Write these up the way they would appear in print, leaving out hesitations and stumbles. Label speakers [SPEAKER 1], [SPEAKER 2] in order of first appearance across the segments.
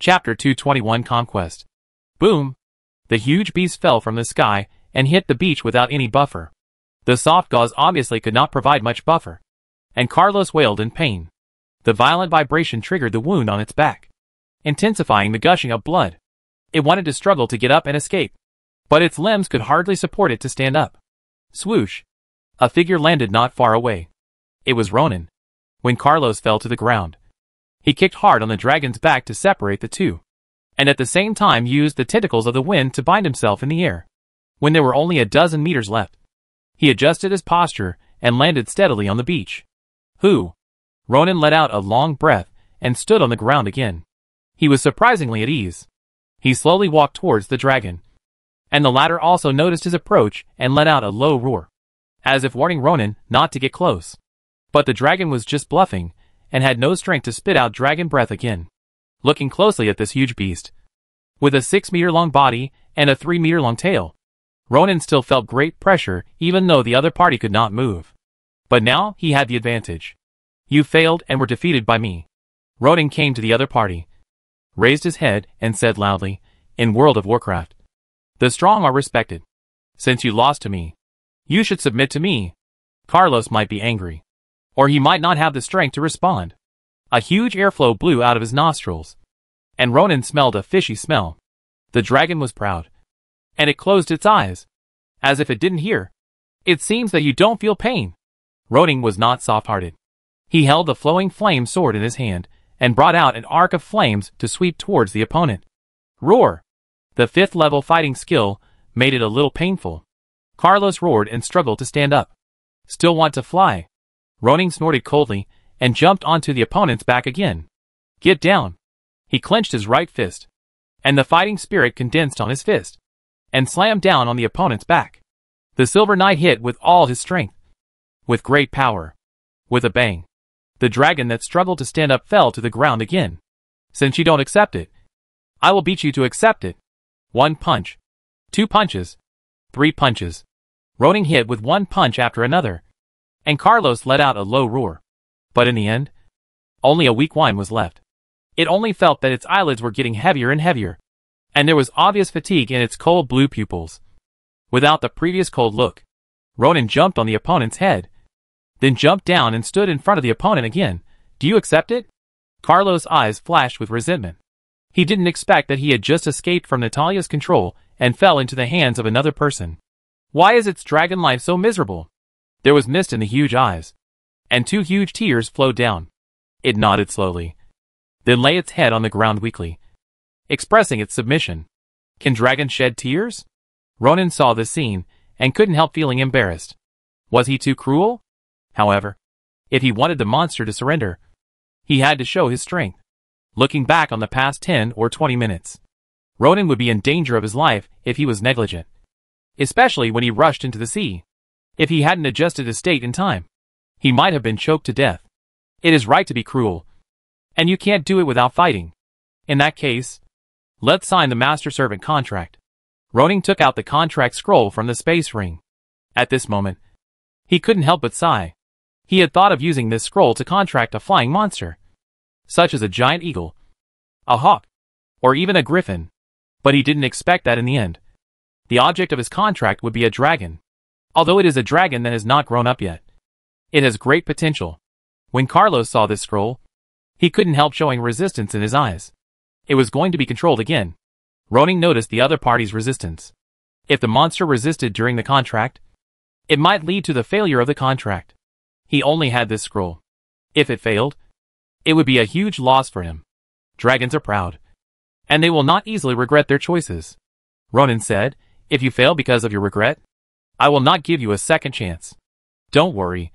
[SPEAKER 1] Chapter 221 Conquest. Boom! The huge beast fell from the sky and hit the beach without any buffer. The soft gauze obviously could not provide much buffer, and Carlos wailed in pain. The violent vibration triggered the wound on its back, intensifying the gushing of blood. It wanted to struggle to get up and escape, but its limbs could hardly support it to stand up. Swoosh! A figure landed not far away. It was Ronan. When Carlos fell to the ground, he kicked hard on the dragon's back to separate the two, and at the same time used the tentacles of the wind to bind himself in the air. When there were only a dozen meters left, he adjusted his posture and landed steadily on the beach. Whew! Ronan let out a long breath and stood on the ground again. He was surprisingly at ease. He slowly walked towards the dragon, and the latter also noticed his approach and let out a low roar, as if warning Ronan not to get close. But the dragon was just bluffing, and had no strength to spit out dragon breath again. Looking closely at this huge beast, with a 6-meter-long body and a 3-meter-long tail, Ronan still felt great pressure even though the other party could not move. But now he had the advantage. You failed and were defeated by me. Ronan came to the other party, raised his head and said loudly, in World of Warcraft, "The strong are respected. Since you lost to me, you should submit to me." Carlos might be angry, or he might not have the strength to respond. A huge airflow blew out of his nostrils, and Ronan smelled a fishy smell. The dragon was proud, and it closed its eyes, as if it didn't hear. "It seems that you don't feel pain." Ronan was not soft-hearted. He held the flowing flame sword in his hand, and brought out an arc of flames to sweep towards the opponent. Roar! The 5th level fighting skill made it a little painful. Carlos roared and struggled to stand up. "Still want to fly?" Ronan snorted coldly, and jumped onto the opponent's back again. "Get down!" He clenched his right fist, and the fighting spirit condensed on his fist, and slammed down on the opponent's back. The Silver Knight hit with all his strength, with great power. With a bang, the dragon that struggled to stand up fell to the ground again. "Since you don't accept it, I will beat you to accept it." 1 punch. 2 punches. 3 punches. Ronan hit with one punch after another, and Carlos let out a low roar. But in the end, only a weak whine was left. It only felt that its eyelids were getting heavier and heavier, and there was obvious fatigue in its cold blue pupils. Without the previous cold look, Ronan jumped on the opponent's head, then jumped down and stood in front of the opponent again. "Do you accept it?" Carlos' eyes flashed with resentment. He didn't expect that he had just escaped from Natalia's control and fell into the hands of another person. Why is its dragon life so miserable? There was mist in the huge eyes, and 2 huge tears flowed down. It nodded slowly, then lay its head on the ground weakly, expressing its submission. Can dragons shed tears? Ronan saw this scene, and couldn't help feeling embarrassed. Was he too cruel? However, if he wanted the monster to surrender, he had to show his strength. Looking back on the past 10 or 20 minutes, Ronan would be in danger of his life if he was negligent, especially when he rushed into the sea. If he hadn't adjusted his state in time, he might have been choked to death. It is right to be cruel, and you can't do it without fighting. In that case, let's sign the master-servant contract. Ronan took out the contract scroll from the space ring. At this moment, he couldn't help but sigh. He had thought of using this scroll to contract a flying monster, such as a giant eagle, a hawk, or even a griffin, but he didn't expect that in the end the object of his contract would be a dragon. Although it is a dragon that has not grown up yet, it has great potential. When Carlos saw this scroll, he couldn't help showing resistance in his eyes. It was going to be controlled again. Ronan noticed the other party's resistance. If the monster resisted during the contract, it might lead to the failure of the contract. He only had this scroll. If it failed, it would be a huge loss for him. Dragons are proud, and they will not easily regret their choices. Ronan said, "If you fail because of your regret, I will not give you a second chance. Don't worry.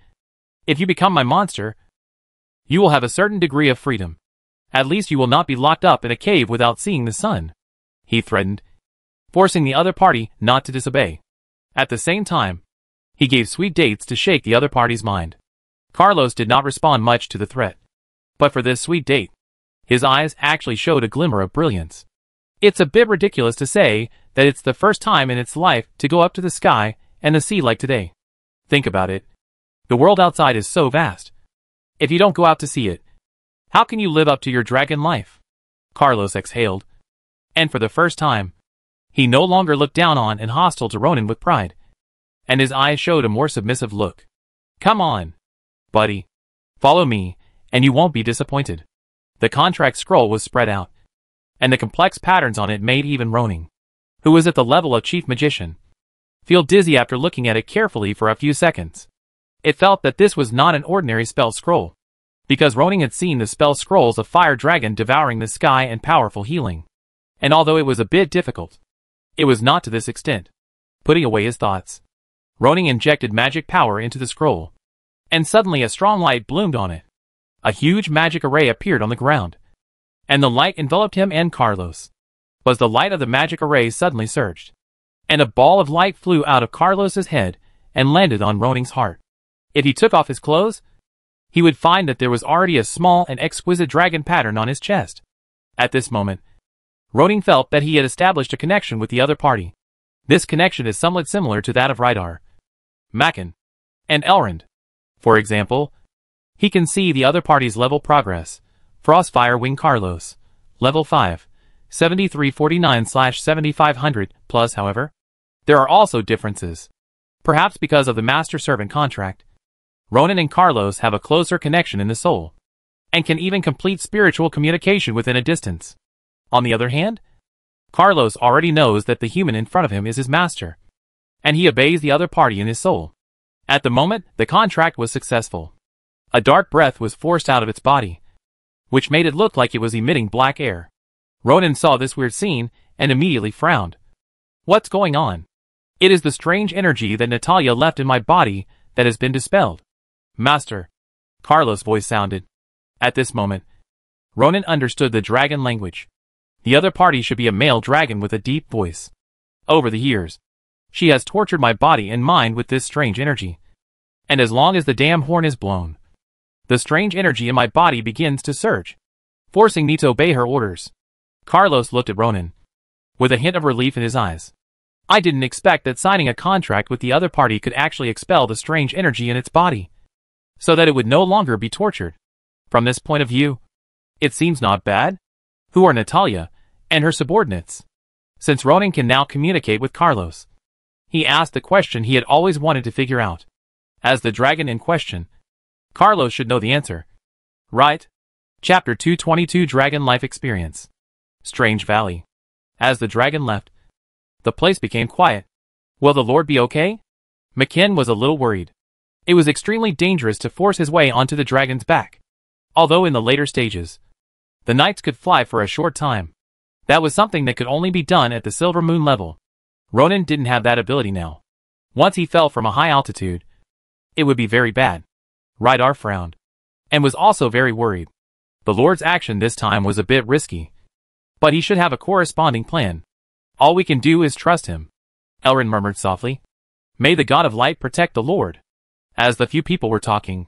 [SPEAKER 1] If you become my monster, you will have a certain degree of freedom. At least you will not be locked up in a cave without seeing the sun," he threatened, forcing the other party not to disobey. At the same time, he gave sweet dates to shake the other party's mind. Carlos did not respond much to the threat, but for this sweet date, his eyes actually showed a glimmer of brilliance. It's a bit ridiculous to say that it's the first time in its life to go up to the sky and the sea like today. Think about it. The world outside is so vast. If you don't go out to see it, how can you live up to your dragon life? Carlos exhaled. And for the first time, he no longer looked down on and hostile to Ronan with pride. And his eyes showed a more submissive look. Come on, buddy. Follow me, and you won't be disappointed. The contract scroll was spread out, and the complex patterns on it made even Ronan, who was at the level of chief magician, feel dizzy after looking at it carefully for a few seconds. It felt that this was not an ordinary spell scroll, because Ronan had seen the spell scrolls of fire dragon devouring the sky and powerful healing. And although it was a bit difficult, it was not to this extent. Putting away his thoughts, Ronan injected magic power into the scroll, and suddenly a strong light bloomed on it. A huge magic array appeared on the ground, and the light enveloped him and Carlos. But the light of the magic array suddenly surged, and a ball of light flew out of Carlos's head and landed on Ronan's heart. If he took off his clothes, he would find that there was already a small and exquisite dragon pattern on his chest. At this moment, Ronan felt that he had established a connection with the other party. This connection is somewhat similar to that of Rydar, Makan, and Elrond. For example, he can see the other party's level progress. Frostfire Wing Carlos, level 5, 7349/7500 plus. However, there are also differences. Perhaps because of the master-servant contract, Ronan and Carlos have a closer connection in the soul, and can even complete spiritual communication within a distance. On the other hand, Carlos already knows that the human in front of him is his master, and he obeys the other party in his soul. At the moment, the contract was successful. A dark breath was forced out of its body, which made it look like it was emitting black air. Ronan saw this weird scene and immediately frowned. What's going on? It is the strange energy that Natalia left in my body that has been dispelled. Master, Carlos' voice sounded. At this moment, Ronan understood the dragon language. The other party should be a male dragon with a deep voice. Over the years, she has tortured my body and mind with this strange energy. And as long as the damn horn is blown, the strange energy in my body begins to surge, forcing me to obey her orders. Carlos looked at Ronan, with a hint of relief in his eyes. I didn't expect that signing a contract with the other party could actually expel the strange energy in its body, so that it would no longer be tortured. From this point of view, it seems not bad. Who are Natalia and her subordinates? Since Ronan can now communicate with Carlos, he asked the question he had always wanted to figure out. As the dragon in question, Carlos should know the answer, right? Chapter 222 Dragon Life Experience. Strange Valley. As the dragon left, the place became quiet. Will the Lord be okay? Makan was a little worried. It was extremely dangerous to force his way onto the dragon's back. Although in the later stages, the knights could fly for a short time. That was something that could only be done at the Silver Moon level. Ronan didn't have that ability now. Once he fell from a high altitude, it would be very bad. Rydar frowned, and was also very worried. The Lord's action this time was a bit risky, but he should have a corresponding plan. All we can do is trust him. Elrond murmured softly. May the God of Light protect the Lord. As the few people were talking,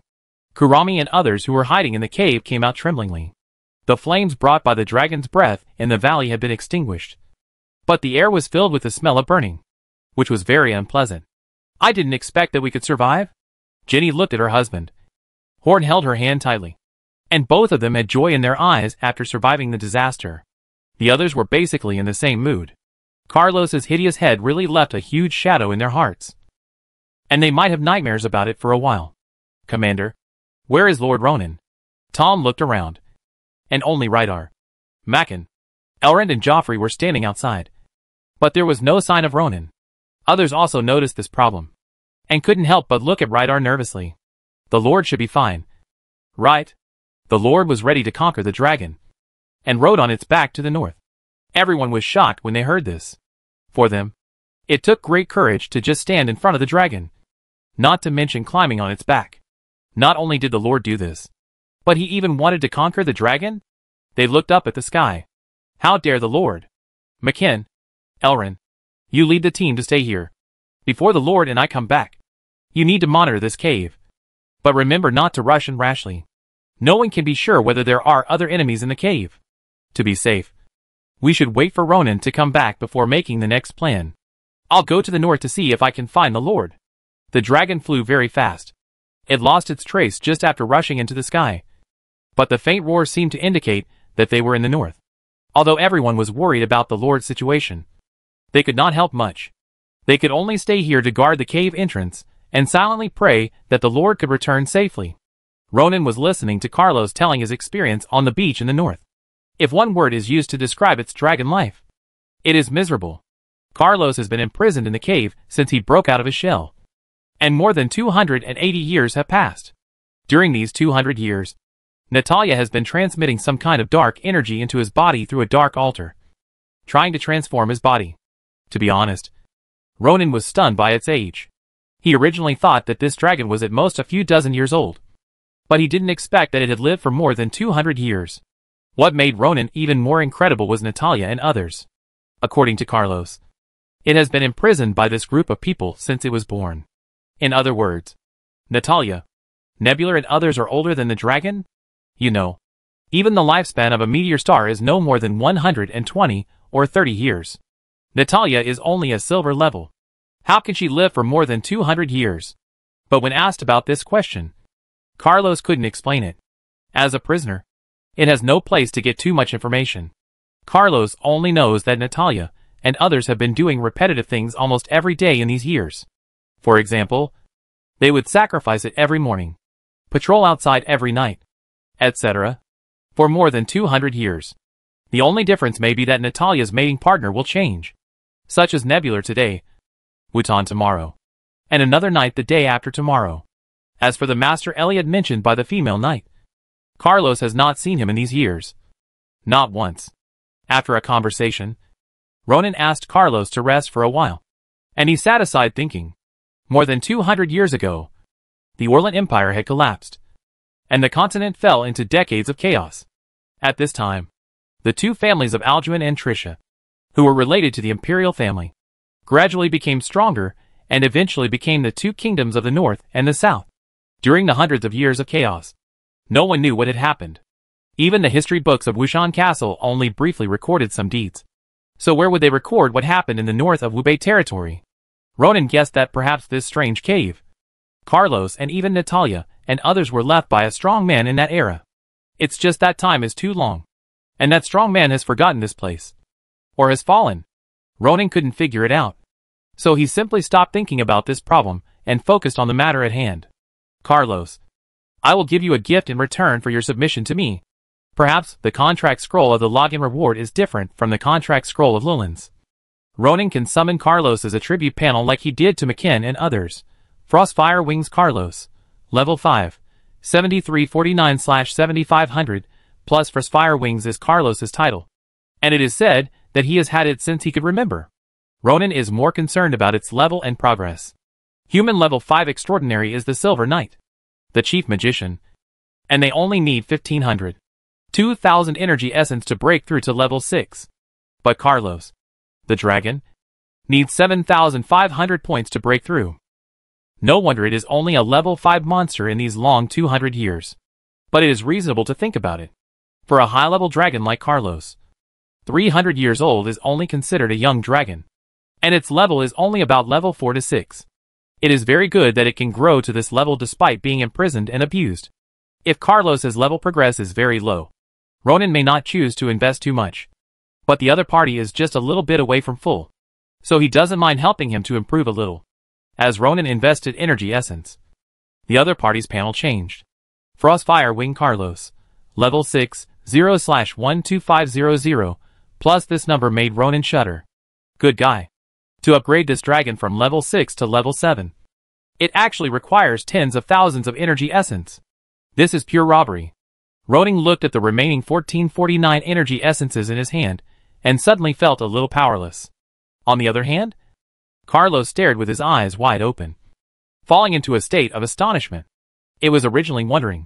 [SPEAKER 1] Kurami and others who were hiding in the cave came out tremblingly. The flames brought by the dragon's breath in the valley had been extinguished, but the air was filled with the smell of burning, which was very unpleasant. I didn't expect that we could survive. Jenny looked at her husband. Horn held her hand tightly, and both of them had joy in their eyes after surviving the disaster. The others were basically in the same mood. Carlos's hideous head really left a huge shadow in their hearts, and they might have nightmares about it for a while. Commander, where is Lord Ronan? Tom looked around, and only Rydar, Makan, Elrond and Joffrey were standing outside. But there was no sign of Ronan. Others also noticed this problem, and couldn't help but look at Rydar nervously. The Lord should be fine, right? The Lord was ready to conquer the dragon, and rode on its back to the north. Everyone was shocked when they heard this. For them, it took great courage to just stand in front of the dragon, not to mention climbing on its back. Not only did the Lord do this, but he even wanted to conquer the dragon? They looked up at the sky. How dare the Lord? Makan, Elrond, you lead the team to stay here. Before the Lord and I come back, you need to monitor this cave. But remember not to rush in rashly. No one can be sure whether there are other enemies in the cave. To be safe, we should wait for Ronan to come back before making the next plan. I'll go to the north to see if I can find the Lord. The dragon flew very fast. It lost its trace just after rushing into the sky, but the faint roar seemed to indicate that they were in the north. Although everyone was worried about the Lord's situation, they could not help much. They could only stay here to guard the cave entrance and silently pray that the Lord could return safely. Ronan was listening to Carlos telling his experience on the beach in the north. If one word is used to describe its dragon life, it is miserable. Carlos has been imprisoned in the cave since he broke out of his shell. And more than 280 years have passed. During these 200 years, Natalia has been transmitting some kind of dark energy into his body through a dark altar, trying to transform his body. To be honest, Ronan was stunned by its age. He originally thought that this dragon was at most a few dozen years old, but he didn't expect that it had lived for more than 200 years. What made Ronan even more incredible was Natalia and others. According to Carlos, it has been imprisoned by this group of people since it was born. In other words, Natalia, Nebula and others are older than the dragon? You know, even the lifespan of a meteor star is no more than 120 or 30 years. Natalia is only a silver level. How can she live for more than 200 years? But when asked about this question, Carlos couldn't explain it. As a prisoner, it has no place to get too much information. Carlos only knows that Natalia and others have been doing repetitive things almost every day in these years. For example, they would sacrifice it every morning, patrol outside every night, etc. for more than 200 years. The only difference may be that Natalia's mating partner will change, such as Nebula today, Wutan tomorrow, and another knight the day after tomorrow. As for the Master Elliot mentioned by the female knight, Carlos has not seen him in these years. Not once. After a conversation, Ronan asked Carlos to rest for a while, and he sat aside thinking. More than 200 years ago, the Orlan Empire had collapsed, and the continent fell into decades of chaos. At this time, the two families of Alduin and Tricia, who were related to the imperial family, gradually became stronger and eventually became the two kingdoms of the north and the south. During the hundreds of years of chaos, no one knew what had happened. Even the history books of Wushan Castle only briefly recorded some deeds. So where would they record what happened in the north of Wubei territory? Ronan guessed that perhaps this strange cave, Carlos and even Natalia and others were left by a strong man in that era. It's just that time is too long, and that strong man has forgotten this place. Or has fallen. Ronan couldn't figure it out. So he simply stopped thinking about this problem and focused on the matter at hand. Carlos, I will give you a gift in return for your submission to me. Perhaps the contract scroll of the login reward is different from the contract scroll of Lulin's. Ronan can summon Carlos as a tribute panel like he did to McKen and others. Frostfire Wings Carlos. Level 5. 7349/7500, plus Frostfire Wings is Carlos's title. And it is said that he has had it since he could remember. Ronan is more concerned about its level and progress. Human level 5 extraordinary is the Silver Knight, the Chief Magician, and they only need 1500. 2000 energy essence to break through to level 6. But Carlos, the dragon, needs 7500 points to break through. No wonder it is only a level 5 monster in these long 200 years. But it is reasonable to think about it. For a high-level dragon like Carlos, 300 years old is only considered a young dragon, and its level is only about level 4 to 6. It is very good that it can grow to this level despite being imprisoned and abused. If Carlos's level progress is very low, Ronan may not choose to invest too much. But the other party is just a little bit away from full, so he doesn't mind helping him to improve a little. As Ronan invested energy essence, the other party's panel changed. Frostfire Wing Carlos, level 6, 0/12500, plus this number made Ronan shudder. Good guy. To upgrade this dragon from level 6 to level 7, it actually requires tens of thousands of energy essence. This is pure robbery. Ronan looked at the remaining 1449 energy essences in his hand, and suddenly felt a little powerless. On the other hand, Carlos stared with his eyes wide open, falling into a state of astonishment. It was originally wondering,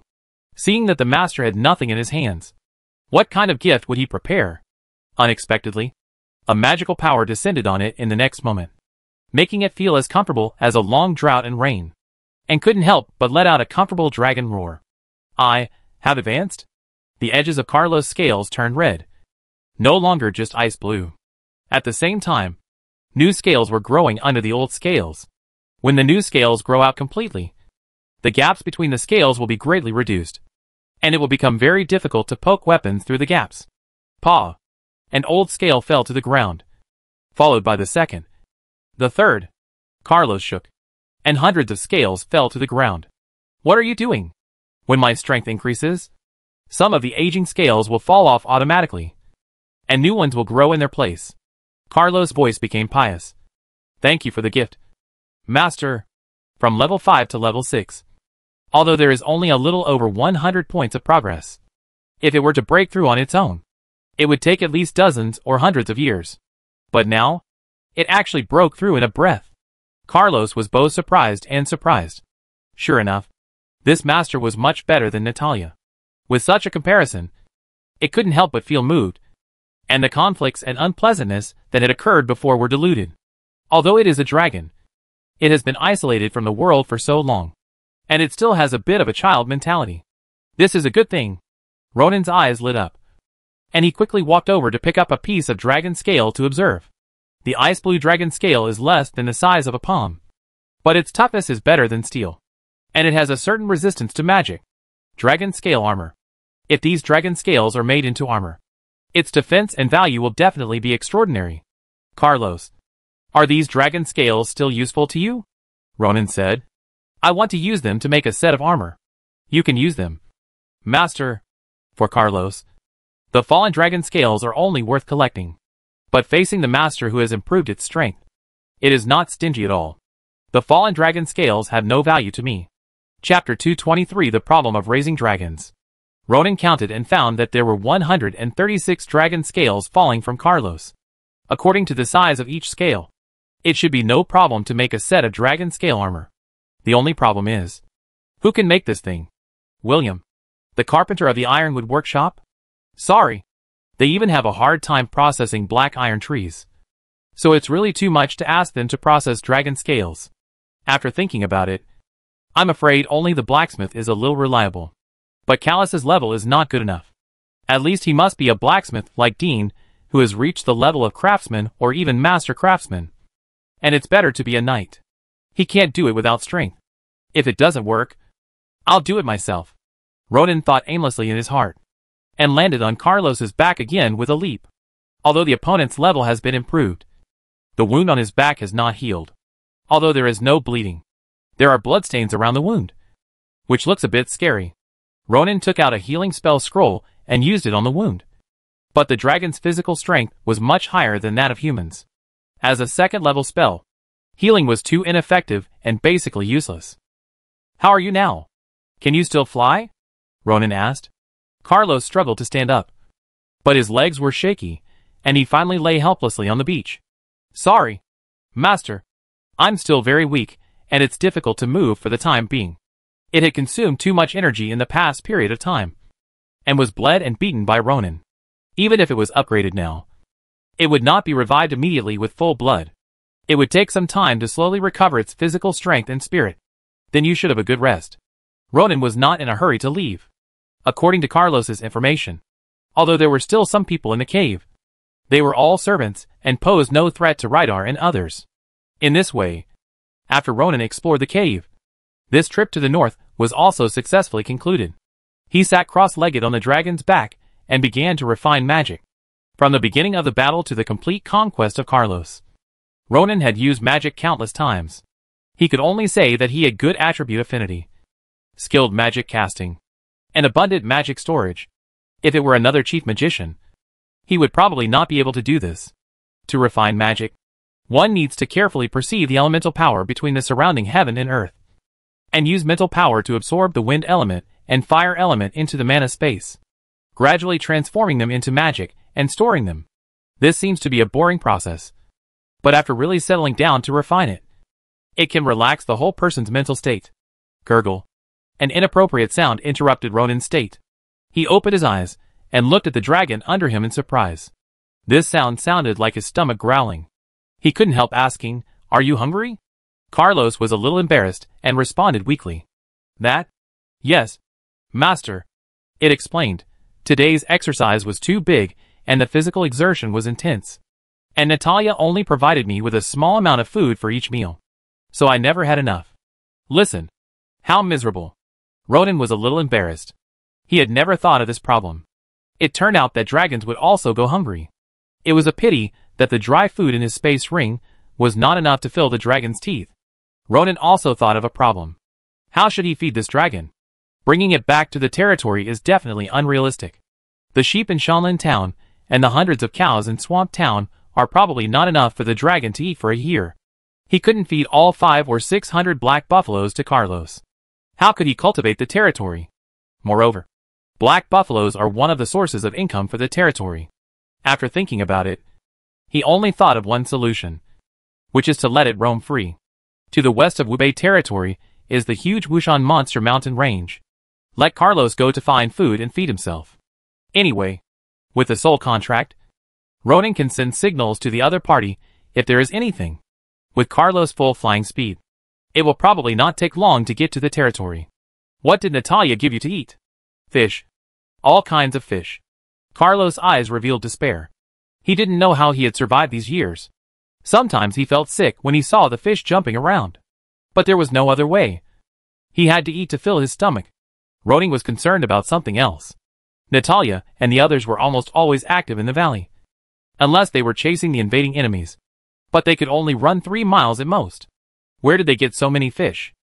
[SPEAKER 1] seeing that the master had nothing in his hands, what kind of gift would he prepare? Unexpectedly, a magical power descended on it in the next moment, making it feel as comfortable as a long drought and rain, and couldn't help but let out a comfortable dragon roar. I have advanced? The edges of Carlos' scales turned red, no longer just ice blue. At the same time, new scales were growing under the old scales. When the new scales grow out completely, the gaps between the scales will be greatly reduced, and it will become very difficult to poke weapons through the gaps. Paw. An old scale fell to the ground, followed by the second. The third. Carlos shook, and hundreds of scales fell to the ground. What are you doing? When my strength increases, some of the aging scales will fall off automatically, and new ones will grow in their place. Carlos' voice became pious. Thank you for the gift, Master. From level 5 to level 6. Although there is only a little over 100 points of progress. If it were to break through on its own, it would take at least dozens or hundreds of years. But now, it actually broke through in a breath. Carlos was both surprised and surprised. Sure enough, this master was much better than Natalia. With such a comparison, it couldn't help but feel moved, and the conflicts and unpleasantness that had occurred before were diluted. Although it is a dragon, it has been isolated from the world for so long, and it still has a bit of a child mentality. This is a good thing. Ronan's eyes lit up, and he quickly walked over to pick up a piece of dragon scale to observe. The ice blue dragon scale is less than the size of a palm, but its toughness is better than steel, and it has a certain resistance to magic. Dragon scale armor. If these dragon scales are made into armor, its defense and value will definitely be extraordinary. Carlos, are these dragon scales still useful to you? Ronan said. I want to use them to make a set of armor. You can use them, Master. For Carlos, the fallen dragon scales are only worth collecting. But facing the master who has improved its strength, it is not stingy at all. The fallen dragon scales have no value to me. Chapter 223 The Problem of Raising Dragons. Ronan counted and found that there were 136 dragon scales falling from Carlos. According to the size of each scale, it should be no problem to make a set of dragon scale armor. The only problem is, who can make this thing? William, the carpenter of the Ironwood workshop? Sorry. They even have a hard time processing black iron trees. So it's really too much to ask them to process dragon scales. After thinking about it, I'm afraid only the blacksmith is a little reliable. But Callus's level is not good enough. At least he must be a blacksmith like Dean, who has reached the level of craftsman or even master craftsman. And it's better to be a knight. He can't do it without strength. If it doesn't work, I'll do it myself. Ronan thought aimlessly in his heart, and landed on Carlos's back again with a leap. Although the opponent's level has been improved, the wound on his back has not healed. Although there is no bleeding, there are bloodstains around the wound, which looks a bit scary. Ronan took out a healing spell scroll and used it on the wound. But the dragon's physical strength was much higher than that of humans. As a second-level spell, healing was too ineffective and basically useless. How are you now? Can you still fly? Ronan asked. Carlos struggled to stand up, but his legs were shaky, and he finally lay helplessly on the beach. Sorry, Master. I'm still very weak, and it's difficult to move for the time being. It had consumed too much energy in the past period of time, and was bled and beaten by Ronan. Even if it was upgraded now, it would not be revived immediately with full blood. It would take some time to slowly recover its physical strength and spirit. Then you should have a good rest. Ronan was not in a hurry to leave. According to Carlos's information, although there were still some people in the cave, they were all servants and posed no threat to Rydar and others. In this way, after Ronan explored the cave, this trip to the north was also successfully concluded. He sat cross-legged on the dragon's back and began to refine magic. From the beginning of the battle to the complete conquest of Carlos, Ronan had used magic countless times. He could only say that he had good attribute affinity, skilled magic casting, and abundant magic storage. If it were another chief magician, he would probably not be able to do this. To refine magic, one needs to carefully perceive the elemental power between the surrounding heaven and earth, and use mental power to absorb the wind element and fire element into the mana space, gradually transforming them into magic and storing them. This seems to be a boring process, but after really settling down to refine it, it can relax the whole person's mental state. Gurgle. An inappropriate sound interrupted Ronan's state. He opened his eyes and looked at the dragon under him in surprise. This sound sounded like his stomach growling. He couldn't help asking, "Are you hungry?" Carlos was a little embarrassed and responded weakly. "That? Yes, Master." It explained. Today's exercise was too big and the physical exertion was intense. And Natalia only provided me with a small amount of food for each meal. So I never had enough. Listen. How miserable. Ronan was a little embarrassed. He had never thought of this problem. It turned out that dragons would also go hungry. It was a pity that the dry food in his space ring was not enough to fill the dragon's teeth. Ronan also thought of a problem. How should he feed this dragon? Bringing it back to the territory is definitely unrealistic. The sheep in Shanlin Town and the hundreds of cows in Swamp Town are probably not enough for the dragon to eat for a year. He couldn't feed all 500 or 600 black buffaloes to Carlos. How could he cultivate the territory? Moreover, black buffaloes are one of the sources of income for the territory. After thinking about it, he only thought of one solution, which is to let it roam free. To the west of Wubei territory is the huge Wushan Monster Mountain Range. Let Carlos go to find food and feed himself. Anyway, with the soul contract, Ronan can send signals to the other party if there is anything. With Carlos' full flying speed, it will probably not take long to get to the territory. What did Natalia give you to eat? Fish. All kinds of fish. Carlos' eyes revealed despair. He didn't know how he had survived these years. Sometimes he felt sick when he saw the fish jumping around. But there was no other way. He had to eat to fill his stomach. Ronan was concerned about something else. Natalia and the others were almost always active in the valley. Unless they were chasing the invading enemies. But they could only run 3 miles at most. Where did they get so many fish?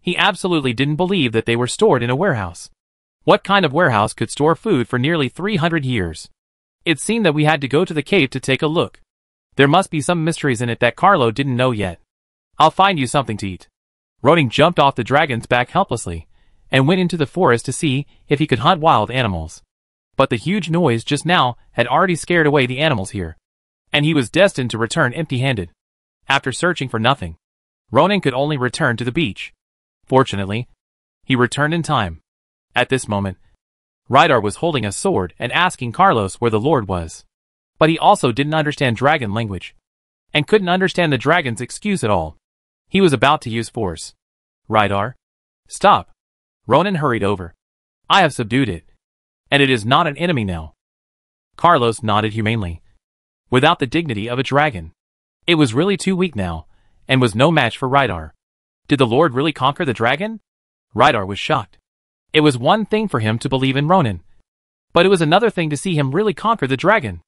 [SPEAKER 1] He absolutely didn't believe that they were stored in a warehouse. What kind of warehouse could store food for nearly 300 years? It seemed that we had to go to the cave to take a look. There must be some mysteries in it that Carlo didn't know yet. I'll find you something to eat. Ronan jumped off the dragon's back helplessly, and went into the forest to see if he could hunt wild animals. But the huge noise just now had already scared away the animals here, and he was destined to return empty-handed. After searching for nothing, Ronan could only return to the beach. Fortunately, he returned in time. At this moment, Rydar was holding a sword and asking Carlos where the Lord was. But he also didn't understand dragon language, and couldn't understand the dragon's excuse at all. He was about to use force. Rydar? Stop. Ronan hurried over. I have subdued it, and it is not an enemy now. Carlos nodded humanely. Without the dignity of a dragon, it was really too weak now, and was no match for Rydar. Did the Lord really conquer the dragon? Rydar was shocked. It was one thing for him to believe in Ronan, but it was another thing to see him really conquer the dragon.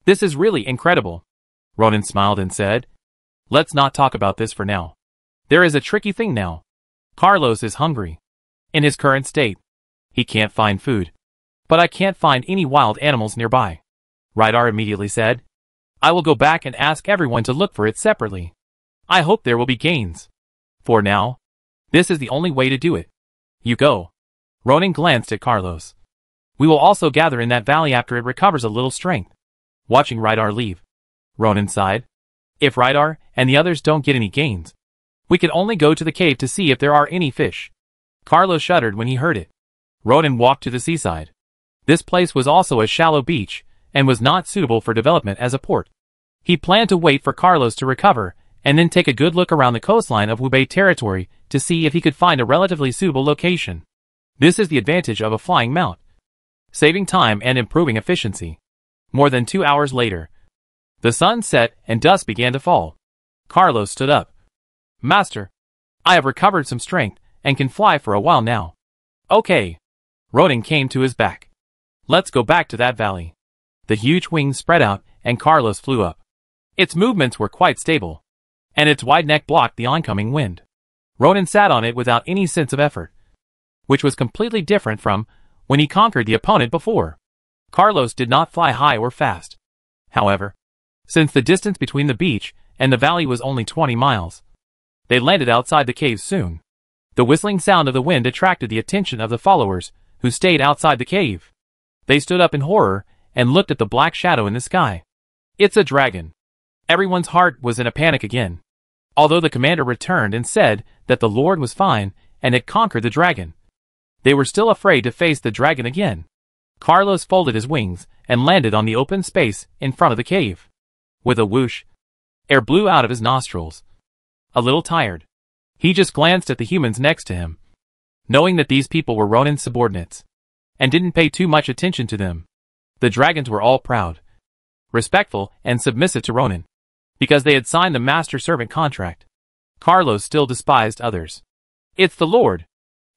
[SPEAKER 1] This is really incredible. Ronan smiled and said, let's not talk about this for now. There is a tricky thing now. Carlos is hungry. In his current state, he can't find food. But I can't find any wild animals nearby. Rydar immediately said, I will go back and ask everyone to look for it separately. I hope there will be gains. For now, this is the only way to do it. You go. Ronan glanced at Carlos. We will also gather in that valley after it recovers a little strength. Watching Rydar leave, Ronan sighed. If Rydar and the others don't get any gains, we can only go to the cave to see if there are any fish. Carlos shuddered when he heard it. Ronan walked to the seaside. This place was also a shallow beach, and was not suitable for development as a port. He planned to wait for Carlos to recover, and then take a good look around the coastline of Wubei territory to see if he could find a relatively suitable location. This is the advantage of a flying mount, saving time and improving efficiency. More than 2 hours later, the sun set and dusk began to fall. Carlos stood up. Master, I have recovered some strength and can fly for a while now. Okay. Ronan came to his back. Let's go back to that valley. The huge wings spread out and Carlos flew up. Its movements were quite stable, and its wide neck blocked the oncoming wind. Ronan sat on it without any sense of effort, which was completely different from when he conquered the opponent before. Carlos did not fly high or fast. However, since the distance between the beach and the valley was only 20 miles, they landed outside the cave soon. The whistling sound of the wind attracted the attention of the followers, who stayed outside the cave. They stood up in horror and looked at the black shadow in the sky. It's a dragon. Everyone's heart was in a panic again. Although the commander returned and said that the Lord was fine and had conquered the dragon, they were still afraid to face the dragon again. Carlos folded his wings and landed on the open space in front of the cave. With a whoosh, air blew out of his nostrils. A little tired, he just glanced at the humans next to him, knowing that these people were Ronan's subordinates, and didn't pay too much attention to them. The dragons were all proud, respectful, and submissive to Ronan, because they had signed the master-servant contract. Carlos still despised others. It's the Lord.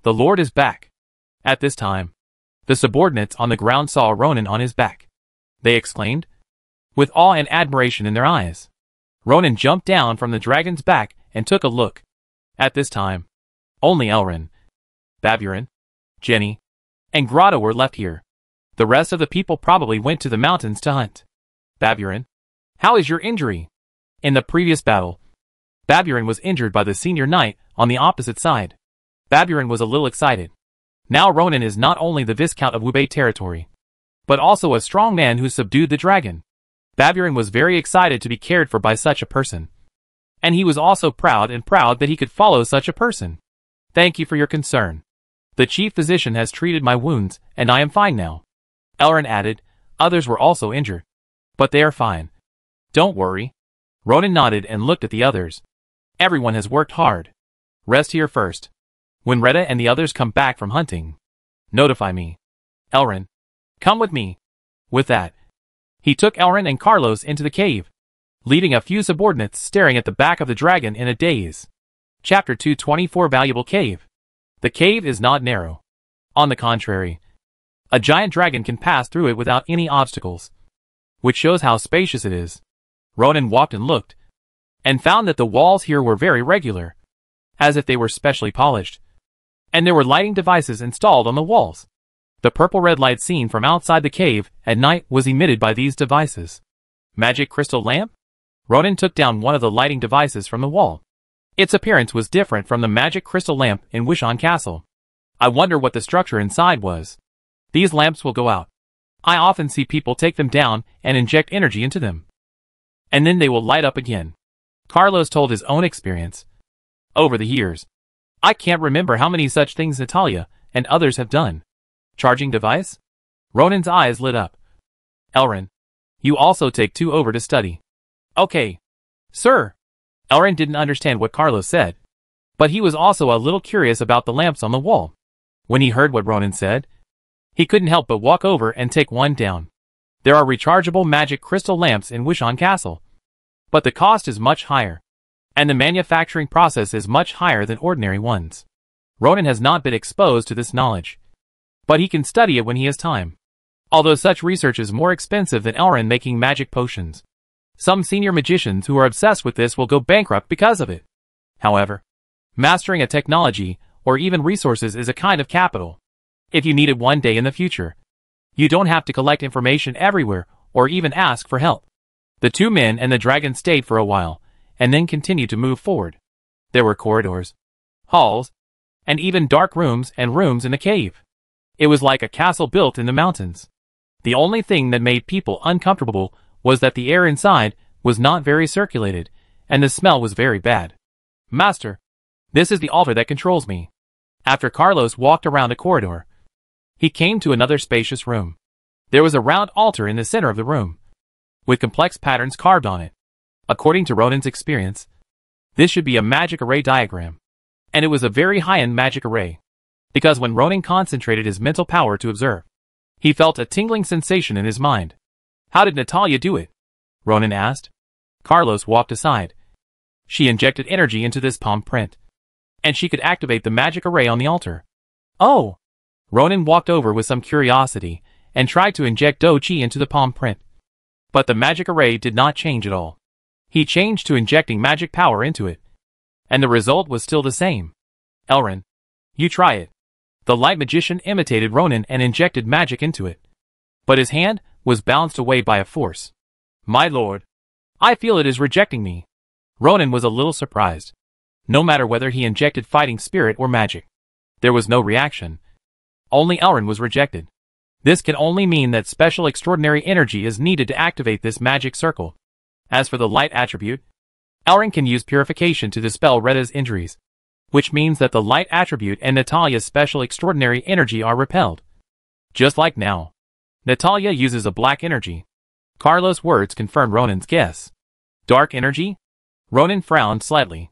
[SPEAKER 1] The Lord is back. At this time, the subordinates on the ground saw Ronan on his back. They exclaimed, with awe and admiration in their eyes. Ronan jumped down from the dragon's back and took a look. At this time, only Elrin, Baburin, Jenny, and Grotto were left here. The rest of the people probably went to the mountains to hunt. Baburin, how is your injury? In the previous battle, Baburin was injured by the senior knight on the opposite side. Baburin was a little excited. Now Ronan is not only the Viscount of Wubei territory, but also a strong man who subdued the dragon. Baburin was very excited to be cared for by such a person. And he was also proud that he could follow such a person. Thank you for your concern. The chief physician has treated my wounds, and I am fine now. Elrin added, others were also injured. But they are fine. Don't worry. Ronan nodded and looked at the others. Everyone has worked hard. Rest here first. When Retta and the others come back from hunting, notify me. Elrin, come with me. With that, he took Elrin and Carlos into the cave, leaving a few subordinates staring at the back of the dragon in a daze. Chapter 224 Valuable Cave. The cave is not narrow. On the contrary, a giant dragon can pass through it without any obstacles, which shows how spacious it is. Ronan walked and looked, and found that the walls here were very regular, as if they were specially polished, and there were lighting devices installed on the walls. The purple-red light seen from outside the cave at night was emitted by these devices. Magic crystal lamp? Ronan took down one of the lighting devices from the wall. Its appearance was different from the magic crystal lamp in Wishon Castle. I wonder what the structure inside was. These lamps will go out. I often see people take them down and inject energy into them, and then they will light up again. Carlos told his own experience. Over the years, I can't remember how many such things Natalia and others have done. Charging device? Ronan's eyes lit up. Elrin, you also take 2 over to study. Okay. Sir. Elrin didn't understand what Carlos said, but he was also a little curious about the lamps on the wall. When he heard what Ronan said, he couldn't help but walk over and take one down. There are rechargeable magic crystal lamps in Wishon Castle, but the cost is much higher, and the manufacturing process is much higher than ordinary ones. Ronan has not been exposed to this knowledge, but he can study it when he has time. Although such research is more expensive than Elrin making magic potions, some senior magicians who are obsessed with this will go bankrupt because of it. However, mastering a technology or even resources is a kind of capital. If you need it one day in the future, you don't have to collect information everywhere or even ask for help. The 2 men and the dragon stayed for a while, and then continued to move forward. There were corridors, halls, and even dark rooms and rooms in the cave. It was like a castle built in the mountains. The only thing that made people uncomfortable was that the air inside was not very circulated, and the smell was very bad. Master, this is the altar that controls me. After Carlos walked around a corridor, he came to another spacious room. There was a round altar in the center of the room, with complex patterns carved on it. According to Ronan's experience, this should be a magic array diagram. And it was a very high-end magic array, because when Ronan concentrated his mental power to observe, he felt a tingling sensation in his mind. How did Natalia do it? Ronan asked. Carlos walked aside. She injected energy into this palm print, and she could activate the magic array on the altar. Oh! Ronan walked over with some curiosity, and tried to inject Do-Chi into the palm print. But the magic array did not change at all. He changed to injecting magic power into it, and the result was still the same. Elrin, you try it. The light magician imitated Ronan and injected magic into it, but his hand was bounced away by a force. My lord, I feel it is rejecting me. Ronan was a little surprised. No matter whether he injected fighting spirit or magic, there was no reaction. Only Elrin was rejected. This can only mean that special extraordinary energy is needed to activate this magic circle. As for the light attribute, Elrin can use purification to dispel Retta's injuries, which means that the light attribute and Natalia's special extraordinary energy are repelled. Just like now, Natalia uses a black energy. Carlos' words confirmed Ronan's guess. Dark energy? Ronan frowned slightly.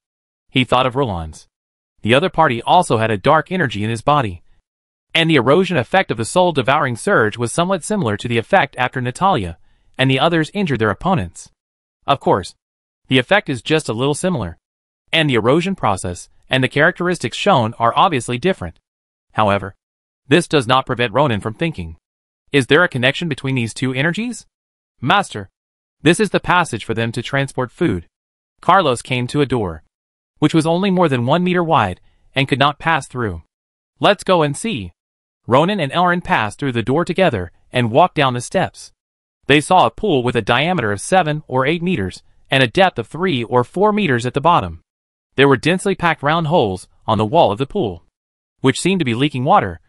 [SPEAKER 1] He thought of Roland's. The other party also had a dark energy in his body, and the erosion effect of the soul-devouring surge was somewhat similar to the effect after Natalia and the others injured their opponents. Of course, the effect is just a little similar, and the erosion process and the characteristics shown are obviously different. However, this does not prevent Ronan from thinking. Is there a connection between these 2 energies? Master, This is the passage for them to transport food. Carlos came to a door, which was only more than 1 meter wide, and could not pass through. Let's go and see. Ronan and Elrin passed through the door together and walked down the steps. They saw a pool with a diameter of 7 or 8 meters, and a depth of 3 or 4 meters at the bottom. There were densely packed round holes on the wall of the pool, which seemed to be leaking water.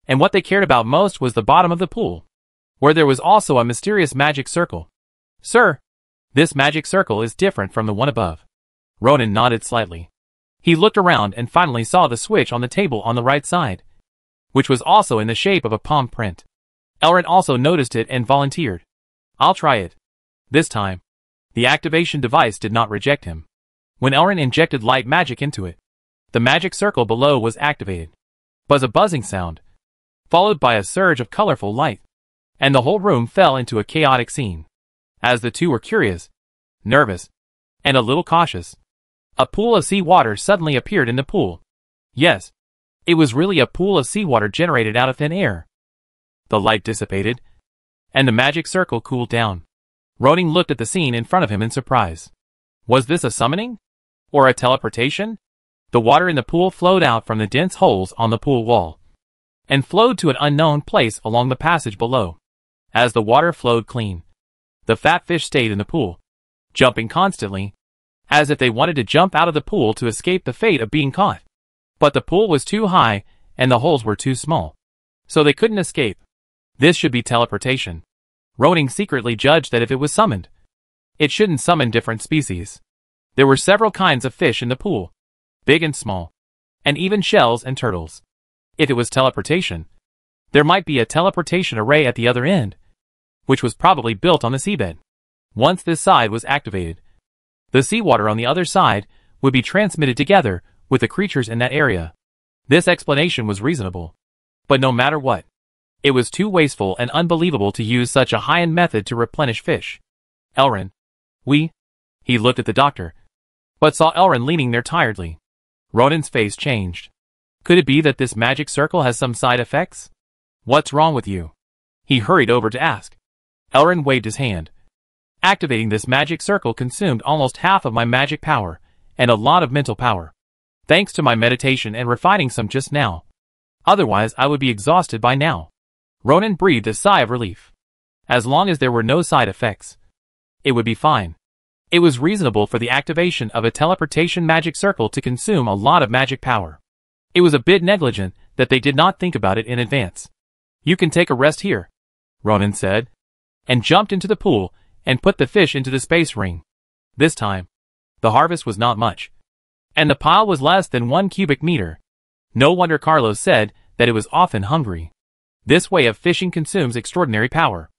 [SPEAKER 1] And what they cared about most was the bottom of the pool, where there was also a mysterious magic circle. Sir, this magic circle is different from the one above. Ronan nodded slightly. He looked around and finally saw the switch on the table on the right side, which was also in the shape of a palm print. Elrin also noticed it and volunteered. I'll try it. This time, the activation device did not reject him. When Elrin injected light magic into it, the magic circle below was activated. Buzz, a buzzing sound, followed by a surge of colorful light, and the whole room fell into a chaotic scene. As the two were curious, nervous, and a little cautious, a pool of seawater suddenly appeared in the pool. Yes, it was really a pool of seawater generated out of thin air. The light dissipated, and the magic circle cooled down. Ronan looked at the scene in front of him in surprise. Was this a summoning? Or a teleportation? The water in the pool flowed out from the dense holes on the pool wall, and flowed to an unknown place along the passage below. As the water flowed clean, the fat fish stayed in the pool, jumping constantly, as if they wanted to jump out of the pool to escape the fate of being caught. But the pool was too high, and the holes were too small, so they couldn't escape. This should be teleportation. Ronan secretly judged that if it was summoned, it shouldn't summon different species. There were several kinds of fish in the pool, big and small, and even shells and turtles. If it was teleportation, there might be a teleportation array at the other end, which was probably built on the seabed. Once this side was activated, the seawater on the other side would be transmitted together with the creatures in that area. This explanation was reasonable. But no matter what, it was too wasteful and unbelievable to use such a high-end method to replenish fish. Elrin. He looked at the doctor, but saw Elrin leaning there tiredly. Ronan's face changed. Could it be that this magic circle has some side effects? What's wrong with you? He hurried over to ask. Elrin waved his hand. Activating this magic circle consumed almost half of my magic power, and a lot of mental power. Thanks to my meditation and refining some just now. Otherwise I would be exhausted by now. Ronan breathed a sigh of relief. As long as there were no side effects, it would be fine. It was reasonable for the activation of a teleportation magic circle to consume a lot of magic power. It was a bit negligent that they did not think about it in advance. You can take a rest here, Ronan said, and jumped into the pool and put the fish into the space ring. This time, the harvest was not much, and the pile was less than 1 cubic meter. No wonder Carlos said that it was often hungry. This way of fishing consumes extraordinary power.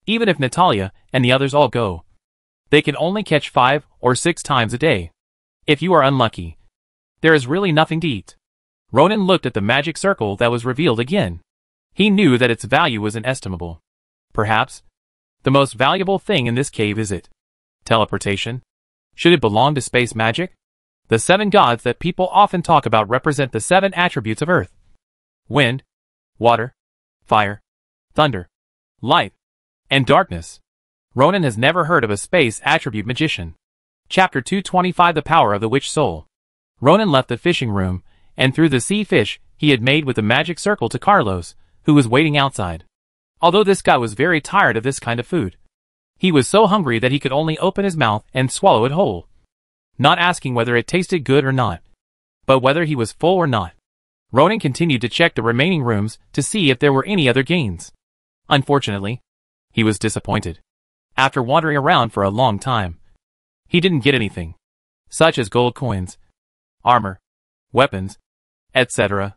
[SPEAKER 1] Even if Natalia and the others all go, they can only catch 5 or 6 times a day. If you are unlucky, there is really nothing to eat. Ronan looked at the magic circle that was revealed again. He knew that its value was inestimable. Perhaps the most valuable thing in this cave is it. Teleportation? Should it belong to space magic? The 7 gods that people often talk about represent the 7 attributes of Earth: wind, water, fire, thunder, light, and darkness. Ronan has never heard of a space attribute magician. Chapter 225: The Power of the Witch Soul. Ronan left the fishing room and threw the sea fish he had made with the magic circle to Carlos, who was waiting outside. Although this guy was very tired of this kind of food, he was so hungry that he could only open his mouth and swallow it whole, not asking whether it tasted good or not, but whether he was full or not. Ronan continued to check the remaining rooms to see if there were any other gains. Unfortunately, he was disappointed. After wandering around for a long time, he didn't get anything, such as gold coins, armor, weapons, etc.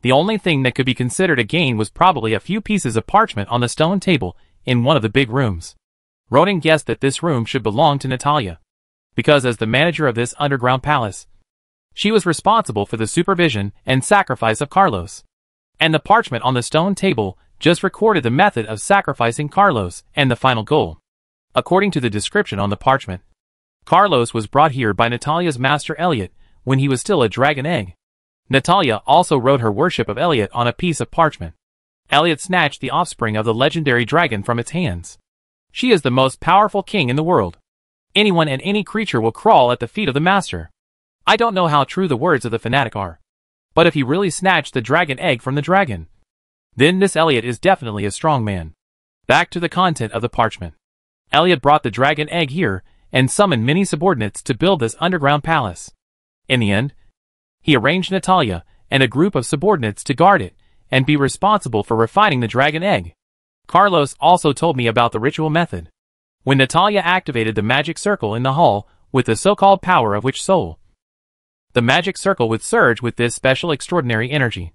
[SPEAKER 1] The only thing that could be considered a gain was probably a few pieces of parchment on the stone table in one of the big rooms. Ronan guessed that this room should belong to Natalia, because as the manager of this underground palace, she was responsible for the supervision and sacrifice of Carlos. And the parchment on the stone table just recorded the method of sacrificing Carlos and the final goal. According to the description on the parchment, Carlos was brought here by Natalia's master Elliot when he was still a dragon egg. Natalia also wrote her worship of Elliot on a piece of parchment. Elliot snatched the offspring of the legendary dragon from its hands. She is the most powerful king in the world. Anyone and any creature will crawl at the feet of the master. I don't know how true the words of the fanatic are. But if he really snatched the dragon egg from the dragon, then this Elliot is definitely a strong man. Back to the content of the parchment. Elliot brought the dragon egg here and summoned many subordinates to build this underground palace. In the end, he arranged Natalia and a group of subordinates to guard it and be responsible for refining the dragon egg. Carlos also told me about the ritual method. When Natalia activated the magic circle in the hall with the so-called power of witch soul, the magic circle would surge with this special extraordinary energy,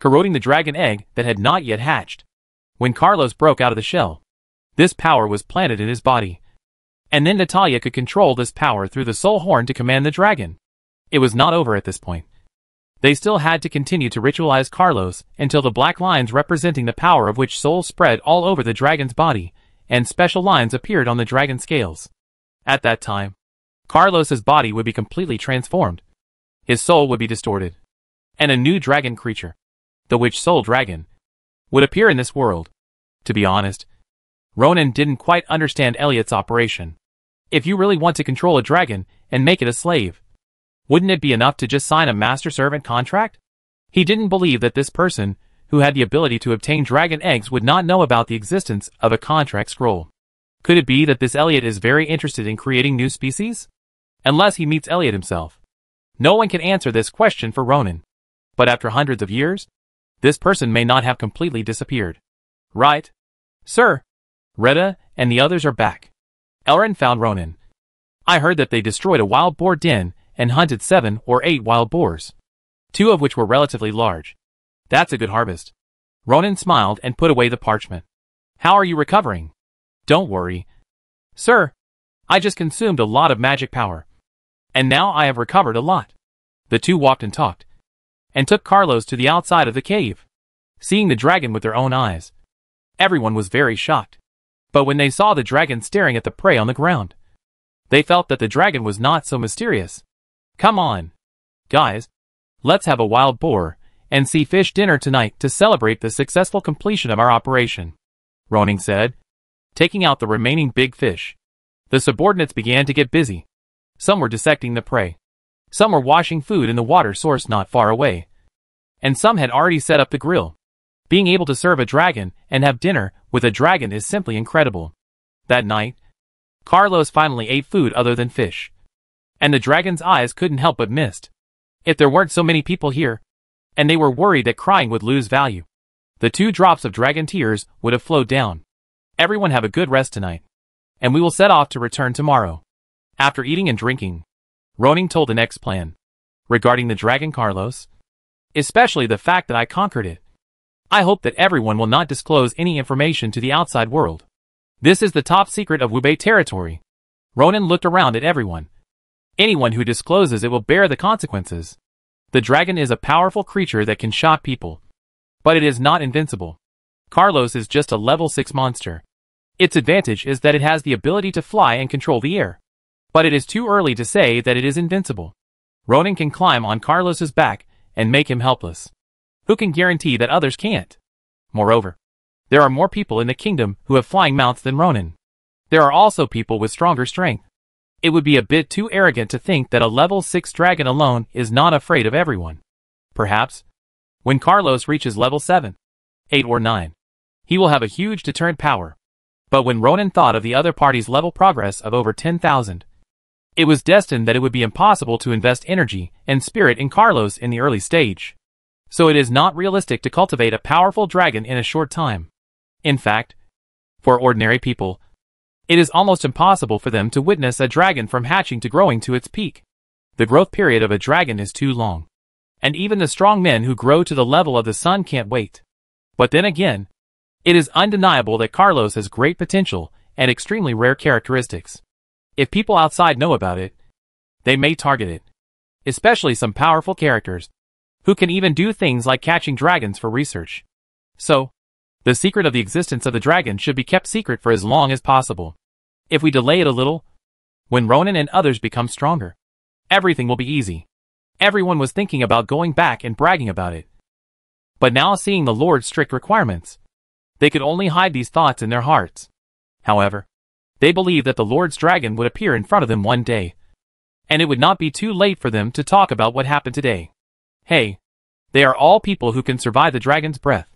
[SPEAKER 1] corroding the dragon egg that had not yet hatched. When Carlos broke out of the shell, this power was planted in his body. And then Natalia could control this power through the soul horn to command the dragon. It was not over at this point. They still had to continue to ritualize Carlos until the black lines representing the power of witch soul spread all over the dragon's body, and special lines appeared on the dragon scales. At that time, Carlos's body would be completely transformed. His soul would be distorted. And a new dragon creature, the witch soul dragon, would appear in this world. To be honest, Ronan didn't quite understand Elliot's operation. If you really want to control a dragon and make it a slave, wouldn't it be enough to just sign a master-servant contract? He didn't believe that this person, who had the ability to obtain dragon eggs, would not know about the existence of a contract scroll. Could it be that this Elliot is very interested in creating new species? Unless he meets Elliot himself. No one can answer this question for Ronan. But after hundreds of years, this person may not have completely disappeared. Right? Sir, Retta and the others are back. Elrond found Ronan. I heard that they destroyed a wild boar den and hunted 7 or 8 wild boars, 2 of which were relatively large. That's a good harvest. Ronan smiled and put away the parchment. How are you recovering? Don't worry. Sir, I just consumed a lot of magic power. And now I have recovered a lot. The two walked and talked, and took Carlos to the outside of the cave. Seeing the dragon with their own eyes, everyone was very shocked. But when they saw the dragon staring at the prey on the ground, they felt that the dragon was not so mysterious. Come on, guys, let's have a wild boar and see fish dinner tonight to celebrate the successful completion of our operation, Ronan said, taking out the remaining big fish. The subordinates began to get busy. Some were dissecting the prey. Some were washing food in the water source not far away. And some had already set up the grill. Being able to serve a dragon and have dinner with a dragon is simply incredible. That night, Carlos finally ate food other than fish. And the dragon's eyes couldn't help but mist. If there weren't so many people here, and they were worried that crying would lose value, the 2 drops of dragon tears would have flowed down. Everyone have a good rest tonight, and we will set off to return tomorrow. After eating and drinking, Ronan told the next plan. Regarding the dragon, Carlos, especially the fact that I conquered it, I hope that everyone will not disclose any information to the outside world. This is the top secret of Wubei territory. Ronan looked around at everyone. Anyone who discloses it will bear the consequences. The dragon is a powerful creature that can shock people, but it is not invincible. Carlos is just a level 6 monster. Its advantage is that it has the ability to fly and control the air. But it is too early to say that it is invincible. Ronan can climb on Carlos's back and make him helpless. Who can guarantee that others can't? Moreover, there are more people in the kingdom who have flying mounts than Ronan. There are also people with stronger strength. It would be a bit too arrogant to think that a level 6 dragon alone is not afraid of everyone. Perhaps, when Carlos reaches level 7, 8 or 9, he will have a huge deterrent power. But when Ronan thought of the other party's level progress of over 10,000, it was destined that it would be impossible to invest energy and spirit in Carlos in the early stage. So it is not realistic to cultivate a powerful dragon in a short time. In fact, for ordinary people, it is almost impossible for them to witness a dragon from hatching to growing to its peak. The growth period of a dragon is too long. And even the strong men who grow to the level of the sun can't wait. But then again, it is undeniable that Carlos has great potential and extremely rare characteristics. If people outside know about it, they may target it. Especially some powerful characters, who can even do things like catching dragons for research. So, the secret of the existence of the dragon should be kept secret for as long as possible. If we delay it a little, when Ronan and others become stronger, everything will be easy. Everyone was thinking about going back and bragging about it. But now seeing the Lord's strict requirements, they could only hide these thoughts in their hearts. However, they believed that the Lord's dragon would appear in front of them one day, and it would not be too late for them to talk about what happened today. Hey, they are all people who can survive the dragon's breath.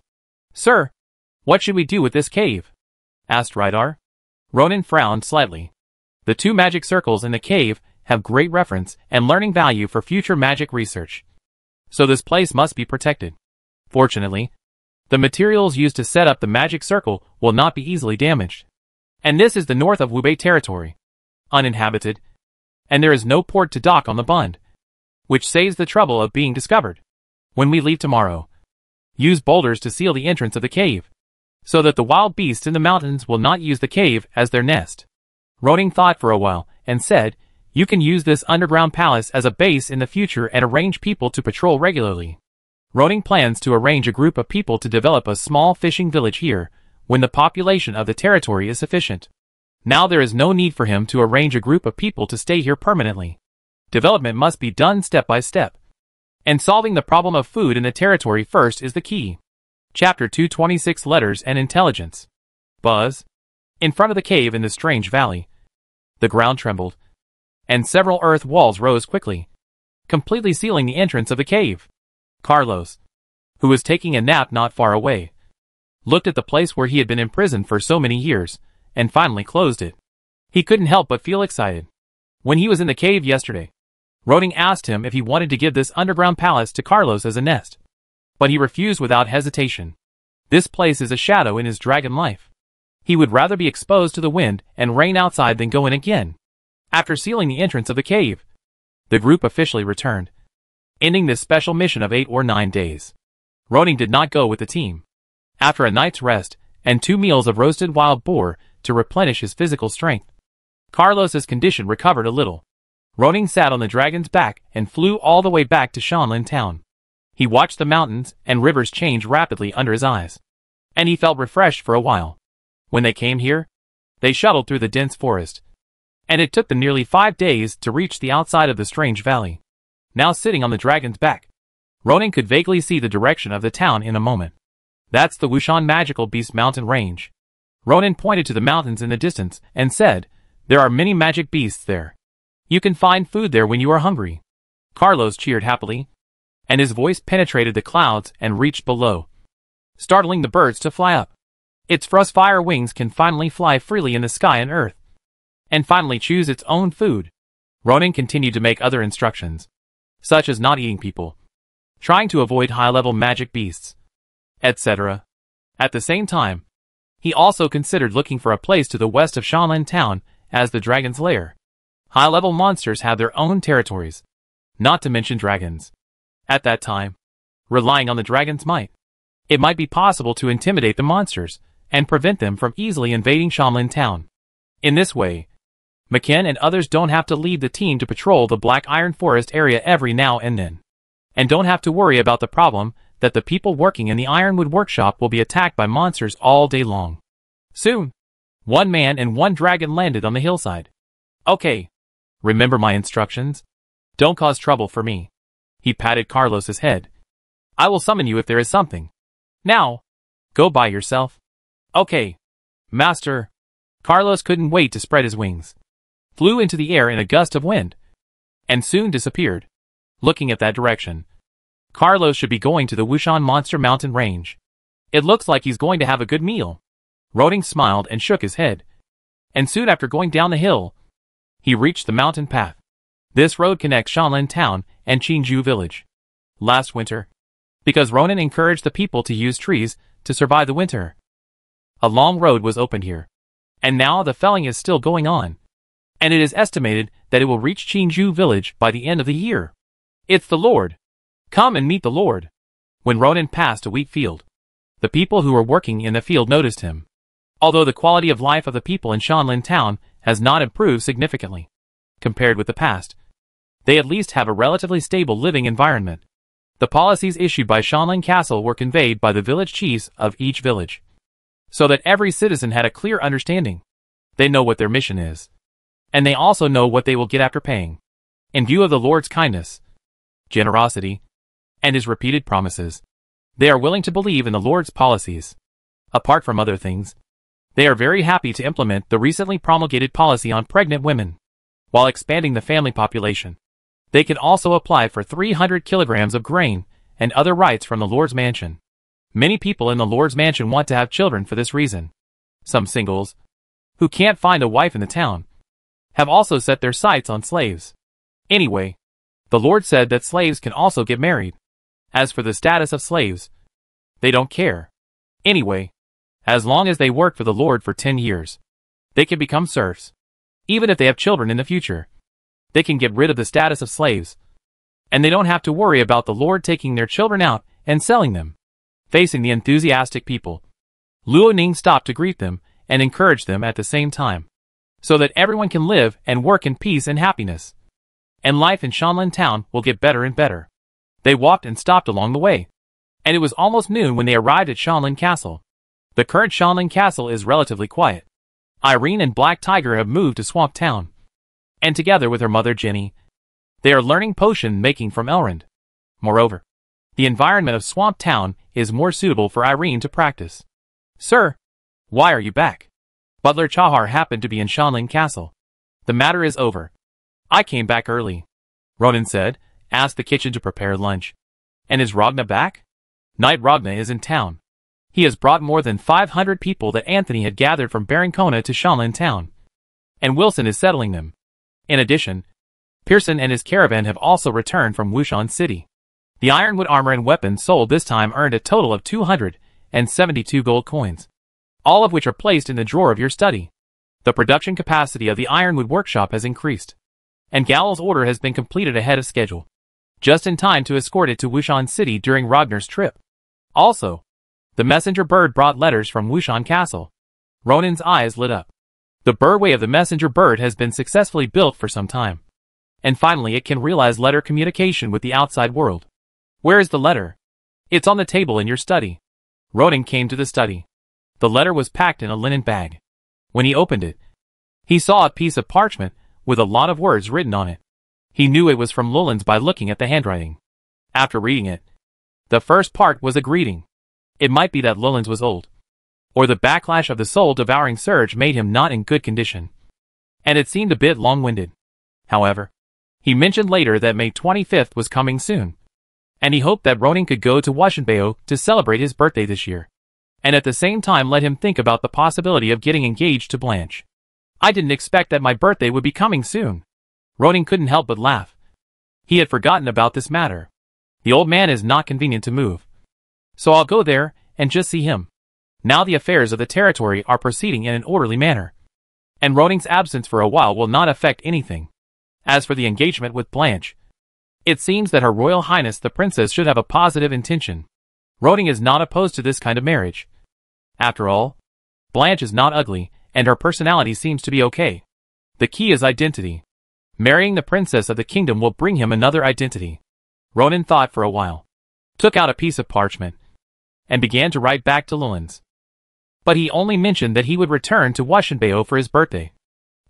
[SPEAKER 1] Sir, what should we do with this cave? Asked Rydar. Ronan frowned slightly. The 2 magic circles in the cave have great reference and learning value for future magic research. So this place must be protected. Fortunately, the materials used to set up the magic circle will not be easily damaged. And this is the north of Wubei territory, uninhabited, and there is no port to dock on the Bund, which saves the trouble of being discovered. When we leave tomorrow, use boulders to seal the entrance of the cave, so that the wild beasts in the mountains will not use the cave as their nest. Ronan thought for a while and said, you can use this underground palace as a base in the future and arrange people to patrol regularly. Ronan plans to arrange a group of people to develop a small fishing village here, when the population of the territory is sufficient. Now there is no need for him to arrange a group of people to stay here permanently. Development must be done step by step. And solving the problem of food in the territory first is the key. Chapter 226 Letters and Intelligence. Buzz. In front of the cave in the strange valley, the ground trembled, and several earth walls rose quickly, completely sealing the entrance of the cave. Carlos, who was taking a nap not far away, looked at the place where he had been imprisoned for so many years, and finally closed it. He couldn't help but feel excited. When he was in the cave yesterday, Ronan asked him if he wanted to give this underground palace to Carlos as a nest. But he refused without hesitation. This place is a shadow in his dragon life. He would rather be exposed to the wind and rain outside than go in again. After sealing the entrance of the cave, the group officially returned, ending this special mission of 8 or 9 days. Ronan did not go with the team. After a night's rest and 2 meals of roasted wild boar to replenish his physical strength, Carlos's condition recovered a little. Ronan sat on the dragon's back and flew all the way back to Shanlin town. He watched the mountains and rivers change rapidly under his eyes, and he felt refreshed for a while. When they came here, they shuttled through the dense forest, and it took them nearly 5 days to reach the outside of the strange valley. Now sitting on the dragon's back, Ronan could vaguely see the direction of the town in a moment. That's the Wushan Magical Beast Mountain Range. Ronan pointed to the mountains in the distance and said, there are many magic beasts there. You can find food there when you are hungry. Carlos cheered happily, and his voice penetrated the clouds and reached below, startling the birds to fly up. Its frostfire wings can finally fly freely in the sky and earth, and finally choose its own food. Ronan continued to make other instructions, such as not eating people, trying to avoid high-level magic beasts, etc. At the same time, he also considered looking for a place to the west of Shanlin town as the dragon's lair. High-level monsters have their own territories, not to mention dragons. At that time, relying on the dragon's might, it might be possible to intimidate the monsters and prevent them from easily invading Shanlin town. In this way, McKen and others don't have to leave the team to patrol the Black Iron Forest area every now and then, and don't have to worry about the problem that the people working in the Ironwood workshop will be attacked by monsters all day long. Soon, 1 man and 1 dragon landed on the hillside. Okay, remember my instructions? Don't cause trouble for me. He patted Carlos's head. I will summon you if there is something. Now, go by yourself. Okay, master. Carlos couldn't wait to spread his wings, flew into the air in a gust of wind, and soon disappeared. Looking at that direction, Carlos should be going to the Wushan Monster Mountain Range. It looks like he's going to have a good meal. Ronan smiled and shook his head, and soon after going down the hill, he reached the mountain path. This road connects Shanlin town and Qingju village. Last winter, because Ronan encouraged the people to use trees to survive the winter, a long road was opened here, and now the felling is still going on, and it is estimated that it will reach Qingju village by the end of the year. It's the Lord. Come and meet the Lord. When Ronan passed a wheat field, the people who were working in the field noticed him. Although the quality of life of the people in Shanlin town has not improved significantly compared with the past, they at least have a relatively stable living environment. The policies issued by Shanlin Castle were conveyed by the village chiefs of each village, so that every citizen had a clear understanding. They know what their mission is, and they also know what they will get after paying. In view of the Lord's kindness, generosity, and his repeated promises, they are willing to believe in the Lord's policies. Apart from other things, They are very happy to implement the recently promulgated policy on pregnant women, while expanding the family population. They can also apply for 300 kilograms of grain and other rights from the Lord's mansion. Many people in the Lord's mansion want to have children for this reason. Some singles, who can't find a wife in the town, have also set their sights on slaves. Anyway, the Lord said that slaves can also get married. As for the status of slaves, they don't care. Anyway, as long as they work for the Lord for 10 years, they can become serfs. Even if they have children in the future, they can get rid of the status of slaves, and they don't have to worry about the Lord taking their children out and selling them. Facing the enthusiastic people, Luo Ning stopped to greet them and encourage them at the same time, so that everyone can live and work in peace and happiness. And life in Shanlin town will get better and better. They walked and stopped along the way, and it was almost noon when they arrived at Shanlin Castle. The current Shanlin Castle is relatively quiet. Irene and Black Tiger have moved to Swamp Town, and together with her mother Jenny, they are learning potion making from Elrond. Moreover, the environment of Swamp Town is more suitable for Irene to practice. Sir, why are you back? Butler Chahar happened to be in Shanling Castle. The matter is over. I came back early, Ronan said, asked the kitchen to prepare lunch. And is Ragna back? Knight Ragna is in town. He has brought more than 500 people that Anthony had gathered from Barringcona to Shanlin town, and Wilson is settling them. In addition, Pearson and his caravan have also returned from Wushan City. The ironwood armor and weapons sold this time earned a total of 272 gold coins, all of which are placed in the drawer of your study. The production capacity of the ironwood workshop has increased, and Gal's order has been completed ahead of schedule, just in time to escort it to Wushan City during Ragnar's trip. Also, the messenger bird brought letters from Wushan Castle. Ronan's eyes lit up. The birdway of the messenger bird has been successfully built for some time, and finally it can realize letter communication with the outside world. Where is the letter? It's on the table in your study. Ronan came to the study. The letter was packed in a linen bag. When he opened it, he saw a piece of parchment with a lot of words written on it. He knew it was from Lulans by looking at the handwriting. After reading it, the first part was a greeting. It might be that Lulans was old, or the backlash of the soul-devouring surge made him not in good condition, and it seemed a bit long-winded. However, he mentioned later that May 25th was coming soon, and he hoped that Ronan could go to Washenbeo to celebrate his birthday this year, and at the same time let him think about the possibility of getting engaged to Blanche. I didn't expect that my birthday would be coming soon. Ronan couldn't help but laugh. He had forgotten about this matter. The old man is not convenient to move, so I'll go there and just see him. Now the affairs of the territory are proceeding in an orderly manner, and Ronan's absence for a while will not affect anything. As for the engagement with Blanche, it seems that Her Royal Highness the Princess should have a positive intention. Ronan is not opposed to this kind of marriage. After all, Blanche is not ugly, and her personality seems to be okay. The key is identity. Marrying the princess of the kingdom will bring him another identity. Ronan thought for a while, took out a piece of parchment, and began to write back to Lulans. But he only mentioned that he would return to Washenbeo for his birthday,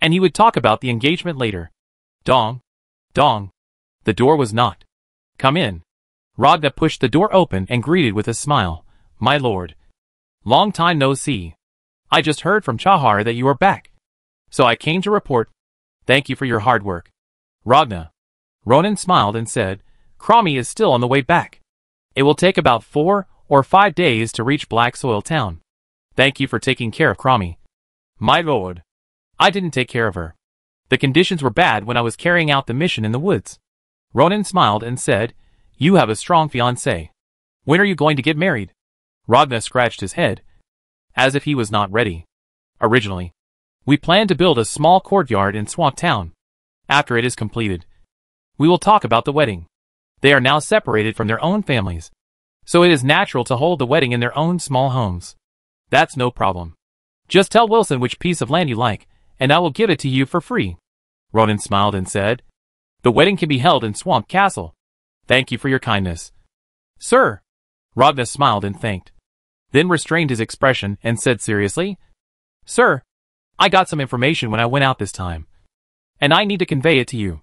[SPEAKER 1] and he would talk about the engagement later. Dong. Dong. The door was knocked. Come in. Ragna pushed the door open and greeted with a smile. My lord. Long time no see. I just heard from Chahar that you are back, so I came to report. Thank you for your hard work, Ragna. Ronan smiled and said, Cromie is still on the way back. It will take about 4 or 5 days to reach Black Soil Town. Thank you for taking care of Cromie. My lord. I didn't take care of her. The conditions were bad when I was carrying out the mission in the woods. Ronan smiled and said, You have a strong fiancé. When are you going to get married? Ragna scratched his head, as if he was not ready. Originally, we planned to build a small courtyard in Swamp Town. After it is completed, we will talk about the wedding. They are now separated from their own families, so it is natural to hold the wedding in their own small homes. That's no problem. Just tell Wilson which piece of land you like, and I will give it to you for free. Ronan smiled and said, The wedding can be held in Swamp Castle. Thank you for your kindness, sir. Ragna smiled and thanked, then restrained his expression and said seriously, Sir, I got some information when I went out this time, and I need to convey it to you.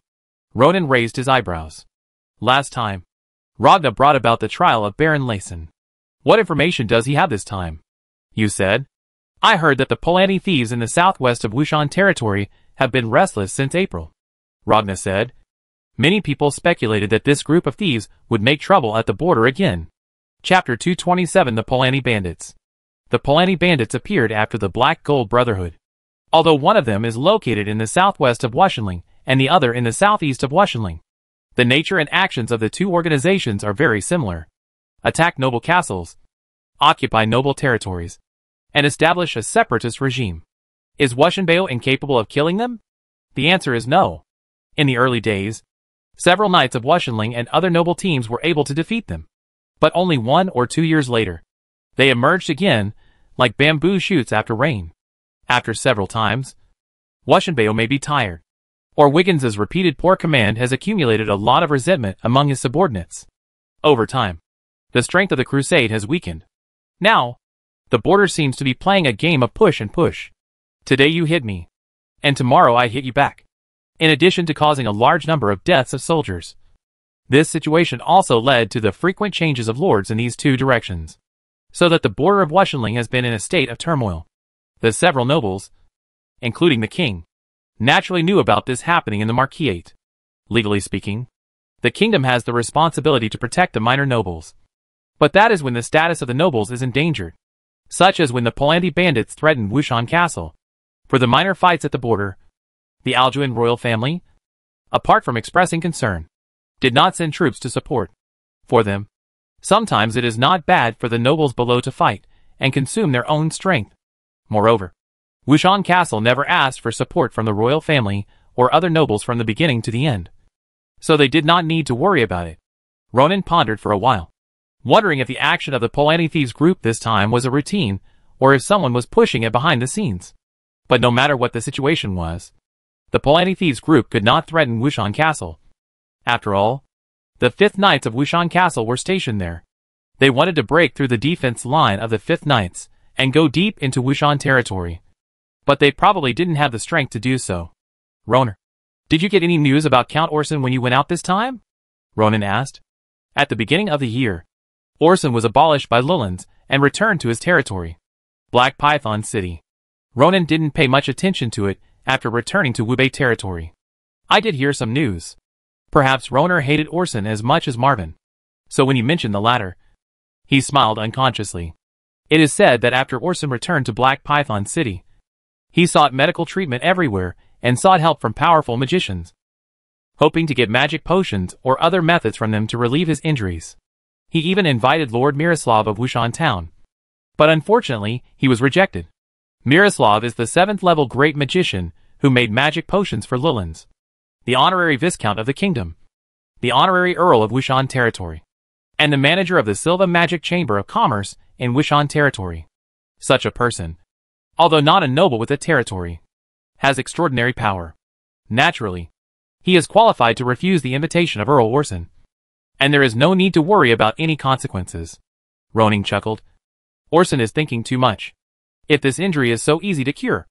[SPEAKER 1] Ronan raised his eyebrows. Last time, Ragna brought about the trial of Baron Layson. What information does he have this time? You said? I heard that the Polani thieves in the southwest of Wushan territory have been restless since April, Ragna said. Many people speculated that this group of thieves would make trouble at the border again. Chapter 227 The Polani Bandits. The Polani Bandits appeared after the Black Gold Brotherhood. Although one of them is located in the southwest of Wuxinling and the other in the southeast of Wuxinling, the nature and actions of the two organizations are very similar. Attack noble castles, occupy noble territories, and establish a separatist regime. Is Wuxinbao incapable of killing them? The answer is no. In the early days, several knights of Wuxinling and other noble teams were able to defeat them. But only 1 or 2 years later, they emerged again, like bamboo shoots after rain. After several times, Wuxinbao may be tired, or Wiggins's repeated poor command has accumulated a lot of resentment among his subordinates. Over time, the strength of the crusade has weakened. Now, the border seems to be playing a game of push and push. Today you hit me, and tomorrow I hit you back, in addition to causing a large number of deaths of soldiers. This situation also led to the frequent changes of lords in these two directions, so that the border of Wuxinling has been in a state of turmoil. The several nobles, including the king, naturally knew about this happening in the Marquisate. Legally speaking, the kingdom has the responsibility to protect the minor nobles. But that is when the status of the nobles is endangered, such as when the Polani bandits threatened Wushan Castle. For the minor fights at the border, the Aljuan royal family, apart from expressing concern, did not send troops to support. For them, sometimes it is not bad for the nobles below to fight and consume their own strength. Moreover, Wushan Castle never asked for support from the royal family or other nobles from the beginning to the end, so they did not need to worry about it. Ronan pondered for a while, wondering if the action of the Polani thieves group this time was a routine or if someone was pushing it behind the scenes. But no matter what the situation was, the Polani thieves group could not threaten Wushan Castle. After all, the 5th Knights of Wushan Castle were stationed there. They wanted to break through the defense line of the 5th Knights and go deep into Wushan territory. But they probably didn't have the strength to do so. Roner, did you get any news about Count Orson when you went out this time? Ronan asked. At the beginning of the year, Orson was abolished by Lulans and returned to his territory, Black Python City. Ronan didn't pay much attention to it after returning to Wubei territory. I did hear some news. Perhaps Roner hated Orson as much as Marvin. So when you mentioned the latter, he smiled unconsciously. It is said that after Orson returned to Black Python City, he sought medical treatment everywhere and sought help from powerful magicians, hoping to get magic potions or other methods from them to relieve his injuries. He even invited Lord Miroslav of Wushan Town. But unfortunately, he was rejected. Miroslav is the 7th level great magician who made magic potions for Lulans, the honorary viscount of the kingdom, the honorary earl of Wushan territory, and the manager of the Silva Magic Chamber of Commerce in Wushan territory. Such a person, although not a noble with a territory, has extraordinary power. Naturally, he is qualified to refuse the invitation of Earl Orson, and there is no need to worry about any consequences. Ronan chuckled. Orson is thinking too much. If this injury is so easy to cure,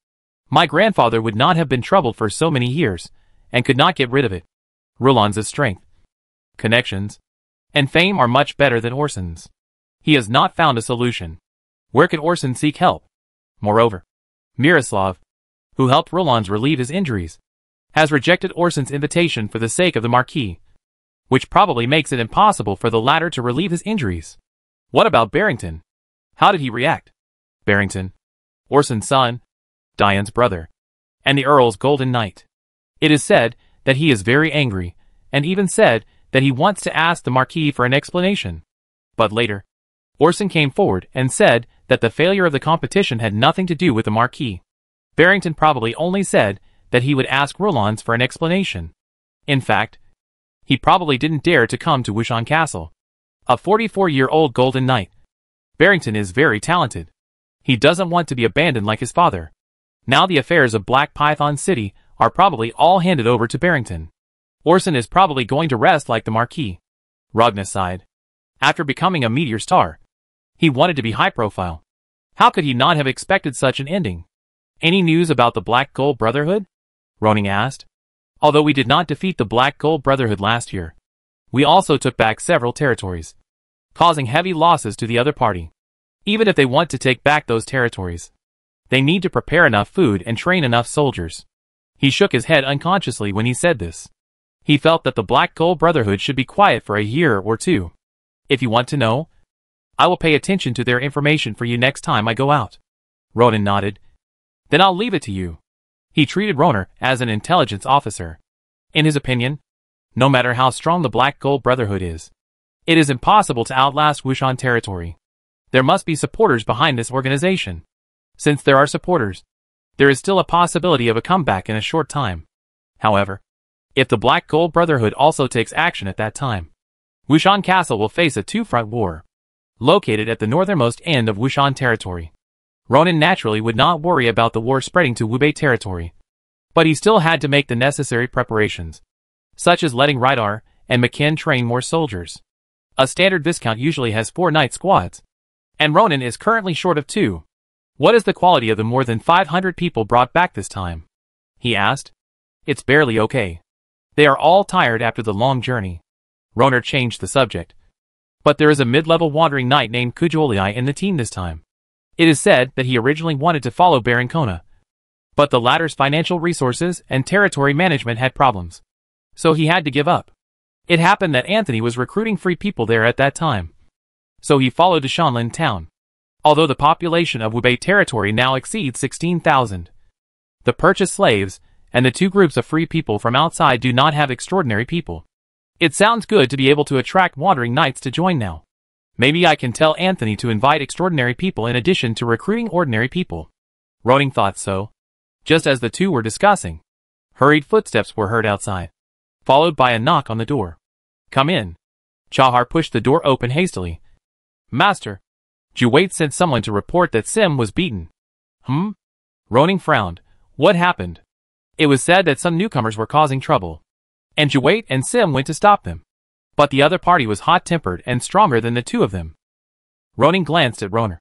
[SPEAKER 1] my grandfather would not have been troubled for so many years, and could not get rid of it. Rulan's strength, connections, and fame are much better than Orson's. He has not found a solution. Where could Orson seek help? Moreover, Miroslav, who helped Rulan's relieve his injuries, has rejected Orson's invitation for the sake of the Marquis, which probably makes it impossible for the latter to relieve his injuries. What about Barrington? How did he react? Barrington, Orson's son, Diane's brother, and the Earl's Golden Knight. It is said that he is very angry, and even said that he wants to ask the Marquis for an explanation. But later, Orson came forward and said that the failure of the competition had nothing to do with the Marquis. Barrington probably only said that he would ask Rulan's for an explanation. In fact, he probably didn't dare to come to Wushan Castle. A 44-year-old Golden Knight, Barrington is very talented. He doesn't want to be abandoned like his father. Now the affairs of Black Python City are probably all handed over to Barrington. Orson is probably going to rest like the Marquis. Ragna sighed. After becoming a meteor star, he wanted to be high profile. How could he not have expected such an ending? Any news about the Black Gold Brotherhood? Ronan asked. Although we did not defeat the Black Gold Brotherhood last year, we also took back several territories, causing heavy losses to the other party. Even if they want to take back those territories, They need to prepare enough food and train enough soldiers. He shook his head unconsciously when he said this. He felt that the Black Gold Brotherhood should be quiet for a year or two. If you want to know, I will pay attention to their information for you next time I go out. Ronan nodded. Then I'll leave it to you. He treated Roner as an intelligence officer. In his opinion, no matter how strong the Black Gold Brotherhood is, it is impossible to outlast Wushan territory. There must be supporters behind this organization. Since there are supporters, there is still a possibility of a comeback in a short time. However, if the Black Gold Brotherhood also takes action at that time, Wushan Castle will face a two-front war, located at the northernmost end of Wushan territory. Ronan naturally would not worry about the war spreading to Wubei territory, but he still had to make the necessary preparations, such as letting Rydar and McKen train more soldiers. A standard Viscount usually has 4 night squads, and Ronan is currently short of 2. What is the quality of the more than 500 people brought back this time? He asked. It's barely okay. They are all tired after the long journey. Roner changed the subject. But there is a mid-level wandering knight named Kujoliai in the team this time. It is said that he originally wanted to follow Baron Kona, but the latter's financial resources and territory management had problems, so he had to give up. It happened that Anthony was recruiting free people there at that time, so he followed to Shanlin town. Although the population of Wubei territory now exceeds 16,000, the purchased slaves and the 2 groups of free people from outside do not have extraordinary people. It sounds good to be able to attract wandering knights to join now. Maybe I can tell Anthony to invite extraordinary people in addition to recruiting ordinary people. Ronan thought so. Just as the two were discussing, hurried footsteps were heard outside, followed by a knock on the door. Come in. Chahar pushed the door open hastily. Master, Juwait sent someone to report that Sim was beaten. Ronan frowned. What happened? It was said that some newcomers were causing trouble, and Juwait and Sim went to stop them. But the other party was hot-tempered and stronger than the 2 of them. Ronan glanced at Roner,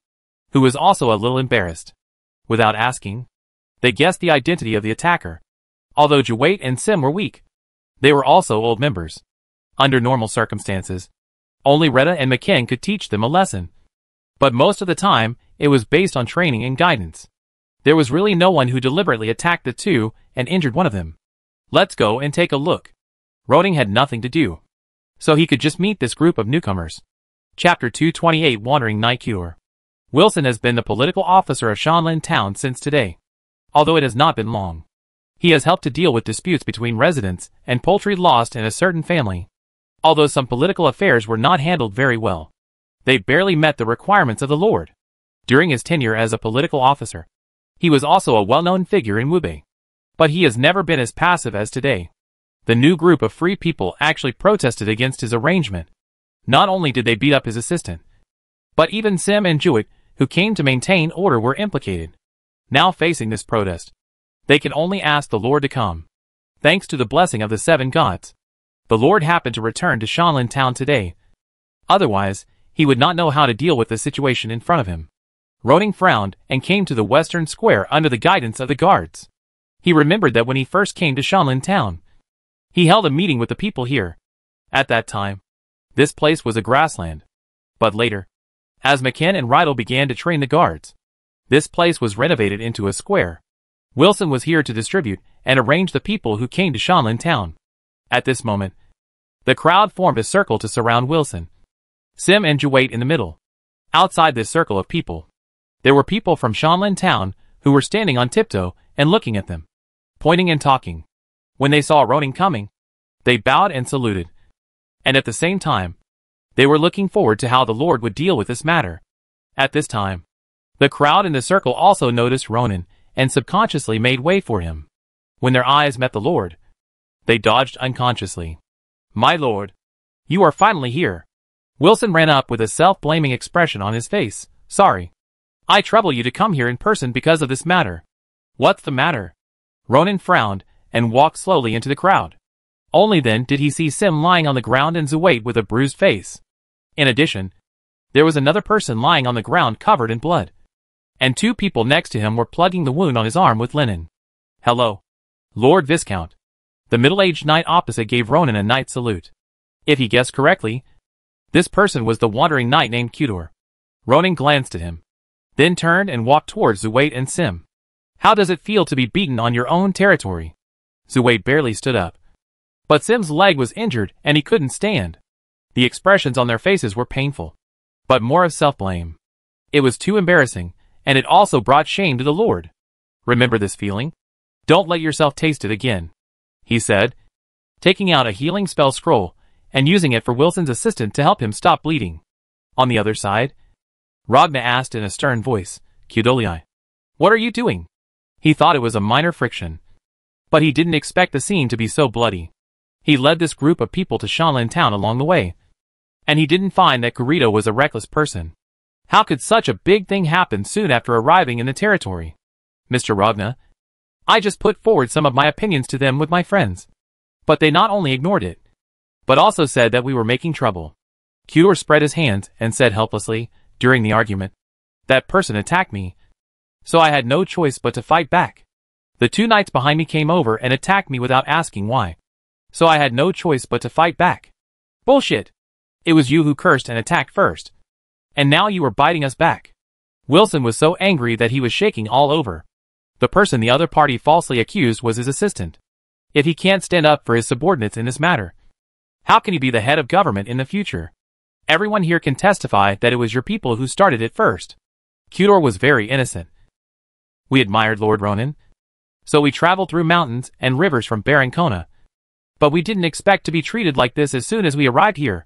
[SPEAKER 1] who was also a little embarrassed. Without asking, they guessed the identity of the attacker. Although Juwait and Sim were weak, they were also old members. Under normal circumstances, only Retta and McKen could teach them a lesson. But most of the time, it was based on training and guidance. There was really no one who deliberately attacked the 2 and injured one of them. Let's go and take a look. Ronan had nothing to do, so he could just meet this group of newcomers. Chapter 228 Wandering Night Cure. Wilson has been the political officer of Shanlin town since today. Although it has not been long, he has helped to deal with disputes between residents and poultry lost in a certain family. Although some political affairs were not handled very well, they barely met the requirements of the Lord. During his tenure as a political officer, he was also a well-known figure in Wubei. But he has never been as passive as today. The new group of free people actually protested against his arrangement. Not only did they beat up his assistant, but even Sim and Jewett, who came to maintain order, were implicated. Now facing this protest, they can only ask the Lord to come. Thanks to the blessing of the 7 gods, the Lord happened to return to Shanlin town today. Otherwise, he would not know how to deal with the situation in front of him. Ronan frowned and came to the western square under the guidance of the guards. He remembered that when he first came to Shanlin town, he held a meeting with the people here. At that time, this place was a grassland. But later, as McKen and Rydal began to train the guards, this place was renovated into a square. Wilson was here to distribute and arrange the people who came to Shanlin town. At this moment, the crowd formed a circle to surround Wilson. Sim and Juwait in the middle. Outside this circle of people, there were people from Shanlin town who were standing on tiptoe and looking at them, pointing and talking. When they saw Ronan coming, they bowed and saluted. And at the same time, they were looking forward to how the Lord would deal with this matter. At this time, the crowd in the circle also noticed Ronan and subconsciously made way for him. When their eyes met the Lord, they dodged unconsciously. My Lord, you are finally here. Wilson ran up with a self-blaming expression on his face. Sorry. I trouble you to come here in person because of this matter. What's the matter? Ronan frowned and walked slowly into the crowd. Only then did he see Sim lying on the ground and Zuwait with a bruised face. In addition, there was another person lying on the ground covered in blood, and 2 people next to him were plugging the wound on his arm with linen. Hello, Lord Viscount. The middle-aged knight opposite gave Ronan a knight salute. If he guessed correctly, this person was the wandering knight named Kudor. Ronan glanced at him. then turned and walked towards Zuwait and Sim. How does it feel to be beaten on your own territory? Zuwait barely stood up. But Sim's leg was injured and he couldn't stand. The expressions on their faces were painful, but more of self-blame. It was too embarrassing, and it also brought shame to the Lord. Remember this feeling? Don't let yourself taste it again, he said, taking out a healing spell scroll and using it for Wilson's assistant to help him stop bleeding. On the other side, Ragna asked in a stern voice, Kudolii, what are you doing? He thought it was a minor friction, but he didn't expect the scene to be so bloody. He led this group of people to Shanlin town along the way, and he didn't find that Kurito was a reckless person. How could such a big thing happen soon after arriving in the territory? Mr. Ragna, I just put forward some of my opinions to them with my friends. But they not only ignored it, but also said that we were making trouble. Kudor spread his hands and said helplessly, during the argument, that person attacked me, so I had no choice but to fight back. The two knights behind me came over and attacked me without asking why, so I had no choice but to fight back. Bullshit! It was you who cursed and attacked first, and now you were biting us back. Wilson was so angry that he was shaking all over. The person the other party falsely accused was his assistant. If he can't stand up for his subordinates in this matter, how can he be the head of government in the future? Everyone here can testify that it was your people who started it first. Kudor was very innocent. We admired Lord Ronan, so we traveled through mountains and rivers from Barancona. But we didn't expect to be treated like this as soon as we arrived here.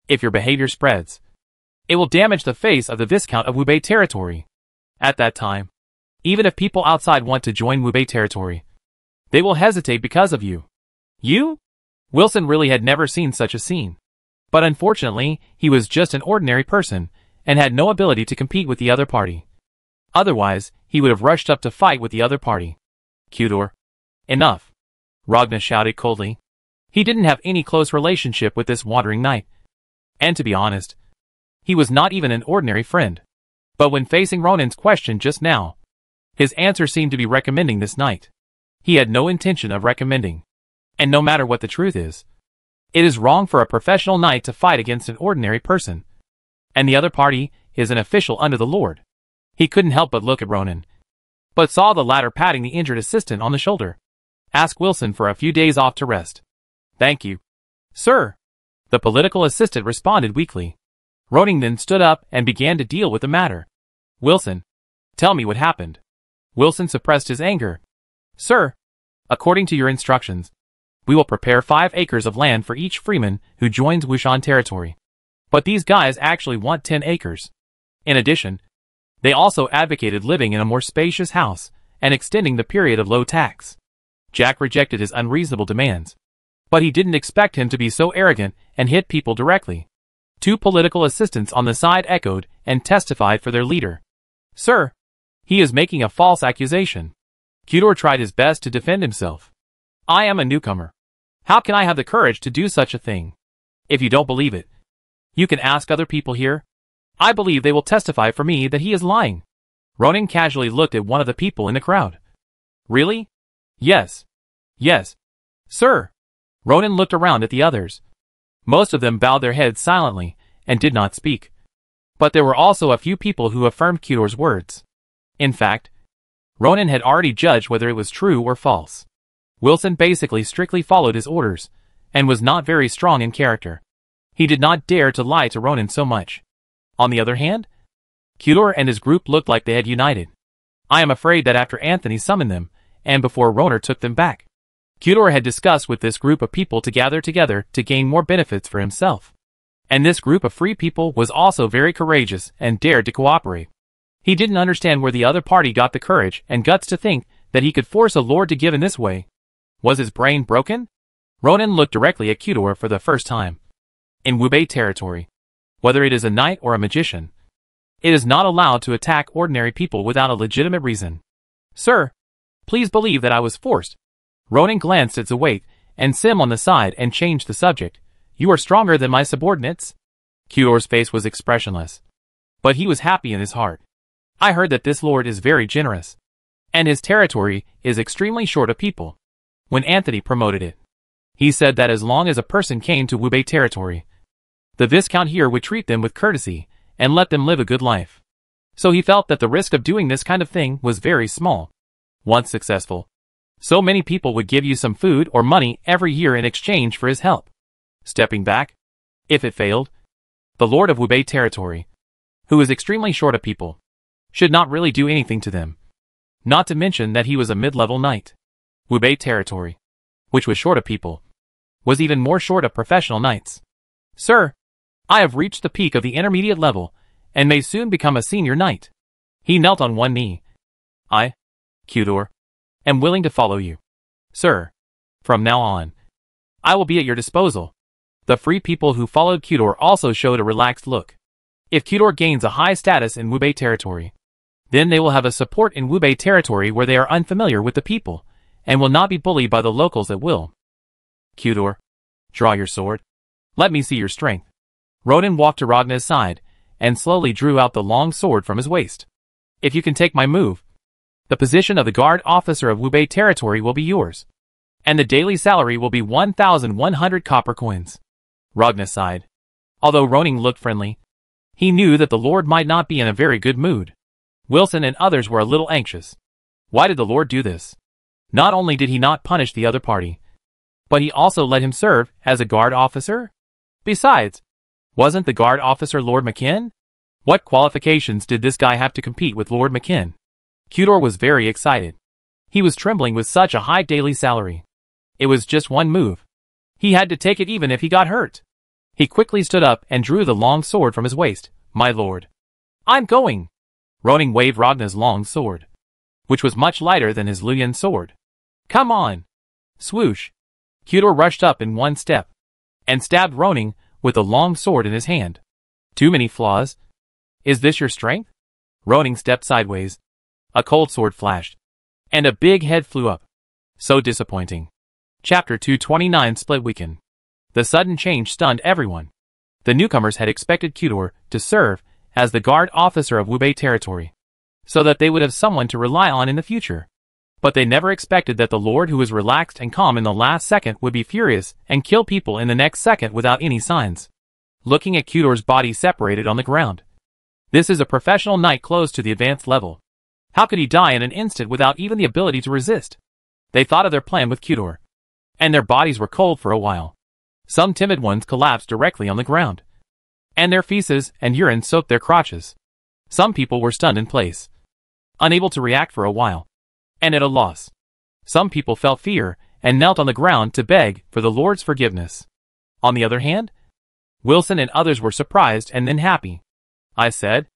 [SPEAKER 1] If your behavior spreads, it will damage the face of the Viscount of Wubei territory. At that time, even if people outside want to join Wubei territory, they will hesitate because of you. You? Wilson really had never seen such a scene. But unfortunately, he was just an ordinary person, and had no ability to compete with the other party. Otherwise, he would have rushed up to fight with the other party. Kudor. Enough! Ragna shouted coldly. He didn't have any close relationship with this wandering knight. And to be honest, he was not even an ordinary friend. But when facing Ronan's question just now, his answer seemed to be recommending this knight. He had no intention of recommending. And no matter what the truth is, it is wrong for a professional knight to fight against an ordinary person. And the other party is an official under the Lord. He couldn't help but look at Ronan, but saw the latter patting the injured assistant on the shoulder. Ask Wilson for a few days off to rest. Thank you, sir. The political assistant responded weakly. Ronan then stood up and began to deal with the matter. Wilson, tell me what happened. Wilson suppressed his anger. Sir, according to your instructions, we will prepare 5 acres of land for each freeman who joins Wushan territory. But these guys actually want 10 acres. In addition, they also advocated living in a more spacious house and extending the period of low tax. Jack rejected his unreasonable demands, but he didn't expect him to be so arrogant and hit people directly. 2 political assistants on the side echoed and testified for their leader. Sir, he is making a false accusation. Kudor tried his best to defend himself. I am a newcomer. How can I have the courage to do such a thing? If you don't believe it, you can ask other people here. I believe they will testify for me that he is lying. Ronan casually looked at one of the people in the crowd. Really? Yes. Yes. Sir. Ronan looked around at the others. Most of them bowed their heads silently and did not speak. But there were also a few people who affirmed Kudor's words. In fact, Ronan had already judged whether it was true or false. Wilson basically strictly followed his orders, and was not very strong in character. He did not dare to lie to Ronan so much. On the other hand, Kudor and his group looked like they had united. I am afraid that after Anthony summoned them, and before Ronan took them back, Kudor had discussed with this group of people to gather together to gain more benefits for himself. And this group of free people was also very courageous and dared to cooperate. He didn't understand where the other party got the courage and guts to think that he could force a lord to give in this way. Was his brain broken? Ronan looked directly at Kudor for the first time. In Wubei territory, whether it is a knight or a magician, it is not allowed to attack ordinary people without a legitimate reason. Sir, please believe that I was forced. Ronan glanced at Zuwait and Sim on the side and changed the subject. You are stronger than my subordinates? Kudor's face was expressionless, but he was happy in his heart. I heard that this lord is very generous, and his territory is extremely short of people. When Anthony promoted it, he said that as long as a person came to Wubei territory, the Viscount here would treat them with courtesy and let them live a good life. So he felt that the risk of doing this kind of thing was very small. Once successful, so many people would give you some food or money every year in exchange for his help. Stepping back, if it failed, the Lord of Wubei territory, who is extremely short of people, should not really do anything to them. Not to mention that he was a mid-level knight. Wubei territory, which was short of people, was even more short of professional knights. Sir, I have reached the peak of the intermediate level, and may soon become a senior knight. He knelt on one knee. I, Kudor, am willing to follow you. Sir, from now on, I will be at your disposal. The free people who followed Kudor also showed a relaxed look. If Kudor gains a high status in Wubei territory, then they will have a support in Wubei territory where they are unfamiliar with the people, and will not be bullied by the locals at will. Kudor, draw your sword. Let me see your strength. Ronan walked to Ragna's side, and slowly drew out the long sword from his waist. If you can take my move, the position of the guard officer of Wubei territory will be yours, and the daily salary will be 1,100 copper coins. Ragna sighed. Although Ronan looked friendly, he knew that the Lord might not be in a very good mood. Wilson and others were a little anxious. Why did the Lord do this? Not only did he not punish the other party, but he also let him serve as a guard officer? Besides, wasn't the guard officer Lord McKin? What qualifications did this guy have to compete with Lord McKin? Kudor was very excited. He was trembling with such a high daily salary. It was just one move. He had to take it even if he got hurt. He quickly stood up and drew the long sword from his waist. My lord. I'm going. Ronan waved Ragna's long sword, which was much lighter than his Luyan sword. Come on. Swoosh. Kudor rushed up in one step, and stabbed Ronan with the long sword in his hand. Too many flaws? Is this your strength? Ronan stepped sideways. A cold sword flashed, and a big head flew up. So disappointing. Chapter 229 Split Weekend. The sudden change stunned everyone. The newcomers had expected Kudor to serve as the guard officer of Wubei territory, so that they would have someone to rely on in the future. But they never expected that the Lord who was relaxed and calm in the last second would be furious and kill people in the next second without any signs. Looking at Kudor's body separated on the ground. This is a professional knight close to the advanced level. How could he die in an instant without even the ability to resist? They thought of their plan with Kudor, and their bodies were cold for a while. Some timid ones collapsed directly on the ground, and their feces and urine soaked their crotches. Some people were stunned in place, unable to react for a while, and at a loss. Some people felt fear and knelt on the ground to beg for the Lord's forgiveness. On the other hand, Wilson and others were surprised and then happy. I said,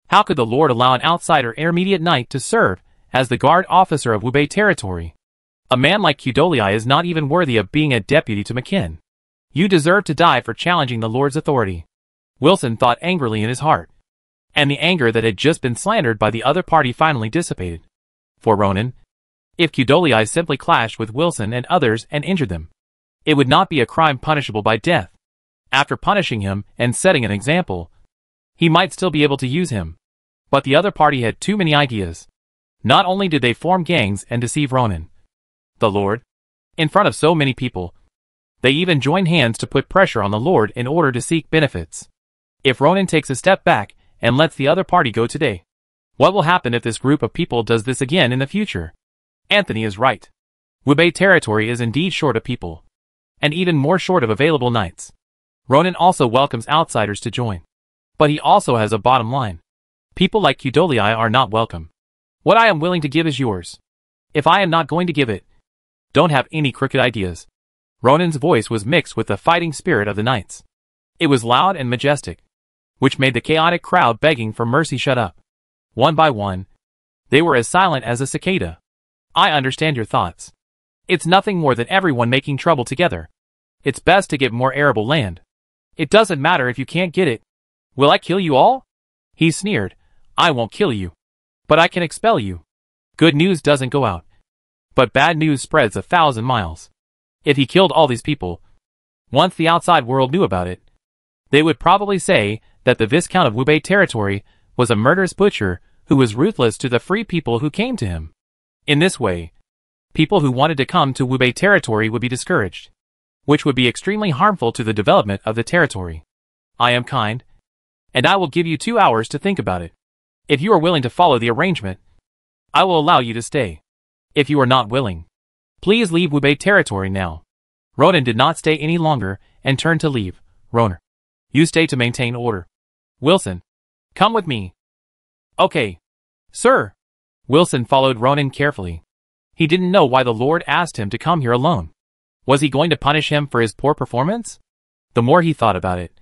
[SPEAKER 1] how could the Lord allow an outsider intermediate knight to serve as the guard officer of Wubei territory? A man like Kudolii is not even worthy of being a deputy to McKin. You deserve to die for challenging the Lord's authority. Wilson thought angrily in his heart, and the anger that had just been slandered by the other party finally dissipated. For Ronan, if Kudolii simply clashed with Wilson and others and injured them, it would not be a crime punishable by death. After punishing him and setting an example, he might still be able to use him. But the other party had too many ideas. Not only did they form gangs and deceive Ronan, the Lord, in front of so many people, they even joined hands to put pressure on the Lord in order to seek benefits. If Ronan takes a step back and lets the other party go today, what will happen if this group of people does this again in the future? Anthony is right. Wubei territory is indeed short of people, and even more short of available knights. Ronan also welcomes outsiders to join, but he also has a bottom line. People like Kudolii are not welcome. What I am willing to give is yours. If I am not going to give it, don't have any crooked ideas. Ronan's voice was mixed with the fighting spirit of the knights. It was loud and majestic, which made the chaotic crowd begging for mercy shut up. One by one, they were as silent as a cicada. I understand your thoughts. It's nothing more than everyone making trouble together. It's best to get more arable land. It doesn't matter if you can't get it. Will I kill you all? He sneered. I won't kill you, but I can expel you. Good news doesn't go out, but bad news spreads 1,000 miles. If he killed all these people, once the outside world knew about it, they would probably say that the Viscount of Wubei territory was a murderous butcher who was ruthless to the free people who came to him. In this way, people who wanted to come to Wubei territory would be discouraged, which would be extremely harmful to the development of the territory. I am kind, and I will give you 2 hours to think about it. If you are willing to follow the arrangement, I will allow you to stay. If you are not willing, please leave Wubei territory now. Ronan did not stay any longer and turned to leave. Roner, you stay to maintain order. Wilson, come with me. Okay. Sir. Wilson followed Ronan carefully. He didn't know why the Lord asked him to come here alone. Was he going to punish him for his poor performance? The more he thought about it,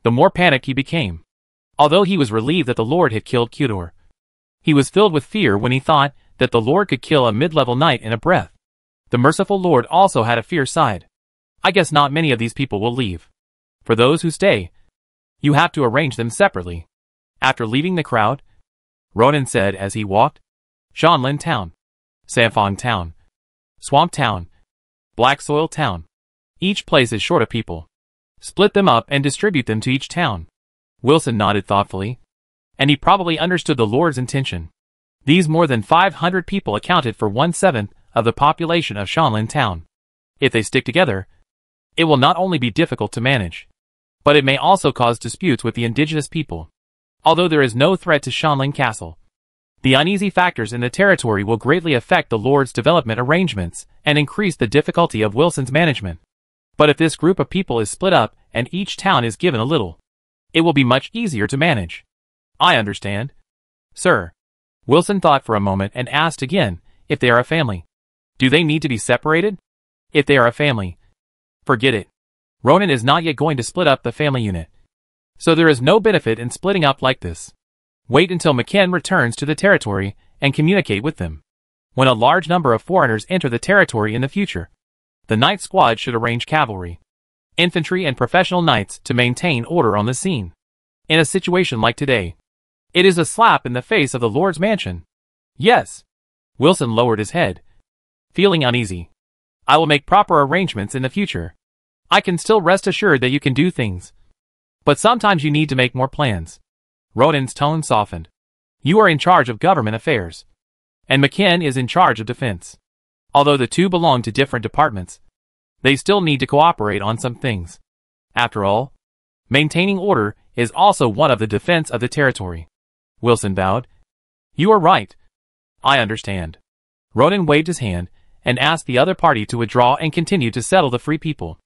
[SPEAKER 1] the more panicked he became. Although he was relieved that the Lord had killed Kudor, he was filled with fear when he thought that the Lord could kill a mid-level knight in a breath. The merciful Lord also had a fierce side. I guess not many of these people will leave. For those who stay, you have to arrange them separately. After leaving the crowd, Ronan said as he walked, Shanlin Town, Sanfong Town, Swamp Town, Black Soil Town. Each place is short of people. Split them up and distribute them to each town. Wilson nodded thoughtfully, and he probably understood the Lord's intention. These more than 500 people accounted for 1/7 of the population of Shanlin Town. If they stick together, it will not only be difficult to manage, but it may also cause disputes with the indigenous people. Although there is no threat to Shanlin Castle, the uneasy factors in the territory will greatly affect the Lord's development arrangements and increase the difficulty of Wilson's management. But if this group of people is split up and each town is given a little, it will be much easier to manage. I understand. Sir. Wilson thought for a moment and asked again, if they are a family, do they need to be separated? If they are a family, forget it. Ronan is not yet going to split up the family unit. So there is no benefit in splitting up like this. Wait until McKen returns to the territory and communicate with them. When a large number of foreigners enter the territory in the future, the Knight Squad should arrange cavalry, infantry and professional knights to maintain order on the scene. In a situation like today, it is a slap in the face of the Lord's mansion. Yes. Wilson lowered his head, feeling uneasy. I will make proper arrangements in the future. I can still rest assured that you can do things. But sometimes you need to make more plans. Ronan's tone softened. You are in charge of government affairs, and McKen is in charge of defense. Although the two belong to different departments, they still need to cooperate on some things. After all, maintaining order is also one of the defense of the territory. Wilson bowed. You are right. I understand. Ronan waved his hand and asked the other party to withdraw and continue to settle the free people.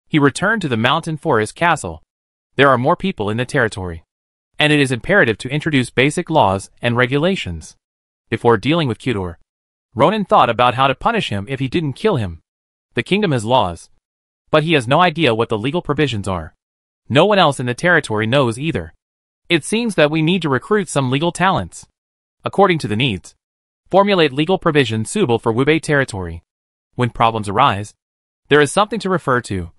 [SPEAKER 1] He returned to the mountain forest castle. There are more people in the territory, and it is imperative to introduce basic laws and regulations. Before dealing with Kudor, Ronan thought about how to punish him if he didn't kill him. The kingdom has laws, but he has no idea what the legal provisions are. No one else in the territory knows either. It seems that we need to recruit some legal talents. According to the needs, formulate legal provisions suitable for Wubei territory. When problems arise, there is something to refer to,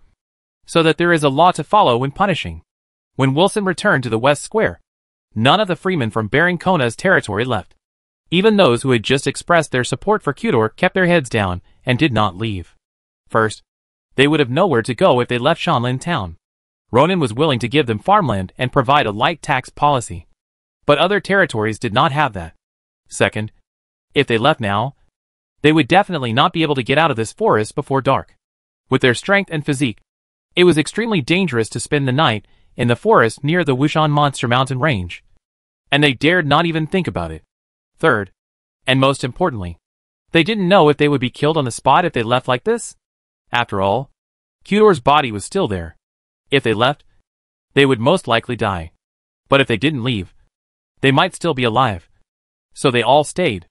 [SPEAKER 1] so that there is a law to follow when punishing. When Wilson returned to the West Square, none of the freemen from Baron Kona's territory left. Even those who had just expressed their support for Kudor kept their heads down and did not leave. First, they would have nowhere to go if they left Shanlin Town. Ronan was willing to give them farmland and provide a light tax policy, but other territories did not have that. Second, if they left now, they would definitely not be able to get out of this forest before dark. With their strength and physique, it was extremely dangerous to spend the night in the forest near the Wushan Monster Mountain Range, and they dared not even think about it. Third, and most importantly, they didn't know if they would be killed on the spot if they left like this. After all, Kudor's body was still there. If they left, they would most likely die. But if they didn't leave, they might still be alive. So they all stayed.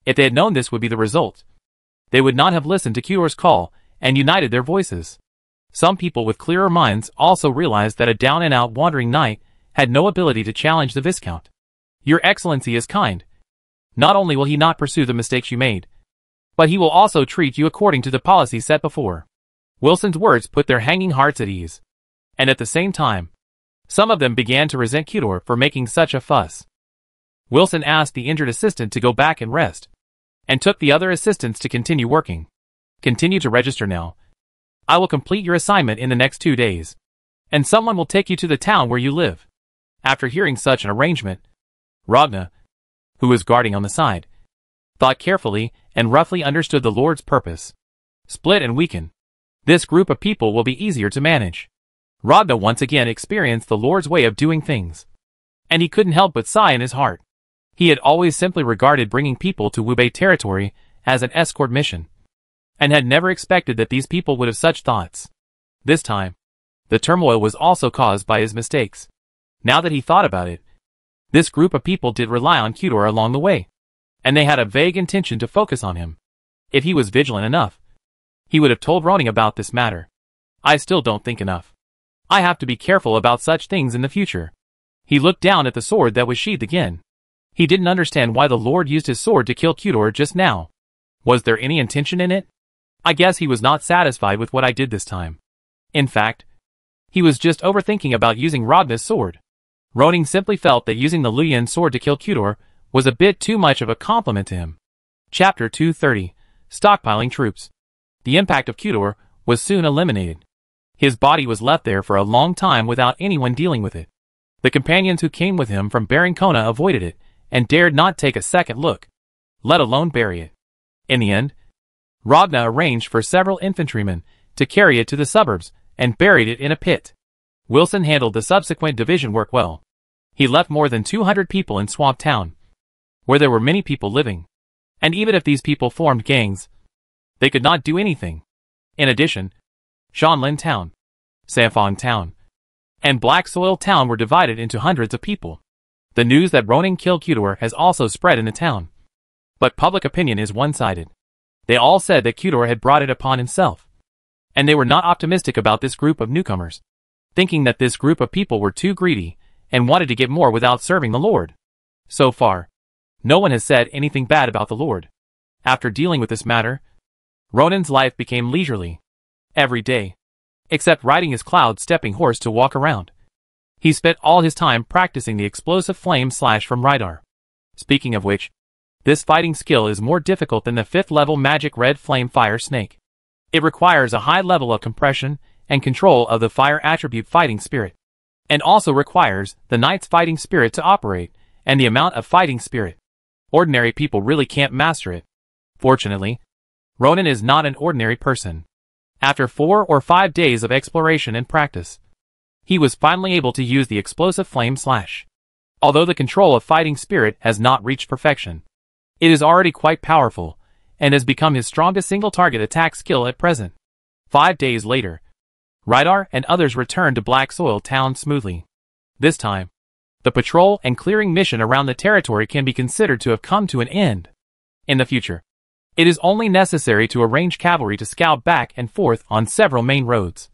[SPEAKER 1] If they had known this would be the result, they would not have listened to Kudor's call and united their voices. Some people with clearer minds also realized that a down-and-out wandering knight had no ability to challenge the Viscount. Your Excellency is kind. Not only will he not pursue the mistakes you made, but he will also treat you according to the policy set before. Wilson's words put their hanging hearts at ease. And at the same time, some of them began to resent Kudor for making such a fuss. Wilson asked the injured assistant to go back and rest, and took the other assistants to continue working. Continue to register now. I will complete your assignment in the next 2 days, and someone will take you to the town where you live. After hearing such an arrangement, Ragna, who was guarding on the side, thought carefully and roughly understood the Lord's purpose. Split and weaken. This group of people will be easier to manage. Ragna once again experienced the Lord's way of doing things, and he couldn't help but sigh in his heart. He had always simply regarded bringing people to Wubei territory as an escort mission, and had never expected that these people would have such thoughts. This time, the turmoil was also caused by his mistakes. Now that he thought about it, this group of people did rely on Kudor along the way, and they had a vague intention to focus on him. If he was vigilant enough, he would have told Ronin about this matter. I still don't think enough. I have to be careful about such things in the future. He looked down at the sword that was sheathed again. He didn't understand why the Lord used his sword to kill Kudor just now. Was there any intention in it? I guess he was not satisfied with what I did this time. In fact, he was just overthinking about using Rodna's sword. Ronin simply felt that using the Luyan sword to kill Kudor was a bit too much of a compliment to him. Chapter 230. Stockpiling Troops. The impact of Kudor was soon eliminated. His body was left there for a long time without anyone dealing with it. The companions who came with him from Baron Kona avoided it, and dared not take a second look, let alone bury it. In the end, Rodna arranged for several infantrymen to carry it to the suburbs and buried it in a pit. Wilson handled the subsequent division work well. He left more than 200 people in Swamp Town, where there were many people living. And even if these people formed gangs, they could not do anything. In addition, Shanlin Town, Sanfang Town, and Black Soil Town were divided into hundreds of people. The news that Ronin killed Kudor has also spread in the town. But public opinion is one-sided. They all said that Kudor had brought it upon himself. And they were not optimistic about this group of newcomers, thinking that this group of people were too greedy and wanted to get more without serving the Lord. So far, no one has said anything bad about the Lord. After dealing with this matter, Ronin's life became leisurely. Every day, except riding his cloud-stepping horse to walk around, he spent all his time practicing the explosive flame slash from Rydar. Speaking of which, this fighting skill is more difficult than the 5th level magic red flame fire snake. It requires a high level of compression and control of the fire attribute fighting spirit, and also requires the knight's fighting spirit to operate, and the amount of fighting spirit. Ordinary people really can't master it. Fortunately, Ronin is not an ordinary person. After 4 or 5 days of exploration and practice, he was finally able to use the explosive flame slash. Although the control of fighting spirit has not reached perfection, it is already quite powerful, and has become his strongest single-target attack skill at present. 5 days later, Rydar and others returned to Black Soil Town smoothly. This time, the patrol and clearing mission around the territory can be considered to have come to an end. In the future, it is only necessary to arrange cavalry to scout back and forth on several main roads,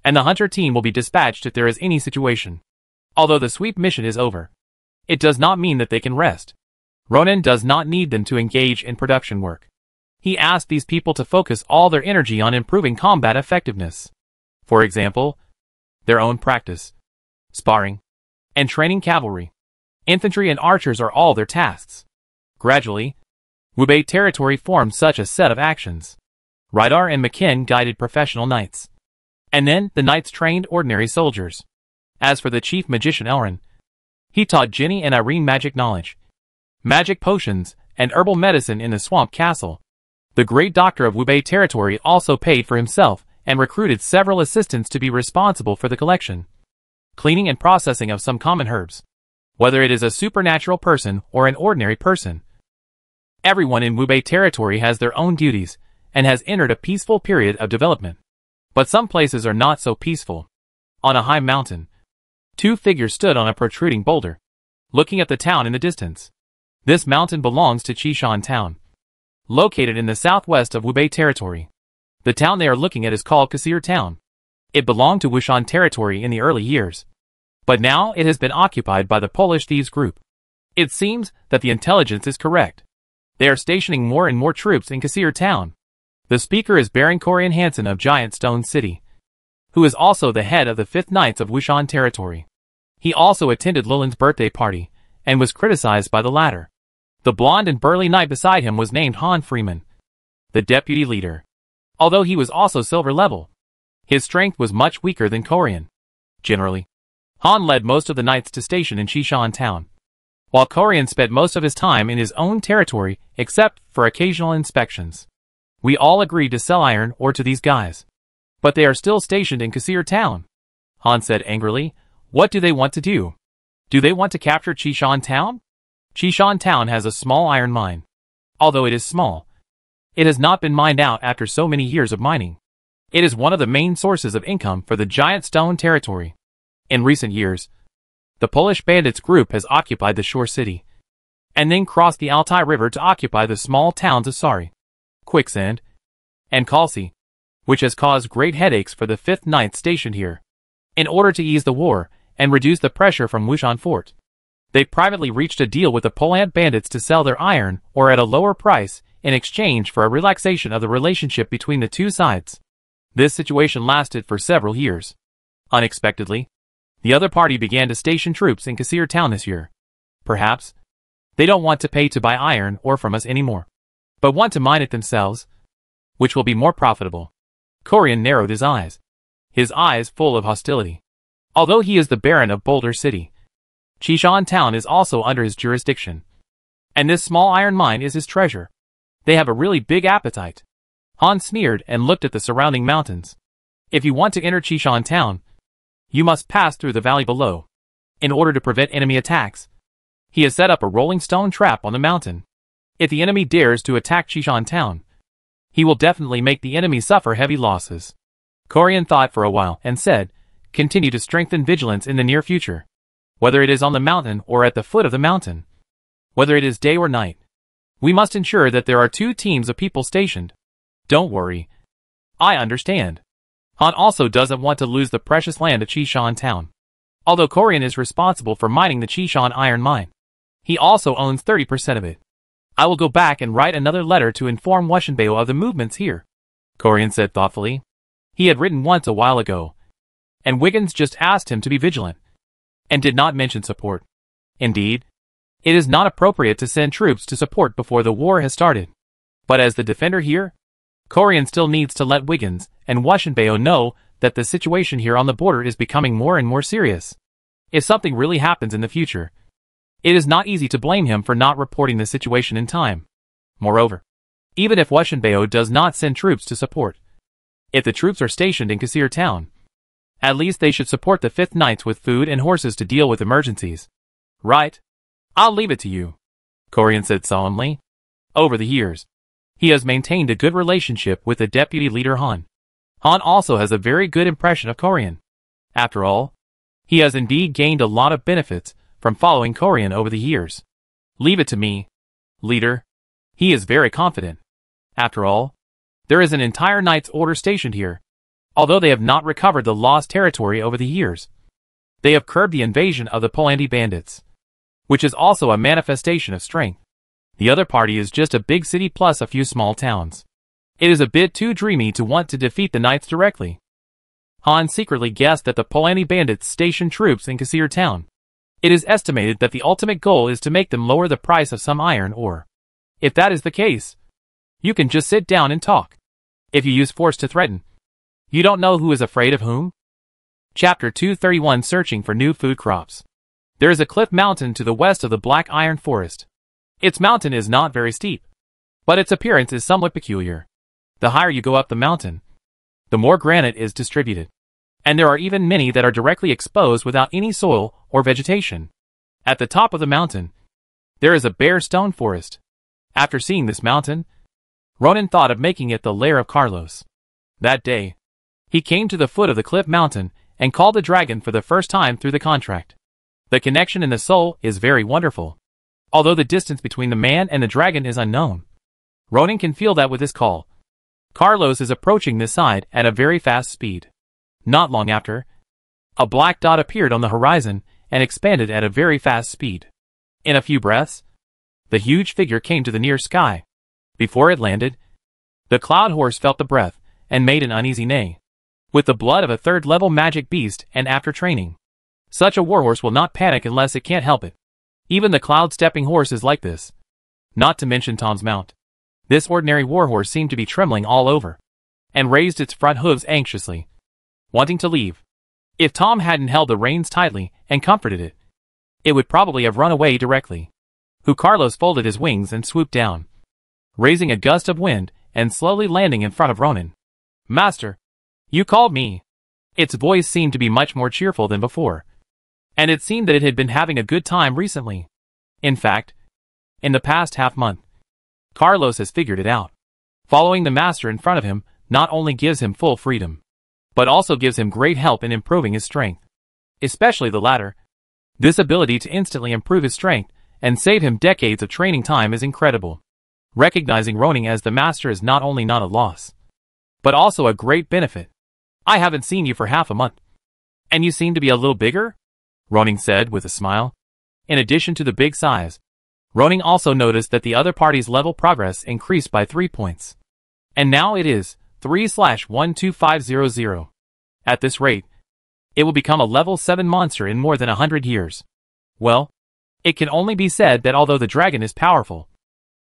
[SPEAKER 1] and the hunter team will be dispatched if there is any situation. Although the sweep mission is over, it does not mean that they can rest. Ronin does not need them to engage in production work. He asked these people to focus all their energy on improving combat effectiveness. For example, their own practice, sparring, and training cavalry. Infantry and archers are all their tasks. Gradually, Wubei territory formed such a set of actions. Rydar and McKin guided professional knights, and then the knights trained ordinary soldiers. As for the chief magician Elrin, he taught Ginny and Irene magic knowledge, magic potions, and herbal medicine in the swamp castle. The great doctor of Wubei territory also paid for himself and recruited several assistants to be responsible for the collection, cleaning and processing of some common herbs. Whether it is a supernatural person or an ordinary person, everyone in Wubei territory has their own duties and has entered a peaceful period of development. But some places are not so peaceful. On a high mountain, 2 figures stood on a protruding boulder, looking at the town in the distance. This mountain belongs to Chishan Town, located in the southwest of Wubei territory. The town they are looking at is called Kasir Town. It belonged to Wushan territory in the early years, but now it has been occupied by the Polish thieves group. It seems that the intelligence is correct. They are stationing more and more troops in Kasir Town. The speaker is Baron Corian Hansen of Giant Stone City, who is also the head of the 5th Knights of Wushan territory. He also attended Lilin's birthday party, and was criticized by the latter. The blonde and burly knight beside him was named Han Freeman, the deputy leader. Although he was also silver level, his strength was much weaker than Corian. Generally, Han led most of the knights to station in Chishan Town, while Corian spent most of his time in his own territory except for occasional inspections. We all agreed to sell iron ore to these guys, but they are still stationed in Kasir Town. Han said angrily, "What do they want to do? Do they want to capture Chishan Town?" Chishan town has a small iron mine. Although it is small, it has not been mined out after so many years of mining. It is one of the main sources of income for the giant stone territory. In recent years, the Polish bandits group has occupied the shore city, and then crossed the Altai River to occupy the small towns of Sari, Quicksand, and Kalsi, which has caused great headaches for the 5th Knights stationed here. In order to ease the war and reduce the pressure from Wushan Fort, they privately reached a deal with the Poland bandits to sell their iron ore at a lower price in exchange for a relaxation of the relationship between the two sides. This situation lasted for several years. Unexpectedly, the other party began to station troops in Kasir town this year. Perhaps they don't want to pay to buy iron ore from us anymore, but want to mine it themselves, which will be more profitable. Korean narrowed his eyes full of hostility. Although he is the Baron of Boulder City, Chishan town is also under his jurisdiction, and this small iron mine is his treasure. They have a really big appetite. Han sneered and looked at the surrounding mountains. If you want to enter Chishan town, you must pass through the valley below. In order to prevent enemy attacks, he has set up a rolling stone trap on the mountain. If the enemy dares to attack Chishan town, he will definitely make the enemy suffer heavy losses. Korean thought for a while and said, continue to strengthen vigilance in the near future. Whether it is on the mountain or at the foot of the mountain, whether it is day or night, we must ensure that there are 2 teams of people stationed. Don't worry. I understand. Han also doesn't want to lose the precious land of Chishan town. Although Korean is responsible for mining the Chishan iron mine, he also owns 30% of it. I will go back and write another letter to inform Washinbeo of the movements here, Korean said thoughtfully. He had written once a while ago, and Wiggins just asked him to be vigilant, and did not mention support. Indeed, it is not appropriate to send troops to support before the war has started. But as the defender here, Korean still needs to let Wiggins and Washinbeo know that the situation here on the border is becoming more and more serious. If something really happens in the future, it is not easy to blame him for not reporting the situation in time. Moreover, even if Washinbeo does not send troops to support, if the troops are stationed in Kasir town, at least they should support the 5th Knights with food and horses to deal with emergencies. Right? I'll leave it to you, Korean said solemnly. Over the years, he has maintained a good relationship with the deputy leader Han. Han also has a very good impression of Korean. After all, he has indeed gained a lot of benefits from following Korean over the years. Leave it to me, leader. He is very confident. After all, there is an entire Knight's Order stationed here. Although they have not recovered the lost territory over the years, they have curbed the invasion of the Polandi bandits, which is also a manifestation of strength. The other party is just a big city plus a few small towns. It is a bit too dreamy to want to defeat the Knights directly. Han secretly guessed that the Polandi bandits stationed troops in Kasir town. It is estimated that the ultimate goal is to make them lower the price of some iron ore. If that is the case, you can just sit down and talk. If you use force to threaten, you don't know who is afraid of whom? Chapter 231 Searching for New Food Crops. There is a cliff mountain to the west of the Black Iron Forest. Its mountain is not very steep, but its appearance is somewhat peculiar. The higher you go up the mountain, the more granite is distributed, and there are even many that are directly exposed without any soil or vegetation. At the top of the mountain, there is a bare stone forest. After seeing this mountain, Ronan thought of making it the lair of Carlos. That day, he came to the foot of the cliff mountain and called the dragon for the first time through the contract. The connection in the soul is very wonderful. Although the distance between the man and the dragon is unknown, Ronan can feel that with his call. Carlos is approaching this side at a very fast speed. Not long after, a black dot appeared on the horizon and expanded at a very fast speed. In a few breaths, the huge figure came to the near sky. Before it landed, the cloud horse felt the breath and made an uneasy neigh. With the blood of a third-level magic beast and after training, such a warhorse will not panic unless it can't help it. Even the cloud-stepping horse is like this. Not to mention Tom's mount. This ordinary warhorse seemed to be trembling all over, and raised its front hooves anxiously, wanting to leave. If Tom hadn't held the reins tightly and comforted it, it would probably have run away directly. Carlos folded his wings and swooped down, raising a gust of wind and slowly landing in front of Ronan. Master, you called me. Its voice seemed to be much more cheerful than before, and it seemed that it had been having a good time recently. In fact, In the past half-month, Carlos has figured it out. Following the master in front of him not only gives him full freedom, but also gives him great help in improving his strength. Especially the latter. This ability to instantly improve his strength and save him decades of training time is incredible. Recognizing Ronin as the master is not only not a loss, but also a great benefit. I haven't seen you for half a month, and you seem to be a little bigger? Ronin said with a smile. In addition to the big size, Ronin also noticed that the other party's level progress increased by 3 points. And now it is 3/12500. At this rate, it will become a level 7 monster in more than 100 years. Well, it can only be said that although the dragon is powerful,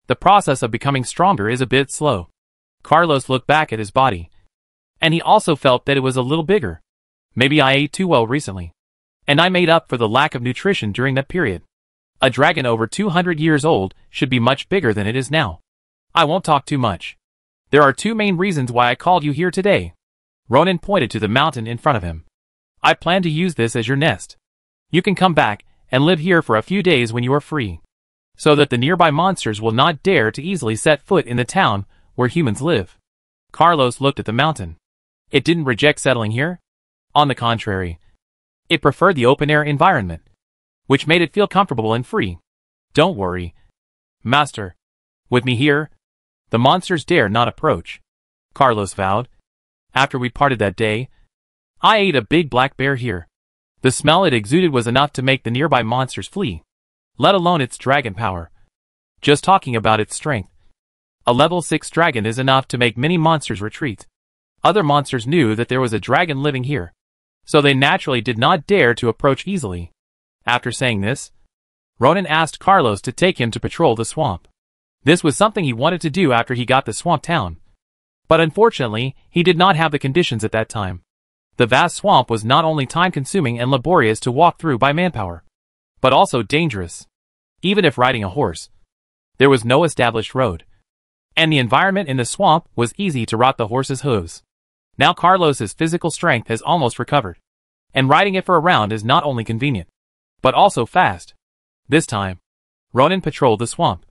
[SPEAKER 1] the process of becoming stronger is a bit slow. Carlos looked back at his body, and he also felt that it was a little bigger. Maybe I ate too well recently, and I made up for the lack of nutrition during that period. A dragon over 200 years old should be much bigger than it is now. I won't talk too much. There are 2 main reasons why I called you here today. Ronin pointed to the mountain in front of him. I plan to use this as your nest. You can come back and live here for a few days when you are free, so that the nearby monsters will not dare to easily set foot in the town where humans live. Carlos looked at the mountain. It didn't reject settling here. On the contrary, it preferred the open-air environment, which made it feel comfortable and free. Don't worry, Master. With me here, the monsters dare not approach, Carlos vowed. After we parted that day, I ate a big black bear here. The smell it exuded was enough to make the nearby monsters flee, let alone its dragon power. Just talking about its strength, a level 6 dragon is enough to make many monsters retreat. Other monsters knew that there was a dragon living here, so they naturally did not dare to approach easily. After saying this, Ronin asked Carlos to take him to patrol the swamp. This was something he wanted to do after he got the swamp town. But unfortunately, he did not have the conditions at that time. The vast swamp was not only time-consuming and laborious to walk through by manpower, but also dangerous. Even if riding a horse, there was no established road, and the environment in the swamp was easy to rot the horse's hooves. Now Carlos's physical strength has almost recovered, and riding it for a round is not only convenient, but also fast. This time, Ronin patrolled the swamp.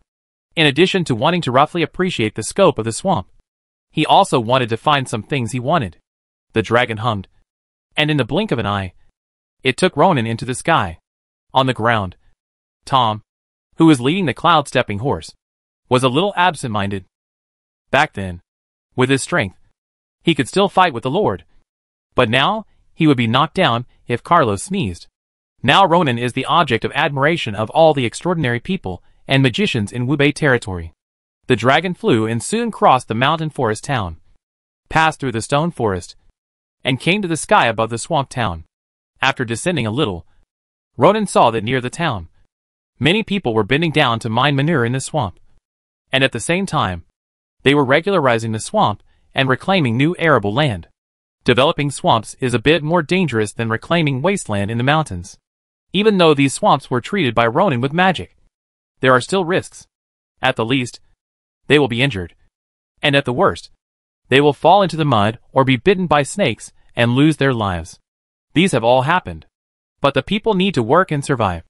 [SPEAKER 1] In addition to wanting to roughly appreciate the scope of the swamp, he also wanted to find some things he wanted. The dragon hummed, and in the blink of an eye, it took Ronin into the sky. On the ground, Tom, who was leading the cloud-stepping horse, was a little absent-minded. Back then, with his strength, he could still fight with the Lord. But now, he would be knocked down if Carlos sneezed. Now Ronin is the object of admiration of all the extraordinary people and magicians in Wubei territory. The dragon flew and soon crossed the mountain forest town, passed through the stone forest, and came to the sky above the swamp town. After descending a little, Ronin saw that near the town, many people were bending down to mine manure in the swamp. And at the same time, they were regularizing the swamp and reclaiming new arable land. Developing swamps is a bit more dangerous than reclaiming wasteland in the mountains. Even though these swamps were treated by Ronin with magic, there are still risks. At the least, they will be injured. And at the worst, they will fall into the mud or be bitten by snakes and lose their lives. These have all happened. But the people need to work and survive,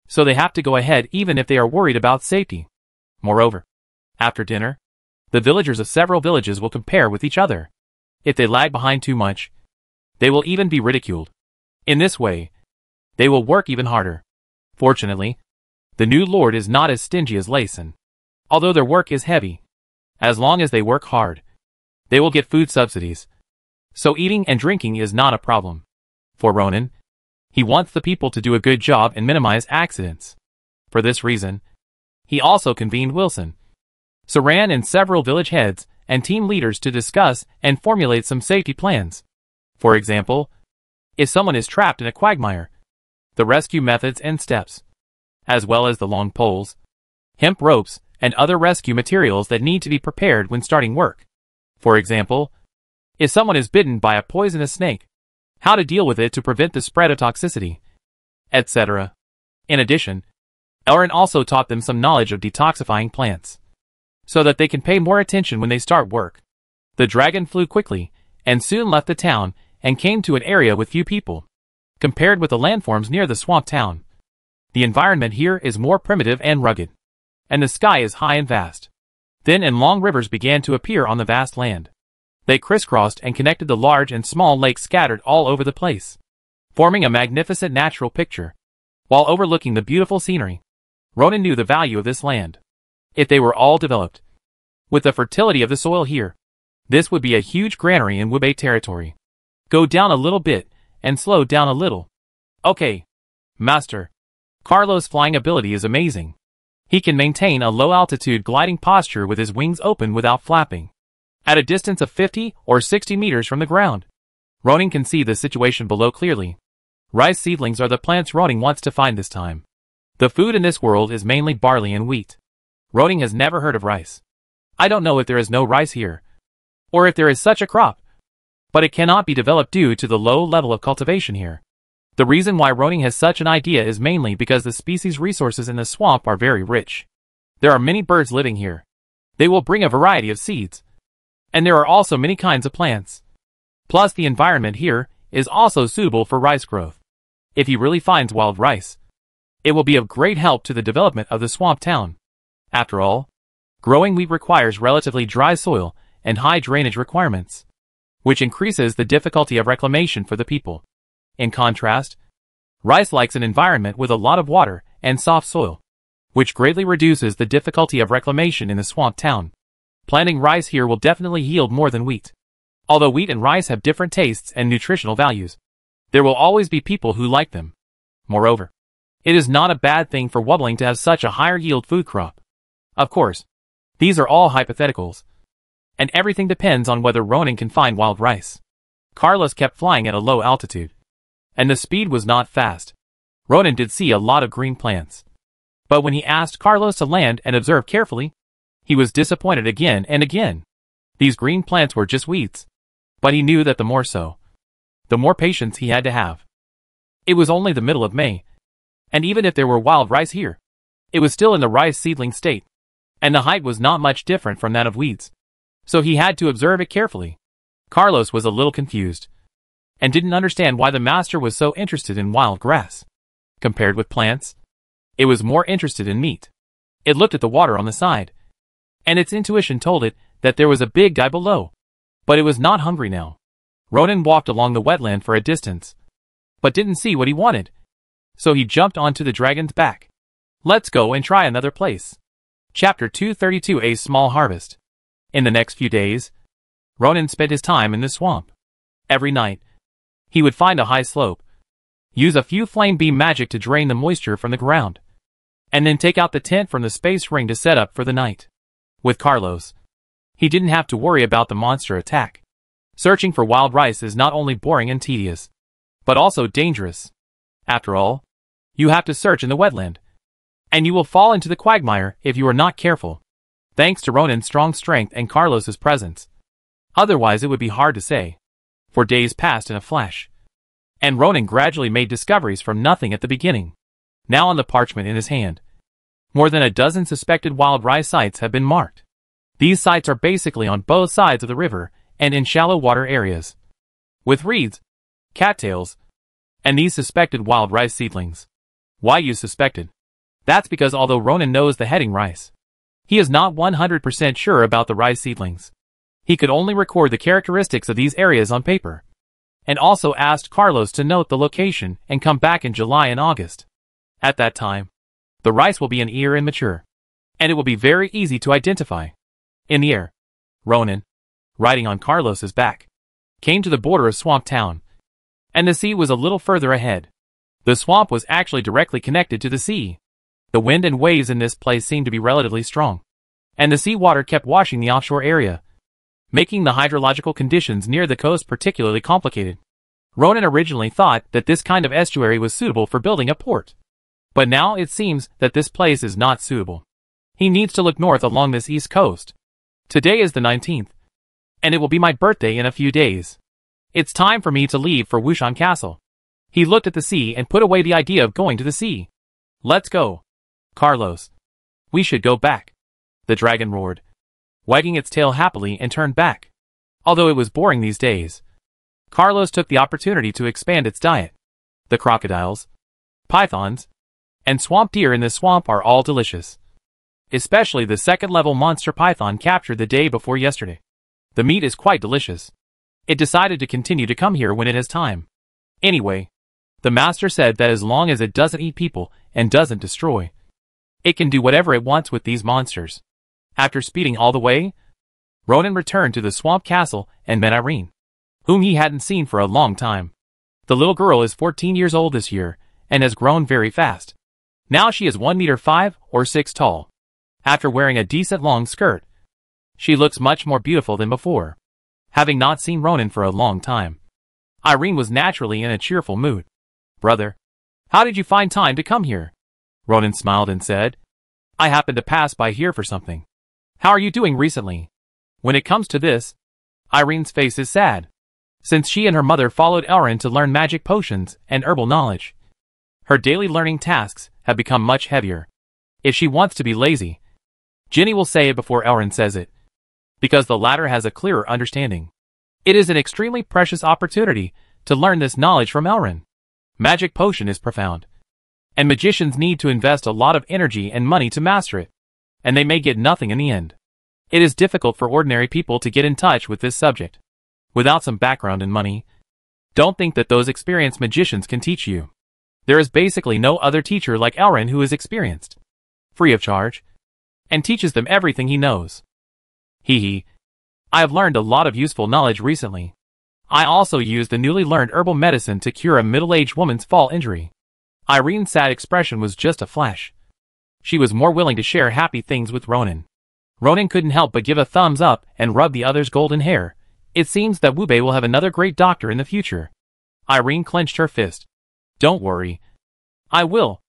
[SPEAKER 1] so they have to go ahead even if they are worried about safety. Moreover, after dinner, the villagers of several villages will compare with each other. If they lag behind too much, they will even be ridiculed. In this way, they will work even harder. Fortunately, the new lord is not as stingy as Layson. Although their work is heavy, as long as they work hard, they will get food subsidies. So eating and drinking is not a problem. For Ronin, he wants the people to do a good job and minimize accidents. For this reason, he also convened Wilson, Saran and several village heads and team leaders to discuss and formulate some safety plans. For example, if someone is trapped in a quagmire, the rescue methods and steps, as well as the long poles, hemp ropes, and other rescue materials that need to be prepared when starting work. For example, if someone is bitten by a poisonous snake, how to deal with it to prevent the spread of toxicity, etc. In addition, Elrin also taught them some knowledge of detoxifying plants, so that they can pay more attention when they start work. The dragon flew quickly, and soon left the town, and came to an area with few people. Compared with the landforms near the swamp town, the environment here is more primitive and rugged. and the sky is high and vast. Thin and long rivers began to appear on the vast land. They crisscrossed and connected the large and small lakes scattered all over the place, forming a magnificent natural picture. While overlooking the beautiful scenery, Ronan knew the value of this land. If they were all developed, with the fertility of the soil here, this would be a huge granary in Wubei territory. Go down a little bit, and slow down a little. Okay, master. Carlos' flying ability is amazing. He can maintain a low-altitude gliding posture with his wings open without flapping. At a distance of 50 or 60 meters from the ground, Ronan can see the situation below clearly. Rice seedlings are the plants Ronan wants to find this time. The food in this world is mainly barley and wheat. Ronan has never heard of rice. I don't know if there is no rice here, or if there is such a crop, but it cannot be developed due to the low level of cultivation here. The reason why Ronan has such an idea is mainly because the species resources in the swamp are very rich. There are many birds living here. They will bring a variety of seeds. And there are also many kinds of plants. Plus the environment here is also suitable for rice growth. If he really finds wild rice, it will be of great help to the development of the swamp town. After all, growing wheat requires relatively dry soil and high drainage requirements, which increases the difficulty of reclamation for the people. In contrast, rice likes an environment with a lot of water and soft soil, which greatly reduces the difficulty of reclamation in the swamp town. Planting rice here will definitely yield more than wheat. Although wheat and rice have different tastes and nutritional values, there will always be people who like them. Moreover, it is not a bad thing for wobbling to have such a higher yield food crop. Of course, these are all hypotheticals, and everything depends on whether Ronan can find wild rice. Carlos kept flying at a low altitude, and the speed was not fast. Ronan did see a lot of green plants, but when he asked Carlos to land and observe carefully, he was disappointed again and again. These green plants were just weeds, but he knew that the more patience he had to have. It was only the middle of May, and even if there were wild rice here, it was still in the rice seedling state, and the height was not much different from that of weeds, so he had to observe it carefully. Carlos was a little confused, and didn't understand why the master was so interested in wild grass. Compared with plants, it was more interested in meat. It looked at the water on the side, and its intuition told it that there was a big guy below, but it was not hungry now. Ronan walked along the wetland for a distance, but didn't see what he wanted, so he jumped onto the dragon's back. Let's go and try another place. Chapter 232: A Small Harvest. In the next few days, Ronan spent his time in the swamp. Every night, he would find a high slope, use a few flame beam magic to drain the moisture from the ground, and then take out the tent from the space ring to set up for the night. With Carlos, he didn't have to worry about the monster attack. Searching for wild rice is not only boring and tedious, but also dangerous. After all, you have to search in the wetland, and you will fall into the quagmire if you are not careful. Thanks to Ronan's strong strength and Carlos's presence, otherwise it would be hard to say. For days passed in a flash, and Ronan gradually made discoveries from nothing at the beginning. Now on the parchment in his hand, more than a dozen suspected wild rice sites have been marked. These sites are basically on both sides of the river and in shallow water areas, with reeds, cattails, and these suspected wild rice seedlings. Why use suspected? That's because although Ronan knows the heading rice, he is not 100% sure about the rice seedlings. He could only record the characteristics of these areas on paper, and also asked Carlos to note the location and come back in July and August. At that time, the rice will be an ear and mature, and it will be very easy to identify. In the air, Ronan, riding on Carlos's back, came to the border of Swamp Town, and the sea was a little further ahead. The swamp was actually directly connected to the sea. The wind and waves in this place seemed to be relatively strong, and the sea water kept washing the offshore area, making the hydrological conditions near the coast particularly complicated. Ronan originally thought that this kind of estuary was suitable for building a port, but now it seems that this place is not suitable. He needs to look north along this east coast. Today is the 19th, and it will be my birthday in a few days. It's time for me to leave for Wushan Castle. He looked at the sea and put away the idea of going to the sea. Let's go, Carlos. We should go back. The dragon roared, wagging its tail happily, and turned back. Although it was boring these days, Carlos took the opportunity to expand its diet. The crocodiles, pythons, and swamp deer in this swamp are all delicious. especially the second-level monster python captured the day before yesterday. The meat is quite delicious. It decided to continue to come here when it has time. Anyway, the master said that as long as it doesn't eat people and doesn't destroy, it can do whatever it wants with these monsters. After speeding all the way, Ronan returned to the swamp castle and met Irene, whom he hadn't seen for a long time. The little girl is 14 years old this year and has grown very fast. Now she is 1 meter 5 or 6 tall. After wearing a decent long skirt, she looks much more beautiful than before. Having not seen Ronan for a long time, Irene was naturally in a cheerful mood. "Brother, how did you find time to come here?" Ronan smiled and said, "I happened to pass by here for something. How are you doing recently?" When it comes to this, Irene's face is sad, since she and her mother followed Elrin to learn magic potions and herbal knowledge. Her daily learning tasks have become much heavier. If she wants to be lazy, Ginny will say it before Elrin says it, because the latter has a clearer understanding. It is an extremely precious opportunity to learn this knowledge from Elrin. Magic potion is profound, and magicians need to invest a lot of energy and money to master it, and they may get nothing in the end. It is difficult for ordinary people to get in touch with this subject without some background and money. Don't think that those experienced magicians can teach you. There is basically no other teacher like Elrin who is experienced, free of charge, and teaches them everything he knows. Hee. I have learned a lot of useful knowledge recently. I also used the newly learned herbal medicine to cure a middle-aged woman's fall injury. Irene's sad expression was just a flash. She was more willing to share happy things with Ronan. Ronan couldn't help but give a thumbs up and rub the other's golden hair. It seems that Wubei will have another great doctor in the future. Irene clenched her fist. "Don't worry. I will."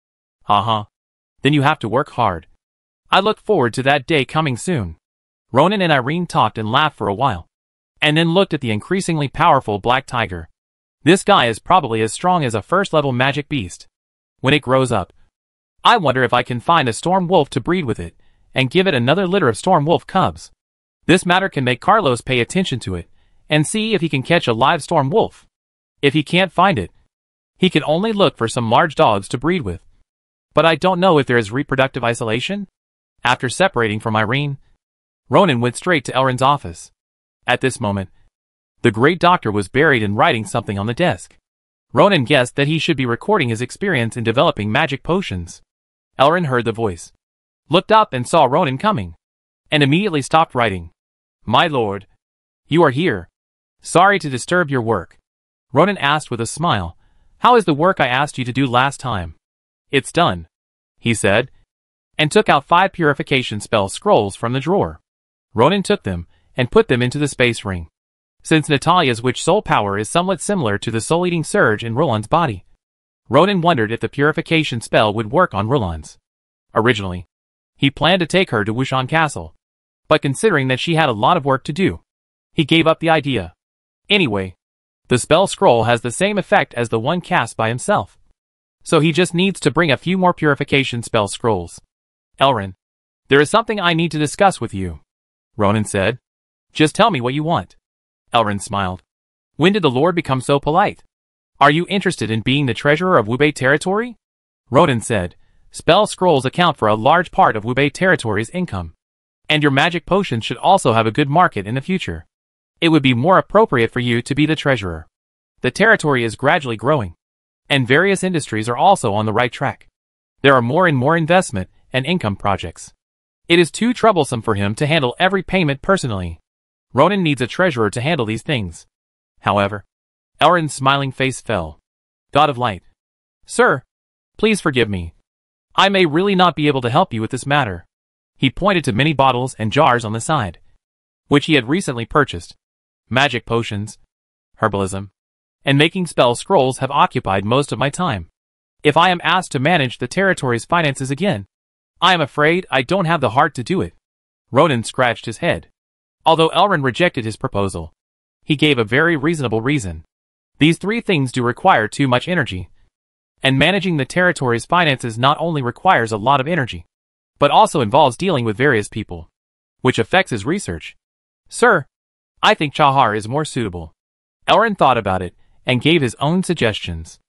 [SPEAKER 1] "Uh-huh. Then you have to work hard. I look forward to that day coming soon." Ronan and Irene talked and laughed for a while, and then looked at the increasingly powerful black tiger. This guy is probably as strong as a first-level magic beast. When it grows up, I wonder if I can find a storm wolf to breed with it, and give it another litter of storm wolf cubs. This matter can make Carlos pay attention to it, and see if he can catch a live storm wolf. If he can't find it, he can only look for some large dogs to breed with. But I don't know if there is reproductive isolation. After separating from Irene, Ronan went straight to Elrin's office. At this moment, the great doctor was buried in writing something on the desk. Ronan guessed that he should be recording his experience in developing magic potions. Elrin heard the voice, looked up and saw Ronan coming, and immediately stopped writing. "My lord, you are here. Sorry to disturb your work." Ronan asked with a smile, "How is the work I asked you to do last time?" "It's done," he said, and took out 5 purification spell scrolls from the drawer. Ronan took them and put them into the space ring. Since Natalia's witch soul power is somewhat similar to the soul-eating surge in Roland's body, Ronan wondered if the purification spell would work on Roland's. Originally, he planned to take her to Wushan Castle, but considering that she had a lot of work to do, he gave up the idea. Anyway, the spell scroll has the same effect as the one cast by himself, so he just needs to bring a few more purification spell scrolls. "Elrin, there is something I need to discuss with you," Ronan said. "Just tell me what you want." Elrin smiled. "When did the Lord become so polite? Are you interested in being the treasurer of Wubei territory?" Ronan said, "Spell scrolls account for a large part of Wubei territory's income, and your magic potions should also have a good market in the future. It would be more appropriate for you to be the treasurer. The territory is gradually growing, and various industries are also on the right track. There are more and more investment and income projects. It is too troublesome for him to handle every payment personally. Ronan needs a treasurer to handle these things." However, Elrin's smiling face fell. "God of Light. Sir, please forgive me. I may really not be able to help you with this matter." He pointed to many bottles and jars on the side, which he had recently purchased. "Magic potions, herbalism, and making spell scrolls have occupied most of my time. If I am asked to manage the territory's finances again, I am afraid I don't have the heart to do it." Ronan scratched his head. Although Elrin rejected his proposal, he gave a very reasonable reason. These 3 things do require too much energy, and managing the territory's finances not only requires a lot of energy, but also involves dealing with various people, which affects his research. "Sir, I think Chahar is more suitable." Elrin thought about it and gave his own suggestions.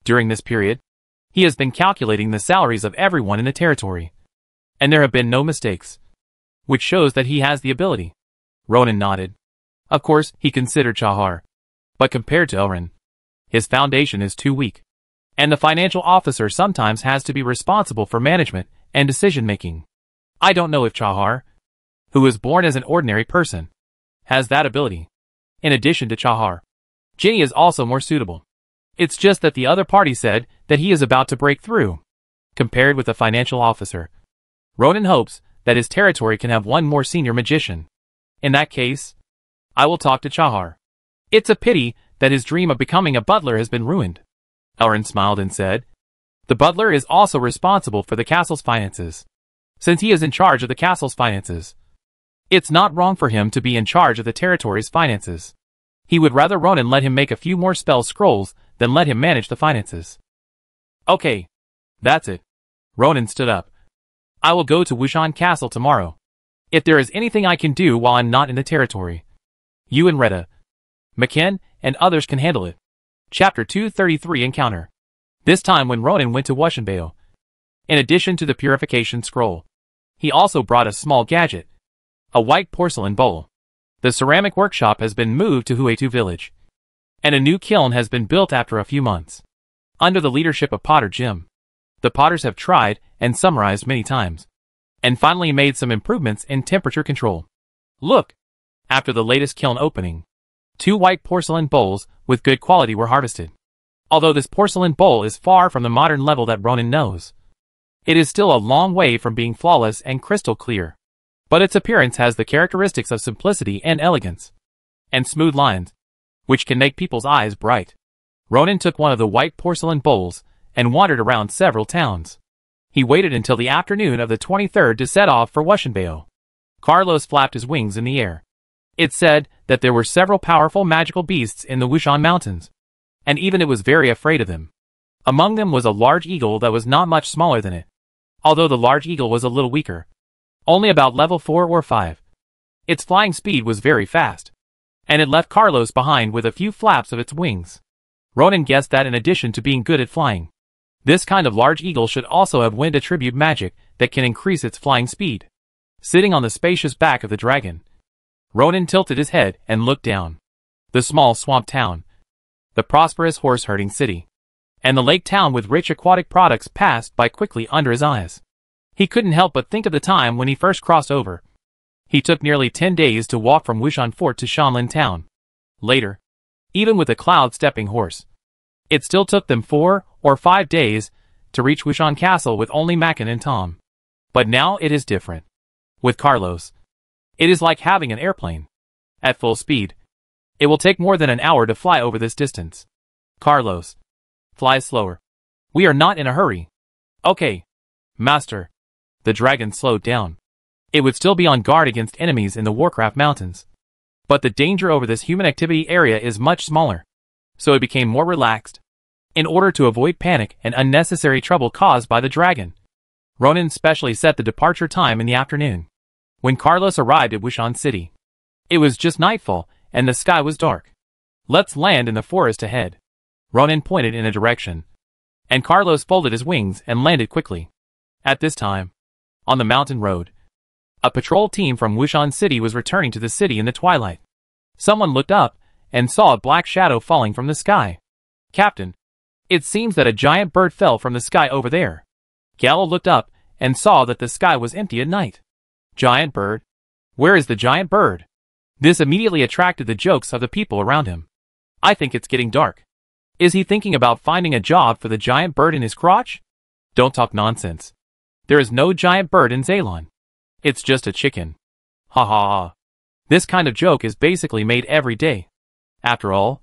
[SPEAKER 1] During this period, he has been calculating the salaries of everyone in the territory, And there have been no mistakes. Which shows that he has the ability. Ronan nodded. Of course, he considered Chahar. But compared to Elrin, his foundation is too weak. And the financial officer sometimes has to be responsible for management and decision-making. I don't know if Chahar, who was born as an ordinary person, has that ability. In addition to Chahar, Ginny is also more suitable. It's just that the other party said that he is about to break through. Compared with the financial officer, Ronan hopes that his territory can have one more senior magician. In that case, I will talk to Chahar. It's a pity that his dream of becoming a butler has been ruined. Elrin smiled and said, the butler is also responsible for the castle's finances. Since he is in charge of the castle's finances, it's not wrong for him to be in charge of the territory's finances. He would rather Ronan let him make a few more spell scrolls than let him manage the finances. Okay. That's it. Ronan stood up. I will go to Wushan Castle tomorrow. If there is anything I can do while I'm not in the territory, you and Retta, McKen, and others can handle it. Chapter 233 Encounter. This time when Ronan went to Wushanbao, in addition to the purification scroll, he also brought a small gadget, a white porcelain bowl. The ceramic workshop has been moved to Huetu village, and a new kiln has been built after a few months. Under the leadership of Potter Jim, the potters have tried and summarized many times, and finally made some improvements in temperature control. Look! After the latest kiln opening, 2 white porcelain bowls with good quality were harvested. Although this porcelain bowl is far from the modern level that Ronan knows, it is still a long way from being flawless and crystal clear. But its appearance has the characteristics of simplicity and elegance, and smooth lines, which can make people's eyes bright. Ronan took one of the white porcelain bowls and wandered around several towns. He waited until the afternoon of the 23rd to set off for Wushanbao. Carlos flapped his wings in the air. It said that there were several powerful magical beasts in the Wushan Mountains, and even it was very afraid of them. Among them was a large eagle that was not much smaller than it, although the large eagle was a little weaker, only about level 4 or 5. Its flying speed was very fast, and it left Carlos behind with a few flaps of its wings. Ronan guessed that in addition to being good at flying, this kind of large eagle should also have wind attribute magic that can increase its flying speed. Sitting on the spacious back of the dragon, Ronan tilted his head and looked down. The small swamp town, the prosperous horse-herding city, and the lake town with rich aquatic products passed by quickly under his eyes. He couldn't help but think of the time when he first crossed over. He took nearly 10 days to walk from Wushan Fort to Shanlin town. Later, even with a cloud-stepping horse, it still took them 4 or 5 days to reach Wushan Castle with only Mackin and Tom. But now it is different. With Carlos, it is like having an airplane. At full speed, it will take more than an hour to fly over this distance. Carlos, fly slower. We are not in a hurry. Okay, Master. The dragon slowed down. It would still be on guard against enemies in the Warcraft Mountains, but the danger over this human activity area is much smaller, so it became more relaxed. In order to avoid panic and unnecessary trouble caused by the dragon, Ronan specially set the departure time in the afternoon. When Carlos arrived at Wushan City, it was just nightfall and the sky was dark. Let's land in the forest ahead. Ronan pointed in a direction, and Carlos folded his wings and landed quickly. At this time, on the mountain road, a patrol team from Wushan City was returning to the city in the twilight. Someone looked up and saw a black shadow falling from the sky. Captain, it seems that a giant bird fell from the sky over there. Gallo looked up and saw that the sky was empty at night. Giant bird? Where is the giant bird? This immediately attracted the jokes of the people around him. I think it's getting dark. Is he thinking about finding a job for the giant bird in his crotch? Don't talk nonsense. There is no giant bird in Zaylon. It's just a chicken. Ha ha ha. This kind of joke is basically made every day. After all,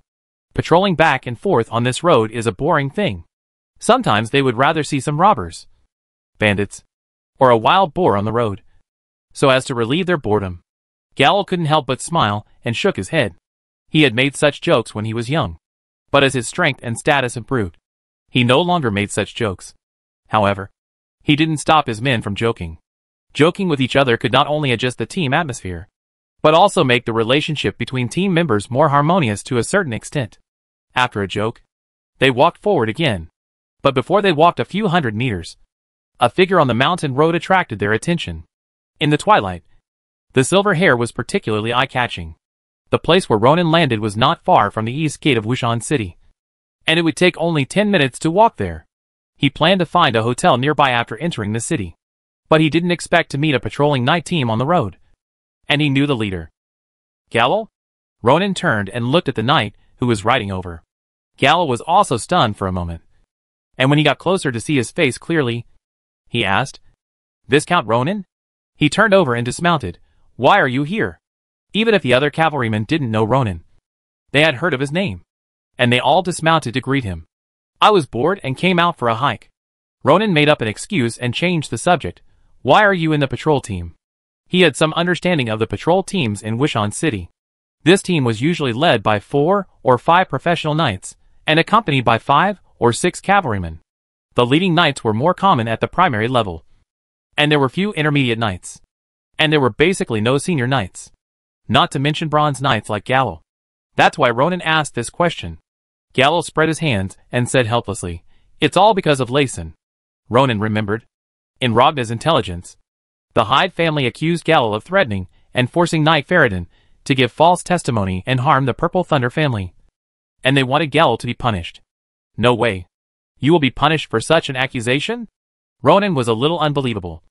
[SPEAKER 1] patrolling back and forth on this road is a boring thing. Sometimes they would rather see some robbers, bandits, or a wild boar on the road, so as to relieve their boredom. Gallo couldn't help but smile and shook his head. He had made such jokes when he was young, but as his strength and status improved, he no longer made such jokes. However, he didn't stop his men from joking. Joking with each other could not only adjust the team atmosphere, but also make the relationship between team members more harmonious to a certain extent. After a joke, they walked forward again. But before they walked a few hundred meters, A figure on the mountain road attracted their attention. In the twilight, the silver hair was particularly eye-catching. The place where Ronan landed was not far from the east gate of Wushan City, and it would take only 10 minutes to walk there. He planned to find a hotel nearby after entering the city, but he didn't expect to meet a patrolling night team on the road. And he knew the leader. Gallo? Ronan turned and looked at the knight who was riding over. Gallo was also stunned for a moment, and when he got closer to see his face clearly, he asked, "Viscount Ronan?" He turned over and dismounted. "Why are you here?" Even if the other cavalrymen didn't know Ronan, they had heard of his name, and they all dismounted to greet him. "I was bored and came out for a hike." Ronan made up an excuse and changed the subject. "Why are you in the patrol team?" He had some understanding of the patrol teams in Wushan City. This team was usually led by 4 or 5 professional knights, and accompanied by 5 or 6 cavalrymen. The leading knights were more common at the primary level, and there were few intermediate knights, and there were basically no senior knights, not to mention bronze knights like Gallo. That's why Ronan asked this question. Gallo spread his hands and said helplessly, "It's all because of Layson." Ronan remembered. In Ragna's intelligence, the Hyde family accused Gallo of threatening and forcing Knight Ferredin to give false testimony and harm the Purple Thunder family, and they wanted Gallo to be punished. "No way. You will be punished for such an accusation?" Ronan was a little unbelievable.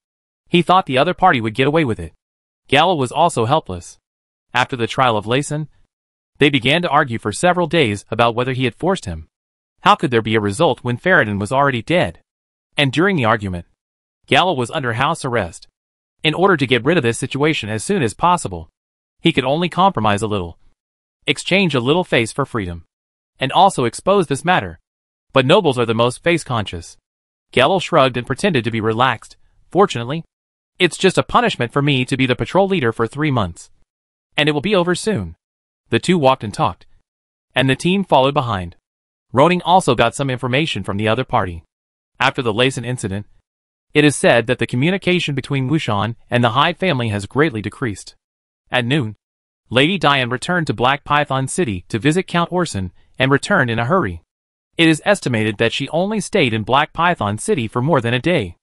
[SPEAKER 1] He thought the other party would get away with it. Gallo was also helpless. After the trial of Layson, they began to argue for several days about whether he had forced him. How could there be a result when Ferredin was already dead? And during the argument, Gallo was under house arrest. In order to get rid of this situation as soon as possible, he could only compromise a little, exchange a little face for freedom, and also expose this matter. But nobles are the most face-conscious. Gallo shrugged and pretended to be relaxed. "Fortunately, it's just a punishment for me to be the patrol leader for 3 months. And it will be over soon." The two walked and talked, and the team followed behind. Ronan also got some information from the other party. After the Layson incident, it is said that the communication between Wushan and the Hyde family has greatly decreased. At noon, Lady Diane returned to Black Python City to visit Count Orson and returned in a hurry. It is estimated that she only stayed in Black Python City for more than a day.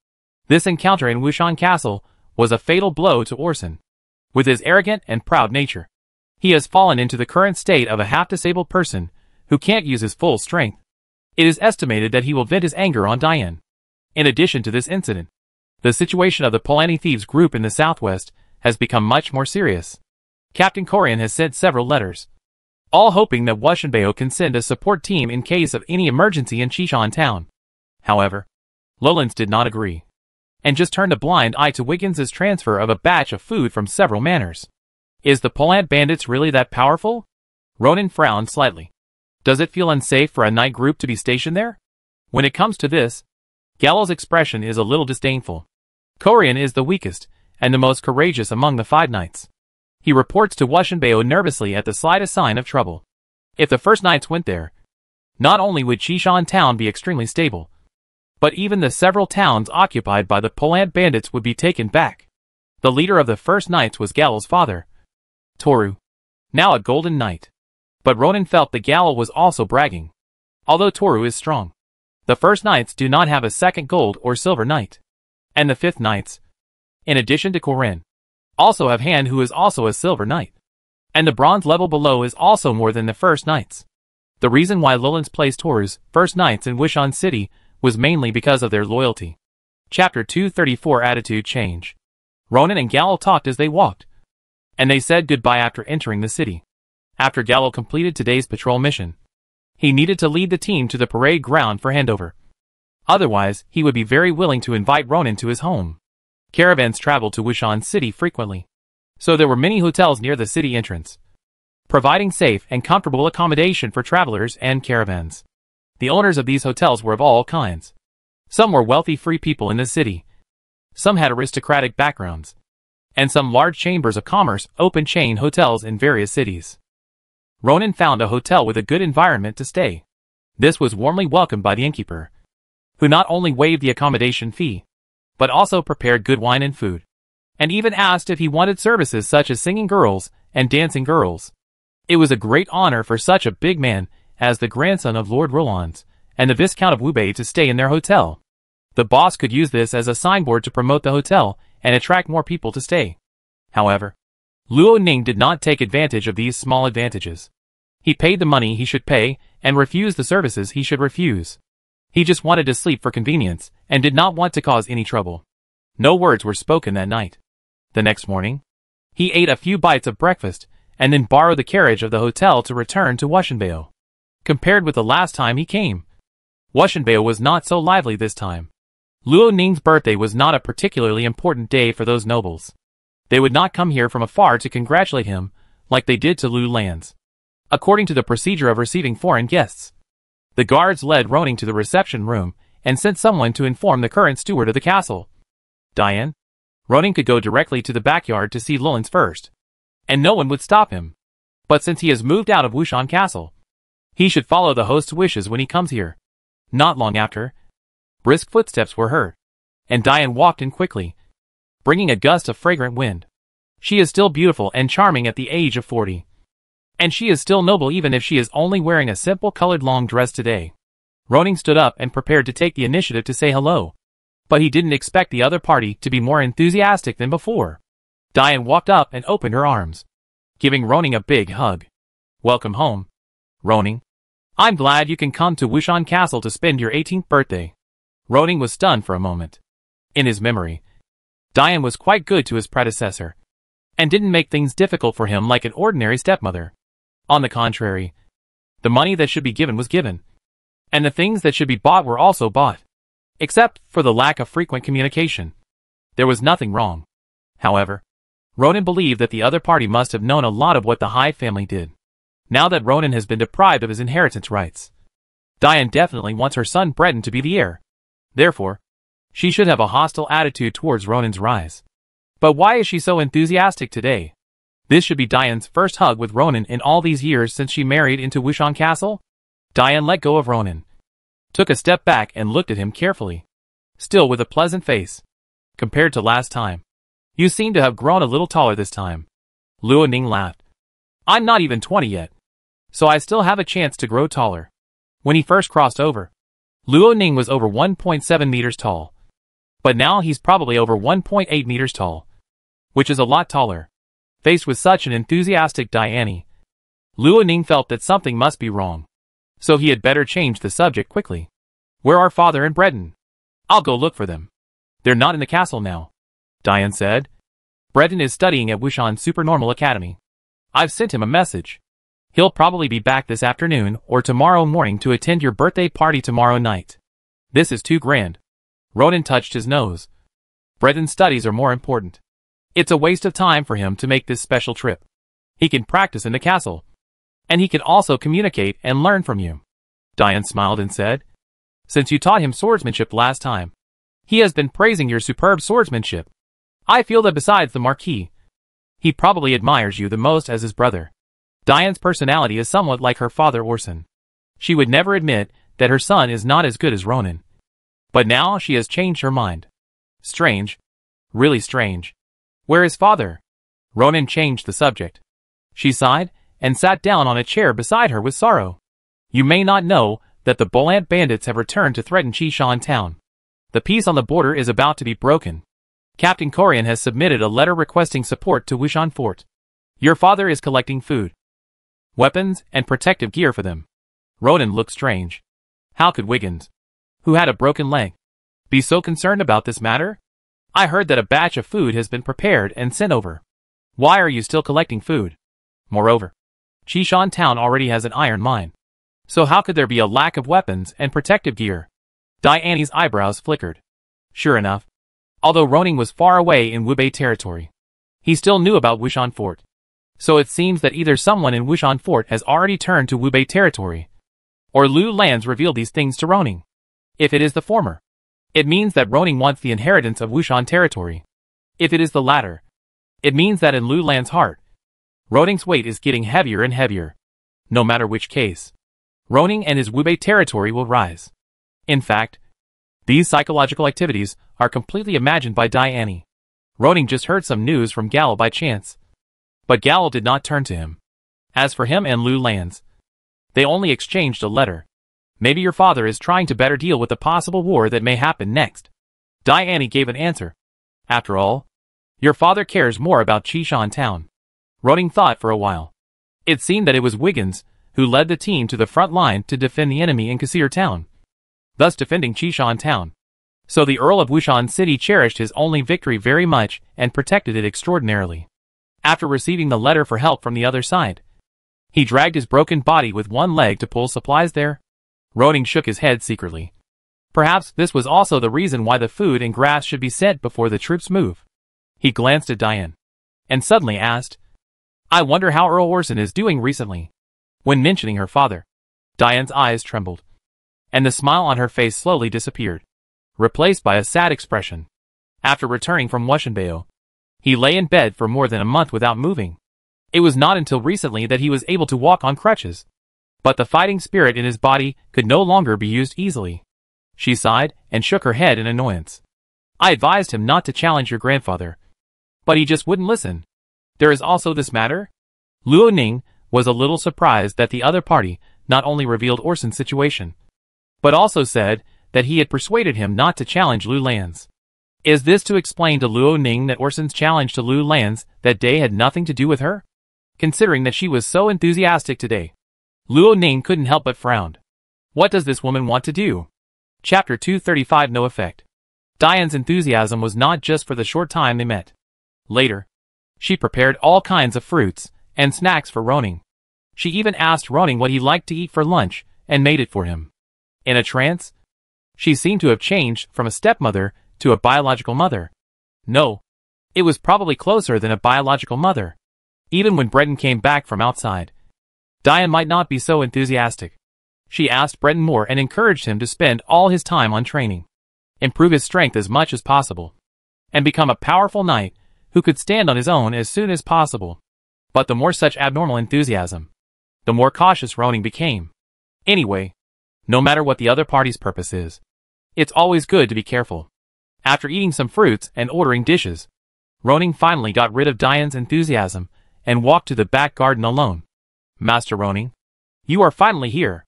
[SPEAKER 1] This encounter in Wushan Castle was a fatal blow to Orson. With his arrogant and proud nature, he has fallen into the current state of a half-disabled person who can't use his full strength. It is estimated that he will vent his anger on Diane. In addition to this incident, the situation of the Polani Thieves group in the southwest has become much more serious. Captain Corian has sent several letters, all hoping that Wushanbeo can send a support team in case of any emergency in Chishan town. However, Lowlands did not agree, and just turned a blind eye to Wiggins' transfer of a batch of food from several manors. Is the Polant bandits really that powerful? Ronan frowned slightly. Does it feel unsafe for a knight group to be stationed there? When it comes to this, Gallo's expression is a little disdainful. Corian is the weakest and the most courageous among the 5 knights. He reports to Wushanbeo nervously at the slightest sign of trouble. If the first knights went there, not only would Chishan town be extremely stable, but even the several towns occupied by the Polant bandits would be taken back. The leader of the first knights was Gallo's father, Toru, now a golden knight. But Ronan felt that Gallo was also bragging. Although Toru is strong, the first knights do not have a second gold or silver knight. And the 5th knights, in addition to Korin, also have Han, who is also a silver knight. And the bronze level below is also more than the first knights. The reason why Lowlands placed Toru's first knights in Wushan City was mainly because of their loyalty. Chapter 234 Attitude Change. Ronan and Gallo talked as they walked, and they said goodbye after entering the city. After Gallo completed today's patrol mission, he needed to lead the team to the parade ground for handover. Otherwise, he would be very willing to invite Ronan to his home. Caravans traveled to Wushan City frequently, so there were many hotels near the city entrance, providing safe and comfortable accommodation for travelers and caravans. The owners of these hotels were of all kinds. Some were wealthy free people in the city, some had aristocratic backgrounds, and some large chambers of commerce open chain hotels in various cities. Ronan found a hotel with a good environment to stay. This was warmly welcomed by the innkeeper, who not only waived the accommodation fee, but also prepared good wine and food, and even asked if he wanted services such as singing girls and dancing girls. It was a great honor for such a big man as the grandson of Lord Rollans and the Viscount of Wubei to stay in their hotel. The boss could use this as a signboard to promote the hotel and attract more people to stay. However, Luo Ning did not take advantage of these small advantages. He paid the money he should pay and refused the services he should refuse. He just wanted to sleep for convenience and did not want to cause any trouble. No words were spoken that night. The next morning, he ate a few bites of breakfast and then borrowed the carriage of the hotel to return to Wushanbao. Compared with the last time he came, Wushanbao was not so lively this time. Luo Ning's birthday was not a particularly important day for those nobles. They would not come here from afar to congratulate him, like they did to Lu Lan's. According to the procedure of receiving foreign guests, the guards led Roning to the reception room and sent someone to inform the current steward of the castle. Diane? Roning could go directly to the backyard to see Lulins first, and no one would stop him. But since he has moved out of Wushan Castle, he should follow the host's wishes when he comes here. Not long after, brisk footsteps were heard, and Diane walked in quickly, bringing a gust of fragrant wind. She is still beautiful and charming at the age of 40. And she is still noble even if she is only wearing a simple colored long dress today. Roning stood up and prepared to take the initiative to say hello. But he didn't expect the other party to be more enthusiastic than before. Diane walked up and opened her arms, giving Roning a big hug. Welcome home, Roning. I'm glad you can come to Wushan Castle to spend your 18th birthday. Roning was stunned for a moment. In his memory, Diane was quite good to his predecessor, and didn't make things difficult for him like an ordinary stepmother. On the contrary, the money that should be given was given, and the things that should be bought were also bought. Except for the lack of frequent communication. There was nothing wrong. However, Ronan believed that the other party must have known a lot of what the Hyde family did. Now that Ronan has been deprived of his inheritance rights, Diane definitely wants her son Breton to be the heir. Therefore, she should have a hostile attitude towards Ronan's rise. But why is she so enthusiastic today? This should be Diane's first hug with Ronan in all these years since she married into Wushan Castle? Diane let go of Ronan, took a step back and looked at him carefully, still with a pleasant face. Compared to last time, you seem to have grown a little taller this time. Luo Ning laughed. I'm not even 20 yet, so I still have a chance to grow taller. When he first crossed over, Luo Ning was over 1.7 meters tall. But now he's probably over 1.8 meters tall, which is a lot taller. Faced with such an enthusiastic Diane, Luo Ning felt that something must be wrong. So he had better change the subject quickly. Where are father and Breton? I'll go look for them. They're not in the castle now, Diane said. Breton is studying at Wushan Supernormal Academy. I've sent him a message. He'll probably be back this afternoon or tomorrow morning to attend your birthday party tomorrow night. This is too grand. Ronan touched his nose. Breton's studies are more important. It's a waste of time for him to make this special trip. He can practice in the castle, and he can also communicate and learn from you. Diane smiled and said, since you taught him swordsmanship last time, he has been praising your superb swordsmanship. I feel that besides the Marquis, he probably admires you the most as his brother. Diane's personality is somewhat like her father Orson. She would never admit that her son is not as good as Ronan. But now she has changed her mind. Strange. Really strange. Where is father? Ronan changed the subject. She sighed and sat down on a chair beside her with sorrow. You may not know that the Bolant bandits have returned to threaten Chishan town. The peace on the border is about to be broken. Captain Korean has submitted a letter requesting support to Wushan Fort. Your father is collecting food, weapons, and protective gear for them. Ronan looked strange. How could Wiggins, who had a broken leg, be so concerned about this matter? I heard that a batch of food has been prepared and sent over. Why are you still collecting food? Moreover, Chishan town already has an iron mine. So how could there be a lack of weapons and protective gear? Diane's eyebrows flickered. Sure enough, although Ronan was far away in Wubei territory, he still knew about Wushan Fort. So it seems that either someone in Wushan Fort has already turned to Wubei territory, or Lu Lands revealed these things to Ronan. If it is the former, it means that Ronan wants the inheritance of Wushan territory. If it is the latter, it means that in Lu Lan's heart, Ronan's weight is getting heavier and heavier. No matter which case, Ronan and his Wubei territory will rise. In fact, these psychological activities are completely imagined by Diane. Ronan just heard some news from Gallo by chance, but Gallo did not turn to him. As for him and Lu Lands, they only exchanged a letter. Maybe your father is trying to better deal with the possible war that may happen next. Diane gave an answer. After all, your father cares more about Chishan Town. Roning thought for a while. It seemed that it was Wiggins who led the team to the front line to defend the enemy in Kasir Town, thus defending Chishan Town. So the Earl of Wushan City cherished his only victory very much and protected it extraordinarily. After receiving the letter for help from the other side, he dragged his broken body with one leg to pull supplies there. Roning shook his head secretly. Perhaps this was also the reason why the food and grass should be sent before the troops move. He glanced at Diane and suddenly asked, I wonder how Earl Orson is doing recently. When mentioning her father, Diane's eyes trembled, and the smile on her face slowly disappeared, replaced by a sad expression. After returning from Wushanbeo, he lay in bed for more than a month without moving. It was not until recently that he was able to walk on crutches. But the fighting spirit in his body could no longer be used easily. She sighed and shook her head in annoyance. I advised him not to challenge your grandfather, but he just wouldn't listen. There is also this matter? Luo Ning was a little surprised that the other party not only revealed Orson's situation, but also said that he had persuaded him not to challenge Lu Lan's. Is this to explain to Luo Ning that Orson's challenge to Lu Lan's that day had nothing to do with her? Considering that she was so enthusiastic today, Luo Ning couldn't help but frown. What does this woman want to do? Chapter 235 No effect. Diane's enthusiasm was not just for the short time they met. Later, she prepared all kinds of fruits and snacks for Roning. She even asked Roning what he liked to eat for lunch and made it for him. In a trance, she seemed to have changed from a stepmother to a biological mother. No, it was probably closer than a biological mother. Even when Breton came back from outside, Diane might not be so enthusiastic. She asked Breton more and encouraged him to spend all his time on training, improve his strength as much as possible, and become a powerful knight who could stand on his own as soon as possible. But the more such abnormal enthusiasm, the more cautious Roning became. Anyway, no matter what the other party's purpose is, it's always good to be careful. After eating some fruits and ordering dishes, Roning finally got rid of Diane's enthusiasm and walked to the back garden alone. Master Roning, you are finally here.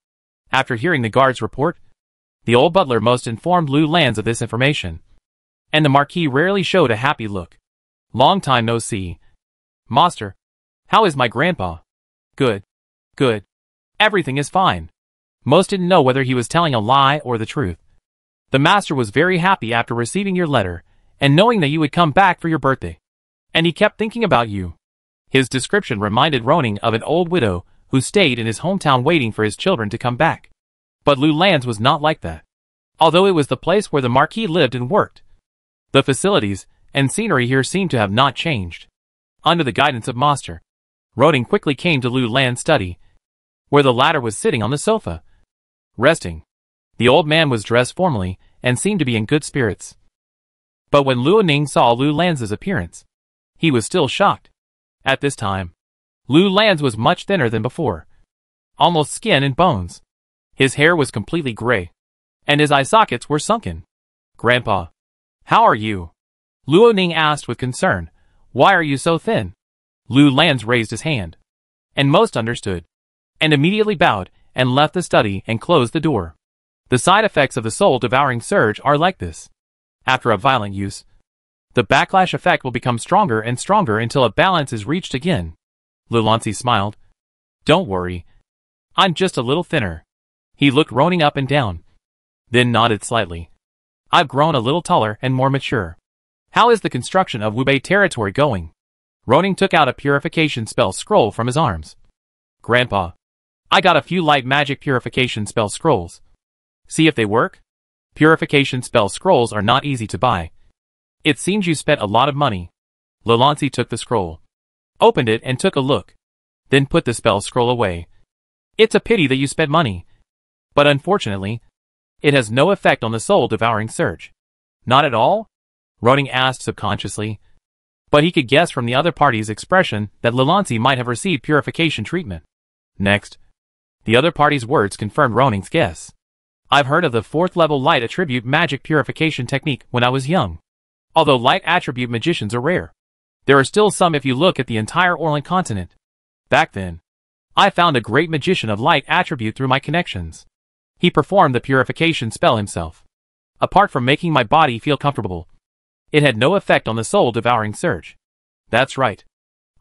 [SPEAKER 1] After hearing the guard's report, the old butler most informed Lu Lands of this information, and the Marquis rarely showed a happy look. Long time no see. Master, how is my grandpa? Good. Good. Everything is fine. Most didn't know whether he was telling a lie or the truth. The master was very happy after receiving your letter and knowing that you would come back for your birthday. And he kept thinking about you. His description reminded Roning of an old widow who stayed in his hometown waiting for his children to come back. But Lu Lands was not like that. Although it was the place where the Marquis lived and worked, the facilities and scenery here seemed to have not changed. Under the guidance of Master, Roning quickly came to Lu Lan's study, where the latter was sitting on the sofa, resting. The old man was dressed formally and seemed to be in good spirits. But when Luo Ning saw Lu Lan's appearance, he was still shocked. At this time, Lu Lan's was much thinner than before, almost skin and bones. His hair was completely gray, and his eye sockets were sunken. Grandpa, how are you? Luo Ning asked with concern. Why are you so thin? Lu Lan's raised his hand, and most understood, and immediately bowed and left the study and closed the door. The side effects of the soul-devouring surge are like this. After a violent use, the backlash effect will become stronger and stronger until a balance is reached again. Lulansi smiled. Don't worry. I'm just a little thinner. He looked Roning up and down, then nodded slightly. I've grown a little taller and more mature. How is the construction of Wubei territory going? Roning took out a purification spell scroll from his arms. Grandpa, I got a few light magic purification spell scrolls. See if they work? Purification spell scrolls are not easy to buy. It seems you spent a lot of money. Lulansi took the scroll, opened it and took a look, then put the spell scroll away. It's a pity that you spent money. But unfortunately, it has no effect on the soul-devouring surge. Not at all? Roning asked subconsciously. But he could guess from the other party's expression that Lulansi might have received purification treatment. Next, the other party's words confirmed Roning's guess. I've heard of the 4th level light attribute magic purification technique when I was young. Although light attribute magicians are rare, there are still some if you look at the entire Orlan continent. Back then, I found a great magician of light attribute through my connections. He performed the purification spell himself. Apart from making my body feel comfortable, it had no effect on the soul-devouring surge. That's right.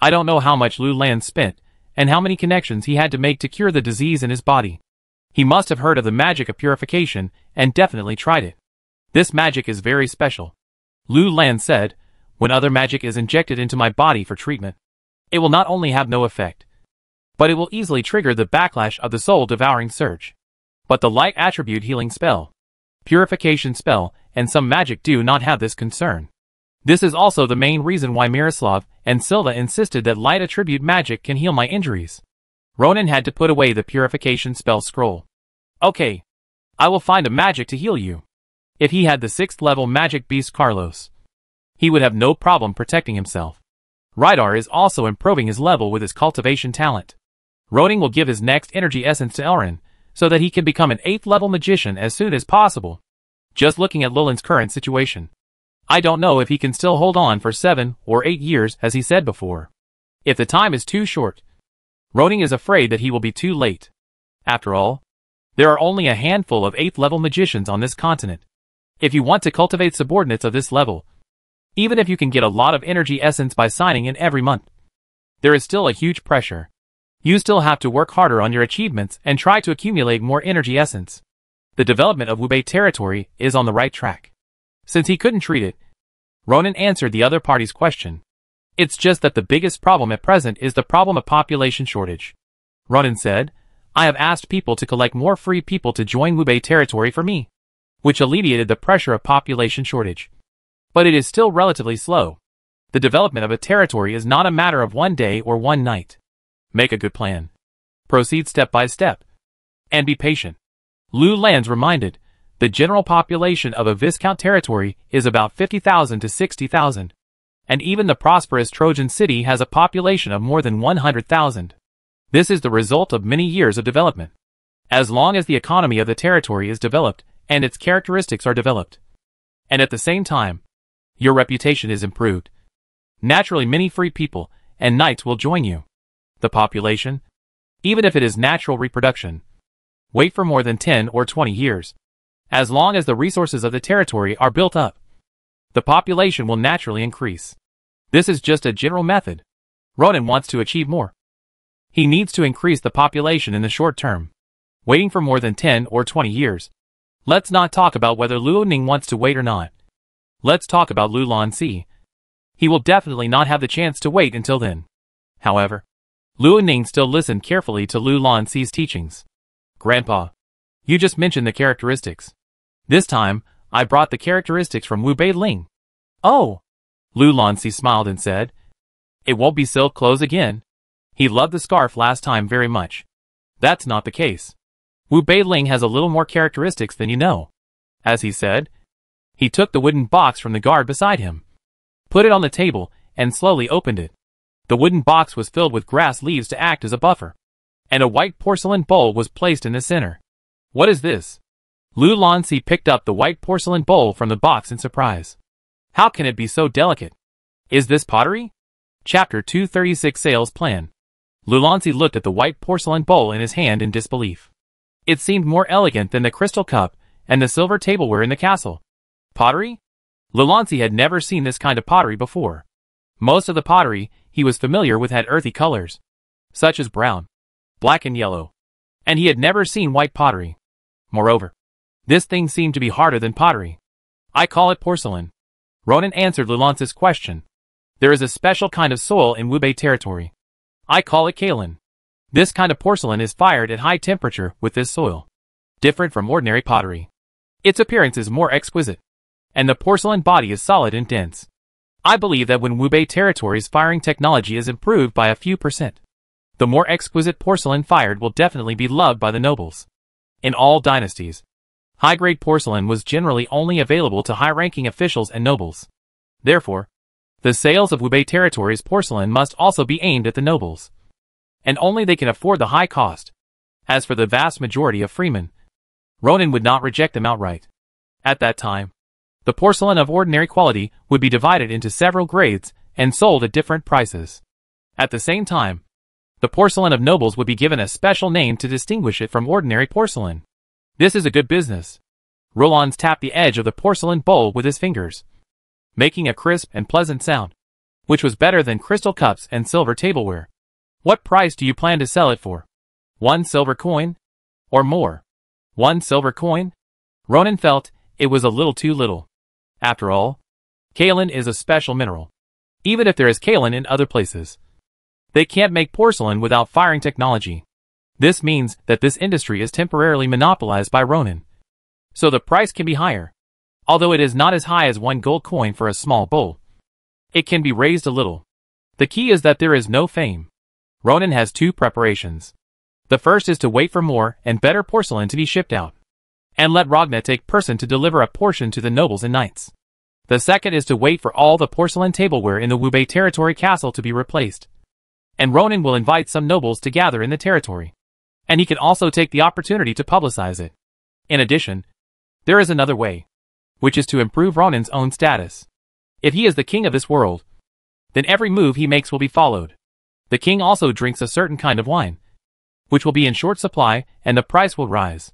[SPEAKER 1] I don't know how much Lu Lan spent, and how many connections he had to make to cure the disease in his body. He must have heard of the magic of purification, and definitely tried it. This magic is very special. Lu Lan said, when other magic is injected into my body for treatment, it will not only have no effect, but it will easily trigger the backlash of the soul-devouring surge. But the light attribute healing spell, purification spell, and some magic do not have this concern. This is also the main reason why Miroslav and Silva insisted that light attribute magic can heal my injuries. Ronan had to put away the purification spell scroll. Okay. I will find a magic to heal you. If he had the 6th level magic beast Carlos, he would have no problem protecting himself. Rydar is also improving his level with his cultivation talent. Ronan will give his next energy essence to Elrin, so that he can become an 8th level magician as soon as possible. Just looking at Lulan's current situation, I don't know if he can still hold on for 7 or 8 years as he said before. If the time is too short, Ronan is afraid that he will be too late. After all, there are only a handful of 8th level magicians on this continent. If you want to cultivate subordinates of this level, even if you can get a lot of energy essence by signing in every month, there is still a huge pressure. You still have to work harder on your achievements and try to accumulate more energy essence. The development of Wubei territory is on the right track. Since he couldn't treat it, Ronan answered the other party's question. It's just that the biggest problem at present is the problem of population shortage. Ronan said, I have asked people to collect more free people to join Wubei territory for me, which alleviated the pressure of population shortage. But it is still relatively slow. The development of a territory is not a matter of one day or one night. Make a good plan. Proceed step by step. And be patient. Lu Lan's reminded, the general population of a Viscount territory is about 50,000 to 60,000. And even the prosperous Trojan city has a population of more than 100,000. This is the result of many years of development. As long as the economy of the territory is developed, and its characteristics are developed, and at the same time, your reputation is improved, naturally many free people and knights will join you. The population, even if it is natural reproduction, wait for more than 10 or 20 years. As long as the resources of the territory are built up, the population will naturally increase. This is just a general method. Ronan wants to achieve more. He needs to increase the population in the short term, waiting for more than 10 or 20 years. Let's not talk about whether Luo Ning wants to wait or not. Let's talk about Lu Lanxi. He will definitely not have the chance to wait until then. However, Luo Ning still listened carefully to Lu Lanxi's teachings. Grandpa, you just mentioned the characteristics. This time, I brought the characteristics from Wu Beiling. Oh! Lu Lanxi smiled and said, it won't be silk clothes again. He loved the scarf last time very much. That's not the case. Wu Beiling has a little more characteristics than you know. As he said, he took the wooden box from the guard beside him, put it on the table, and slowly opened it. The wooden box was filled with grass leaves to act as a buffer, and a white porcelain bowl was placed in the center. What is this? Lu Lanxi picked up the white porcelain bowl from the box in surprise. How can it be so delicate? Is this pottery? Chapter 236 Sales Plan. Lu Lanxi looked at the white porcelain bowl in his hand in disbelief. It seemed more elegant than the crystal cup and the silver tableware in the castle. Pottery? Lu Lanxi had never seen this kind of pottery before. Most of the pottery he was familiar with had earthy colors, such as brown, black and yellow, and he had never seen white pottery. Moreover, this thing seemed to be harder than pottery. I call it porcelain. Ronan answered Lu Lanxi's question. There is a special kind of soil in Wubei territory. I call it kaolin. This kind of porcelain is fired at high temperature with this soil, different from ordinary pottery. Its appearance is more exquisite, and the porcelain body is solid and dense. I believe that when Wubei territory's firing technology is improved by a few %, the more exquisite porcelain fired will definitely be loved by the nobles. In all dynasties, high-grade porcelain was generally only available to high-ranking officials and nobles. Therefore, the sales of Wubei territory's porcelain must also be aimed at the nobles, and only they can afford the high cost. As for the vast majority of freemen, Ronan would not reject them outright. At that time, the porcelain of ordinary quality would be divided into several grades and sold at different prices. At the same time, the porcelain of nobles would be given a special name to distinguish it from ordinary porcelain. This is a good business. Roland tapped the edge of the porcelain bowl with his fingers, making a crisp and pleasant sound, which was better than crystal cups and silver tableware. What price do you plan to sell it for? 1 silver coin? Or more? 1 silver coin? Ronan felt it was a little too little. After all, kaolin is a special mineral. Even if there is kaolin in other places, they can't make porcelain without firing technology. This means that this industry is temporarily monopolized by Ronan, so the price can be higher. Although it is not as high as 1 gold coin for a small bowl, it can be raised a little. The key is that there is no fame. Ronan has 2 preparations. The first is to wait for more and better porcelain to be shipped out, and let Ragna take person to deliver a portion to the nobles and knights. The second is to wait for all the porcelain tableware in the Wubei territory castle to be replaced, and Ronan will invite some nobles to gather in the territory, and he can also take the opportunity to publicize it. In addition, there is another way, which is to improve Ronan's own status. If he is the king of this world, then every move he makes will be followed. The king also drinks a certain kind of wine, which will be in short supply, and the price will rise.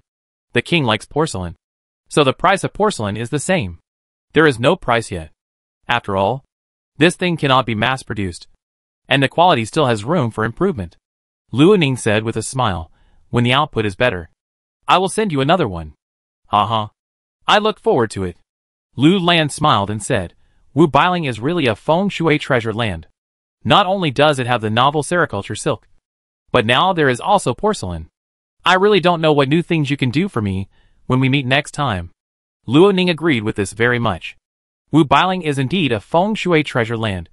[SPEAKER 1] The king likes porcelain, so the price of porcelain is the same. There is no price yet. After all, this thing cannot be mass-produced, and the quality still has room for improvement. Luo Ning said with a smile, when the output is better, I will send you another one. Haha. I look forward to it. Lu Lan smiled and said, Wu Bailing is really a feng shui treasure land. Not only does it have the novel sericulture silk, but now there is also porcelain. I really don't know what new things you can do for me when we meet next time. Luo Ning agreed with this very much. Wu Bailing is indeed a feng shui treasure land,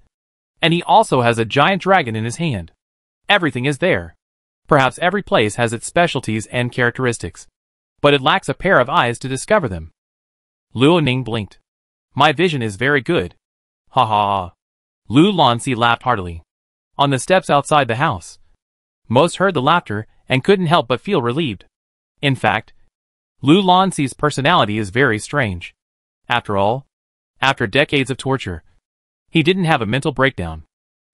[SPEAKER 1] and he also has a giant dragon in his hand. Everything is there. Perhaps every place has its specialties and characteristics, but it lacks a pair of eyes to discover them. Luo Ning blinked. My vision is very good. Ha ha ha. Lu Lanxi laughed heartily. On the steps outside the house, most heard the laughter and couldn't help but feel relieved. In fact, Lu Lanxi's personality is very strange. After all, after decades of torture, he didn't have a mental breakdown.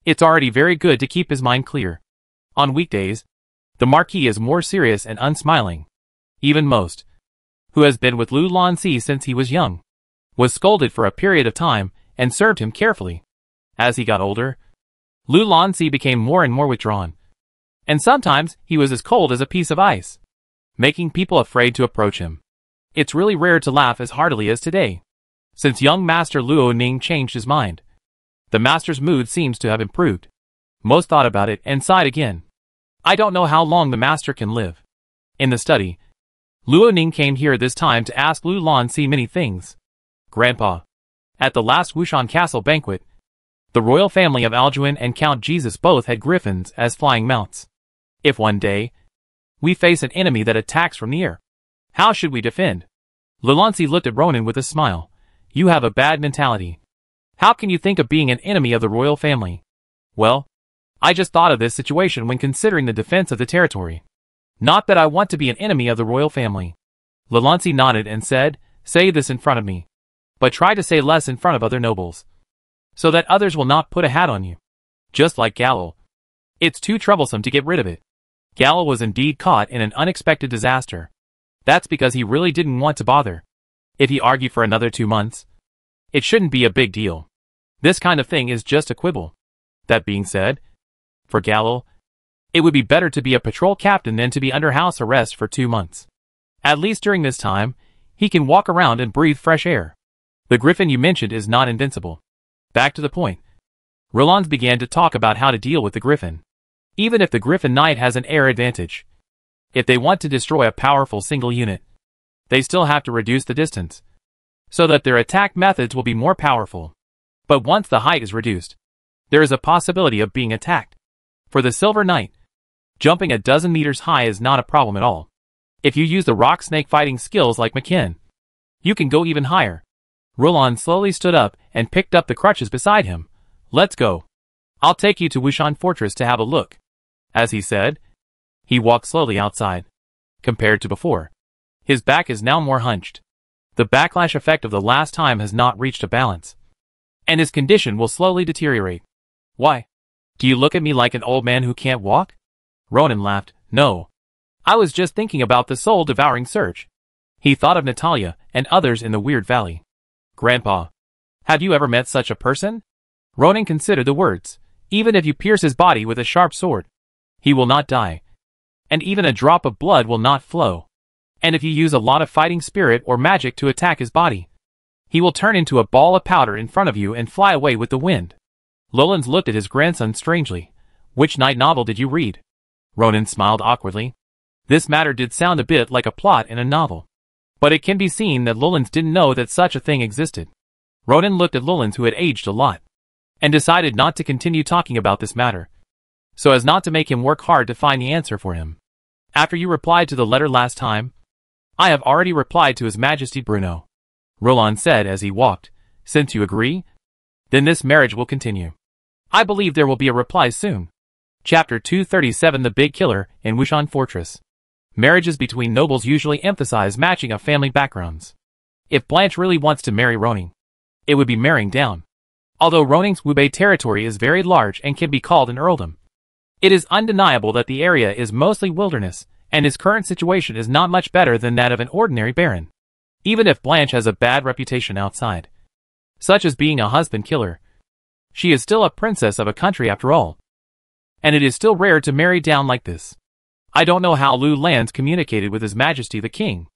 [SPEAKER 1] It's already very good to keep his mind clear. On weekdays, the Marquis is more serious and unsmiling. Even Most, who has been with Lu Lanxi since he was young, was scolded for a period of time and served him carefully. As he got older, Lu Lanxi became more and more withdrawn, and sometimes he was as cold as a piece of ice, making people afraid to approach him. It's really rare to laugh as heartily as today. Since young Master Luo Ning changed his mind, the master's mood seems to have improved. Most thought about it and sighed again. I don't know how long the master can live. In the study, Luo Ning came here this time to ask Lu Lanxi many things. Grandpa, at the last Wushan Castle banquet, the royal family of Aljuan and Count Jesus both had griffins as flying mounts. If one day we face an enemy that attacks from the air, how should we defend? Lu Lanxi looked at Ronan with a smile. You have a bad mentality. How can you think of being an enemy of the royal family? Well, I just thought of this situation when considering the defense of the territory. Not that I want to be an enemy of the royal family. Lu Lanxi nodded and said, say this in front of me, but try to say less in front of other nobles, so that others will not put a hat on you. Just like Gallo. It's too troublesome to get rid of it. Gallo was indeed caught in an unexpected disaster. That's because he really didn't want to bother. If he argued for another 2 months, it shouldn't be a big deal. This kind of thing is just a quibble. That being said, for Gallo, it would be better to be a patrol captain than to be under house arrest for 2 months. At least during this time, he can walk around and breathe fresh air. The griffin you mentioned is not invincible. Back to the point. Roland began to talk about how to deal with the griffin. Even if the griffin knight has an air advantage, if they want to destroy a powerful single unit, they still have to reduce the distance, so that their attack methods will be more powerful. But once the height is reduced, there is a possibility of being attacked. For the Silver Knight, jumping a dozen meters high is not a problem at all. If you use the rock snake fighting skills like McKin, you can go even higher. Roland slowly stood up and picked up the crutches beside him. Let's go. I'll take you to Wushan Fortress to have a look. As he said, he walked slowly outside. Compared to before, his back is now more hunched. The backlash effect of the last time has not reached a balance, and his condition will slowly deteriorate. Why? Do you look at me like an old man who can't walk? Ronan laughed. No. I was just thinking about the soul-devouring search. He thought of Natalia and others in the weird valley. Grandpa, have you ever met such a person? Ronan considered the words. Even if you pierce his body with a sharp sword, he will not die. And even a drop of blood will not flow. And if you use a lot of fighting spirit or magic to attack his body, he will turn into a ball of powder in front of you and fly away with the wind. Lowlands looked at his grandson strangely. Which night novel did you read? Ronan smiled awkwardly. This matter did sound a bit like a plot in a novel. But it can be seen that Lowlands didn't know that such a thing existed. Ronan looked at Lowlands, who had aged a lot, and decided not to continue talking about this matter, so as not to make him work hard to find the answer for him. After you replied to the letter last time, I have already replied to His Majesty Bruno, Roland said as he walked. Since you agree, then this marriage will continue. I believe there will be a reply soon. Chapter 237, The Big Killer in Wushan Fortress. Marriages between nobles usually emphasize matching of family backgrounds. If Blanche really wants to marry Roning, it would be marrying down. Although Roning's Wubei territory is very large and can be called an earldom, it is undeniable that the area is mostly wilderness, and his current situation is not much better than that of an ordinary baron. Even if Blanche has a bad reputation outside, such as being a husband killer, she is still a princess of a country after all. And it is still rare to marry down like this. I don't know how Lu Lands communicated with His Majesty the King.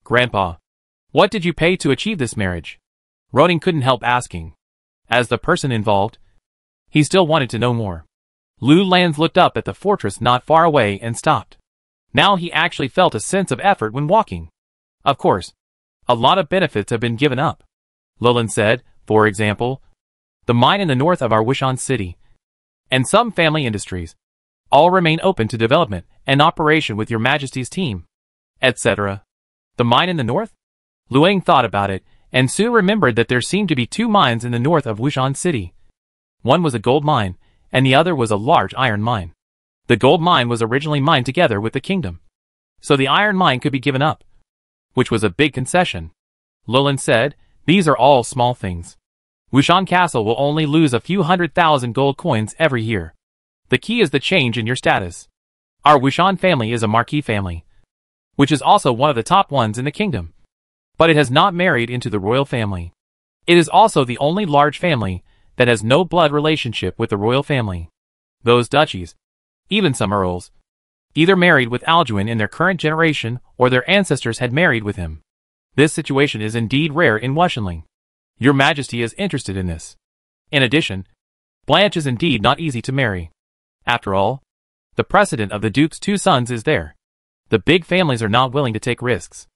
[SPEAKER 1] Grandpa, what did you pay to achieve this marriage? Roning couldn't help asking. As the person involved, he still wanted to know more. Lu Lands looked up at the fortress not far away and stopped. Now he actually felt a sense of effort when walking. Of course, a lot of benefits have been given up. Lowland said, for example, the mine in the north of our Wushan city, and some family industries, all remain open to development and operation with Your Majesty's team, etc. The mine in the north? Luang thought about it, and soon remembered that there seemed to be two mines in the north of Wushan city. One was a gold mine, and the other was a large iron mine. The gold mine was originally mined together with the kingdom, so the iron mine could be given up, which was a big concession. Lowland said, these are all small things. Wushan Castle will only lose a few 100,000 gold coins every year. The key is the change in your status. Our Wushan family is a marquis family, which is also one of the top ones in the kingdom. But it has not married into the royal family. It is also the only large family that has no blood relationship with the royal family. Those duchies, even some earls, either married with Alduin in their current generation or their ancestors had married with him. This situation is indeed rare in Wushanling. Your Majesty is interested in this. In addition, Blanche is indeed not easy to marry. After all, the precedent of the Duke's two sons is there. The big families are not willing to take risks.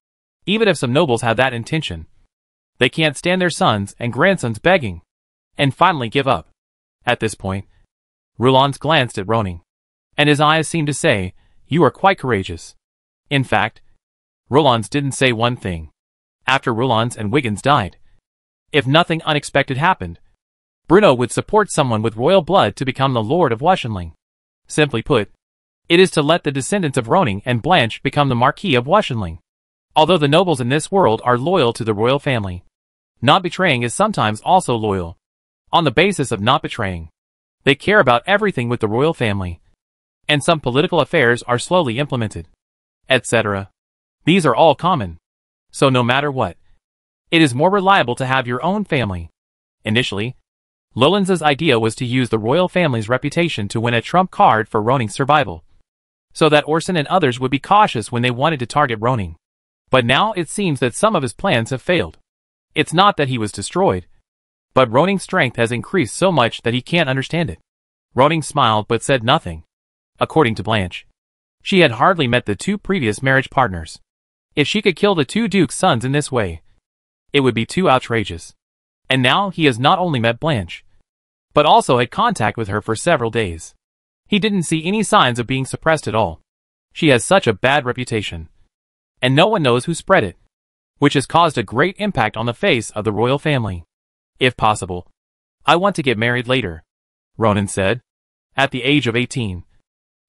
[SPEAKER 1] Even if some nobles have that intention, they can't stand their sons and grandsons begging, and finally give up. At this point, Roland glanced at Roning, and his eyes seemed to say, you are quite courageous. In fact, Roland's didn't say one thing. After Roland's and Wiggins died, if nothing unexpected happened, Bruno would support someone with royal blood to become the Lord of Wushanling. Simply put, it is to let the descendants of Roning and Blanche become the Marquis of Wushanling. Although the nobles in this world are loyal to the royal family, not betraying is sometimes also loyal. On the basis of not betraying, they care about everything with the royal family, and some political affairs are slowly implemented, etc. These are all common. So no matter what, it is more reliable to have your own family. Initially, Lowlands' idea was to use the royal family's reputation to win a trump card for Roning's survival, so that Orson and others would be cautious when they wanted to target Roning. But now it seems that some of his plans have failed. It's not that he was destroyed, but Roning's strength has increased so much that he can't understand it. Roning smiled but said nothing. According to Blanche, she had hardly met the two previous marriage partners. If she could kill the two Duke's sons in this way, it would be too outrageous. And now he has not only met Blanche, but also had contact with her for several days. He didn't see any signs of being suppressed at all. She has such a bad reputation, and no one knows who spread it, which has caused a great impact on the face of the royal family. If possible, I want to get married later, Ronan said. At the age of 18,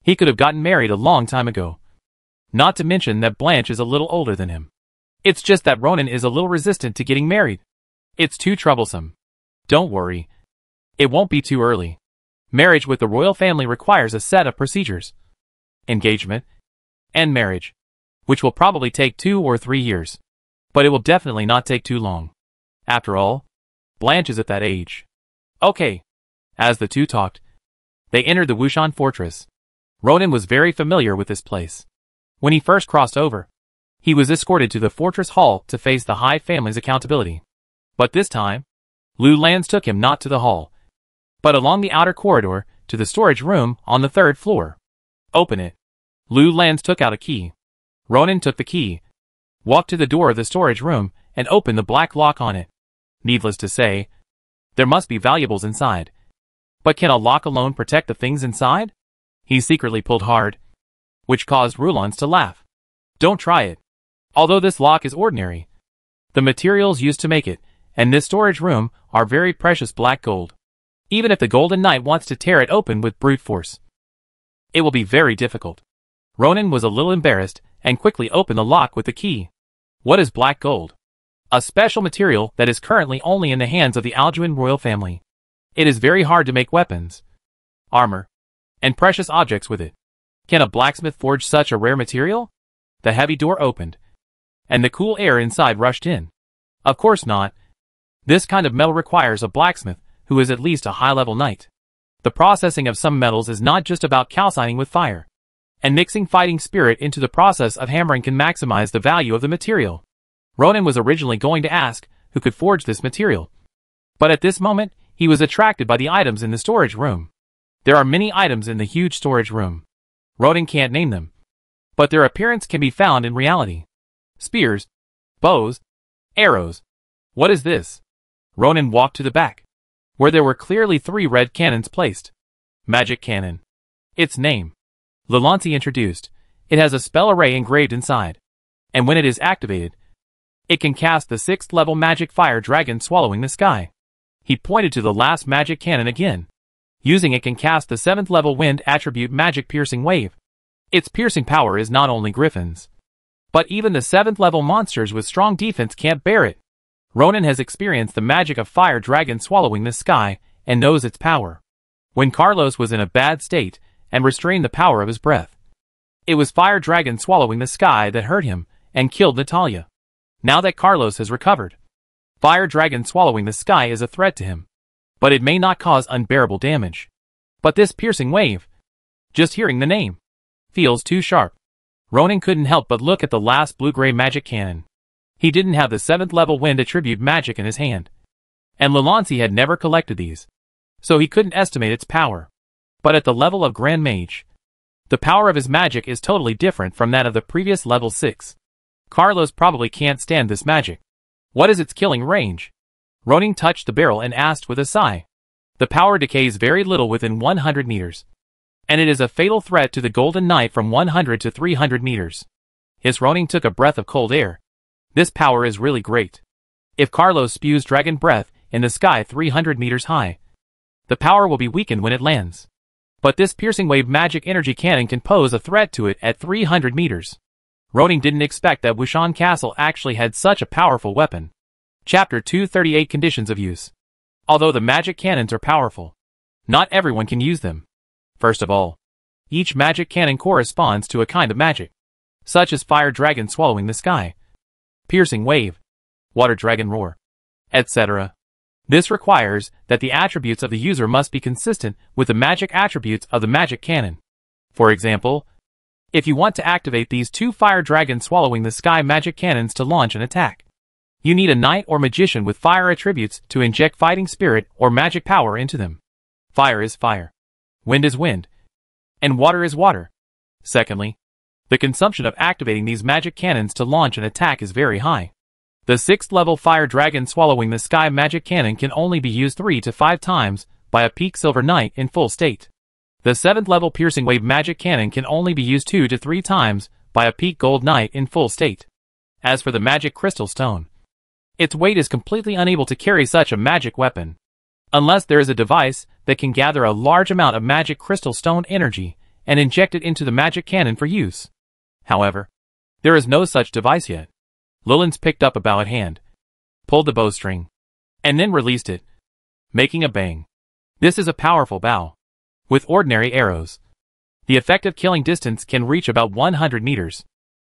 [SPEAKER 1] he could have gotten married a long time ago. Not to mention that Blanche is a little older than him. It's just that Ronan is a little resistant to getting married. It's too troublesome. Don't worry. It won't be too early. Marriage with the royal family requires a set of procedures. Engagement and marriage, which will probably take 2 or 3 years. But it will definitely not take too long. After all, Blanche is at that age. Okay. As the two talked, they entered the Wushan fortress. Ronan was very familiar with this place. When he first crossed over, he was escorted to the fortress hall to face the High family's accountability. But this time, Lu Lans took him not to the hall, but along the outer corridor to the storage room on the 3rd floor. Open it. Lu Lans took out a key. Ronan took the key, walked to the door of the storage room, and opened the black lock on it. Needless to say, there must be valuables inside. But can a lock alone protect the things inside? He secretly pulled hard, which caused Rulans to laugh. Don't try it. Although this lock is ordinary, the materials used to make it, and this storage room, are very precious black gold. Even if the Golden Knight wants to tear it open with brute force, it will be very difficult. Ronan was a little embarrassed, and quickly opened the lock with the key. What is black gold? A special material that is currently only in the hands of the Alduin royal family. It is very hard to make weapons, armor, and precious objects with it. Can a blacksmith forge such a rare material? The heavy door opened, and the cool air inside rushed in. Of course not. This kind of metal requires a blacksmith who is at least a high-level knight. The processing of some metals is not just about calcining with fire, and mixing fighting spirit into the process of hammering can maximize the value of the material. Ronan was originally going to ask who could forge this material, but at this moment, he was attracted by the items in the storage room. There are many items in the huge storage room. Ronan can't name them, but their appearance can be found in reality. Spears, bows, arrows. What is this? Ronan walked to the back, where there were clearly 3 red cannons placed. Magic cannon. Its name. Lelancy introduced. It has a spell array engraved inside, and when it is activated, it can cast the 6th level magic fire dragon swallowing the sky. He pointed to the last magic cannon again. Using it can cast the 7th level wind attribute magic piercing wave. Its piercing power is not only griffins, but even the 7th level monsters with strong defense can't bear it. Ronan has experienced the magic of fire dragon swallowing the sky and knows its power. When Carlos was in a bad state and restrained the power of his breath, it was fire dragon swallowing the sky that hurt him and killed Natalia. Now that Carlos has recovered, fire dragon swallowing the sky is a threat to him, but it may not cause unbearable damage. But this piercing wave, just hearing the name, feels too sharp. Ronan couldn't help but look at the last blue-gray magic cannon. He didn't have the 7th level wind attribute magic in his hand, and Lelancy had never collected these, so he couldn't estimate its power. But at the level of Grand Mage, the power of his magic is totally different from that of the previous level 6. Carlos probably can't stand this magic. What is its killing range? Ronan touched the barrel and asked with a sigh. The power decays very little within 100 meters, and it is a fatal threat to the Golden Knight from 100 to 300 meters. Ronan took a breath of cold air. This power is really great. If Carlos spews dragon breath in the sky 300 meters high, the power will be weakened when it lands. But this piercing wave magic energy cannon can pose a threat to it at 300 meters. Ronan didn't expect that Wushan Castle actually had such a powerful weapon. Chapter 238 Conditions of Use. Although the magic cannons are powerful, not everyone can use them. First of all, each magic cannon corresponds to a kind of magic, such as fire dragon swallowing the sky, piercing wave, water dragon roar, etc. This requires that the attributes of the user must be consistent with the magic attributes of the magic cannon. For example, if you want to activate these 2 fire dragon swallowing the sky magic cannons to launch an attack, you need a knight or magician with fire attributes to inject fighting spirit or magic power into them. Fire is fire, wind is wind, and water is water. Secondly, the consumption of activating these magic cannons to launch an attack is very high. The 6th level fire dragon swallowing the sky magic cannon can only be used 3 to 5 times by a peak silver knight in full state. The 7th level piercing wave magic cannon can only be used 2 to 3 times by a peak gold knight in full state. As for the magic crystal stone, its weight is completely unable to carry such a magic weapon, unless there is a device that can gather a large amount of magic crystal stone energy and inject it into the magic cannon for use. However, there is no such device yet. Lilans picked up a bow at hand, pulled the bowstring, and then released it, making a bang. This is a powerful bow. With ordinary arrows, the effective killing distance can reach about 100 meters.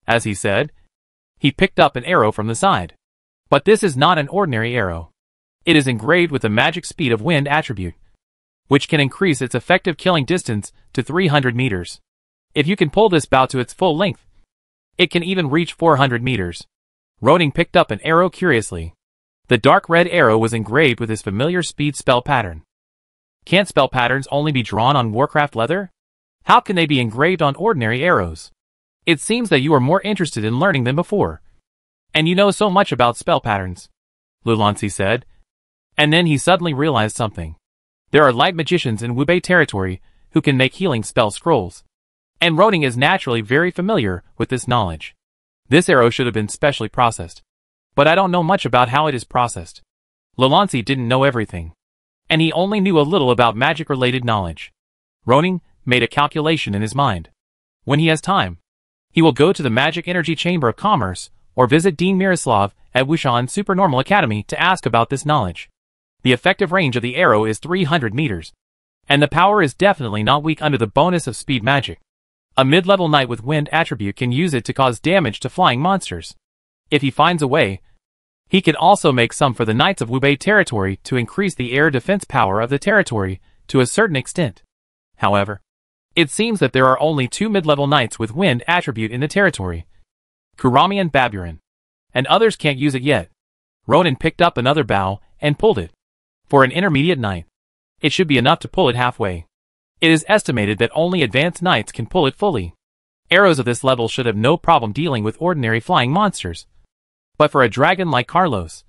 [SPEAKER 1] As he said, He picked up an arrow from the side. But this is not an ordinary arrow. It is engraved with the magic speed of wind attribute, which can increase its effective killing distance to 300 meters. If you can pull this bow to its full length, it can even reach 400 meters. Ronin picked up an arrow curiously. The dark red arrow was engraved with his familiar speed spell pattern. Can't spell patterns only be drawn on Warcraft leather? How can they be engraved on ordinary arrows? It seems that you are more interested in learning than before. And you know so much about spell patterns, Lulansi said. And then he suddenly realized something. There are light magicians in Wubei territory who can make healing spell scrolls. And Ronin is naturally very familiar with this knowledge. This arrow should have been specially processed. But I don't know much about how it is processed. Lulansi didn't know everything. And he only knew a little about magic-related knowledge. Ronin made a calculation in his mind. When he has time, he will go to the Magic Energy Chamber of Commerce or visit Dean Miroslav at Wushan Supernormal Academy to ask about this knowledge. The effective range of the arrow is 300 meters. And the power is definitely not weak under the bonus of speed magic. A mid-level knight with wind attribute can use it to cause damage to flying monsters. If he finds a way, he can also make some for the Knights of Wubei territory to increase the air defense power of the territory to a certain extent. However, it seems that there are only 2 mid-level knights with wind attribute in the territory, Kurami and Baburin, and others can't use it yet. Ronin picked up another bow and pulled it. For an intermediate knight, it should be enough to pull it halfway. It is estimated that only advanced knights can pull it fully. Arrows of this level should have no problem dealing with ordinary flying monsters. But for a dragon like Carlos,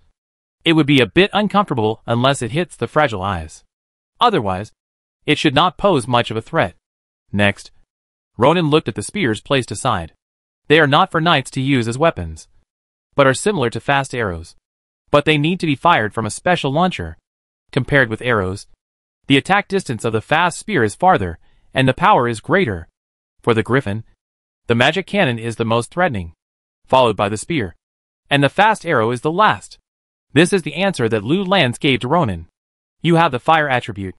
[SPEAKER 1] it would be a bit uncomfortable unless it hits the fragile eyes. Otherwise, it should not pose much of a threat. Next, Ronin looked at the spears placed aside. They are not for knights to use as weapons, but are similar to fast arrows. But they need to be fired from a special launcher. Compared with arrows, the attack distance of the fast spear is farther, and the power is greater. For the griffin, the magic cannon is the most threatening, followed by the spear, and the fast arrow is the last. This is the answer that Lu Lans gave to Ronin. You have the fire attribute,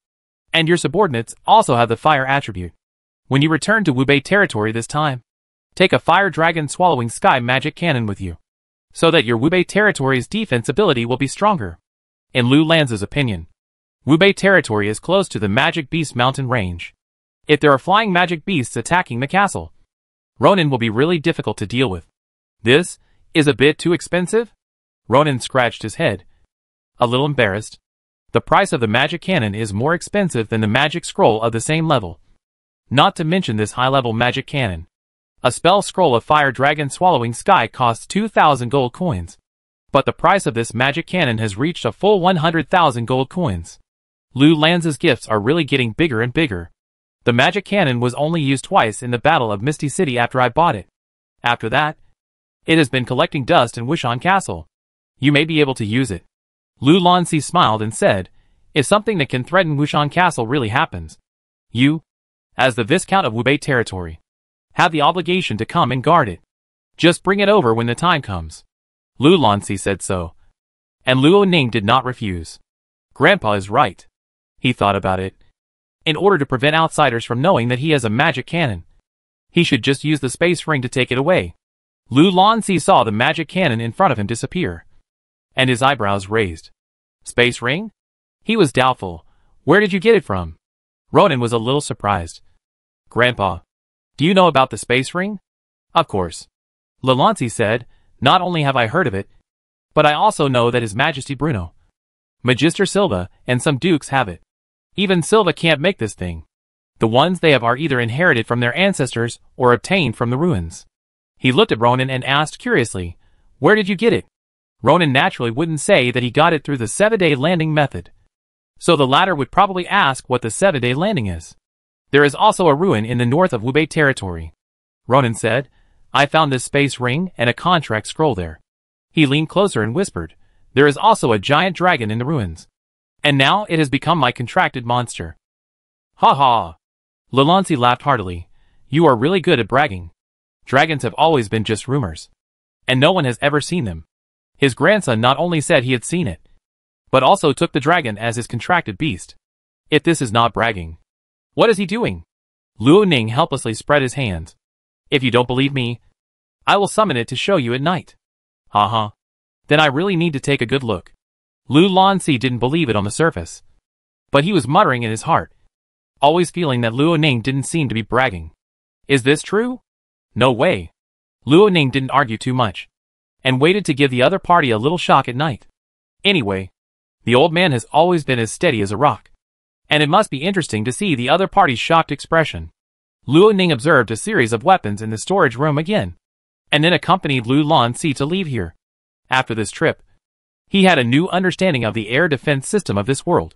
[SPEAKER 1] and your subordinates also have the fire attribute. When you return to Wubei territory this time, take a fire dragon swallowing sky magic cannon with you, so that your Wubei territory's defense ability will be stronger. In Lu Lans' opinion, Wubei territory is close to the Magic Beast mountain range. If there are flying magic beasts attacking the castle, Ronin will be really difficult to deal with. This is a bit too expensive? Ronin scratched his head, a little embarrassed. The price of the magic cannon is more expensive than the magic scroll of the same level. Not to mention this high-level magic cannon. A spell scroll of fire dragon swallowing sky costs 2,000 gold coins. But the price of this magic cannon has reached a full 100,000 gold coins. Lu Lans' gifts are really getting bigger and bigger. The magic cannon was only used twice in the Battle of Misty City after I bought it. After that, it has been collecting dust in Wushan Castle. You may be able to use it. Lu Lansi smiled and said, if something that can threaten Wushan Castle really happens, you, as the Viscount of Wubei territory, have the obligation to come and guard it. Just bring it over when the time comes. Lu Lansi said so. And Luo Ning did not refuse. Grandpa is right. He thought about it. In order to prevent outsiders from knowing that he has a magic cannon, he should just use the space ring to take it away. Lu Lansi saw the magic cannon in front of him disappear, and his eyebrows raised. Space ring? He was doubtful. Where did you get it from? Ronin was a little surprised. Grandpa, do you know about the space ring? Of course. Lulansi said, not only have I heard of it, but I also know that His Majesty Bruno, Magister Silva, and some dukes have it. Even Silva can't make this thing. The ones they have are either inherited from their ancestors or obtained from the ruins. He looked at Ronin and asked curiously, where did you get it? Ronin naturally wouldn't say that he got it through the 7-day landing method. So the latter would probably ask what the 7-day landing is. There is also a ruin in the north of Wubei territory. Ronin said, I found this space ring and a contract scroll there. He leaned closer and whispered, there is also a giant dragon in the ruins. And now it has become my contracted monster. Ha ha! Lulansi laughed heartily. You are really good at bragging. Dragons have always been just rumors. And no one has ever seen them. His grandson not only said he had seen it, but also took the dragon as his contracted beast. If this is not bragging, what is he doing? Luo Ning helplessly spread his hands. If you don't believe me, I will summon it to show you at night. Uh-huh. Then I really need to take a good look. Lu Lanzi didn't believe it on the surface. But he was muttering in his heart, always feeling that Luo Ning didn't seem to be bragging. Is this true? No way. Luo Ning didn't argue too much, and waited to give the other party a little shock at night. Anyway, the old man has always been as steady as a rock, and it must be interesting to see the other party's shocked expression. Luo Ning observed a series of weapons in the storage room again, and then accompanied Lu Lanzi to leave here. After this trip, he had a new understanding of the air defense system of this world,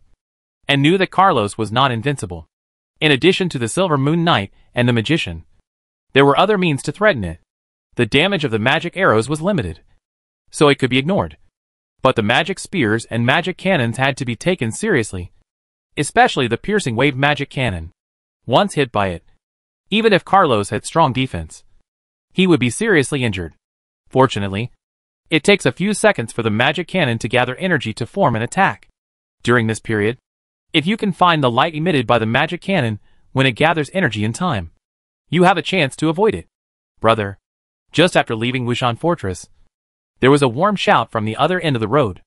[SPEAKER 1] and knew that Carlos was not invincible. In addition to the Silver Moon Knight and the Magician, there were other means to threaten it. The damage of the magic arrows was limited, so it could be ignored. But the magic spears and magic cannons had to be taken seriously, especially the piercing wave magic cannon. Once hit by it, even if Carlos had strong defense, he would be seriously injured. Fortunately, it takes a few seconds for the magic cannon to gather energy to form an attack. During this period, if you can find the light emitted by the magic cannon when it gathers energy in time, you have a chance to avoid it. Brother. Just after leaving Wushan Fortress, there was a warm shout from the other end of the road.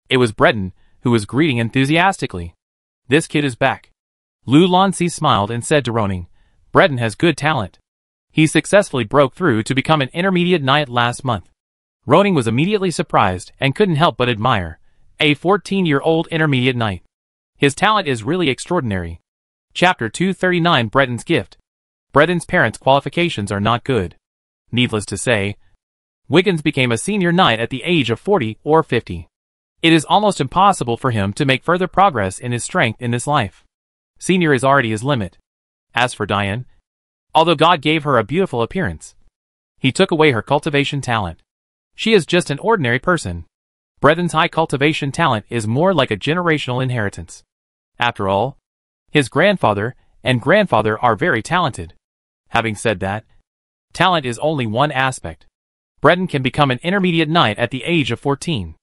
[SPEAKER 1] It was Breton, who was greeting enthusiastically. This kid is back. Lu Lanzi smiled and said to Roning, Breton has good talent. He successfully broke through to become an intermediate knight last month. Roning was immediately surprised and couldn't help but admire a 14-year-old intermediate knight. His talent is really extraordinary. Chapter 239 Breton's Gift. Breton's parents' qualifications are not good. Needless to say, Wiggins became a senior knight at the age of 40 or 50. It is almost impossible for him to make further progress in his strength in this life. Senior is already his limit. As for Diane, although God gave her a beautiful appearance, he took away her cultivation talent. She is just an ordinary person. Breton's high cultivation talent is more like a generational inheritance. After all, his grandfather and grandfather are very talented. Having said that, talent is only one aspect. Breton can become an intermediate knight at the age of 14.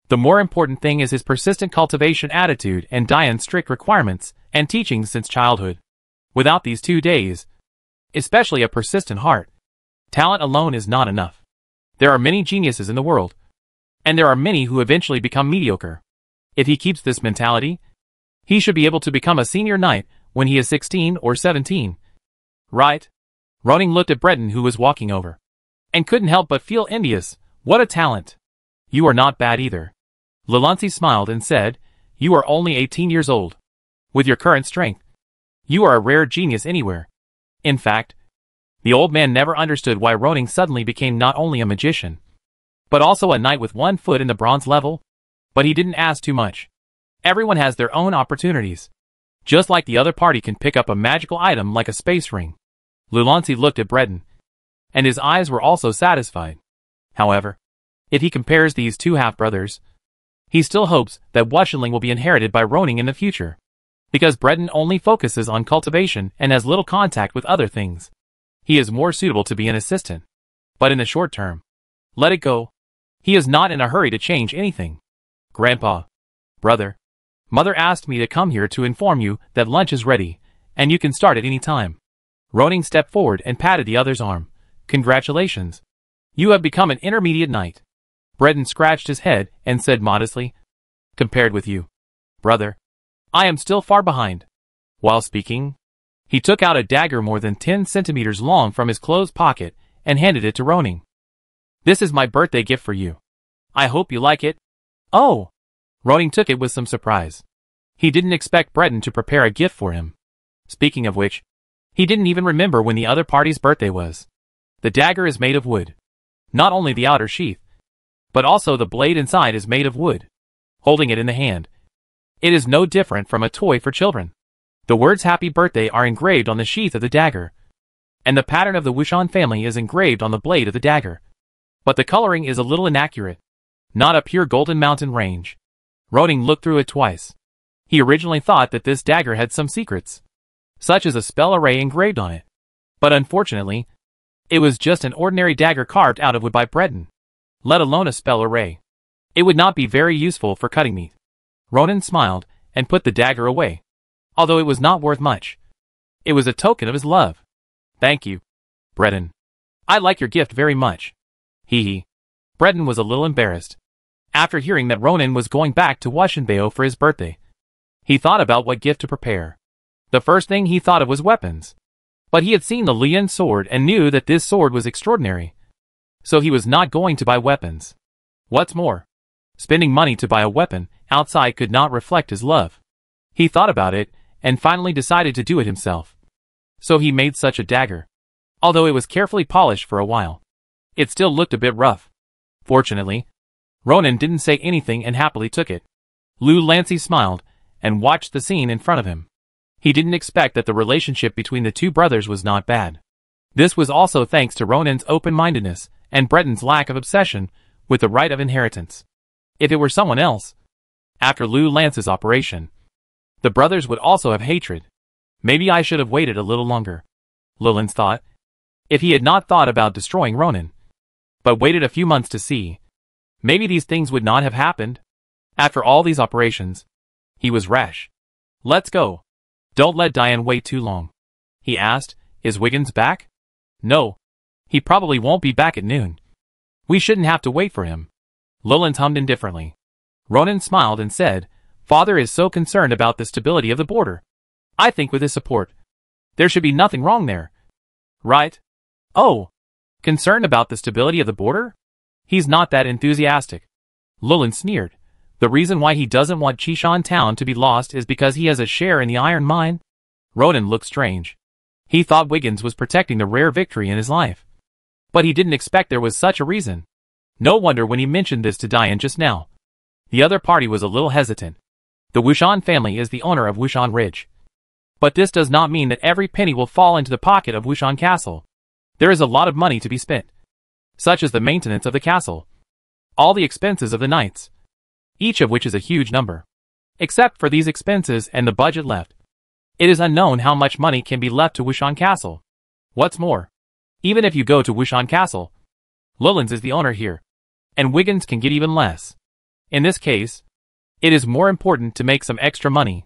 [SPEAKER 1] The more important thing is his persistent cultivation attitude and Diane's strict requirements and teachings since childhood. Without these 2 days, especially a persistent heart, talent alone is not enough. There are many geniuses in the world, and there are many who eventually become mediocre. If he keeps this mentality, he should be able to become a senior knight when he is 16 or 17. Right? Roning looked at Breton, who was walking over, and couldn't help but feel envious. What a talent! You are not bad either. Lalanzi smiled and said, You are only 18 years old. With your current strength, you are a rare genius anywhere. In fact, the old man never understood why Roning suddenly became not only a magician, but also a knight with 1 foot in the bronze level. But he didn't ask too much. Everyone has their own opportunities. Just like the other party can pick up a magical item like a space ring. Lulanzi looked at Breton, and his eyes were also satisfied. However, if he compares these two half-brothers, he still hopes that Wushengling will be inherited by Roning in the future, because Breton only focuses on cultivation and has little contact with other things. He is more suitable to be an assistant. But in the short term, let it go. He is not in a hurry to change anything. Grandpa. Brother. Mother asked me to come here to inform you that lunch is ready, and you can start at any time. Roning stepped forward and patted the other's arm. Congratulations. You have become an intermediate knight. Breton scratched his head and said modestly, Compared with you, brother, I am still far behind. While speaking, he took out a dagger more than 10 centimeters long from his clothes pocket and handed it to Roning. This is my birthday gift for you. I hope you like it. Oh! Roning took it with some surprise. He didn't expect Breton to prepare a gift for him. Speaking of which, he didn't even remember when the other party's birthday was. The dagger is made of wood. Not only the outer sheath, but also the blade inside is made of wood. Holding it in the hand, it is no different from a toy for children. The words Happy Birthday are engraved on the sheath of the dagger, and the pattern of the Wushan family is engraved on the blade of the dagger. But the coloring is a little inaccurate. Not a pure golden mountain range. Roning looked through it twice. He originally thought that this dagger had some secrets, such as a spell array engraved on it. But unfortunately, it was just an ordinary dagger carved out of wood by Breton, let alone a spell array. It would not be very useful for cutting meat. Ronan smiled and put the dagger away. Although it was not worth much, it was a token of his love. Thank you, Breton. I like your gift very much. Hee hee. Breton was a little embarrassed. After hearing that Ronan was going back to Washinbeo for his birthday, he thought about what gift to prepare. The first thing he thought of was weapons. But he had seen the Lian sword and knew that this sword was extraordinary. So he was not going to buy weapons. What's more, spending money to buy a weapon outside could not reflect his love. He thought about it, and finally decided to do it himself. So he made such a dagger. Although it was carefully polished for a while, it still looked a bit rough. Fortunately, Ronan didn't say anything and happily took it. Lu Lancy smiled, and watched the scene in front of him. He didn't expect that the relationship between the two brothers was not bad. This was also thanks to Ronan's open-mindedness, and Breton's lack of obsession with the right of inheritance. If it were someone else, after Lu Lance's operation, the brothers would also have hatred. Maybe I should have waited a little longer, Lilans thought, if he had not thought about destroying Ronan. But waited a few months to see. Maybe these things would not have happened. After all these operations, he was rash. Let's go. Don't let Diane wait too long. He asked, is Wiggins back? No. He probably won't be back at noon. We shouldn't have to wait for him. Lilans hummed indifferently. Ronan smiled and said, Father is so concerned about the stability of the border. I think with his support, there should be nothing wrong there. Right? Oh. Concerned about the stability of the border? He's not that enthusiastic. Lilans sneered. The reason why he doesn't want Chishan town to be lost is because he has a share in the iron mine? Ronan looked strange. He thought Wiggins was protecting the rare victory in his life. But he didn't expect there was such a reason. No wonder when he mentioned this to Diane just now. The other party was a little hesitant. The Wushan family is the owner of Wushan Ridge. But this does not mean that every penny will fall into the pocket of Wushan Castle. There is a lot of money to be spent, such as the maintenance of the castle, all the expenses of the knights, each of which is a huge number. Except for these expenses and the budget left, it is unknown how much money can be left to Wushan Castle. What's more, even if you go to Wushan Castle, Lilans is the owner here, and Wiggins can get even less. In this case, it is more important to make some extra money,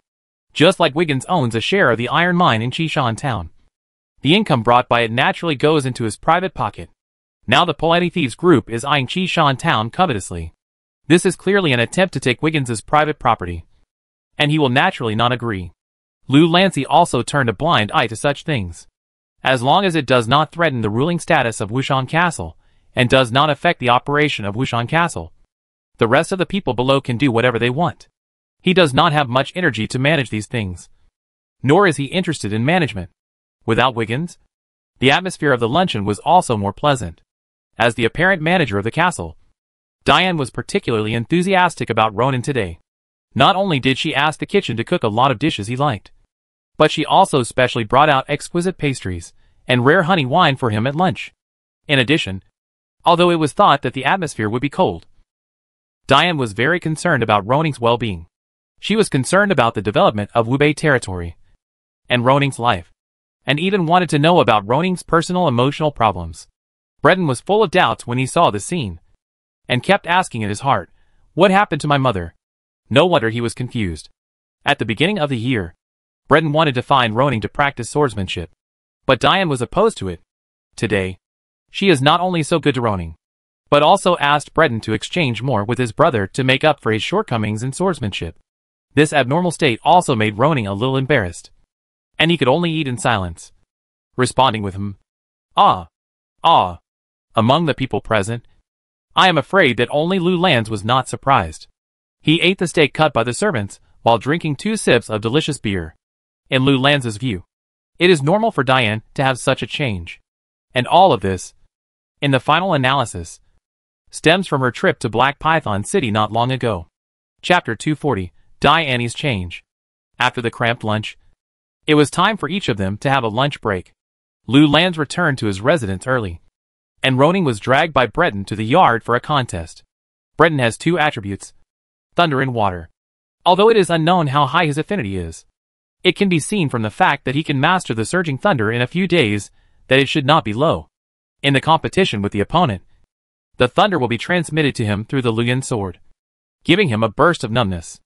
[SPEAKER 1] just like Wiggins owns a share of the iron mine in Chishan town. The income brought by it naturally goes into his private pocket. Now the Paletti Thieves group is eyeing Chishan town covetously. This is clearly an attempt to take Wiggins's private property, and he will naturally not agree. Lu Lancy also turned a blind eye to such things. As long as it does not threaten the ruling status of Wushan Castle, and does not affect the operation of Wushan Castle, the rest of the people below can do whatever they want. He does not have much energy to manage these things. Nor is he interested in management. Without Wiggins, the atmosphere of the luncheon was also more pleasant. As the apparent manager of the castle, Diane was particularly enthusiastic about Ronan today. Not only did she ask the kitchen to cook a lot of dishes he liked, but she also specially brought out exquisite pastries and rare honey wine for him at lunch. In addition, although it was thought that the atmosphere would be cold, Diane was very concerned about Roning's well-being. She was concerned about the development of Wubei territory and Roning's life, and even wanted to know about Roning's personal emotional problems. Breton was full of doubts when he saw the scene, and kept asking in his heart, what happened to my mother? No wonder he was confused. At the beginning of the year, Breton wanted to find Roning to practice swordsmanship, but Diane was opposed to it. Today, she is not only so good to Roning, but also asked Breton to exchange more with his brother to make up for his shortcomings in swordsmanship. This abnormal state also made Roning a little embarrassed, and he could only eat in silence, responding with ah, among the people present. I am afraid that only Lu Lands was not surprised. He ate the steak cut by the servants while drinking 2 sips of delicious beer. In Lu Lands' view, it is normal for Diane to have such a change. And all of this, in the final analysis, stems from her trip to Black Python City not long ago. Chapter 240, Diane's Change. After the cramped lunch, it was time for each of them to have a lunch break. Lu Lands returned to his residence early, and Roning was dragged by Breton to the yard for a contest. Breton has 2 attributes: thunder and water. Although it is unknown how high his affinity is, it can be seen from the fact that he can master the surging thunder in a few days that it should not be low. In the competition with the opponent, the thunder will be transmitted to him through the Luyan sword, giving him a burst of numbness.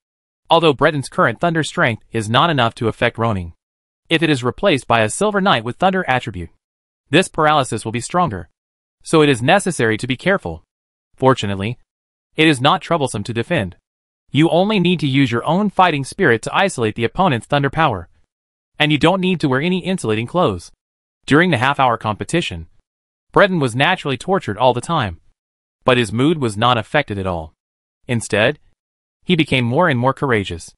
[SPEAKER 1] Although Breton's current thunder strength is not enough to affect Roning, if it is replaced by a silver knight with thunder attribute, this paralysis will be stronger. So it is necessary to be careful. Fortunately, it is not troublesome to defend. You only need to use your own fighting spirit to isolate the opponent's thunder power. And you don't need to wear any insulating clothes. During the half-hour competition, Breton was naturally tortured all the time. But his mood was not affected at all. Instead, he became more and more courageous.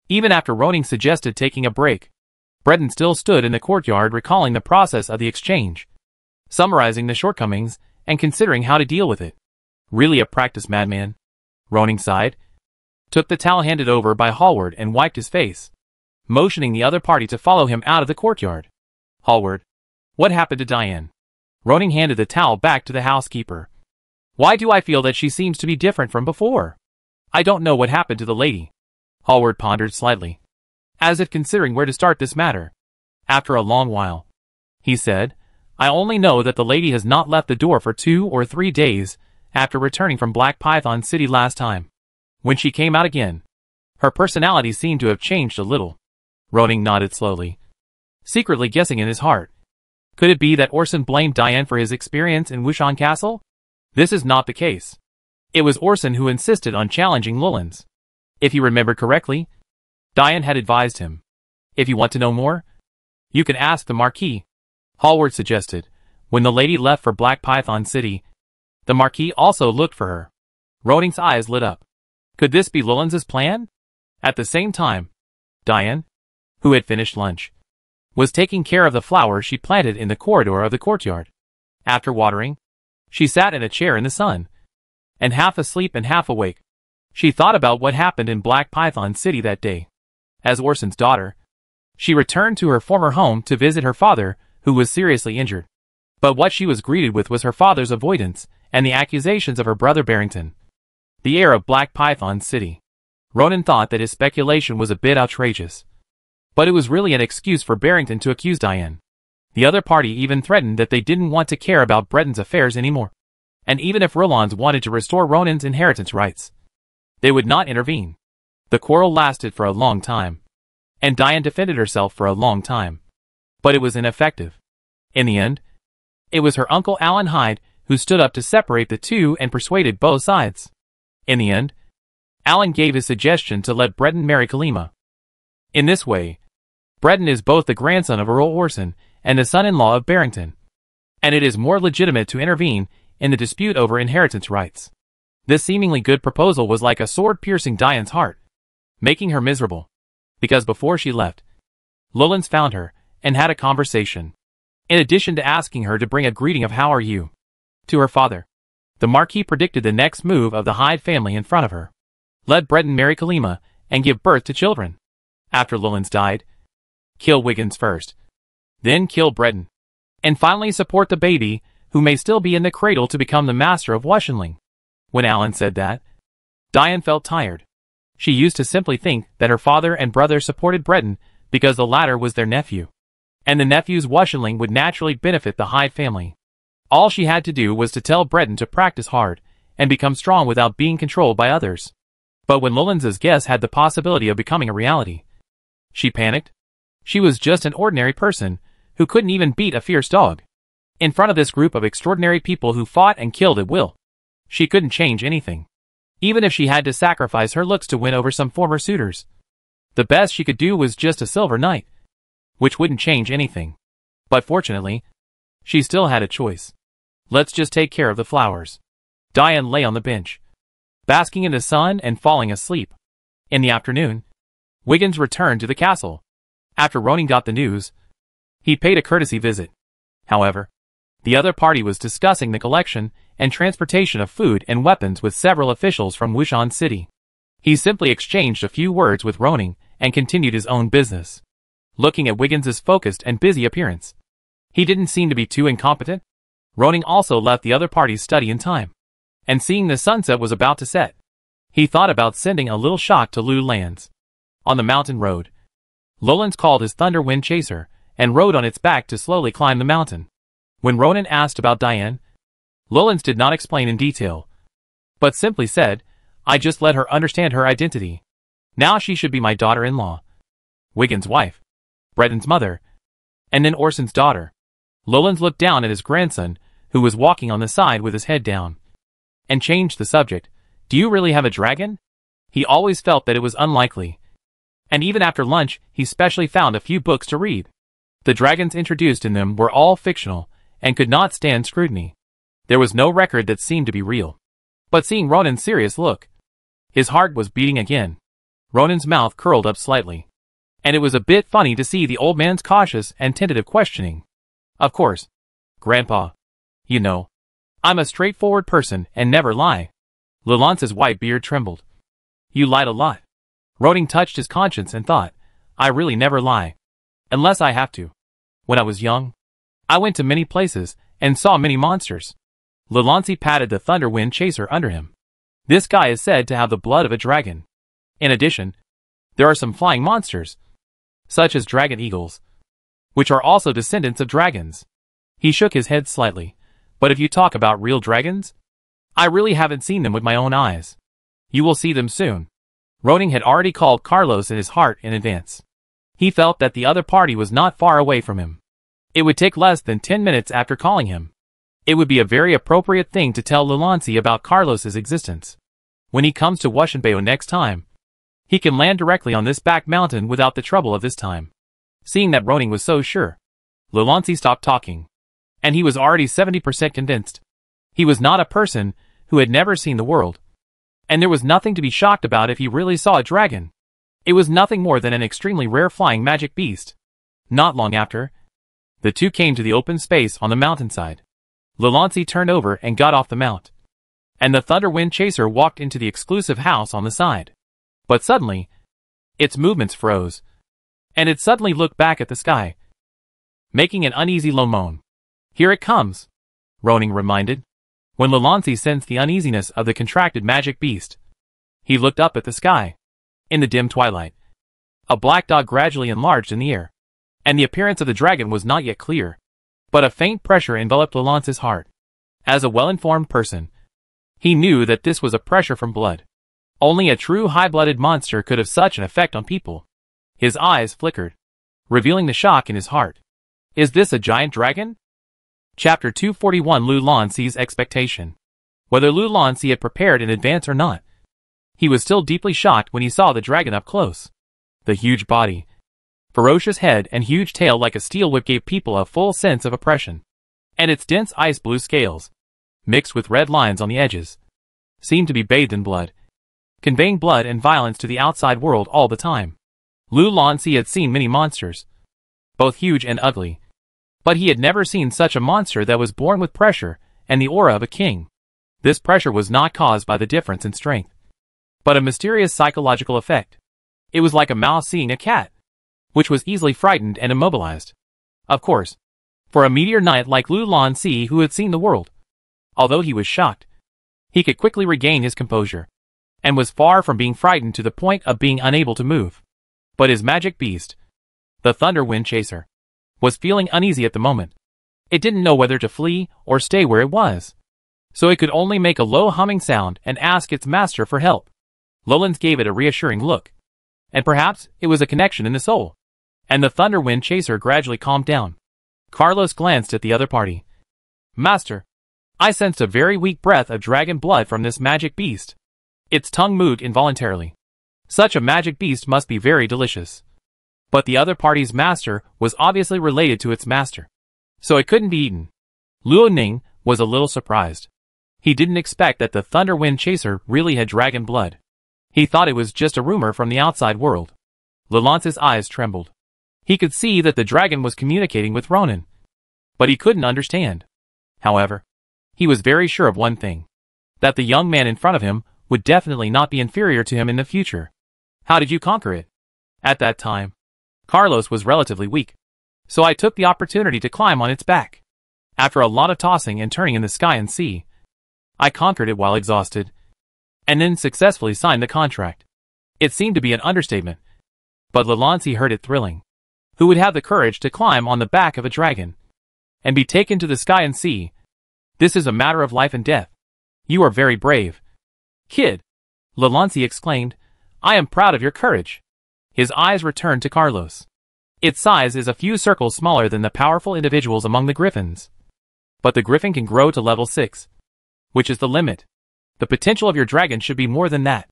[SPEAKER 1] Even after Roning suggested taking a break, Breton still stood in the courtyard recalling the process of the exchange, summarizing the shortcomings, and considering how to deal with it. Really a practice madman. Roning sighed, took the towel handed over by Hallward and wiped his face, motioning the other party to follow him out of the courtyard. Hallward, what happened to Diane? Roning handed the towel back to the housekeeper. Why do I feel that she seems to be different from before? I don't know what happened to the lady. Hallward pondered slightly, as if considering where to start this matter. After a long while, he said, I only know that the lady has not left the door for 2 or 3 days after returning from Black Python City last time. When she came out again, her personality seemed to have changed a little. Roning nodded slowly, secretly guessing in his heart. Could it be that Orson blamed Diane for his experience in Wushan Castle? This is not the case. It was Orson who insisted on challenging Lullins. If he remembered correctly, Diane had advised him. If you want to know more, you can ask the Marquis, Hallward suggested. When the lady left for Black Python City, the Marquis also looked for her. Roning's eyes lit up. Could this be Lullins' plan? At the same time, Diane, who had finished lunch, was taking care of the flowers she planted in the corridor of the courtyard. After watering, she sat in a chair in the sun, and half asleep and half awake, she thought about what happened in Black Python City that day. As Orson's daughter, she returned to her former home to visit her father, who was seriously injured. But what she was greeted with was her father's avoidance and the accusations of her brother Barrington, the heir of Black Python City. Ronan thought that his speculation was a bit outrageous, but it was really an excuse for Barrington to accuse Diane. The other party even threatened that they didn't want to care about Breton's affairs anymore, and even if Rollins wanted to restore Ronan's inheritance rights, they would not intervene. The quarrel lasted for a long time, and Diane defended herself for a long time, but it was ineffective. In the end, it was her uncle Alan Hyde who stood up to separate the two and persuaded both sides. In the end, Alan gave his suggestion to let Breton marry Kalima. In this way, Breton is both the grandson of Earl Orson and the son-in-law of Barrington, and it is more legitimate to intervene in the dispute over inheritance rights. This seemingly good proposal was like a sword piercing Diane's heart, making her miserable, because before she left, Lullins found her and had a conversation. In addition to asking her to bring a greeting of "How are you?" to her father, the Marquis predicted the next move of the Hyde family in front of her. Let Breton marry Kalima and give birth to children. After Lullins died, kill Wiggins first, then kill Breton, and finally support the baby, who may still be in the cradle, to become the master of Wushanling. When Alan said that, Diane felt tired. She used to simply think that her father and brother supported Breton because the latter was their nephew, and the nephew's Wushanling would naturally benefit the Hyde family. All she had to do was to tell Breton to practice hard and become strong without being controlled by others. But when Lullins's guess had the possibility of becoming a reality, she panicked. She was just an ordinary person who couldn't even beat a fierce dog. In front of this group of extraordinary people who fought and killed at will, she couldn't change anything, even if she had to sacrifice her looks to win over some former suitors. The best she could do was just a silver knight, which wouldn't change anything. But fortunately, she still had a choice. Let's just take care of the flowers. Diane lay on the bench, basking in the sun and falling asleep. In the afternoon, Wiggins returned to the castle. After Roning got the news, he paid a courtesy visit. However, the other party was discussing the collection and transportation of food and weapons with several officials from Wushan City. He simply exchanged a few words with Roning and continued his own business. Looking at Wiggins's focused and busy appearance, he didn't seem to be too incompetent. Roning also left the other party's study in time, and seeing the sunset was about to set, he thought about sending a little shock to Lu Lands. On the mountain road, Lullins called his Thunder Wind Chaser and rode on its back to slowly climb the mountain. When Ronan asked about Diane, Lullins did not explain in detail, but simply said, I just let her understand her identity. Now she should be my daughter-in-law, Wiggins' wife, Breton's mother, and then Orson's daughter. Lullins looked down at his grandson, who was walking on the side with his head down. and changed the subject. Do you really have a dragon? He always felt that it was unlikely. And even after lunch, he specially found a few books to read. The dragons introduced in them were all fictional, and could not stand scrutiny. There was no record that seemed to be real. But seeing Ronan's serious look, his heart was beating again. Ronan's mouth curled up slightly. And it was a bit funny to see the old man's cautious and tentative questioning. Of course, Grandpa. You know, I'm a straightforward person and never lie. Lalance's white beard trembled. You lied a lot. Ronan touched his conscience and thought, I really never lie. Unless I have to. When I was young, I went to many places and saw many monsters. Lalance patted the Thunderwind Chaser under him. This guy is said to have the blood of a dragon. In addition, there are some flying monsters, such as dragon eagles, which are also descendants of dragons. He shook his head slightly. But if you talk about real dragons, I really haven't seen them with my own eyes. You will see them soon. Ronan had already called Carlos in his heart in advance. He felt that the other party was not far away from him. It would take less than 10 minutes after calling him. It would be a very appropriate thing to tell Lalance about Carlos's existence. When he comes to Washenbeo next time, he can land directly on this back mountain without the trouble of this time. Seeing that Ronan was so sure, Lalance stopped talking. And he was already 70% convinced. He was not a person who had never seen the world. And there was nothing to be shocked about if he really saw a dragon. It was nothing more than an extremely rare flying magic beast. Not long after, the two came to the open space on the mountainside. Lalance turned over and got off the mount. And the Thunderwind Chaser walked into the exclusive house on the side. But suddenly, its movements froze. And it suddenly looked back at the sky, making an uneasy low moan. Here it comes, Ronan reminded. When Lalance sensed the uneasiness of the contracted magic beast, he looked up at the sky. In the dim twilight, a black dot gradually enlarged in the air, and the appearance of the dragon was not yet clear. But a faint pressure enveloped Lalance's heart. As a well-informed person, he knew that this was a pressure from blood. Only a true high-blooded monster could have such an effect on people. His eyes flickered, revealing the shock in his heart. Is this a giant dragon? Chapter 241 Lalance's expectation. Whether Lalance had prepared in advance or not, he was still deeply shocked when he saw the dragon up close. The huge body, ferocious head and huge tail like a steel whip gave people a full sense of oppression. And its dense ice blue scales, mixed with red lines on the edges, seemed to be bathed in blood, conveying blood and violence to the outside world all the time. Lalance had seen many monsters, both huge and ugly. But he had never seen such a monster that was born with pressure and the aura of a king. This pressure was not caused by the difference in strength, but a mysterious psychological effect. It was like a mouse seeing a cat, which was easily frightened and immobilized. Of course, for a meteor knight like Lalance who had seen the world, although he was shocked, he could quickly regain his composure, and was far from being frightened to the point of being unable to move. But his magic beast, the Thunderwind Chaser, was feeling uneasy at the moment. It didn't know whether to flee or stay where it was. So it could only make a low humming sound and ask its master for help. Lalance gave it a reassuring look. And perhaps it was a connection in the soul. And the Thunderwind Chaser gradually calmed down. Carlos glanced at the other party. Master, I sensed a very weak breath of dragon blood from this magic beast. Its tongue moved involuntarily. Such a magic beast must be very delicious. But the other party's master was obviously related to its master, so it couldn't be eaten. Luo Ning was a little surprised. He didn't expect that the Thunderwind Chaser really had dragon blood. He thought it was just a rumor from the outside world. Lalance's eyes trembled. He could see that the dragon was communicating with Ronan, but he couldn't understand. However, he was very sure of one thing, that the young man in front of him would definitely not be inferior to him in the future. How did you conquer it? At that time, Carlos was relatively weak, so I took the opportunity to climb on its back. After a lot of tossing and turning in the sky and sea, I conquered it while exhausted, and then successfully signed the contract. It seemed to be an understatement, but Lalance heard it thrilling. Who would have the courage to climb on the back of a dragon and be taken to the sky and sea? This is a matter of life and death. You are very brave. Kid, Lalance exclaimed, I am proud of your courage. His eyes returned to Carlos. Its size is a few circles smaller than the powerful individuals among the griffins. But the griffin can grow to level 6, which is the limit. The potential of your dragon should be more than that.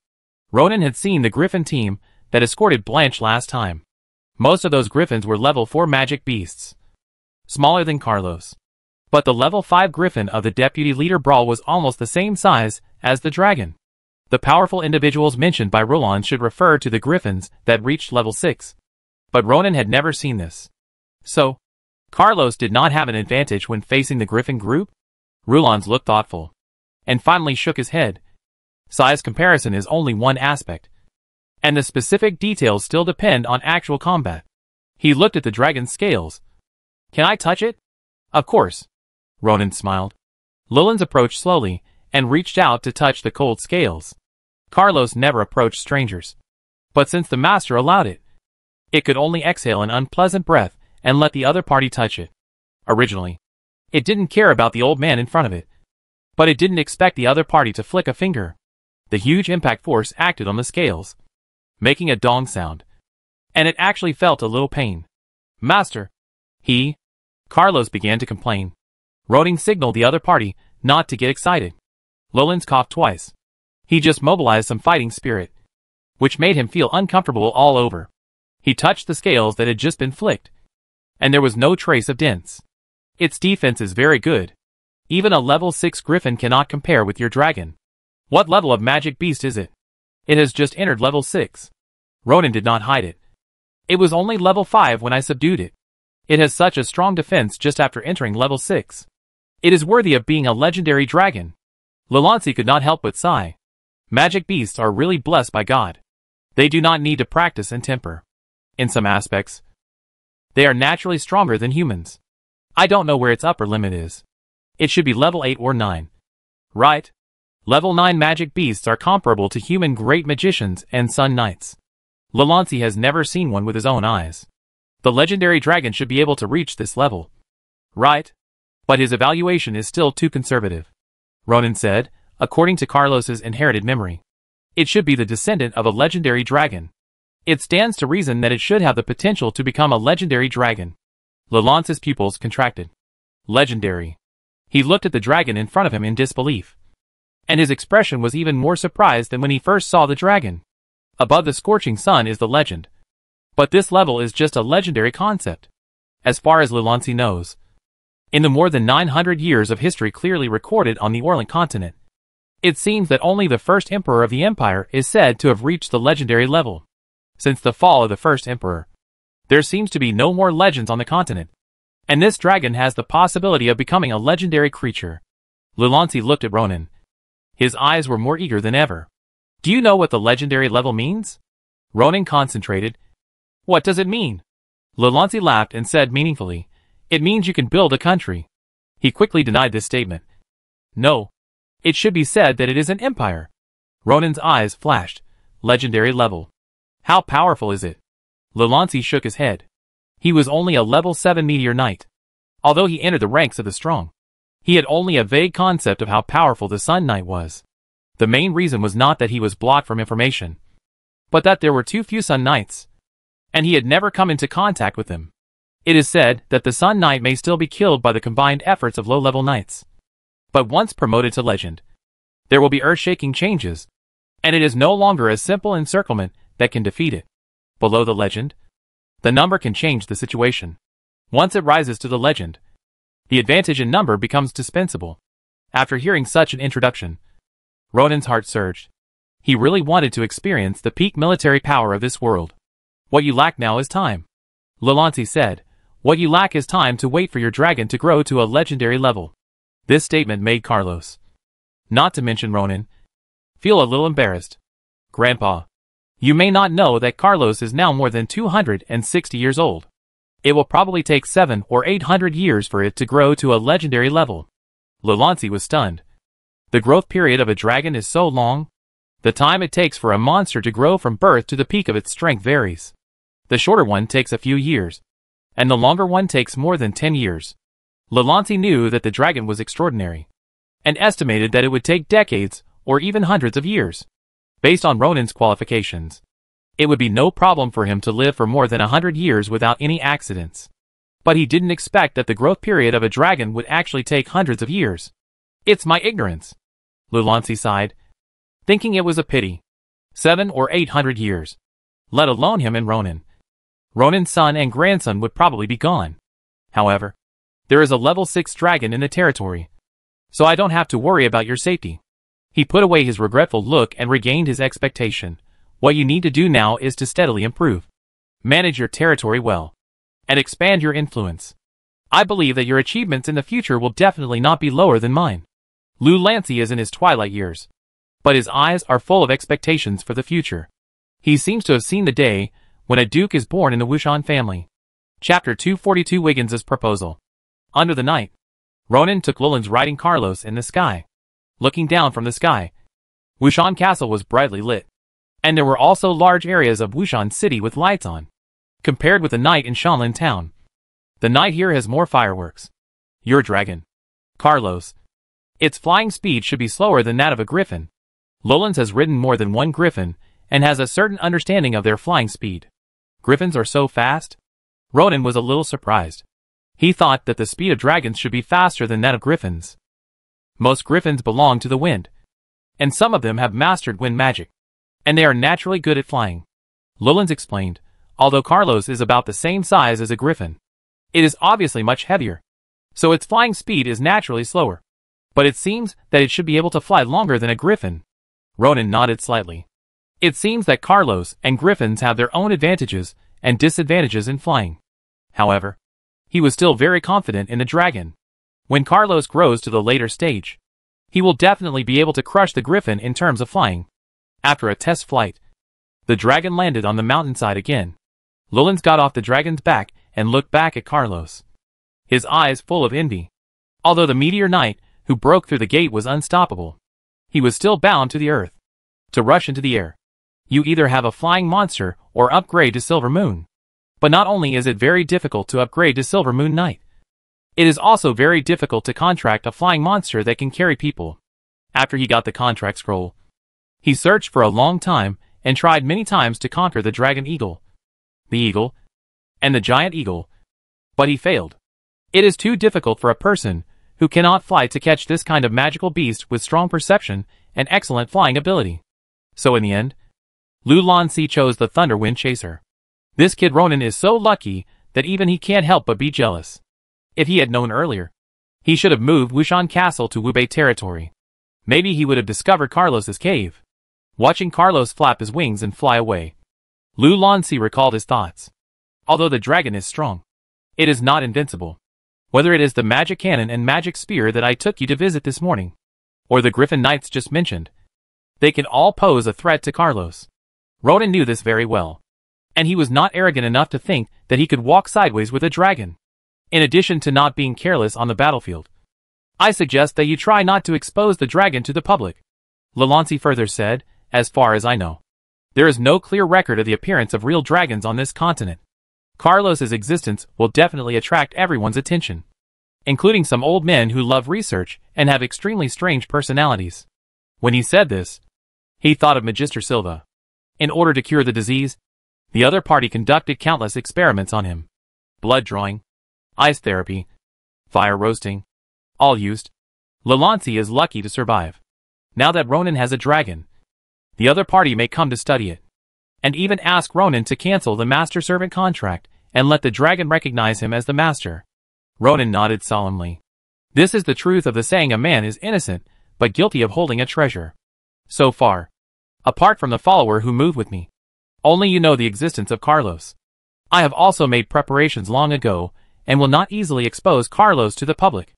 [SPEAKER 1] Ronan had seen the Griffin team that escorted Blanche last time. Most of those Griffins were level 4 magic beasts, smaller than Carlos. But the level 5 Griffin of the Deputy Leader Brawl was almost the same size as the dragon. The powerful individuals mentioned by Roland should refer to the Griffins that reached level 6. But Ronan had never seen this. So, Carlos did not have an advantage when facing the Griffin group? Roland looked thoughtful, and finally shook his head. Size comparison is only one aspect, and the specific details still depend on actual combat. He looked at the dragon's scales. Can I touch it? Of course. Ronan smiled. Lillian's approached slowly, and reached out to touch the cold scales. Carlos never approached strangers. But since the master allowed it, it could only exhale an unpleasant breath and let the other party touch it. Originally, it didn't care about the old man in front of it. But it didn't expect the other party to flick a finger. The huge impact force acted on the scales, making a dong sound. And it actually felt a little pain. Master, Carlos began to complain. Ronan signaled the other party not to get excited. Lillian's coughed twice. He just mobilized some fighting spirit, which made him feel uncomfortable all over. He touched the scales that had just been flicked, and there was no trace of dents. Its defense is very good. Even a level 6 Griffin cannot compare with your dragon. What level of magic beast is it? It has just entered level 6. Ronan did not hide it. It was only level 5 when I subdued it. It has such a strong defense just after entering level 6. It is worthy of being a legendary dragon. Lelancy could not help but sigh. Magic beasts are really blessed by God. They do not need to practice and temper. In some aspects, they are naturally stronger than humans. I don't know where its upper limit is. It should be level 8 or 9. Right? Level 9 magic beasts are comparable to human great magicians and sun knights. Lelancy has never seen one with his own eyes. The legendary dragon should be able to reach this level. Right? But his evaluation is still too conservative. Ronan said, according to Carlos's inherited memory. It should be the descendant of a legendary dragon. It stands to reason that it should have the potential to become a legendary dragon. Lelance's pupils contracted. Legendary. He looked at the dragon in front of him in disbelief. And his expression was even more surprised than when he first saw the dragon. Above the scorching sun is the legend. But this level is just a legendary concept, as far as Lelancy knows. In the more than 900 years of history clearly recorded on the Orient continent, it seems that only the first emperor of the empire is said to have reached the legendary level. Since the fall of the first emperor, there seems to be no more legends on the continent. And this dragon has the possibility of becoming a legendary creature. Lelancy looked at Ronan. His eyes were more eager than ever. Do you know what the legendary level means? Ronan concentrated. What does it mean? Lelancy laughed and said meaningfully, it means you can build a country. He quickly denied this statement. No. It should be said that it is an empire. Ronan's eyes flashed. Legendary level. How powerful is it? Lelancy shook his head. He was only a level 7 meteor knight. Although he entered the ranks of the strong, he had only a vague concept of how powerful the Sun Knight was. The main reason was not that he was blocked from information, but that there were too few Sun Knights, and he had never come into contact with them. It is said that the Sun Knight may still be killed by the combined efforts of low-level knights. But once promoted to legend, there will be earth-shaking changes, and it is no longer a simple encirclement that can defeat it. Below the legend, the number can change the situation. Once it rises to the legend, the advantage in number becomes dispensable. After hearing such an introduction, Ronan's heart surged. He really wanted to experience the peak military power of this world. What you lack now is time. Lelancy said, what you lack is time to wait for your dragon to grow to a legendary level. This statement made Carlos, not to mention Ronan, feel a little embarrassed. Grandpa, you may not know that Carlos is now more than 260 years old. It will probably take 700 or 800 years for it to grow to a legendary level. Lelancy was stunned. The growth period of a dragon is so long. The time it takes for a monster to grow from birth to the peak of its strength varies. The shorter one takes a few years, and the longer one takes more than 10 years. Lelancy knew that the dragon was extraordinary, and estimated that it would take decades or even hundreds of years. Based on Ronan's qualifications, it would be no problem for him to live for more than 100 years without any accidents. But he didn't expect that the growth period of a dragon would actually take hundreds of years. It's my ignorance. Lulancy sighed, thinking it was a pity. 700 or 800 years. Let alone him and Ronan. Ronan's son and grandson would probably be gone. However, there is a level 6 dragon in the territory, so I don't have to worry about your safety. He put away his regretful look and regained his expectation. What you need to do now is to steadily improve. Manage your territory well. And expand your influence. I believe that your achievements in the future will definitely not be lower than mine. Lulancy is in his twilight years, but his eyes are full of expectations for the future. He seems to have seen the day when a duke is born in the Wushan family. Chapter 242 Wiggins' Proposal. Under the night, Ronan took Lulan's riding Carlos in the sky. Looking down from the sky, Wushan Castle was brightly lit, and there were also large areas of Wushan City with lights on. Compared with the night in Shanlin Town, the night here has more fireworks. Your dragon, Carlos. Its flying speed should be slower than that of a griffin. Lulan's has ridden more than one griffin, and has a certain understanding of their flying speed. Griffins are so fast? Ronan was a little surprised. He thought that the speed of dragons should be faster than that of griffins. Most griffins belong to the wind, and some of them have mastered wind magic, and they are naturally good at flying. Lulan's explained, although Carlos is about the same size as a griffin. It is obviously much heavier, so its flying speed is naturally slower. But it seems that it should be able to fly longer than a griffin. Ronan nodded slightly. It seems that Carlos and griffins have their own advantages and disadvantages in flying. However, he was still very confident in the dragon. When Carlos grows to the later stage, he will definitely be able to crush the griffin in terms of flying. After a test flight, the dragon landed on the mountainside again. Lulan's got off the dragon's back and looked back at Carlos, his eyes full of envy. Although the meteor knight who broke through the gate was unstoppable, he was still bound to the earth. To rush into the air, you either have a flying monster or upgrade to Silver Moon. But not only is it very difficult to upgrade to Silver Moon Knight, it is also very difficult to contract a flying monster that can carry people. After he got the contract scroll, he searched for a long time and tried many times to conquer the dragon eagle, the eagle, and the giant eagle, but he failed. It is too difficult for a person who cannot fly to catch this kind of magical beast with strong perception and excellent flying ability. So in the end, Lulancy chose the Thunderwind Chaser. This kid Ronan is so lucky that even he can't help but be jealous. If he had known earlier, he should have moved Wushan Castle to Wubei territory. Maybe he would have discovered Carlos's cave. Watching Carlos flap his wings and fly away, Lulancy recalled his thoughts. Although the dragon is strong, it is not invincible. Whether it is the magic cannon and magic spear that I took you to visit this morning, or the Griffin Knights just mentioned, they can all pose a threat to Carlos. Ronan knew this very well, and he was not arrogant enough to think that he could walk sideways with a dragon. In addition to not being careless on the battlefield, I suggest that you try not to expose the dragon to the public. Lulancy further said, as far as I know, there is no clear record of the appearance of real dragons on this continent. Carlos's existence will definitely attract everyone's attention, including some old men who love research and have extremely strange personalities. When he said this, he thought of Magister Silva. In order to cure the disease, the other party conducted countless experiments on him. Blood drawing, ice therapy, fire roasting, all used. Lulancy is lucky to survive. Now that Ronan has a dragon, the other party may come to study it, and even ask Ronan to cancel the master-servant contract and let the dragon recognize him as the master. Ronan nodded solemnly. This is the truth of the saying, a man is innocent, but guilty of holding a treasure. So far, apart from the follower who moved with me, only you know the existence of Carlos. I have also made preparations long ago, and will not easily expose Carlos to the public.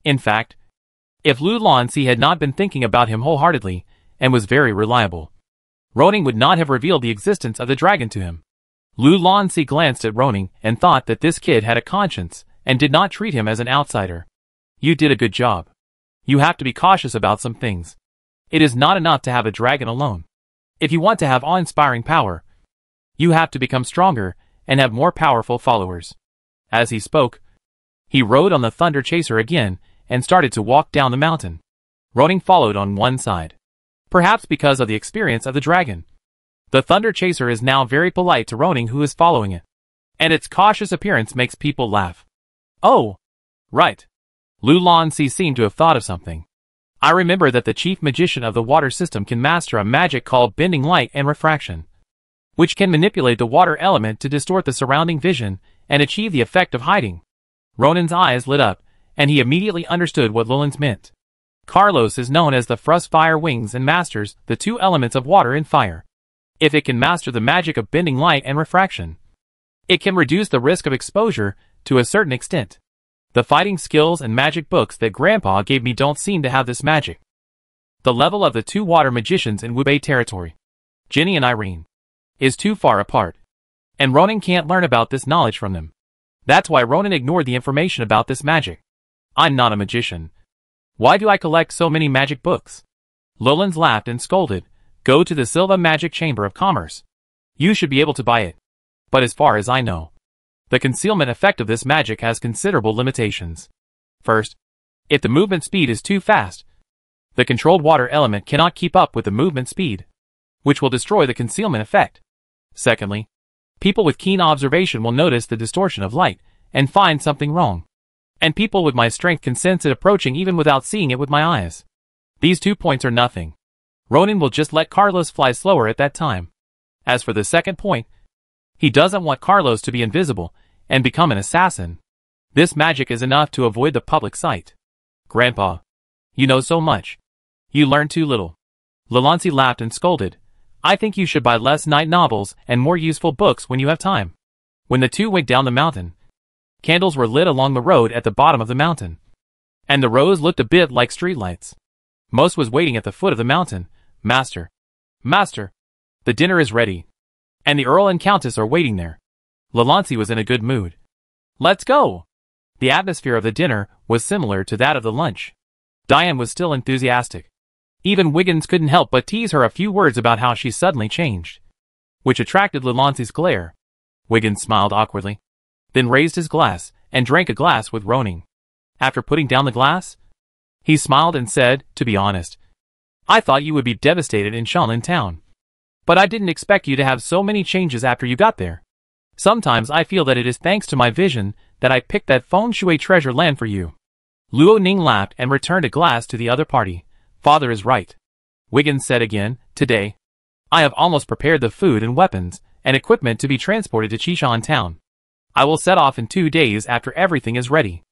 [SPEAKER 1] In fact, if Lulancy had not been thinking about him wholeheartedly, and was very reliable, Ronan would not have revealed the existence of the dragon to him. Lulancy glanced at Ronan and thought that this kid had a conscience, and did not treat him as an outsider. You did a good job. You have to be cautious about some things. It is not enough to have a dragon alone. If you want to have awe-inspiring power, you have to become stronger and have more powerful followers. As he spoke, he rode on the Thunder Chaser again and started to walk down the mountain. Ronan followed on one side, perhaps because of the experience of the dragon. The Thunder Chaser is now very polite to Ronan, who is following it, and its cautious appearance makes people laugh. Oh, right. Lulancy seemed to have thought of something. I remember that the chief magician of the water system can master a magic called bending light and refraction, which can manipulate the water element to distort the surrounding vision and achieve the effect of hiding. Ronan's eyes lit up, and he immediately understood what Llewellyn's meant. Carlos is known as the Frost Fire Wings and masters the two elements of water and fire. If it can master the magic of bending light and refraction, it can reduce the risk of exposure to a certain extent. The fighting skills and magic books that Grandpa gave me don't seem to have this magic. The level of the two water magicians in Wubei territory, Ginny and Irene, is too far apart, and Ronan can't learn about this knowledge from them. That's why Ronan ignored the information about this magic. I'm not a magician. Why do I collect so many magic books? Llewellyn laughed and scolded. Go to the Silva Magic Chamber of Commerce. You should be able to buy it. But as far as I know, the concealment effect of this magic has considerable limitations. First, if the movement speed is too fast, the controlled water element cannot keep up with the movement speed, which will destroy the concealment effect. Secondly, people with keen observation will notice the distortion of light and find something wrong. And people with my strength can sense it approaching even without seeing it with my eyes. These 2 points are nothing. Ronan will just let Carlos fly slower at that time. As for the second point, he doesn't want Carlos to be invisible and become an assassin. This magic is enough to avoid the public sight. Grandpa, you know so much. You learn too little. Lelancy laughed and scolded. I think you should buy less night novels and more useful books when you have time. When the two went down the mountain, candles were lit along the road at the bottom of the mountain, and the rows looked a bit like streetlights. Most was waiting at the foot of the mountain. Master, the dinner is ready, and the Earl and Countess are waiting there. Lelancy was in a good mood. Let's go! The atmosphere of the dinner was similar to that of the lunch. Diane was still enthusiastic. Even Wiggins couldn't help but tease her a few words about how she suddenly changed, which attracted Lelancy's glare. Wiggins smiled awkwardly, then raised his glass and drank a glass with Ronan. After putting down the glass, he smiled and said, to be honest, I thought you would be devastated in Shanlin town. But I didn't expect you to have so many changes after you got there. Sometimes I feel that it is thanks to my vision that I picked that feng shui treasure land for you. Luo Ning laughed and returned a glass to the other party. Father is right. Wiggins said again, today, I have almost prepared the food and weapons and equipment to be transported to Chishan town. I will set off in 2 days after everything is ready.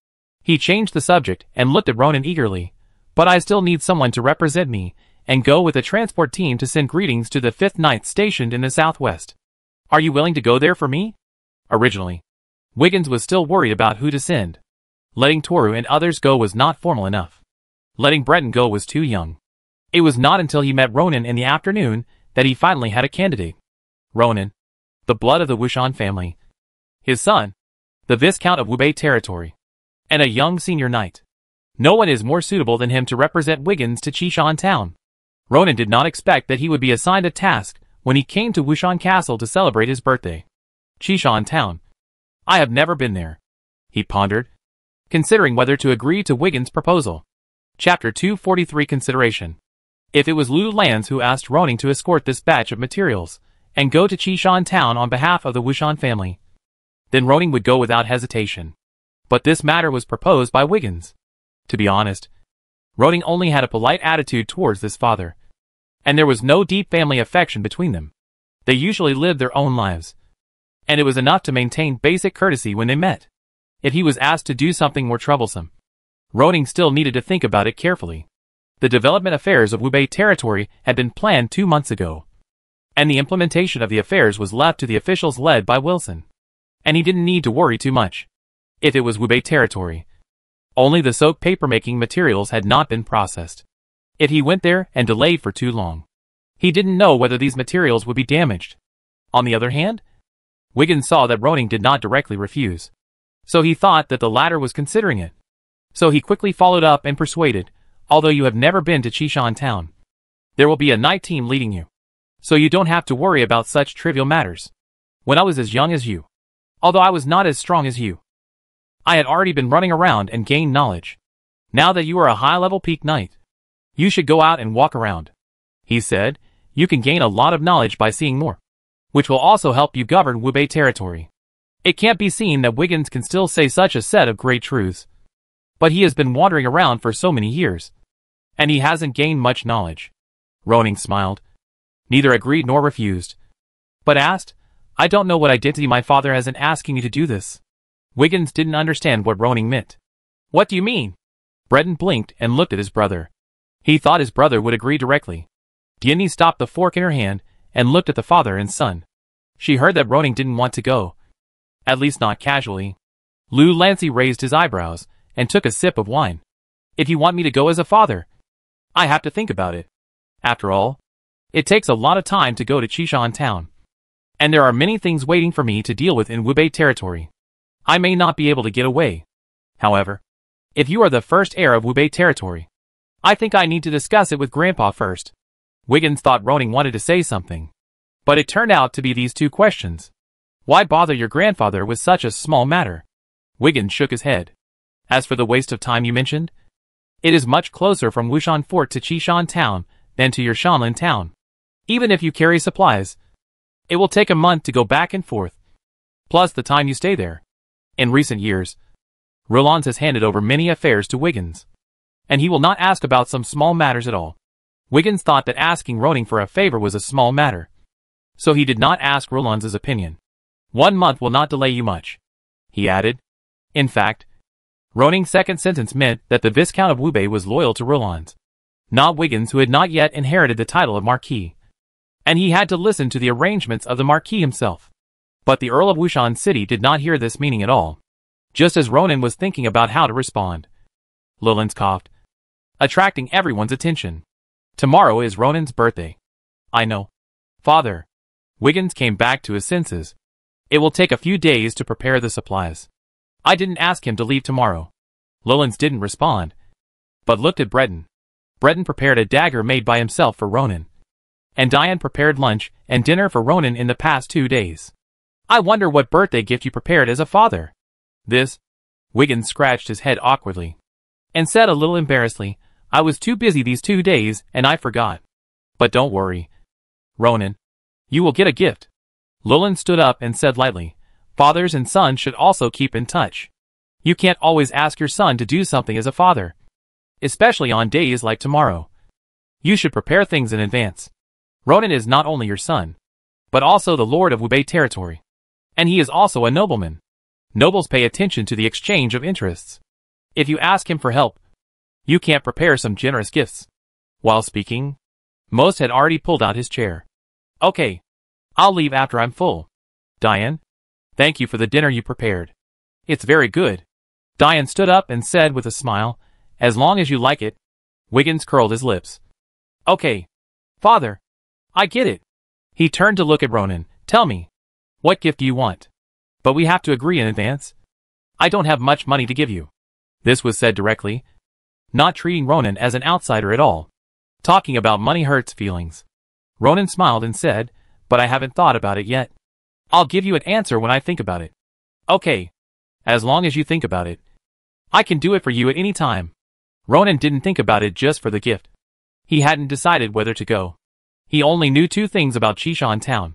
[SPEAKER 1] He changed the subject and looked at Ronan eagerly. But I still need someone to represent me and go with a transport team to send greetings to the 5th Knights stationed in the southwest. Are you willing to go there for me? Originally, Wiggins was still worried about who to send. Letting Toru and others go was not formal enough. Letting Breton go was too young. It was not until he met Ronan in the afternoon that he finally had a candidate. Ronan, the blood of the Wushan family. His son, the Viscount of Wubei territory, and a young senior knight. No one is more suitable than him to represent Wiggins to Chishan town. Ronan did not expect that he would be assigned a task when he came to Wushan Castle to celebrate his birthday. Chishan town. I have never been there. He pondered, considering whether to agree to Wiggins' proposal. Chapter 243 Consideration. If it was Lu Lans who asked Ronan to escort this batch of materials and go to Chishan town on behalf of the Wushan family, then Ronan would go without hesitation. But this matter was proposed by Wiggins. To be honest, Ronan only had a polite attitude towards this father, and there was no deep family affection between them. They usually lived their own lives, and it was enough to maintain basic courtesy when they met. If he was asked to do something more troublesome, Ronan still needed to think about it carefully. The development affairs of Wubei territory had been planned 2 months ago, and the implementation of the affairs was left to the officials led by Wilson. And he didn't need to worry too much. If it was Wubei territory, only the soap paper-making materials had not been processed. If he went there and delayed for too long, he didn't know whether these materials would be damaged. On the other hand, Wiggins saw that Ronan did not directly refuse, so he thought that the latter was considering it. So he quickly followed up and persuaded, although you have never been to Chishan town, there will be a night team leading you, so you don't have to worry about such trivial matters. When I was as young as you, although I was not as strong as you, I had already been running around and gained knowledge. Now that you are a high-level peak knight, you should go out and walk around. He said, you can gain a lot of knowledge by seeing more, which will also help you govern Wubei territory. It can't be seen that Wiggins can still say such a set of great truths, but he has been wandering around for so many years. And he hasn't gained much knowledge. Ronan smiled. Neither agreed nor refused. But asked, I don't know what I did to you. My father hasn't asking you to do this. Wiggins didn't understand what Ronan meant. What do you mean? Breton blinked and looked at his brother. He thought his brother would agree directly. Diany stopped the fork in her hand and looked at the father and son. She heard that Ronan didn't want to go. At least not casually. Lou Lancy raised his eyebrows and took a sip of wine. If you want me to go as a father, I have to think about it. After all, it takes a lot of time to go to Chishan town. And there are many things waiting for me to deal with in Wubei territory. I may not be able to get away. However, if you are the first heir of Wubei territory, I think I need to discuss it with Grandpa first. Wiggins thought Ronan wanted to say something. But it turned out to be these two questions. Why bother your grandfather with such a small matter? Wiggins shook his head. As for the waste of time you mentioned, it is much closer from Wushan Fort to Chishan town than to your Shanlin town. Even if you carry supplies, it will take a month to go back and forth, plus the time you stay there. In recent years, Rollins has handed over many affairs to Wiggins, and he will not ask about some small matters at all. Wiggins thought that asking Ronan for a favor was a small matter, so he did not ask Rollins' opinion. 1 month will not delay you much, he added. In fact, Ronan's second sentence meant that the Viscount of Wubei was loyal to Rollins, not Wiggins, who had not yet inherited the title of Marquis, and he had to listen to the arrangements of the Marquis himself. But the Earl of Wushan City did not hear this meaning at all, just as Ronan was thinking about how to respond. Rollins coughed, attracting everyone's attention. Tomorrow is Ronan's birthday. I know. Father. Wiggins came back to his senses. It will take a few days to prepare the supplies. I didn't ask him to leave tomorrow. Rollins didn't respond, but looked at Breton. Breton prepared a dagger made by himself for Ronan, and Diane prepared lunch and dinner for Ronan in the past 2 days. I wonder what birthday gift you prepared as a father. This? Wiggins scratched his head awkwardly, and said a little embarrassedly, I was too busy these 2 days and I forgot. But don't worry, Ronan. You will get a gift. Roland stood up and said lightly, fathers and sons should also keep in touch. You can't always ask your son to do something as a father, especially on days like tomorrow. You should prepare things in advance. Ronan is not only your son, but also the lord of Wubei territory. And he is also a nobleman. Nobles pay attention to the exchange of interests. If you ask him for help, you can't prepare some generous gifts. While speaking, Most had already pulled out his chair. Okay. I'll leave after I'm full. Diane? Thank you for the dinner you prepared. It's very good. Diane stood up and said with a smile, as long as you like it. Wiggins curled his lips. Okay. Father. I get it. He turned to look at Ronan. Tell me. What gift do you want? But we have to agree in advance. I don't have much money to give you. This was said directly, not treating Ronan as an outsider at all. Talking about money hurts feelings. Ronan smiled and said, but I haven't thought about it yet. I'll give you an answer when I think about it. Okay. As long as you think about it. I can do it for you at any time. Ronan didn't think about it just for the gift. He hadn't decided whether to go. He only knew 2 things about Chishan town.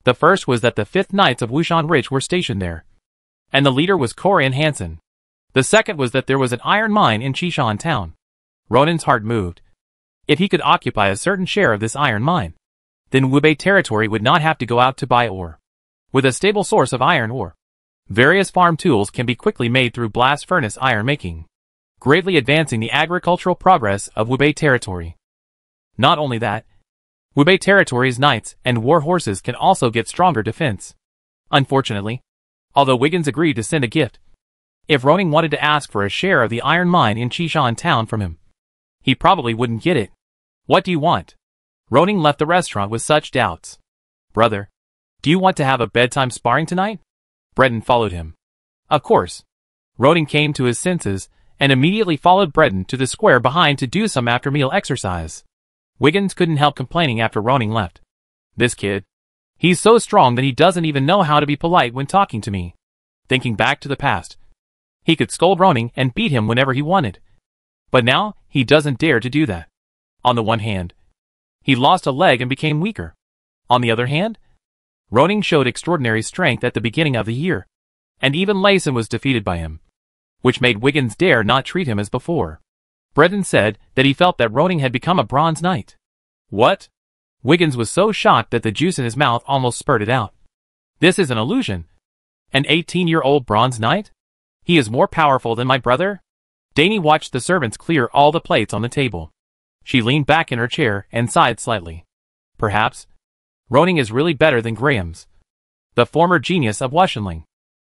[SPEAKER 1] The first was that the 5th Knights of Wushan Ridge were stationed there, and the leader was Corian Hansen. The second was that there was an iron mine in Chishan town. Ronan's heart moved. If he could occupy a certain share of this iron mine, then Wubei territory would not have to go out to buy ore. With a stable source of iron ore, various farm tools can be quickly made through blast furnace iron making, greatly advancing the agricultural progress of Wubei territory. Not only that, Wubei territory's knights and war horses can also get stronger defense. Unfortunately, although Wiggins agreed to send a gift, if Ronan wanted to ask for a share of the iron mine in Chishan town from him, he probably wouldn't get it. What do you want? Ronan left the restaurant with such doubts. Brother, do you want to have a bedtime sparring tonight? Breton followed him. Of course. Ronan came to his senses and immediately followed Breton to the square behind to do some after-meal exercise. Wiggins couldn't help complaining after Ronan left. This kid. He's so strong that he doesn't even know how to be polite when talking to me. Thinking back to the past, he could scold Ronan and beat him whenever he wanted. But now, he doesn't dare to do that. On the one hand, he lost a leg and became weaker. On the other hand, Ronan showed extraordinary strength at the beginning of the year, and even Layson was defeated by him, which made Wiggins dare not treat him as before. Breton said that he felt that Roning had become a bronze knight. What? Wiggins was so shocked that the juice in his mouth almost spurted out. This is an illusion. An 18-year-old bronze knight? He is more powerful than my brother? Dany watched the servants clear all the plates on the table. She leaned back in her chair and sighed slightly. Perhaps Roning is really better than Graham's, the former genius of Wushenling.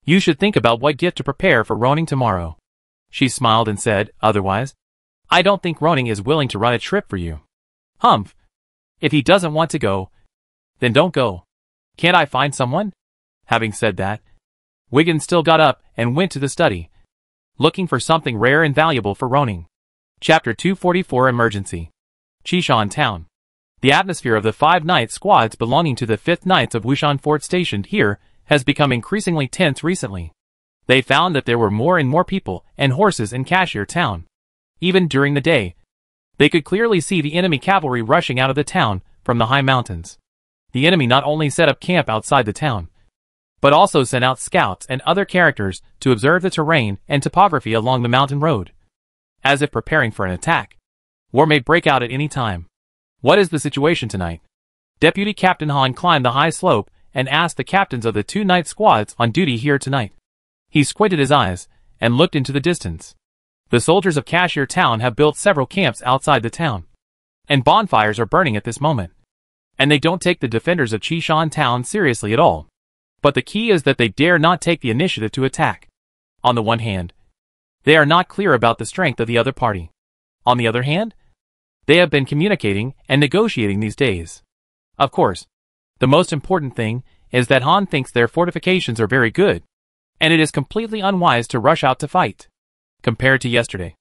[SPEAKER 1] You should think about what gift to prepare for Roning tomorrow. She smiled and said, otherwise, I don't think Roning is willing to run a trip for you. Humph. If he doesn't want to go, then don't go. Can't I find someone? Having said that, Wiggins still got up and went to the study, looking for something rare and valuable for Roning. Chapter 244 Emergency. Chishan Town. The atmosphere of the 5 knight squads belonging to the 5th Knights of Wushan Fort stationed here has become increasingly tense recently. They found that there were more and more people and horses in Cashier Town. Even during the day, they could clearly see the enemy cavalry rushing out of the town from the high mountains. The enemy not only set up camp outside the town, but also sent out scouts and other characters to observe the terrain and topography along the mountain road, as if preparing for an attack. War may break out at any time. What is the situation tonight? Deputy Captain Han climbed the high slope and asked the captains of the 2 knight squads on duty here tonight. He squinted his eyes and looked into the distance. The soldiers of Cashier Town have built several camps outside the town, and bonfires are burning at this moment. And they don't take the defenders of Chishan Town seriously at all. But the key is that they dare not take the initiative to attack. On the one hand, they are not clear about the strength of the other party. On the other hand, they have been communicating and negotiating these days. Of course, the most important thing is that Han thinks their fortifications are very good, and it is completely unwise to rush out to fight. Compared to yesterday,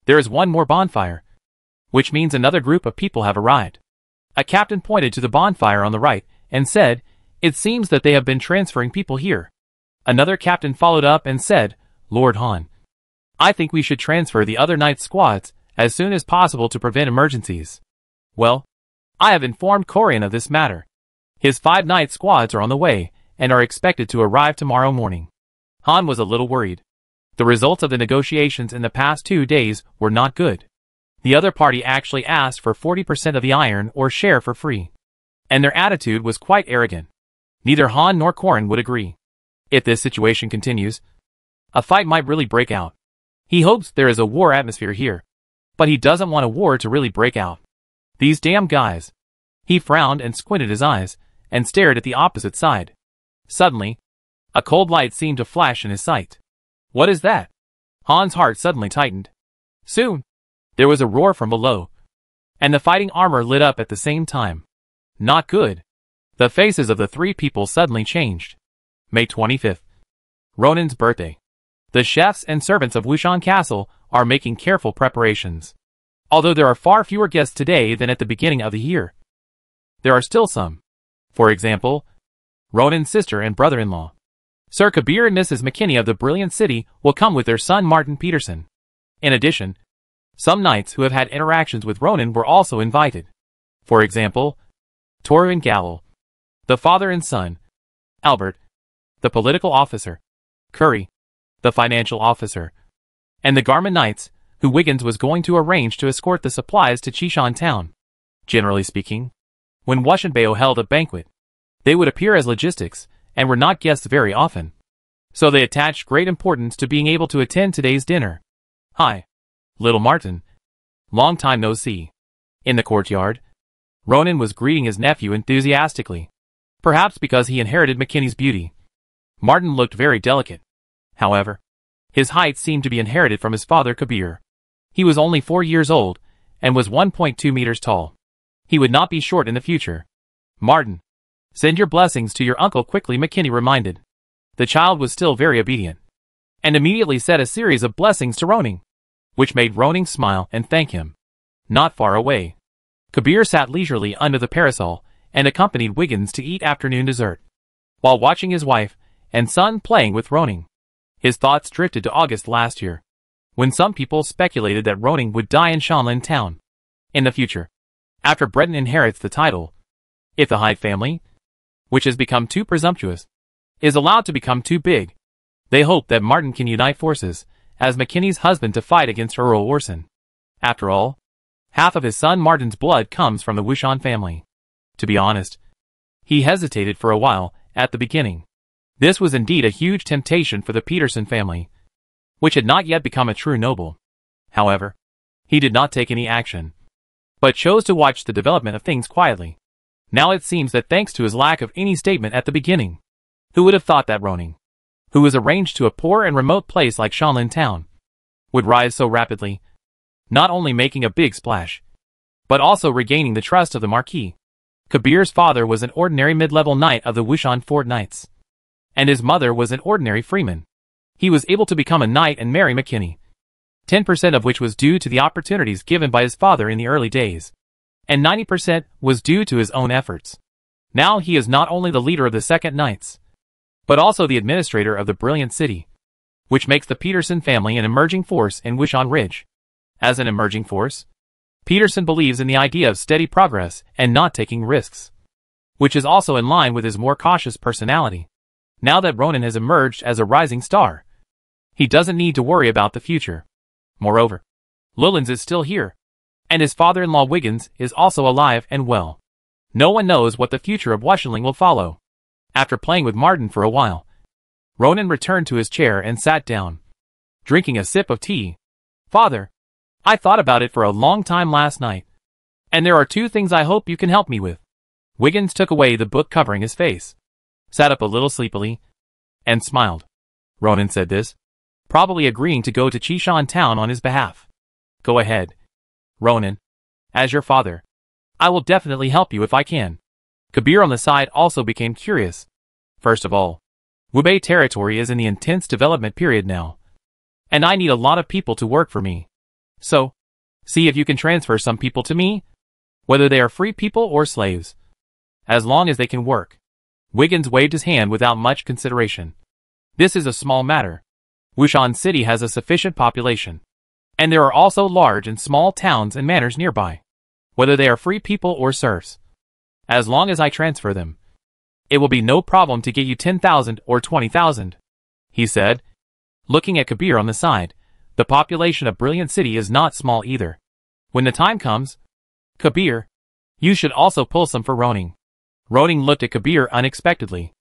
[SPEAKER 1] there is one more bonfire, which means another group of people have arrived. A captain pointed to the bonfire on the right and said, it seems that they have been transferring people here. Another captain followed up and said, Lord Han, I think we should transfer the other knight squads as soon as possible to prevent emergencies. Well, I have informed Corian of this matter. His 5 knight squads are on the way and are expected to arrive tomorrow morning. Han was a little worried. The results of the negotiations in the past 2 days were not good. The other party actually asked for 40% of the iron or share for free, and their attitude was quite arrogant. Neither Han nor Corian would agree. If this situation continues, a fight might really break out. He hopes there is a war atmosphere here, but he doesn't want a war to really break out. These damn guys. He frowned and squinted his eyes and stared at the opposite side. Suddenly, a cold light seemed to flash in his sight. What is that? Han's heart suddenly tightened. Soon, there was a roar from below, and the fighting armor lit up at the same time. Not good. The faces of the 3 people suddenly changed. May 25th. Ronin's birthday. The chefs and servants of Wushan Castle are making careful preparations. Although there are far fewer guests today than at the beginning of the year, there are still some. For example, Ronin's sister and brother-in-law, Sir Kabir and Mrs. McKinney of the Brilliant City, will come with their son Martin Peterson. In addition, some knights who have had interactions with Ronin were also invited. For example, Toru and Galil, the father and son, Albert, the political officer, Curry, the financial officer, and the Garment Knights, who Wiggins was going to arrange to escort the supplies to Chishan Town. Generally speaking, when Wushanbeo held a banquet, they would appear as logistics, and were not guests very often. So they attached great importance to being able to attend today's dinner. Hi, little Martin. Long time no see. In the courtyard, Ronin was greeting his nephew enthusiastically. Perhaps because he inherited McKinney's beauty. Martin looked very delicate. However, his height seemed to be inherited from his father Kabir. He was only 4 years old, and was 1.2 meters tall. He would not be short in the future. Martin, send your blessings to your uncle quickly, McKinney reminded. The child was still very obedient, and immediately said a series of blessings to Ronin, which made Ronin smile and thank him. Not far away, Kabir sat leisurely under the parasol and accompanied Wiggins to eat afternoon dessert, while watching his wife and son playing with Ronin. His thoughts drifted to August last year, when some people speculated that Ronin would die in Shanlin Town. In the future, after Breton inherits the title, if the Hyde family, which has become too presumptuous, is allowed to become too big, they hope that Martin can unite forces as McKinney's husband to fight against Earl Orson. After all, half of his son Martin's blood comes from the Wushan family. To be honest, he hesitated for a while at the beginning. This was indeed a huge temptation for the Peterson family, which had not yet become a true noble. However, he did not take any action, but chose to watch the development of things quietly. Now it seems that thanks to his lack of any statement at the beginning, who would have thought that Ronin, who was arranged to a poor and remote place like Shanlin Town, would rise so rapidly, not only making a big splash, but also regaining the trust of the Marquis. Kabir's father was an ordinary mid-level knight of the Wushan Fort Knights, and his mother was an ordinary freeman. He was able to become a knight and marry McKinney, 10% of which was due to the opportunities given by his father in the early days, and 90% was due to his own efforts. Now he is not only the leader of the Second Knights, but also the administrator of the Brilliant City, which makes the Peterson family an emerging force in Wushan Ridge. As an emerging force, Peterson believes in the idea of steady progress and not taking risks, which is also in line with his more cautious personality. Now that Ronin has emerged as a rising star, he doesn't need to worry about the future. Moreover, Lillans is still here, and his father-in-law Wiggins is also alive and well. No one knows what the future of Wushling will follow. After playing with Martin for a while, Ronin returned to his chair and sat down, drinking a sip of tea. Father, I thought about it for a long time last night, and there are two things I hope you can help me with. Wiggins took away the book covering his face, sat up a little sleepily, and smiled. Ronin said this, probably agreeing to go to Chishan Town on his behalf. Go ahead, Ronin. As your father, I will definitely help you if I can. Kabir on the side also became curious. First of all, Wubei territory is in the intense development period now, and I need a lot of people to work for me. So, see if you can transfer some people to me, whether they are free people or slaves, as long as they can work. Wiggins waved his hand without much consideration. This is a small matter. Wushan City has a sufficient population, and there are also large and small towns and manors nearby, whether they are free people or serfs. As long as I transfer them, it will be no problem to get you 10,000 or 20,000, he said. Looking at Kabir on the side, the population of Brilliant City is not small either. When the time comes, Kabir, you should also pull some for Ronin. Ronin looked at Kabir unexpectedly.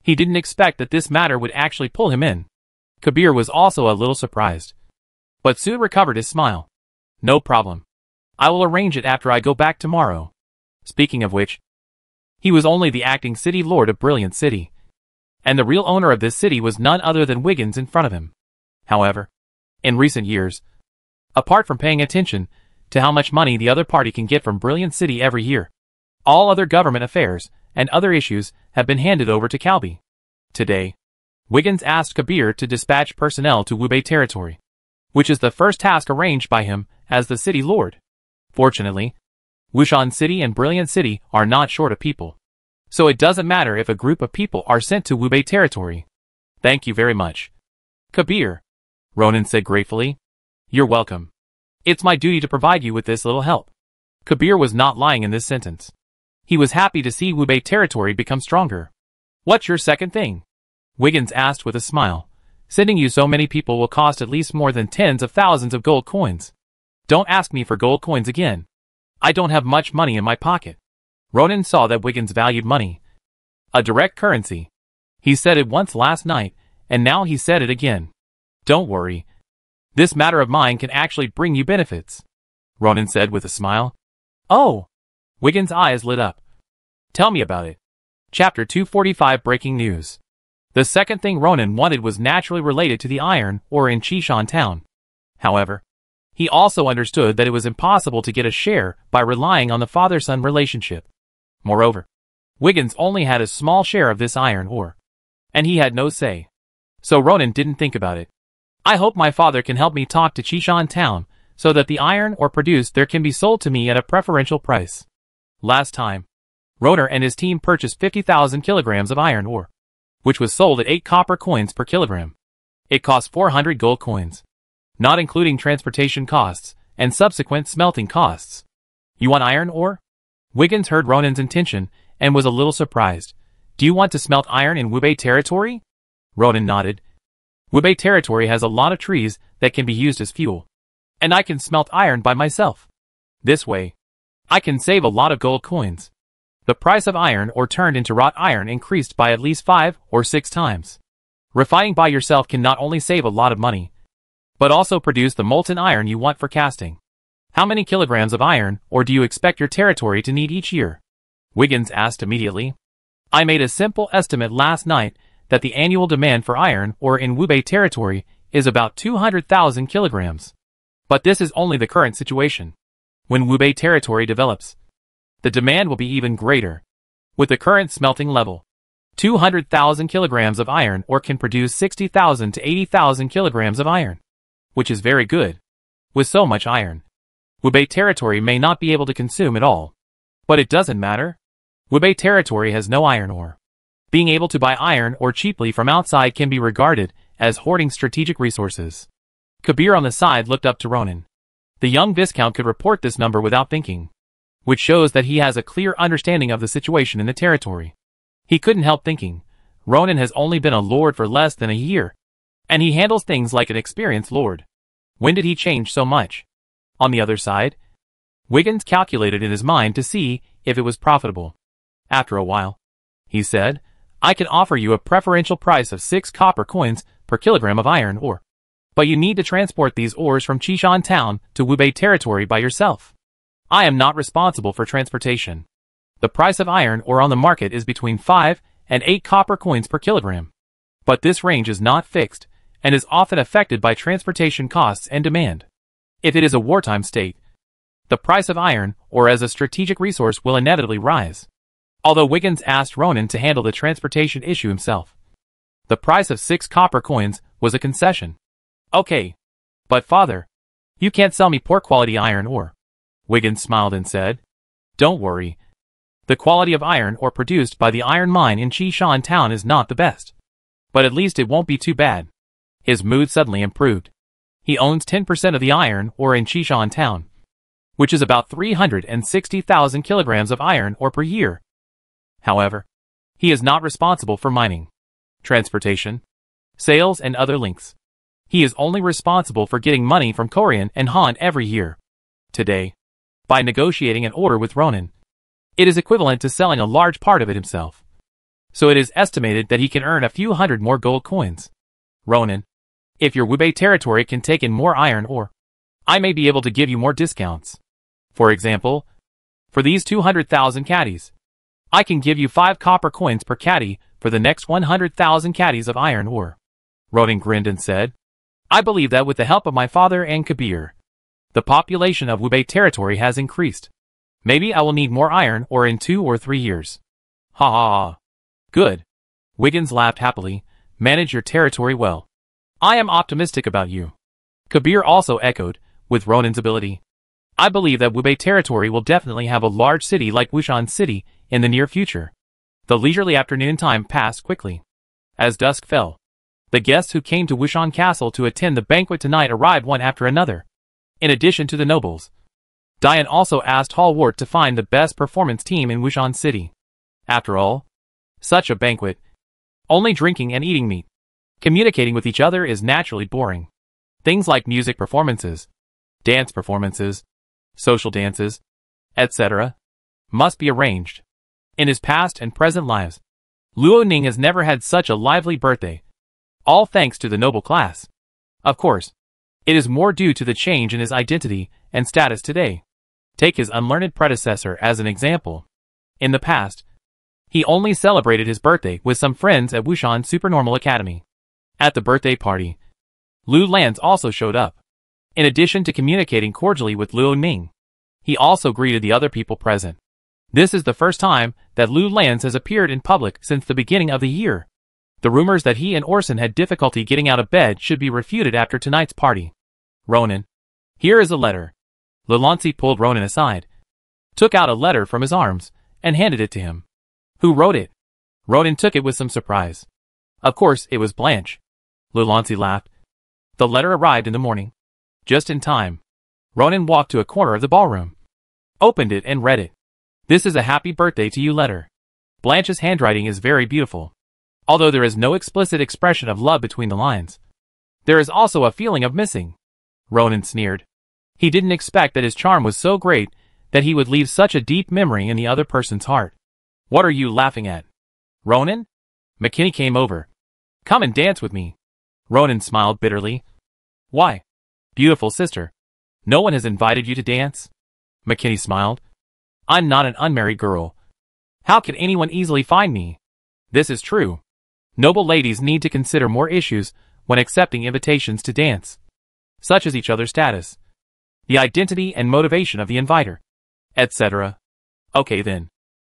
[SPEAKER 1] He didn't expect that this matter would actually pull him in. Kabir was also a little surprised, but soon recovered his smile. No problem. I will arrange it after I go back tomorrow. Speaking of which, he was only the acting city lord of Brilliant City, and the real owner of this city was none other than Wiggins in front of him. However, in recent years, apart from paying attention to how much money the other party can get from Brilliant City every year, all other government affairs and other issues have been handed over to Calby. Today, Wiggins asked Kabir to dispatch personnel to Wubei territory, which is the first task arranged by him as the city lord. Fortunately, Wushan City and Brilliant City are not short of people, so it doesn't matter if a group of people are sent to Wubei territory. Thank you very much, Kabir, Ronin said gratefully. You're welcome. It's my duty to provide you with this little help. Kabir was not lying in this sentence. He was happy to see Wubei territory become stronger. What's your second thing? Wiggins asked with a smile. Sending you so many people will cost at least more than tens of thousands of gold coins. Don't ask me for gold coins again. I don't have much money in my pocket. Ronin saw that Wiggins valued money, a direct currency. He said it once last night, and now he said it again. Don't worry. This matter of mine can actually bring you benefits, Ronin said with a smile. Oh! Wiggins' eyes lit up. Tell me about it. Chapter 245 Breaking News. The second thing Ronin wanted was naturally related to the iron ore in Chishan Town. However, he also understood that it was impossible to get a share by relying on the father-son relationship. Moreover, Wiggins only had a small share of this iron ore, and he had no say. So Ronin didn't think about it. I hope my father can help me talk to Chishan Town so that the iron ore produced there can be sold to me at a preferential price. Last time, Roner and his team purchased 50,000 kilograms of iron ore, which was sold at 8 copper coins per kilogram. It cost 400 gold coins, not including transportation costs and subsequent smelting costs. You want iron ore? Wiggins heard Ronin's intention and was a little surprised. Do you want to smelt iron in Wubei territory? Ronin nodded. Wubei territory has a lot of trees that can be used as fuel, And I can smelt iron by myself. This way, I can save a lot of gold coins. The price of iron ore turned into wrought iron increased by at least 5 or 6 times. Refining by yourself can not only save a lot of money, but also produce the molten iron you want for casting. How many kilograms of iron ore do you expect your territory to need each year? Wiggins asked immediately. I made a simple estimate last night that the annual demand for iron ore in Wubei territory is about 200,000 kilograms. But this is only the current situation. When Wubei territory develops, the demand will be even greater. With the current smelting level, 200,000 kilograms of iron ore can produce 60,000 to 80,000 kilograms of iron, which is very good. With so much iron, Wubei territory may not be able to consume it all. But it doesn't matter. Wubei territory has no iron ore. Being able to buy iron ore cheaply from outside can be regarded as hoarding strategic resources. Kabir on the side looked up to Ronan. The young Viscount could report this number without thinking, which shows that he has a clear understanding of the situation in the territory. He couldn't help thinking, Ronan has only been a lord for less than a year, and he handles things like an experienced lord. When did he change so much? On the other side, Wiggins calculated in his mind to see if it was profitable. After a while, he said, I can offer you a preferential price of 6 copper coins per kilogram of iron ore. But you need to transport these ores from Qishan town to Wubei territory by yourself. I am not responsible for transportation. The price of iron ore on the market is between 5 and 8 copper coins per kilogram. But this range is not fixed, and is often affected by transportation costs and demand. If it is a wartime state, the price of iron ore as a strategic resource will inevitably rise. Although Wiggins asked Ronan to handle the transportation issue himself, the price of 6 copper coins was a concession. Okay. But father, you can't sell me poor quality iron ore. Wiggins smiled and said, Don't worry. The quality of iron ore produced by the iron mine in Qishan town is not the best. But at least it won't be too bad. His mood suddenly improved. He owns 10% of the iron ore in Qishan town, which is about 360,000 kilograms of iron ore per year. However, he is not responsible for mining, transportation, sales and other links. He is only responsible for getting money from Korean and Han every year. Today, by negotiating an order with Ronan, it is equivalent to selling a large part of it himself. So it is estimated that he can earn a few hundred more gold coins. Ronan, if your Wubei territory can take in more iron ore, I may be able to give you more discounts. For example, for these 200,000 caddies, I can give you 5 copper coins per caddy for the next 100,000 caddies of iron ore. Ronan grinned and said, I believe that with the help of my father and Kabir, the population of Wubei territory has increased. Maybe I will need more iron ore in 2 or 3 years. Ha ha ha. Good. Wiggins laughed happily. Manage your territory well. I am optimistic about you. Kabir also echoed, with Ronan's ability. I believe that Wubei territory will definitely have a large city like Wushan City in the near future. The leisurely afternoon time passed quickly. As dusk fell, the guests who came to Wushan Castle to attend the banquet tonight arrived one after another. In addition to the nobles, Diane also asked Hallwart to find the best performance team in Wushan City. After all, such a banquet, only drinking and eating meat, communicating with each other is naturally boring. Things like music performances, dance performances, social dances, etc., must be arranged. In his past and present lives, Luo Ning has never had such a lively birthday, all thanks to the noble class. Of course, it is more due to the change in his identity and status today. Take his unlearned predecessor as an example. In the past, he only celebrated his birthday with some friends at Wushan Supernormal Academy. At the birthday party, Lu Lans also showed up. In addition to communicating cordially with Luo Ning, he also greeted the other people present. This is the first time that Lu Lans has appeared in public since the beginning of the year. The rumors that he and Orson had difficulty getting out of bed should be refuted after tonight's party. Ronan, here is a letter. Lelancy pulled Ronan aside, took out a letter from his arms, and handed it to him. Who wrote it? Ronan took it with some surprise. Of course, it was Blanche. Lelancy laughed. The letter arrived in the morning. Just in time. Ronan walked to a corner of the ballroom, opened it and read it. This is a happy birthday to you letter. Blanche's handwriting is very beautiful. Although there is no explicit expression of love between the lines, there is also a feeling of missing. Ronan sneered. He didn't expect that his charm was so great that he would leave such a deep memory in the other person's heart. What are you laughing at? Ronan? McKinney came over. Come and dance with me. Ronan smiled bitterly. Why? Beautiful sister. No one has invited you to dance? McKinney smiled. I'm not an unmarried girl. How could anyone easily find me? This is true. Noble ladies need to consider more issues when accepting invitations to dance, such as each other's status, the identity and motivation of the inviter, etc. Okay then.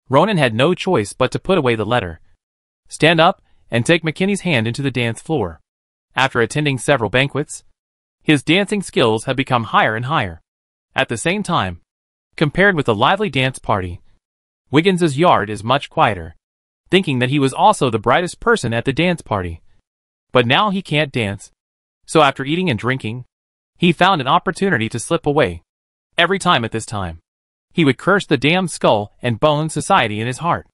[SPEAKER 1] Ronan had no choice but to put away the letter, stand up, and take McKinney's hand into the dance floor. After attending several banquets, his dancing skills had become higher and higher. At the same time, compared with the lively dance party, Wiggins's yard is much quieter, thinking that he was also the brightest person at the dance party. But now he can't dance. So after eating and drinking, he found an opportunity to slip away. Every time at this time, he would curse the damned skull and bone society in his heart.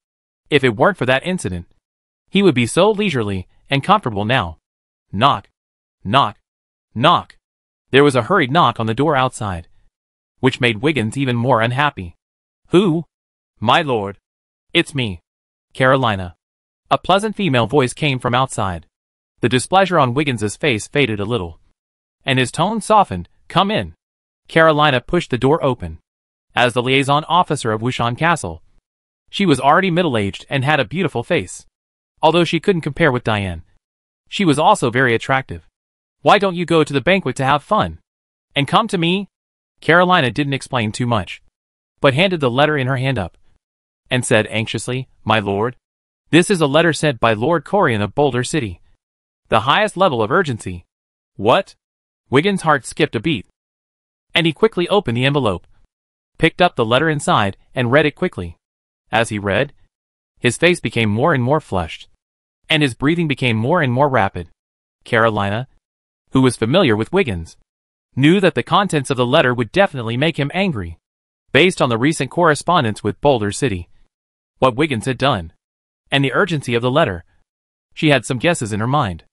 [SPEAKER 1] If it weren't for that incident, he would be so leisurely and comfortable now. Knock. Knock. Knock. There was a hurried knock on the door outside, which made Wiggins even more unhappy. Who? My lord. It's me. Carolina. A pleasant female voice came from outside. The displeasure on Wiggins's face faded a little, and his tone softened. Come in. Carolina pushed the door open. As the liaison officer of Wushan Castle, she was already middle-aged and had a beautiful face. Although she couldn't compare with Diane, she was also very attractive. Why don't you go to the banquet to have fun? And come to me? Carolina didn't explain too much, but handed the letter in her hand up, and said anxiously, My lord, this is a letter sent by Lord Corian of Boulder City. The highest level of urgency. What? Wiggins' heart skipped a beat, and he quickly opened the envelope, picked up the letter inside, and read it quickly. As he read, his face became more and more flushed, and his breathing became more and more rapid. Carolina, who was familiar with Wiggins, knew that the contents of the letter would definitely make him angry, based on the recent correspondence with Boulder City, what Wiggins had done, and the urgency of the letter. She had some guesses in her mind.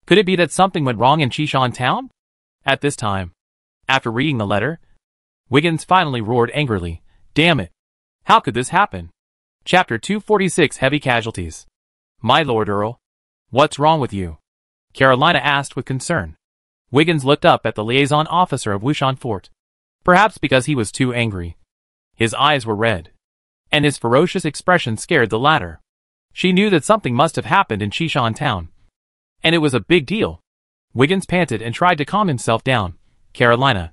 [SPEAKER 1] Could it be that something went wrong in Chishan Town? At this time, after reading the letter, Wiggins finally roared angrily, Damn it! How could this happen? Chapter 246 Heavy Casualties. My lord Earl, what's wrong with you? Carolina asked with concern. Wiggins looked up at the liaison officer of Wushan Fort. Perhaps because he was too angry. His eyes were red, and his ferocious expression scared the latter. She knew that something must have happened in Chishan Town, and it was a big deal. Wiggins panted and tried to calm himself down. Carolina,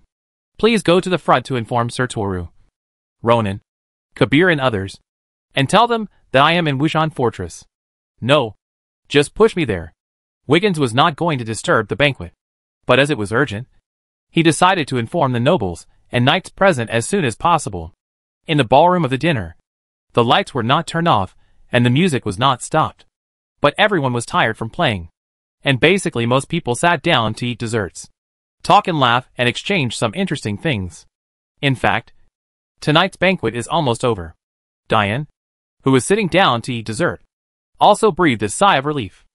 [SPEAKER 1] please go to the front to inform Sir Toru, Ronan, Kabir and others, and tell them that I am in Wushan Fortress. No, just push me there. Wiggins was not going to disturb the banquet, but as it was urgent, he decided to inform the nobles and knights present as soon as possible. In the ballroom of the dinner, the lights were not turned off and the music was not stopped, but everyone was tired from playing, and basically most people sat down to eat desserts, talk and laugh and exchange some interesting things. In fact, tonight's banquet is almost over. Diane, who was sitting down to eat dessert, also breathed a sigh of relief.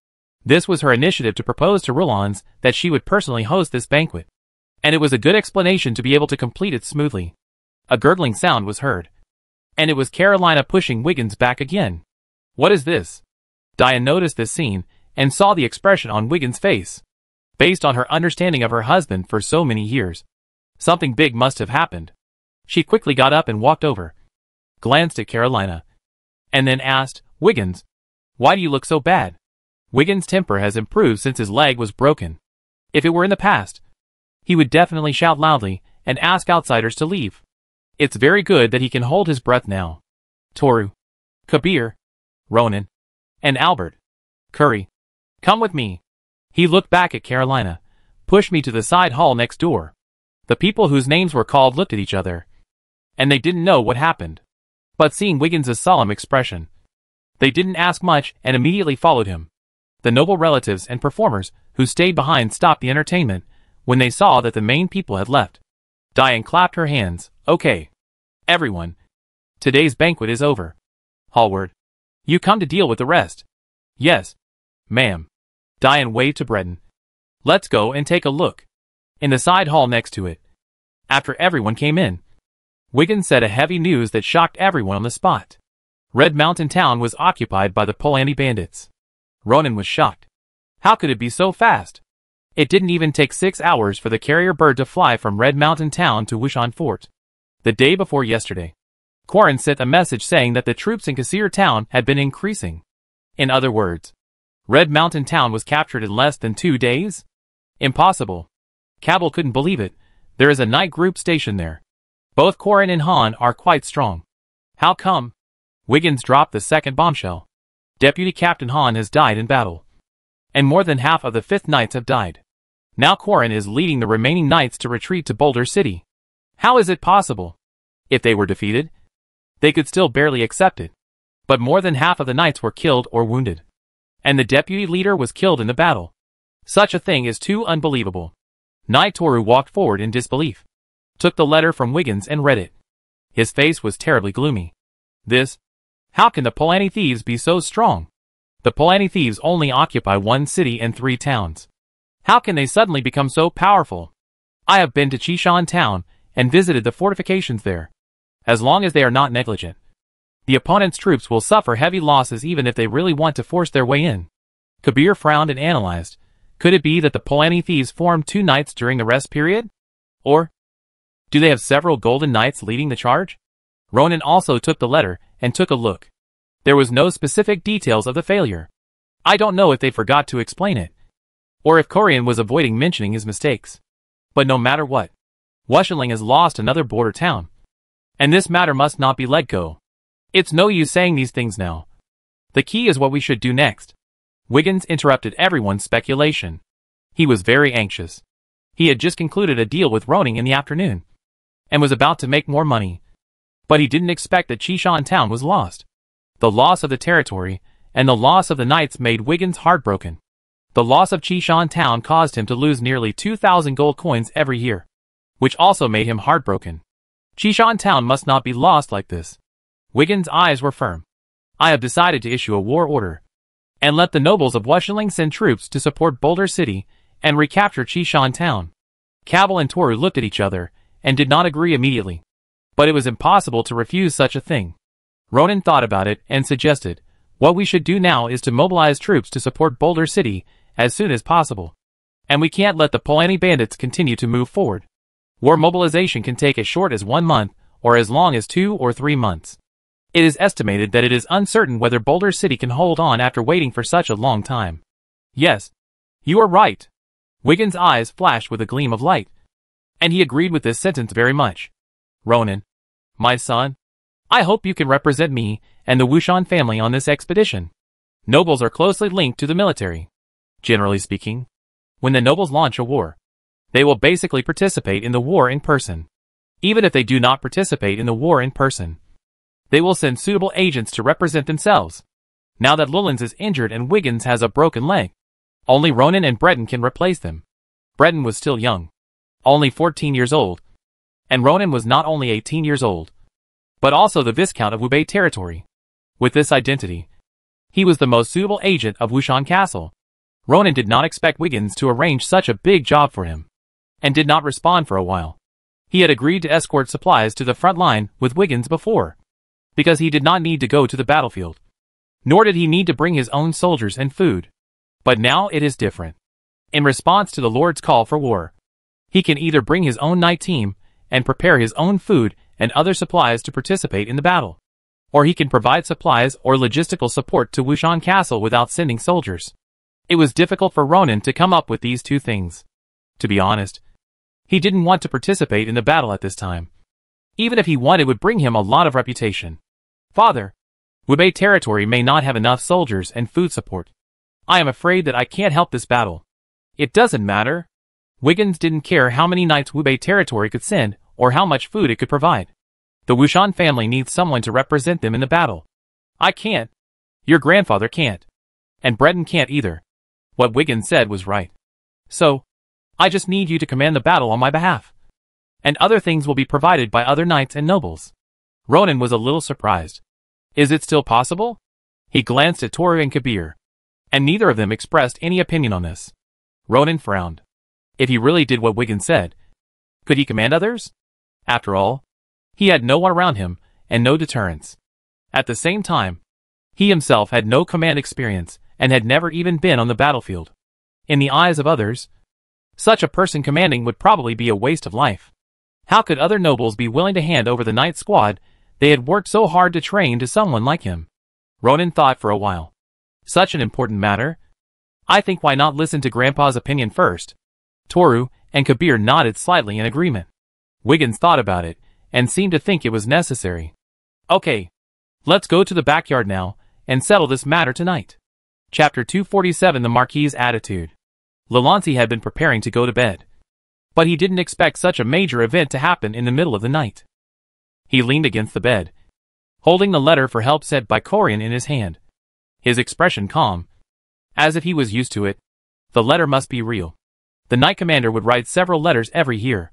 [SPEAKER 1] This was her initiative to propose to Rollins that she would personally host this banquet, and it was a good explanation to be able to complete it smoothly. A gurgling sound was heard, and it was Carolina pushing Wiggins back again. What is this? Diane noticed this scene and saw the expression on Wiggins' face. Based on her understanding of her husband for so many years, something big must have happened. She quickly got up and walked over, glanced at Carolina, and then asked, Wiggins, why do you look so bad? Wiggins' temper has improved since his leg was broken. If it were in the past, he would definitely shout loudly and ask outsiders to leave. It's very good that he can hold his breath now. Toru, Kabir, Ronan, and Albert, Curry, come with me. He looked back at Carolina, pushed me to the side hall next door. The people whose names were called looked at each other, and they didn't know what happened. But seeing Wiggins' solemn expression, they didn't ask much and immediately followed him. The noble relatives and performers who stayed behind stopped the entertainment when they saw that the main people had left. Diane clapped her hands. Okay, everyone, today's banquet is over. Hallward, you come to deal with the rest. Yes, ma'am. Diane waved to Breton. Let's go and take a look. In the side hall next to it, After everyone came in, Wiggins said a heavy news that shocked everyone on the spot. Red Mountain Town was occupied by the Polani bandits. Ronan was shocked. How could it be so fast? It didn't even take 6 hours for the carrier bird to fly from Red Mountain Town to Wushan Fort. The day before yesterday, Quarren sent a message saying that the troops in Kasir Town had been increasing. In other words, Red Mountain Town was captured in less than 2 days? Impossible. Cabell couldn't believe it. There is a night group stationed there. Both Quarren and Han are quite strong. How come? Wiggins dropped the second bombshell. Deputy Captain Han has died in battle. And more than half of the 5th Knights have died. Now Quarren is leading the remaining Knights to retreat to Boulder City. How is it possible? If they were defeated, they could still barely accept it. But more than half of the Knights were killed or wounded. And the deputy leader was killed in the battle. Such a thing is too unbelievable. Knight Toru walked forward in disbelief. Took the letter from Wiggins and read it. His face was terribly gloomy. How can the Polani thieves be so strong? The Polani thieves only occupy 1 city and 3 towns. How can they suddenly become so powerful? I have been to Chishan Town and visited the fortifications there. As long as they are not negligent, the opponent's troops will suffer heavy losses even if they really want to force their way in. Kabir frowned and analyzed. Could it be that the Polani thieves formed 2 knights during the rest period? Or do they have several golden knights leading the charge? Ronan also took the letter and took a look. There was no specific details of the failure. I don't know if they forgot to explain it, or if Korean was avoiding mentioning his mistakes. But no matter what, Wushling has lost another border town. And this matter must not be let go. It's no use saying these things now. The key is what we should do next. Wiggins interrupted everyone's speculation. He was very anxious. He had just concluded a deal with Ronan in the afternoon, and was about to make more money. But he didn't expect that Chishan Town was lost. The loss of the territory, and the loss of the knights made Wiggins heartbroken. The loss of Chishan Town caused him to lose nearly 2,000 gold coins every year, which also made him heartbroken. Chishan Town must not be lost like this. Wiggins' eyes were firm. I have decided to issue a war order, and let the nobles of Wushling send troops to support Boulder City and recapture Chishan Town. Cabell and Toru looked at each other and did not agree immediately. But it was impossible to refuse such a thing. Ronan thought about it and suggested, what we should do now is to mobilize troops to support Boulder City as soon as possible. And we can't let the Polani bandits continue to move forward. War mobilization can take as short as 1 month, or as long as 2 or 3 months. It is estimated that it is uncertain whether Boulder City can hold on after waiting for such a long time. Yes, you are right. Wiggins' eyes flashed with a gleam of light. And he agreed with this sentence very much. Ronan, my son, I hope you can represent me and the Wushan family on this expedition. Nobles are closely linked to the military. Generally speaking, when the nobles launch a war, they will basically participate in the war in person. Even if they do not participate in the war in person, they will send suitable agents to represent themselves. Now that Lullins is injured and Wiggins has a broken leg, only Ronan and Breton can replace them. Breton was still young, only 14 years old, and Ronan was not only 18 years old, but also the Viscount of Wubei territory. With this identity, he was the most suitable agent of Wushan Castle. Ronan did not expect Wiggins to arrange such a big job for him, and did not respond for a while. He had agreed to escort supplies to the front line with Wiggins before, because he did not need to go to the battlefield, nor did he need to bring his own soldiers and food. But now it is different. In response to the Lord's call for war, he can either bring his own knight team and prepare his own food and other supplies to participate in the battle, or he can provide supplies or logistical support to Wushan Castle without sending soldiers. It was difficult for Ronan to come up with these 2 things. To be honest, he didn't want to participate in the battle at this time. Even if he wanted, it would bring him a lot of reputation. Father, Wubei territory may not have enough soldiers and food support. I am afraid that I can't help this battle. It doesn't matter. Wiggins didn't care how many knights Wubei territory could send, or how much food it could provide. The Wushan family needs someone to represent them in the battle. I can't. Your grandfather can't. And Breton can't either. What Wiggins said was right. So, I just need you to command the battle on my behalf. And other things will be provided by other knights and nobles. Ronan was a little surprised. Is it still possible? He glanced at Toru and Kabir, and neither of them expressed any opinion on this. Ronan frowned. If he really did what Wiggins said, Could he command others? After all, he had no one around him, and no deterrence. At the same time, he himself had no command experience, and had never even been on the battlefield. In the eyes of others, such a person commanding would probably be a waste of life. How could other nobles be willing to hand over the knight squad they had worked so hard to train to someone like him? Ronan thought for a while. Such an important matter? I think why not listen to Grandpa's opinion first? Toru and Kabir nodded slightly in agreement. Wiggins thought about it, and seemed to think it was necessary. Okay, let's go to the backyard now, and settle this matter tonight. Chapter 247 The Marquis's Attitude. Lalancy had been preparing to go to bed. But he didn't expect such a major event to happen in the middle of the night. He leaned against the bed, holding the letter for help sent by Corian in his hand. His expression calm, as if he was used to it. The letter must be real. The Knight Commander would write several letters every year.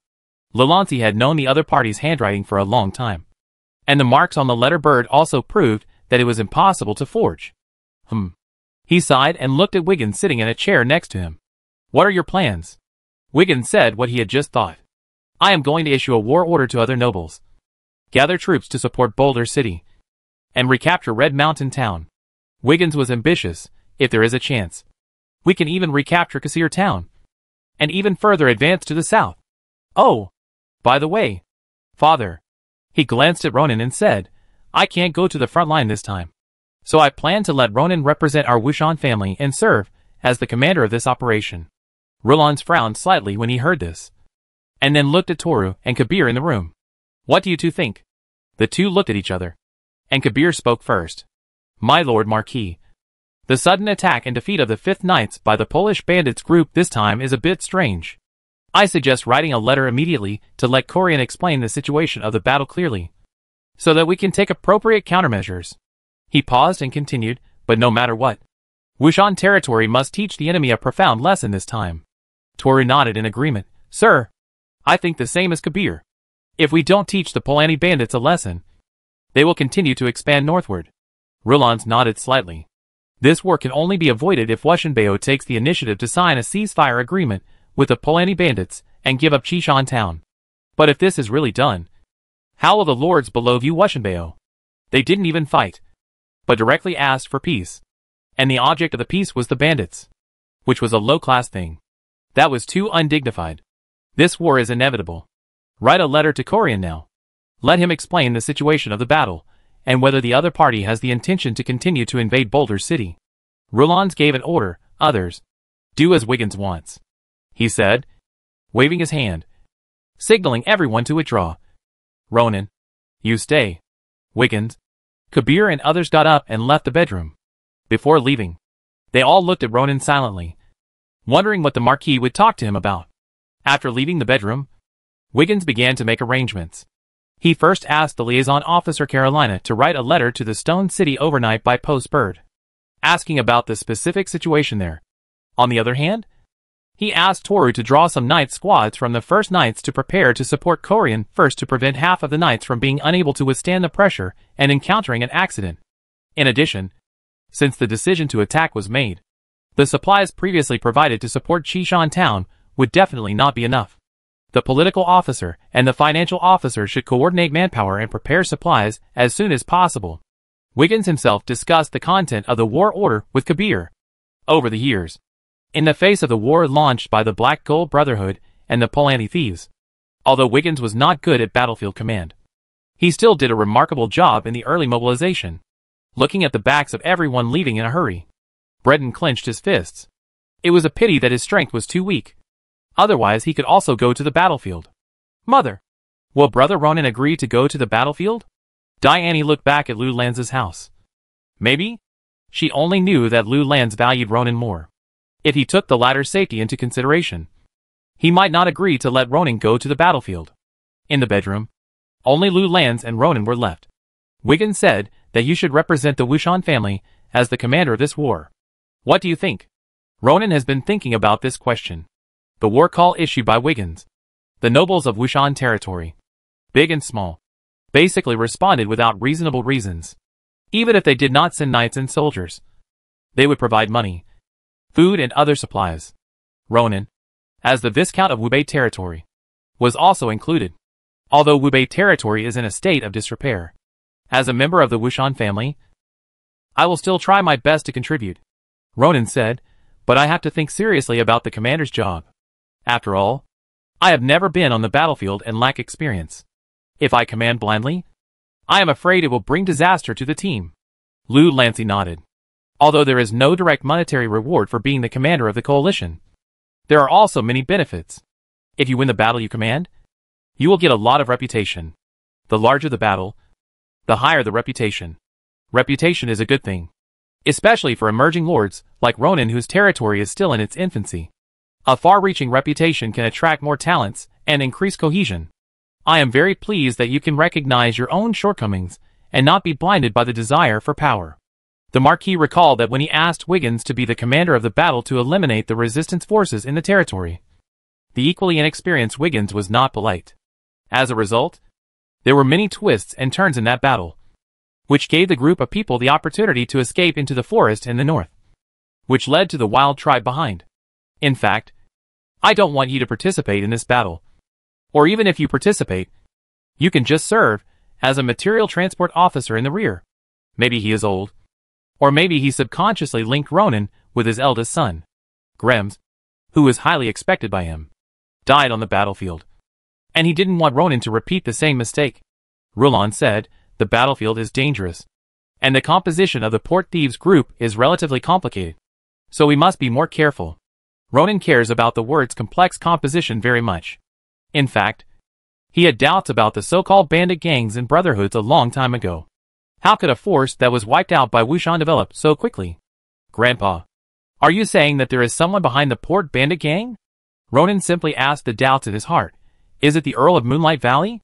[SPEAKER 1] Lalancy had known the other party's handwriting for a long time. And the marks on the letter bird also proved that it was impossible to forge. He sighed and looked at Wiggins sitting in a chair next to him. What are your plans? Wiggins said what he had just thought. I am going to issue a war order to other nobles. Gather troops to support Boulder City. And recapture Red Mountain Town. Wiggins was ambitious, if there is a chance. We can even recapture Kasir Town. And even further advance to the south. Oh, by the way, Father. He glanced at Ronan and said, I can't go to the front line this time. So I plan to let Ronan represent our Wushan family and serve as the commander of this operation. Roland frowned slightly when he heard this, and then looked at Toru and Kabir in the room. What do you two think? The two looked at each other, and Kabir spoke first. My Lord Marquis, the sudden attack and defeat of the 5th Knights by the Polish bandits group this time is a bit strange. I suggest writing a letter immediately to let Corian explain the situation of the battle clearly, so that we can take appropriate countermeasures. He paused and continued, but no matter what, Wushan territory must teach the enemy a profound lesson this time. Toru nodded in agreement. Sir, I think the same as Kabir. If we don't teach the Polani bandits a lesson, they will continue to expand northward. Roland nodded slightly. This war can only be avoided if Wushanbeo takes the initiative to sign a ceasefire agreement with the Polani bandits and give up Chishan town. But if this is really done, how will the lords below view Wushanbeo? They didn't even fight, but directly asked for peace. And the object of the peace was the bandits, which was a low-class thing. That was too undignified. This war is inevitable. Write a letter to Corian now. Let him explain the situation of the battle, and whether the other party has the intention to continue to invade Boulder City. Roland gave an order. Others, do as Wiggins wants, he said, waving his hand, signaling everyone to withdraw. Ronan, you stay. Wiggins. Kabir and others got up and left the bedroom. Before leaving, they all looked at Ronan silently, wondering what the Marquis would talk to him about. After leaving the bedroom, Wiggins began to make arrangements. He first asked the liaison officer Carolina to write a letter to the Stone City overnight by post bird, asking about the specific situation there. On the other hand, he asked Toru to draw some knight squads from the first knights to prepare to support Corian first to prevent half of the knights from being unable to withstand the pressure and encountering an accident. In addition, since the decision to attack was made, the supplies previously provided to support Chishan town would definitely not be enough. The political officer and the financial officer should coordinate manpower and prepare supplies as soon as possible. Wiggins himself discussed the content of the war order with Kabir. Over the years, in the face of the war launched by the Black Gold Brotherhood and the Polani thieves, although Wiggins was not good at battlefield command, he still did a remarkable job in the early mobilization. Looking at the backs of everyone leaving in a hurry, Breton clenched his fists. It was a pity that his strength was too weak. Otherwise he could also go to the battlefield. Mother, will Brother Ronan agree to go to the battlefield? Diane looked back at Lu Lanz's house. Maybe? She only knew that Lu Lanz valued Ronan more. If he took the latter's safety into consideration, he might not agree to let Ronan go to the battlefield. In the bedroom, only Lu Lanz and Ronan were left. Wiggins said that you should represent the Wushan family as the commander of this war. What do you think? Ronan has been thinking about this question. The war call issued by Wiggins. The nobles of Wushan territory, big and small, basically responded without reasonable reasons. Even if they did not send knights and soldiers, they would provide money, food and other supplies. Ronan, as the Viscount of Wubei territory, was also included. Although Wubei territory is in a state of disrepair. As a member of the Wushan family, I will still try my best to contribute, Ronan said, but I have to think seriously about the commander's job. After all, I have never been on the battlefield and lack experience. If I command blindly, I am afraid it will bring disaster to the team. Lu Lancy nodded. Although there is no direct monetary reward for being the commander of the coalition, there are also many benefits. If you win the battle you command, you will get a lot of reputation. The larger the battle, the higher the reputation. Reputation is a good thing, especially for emerging lords like Ronan whose territory is still in its infancy. A far-reaching reputation can attract more talents and increase cohesion. I am very pleased that you can recognize your own shortcomings and not be blinded by the desire for power. The Marquis recalled that when he asked Wiggins to be the commander of the battle to eliminate the resistance forces in the territory, the equally inexperienced Wiggins was not polite. As a result, there were many twists and turns in that battle, which gave the group of people the opportunity to escape into the forest in the north, which led to the wild tribe behind. In fact, I don't want you to participate in this battle. Or even if you participate, you can just serve as a material transport officer in the rear. Maybe he is old. Or maybe he subconsciously linked Ronan with his eldest son. Grems, who was highly expected by him, died on the battlefield. And he didn't want Ronan to repeat the same mistake. Rulon said, the battlefield is dangerous. And the composition of the port thieves group is relatively complicated. So we must be more careful. Ronan cares about the word's complex composition very much. In fact, he had doubts about the so-called bandit gangs and brotherhoods a long time ago. How could a force that was wiped out by Wushan develop so quickly? Grandpa, are you saying that there is someone behind the port bandit gang? Ronan simply asked the doubts in his heart. Is it the Earl of Moonlight Valley?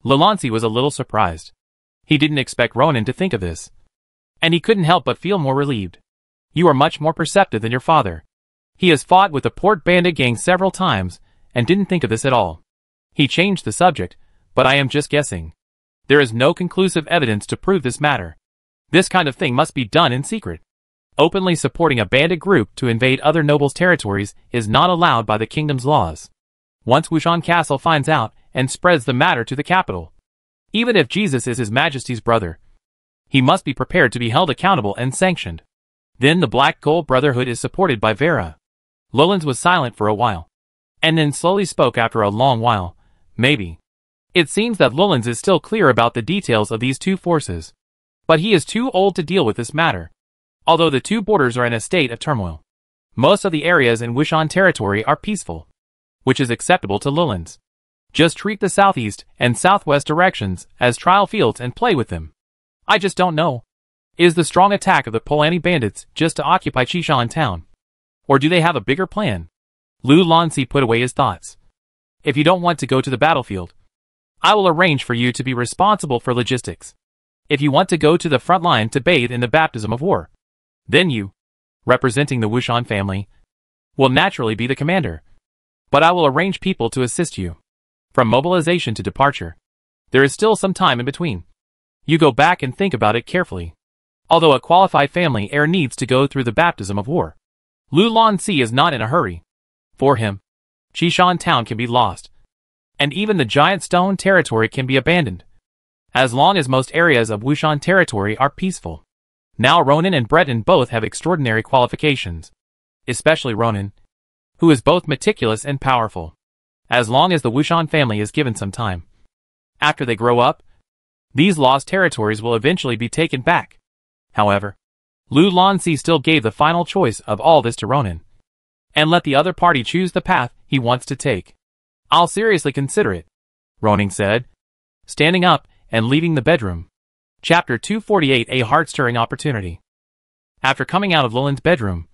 [SPEAKER 1] Lalancy was a little surprised. He didn't expect Ronan to think of this. And he couldn't help but feel more relieved. You are much more perceptive than your father. He has fought with the port bandit gang several times and didn't think of this at all. He changed the subject, but I am just guessing. There is no conclusive evidence to prove this matter. This kind of thing must be done in secret. Openly supporting a bandit group to invade other nobles' territories is not allowed by the kingdom's laws. Once Wushan Castle finds out and spreads the matter to the capital, even if Jesus is His Majesty's brother, he must be prepared to be held accountable and sanctioned. Then the Black Gold Brotherhood is supported by Vera. Lowlands was silent for a while, and then slowly spoke after a long while. Maybe. It seems that Lowlands is still clear about the details of these two forces, but he is too old to deal with this matter. Although the two borders are in a state of turmoil, most of the areas in Wushan territory are peaceful, which is acceptable to Lowlands. Just treat the southeast and southwest directions as trial fields and play with them. I just don't know. Is the strong attack of the Polani bandits just to occupy Chishan town? Or do they have a bigger plan? Lu Lanci put away his thoughts. If you don't want to go to the battlefield, I will arrange for you to be responsible for logistics. If you want to go to the front line to bathe in the baptism of war, then you, representing the Wushan family, will naturally be the commander. But I will arrange people to assist you. From mobilization to departure, there is still some time in between. You go back and think about it carefully. Although a qualified family heir needs to go through the baptism of war, Lu Lanci is not in a hurry. For him, Chishan town can be lost, and even the giant stone territory can be abandoned, as long as most areas of Wushan territory are peaceful. Now Ronan and Breton both have extraordinary qualifications, especially Ronan, who is both meticulous and powerful, as long as the Wushan family is given some time. After they grow up, these lost territories will eventually be taken back. However, Lu Lanci still gave the final choice of all this to Ronan, and let the other party choose the path he wants to take. I'll seriously consider it, Ronan said, standing up and leaving the bedroom. Chapter 248: A Heart-Stirring Opportunity. After coming out of Lulin's bedroom,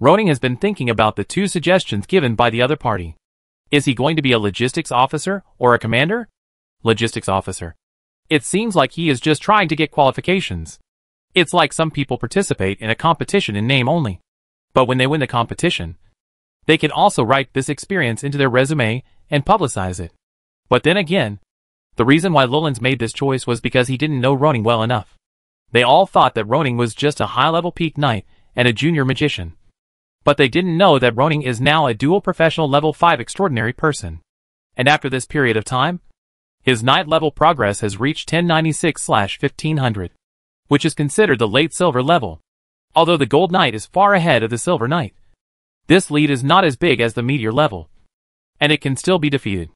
[SPEAKER 1] Ronan has been thinking about the two suggestions given by the other party. Is he going to be a logistics officer or a commander? Logistics officer. It seems like he is just trying to get qualifications. It's like some people participate in a competition in name only. But when they win the competition, they can also write this experience into their resume and publicize it. But then again, the reason why Lowlands made this choice was because he didn't know Ronan well enough. They all thought that Ronan was just a high-level peak knight and a junior magician. But they didn't know that Ronan is now a dual professional level 5 extraordinary person. And after this period of time, his knight level progress has reached 1096/1500, which is considered the late silver level, although the gold knight is far ahead of the silver knight. This lead is not as big as the meteor level, and it can still be defeated.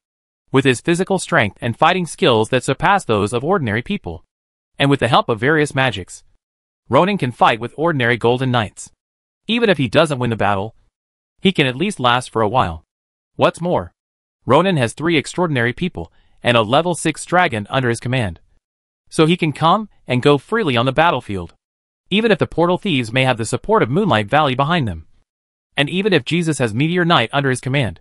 [SPEAKER 1] With his physical strength and fighting skills that surpass those of ordinary people, and with the help of various magics, Ronin can fight with ordinary golden knights. Even if he doesn't win the battle, he can at least last for a while. What's more, Ronin has 3 extraordinary people and a level 6 dragon under his command, so he can come and go freely on the battlefield, even if the portal thieves may have the support of Moonlight Valley behind them. And even if Jesus has Meteor Knight under his command,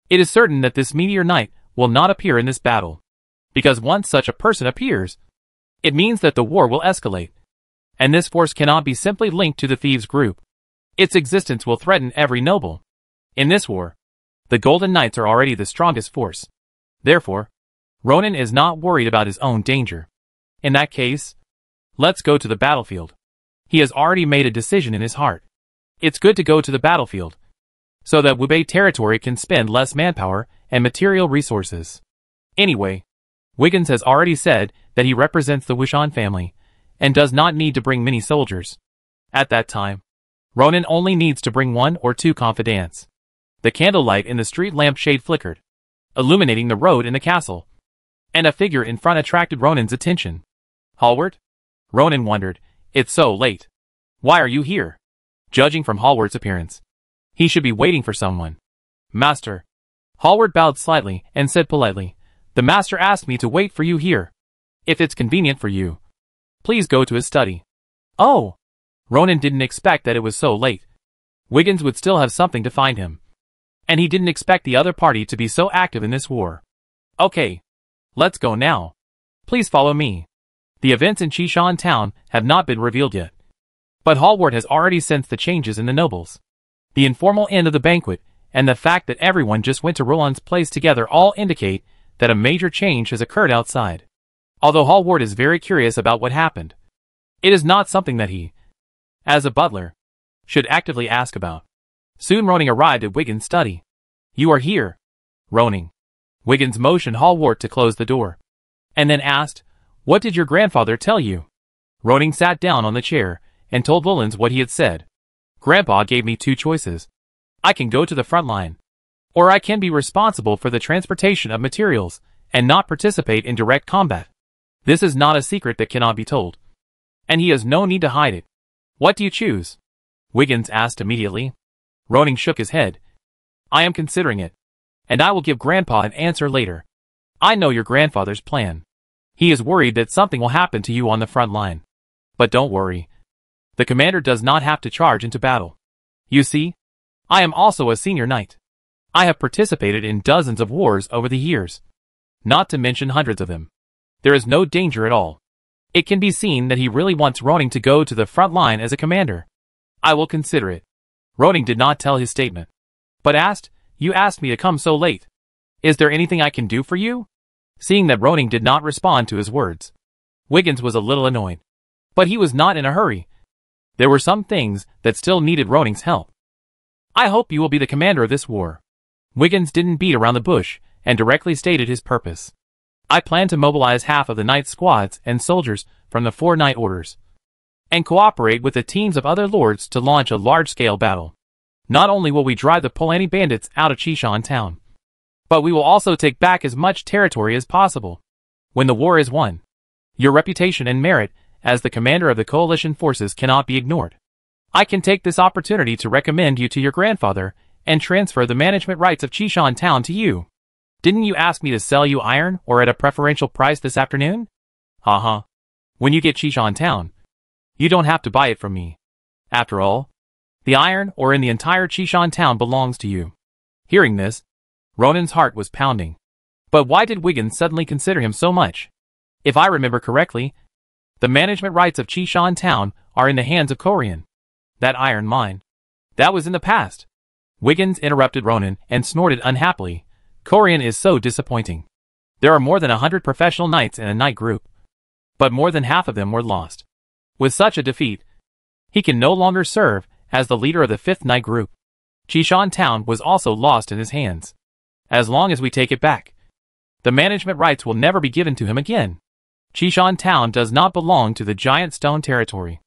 [SPEAKER 1] it is certain that this Meteor Knight will not appear in this battle, because once such a person appears, it means that the war will escalate, and this force cannot be simply linked to the thieves' group. Its existence will threaten every noble. In this war, the Golden Knights are already the strongest force. Therefore, Ronin is not worried about his own danger. In that case, let's go to the battlefield. He has already made a decision in his heart. It's good to go to the battlefield, so that Wubei territory can spend less manpower and material resources. Anyway, Wiggins has already said that he represents the Wushan family, and does not need to bring many soldiers. At that time, Ronin only needs to bring 1 or 2 confidants. The candlelight in the street lampshade flickered, illuminating the road in the castle, and a figure in front attracted Ronin's attention. Hallward? Ronin wondered, it's so late. Why are you here? Judging from Hallward's appearance, he should be waiting for someone. Master. Hallward bowed slightly and said politely, the master asked me to wait for you here. If it's convenient for you, please go to his study. Oh! Ronin didn't expect that it was so late. Wiggins would still have something to find him, and he didn't expect the other party to be so active in this war. Okay. Let's go now. Please follow me. The events in Qishan town have not been revealed yet, but Hallward has already sensed the changes in the nobles. The informal end of the banquet, and the fact that everyone just went to Roland's place together all indicate that a major change has occurred outside. Although Hallward is very curious about what happened, it is not something that he, as a butler, should actively ask about. Soon Ronin arrived at Wiggins' study. You are here, Ronin. Wiggins motioned Hallward to close the door, and then asked, what did your grandfather tell you? Ronin sat down on the chair and told Rollins what he had said. Grandpa gave me 2 choices. I can go to the front line, or I can be responsible for the transportation of materials and not participate in direct combat. This is not a secret that cannot be told, and he has no need to hide it. What do you choose? Wiggins asked immediately. Ronin shook his head. I am considering it, and I will give Grandpa an answer later. I know your grandfather's plan. He is worried that something will happen to you on the front line. But don't worry. The commander does not have to charge into battle. You see, I am also a senior knight. I have participated in dozens of wars over the years, not to mention hundreds of them. There is no danger at all. It can be seen that he really wants Ronin to go to the front line as a commander. I will consider it. Ronin did not tell his statement, but asked, you asked me to come so late. Is there anything I can do for you? Seeing that Ronin did not respond to his words, Wiggins was a little annoyed. But he was not in a hurry. There were some things that still needed Ronin's help. I hope you will be the commander of this war. Wiggins didn't beat around the bush and directly stated his purpose. I plan to mobilize half of the knight squads and soldiers from the 4 knight orders, and cooperate with the teams of other lords to launch a large-scale battle. Not only will we drive the Polani bandits out of Qishan town, but we will also take back as much territory as possible. When the war is won, your reputation and merit as the commander of the coalition forces cannot be ignored. I can take this opportunity to recommend you to your grandfather and transfer the management rights of Qishan town to you. Didn't you ask me to sell you iron or at a preferential price this afternoon? Haha. When you get Qishan town, you don't have to buy it from me. After all, the iron ore in the entire Qishan town belongs to you. Hearing this, Ronin's heart was pounding. But why did Wiggins suddenly consider him so much? If I remember correctly, the management rights of Qishan town are in the hands of Korean. That iron mine. That was in the past. Wiggins interrupted Ronin and snorted unhappily. Korean is so disappointing. There are more than 100 professional knights in a knight group, but more than half of them were lost. With such a defeat, he can no longer serve as the leader of the 5th knight group. Qishan town was also lost in his hands. As long as we take it back, The management rights will never be given to him again. Chishan Town does not belong to the Giant Stone territory.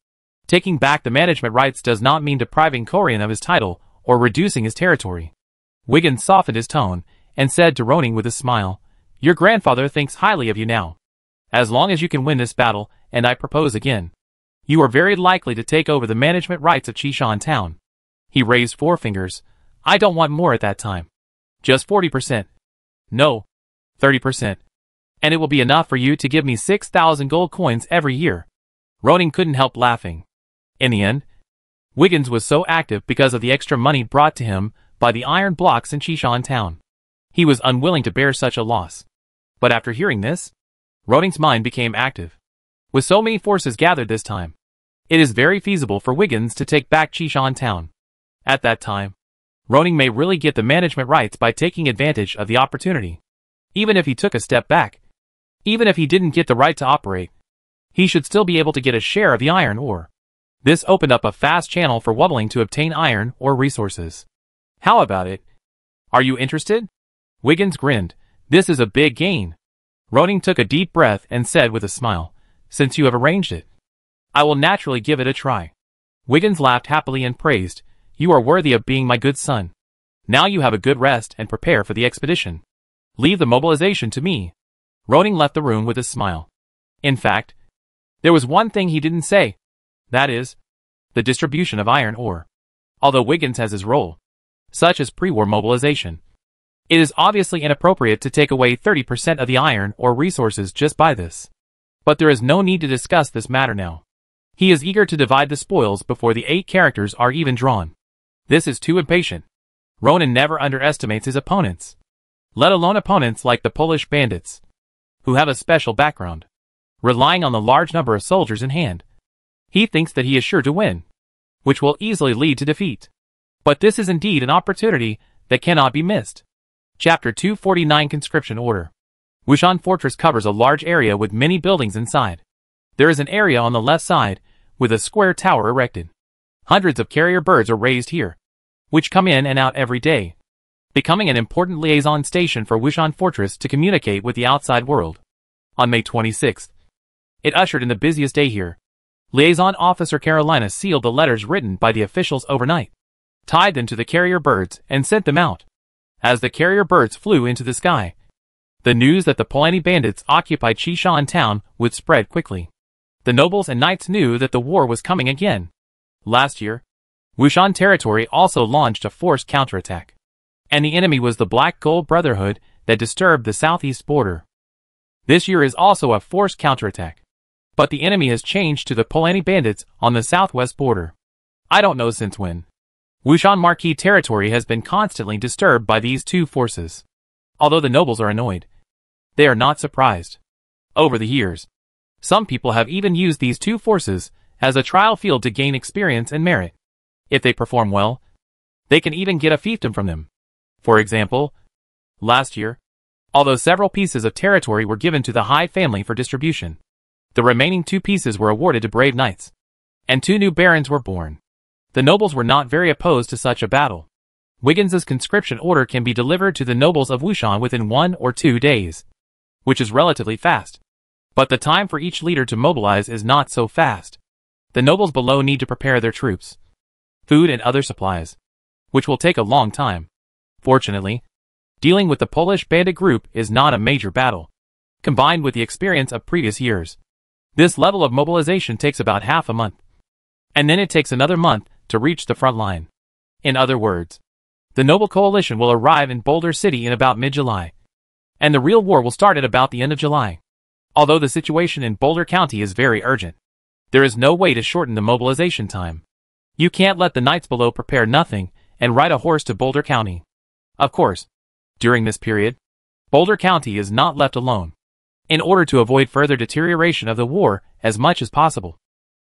[SPEAKER 1] Taking back the management rights does not mean depriving Korean of his title or reducing his territory. Wiggins softened his tone and said to Roning with a smile, "Your grandfather thinks highly of you now. As long as you can win this battle, and I propose again, you are very likely to take over the management rights of Chishan Town." He raised 4 fingers. "I don't want more at that time. Just 40%. No, 30%. And it will be enough for you to give me 6,000 gold coins every year." Roning couldn't help laughing. In the end, Wiggins was so active because of the extra money brought to him by the iron blocks in Chishan Town. He was unwilling to bear such a loss. But after hearing this, Roning's mind became active. With so many forces gathered this time, it is very feasible for Wiggins to take back Chishan Town. At that time, Roning may really get the management rights by taking advantage of the opportunity. Even if he took a step back, even if he didn't get the right to operate, he should still be able to get a share of the iron ore. This opened up a fast channel for Wubbling to obtain iron ore resources. How about it? Are you interested? Wiggins grinned. This is a big gain. Roning took a deep breath and said with a smile, "Since you have arranged it, I will naturally give it a try." Wiggins laughed happily and praised, "You are worthy of being my good son. Now you have a good rest and prepare for the expedition. Leave the mobilization to me." Roning left the room with a smile. In fact, there was one thing he didn't say. That is, the distribution of iron ore. Although Wiggins has his role, such as pre-war mobilization, it is obviously inappropriate to take away 30% of the iron ore resources just by this. But there is no need to discuss this matter now. He is eager to divide the spoils before the 8 characters are even drawn. This is too impatient. Ronin never underestimates his opponents, let alone opponents like the Polish bandits, who have a special background, relying on the large number of soldiers in hand. He thinks that he is sure to win, which will easily lead to defeat. But this is indeed an opportunity that cannot be missed. Chapter 249 Conscription Order. Wushan Fortress covers a large area with many buildings inside. There is an area on the left side, with a square tower erected. Hundreds of carrier birds are raised here, which come in and out every day, becoming an important liaison station for Wushan Fortress to communicate with the outside world. On May 26th, it ushered in the busiest day here. Liaison Officer Carolina sealed the letters written by the officials overnight, tied them to the carrier birds, and sent them out. As the carrier birds flew into the sky, the news that the Polani bandits occupied Chishan Town would spread quickly. The nobles and knights knew that the war was coming again. Last year, Wushan territory also launched a forced counterattack, and the enemy was the Black Gold Brotherhood that disturbed the southeast border. This year is also a forced counterattack, but the enemy has changed to the Polani bandits on the southwest border. I don't know since when. Wushan Marquis territory has been constantly disturbed by these two forces. Although the nobles are annoyed, they are not surprised. Over the years, some people have even used these two forces as a trial field to gain experience and merit. If they perform well, they can even get a fiefdom from them. For example, last year, although several pieces of territory were given to the High family for distribution, the remaining 2 pieces were awarded to brave knights, and 2 new barons were born. The nobles were not very opposed to such a battle. Wiggins's conscription order can be delivered to the nobles of Wushan within 1 or 2 days, which is relatively fast. But the time for each leader to mobilize is not so fast. The nobles below need to prepare their troops, food and other supplies, which will take a long time. Fortunately, dealing with the Polish bandit group is not a major battle. Combined with the experience of previous years, this level of mobilization takes about half a month. And then it takes another month to reach the front line. In other words, the noble coalition will arrive in Boulder City in about mid-July, and the real war will start at about the end of July. Although the situation in Boulder County is very urgent, there is no way to shorten the mobilization time. You can't let the knights below prepare nothing and ride a horse to Boulder County. Of course, during this period, Boulder County is not left alone. In order to avoid further deterioration of the war as much as possible,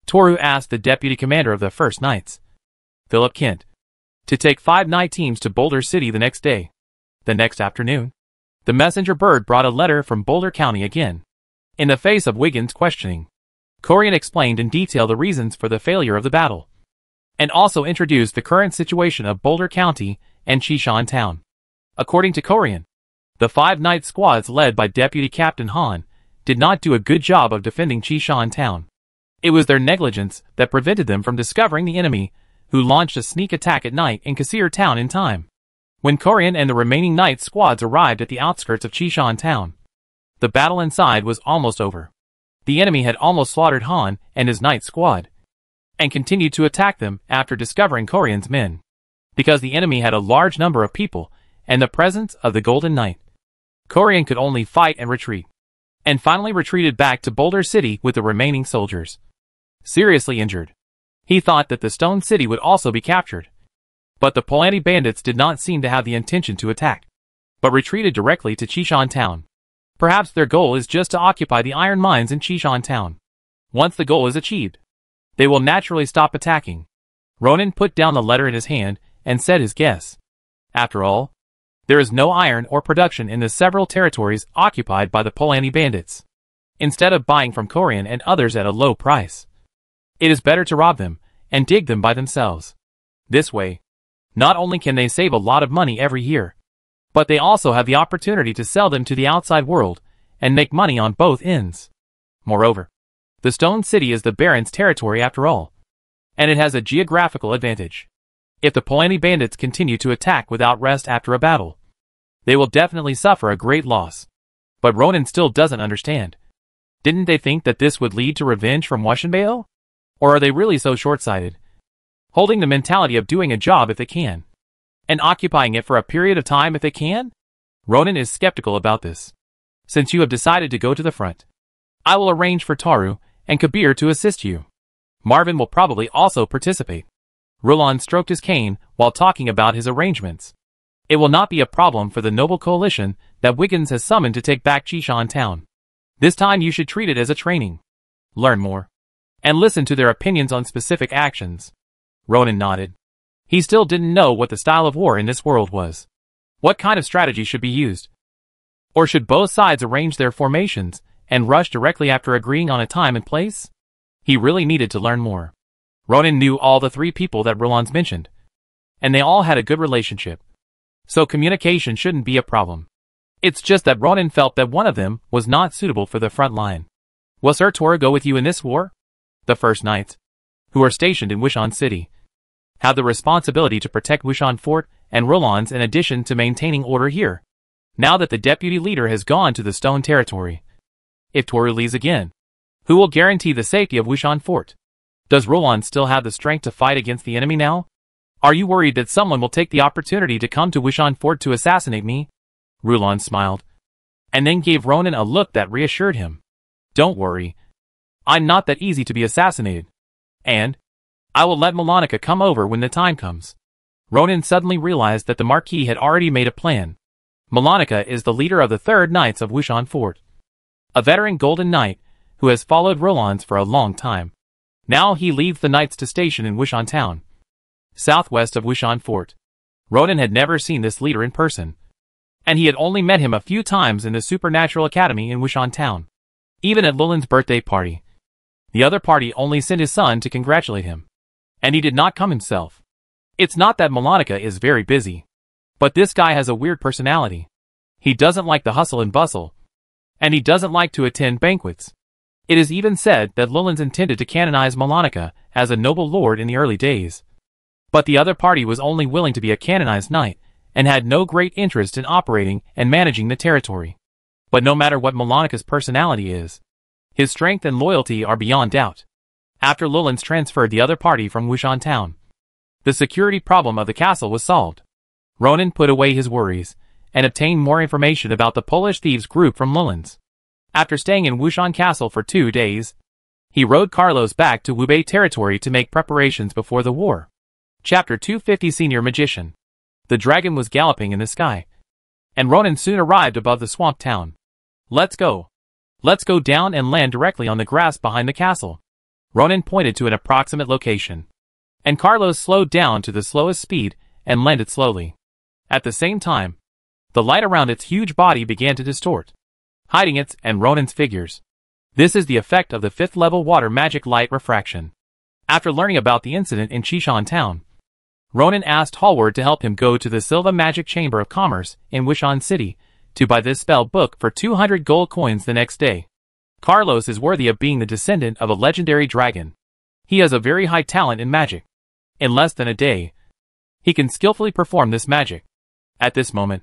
[SPEAKER 1] Toru asked the deputy commander of the 1st Knights, Philip Kent, to take 5 knight teams to Boulder City the next day. The next afternoon, the messenger bird brought a letter from Boulder County again. In the face of Wiggins' questioning, Corian explained in detail the reasons for the failure of the battle, and also introduced the current situation of Boulder County and Chishan Town. According to Corian, The 5 night squads led by Deputy Captain Han did not do a good job of defending Chishan town. It was their negligence that prevented them from discovering the enemy, who launched a sneak attack at night in Kasir town in time. When Korean and the remaining night squads arrived at the outskirts of Chishan town, the battle inside was almost over. The enemy had almost slaughtered Han and his night squad, and continued to attack them after discovering Korean's men. Because the enemy had a large number of people and the presence of the Golden Knight, Korean could only fight and retreat, and finally retreated back to Boulder City with the remaining soldiers seriously injured. He thought that the Stone City would also be captured, but the Polani bandits did not seem to have the intention to attack, but retreated directly to Chishan town. Perhaps their goal is just to occupy the iron mines in Chishan town. Once the goal is achieved, they will naturally stop attacking. Ronan put down the letter in his hand and said his guess. After all, there is no iron or production in the several territories occupied by the Polani bandits. Instead of buying from Korean and others at a low price, it is better to rob them and dig them by themselves. This way, not only can they save a lot of money every year, but they also have the opportunity to sell them to the outside world and make money on both ends. Moreover, the Stone City is the Baron's territory after all, and it has a geographical advantage. If the Polani bandits continue to attack without rest after a battle, they will definitely suffer a great loss. But Ronan still doesn't understand. Didn't they think that this would lead to revenge from Washinbeo? Or are they really so short-sighted, holding the mentality of doing a job if they can, and occupying it for a period of time if they can? Ronan is skeptical about this. Since you have decided to go to the front, I will arrange for Taru and Kabir to assist you. Marvin will probably also participate. Rulon stroked his cane while talking about his arrangements. It will not be a problem for the noble coalition that Wiggins has summoned to take back Chishan town. This time you should treat it as a training. Learn more, and listen to their opinions on specific actions. Ronan nodded. He still didn't know what the style of war in this world was. What kind of strategy should be used? Or should both sides arrange their formations and rush directly after agreeing on a time and place? He really needed to learn more. Ronan knew all the 3 people that Rulon's mentioned, and they all had a good relationship, so communication shouldn't be a problem. It's just that Ronan felt that one of them was not suitable for the front line. Will Sir Tora go with you in this war? The First Knights, who are stationed in Wishan City, have the responsibility to protect Wishan Fort and Rulon's in addition to maintaining order here, now that the deputy leader has gone to the Stone Territory. If Toru leaves again, who will guarantee the safety of Wishan Fort? Does Rulon still have the strength to fight against the enemy now? Are you worried that someone will take the opportunity to come to Wishan Fort to assassinate me? Rulon smiled, and then gave Ronan a look that reassured him. Don't worry. I'm not that easy to be assassinated. And I will let Malonica come over when the time comes. Ronan suddenly realized that the Marquis had already made a plan. Malonica is the leader of the 3rd Knights of Wishan Fort, a veteran Golden Knight who has followed Rulon's for a long time. Now he leads the Knights to station in Wishan town, southwest of Wishan Fort. Ronan had never seen this leader in person, and he had only met him a few times in the Supernatural Academy in Wishan town. Even at Lulin's birthday party, the other party only sent his son to congratulate him, and he did not come himself. It's not that Malonica is very busy, but this guy has a weird personality. He doesn't like the hustle and bustle, and he doesn't like to attend banquets. It is even said that Lulin's intended to canonize Malonica as a noble lord in the early days, but the other party was only willing to be a canonized knight and had no great interest in operating and managing the territory. But no matter what Malonica's personality is, his strength and loyalty are beyond doubt. After Lulin's transferred the other party from Wishan town, the security problem of the castle was solved. Ronan put away his worries and obtained more information about the Polish thieves group from Lulin's. After staying in Wushan Castle for 2 days, he rode Carlos back to Wubei territory to make preparations before the war. Chapter 250 Senior Magician. The dragon was galloping in the sky, and Ronan soon arrived above the swamp town. Let's go. Let's go down and land directly on the grass behind the castle. Ronan pointed to an approximate location, and Carlos slowed down to the slowest speed and landed slowly. At the same time, the light around its huge body began to distort, hiding its and Ronan's figures. This is the effect of the 5th level water magic light refraction. After learning about the incident in Chishan town, Ronan asked Hallward to help him go to the Silva Magic Chamber of Commerce in Wishan City to buy this spell book for 200 gold coins the next day. Carlos is worthy of being the descendant of a legendary dragon. He has a very high talent in magic. In less than a day, he can skillfully perform this magic. At this moment,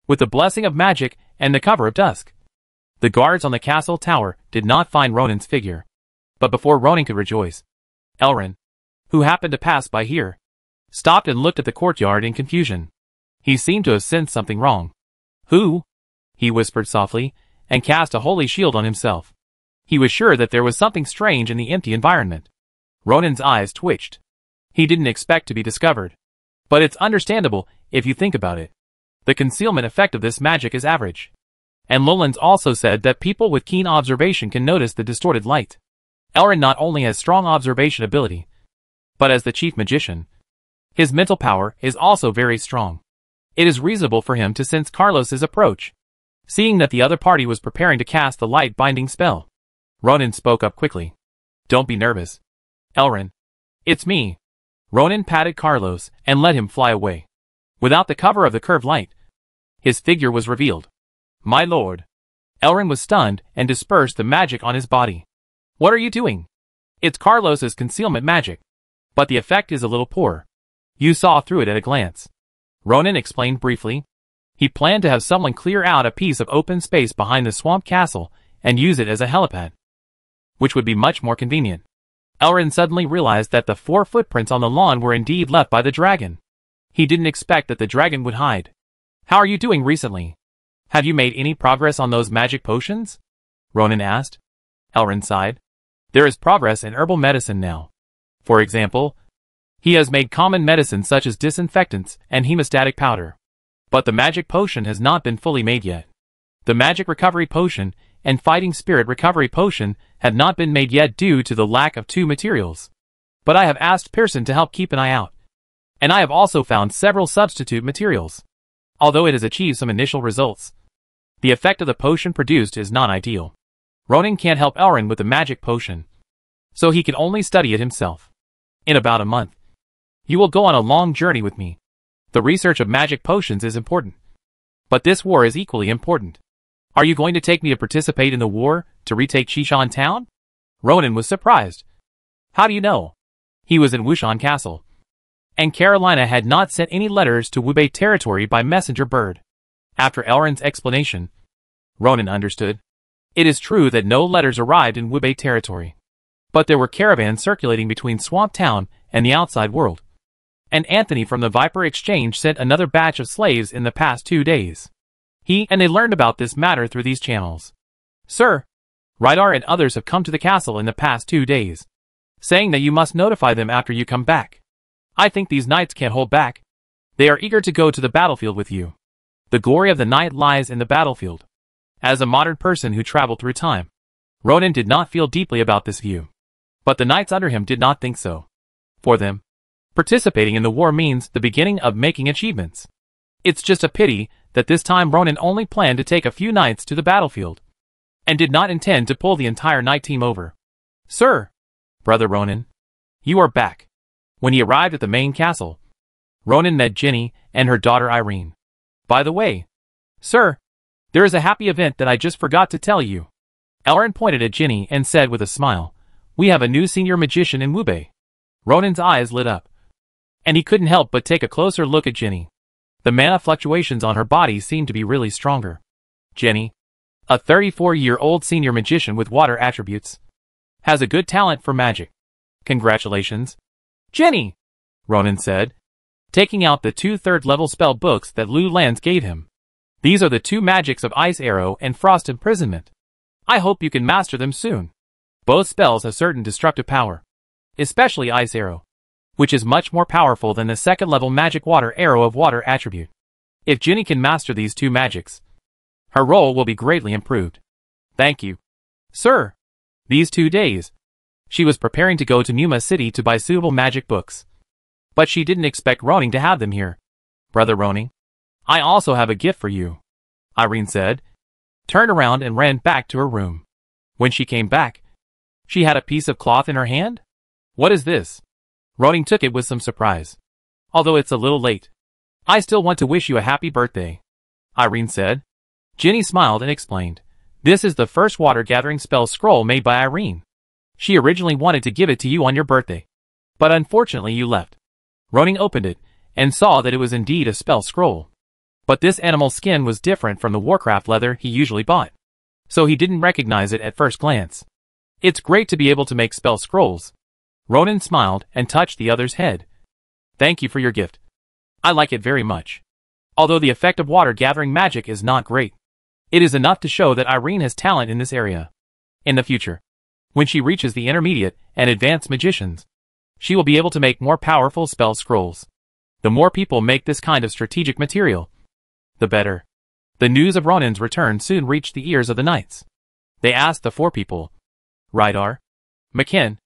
[SPEAKER 1] with the blessing of magic and the cover of dusk, the guards on the castle tower did not find Ronin's figure. But before Ronin could rejoice, Elrin, who happened to pass by here, stopped and looked at the courtyard in confusion. He seemed to have sensed something wrong. Who? He whispered softly, and cast a holy shield on himself. He was sure that there was something strange in the empty environment. Ronin's eyes twitched. He didn't expect to be discovered. But it's understandable, if you think about it. The concealment effect of this magic is average. And Lowlands also said that people with keen observation can notice the distorted light. Elrin not only has strong observation ability, but as the chief magician, his mental power is also very strong. It is reasonable for him to sense Carlos's approach. Seeing that the other party was preparing to cast the light-binding spell, Ronin spoke up quickly. Don't be nervous, Elrin. It's me. Ronin patted Carlos and let him fly away. Without the cover of the curved light, his figure was revealed. My lord. Elrin was stunned and dispersed the magic on his body. What are you doing? It's Carlos's concealment magic. But the effect is a little poor. You saw through it at a glance. Ronin explained briefly. He planned to have someone clear out a piece of open space behind the swamp castle and use it as a helipad, which would be much more convenient. Elrin suddenly realized that the 4 footprints on the lawn were indeed left by the dragon. He didn't expect that the dragon would hide. How are you doing recently? Have you made any progress on those magic potions? Ronin asked. Elrin sighed. There is progress in herbal medicine now. For example, he has made common medicines such as disinfectants and hemostatic powder. But the magic potion has not been fully made yet. The magic recovery potion and fighting spirit recovery potion have not been made yet due to the lack of 2 materials. But I have asked Pearson to help keep an eye out. And I have also found several substitute materials. Although it has achieved some initial results, the effect of the potion produced is not ideal. Ronin can't help Elrin with the magic potion, so he can only study it himself. In about a month, you will go on a long journey with me. The research of magic potions is important. But this war is equally important. Are you going to take me to participate in the war to retake Xishan town? Ronin was surprised. How do you know? He was in Wushan Castle. And Carolina had not sent any letters to Wubei territory by messenger bird. After Elrin's explanation, Ronin understood. It is true that no letters arrived in Wubei territory. But there were caravans circulating between Swamp Town and the outside world. And Anthony from the Viper Exchange sent another batch of slaves in the past 2 days. He and they learned about this matter through these channels. Sir, Rydar and others have come to the castle in the past 2 days, saying that you must notify them after you come back. I think these knights can't hold back. They are eager to go to the battlefield with you. The glory of the knight lies in the battlefield. As a modern person who traveled through time, Ronin did not feel deeply about this view. But the knights under him did not think so. For them, participating in the war means the beginning of making achievements. It's just a pity that this time Ronin only planned to take a few knights to the battlefield, and did not intend to pull the entire knight team over. Sir, Brother Ronin, you are back. When he arrived at the main castle, Ronin met Jenny and her daughter Irene. By the way, sir, there is a happy event that I just forgot to tell you. Elrin pointed at Jenny and said with a smile, we have a new senior magician in Wubei. Ronin's eyes lit up, and he couldn't help but take a closer look at Jenny. The mana fluctuations on her body seemed to be really stronger. Jenny, a 34-year-old senior magician with water attributes, has a good talent for magic. Congratulations. Jenny, Ronin said, taking out the 2 third-level spell books that Lu Lans gave him. These are the 2 magics of Ice Arrow and Frost Imprisonment. I hope you can master them soon. Both spells have certain destructive power, especially Ice Arrow, which is much more powerful than the 2nd-level magic Water Arrow of Water attribute. If Jenny can master these 2 magics, her role will be greatly improved. Thank you, sir. These 2 days, she was preparing to go to Numa City to buy suitable magic books. But she didn't expect Ronin to have them here. Brother Ronin, I also have a gift for you, Irene said, turned around and ran back to her room. When she came back, she had a piece of cloth in her hand. What is this? Ronin took it with some surprise. Although it's a little late, I still want to wish you a happy birthday, Irene said. Ginny smiled and explained. This is the first water-gathering spell scroll made by Irene. She originally wanted to give it to you on your birthday. But unfortunately you left. Ronan opened it, and saw that it was indeed a spell scroll. But this animal skin was different from the Warcraft leather he usually bought. So he didn't recognize it at first glance. It's great to be able to make spell scrolls. Ronan smiled and touched the other's head. Thank you for your gift. I like it very much. Although the effect of water-gathering magic is not great, it is enough to show that Irene has talent in this area. In the future, when she reaches the intermediate and advanced magicians, she will be able to make more powerful spell scrolls. The more people make this kind of strategic material, the better. The news of Ronan's return soon reached the ears of the knights. They asked the 4 people, Rydar, McKen,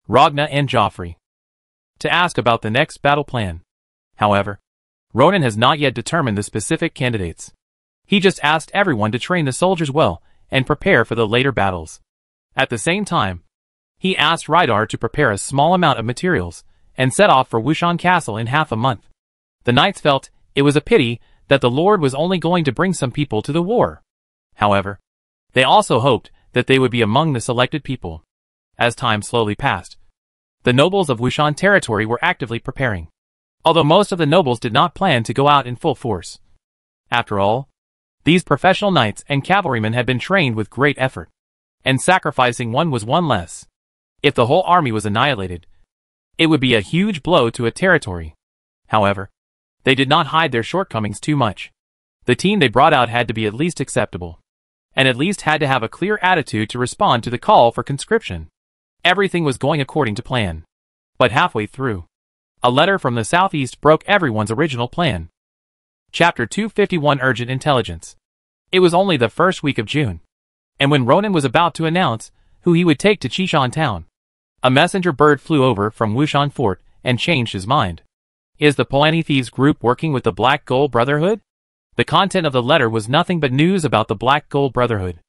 [SPEAKER 1] Ragna and Joffrey, to ask about the next battle plan. However, Ronan has not yet determined the specific candidates. He just asked everyone to train the soldiers well and prepare for the later battles. At the same time, he asked Rydar to prepare a small amount of materials and set off for Wushan Castle in half a month. The knights felt it was a pity that the Lord was only going to bring some people to the war. However, they also hoped that they would be among the selected people. As time slowly passed, the nobles of Wushan territory were actively preparing, although most of the nobles did not plan to go out in full force. After all, these professional knights and cavalrymen had been trained with great effort, and sacrificing one was one less. If the whole army was annihilated, it would be a huge blow to a territory. However, they did not hide their shortcomings too much. The team they brought out had to be at least acceptable, and at least had to have a clear attitude to respond to the call for conscription. Everything was going according to plan. But halfway through, a letter from the southeast broke everyone's original plan. Chapter 251 Urgent Intelligence. It was only the first week of June, and when Ronan was about to announce who he would take to Chishan town, a messenger bird flew over from Wushan Fort and changed his mind. Is the Polani Thieves group working with the Black Gold Brotherhood? The content of the letter was nothing but news about the Black Gold Brotherhood.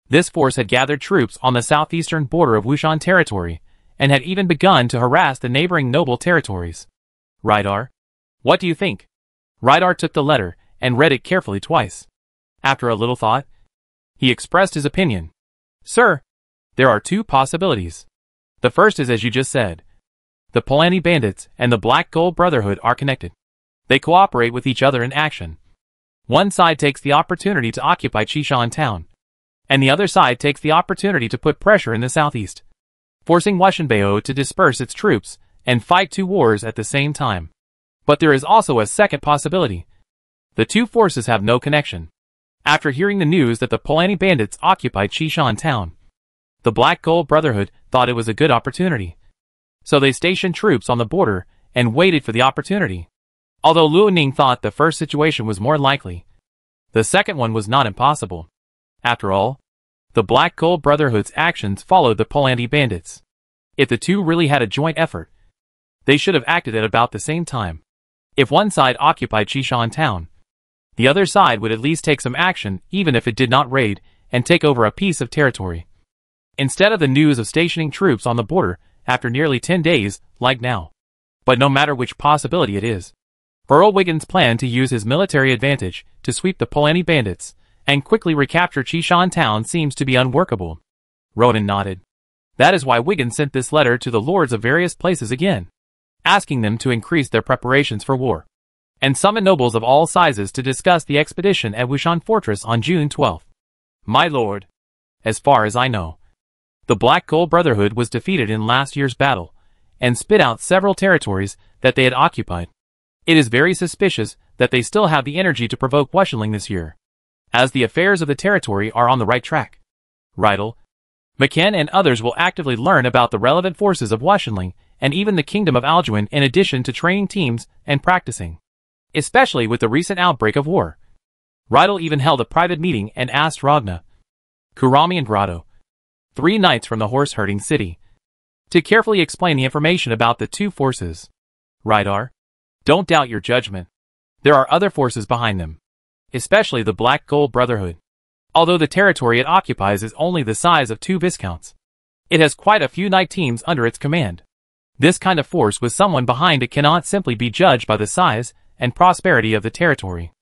[SPEAKER 1] This force had gathered troops on the southeastern border of Wushan territory, and had even begun to harass the neighboring noble territories. Rydar, what do you think? Rydar took the letter and read it carefully twice. After a little thought, he expressed his opinion. Sir, there are 2 possibilities. The first is as you just said. The Polani bandits and the Black Gold Brotherhood are connected. They cooperate with each other in action. One side takes the opportunity to occupy Chishan town, and the other side takes the opportunity to put pressure in the southeast, forcing Washenbeo to disperse its troops and fight 2 wars at the same time. But there is also a second possibility. The 2 forces have no connection. After hearing the news that the Polani bandits occupied Chishan town, the Black Gold Brotherhood thought it was a good opportunity. So they stationed troops on the border and waited for the opportunity. Although Luo Ning thought the first situation was more likely, the second one was not impossible. After all, the Black Gold Brotherhood's actions followed the Polani bandits. If the 2 really had a joint effort, they should have acted at about the same time. If one side occupied Chishan town, the other side would at least take some action even if it did not raid and take over a piece of territory. Instead of the news of stationing troops on the border after nearly 10 days, like now. But no matter which possibility it is, Earl Wiggins' plan to use his military advantage to sweep the Polani bandits and quickly recapture Chishan town seems to be unworkable. Ronan nodded. That is why Wiggins sent this letter to the lords of various places again, asking them to increase their preparations for war, and summon nobles of all sizes to discuss the expedition at Wushan Fortress on June 12th. My lord, as far as I know, the Black Gold Brotherhood was defeated in last year's battle, and spit out several territories that they had occupied. It is very suspicious that they still have the energy to provoke Wushling this year, as the affairs of the territory are on the right track. Rydal, McKen and others will actively learn about the relevant forces of Wushling and even the Kingdom of Alduin in addition to training teams and practicing, especially with the recent outbreak of war. Rydal even held a private meeting and asked Ragna, Kurami and Grotto, 3 knights from the horse-herding city, to carefully explain the information about the 2 forces. Rydar, don't doubt your judgment. There are other forces behind them, especially the Black Gold Brotherhood. Although the territory it occupies is only the size of 2 viscounts, it has quite a few knight teams under its command. This kind of force with someone behind it cannot simply be judged by the size and prosperity of the territory.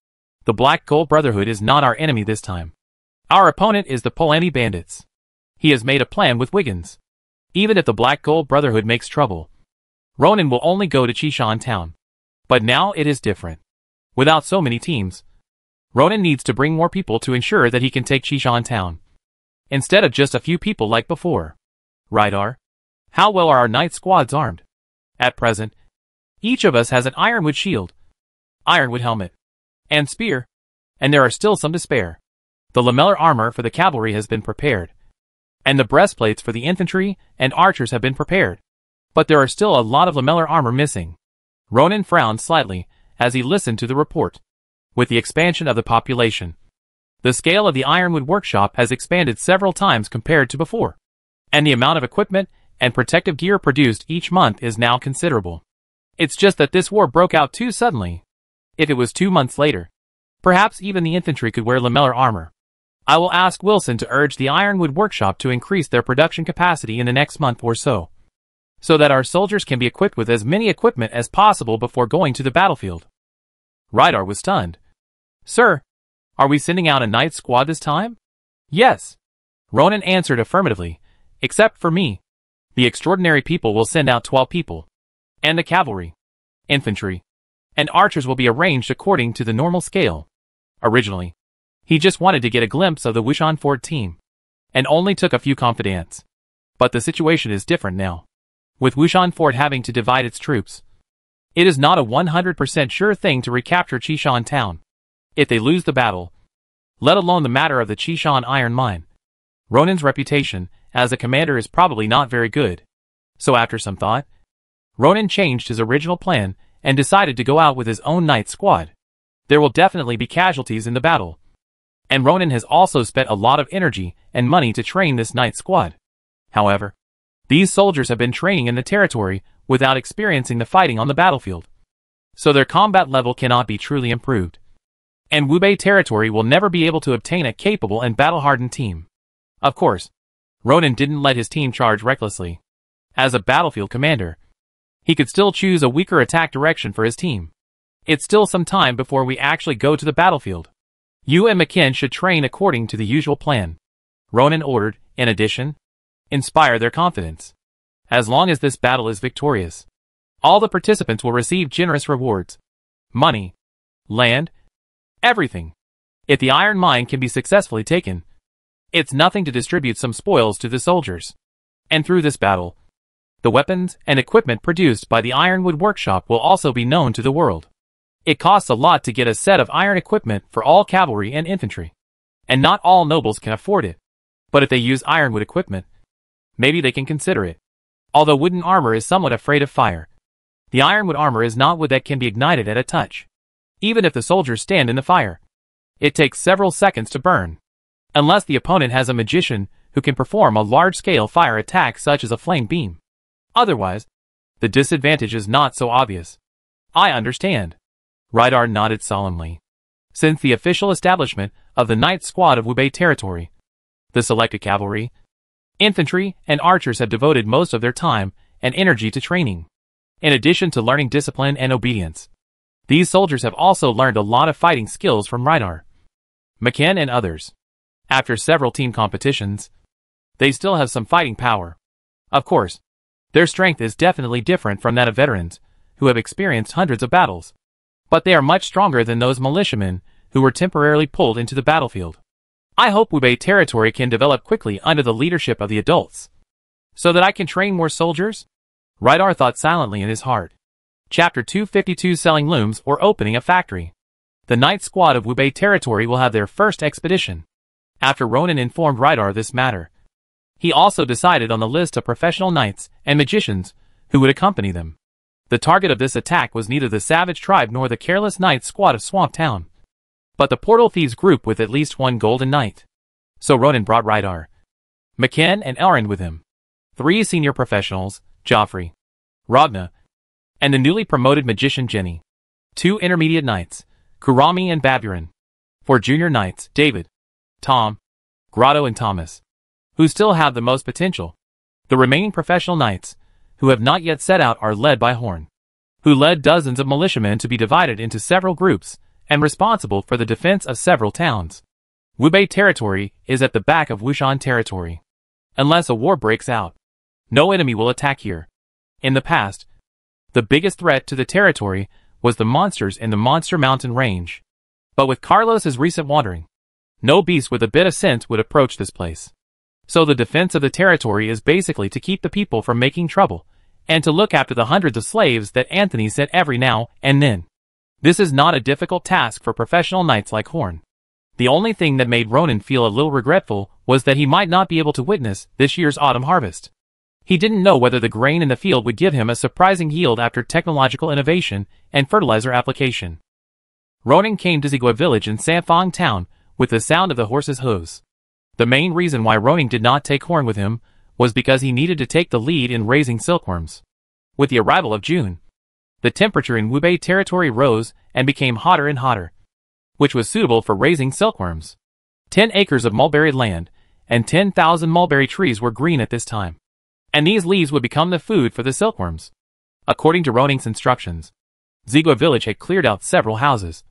[SPEAKER 1] The Black Gold Brotherhood is not our enemy this time. Our opponent is the Polani Bandits. He has made a plan with Wiggins. Even if the Black Gold Brotherhood makes trouble, Ronan will only go to Chishan Town. But now it is different. Without so many teams, Ronan needs to bring more people to ensure that he can take Chishan Town, instead of just a few people like before. Rydar, how well are our knight squads armed? At present, each of us has an ironwood shield, ironwood helmet, and spear, and there are still some to spare. The lamellar armor for the cavalry has been prepared, and the breastplates for the infantry and archers have been prepared. But there are still a lot of lamellar armor missing. Ronan frowned slightly as he listened to the report. With the expansion of the population, the scale of the ironwood workshop has expanded several times compared to before, and the amount of equipment and protective gear produced each month is now considerable. It's just that this war broke out too suddenly. If it was 2 months later, perhaps even the infantry could wear lamellar armor. I will ask Wilson to urge the ironwood workshop to increase their production capacity in the next month or so that our soldiers can be equipped with as many equipment as possible before going to the battlefield. Rydar was stunned. Sir, are we sending out a knight squad this time? Yes. Ronan answered affirmatively. Except for me. The extraordinary people will send out 12 people. And the cavalry, infantry, and archers will be arranged according to the normal scale. Originally, he just wanted to get a glimpse of the Wushan Fort team, and only took a few confidants. But the situation is different now. With Wushan Fort having to divide its troops, it is not a 100% sure thing to recapture Chishan Town. If they lose the battle, let alone the matter of the Chishan iron mine, Ronan's reputation as a commander is probably not very good. So after some thought, Ronan changed his original plan and decided to go out with his own knight squad. There will definitely be casualties in the battle, and Ronan has also spent a lot of energy and money to train this knight squad. However, these soldiers have been training in the territory without experiencing the fighting on the battlefield, so their combat level cannot be truly improved. And Wubei territory will never be able to obtain a capable and battle-hardened team. Of course, Ronan didn't let his team charge recklessly. As a battlefield commander, he could still choose a weaker attack direction for his team. It's still some time before we actually go to the battlefield. You and McKinn should train according to the usual plan. Ronan ordered, in addition, inspire their confidence. As long as this battle is victorious, all the participants will receive generous rewards. Money, land, everything. If the iron mine can be successfully taken, it's nothing to distribute some spoils to the soldiers. And through this battle, the weapons and equipment produced by the ironwood workshop will also be known to the world. It costs a lot to get a set of iron equipment for all cavalry and infantry, and not all nobles can afford it. But if they use ironwood equipment, maybe they can consider it. Although wooden armor is somewhat afraid of fire, the ironwood armor is not wood that can be ignited at a touch. Even if the soldiers stand in the fire, it takes several seconds to burn. Unless the opponent has a magician who can perform a large-scale fire attack such as a flame beam. Otherwise, the disadvantage is not so obvious. I understand. Rydar nodded solemnly. Since the official establishment of the Knight Squad of Wubei territory, the selected cavalry, infantry, and archers have devoted most of their time and energy to training. In addition to learning discipline and obedience, these soldiers have also learned a lot of fighting skills from Rydar, McKinn, and others. After several team competitions, they still have some fighting power. Of course, their strength is definitely different from that of veterans who have experienced hundreds of battles. But they are much stronger than those militiamen who were temporarily pulled into the battlefield. I hope Wubei territory can develop quickly under the leadership of the adults, so that I can train more soldiers? Rydar thought silently in his heart. Chapter 252: Selling Looms or Opening a Factory. The Knight Squad of Wubei territory will have their first expedition. After Ronan informed Rydar this matter, he also decided on the list of professional knights and magicians who would accompany them. The target of this attack was neither the savage tribe nor the careless knight squad of Swamp Town, but the portal thieves group with at least one golden knight. So Ronan brought Rydar, McKinn, and Elrond with him. 3 senior professionals, Joffrey, Ragna, and the newly promoted magician Jenny. 2 intermediate knights, Kurami and Baburin. 4 junior knights, David, Tom, Grotto, and Thomas, who still have the most potential. The remaining professional knights, who have not yet set out, are led by Horn, who led dozens of militiamen to be divided into several groups and responsible for the defense of several towns. Hubei territory is at the back of Wushan territory. Unless a war breaks out, no enemy will attack here. In the past, the biggest threat to the territory was the monsters in the Monster Mountain range. But with Carlos's recent wandering, no beast with a bit of sense would approach this place. So the defense of the territory is basically to keep the people from making trouble, and to look after the hundreds of slaves that Anthony sent every now and then. This is not a difficult task for professional knights like Horn. The only thing that made Ronan feel a little regretful was that he might not be able to witness this year's autumn harvest. He didn't know whether the grain in the field would give him a surprising yield after technological innovation and fertilizer application. Ronan came to Zigua village in Sanfang town with the sound of the horse's hooves. The main reason why Ronan did not take Horn with him was because he needed to take the lead in raising silkworms. With the arrival of June, the temperature in Hubei territory rose and became hotter and hotter, which was suitable for raising silkworms. 10 acres of mulberry land and 10,000 mulberry trees were green at this time, and these leaves would become the food for the silkworms. According to Roning's instructions, Zigua village had cleared out several houses,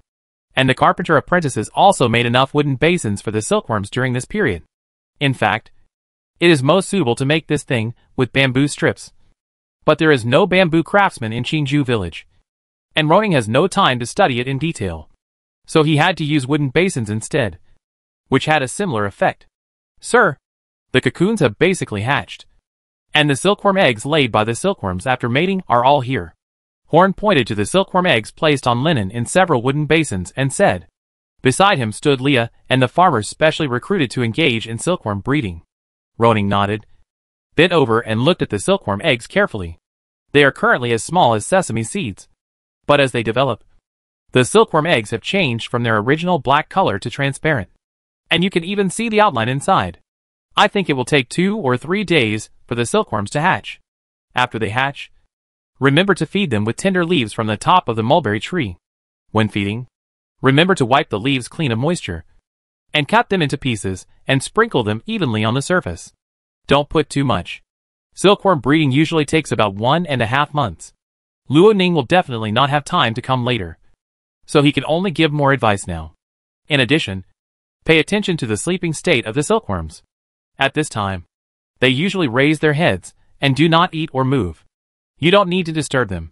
[SPEAKER 1] and the carpenter apprentices also made enough wooden basins for the silkworms during this period. In fact, it is most suitable to make this thing with bamboo strips. But there is no bamboo craftsman in Qingju village, and Roning has no time to study it in detail. So he had to use wooden basins instead, which had a similar effect. Sir, the cocoons have basically hatched, and the silkworm eggs laid by the silkworms after mating are all here. Horn pointed to the silkworm eggs placed on linen in several wooden basins and said. Beside him stood Leah and the farmers specially recruited to engage in silkworm breeding. Roning nodded, bent over and looked at the silkworm eggs carefully. They are currently as small as sesame seeds, but as they develop, the silkworm eggs have changed from their original black color to transparent, and you can even see the outline inside. I think it will take 2 or 3 days for the silkworms to hatch. After they hatch, remember to feed them with tender leaves from the top of the mulberry tree. When feeding, remember to wipe the leaves clean of moisture, and cut them into pieces and sprinkle them evenly on the surface. Don't put too much. Silkworm breeding usually takes about 1.5 months. Luo Ning will definitely not have time to come later, so he can only give more advice now. In addition, pay attention to the sleeping state of the silkworms. At this time, they usually raise their heads and do not eat or move. You don't need to disturb them,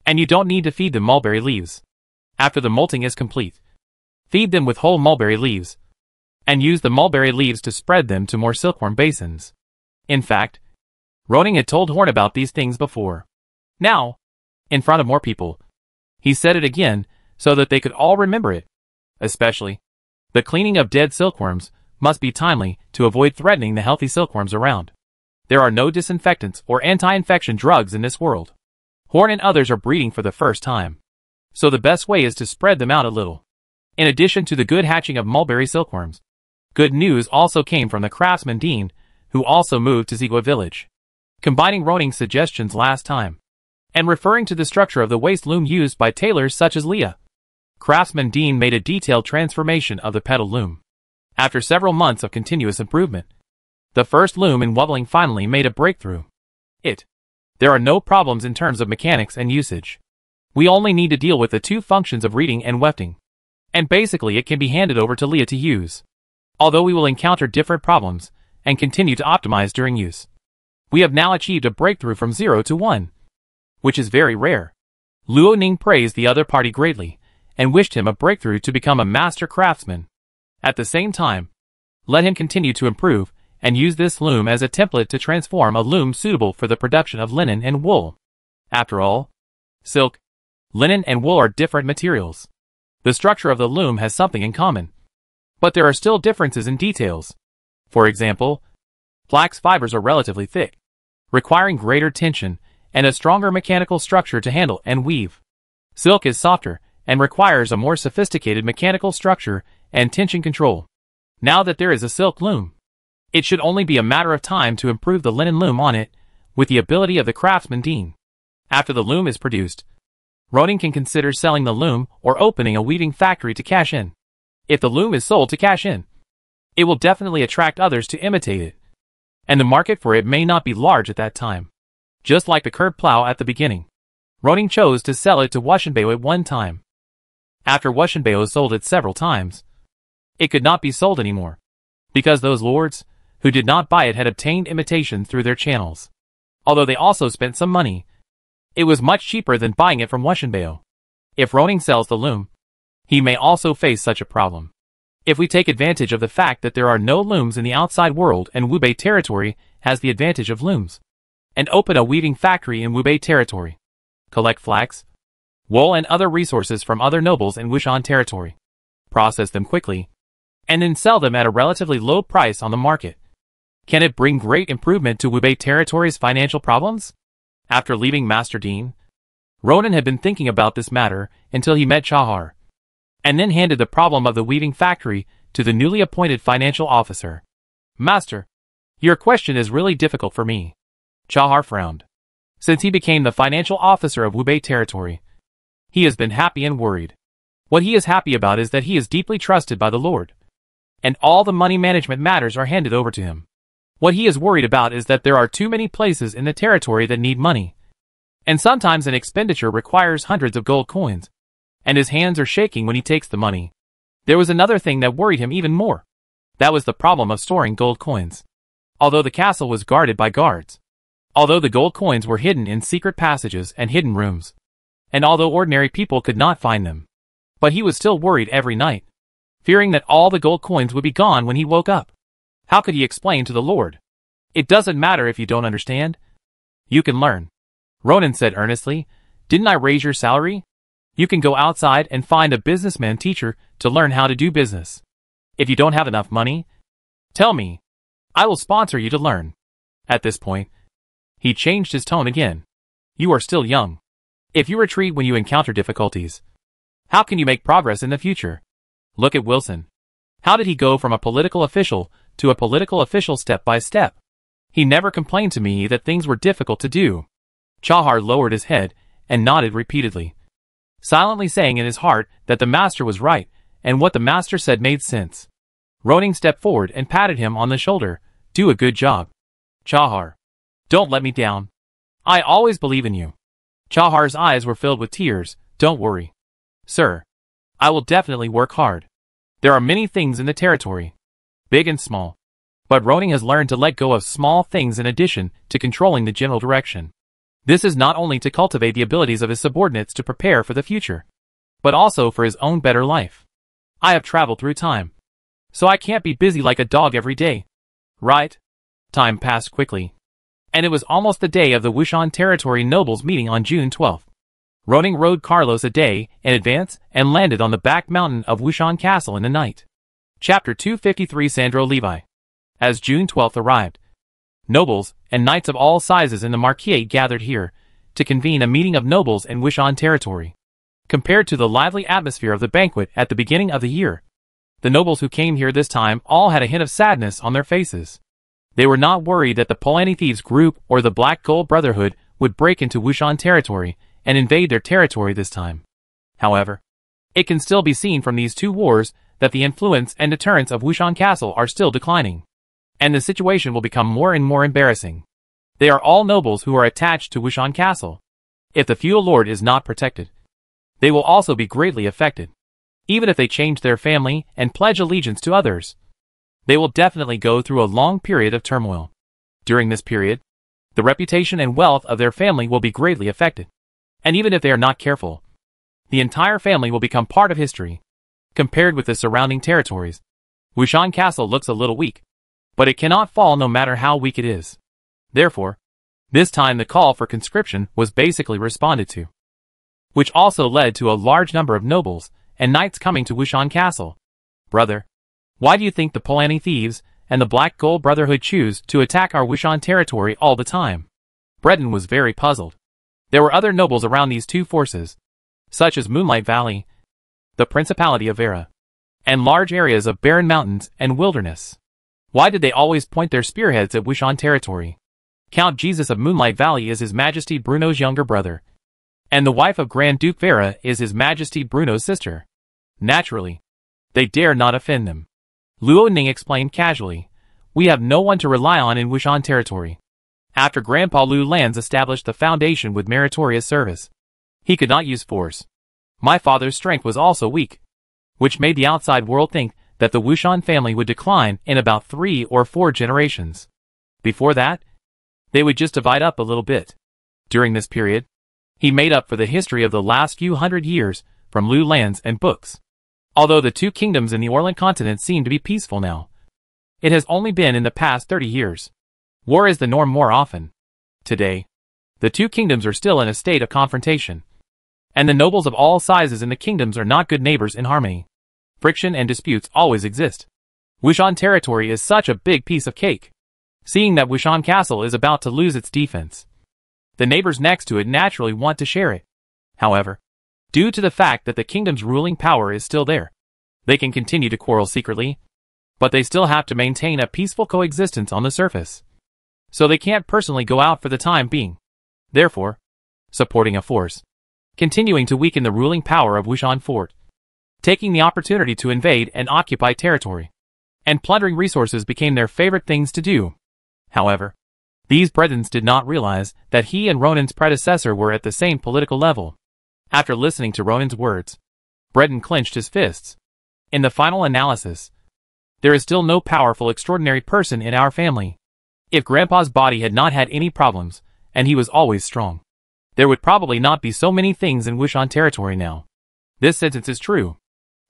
[SPEAKER 1] and you don't need to feed them mulberry leaves. After the molting is complete, feed them with whole mulberry leaves, and use the mulberry leaves to spread them to more silkworm basins. In fact, Roning had told Horn about these things before. Now, in front of more people, he said it again so that they could all remember it. Especially, the cleaning of dead silkworms must be timely to avoid threatening the healthy silkworms around. There are no disinfectants or anti-infection drugs in this world. Horn and others are breeding for the first time, so the best way is to spread them out a little. In addition to the good hatching of mulberry silkworms, good news also came from the craftsman Dean, who also moved to Zigua village. Combining Roning's suggestions last time, and referring to the structure of the waist loom used by tailors such as Leah, Craftsman Dean made a detailed transformation of the pedal loom. After several months of continuous improvement, the first loom in wobbling finally made a breakthrough. There are no problems in terms of mechanics and usage. We only need to deal with the 2 functions of reading and wefting, and basically it can be handed over to Leah to use. Although we will encounter different problems and continue to optimize during use, we have now achieved a breakthrough from 0 to 1, which is very rare. Luo Ning praised the other party greatly and wished him a breakthrough to become a master craftsman. At the same time, let him continue to improve and use this loom as a template to transform a loom suitable for the production of linen and wool. After all, silk, linen and wool are different materials. The structure of the loom has something in common, but there are still differences in details. For example, flax fibers are relatively thick, requiring greater tension and a stronger mechanical structure to handle and weave. Silk is softer and requires a more sophisticated mechanical structure and tension control. Now that there is a silk loom, it should only be a matter of time to improve the linen loom on it with the ability of the craftsman Dean. After the loom is produced, Roning can consider selling the loom or opening a weaving factory to cash in. If the loom is sold to cash in, it will definitely attract others to imitate it, and the market for it may not be large at that time. Just like the curb plow at the beginning, Roning chose to sell it to Washenbei at one time. After Wushanbao sold it several times, it could not be sold anymore, because those lords who did not buy it had obtained imitations through their channels. Although they also spent some money, it was much cheaper than buying it from Wushanbao. If Roning sells the loom, he may also face such a problem. If we take advantage of the fact that there are no looms in the outside world and Wubei territory has the advantage of looms, and open a weaving factory in Wubei territory, collect flax, wool and other resources from other nobles in Wushan territory, process them quickly, and then sell them at a relatively low price on the market, can it bring great improvement to Wubei territory's financial problems? After leaving Master Dean, Ronan had been thinking about this matter until he met Chahar, and then handed the problem of the weaving factory to the newly appointed financial officer. Master, your question is really difficult for me. Chahar frowned. Since he became the financial officer of Wubei territory, he has been happy and worried. What he is happy about is that he is deeply trusted by the Lord, and all the money management matters are handed over to him. What he is worried about is that there are too many places in the territory that need money, and sometimes an expenditure requires hundreds of gold coins, and his hands are shaking when he takes the money. There was another thing that worried him even more. That was the problem of storing gold coins. Although the castle was guarded by guards, although the gold coins were hidden in secret passages and hidden rooms, and although ordinary people could not find them, but he was still worried every night, fearing that all the gold coins would be gone when he woke up. How could he explain to the Lord? It doesn't matter if you don't understand. You can learn. Ronan said earnestly, didn't I raise your salary? You can go outside and find a businessman teacher to learn how to do business. If you don't have enough money, tell me. I will sponsor you to learn. At this point, he changed his tone again. You are still young. If you retreat when you encounter difficulties, how can you make progress in the future? Look at Wilson. How did he go from a political official to a political official step by step? He never complained to me that things were difficult to do. Chahar lowered his head and nodded repeatedly, silently saying in his heart that the master was right, and what the master said made sense. Roning stepped forward and patted him on the shoulder. Do a good job. Chahar. Don't let me down. I always believe in you. Chahar's eyes were filled with tears. Don't worry. Sir. I will definitely work hard. There are many things in the territory, big and small. But Roning has learned to let go of small things in addition to controlling the general direction. This is not only to cultivate the abilities of his subordinates to prepare for the future, but also for his own better life. I have traveled through time, so I can't be busy like a dog every day. Right? Time passed quickly, and it was almost the day of the Wushan Territory Nobles meeting on June 12th. Roning rode Carlos a day in advance and landed on the back mountain of Wushan Castle in the night. Chapter 253 Sandro Levi. As June 12th arrived, nobles and knights of all sizes in the Marquis gathered here to convene a meeting of nobles in Wushan territory. Compared to the lively atmosphere of the banquet at the beginning of the year, the nobles who came here this time all had a hint of sadness on their faces. They were not worried that the Polani Thieves group or the Black Gold Brotherhood would break into Wushan territory and invade their territory this time. However, it can still be seen from these two wars that the influence and deterrence of Wushan Castle are still declining, and the situation will become more and more embarrassing. They are all nobles who are attached to Wushan Castle. If the feudal lord is not protected, they will also be greatly affected. Even if they change their family and pledge allegiance to others, they will definitely go through a long period of turmoil. During this period, the reputation and wealth of their family will be greatly affected. And even if they are not careful, the entire family will become part of history. Compared with the surrounding territories, Wushan Castle looks a little weak, but it cannot fall no matter how weak it is. Therefore, this time the call for conscription was basically responded to, which also led to a large number of nobles and knights coming to Wushan Castle. Brother, why do you think the Polani Thieves and the Black Gold Brotherhood choose to attack our Wushan territory all the time? Breton was very puzzled. There were other nobles around these two forces, such as Moonlight Valley, the Principality of Vera, and large areas of barren mountains and wilderness. Why did they always point their spearheads at Wushan territory? Count Jesus of Moonlight Valley is His Majesty Bruno's younger brother, and the wife of Grand Duke Vera is His Majesty Bruno's sister. Naturally, they dare not offend them. Luo Ning explained casually, we have no one to rely on in Wushan territory. After Grandpa Lu Lan's established the foundation with meritorious service, he could not use force. My father's strength was also weak, which made the outside world think that the Wushan family would decline in about 3 or 4 generations. Before that, they would just divide up a little bit. During this period, he made up for the history of the last few hundred years from Lu lands and books. Although the 2 kingdoms in the Orient continent seem to be peaceful now, it has only been in the past 30 years. War is the norm more often. Today, the 2 kingdoms are still in a state of confrontation, and the nobles of all sizes in the kingdoms are not good neighbors in harmony. Friction and disputes always exist. Wushan territory is such a big piece of cake. Seeing that Wushan Castle is about to lose its defense, the neighbors next to it naturally want to share it. However, due to the fact that the kingdom's ruling power is still there, they can continue to quarrel secretly, but they still have to maintain a peaceful coexistence on the surface. So they can't personally go out for the time being. Therefore, supporting a force, continuing to weaken the ruling power of Wushan Fort, taking the opportunity to invade and occupy territory, and plundering resources became their favorite things to do. However, these brethren did not realize that he and Ronan's predecessor were at the same political level. After listening to Ronan's words, Breton clenched his fists. In the final analysis, there is still no powerful, extraordinary person in our family. If Grandpa's body had not had any problems, and he was always strong, there would probably not be so many things in Wushan territory now. This sentence is true.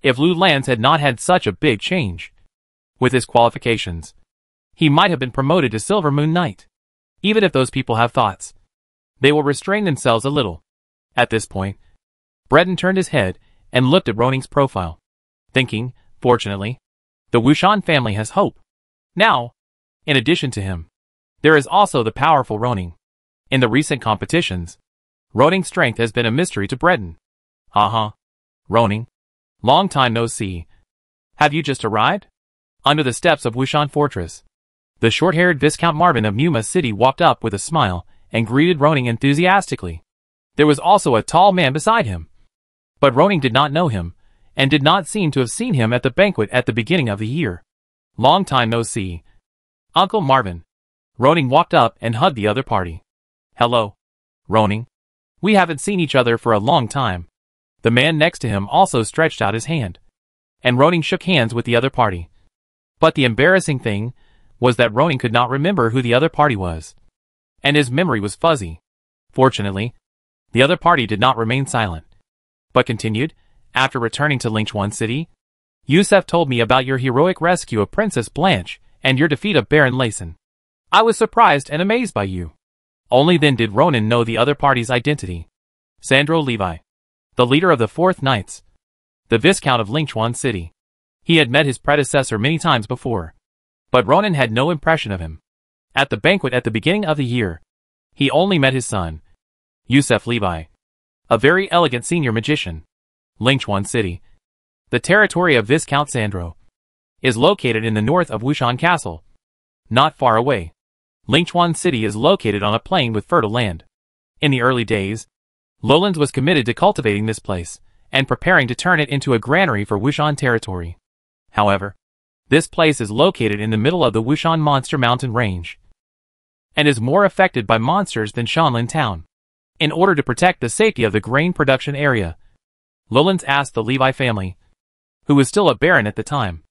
[SPEAKER 1] If Lu lands had not had such a big change, with his qualifications, he might have been promoted to Silver Moon Knight. Even if those people have thoughts, they will restrain themselves a little. At this point, Breton turned his head and looked at Roning's profile, thinking, fortunately, the Wushan family has hope. Now, in addition to him, there is also the powerful Roning. In the recent competitions, Roning's strength has been a mystery to Breton. Roning, long time no see. Have you just arrived? Under the steps of Wushan Fortress, the short-haired Viscount Marvin of Muma City walked up with a smile and greeted Roning enthusiastically. There was also a tall man beside him, but Roning did not know him, and did not seem to have seen him at the banquet at the beginning of the year. Long time no see. Uncle Marvin. Roning walked up and hugged the other party. Hello, Roning. We haven't seen each other for a long time. The man next to him also stretched out his hand, and Roning shook hands with the other party. But the embarrassing thing was that Roning could not remember who the other party was, and his memory was fuzzy. Fortunately, the other party did not remain silent, but continued, after returning to Lingchuan City. Yusef told me about your heroic rescue of Princess Blanche and your defeat of Baron Layson. I was surprised and amazed by you. Only then did Ronan know the other party's identity. Sandro Levi, the leader of the 4th Knights, the Viscount of Lingchuan City. He had met his predecessor many times before, but Ronan had no impression of him. At the banquet at the beginning of the year, he only met his son, Yusef Levi, a very elegant senior magician. Lingchuan City, the territory of Viscount Sandro, is located in the north of Wushan Castle. Not far away, Lingchuan City is located on a plain with fertile land. In the early days, Lowlands was committed to cultivating this place, and preparing to turn it into a granary for Wushan territory. However, this place is located in the middle of the Wushan Monster Mountain Range, and is more affected by monsters than Shanlin Town. In order to protect the safety of the grain production area, Lowlands asked the Levi family, who was still a baron at the time,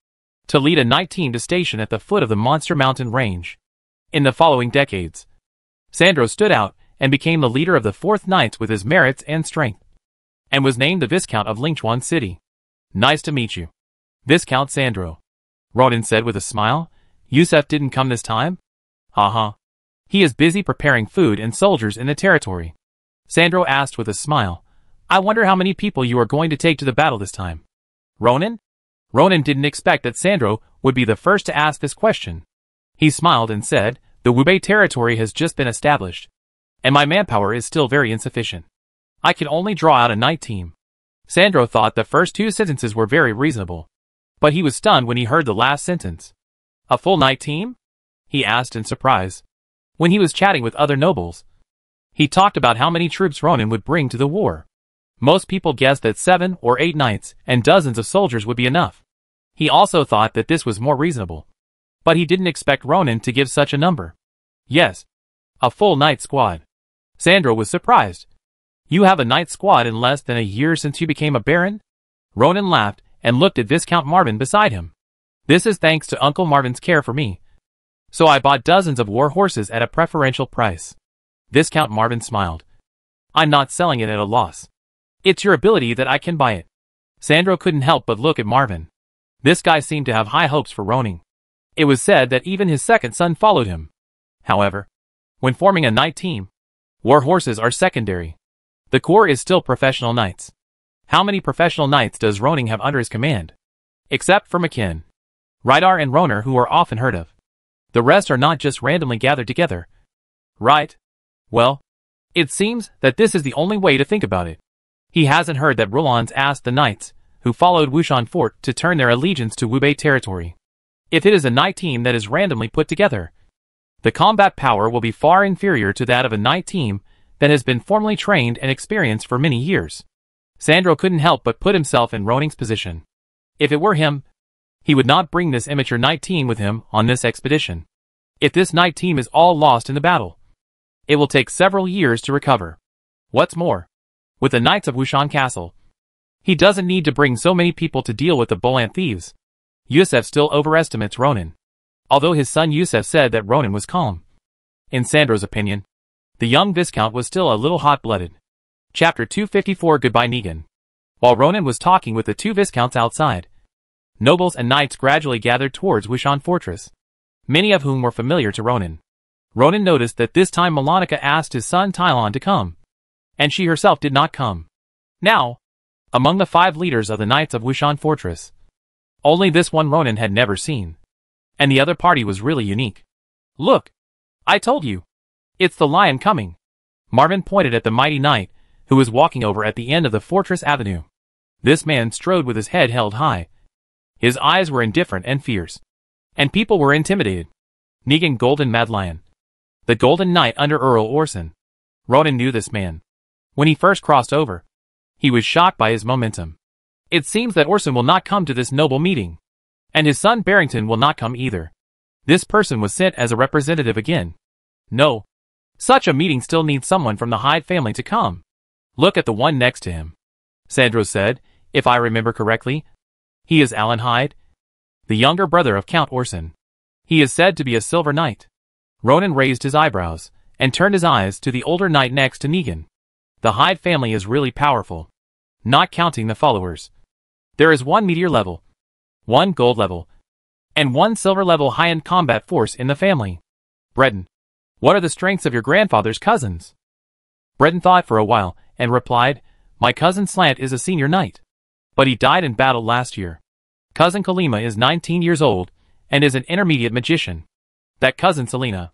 [SPEAKER 1] to lead a knight team to station at the foot of the Monster Mountain Range. In the following decades, Sandro stood out and became the leader of the 4th Knights with his merits and strength, and was named the Viscount of Lingchuan City. Nice to meet you, Viscount Sandro, Ronan said with a smile. Yusef didn't come this time? He is busy preparing food and soldiers in the territory. Sandro asked with a smile. I wonder how many people you are going to take to the battle this time. Ronan? Ronan didn't expect that Sandro would be the first to ask this question. He smiled and said, the Wubei territory has just been established, and my manpower is still very insufficient. I can only draw out a knight team. Sandro thought the first 2 sentences were very reasonable, but he was stunned when he heard the last sentence. A full knight team? He asked in surprise. When he was chatting with other nobles, he talked about how many troops Ronan would bring to the war. Most people guessed that 7 or 8 knights and dozens of soldiers would be enough. He also thought that this was more reasonable, but he didn't expect Ronan to give such a number. Yes, a full knight squad. Sandro was surprised. You have a knight squad in less than a year since you became a baron? Ronan laughed and looked at Viscount Marvin beside him. This is thanks to Uncle Marvin's care for me. So I bought dozens of war horses at a preferential price. Viscount Marvin smiled. I'm not selling it at a loss. It's your ability that I can buy it. Sandro couldn't help but look at Marvin. This guy seemed to have high hopes for Ronan. It was said that even his second son followed him. However, when forming a knight team, war horses are secondary. The core is still professional knights. How many professional knights does Ronan have under his command? Except for McKinn, Rydar and Roner, who are often heard of. The rest are not just randomly gathered together. Right? Well, it seems that this is the only way to think about it. He hasn't heard that Roland's asked the knights, who followed Wushan Fort, to turn their allegiance to Wubei territory. If it is a knight team that is randomly put together, the combat power will be far inferior to that of a knight team that has been formally trained and experienced for many years. Sandro couldn't help but put himself in Roning's position. If it were him, he would not bring this immature knight team with him on this expedition. If this knight team is all lost in the battle, it will take several years to recover. What's more, with the Knights of Wushan Castle, he doesn't need to bring so many people to deal with the Bolan thieves. Yusef still overestimates Ronan, although his son Yusef said that Ronan was calm. In Sandro's opinion, the young Viscount was still a little hot-blooded. Chapter 254. Goodbye, Negan. While Ronan was talking with the two Viscounts outside, nobles and knights gradually gathered towards Wushan Fortress, many of whom were familiar to Ronan. Ronan noticed that this time Malonica asked his son Tylon to come, and she herself did not come. Now, among the 5 leaders of the Knights of Wushan Fortress, only this one Ronan had never seen, and the other party was really unique. Look! I told you! It's the lion coming! Marvin pointed at the mighty knight, who was walking over at the end of the fortress avenue. This man strode with his head held high. His eyes were indifferent and fierce, and people were intimidated. Negan Golden Mad Lion, the Golden Knight under Earl Orson. Ronan knew this man. When he first crossed over, he was shocked by his momentum. It seems that Orson will not come to this noble meeting, and his son Barrington will not come either. This person was sent as a representative again. No. Such a meeting still needs someone from the Hyde family to come. Look at the one next to him. Sandro said, if I remember correctly. He is Alan Hyde, the younger brother of Count Orson. He is said to be a silver knight. Ronan raised his eyebrows, and turned his eyes to the older knight next to Negan. The Hyde family is really powerful, not counting the followers. There is 1 meteor level, 1 gold level, and 1 silver level high-end combat force in the family. Breton, what are the strengths of your grandfather's cousins? Breton thought for a while, and replied, my cousin Slant is a senior knight, but he died in battle last year. Cousin Kalima is 19 years old, and is an intermediate magician. That cousin Selena.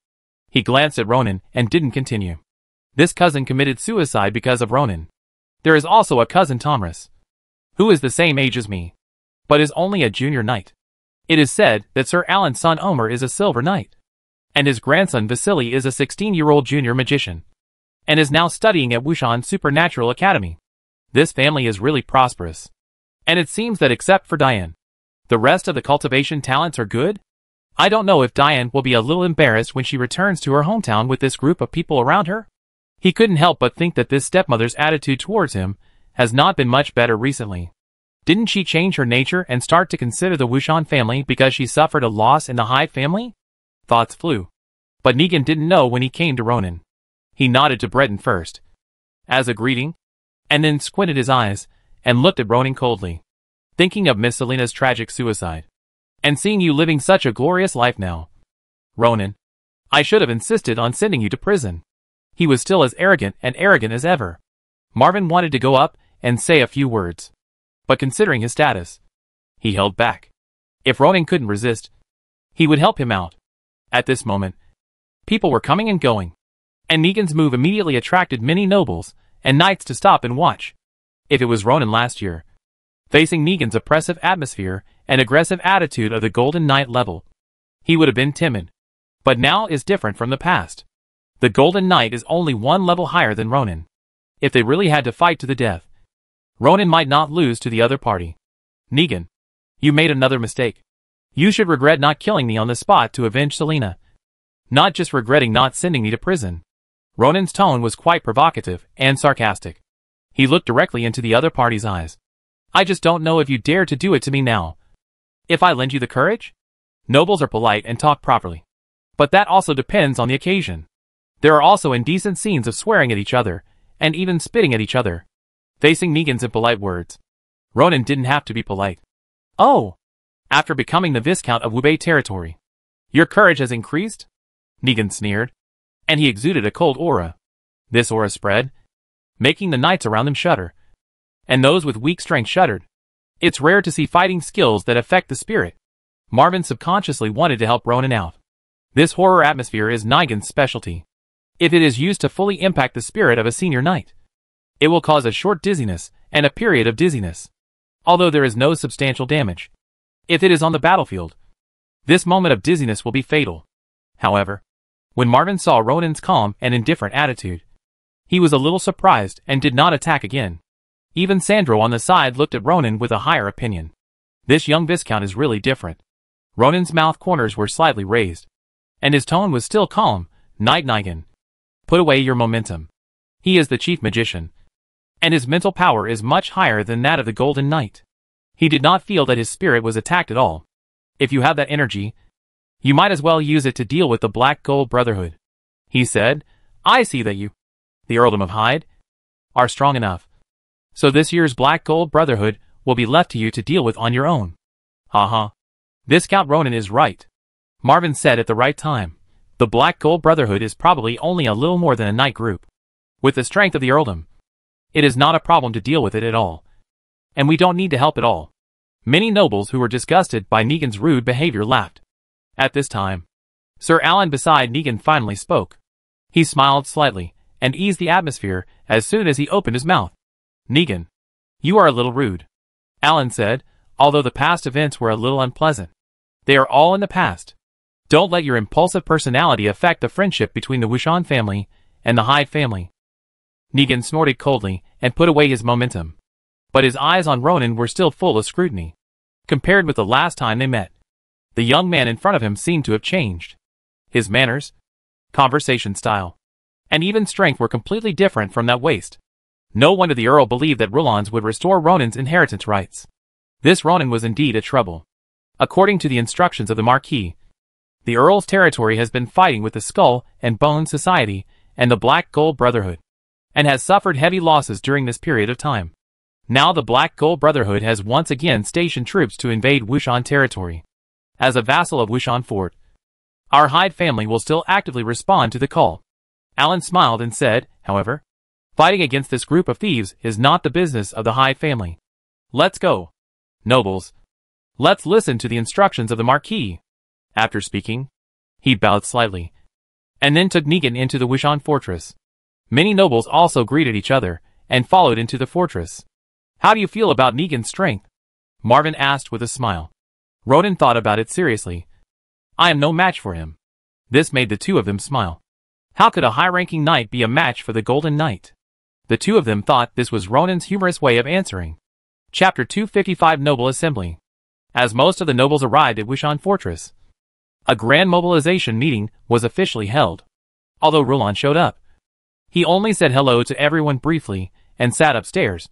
[SPEAKER 1] He glanced at Ronan, and didn't continue. This cousin committed suicide because of Ronan. There is also a cousin Tomris, who is the same age as me, but is only a junior knight. It is said that Sir Alan's son Omer is a silver knight, and his grandson Vasily is a 16-year-old junior magician, and is now studying at Wushan Supernatural Academy. This family is really prosperous, and it seems that except for Diane, the rest of the cultivation talents are good. I don't know if Diane will be a little embarrassed when she returns to her hometown with this group of people around her. He couldn't help but think that this stepmother's attitude towards him has not been much better recently. Didn't she change her nature and start to consider the Wushan family because she suffered a loss in the Hyde family? Thoughts flew. But Negan didn't know when he came to Ronan. He nodded to Breton first, as a greeting, and then squinted his eyes, and looked at Ronan coldly. Thinking of Miss Selena's tragic suicide, and seeing you living such a glorious life now. Ronan, I should have insisted on sending you to prison. He was still as arrogant as ever. Marvin wanted to go up and say a few words, but considering his status, he held back. If Ronan couldn't resist, he would help him out. At this moment, people were coming and going, and Negan's move immediately attracted many nobles and knights to stop and watch. If it was Ronan last year, facing Negan's oppressive atmosphere and aggressive attitude of the Golden Knight level, he would have been timid. But now is different from the past. The Golden Knight is only 1 level higher than Ronan. If they really had to fight to the death, Ronan might not lose to the other party. Negan, you made another mistake. You should regret not killing me on the spot to avenge Selena. Not just regretting not sending me to prison. Ronan's tone was quite provocative and sarcastic. He looked directly into the other party's eyes. I just don't know if you dare to do it to me now. If I lend you the courage? Nobles are polite and talk properly. But that also depends on the occasion. There are also indecent scenes of swearing at each other, and even spitting at each other. Facing Negan's impolite words, Ronan didn't have to be polite. Oh! After becoming the Viscount of Wubei territory, your courage has increased? Negan sneered. And he exuded a cold aura. This aura spread, making the knights around them shudder. And those with weak strength shuddered. It's rare to see fighting skills that affect the spirit. Marvin subconsciously wanted to help Ronan out. This horror atmosphere is Negan's specialty. If it is used to fully impact the spirit of a senior knight, it will cause a short dizziness and a period of dizziness, although there is no substantial damage. If it is on the battlefield, this moment of dizziness will be fatal. However, when Marvin saw Ronan's calm and indifferent attitude, he was a little surprised and did not attack again. Even Sandro on the side looked at Ronan with a higher opinion. This young Viscount is really different. Ronan's mouth corners were slightly raised, and his tone was still calm. Knight Negan, put away your momentum. He is the chief magician, and his mental power is much higher than that of the Golden Knight. He did not feel that his spirit was attacked at all. If you have that energy, you might as well use it to deal with the Black Gold Brotherhood. He said, I see that you, the Earldom of Hyde, are strong enough. So this year's Black Gold Brotherhood will be left to you to deal with on your own. Haha. Viscount Ronan is right. Marvin said at the right time. The Black Gold Brotherhood is probably only a little more than a knight group. With the strength of the Earldom, it is not a problem to deal with it at all. And we don't need to help at all. Many nobles who were disgusted by Negan's rude behavior laughed. At this time, Sir Alan beside Negan finally spoke. He smiled slightly and eased the atmosphere as soon as he opened his mouth. Negan, you are a little rude, Alan said, although the past events were a little unpleasant. They are all in the past. Don't let your impulsive personality affect the friendship between the Wushan family and the Hyde family. Negan snorted coldly and put away his momentum. But his eyes on Ronan were still full of scrutiny. Compared with the last time they met, the young man in front of him seemed to have changed. His manners, conversation style, and even strength were completely different from that waste. No wonder the Earl believed that Rulons would restore Ronan's inheritance rights. This Ronan was indeed a trouble. According to the instructions of the Marquis, the Earl's territory has been fighting with the Skull and Bone Society and the Black Gold Brotherhood, and has suffered heavy losses during this period of time. Now the Black Gold Brotherhood has once again stationed troops to invade Wushan territory. As a vassal of Wushan Fort, our Hyde family will still actively respond to the call. Alan smiled and said, however, fighting against this group of thieves is not the business of the Hyde family. Let's go. Nobles, let's listen to the instructions of the Marquis. After speaking, he bowed slightly, and then took Negan into the Wushan fortress. Many nobles also greeted each other, and followed into the fortress. How do you feel about Negan's strength? Marvin asked with a smile. Ronan thought about it seriously. I am no match for him. This made the two of them smile. How could a high-ranking knight be a match for the Golden Knight? The two of them thought this was Ronan's humorous way of answering. Chapter 255 Noble Assembly. As most of the nobles arrived at Wushan Fortress, a grand mobilization meeting was officially held. Although Rulon showed up, he only said hello to everyone briefly and sat upstairs,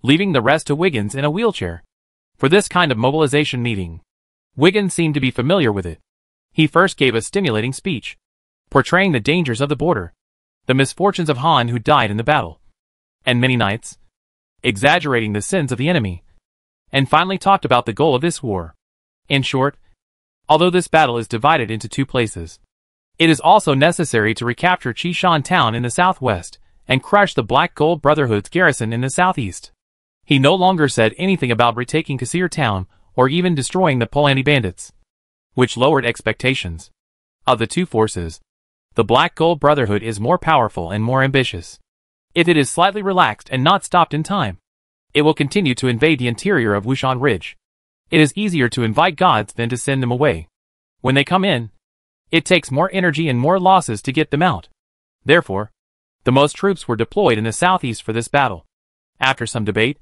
[SPEAKER 1] leaving the rest to Wiggins in a wheelchair. For this kind of mobilization meeting, Wiggins seemed to be familiar with it. He first gave a stimulating speech, portraying the dangers of the border, the misfortunes of Han who died in the battle, and many knights, exaggerating the sins of the enemy, and finally talked about the goal of this war. In short, although this battle is divided into two places, it is also necessary to recapture Qishan town in the southwest and crush the Black Gold Brotherhood's garrison in the southeast. He no longer said anything about retaking Kasir town or even destroying the Polani bandits, which lowered expectations. Of the two forces, the Black Gold Brotherhood is more powerful and more ambitious. If it is slightly relaxed and not stopped in time, it will continue to invade the interior of Wushan Ridge. It is easier to invite gods than to send them away. When they come in, it takes more energy and more losses to get them out. Therefore, the most troops were deployed in the southeast for this battle. After some debate,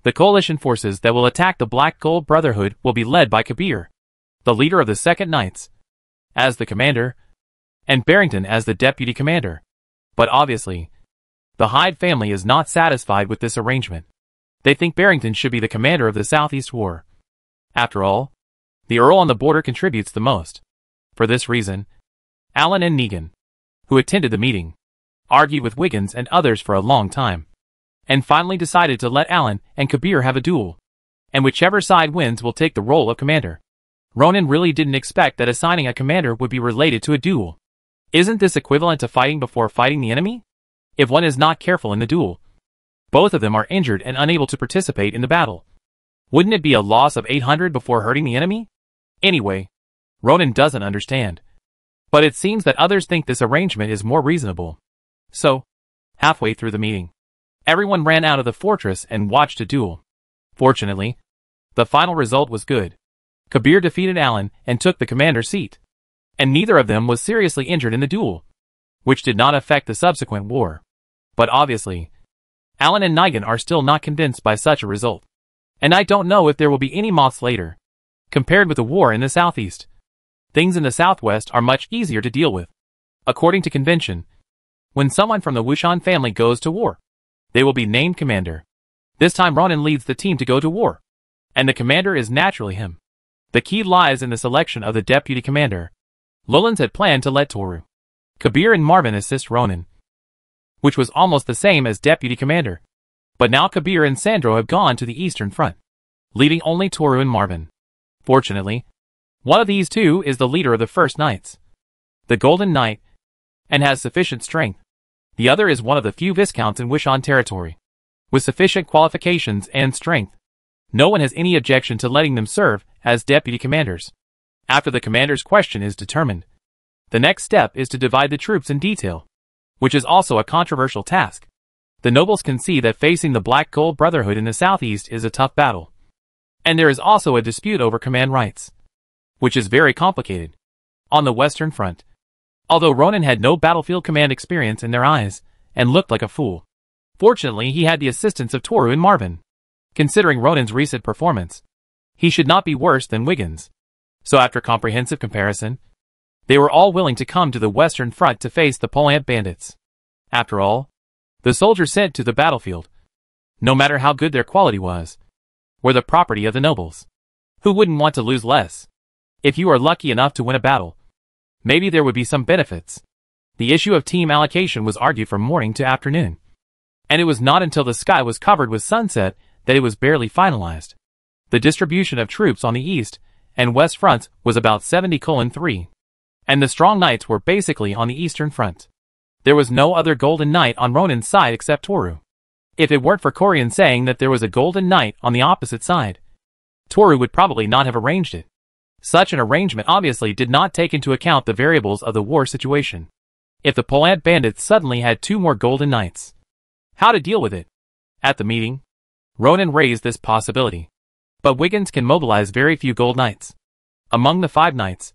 [SPEAKER 1] the coalition forces that will attack the Black Gold Brotherhood will be led by Kabir, the leader of the Second Knights, as the commander, and Barrington as the deputy commander. But obviously, The Hyde family is not satisfied with this arrangement. They think Barrington should be the commander of the Southeast War. After all, the Earl on the border contributes the most. For this reason, Allen and Negan, who attended the meeting, argued with Wiggins and others for a long time, and finally decided to let Allen and Kabir have a duel, and whichever side wins will take the role of commander. Ronan really didn't expect that assigning a commander would be related to a duel. Isn't this equivalent to fighting before fighting the enemy? If one is not careful in the duel, both of them are injured and unable to participate in the battle. Wouldn't it be a loss of 800 before hurting the enemy? Anyway, Ronan doesn't understand. But it seems that others think this arrangement is more reasonable. So, halfway through the meeting, everyone ran out of the fortress and watched a duel. Fortunately, the final result was good. Kabir defeated Allen and took the commander's seat. And neither of them was seriously injured in the duel, which did not affect the subsequent war. But obviously, Allen and Negan are still not convinced by such a result. And I don't know if there will be any moths later. Compared with the war in the Southeast, things in the Southwest are much easier to deal with. According to convention, when someone from the Wushan family goes to war, they will be named commander. This time Ronan leads the team to go to war, and the commander is naturally him. The key lies in the selection of the deputy commander. Lowlands had planned to let Toru, Kabir and Marvin assist Ronan, which was almost the same as deputy commander. But now Kabir and Sandro have gone to the Eastern Front, leaving only Toru and Marvin. Fortunately, one of these two is the leader of the First Knights, the Golden Knight, and has sufficient strength. The other is one of the few viscounts in Wushan territory, with sufficient qualifications and strength. No one has any objection to letting them serve as deputy commanders. After the commander's question is determined, the next step is to divide the troops in detail, which is also a controversial task. The nobles can see that facing the Black Gold Brotherhood in the southeast is a tough battle. And there is also a dispute over command rights, which is very complicated. On the Western Front, although Ronan had no battlefield command experience in their eyes, and looked like a fool, fortunately he had the assistance of Toru and Marvin. Considering Ronan's recent performance, he should not be worse than Wiggins. So after comprehensive comparison, they were all willing to come to the Western Front to face the Polant bandits. After all, the soldiers sent to the battlefield, no matter how good their quality was, were the property of the nobles. Who wouldn't want to lose less? If you are lucky enough to win a battle, maybe there would be some benefits. The issue of team allocation was argued from morning to afternoon, and it was not until the sky was covered with sunset that it was barely finalized. The distribution of troops on the East and West fronts was about 70:3. And the strong knights were basically on the Eastern Front. There was no other Golden Knight on Ronan's side except Toru. If it weren't for Corian saying that there was a Golden Knight on the opposite side, Toru would probably not have arranged it. Such an arrangement obviously did not take into account the variables of the war situation. If the Polant bandits suddenly had 2 more Golden Knights, how to deal with it? At the meeting, Ronan raised this possibility. But Wiggins can mobilize very few Gold Knights. Among the 5 knights,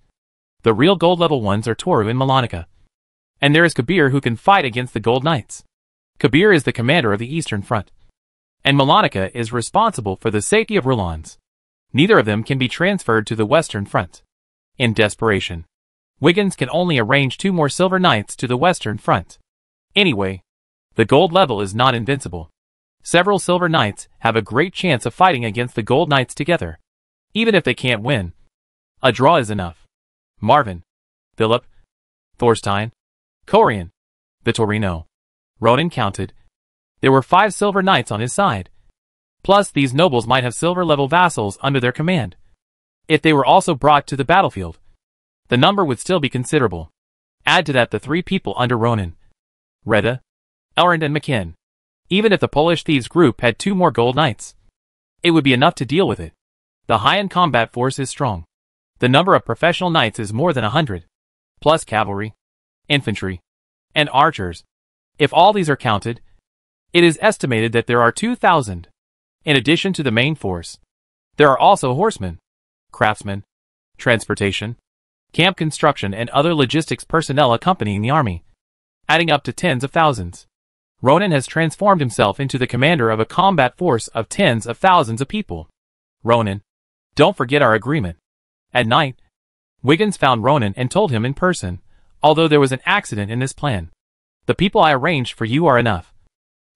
[SPEAKER 1] the real gold level ones are Toru and Malonica. And there is Kabir who can fight against the Gold Knights. Kabir is the commander of the Eastern Front, and Malonica is responsible for the safety of Rulons. Neither of them can be transferred to the Western Front. In desperation, Wiggins can only arrange 2 more Silver Knights to the Western Front. Anyway, the gold level is not invincible. Several Silver Knights have a great chance of fighting against the Gold Knights together. Even if they can't win, a draw is enough. Marvin, Philip, Thorstein, Corian, Vittorino. Ronan counted. There were 5 Silver Knights on his side. Plus these nobles might have silver-level vassals under their command. If they were also brought to the battlefield, the number would still be considerable. Add to that the 3 people under Ronan, Reda, Elrond and McKin. Even if the Polish thieves group had 2 more Gold Knights, it would be enough to deal with it. The high-end combat force is strong. The number of professional knights is more than 100, plus cavalry, infantry, and archers. If all these are counted, it is estimated that there are 2,000. In addition to the main force, there are also horsemen, craftsmen, transportation, camp construction and other logistics personnel accompanying the army, adding up to tens of thousands. Ronan has transformed himself into the commander of a combat force of tens of thousands of people. Ronan, don't forget our agreement. At night, Wiggins found Ronan and told him in person, although there was an accident in this plan. The people I arranged for you are enough.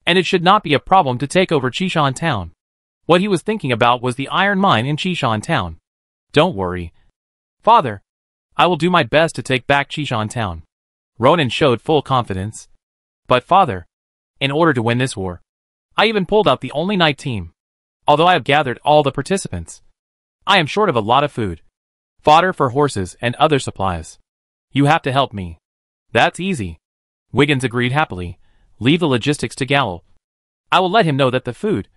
[SPEAKER 1] and it should not be a problem to take over Chishan town. What he was thinking about was the iron mine in Chishan town. Don't worry, father. I will do my best to take back Chishan town. Ronan showed full confidence. But father, in order to win this war, I even pulled out the only night team. Although I have gathered all the participants, I am short of a lot of food, fodder for horses and other supplies. You have to help me. That's easy. Wiggins agreed happily. Leave the logistics to Gallo. I will let him know that the food,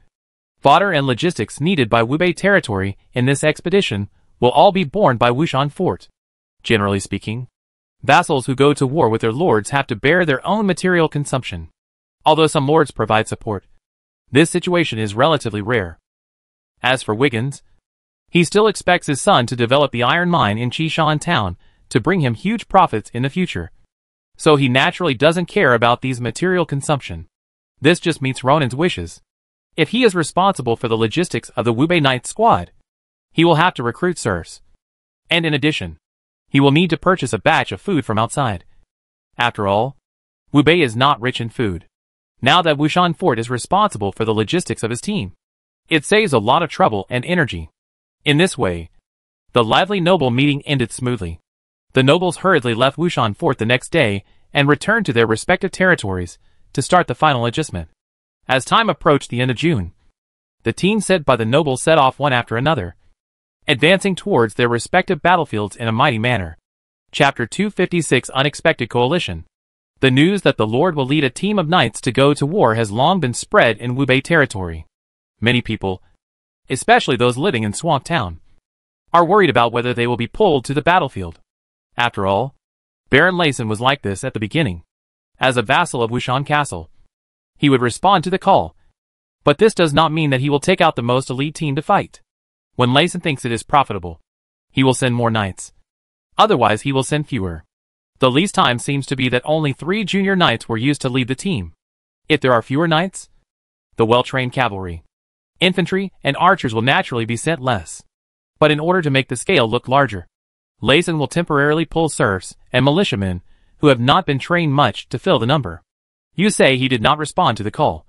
[SPEAKER 1] fodder and logistics needed by Wubei territory in this expedition will all be borne by Wushan Fort. Generally speaking, vassals who go to war with their lords have to bear their own material consumption. Although some lords provide support, this situation is relatively rare. As for Wiggins, he still expects his son to develop the iron mine in Chishan town to bring him huge profits in the future. So he naturally doesn't care about these material consumption. This just meets Ronan's wishes. If he is responsible for the logistics of the Wubei Knight squad, he will have to recruit serfs. And in addition, he will need to purchase a batch of food from outside. After all, Wubei is not rich in food. Now that Wushan Fort is responsible for the logistics of his team, it saves a lot of trouble and energy. In this way, the lively noble meeting ended smoothly. The nobles hurriedly left Wushan Fort the next day and returned to their respective territories to start the final adjustment. As time approached the end of June, the team sent by the nobles set off one after another, advancing towards their respective battlefields in a mighty manner. Chapter 256 Unexpected Coalition. The news that the Lord will lead a team of knights to go to war has long been spread in Wubei territory. Many people, especially those living in Swamp Town, are worried about whether they will be pulled to the battlefield. After all, Baron Layson was like this at the beginning. As a vassal of Wushan Castle, he would respond to the call. But this does not mean that he will take out the most elite team to fight. When Layson thinks it is profitable, he will send more knights. Otherwise he will send fewer. The least time seems to be that only 3 junior knights were used to lead the team. If there are fewer knights, the well-trained cavalry, infantry, and archers will naturally be sent less. But in order to make the scale look larger, Layson will temporarily pull serfs and militiamen who have not been trained much to fill the number. You say he did not respond to the call,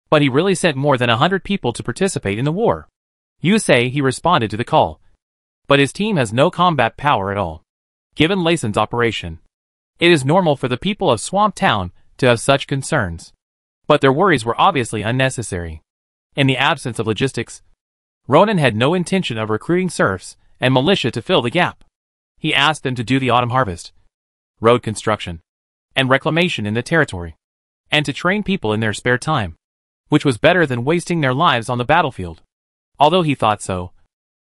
[SPEAKER 1] but he really sent more than 100 people to participate in the war. You say he responded to the call, but his team has no combat power at all. Given Layson's operation, it is normal for the people of Swamp Town to have such concerns. But their worries were obviously unnecessary. In the absence of logistics, Ronan had no intention of recruiting serfs and militia to fill the gap. He asked them to do the autumn harvest, road construction, and reclamation in the territory, and to train people in their spare time, which was better than wasting their lives on the battlefield. Although he thought so,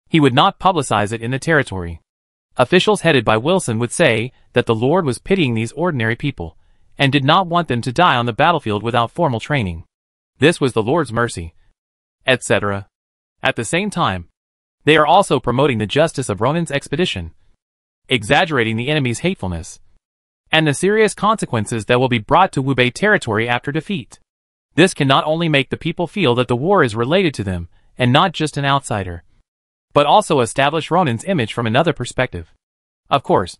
[SPEAKER 1] he would not publicize it in the territory. Officials headed by Wilson would say that the Lord was pitying these ordinary people, and did not want them to die on the battlefield without formal training. This was the Lord's mercy, etc. At the same time, they are also promoting the justice of Ronan's expedition, exaggerating the enemy's hatefulness, and the serious consequences that will be brought to Wubei territory after defeat. This can not only make the people feel that the war is related to them, and not just an outsider, but also establish Ronan's image from another perspective. Of course,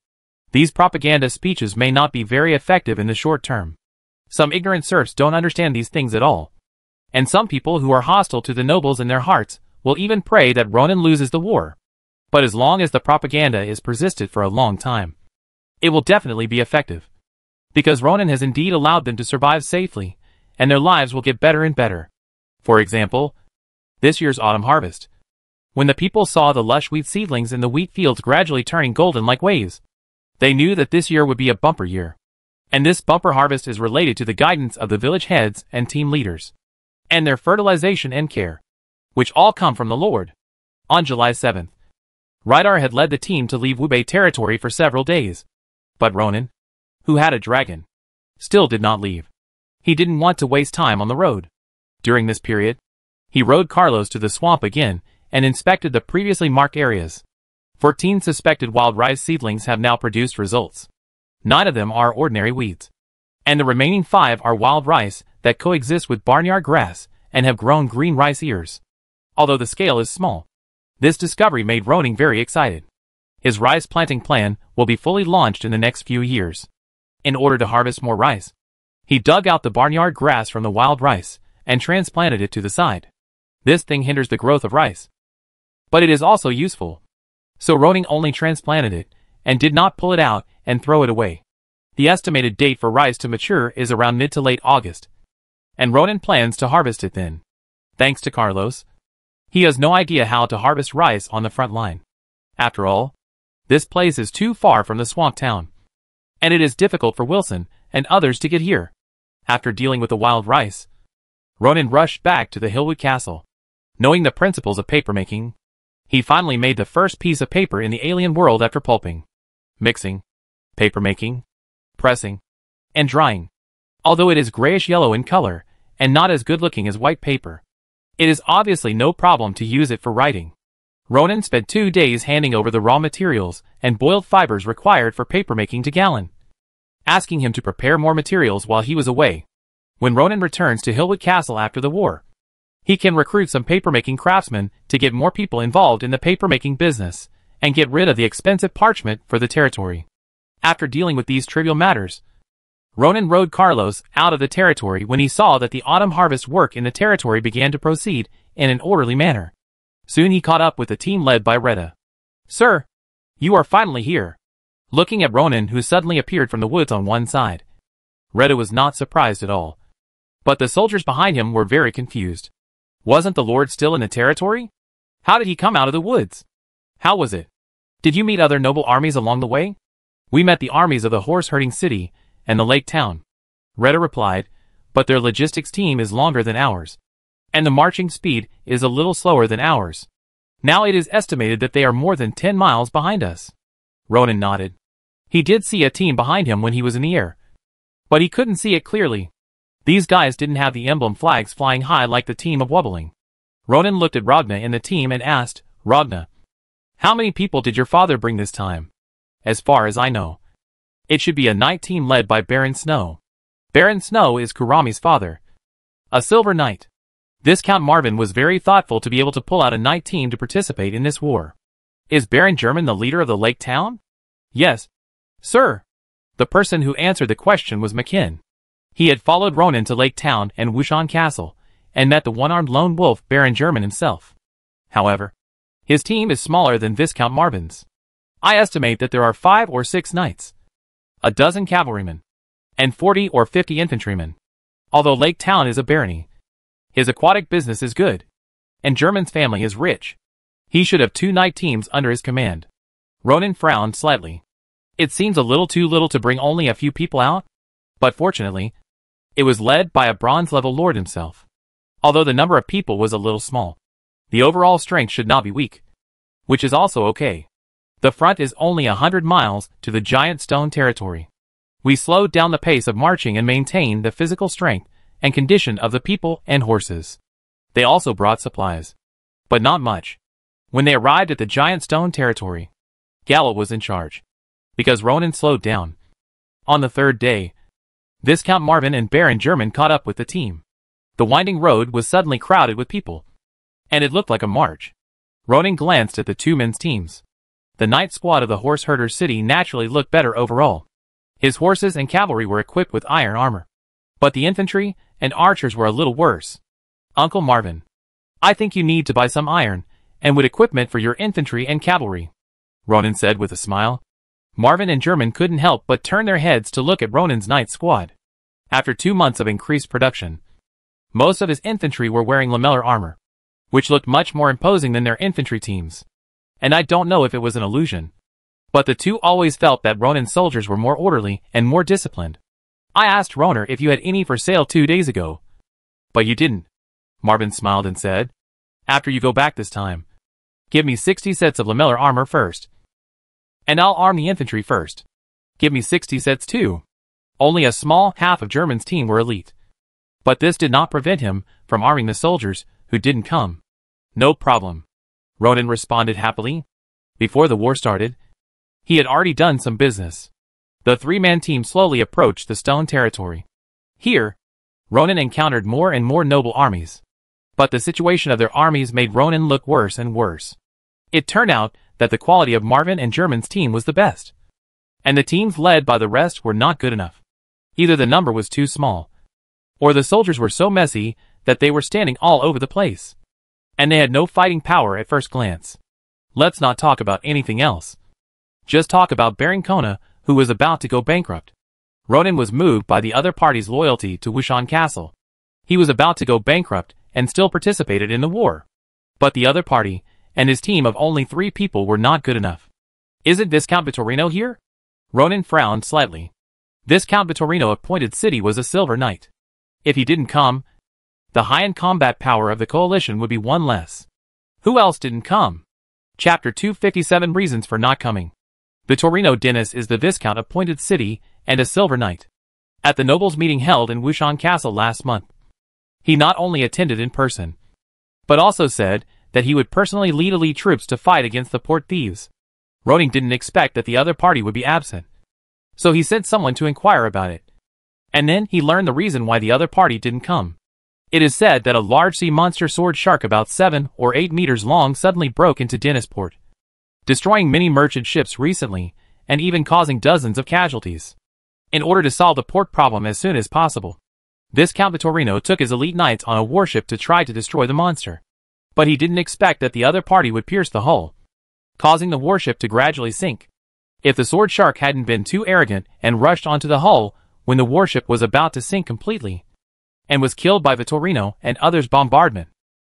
[SPEAKER 1] these propaganda speeches may not be very effective in the short term. Some ignorant serfs don't understand these things at all, and some people who are hostile to the nobles in their hearts will even pray that Ronan loses the war. But as long as the propaganda is persisted for a long time, it will definitely be effective, because Ronan has indeed allowed them to survive safely, and their lives will get better and better. For example, this year's autumn harvest. When the people saw the lush wheat seedlings in the wheat fields gradually turning golden like waves, they knew that this year would be a bumper year. And this bumper harvest is related to the guidance of the village heads and team leaders, and their fertilization and care, which all come from the Lord. On July 7th, Rydar had led the team to leave Wubei territory for several days. But Ronan, who had a dragon, still did not leave. He didn't want to waste time on the road. During this period, he rode Carlos to the swamp again and inspected the previously marked areas. 14 suspected wild rice seedlings have now produced results. 9 of them are ordinary weeds, and the remaining 5 are wild rice that coexist with barnyard grass and have grown green rice ears. Although the scale is small, this discovery made Ronan very excited. His rice planting plan will be fully launched in the next few years. In order to harvest more rice, He dug out the barnyard grass from the wild rice and transplanted it to the side. This thing hinders the growth of rice, but it is also useful. So Ronan only transplanted it and did not pull it out and throw it away. The estimated date for rice to mature is around mid to late August, and Ronan plans to harvest it then. Thanks to Carlos, he has no idea how to harvest rice on the front line. After all, this place is too far from the swamp town, and it is difficult for Wilson and others to get here. After dealing with the wild rice, Ronan rushed back to the Hillwood Castle. Knowing the principles of papermaking, he finally made the first piece of paper in the alien world after pulping, mixing, papermaking, pressing, and drying. Although it is grayish-yellow in color and not as good-looking as white paper, it is obviously no problem to use it for writing. Ronan spent 2 days handing over the raw materials and boiled fibers required for papermaking to Gallon, asking him to prepare more materials while he was away. When Ronan returns to Hillwood Castle after the war, he can recruit some papermaking craftsmen to get more people involved in the papermaking business and get rid of the expensive parchment for the territory. After dealing with these trivial matters, Ronan rode Carlos out of the territory when he saw that the autumn harvest work in the territory began to proceed in an orderly manner. Soon he caught up with the team led by Retta. "Sir, you are finally here." Looking at Ronan, who suddenly appeared from the woods on one side, Retta was not surprised at all. But the soldiers behind him were very confused. Wasn't the Lord still in the territory? How did he come out of the woods? How was it? Did you meet other noble armies along the way? "We met the armies of the horse-herding city and the lake town," Retta replied, "but their logistics team is longer than ours, and the marching speed is a little slower than ours. Now it is estimated that they are more than 10 miles behind us." Ronan nodded. He did see a team behind him when he was in the air, but he couldn't see it clearly. These guys didn't have the emblem flags flying high like the team of Wobbling. Ronan looked at Ragna and the team and asked, "Ragna, how many people did your father bring this time?" "As far as I know, it should be a knight team led by Baron Snow. Baron Snow is Kurami's father, a silver knight. This Count Marvin was very thoughtful to be able to pull out a knight team to participate in this war." "Is Baron German the leader of the lake town?" "Yes, sir." The person who answered the question was McKin. He had followed Ronan to Lake Town and Wushan Castle, and met the one-armed lone wolf Baron German himself. However, his team is smaller than Viscount Marvin's. I estimate that there are 5 or 6 knights, a dozen cavalrymen, and 40 or 50 infantrymen. Although Lake Town is a barony, his aquatic business is good, and German's family is rich. He should have 2 knight teams under his command. Ronan frowned slightly. It seems a little too little to bring only a few people out, but fortunately, it was led by a bronze-level lord himself. Although the number of people was a little small, the overall strength should not be weak, which is also okay. The front is only 100 miles to the giant stone territory. We slowed down the pace of marching and maintained the physical strength and condition of the people and horses. They also brought supplies, but not much. When they arrived at the giant stone territory, Gallo was in charge, because Ronan slowed down. On the 3rd day, Viscount Marvin and Baron German caught up with the team. The winding road was suddenly crowded with people, and it looked like a march. Ronan glanced at the 2 men's teams. The knight squad of the horse-herder city naturally looked better overall. His horses and cavalry were equipped with iron armor, but the infantry and archers were a little worse. "Uncle Marvin, I think you need to buy some iron and wood equipment for your infantry and cavalry," Ronan said with a smile. Marvin and German couldn't help but turn their heads to look at Ronan's knight squad. After 2 months of increased production, most of his infantry were wearing lamellar armor, which looked much more imposing than their infantry teams. And I don't know if it was an illusion, but the 2 always felt that Ronan's soldiers were more orderly and more disciplined. "I asked Roner if you had any for sale 2 days ago, but you didn't," Marvin smiled and said. "After you go back this time, give me 60 sets of lamellar armor first, and I'll arm the infantry first. Give me 60 sets too." Only a small half of German's team were elite, but this did not prevent him from arming the soldiers who didn't come. "No problem," Ronan responded happily. Before the war started, he had already done some business. The 3-man team slowly approached the stone territory. Here, Ronan encountered more and more noble armies, but the situation of their armies made Ronan look worse and worse. It turned out that the quality of Marvin and German's team was the best, and the teams led by the rest were not good enough. Either the number was too small, or the soldiers were so messy that they were standing all over the place, and they had no fighting power at first glance. Let's not talk about anything else. Just talk about Baron Kona, who was about to go bankrupt. Ronan was moved by the other party's loyalty to Wushan Castle. He was about to go bankrupt and still participated in the war. But the other party, and his team of only 3 people were not good enough. Isn't Viscount Vittorino here? Ronan frowned slightly. Viscount Vittorino appointed city was a silver knight. If he didn't come, the high-end combat power of the coalition would be one less. Who else didn't come? Chapter 257 Reasons for Not Coming. Vittorino Dennis is the Viscount appointed city and a silver knight. At the nobles meeting held in Wushan Castle last month, he not only attended in person, but also said that he would personally lead elite troops to fight against the port thieves. Ronan didn't expect that the other party would be absent, so he sent someone to inquire about it. And then he learned the reason why the other party didn't come. It is said that a large sea monster sword shark about 7 or 8 meters long suddenly broke into Dennisport, destroying many merchant ships recently and even causing dozens of casualties. In order to solve the port problem as soon as possible, Viscount Vittorino took his elite knights on a warship to try to destroy the monster. But he didn't expect that the other party would pierce the hull, causing the warship to gradually sink. If the sword shark hadn't been too arrogant and rushed onto the hull when the warship was about to sink completely, and was killed by Vittorino and others' bombardment,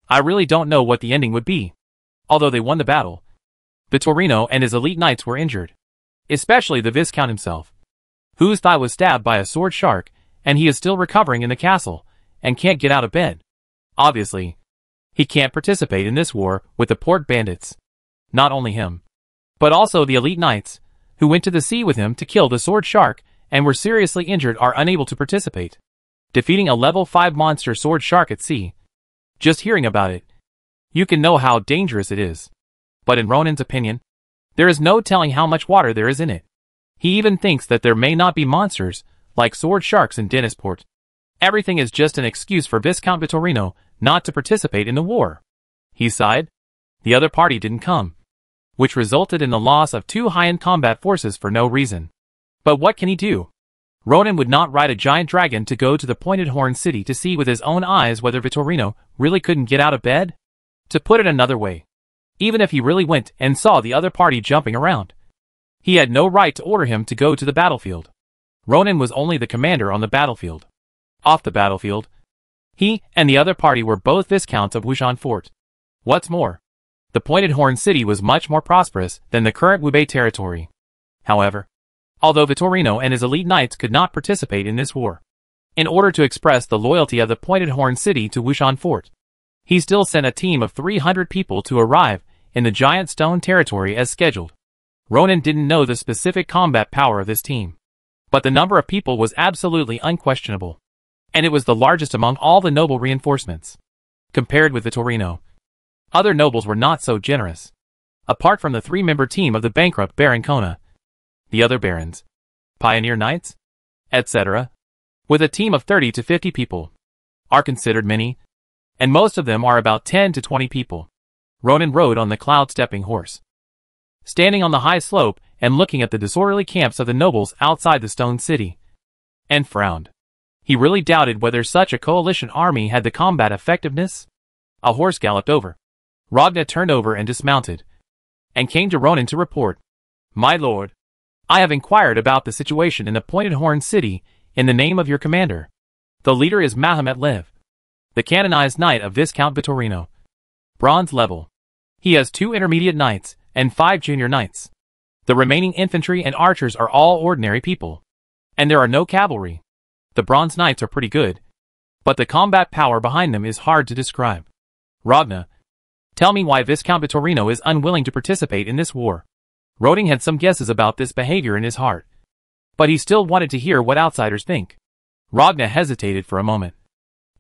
[SPEAKER 1] I really don't know what the ending would be. Although they won the battle, Vittorino and his elite knights were injured, especially the Viscount himself, whose thigh was stabbed by a sword shark, and he is still recovering in the castle, and can't get out of bed. Obviously, he can't participate in this war with the port bandits. Not only him, but also the elite knights, who went to the sea with him to kill the sword shark and were seriously injured, are unable to participate. Defeating a level 5 monster sword shark at sea. Just hearing about it, you can know how dangerous it is. But in Ronan's opinion, there is no telling how much water there is in it. He even thinks that there may not be monsters like sword sharks in Dennisport. Everything is just an excuse for Viscount Vittorino not to participate in the war. He sighed. The other party didn't come, which resulted in the loss of 2 high-end combat forces for no reason. But what can he do? Ronan would not ride a giant dragon to go to the Pointed Horn City to see with his own eyes whether Vittorino really couldn't get out of bed? To put it another way, even if he really went and saw the other party jumping around, he had no right to order him to go to the battlefield. Ronan was only the commander on the battlefield. Off the battlefield, he and the other party were both Viscounts of Wushan Fort. What's more, the Pointed Horn City was much more prosperous than the current Wubei territory. However, although Vittorino and his elite knights could not participate in this war, in order to express the loyalty of the Pointed Horn City to Wushan Fort, he still sent a team of 300 people to arrive in the giant stone territory as scheduled. Ronan didn't know the specific combat power of this team, but the number of people was absolutely unquestionable, and it was the largest among all the noble reinforcements. Compared with Vittorino, other nobles were not so generous. Apart from the 3-member team of the bankrupt Baron Kona, the other barons, pioneer knights, etc., with a team of 30 to 50 people, are considered many, and most of them are about 10 to 20 people. Ronan rode on the cloud-stepping horse, standing on the high slope and looking at the disorderly camps of the nobles outside the stone city, and frowned. He really doubted whether such a coalition army had the combat effectiveness. A horse galloped over. Ragna turned over and dismounted, and came to Ronan to report. "My lord, I have inquired about the situation in the Pointed Horn City in the name of your commander. The leader is Mahomet Lev, the canonized knight of Viscount Vittorino. Bronze level. He has 2 intermediate knights and 5 junior knights. The remaining infantry and archers are all ordinary people, and there are no cavalry. The bronze knights are pretty good, but the combat power behind them is hard to describe. Ragna, tell me why Viscount Vittorino is unwilling to participate in this war." Ronan had some guesses about this behavior in his heart, but he still wanted to hear what outsiders think. Ragna hesitated for a moment,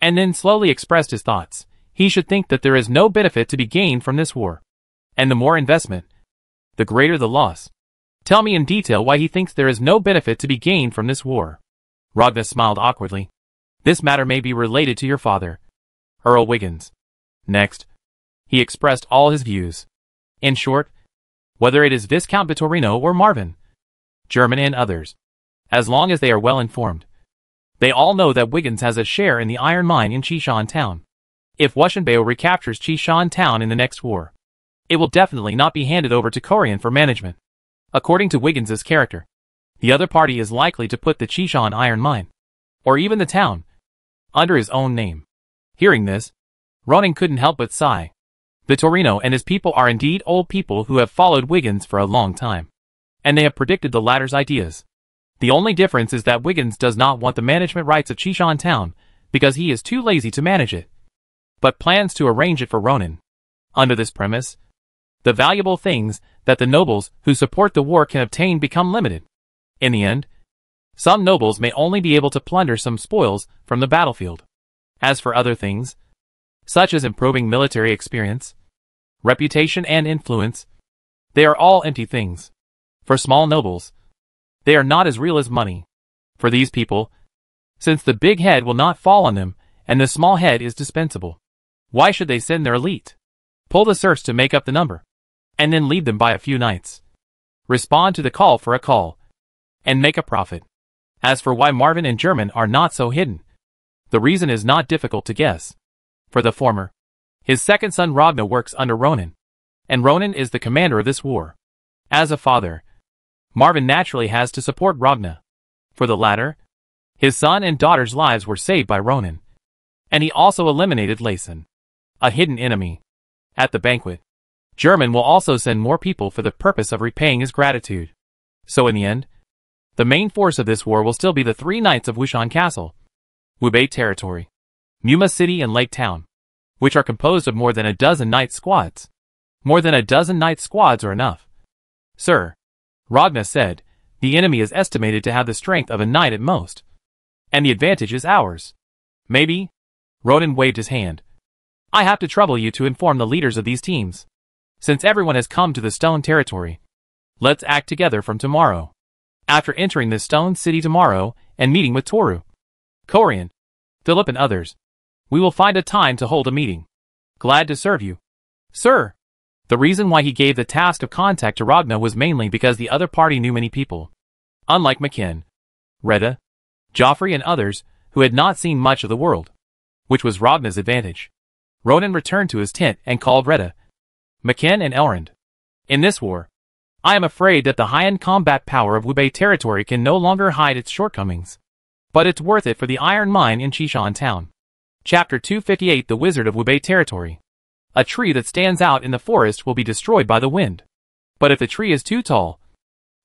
[SPEAKER 1] and then slowly expressed his thoughts. He should think that there is no benefit to be gained from this war, and the more investment, the greater the loss. Tell me in detail why he thinks there is no benefit to be gained from this war. Ragna smiled awkwardly. This matter may be related to your father, Earl Wiggins. Next, he expressed all his views. In short, whether it is Viscount Vittorino or Marvin, German and others, as long as they are well informed, They all know that Wiggins has a share in the iron mine in Chishan Town. If Washinbao recaptures Chishan Town in the next war, it will definitely not be handed over to Korean for management. According to Wiggins's character, the other party is likely to put the Chishan iron mine, or even the town, under his own name. Hearing this, Ronan couldn't help but sigh. Vittorino and his people are indeed old people who have followed Wiggins for a long time, and they have predicted the latter's ideas. The only difference is that Wiggins does not want the management rights of Chishan Town because he is too lazy to manage it, but plans to arrange it for Ronan. Under this premise, the valuable things that the nobles who support the war can obtain become limited. In the end, some nobles may only be able to plunder some spoils from the battlefield. As for other things, such as improving military experience, reputation and influence, they are all empty things. For small nobles, they are not as real as money. For these people, since the big head will not fall on them and the small head is dispensable, why should they send their elite, pull the serfs to make up the number, and then lead them by a few knights, respond to the call for a call, and make a profit? As for why Marvin and German are not so hidden, the reason is not difficult to guess. For the former, his second son Ragnar works under Ronan, and Ronan is the commander of this war. As a father, Marvin naturally has to support Ragnar. For the latter, his son and daughter's lives were saved by Ronan, and he also eliminated Layson, a hidden enemy. At the banquet, German will also send more people for the purpose of repaying his gratitude. So in the end, the main force of this war will still be the 3 knights of Wushan Castle, Hubei Territory, Muma City and Lake Town, which are composed of more than a dozen knight squads. More than a dozen knight squads are enough. Sir, Ragnar said, the enemy is estimated to have the strength of a knight at most, and the advantage is ours. Maybe? Ronan waved his hand. I have to trouble you to inform the leaders of these teams. Since everyone has come to the stone territory, let's act together from tomorrow. After entering the stone city tomorrow and meeting with Toru, Korean, Philip and others, we will find a time to hold a meeting. Glad to serve you, sir. The reason why he gave the task of contact to Ragnar was mainly because the other party knew many people. Unlike McKin, Retta, Joffrey and others who had not seen much of the world, which was Ragnar's advantage. Ronan returned to his tent and called Retta, McKin and Elrond. In this war, I am afraid that the high-end combat power of Hubei territory can no longer hide its shortcomings. But it's worth it for the iron mine in Chishan Town. Chapter 258 The Wizard of Hubei Territory. A tree that stands out in the forest will be destroyed by the wind. But if the tree is too tall,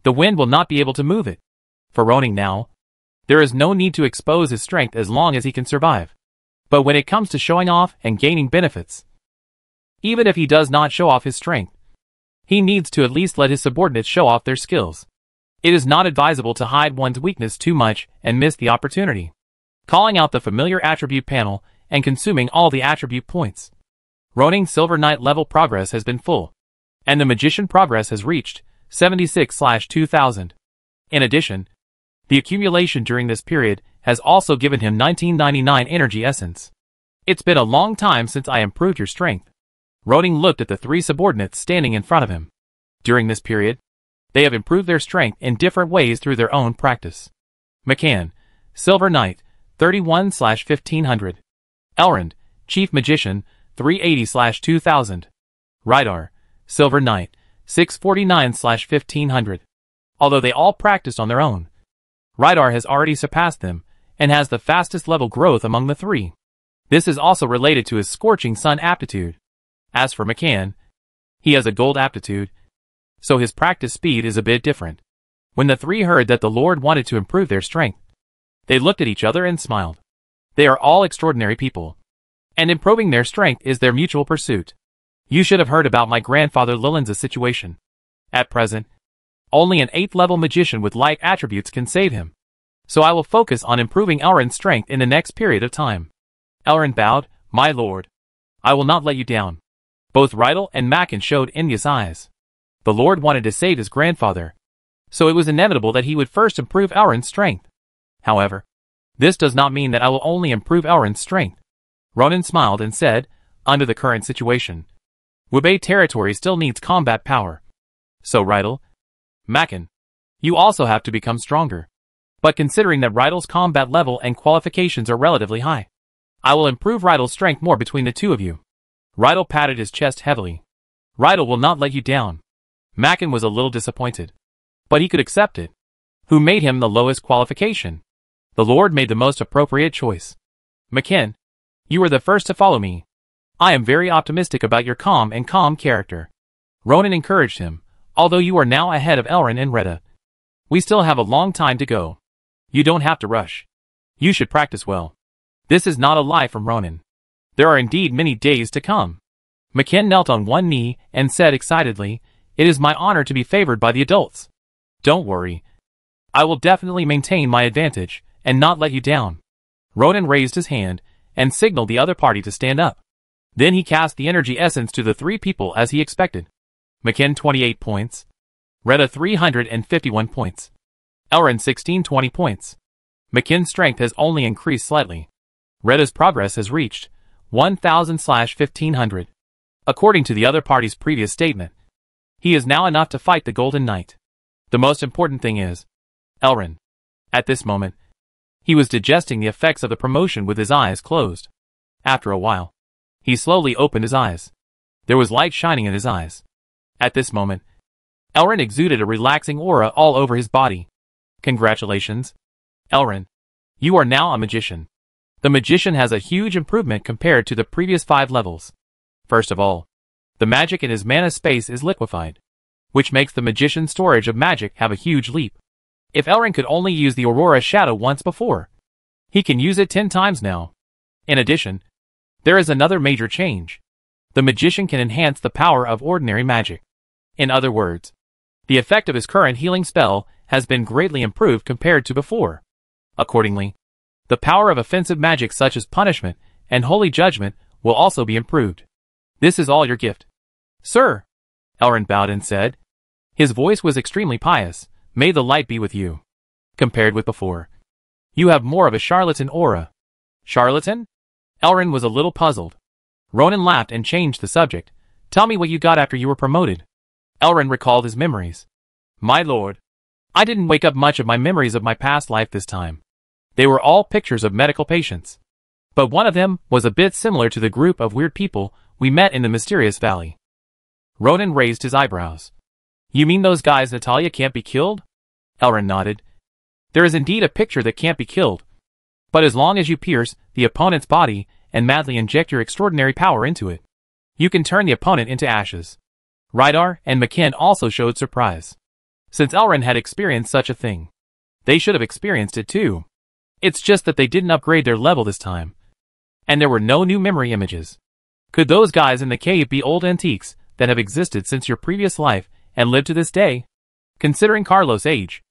[SPEAKER 1] the wind will not be able to move it. For Ronan now, there is no need to expose his strength as long as he can survive. But when it comes to showing off and gaining benefits, even if he does not show off his strength, he needs to at least let his subordinates show off their skills. It is not advisable to hide one's weakness too much and miss the opportunity. Calling out the familiar attribute panel and consuming all the attribute points. Ronan's Silver Knight level progress has been full, and the Magician progress has reached 76/2000. In addition, the accumulation during this period has also given him 1999 energy essence. It's been a long time since I improved your strength. Ronan looked at the 3 subordinates standing in front of him. During this period, they have improved their strength in different ways through their own practice. McCann, Silver Knight, 31/1500. Elrond, Chief Magician, 380/2000. Rydar, Silver Knight, 649/1500. Although they all practiced on their own, Rydar has already surpassed them and has the fastest level growth among the 3. This is also related to his Scorching Sun aptitude. As for McCann, he has a gold aptitude, so his practice speed is a bit different. When the 3 heard that the Lord wanted to improve their strength, they looked at each other and smiled. They are all extraordinary people, and improving their strength is their mutual pursuit. You should have heard about my grandfather Liland's situation. At present, only an 8th level magician with like attributes can save him, so I will focus on improving Elrond's strength in the next period of time. Elrond bowed, my lord. I will not let you down. Both Rydal and Mackin showed envious eyes. The Lord wanted to save his grandfather, so it was inevitable that he would first improve Elrond's strength. However, this does not mean that I will only improve Elrond's strength. Ronan smiled and said, under the current situation, Hubei territory still needs combat power. So Rydal, Mackin, you also have to become stronger. But considering that Rydell's combat level and qualifications are relatively high, I will improve Rydell's strength more between the two of you. Rydell patted his chest heavily. Rydell will not let you down. Mackin was a little disappointed. But he could accept it. Who made him the lowest qualification? The Lord made the most appropriate choice. Mackin, you were the first to follow me. I am very optimistic about your calm character. Ronan encouraged him, although you are now ahead of Elrin and Retta. We still have a long time to go. You don't have to rush. You should practice well. This is not a lie from Ronan. There are indeed many days to come. Mackin knelt on one knee and said excitedly, "It is my honor to be favored by the adults. Don't worry. I will definitely maintain my advantage and not let you down." Ronan raised his hand and signaled the other party to stand up. Then he cast the energy essence to the three people as he expected. Mackin 28 points. Retta 351 points. Elrin 1620 points. Mackin's strength has only increased slightly. Retta's progress has reached 1000/1500. According to the other party's previous statement, he is now enough to fight the Golden Knight. The most important thing is, Elrin. At this moment, he was digesting the effects of the promotion with his eyes closed. After a while, he slowly opened his eyes. There was light shining in his eyes. At this moment, Elrin exuded a relaxing aura all over his body. Congratulations, Elrin. You are now a magician. The magician has a huge improvement compared to the previous 5 levels. First of all, the magic in his mana space is liquefied, which makes the magician's storage of magic have a huge leap. If Elrin could only use the Aurora Shadow once before, he can use it 10 times now. In addition, there is another major change. The magician can enhance the power of ordinary magic. In other words, the effect of his current healing spell has been greatly improved compared to before. Accordingly, the power of offensive magic such as punishment and holy judgment will also be improved. This is all your gift. Sir, Elrin bowed and said. His voice was extremely pious. May the light be with you. Compared with before, you have more of a charlatan aura. Charlatan? Elrin was a little puzzled. Ronan laughed and changed the subject. Tell me what you got after you were promoted. Elrin recalled his memories. My lord, I didn't wake up much of my memories of my past life this time. They were all pictures of medical patients. But one of them was a bit similar to the group of weird people we met in the mysterious valley. Ronan raised his eyebrows. You mean those guys Natalia can't be killed? Elrin nodded. There is indeed a picture that can't be killed. But as long as you pierce the opponent's body and madly inject your extraordinary power into it, you can turn the opponent into ashes. Rydell and Mackin also showed surprise. Since Elrin had experienced such a thing, they should have experienced it too. It's just that they didn't upgrade their level this time. And there were no new memory images. Could those guys in the cave be old antiques that have existed since your previous life and live to this day? Considering Carlos' age,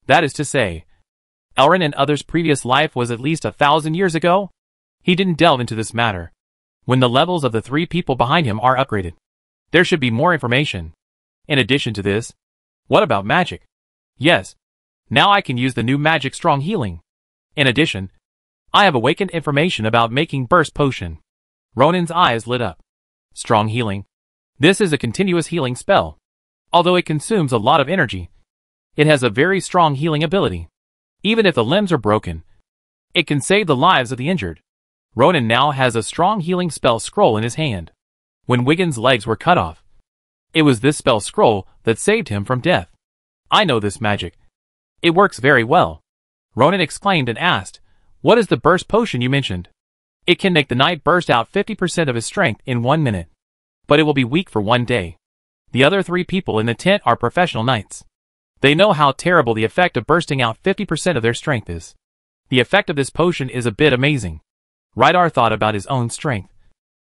[SPEAKER 1] that is to say, Elrin and others' previous life was at least 1,000 years ago? He didn't delve into this matter. When the levels of the 3 people behind him are upgraded, there should be more information. In addition to this, what about magic? Yes, now I can use the new magic strong healing. In addition, I have awakened information about making burst potion. Ronan's eyes lit up. Strong healing. This is a continuous healing spell. Although it consumes a lot of energy, it has a very strong healing ability. Even if the limbs are broken, it can save the lives of the injured. Ronan now has a strong healing spell scroll in his hand. When Wiggins' legs were cut off, it was this spell scroll that saved him from death. I know this magic. It works very well. Ronan exclaimed and asked, what is the burst potion you mentioned? It can make the knight burst out 50% of his strength in 1 minute. But it will be weak for 1 day. The other 3 people in the tent are professional knights. They know how terrible the effect of bursting out 50% of their strength is. The effect of this potion is a bit amazing. Rydell thought about his own strength.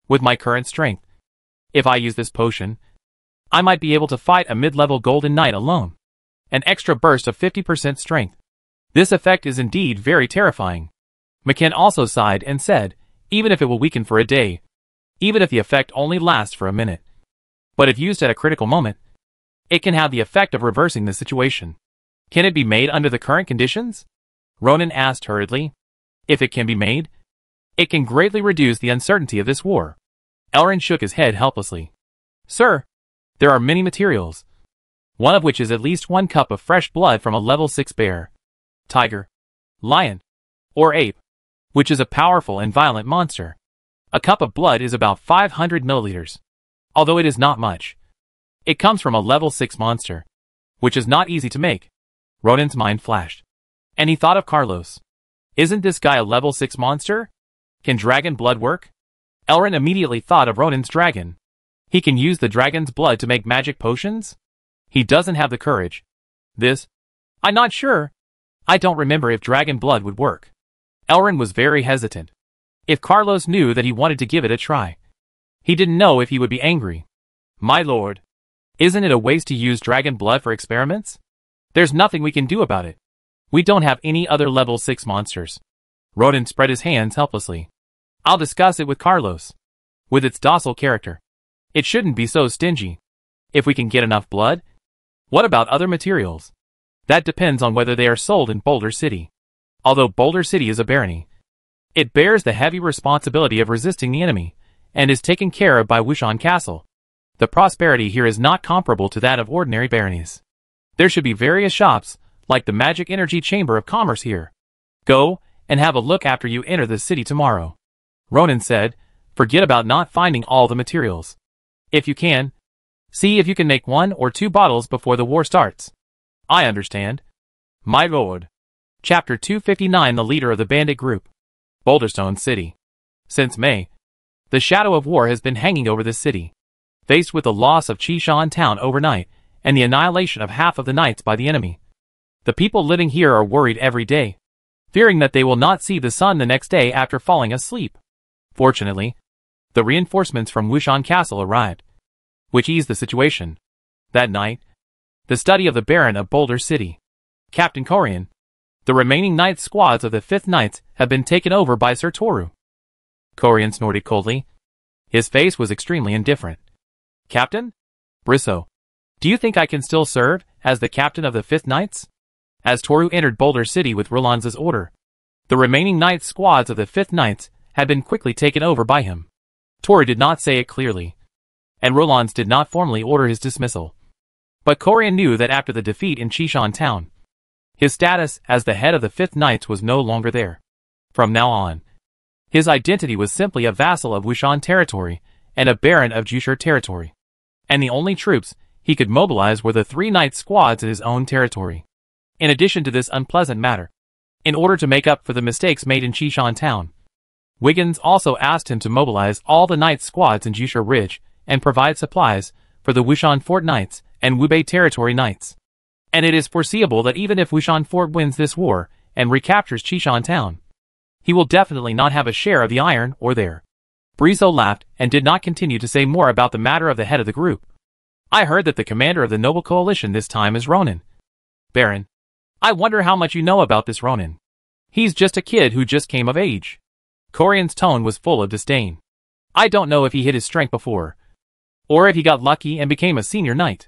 [SPEAKER 1] With my current strength, if I use this potion, I might be able to fight a mid-level golden knight alone. An extra burst of 50% strength. This effect is indeed very terrifying. Mackin also sighed and said, even if it will weaken for a day, even if the effect only lasts for a minute. But if used at a critical moment, it can have the effect of reversing the situation. Can it be made under the current conditions? Ronan asked hurriedly. If it can be made, it can greatly reduce the uncertainty of this war. Elrin shook his head helplessly. Sir, there are many materials. One of which is at least 1 cup of fresh blood from a level 6 bear. tiger, lion, or ape, which is a powerful and violent monster. A cup of blood is about 500 milliliters, although it is not much. It comes from a level 6 monster, which is not easy to make. Ronan's mind flashed, and he thought of Carlos. Isn't this guy a level 6 monster? Can dragon blood work? Elrin immediately thought of Ronan's dragon. He can use the dragon's blood to make magic potions? He doesn't have the courage. I'm not sure. I don't remember if dragon blood would work. Elrin was very hesitant. If Carlos knew that he wanted to give it a try, he didn't know if he would be angry. My lord, isn't it a waste to use dragon blood for experiments? There's nothing we can do about it. We don't have any other level 6 monsters. Ronan spread his hands helplessly. I'll discuss it with Carlos. With its docile character, it shouldn't be so stingy. If we can get enough blood. What about other materials? That depends on whether they are sold in Boulder City. Although Boulder City is a barony, it bears the heavy responsibility of resisting the enemy, and is taken care of by Wushan Castle. The prosperity here is not comparable to that of ordinary baronies. There should be various shops, like the Magic Energy Chamber of Commerce here. Go, and have a look after you enter the city tomorrow. Ronan said, forget about not finding all the materials. If you can, see if you can make 1 or 2 bottles before the war starts. I understand. My lord. Chapter 259. The leader of the bandit group. Boulderstone City. Since May, the shadow of war has been hanging over the city. Faced with the loss of Chishan town overnight, and the annihilation of half of the knights by the enemy, the people living here are worried every day, fearing that they will not see the sun the next day after falling asleep. Fortunately, the reinforcements from Wushan Castle arrived, which eased the situation. That night, the study of the Baron of Boulder City, Captain Corian, the remaining knight squads of the 5th Knights have been taken over by Sir Toru. Corian snorted coldly. His face was extremely indifferent. Captain? Brisso, do you think I can still serve as the captain of the 5th Knights? As Toru entered Boulder City with Roland's order, the remaining knight squads of the 5th Knights had been quickly taken over by him. Toru did not say it clearly, and Roland's did not formally order his dismissal. But Corian knew that after the defeat in Chishan town, his status as the head of the 5th Knights was no longer there. From now on, his identity was simply a vassal of Wushan territory and a baron of Jushur territory. And the only troops he could mobilize were the 3 knight squads in his own territory. In addition to this unpleasant matter, in order to make up for the mistakes made in Chishan town, Wiggins also asked him to mobilize all the knight squads in Jushur Ridge and provide supplies for the Wushan Fort Knights and Wubei Territory Knights. And it is foreseeable that even if Wushan Fort wins this war and recaptures Chishan town, he will definitely not have a share of the iron ore there. Brizo laughed and did not continue to say more about the matter of the head of the group. I heard that the commander of the Noble Coalition this time is Ronan. Baron, I wonder how much you know about this Ronan. He's just a kid who just came of age. Corian's tone was full of disdain. I don't know if he hit his strength before, or if he got lucky and became a senior knight.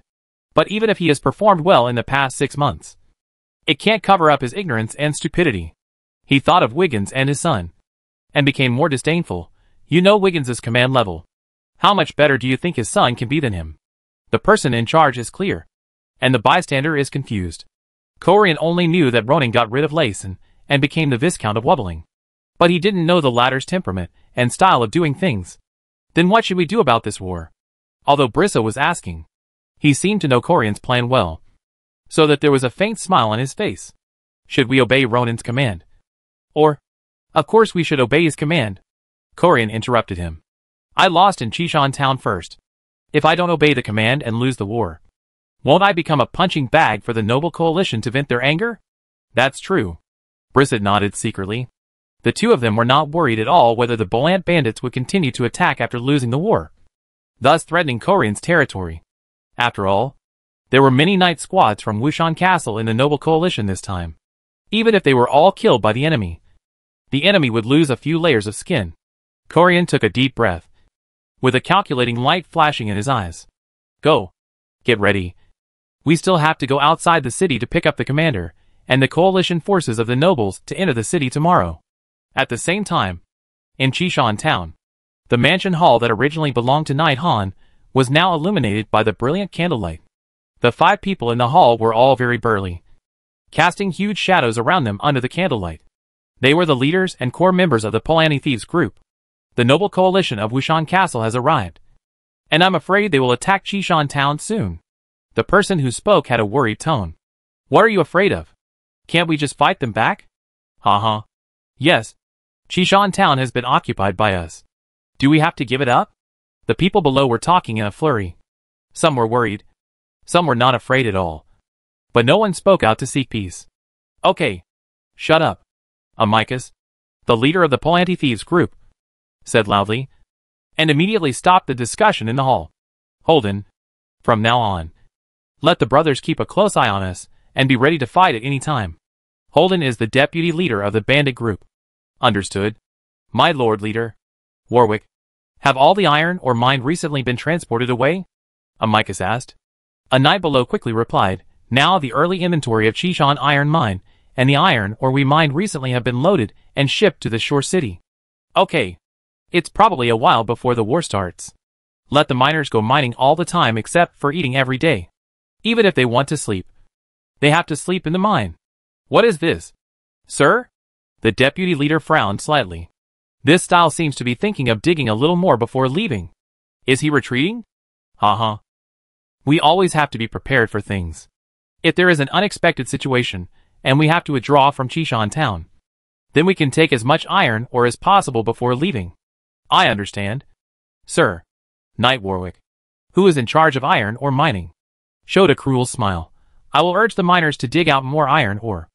[SPEAKER 1] But even if he has performed well in the past 6 months, it can't cover up his ignorance and stupidity. He thought of Wiggins and his son, and became more disdainful. You know Wiggins's command level. How much better do you think his son can be than him? The person in charge is clear, and the bystander is confused. Corian only knew that Ronan got rid of Layson and became the Viscount of Wubbling. But he didn't know the latter's temperament and style of doing things. Then what should we do about this war? Although Brisso was asking, he seemed to know Corian's plan well, so that there was a faint smile on his face. Should we obey Ronan's command? Or, of course we should obey his command. Corian interrupted him. I lost in Chishan town first. If I don't obey the command and lose the war, won't I become a punching bag for the Noble Coalition to vent their anger? That's true. Brisset nodded secretly. The two of them were not worried at all whether the Bolant bandits would continue to attack after losing the war, thus threatening Corian's territory. After all, there were many knight squads from Wushan Castle in the Noble Coalition this time. Even if they were all killed by the enemy would lose a few layers of skin. Corian took a deep breath, with a calculating light flashing in his eyes. Go. Get ready. We still have to go outside the city to pick up the commander, and the coalition forces of the nobles to enter the city tomorrow. At the same time, in Chishan town, the mansion hall that originally belonged to Knight Han was now illuminated by the brilliant candlelight. The 5 people in the hall were all very burly, casting huge shadows around them under the candlelight. They were the leaders and core members of the Polanyi thieves group. The noble coalition of Wushan Castle has arrived, and I'm afraid they will attack Chishan town soon. The person who spoke had a worried tone. What are you afraid of? Can't we just fight them back? Haha. Yes. Chishan town has been occupied by us. Do we have to give it up? The people below were talking in a flurry. Some were worried. Some were not afraid at all. But no one spoke out to seek peace. Okay. Shut up. Amicus, the leader of the Polanyi thieves group, said loudly, and immediately stopped the discussion in the hall. Holden, from now on, let the brothers keep a close eye on us and be ready to fight at any time. Holden is the deputy leader of the bandit group. Understood. My lord leader. Warwick, have all the iron or mine recently been transported away? Amicus asked. A knight below quickly replied, now the early inventory of Chishan iron mine and the iron ore we mined recently have been loaded and shipped to the shore city. Okay. It's probably a while before the war starts. Let the miners go mining all the time except for eating every day. Even if they want to sleep, they have to sleep in the mine. What is this? Sir? The deputy leader frowned slightly. This style seems to be thinking of digging a little more before leaving. Is he retreating? Haha. We always have to be prepared for things. If there is an unexpected situation, and we have to withdraw from Chishan town, then we can take as much iron ore as possible before leaving. I understand. Sir. Knight Warwick, who is in charge of iron ore mining, showed a cruel smile. I will urge the miners to dig out more iron ore.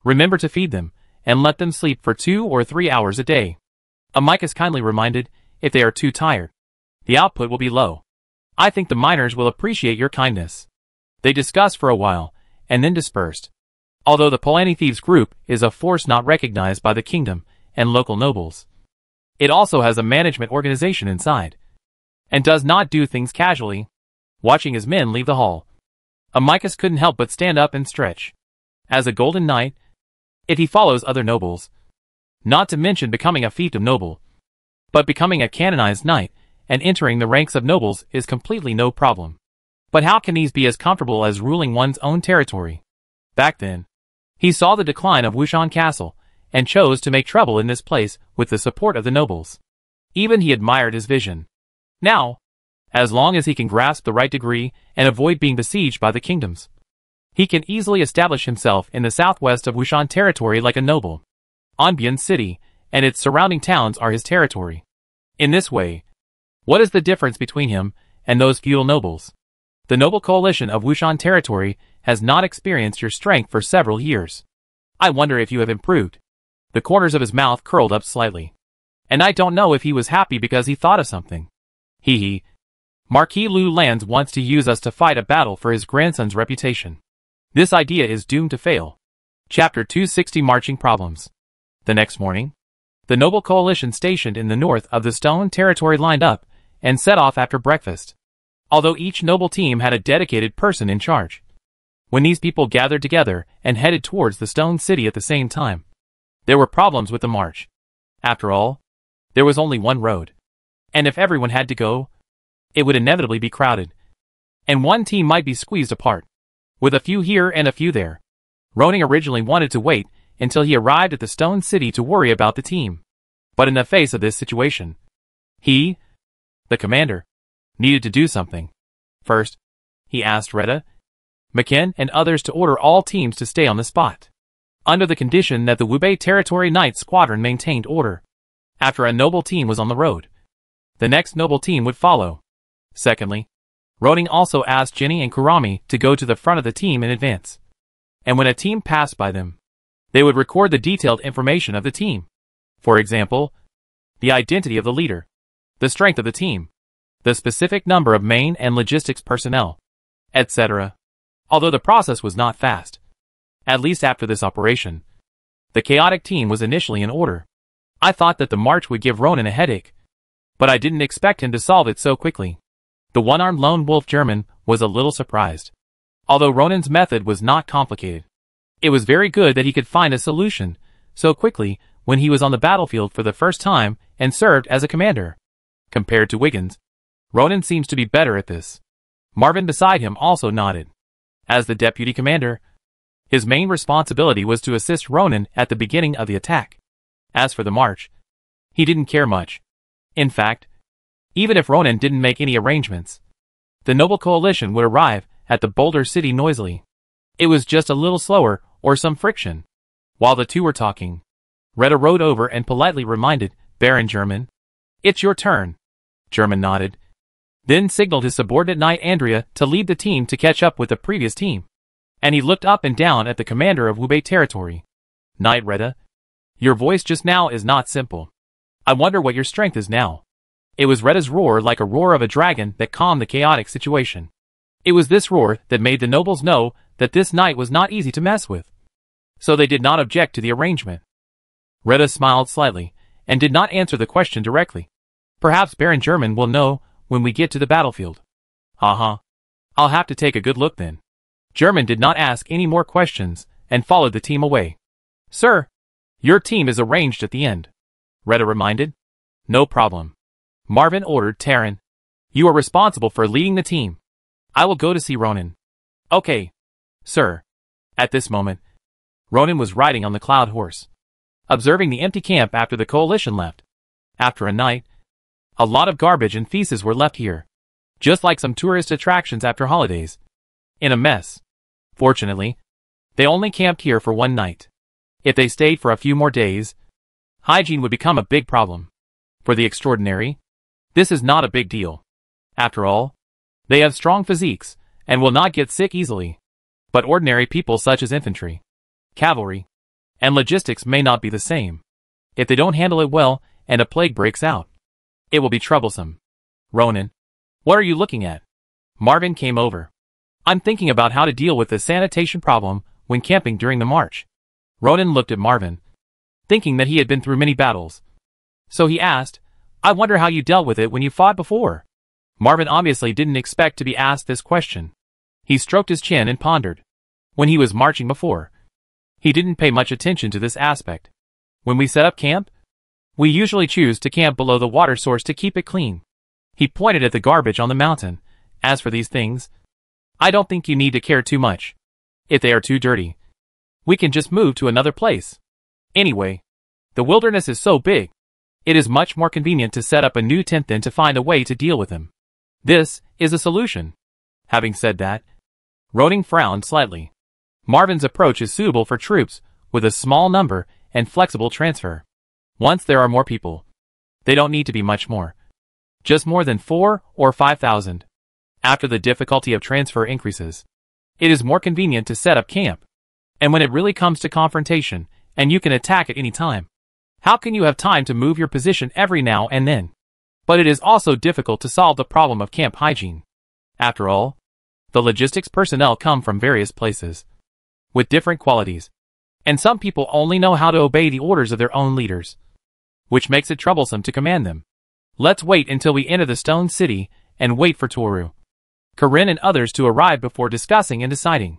[SPEAKER 1] Remember to feed them, and let them sleep for 2 or 3 hours a day. Amicus kindly reminded, if they are too tired, the output will be low. I think the miners will appreciate your kindness. They discussed for a while, and then dispersed. Although the Polanyi thieves group is a force not recognized by the kingdom and local nobles, it also has a management organization inside, and does not do things casually. Watching his men leave the hall, Amicus couldn't help but stand up and stretch. As a golden knight, if he follows other nobles, not to mention becoming a fiefdom noble, but becoming a canonized knight and entering the ranks of nobles is completely no problem. But how can these be as comfortable as ruling one's own territory? Back then, he saw the decline of Wushan Castle, and chose to make trouble in this place with the support of the nobles. Even he admired his vision. Now, as long as he can grasp the right degree and avoid being besieged by the kingdoms, he can easily establish himself in the southwest of Wushan territory like a noble. Anbian City and its surrounding towns are his territory. In this way, what is the difference between him and those feudal nobles? The noble coalition of Wushan territory has not experienced your strength for several years. I wonder if you have improved. The corners of his mouth curled up slightly. And I don't know if he was happy because he thought of something. Hee. Marquis Lu Lands wants to use us to fight a battle for his grandson's reputation. This idea is doomed to fail. Chapter 260 Marching Problems. The next morning, the noble coalition stationed in the north of the Stone territory lined up and set off after breakfast. Although each noble team had a dedicated person in charge. When these people gathered together and headed towards the Stone City at the same time, there were problems with the march. After all, there was only one road. And if everyone had to go, it would inevitably be crowded. And one team might be squeezed apart, with a few here and a few there. Ronan originally wanted to wait until he arrived at the Stone City to worry about the team. But in the face of this situation, he, the commander, needed to do something. First, he asked Retta, McKen, and others to order all teams to stay on the spot, under the condition that the Wubei Territory Knight Squadron maintained order. After a noble team was on the road, the next noble team would follow. Secondly, Ronan also asked Jenny and Kurami to go to the front of the team in advance. And when a team passed by them, they would record the detailed information of the team. For example, the identity of the leader, the strength of the team, the specific number of main and logistics personnel, etc. Although the process was not fast, at least after this operation, the chaotic team was initially in order. I thought that the march would give Ronan a headache, but I didn't expect him to solve it so quickly. The one-armed lone wolf German was a little surprised. Although Ronan's method was not complicated, it was very good that he could find a solution so quickly when he was on the battlefield for the first time and served as a commander. Compared to Wiggins, Ronan seems to be better at this. Marvin beside him also nodded. As the deputy commander, His main responsibility was to assist Ronan at the beginning of the attack. As for the march, he didn't care much. In fact, even if Ronan didn't make any arrangements, the Noble Coalition would arrive at the Boulder City noisily. It was just a little slower, or some friction. While the two were talking, Retta rode over and politely reminded Baron German, "It's your turn." German nodded, then signaled his subordinate Knight Andrea to lead the team to catch up with the previous team. And he looked up and down at the commander of Wubei territory. "Knight Retta, your voice just now is not simple. I wonder what your strength is now." It was Retta's roar, like a roar of a dragon, that calmed the chaotic situation. It was this roar that made the nobles know that this knight was not easy to mess with. So they did not object to the arrangement. Retta smiled slightly, and did not answer the question directly. "Perhaps Baron German will know when we get to the battlefield." "Uh-huh. I'll have to take a good look then." German did not ask any more questions, and followed the team away. "Sir, your team is arranged at the end," Retta reminded. "No problem," Marvin ordered Taryn. "You are responsible for leading the team. I will go to see Ronan." "Okay, sir." At this moment, Ronan was riding on the cloud horse, observing the empty camp after the coalition left. After a night, a lot of garbage and feces were left here, just like some tourist attractions after holidays. In a mess. Fortunately, they only camped here for one night. If they stayed for a few more days, hygiene would become a big problem. For the extraordinary, this is not a big deal. After all, they have strong physiques, and will not get sick easily. But ordinary people such as infantry, cavalry, and logistics may not be the same. If they don't handle it well, and a plague breaks out, it will be troublesome. "Ronan, what are you looking at?" Marvin came over. "I'm thinking about how to deal with the sanitation problem when camping during the march." Ronan looked at Marvin, thinking that he had been through many battles. So he asked, "I wonder how you dealt with it when you fought before?" Marvin obviously didn't expect to be asked this question. He stroked his chin and pondered. When he was marching before, he didn't pay much attention to this aspect. "When we set up camp, we usually choose to camp below the water source to keep it clean." He pointed at the garbage on the mountain. "As for these things, I don't think you need to care too much. If they are too dirty, we can just move to another place. Anyway, the wilderness is so big, it is much more convenient to set up a new tent than to find a way to deal with them. This is a solution." Having said that, Ronan frowned slightly. Marvin's approach is suitable for troops with a small number and flexible transfer. Once there are more people, they don't need to be much more. Just more than 4 or 5,000. After the difficulty of transfer increases, it is more convenient to set up camp. And when it really comes to confrontation, and you can attack at any time, how can you have time to move your position every now and then? But it is also difficult to solve the problem of camp hygiene. After all, the logistics personnel come from various places, with different qualities, and some people only know how to obey the orders of their own leaders, which makes it troublesome to command them. Let's wait until we enter the Stone City, and wait for Toru, Corinne and others to arrive before discussing and deciding.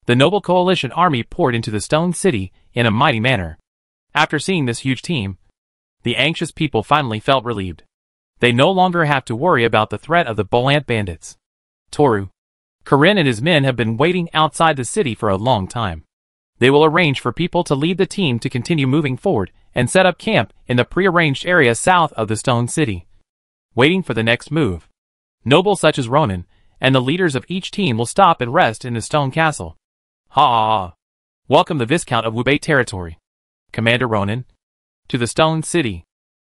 [SPEAKER 1] The Noble Coalition army poured into the Stone City in a mighty manner. After seeing this huge team, the anxious people finally felt relieved. They no longer have to worry about the threat of the Bolant bandits. Toru, Corinne and his men have been waiting outside the city for a long time. They will arrange for people to lead the team to continue moving forward and set up camp in the pre-arranged area south of the Stone City, waiting for the next move. Nobles such as Ronan and the leaders of each team will stop and rest in the Stone Castle. "Ha! Welcome the Viscount of Wubei territory, Commander Ronan, to the Stone City."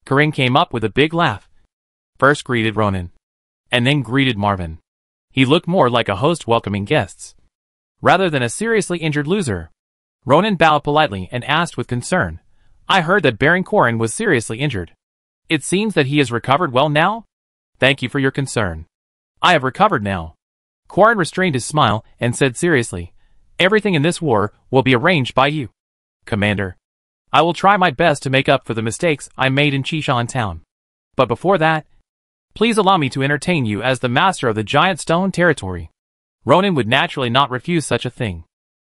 [SPEAKER 1] Corinne came up with a big laugh. First greeted Ronan, and then greeted Marvin. He looked more like a host welcoming guests, rather than a seriously injured loser. Ronan bowed politely and asked with concern, "I heard that Baron Corin was seriously injured. It seems that he has recovered well now?" "Thank you for your concern. I have recovered now." Corin restrained his smile and said seriously, "Everything in this war will be arranged by you, Commander. I will try my best to make up for the mistakes I made in Chishan town. But before that, please allow me to entertain you as the master of the Giant Stone territory." Ronan would naturally not refuse such a thing,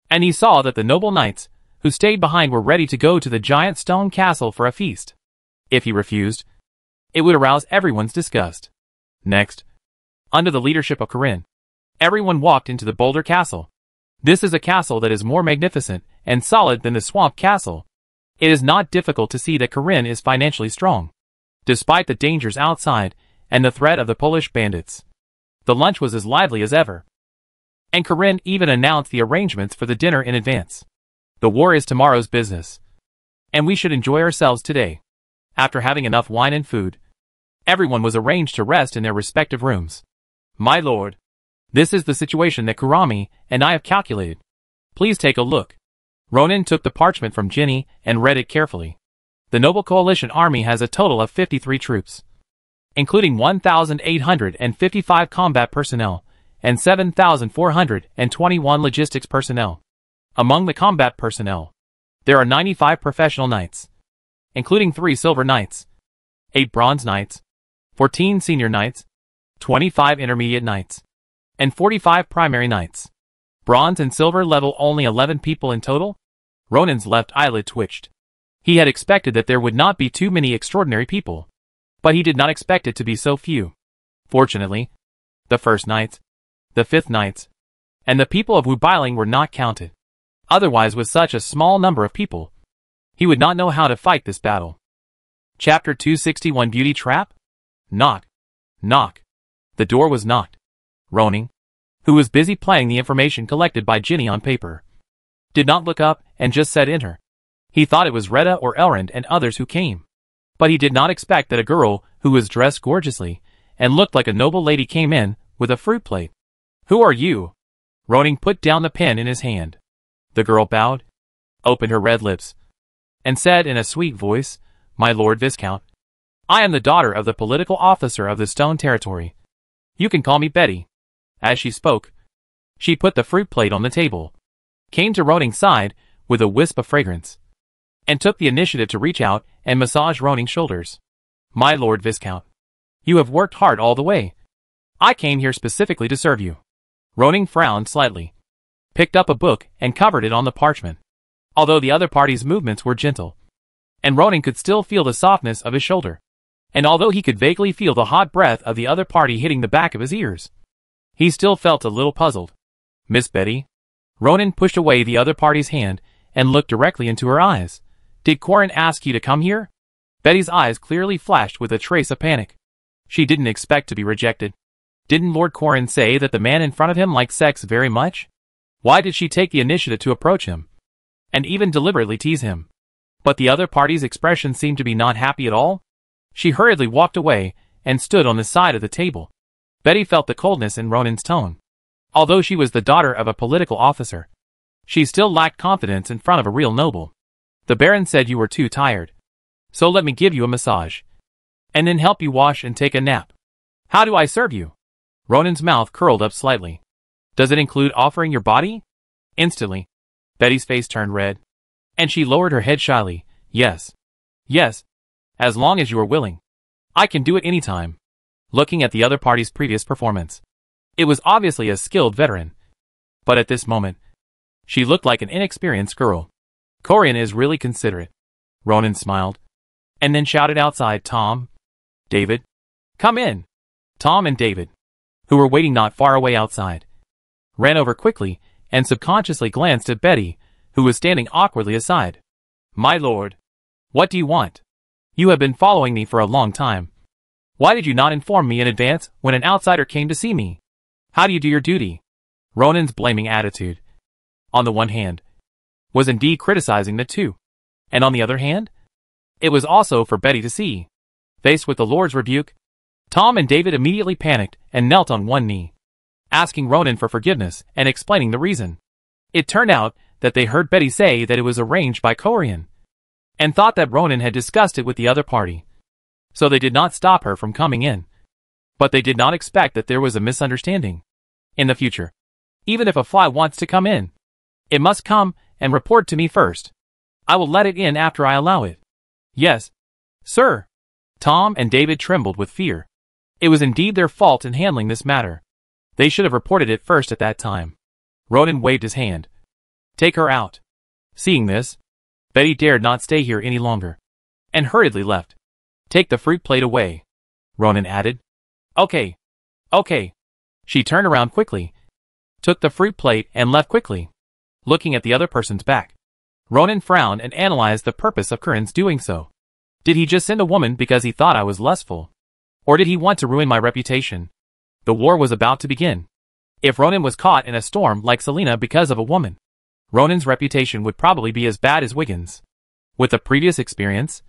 [SPEAKER 1] and he saw that the noble knights who stayed behind were ready to go to the Giant Stone castle for a feast. If he refused, it would arouse everyone's disgust. Next, under the leadership of Corinne, everyone walked into the Boulder Castle. This is a castle that is more magnificent and solid than the swamp castle. It is not difficult to see that Corinne is financially strong, despite the dangers outside and the threat of the Polish bandits. The lunch was as lively as ever, and Corinne even announced the arrangements for the dinner in advance. The war is tomorrow's business, and we should enjoy ourselves today. After having enough wine and food, everyone was arranged to rest in their respective rooms. My lord, this is the situation that Kurami and I have calculated. Please take a look. Ronan took the parchment from Ginny and read it carefully. The Noble Coalition army has a total of 53 troops, including 1,855 combat personnel and 7,421 logistics personnel. Among the combat personnel, there are 95 professional knights, including 3 silver knights, 8 bronze knights, 14 senior knights, 25 intermediate knights, and 45 primary knights. Bronze and silver level only 11 people in total? Ronan's left eyelid twitched. He had expected that there would not be too many extraordinary people, but he did not expect it to be so few. Fortunately, the first knights, the fifth knights, and the people of Wubiling were not counted. Otherwise, with such a small number of people, he would not know how to fight this battle. Chapter 261 Beauty Trap? Knock. Knock. The door was knocked. Ronan, who was busy playing the information collected by Ginny on paper, did not look up and just said enter. He thought it was Retta or Elrond and others who came, but he did not expect that a girl who was dressed gorgeously and looked like a noble lady came in with a fruit plate. Who are you? Ronan put down the pen in his hand. The girl bowed, opened her red lips, and said in a sweet voice, My Lord Viscount, I am the daughter of the political officer of the Stone Territory. You can call me Betty. As she spoke, she put the fruit plate on the table, came to Ronan's side with a wisp of fragrance, and took the initiative to reach out and massage Ronan's shoulders. My Lord Viscount, you have worked hard all the way. I came here specifically to serve you. Ronan frowned slightly, picked up a book and covered it on the parchment. Although the other party's movements were gentle, and Ronan could still feel the softness of his shoulder, and although he could vaguely feel the hot breath of the other party hitting the back of his ears, he still felt a little puzzled. Miss Betty? Ronan pushed away the other party's hand and looked directly into her eyes. Did Corin ask you to come here? Betty's eyes clearly flashed with a trace of panic. She didn't expect to be rejected. Didn't Lord Corin say that the man in front of him liked sex very much? Why did she take the initiative to approach him, and even deliberately tease him? But the other party's expression seemed to be not happy at all. She hurriedly walked away and stood on the side of the table. Betty felt the coldness in Ronan's tone. Although she was the daughter of a political officer, she still lacked confidence in front of a real noble. The Baron said you were too tired, so let me give you a massage, and then help you wash and take a nap. How do I serve you? Ronan's mouth curled up slightly. Does it include offering your body? Instantly, Betty's face turned red, and she lowered her head shyly. Yes. Yes. As long as you are willing. I can do it anytime. Looking at the other party's previous performance, it was obviously a skilled veteran. But at this moment, she looked like an inexperienced girl. Corin is really considerate. Ronan smiled, and then shouted outside, Tom, David, come in. Tom and David, who were waiting not far away outside, ran over quickly and subconsciously glanced at Betty, who was standing awkwardly aside. My lord, what do you want? You have been following me for a long time. Why did you not inform me in advance when an outsider came to see me? How do you do your duty? Ronan's blaming attitude, on the one hand, was indeed criticizing the two, and on the other hand, it was also for Betty to see. Faced with the Lord's rebuke, Tom and David immediately panicked and knelt on one knee, asking Ronan for forgiveness and explaining the reason. It turned out that they heard Betty say that it was arranged by Corin, and thought that Ronan had discussed it with the other party, so they did not stop her from coming in. But they did not expect that there was a misunderstanding. In the future, even if a fly wants to come in, it must come and report to me first. I will let it in after I allow it. Yes, sir. Tom and David trembled with fear. It was indeed their fault in handling this matter. They should have reported it first at that time. Ronan waved his hand. Take her out. Seeing this, Betty dared not stay here any longer, and hurriedly left. Take the fruit plate away, Ronan added. Okay. Okay. She turned around quickly, took the fruit plate and left quickly. looking at the other person's back. Ronan frowned and analyzed the purpose of Curran's doing so. Did he just send a woman because he thought I was lustful? Or did he want to ruin my reputation? The war was about to begin. If Ronan was caught in a storm like Selena because of a woman, Ronan's reputation would probably be as bad as Wiggins. With the previous experience,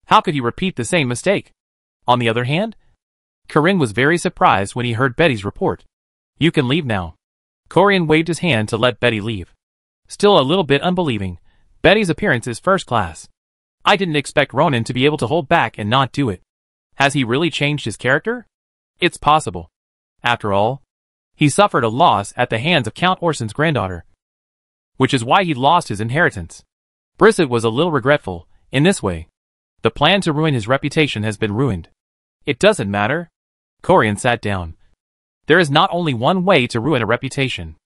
[SPEAKER 1] how could he repeat the same mistake? On the other hand, Curran was very surprised when he heard Betty's report. You can leave now. Corian waved his hand to let Betty leave. Still a little bit unbelieving, Betty's appearance is first class. I didn't expect Ronan to be able to hold back and not do it. Has he really changed his character? It's possible. After all, he suffered a loss at the hands of Count Orson's granddaughter, which is why he lost his inheritance. Brissett was a little regretful. In this way, the plan to ruin his reputation has been ruined. It doesn't matter. Corian sat down. There is not only one way to ruin a reputation.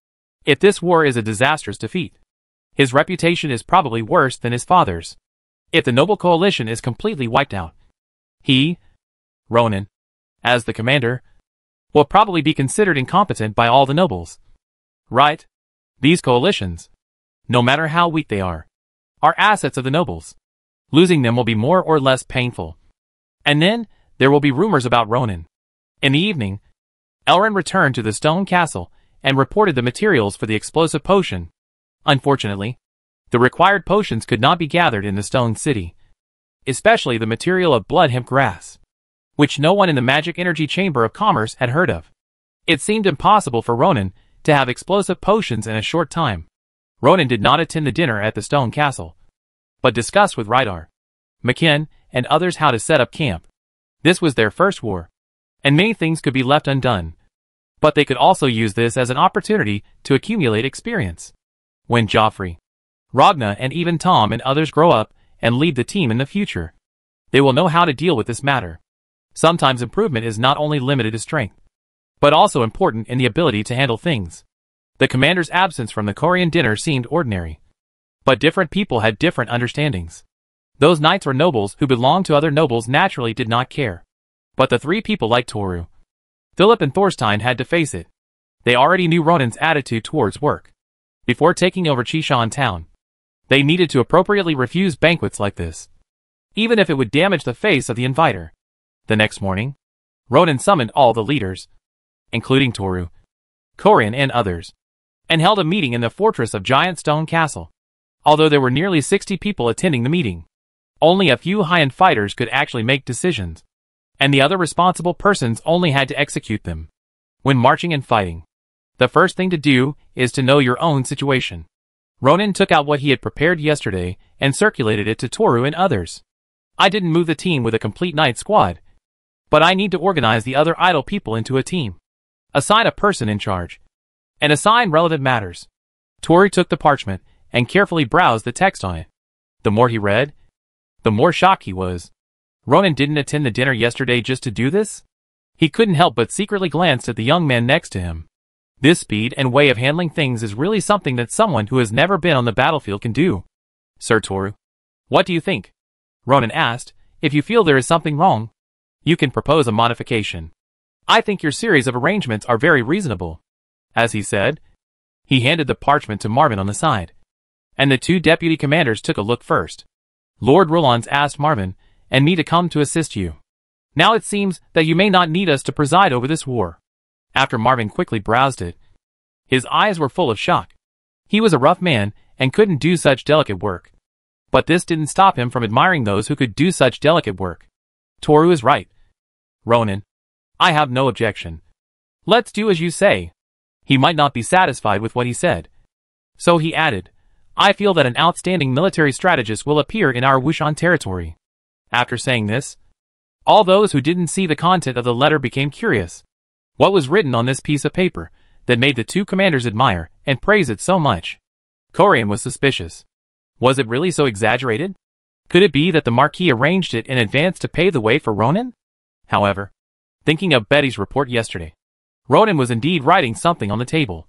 [SPEAKER 1] If this war is a disastrous defeat, his reputation is probably worse than his father's. If the Noble Coalition is completely wiped out, he, Ronan, as the commander, will probably be considered incompetent by all the nobles. Right? These coalitions, no matter how weak they are assets of the nobles. Losing them will be more or less painful. And then, there will be rumors about Ronan. In the evening, Elrond returned to the stone castle and reported the materials for the explosive potion. Unfortunately, the required potions could not be gathered in the stone city, especially the material of blood hemp grass, which no one in the magic energy chamber of commerce had heard of. It seemed impossible for Ronan to have explosive potions in a short time. Ronan did not attend the dinner at the stone castle, but discussed with Rydar, McKen, and others how to set up camp. This was their first war, and many things could be left undone, but they could also use this as an opportunity to accumulate experience. When Joffrey, Ragna, and even Tom and others grow up and lead the team in the future, they will know how to deal with this matter. Sometimes improvement is not only limited to strength, but also important in the ability to handle things. The commander's absence from the Corian dinner seemed ordinary, but different people had different understandings. Those knights or nobles who belonged to other nobles naturally did not care. But the three people like Toru, Philip, and Thorstein had to face it. They already knew Ronan's attitude towards work. Before taking over Chishan town, they needed to appropriately refuse banquets like this, even if it would damage the face of the inviter. The next morning, Ronan summoned all the leaders, including Toru, Corian, and others, and held a meeting in the fortress of Giant Stone Castle. Although there were nearly 60 people attending the meeting, only a few high-end fighters could actually make decisions, and the other responsible persons only had to execute them. When marching and fighting, the first thing to do is to know your own situation. Ronan took out what he had prepared yesterday and circulated it to Toru and others. I didn't move the team with a complete knight squad, but I need to organize the other idle people into a team, assign a person in charge, and assign relevant matters. Toru took the parchment and carefully browsed the text on it. The more he read, the more shocked he was. Ronan didn't attend the dinner yesterday just to do this? He couldn't help but secretly glance at the young man next to him. This speed and way of handling things is really something that someone who has never been on the battlefield can do. Sir Toru, what do you think? Ronan asked. If you feel there is something wrong, you can propose a modification. I think your series of arrangements are very reasonable. As he said, he handed the parchment to Marvin on the side, and the two deputy commanders took a look first. Lord Rollans asked Marvin and me to come to assist you. Now it seems that you may not need us to preside over this war. After Marvin quickly browsed it, his eyes were full of shock. He was a rough man and couldn't do such delicate work. But this didn't stop him from admiring those who could do such delicate work. Toru is right, Ronan. I have no objection. Let's do as you say. He might not be satisfied with what he said, so he added, I feel that an outstanding military strategist will appear in our Wushan territory. After saying this, all those who didn't see the content of the letter became curious. What was written on this piece of paper that made the two commanders admire and praise it so much? Corian was suspicious. Was it really so exaggerated? Could it be that the Marquis arranged it in advance to pave the way for Ronan? However, thinking of Betty's report yesterday, Ronan was indeed writing something on the table.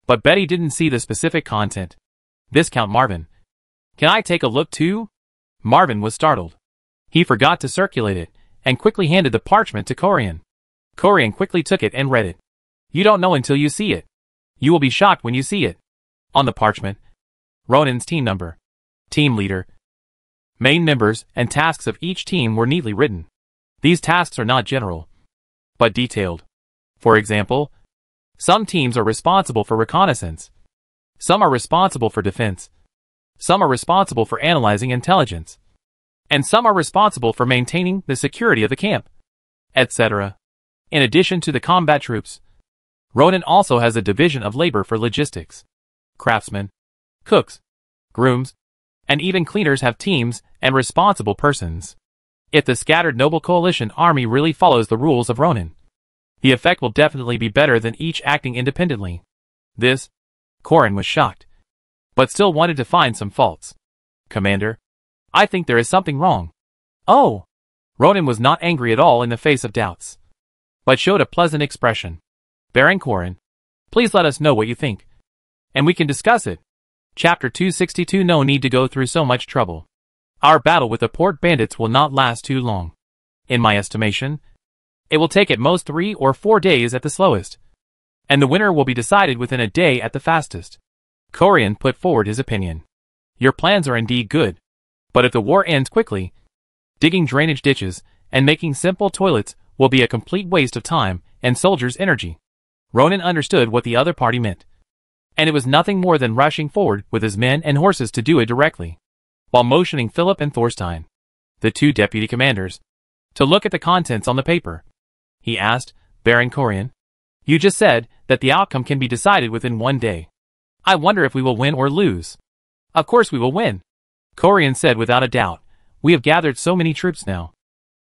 [SPEAKER 1] But Betty didn't see the specific content. Viscount Marvin. Can I take a look too? Marvin was startled. He forgot to circulate it, and quickly handed the parchment to Corian. Corian quickly took it and read it. You don't know until you see it. You will be shocked when you see it. On the parchment, Ronan's team number, team leader, main members, and tasks of each team were neatly written. These tasks are not general, but detailed. For example, some teams are responsible for reconnaissance. Some are responsible for defense. Some are responsible for analyzing intelligence. And some are responsible for maintaining the security of the camp, etc. In addition to the combat troops, Ronan also has a division of labor for logistics. Craftsmen, cooks, grooms, and even cleaners have teams and responsible persons. If the scattered Noble Coalition army really follows the rules of Ronan, the effect will definitely be better than each acting independently. This, Corin was shocked, but still wanted to find some faults. Commander, I think there is something wrong. Oh! Ronan was not angry at all in the face of doubts, but showed a pleasant expression. Baron Corin, please let us know what you think, and we can discuss it. Chapter 262. No need to go through so much trouble. Our battle with the port bandits will not last too long. In my estimation, it will take at most 3 or 4 days at the slowest, and the winner will be decided within a day at the fastest. Corian put forward his opinion. Your plans are indeed good, but if the war ends quickly, digging drainage ditches and making simple toilets will be a complete waste of time and soldiers' energy. Ronan understood what the other party meant, and it was nothing more than rushing forward with his men and horses to do it directly, while motioning Philip and Thorstein, the 2 deputy commanders, to look at the contents on the paper. He asked, Baron Corian, you just said that the outcome can be decided within 1 day. I wonder if we will win or lose. Of course we will win, Corian said without a doubt. We have gathered so many troops now.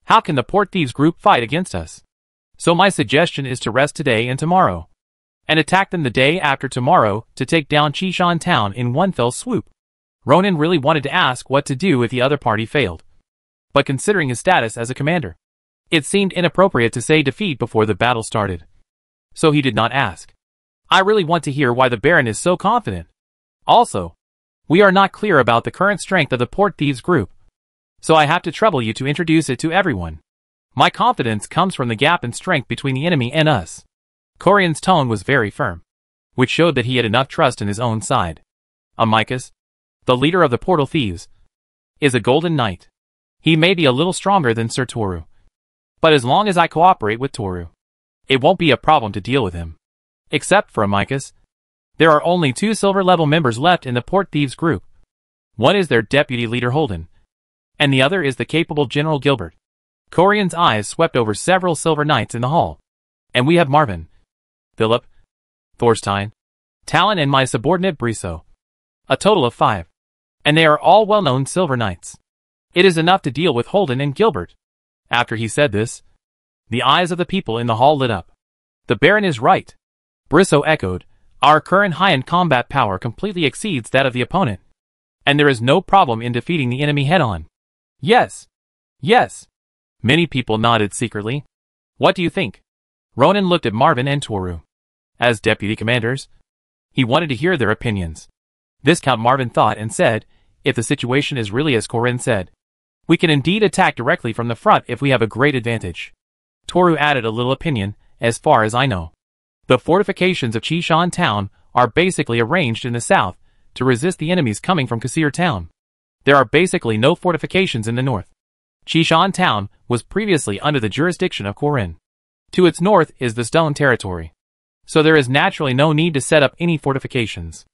[SPEAKER 1] How can the port thieves group fight against us? So my suggestion is to rest today and tomorrow, and attack them the day after tomorrow to take down Chishan town in one fell swoop. Ronan really wanted to ask what to do if the other party failed, but considering his status as a commander, it seemed inappropriate to say defeat before the battle started. So he did not ask. I really want to hear why the Baron is so confident. Also, we are not clear about the current strength of the port thieves group, so I have to trouble you to introduce it to everyone. My confidence comes from the gap in strength between the enemy and us. Corian's tone was very firm, which showed that he had enough trust in his own side. Amicus, the leader of the portal thieves, is a golden knight. He may be a little stronger than Sir Toru, but as long as I cooperate with Toru, it won't be a problem to deal with him. Except for Amicus, there are only 2 silver-level members left in the port thieves group. One is their deputy leader Holden, and the other is the capable General Gilbert. Corian's eyes swept over several silver knights in the hall. And we have Marvin, Philip, Thorstein, Talon, and my subordinate Briso. A total of 5. And they are all well-known silver knights. It is enough to deal with Holden and Gilbert. After he said this, the eyes of the people in the hall lit up. The Baron is right, Briso echoed. Our current high-end combat power completely exceeds that of the opponent, and there is no problem in defeating the enemy head-on. Yes. Yes. Many people nodded secretly. What do you think? Ronan looked at Marvin and Toru. As deputy commanders, he wanted to hear their opinions. Viscount Marvin thought and said, if the situation is really as Corin said, we can indeed attack directly from the front if we have a great advantage. Toru added a little opinion, as far as I know. The fortifications of Chishan town are basically arranged in the south to resist the enemies coming from Kasir town. There are basically no fortifications in the north. Chishan town was previously under the jurisdiction of Corin. To its north is the Stone Territory, so there is naturally no need to set up any fortifications.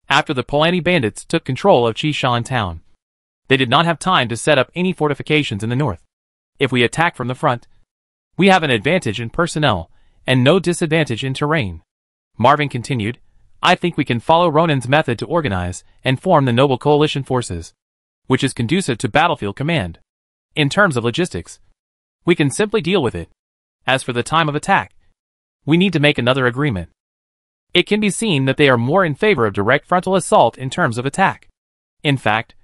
[SPEAKER 1] After the Polani bandits took control of Chishan town, they did not have time to set up any fortifications in the north. If we attack from the front, we have an advantage in personnel and no disadvantage in terrain. Marvin continued, I think we can follow Ronan's method to organize and form the Noble Coalition forces, which is conducive to battlefield command. In terms of logistics, we can simply deal with it. As for the time of attack, we need to make another agreement. It can be seen that they are more in favor of direct frontal assault in terms of attack. In fact,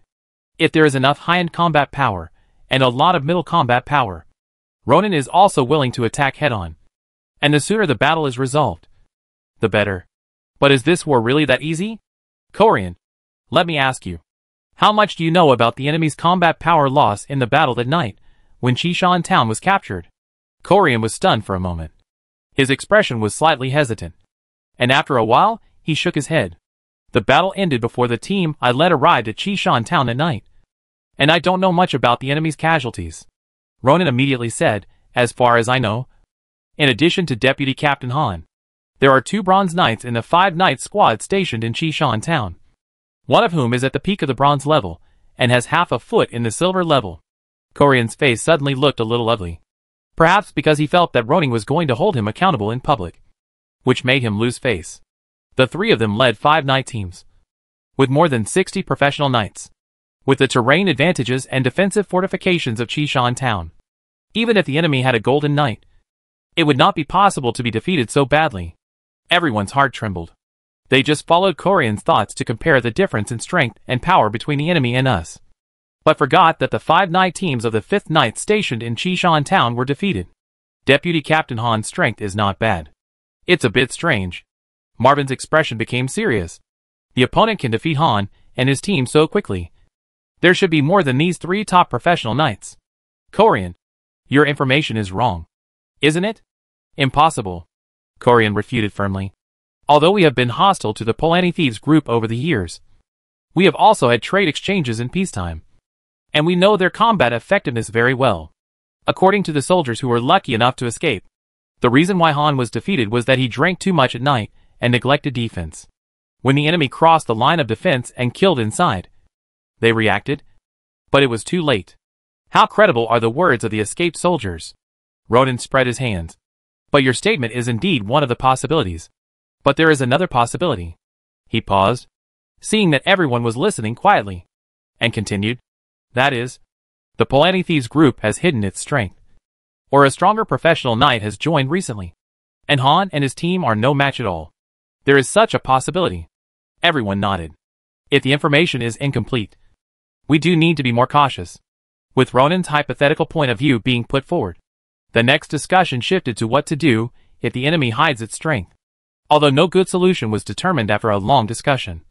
[SPEAKER 1] if there is enough high-end combat power and a lot of middle combat power, Ronan is also willing to attack head-on. And the sooner the battle is resolved, the better. But is this war really that easy? Corian, let me ask you. How much do you know about the enemy's combat power loss in the battle that night, when Chishan town was captured? Corian was stunned for a moment. His expression was slightly hesitant, and after a while, he shook his head. The battle ended before the team I led arrived at Chishan town at night. And I don't know much about the enemy's casualties. Ronan immediately said, as far as I know. In addition to Deputy Captain Han, there are 2 Bronze Knights in the 5-Knight squad stationed in Chishan town. One of whom is at the peak of the bronze level, and has half a foot in the silver level. Korean's face suddenly looked a little ugly. Perhaps because he felt that Ronan was going to hold him accountable in public, which made him lose face. The 3 of them led 5-Knight teams, with more than 60 professional knights, with the terrain advantages and defensive fortifications of Chishan town. Even if the enemy had a golden knight, it would not be possible to be defeated so badly. Everyone's heart trembled. They just followed Korean's thoughts to compare the difference in strength and power between the enemy and us, but forgot that the 5-Knight teams of the 5th Knight stationed in Chishan town were defeated. Deputy Captain Han's strength is not bad. It's a bit strange. Marvin's expression became serious. The opponent can defeat Han and his team so quickly. There should be more than these 3 top professional knights. Korean, your information is wrong. Isn't it? Impossible. Korean refuted firmly. Although we have been hostile to the Polani Thieves group over the years, we have also had trade exchanges in peacetime. And we know their combat effectiveness very well. According to the soldiers who were lucky enough to escape, the reason why Han was defeated was that he drank too much at night and neglected defense. When the enemy crossed the line of defense and killed inside, they reacted, but it was too late. How credible are the words of the escaped soldiers? Ronan spread his hands. But your statement is indeed one of the possibilities. But there is another possibility. He paused, seeing that everyone was listening quietly, and continued. That is, the Polani Thieves group has hidden its strength, or a stronger professional knight has joined recently, and Han and his team are no match at all. There is such a possibility. Everyone nodded. If the information is incomplete, we do need to be more cautious. With Ronan's hypothetical point of view being put forward, the next discussion shifted to what to do if the enemy hides its strength. Although no good solution was determined after a long discussion,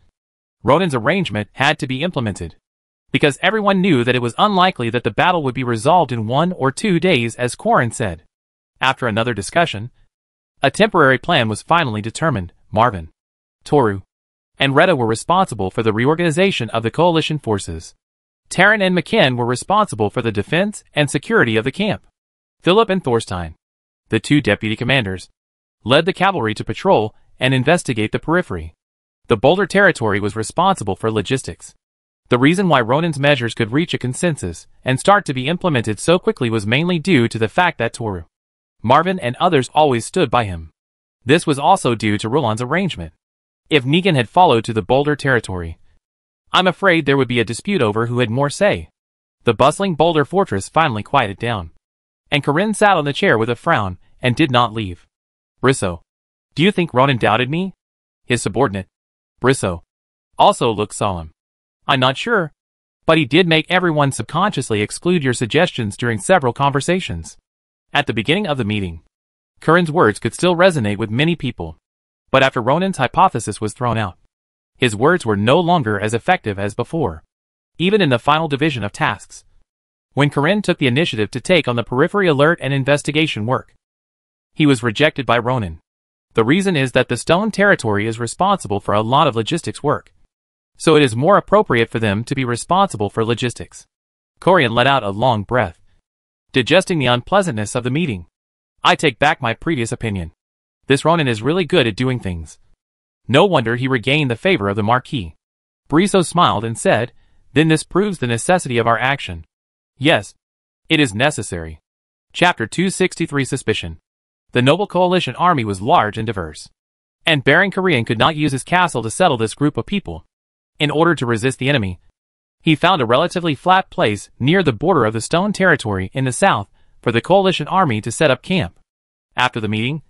[SPEAKER 1] Ronan's arrangement had to be implemented, because everyone knew that it was unlikely that the battle would be resolved in 1 or 2 days, as Korin said. After another discussion, a temporary plan was finally determined. Marvin, Toru, and Retta were responsible for the reorganization of the coalition forces. Taryn and McKen were responsible for the defense and security of the camp. Philip and Thorstein, the 2 deputy commanders, led the cavalry to patrol and investigate the periphery. The Boulder territory was responsible for logistics. The reason why Ronan's measures could reach a consensus and start to be implemented so quickly was mainly due to the fact that Toru, Marvin and others always stood by him. This was also due to Roland's arrangement. If Negan had followed to the Boulder territory, I'm afraid there would be a dispute over who had more say. The bustling Boulder fortress finally quieted down, and Corinne sat on the chair with a frown and did not leave. Brisso, do you think Ronan doubted me? His subordinate, Brisso, also looked solemn. I'm not sure, but he did make everyone subconsciously exclude your suggestions during several conversations. At the beginning of the meeting, Corinne's words could still resonate with many people, but after Ronan's hypothesis was thrown out, his words were no longer as effective as before, even in the final division of tasks. When Corinne took the initiative to take on the periphery alert and investigation work, he was rejected by Ronan. The reason is that the Stone territory is responsible for a lot of logistics work, so it is more appropriate for them to be responsible for logistics. Korean let out a long breath, digesting the unpleasantness of the meeting. I take back my previous opinion. This Ronan is really good at doing things. No wonder he regained the favor of the Marquis. Brisso smiled and said, then this proves the necessity of our action. Yes, it is necessary. Chapter 263 Suspicion. The Noble Coalition army was large and diverse, and Baron Korean could not use his castle to settle this group of people. In order to resist the enemy, he found a relatively flat place near the border of the Stone territory in the south for the coalition army to set up camp. After the meeting,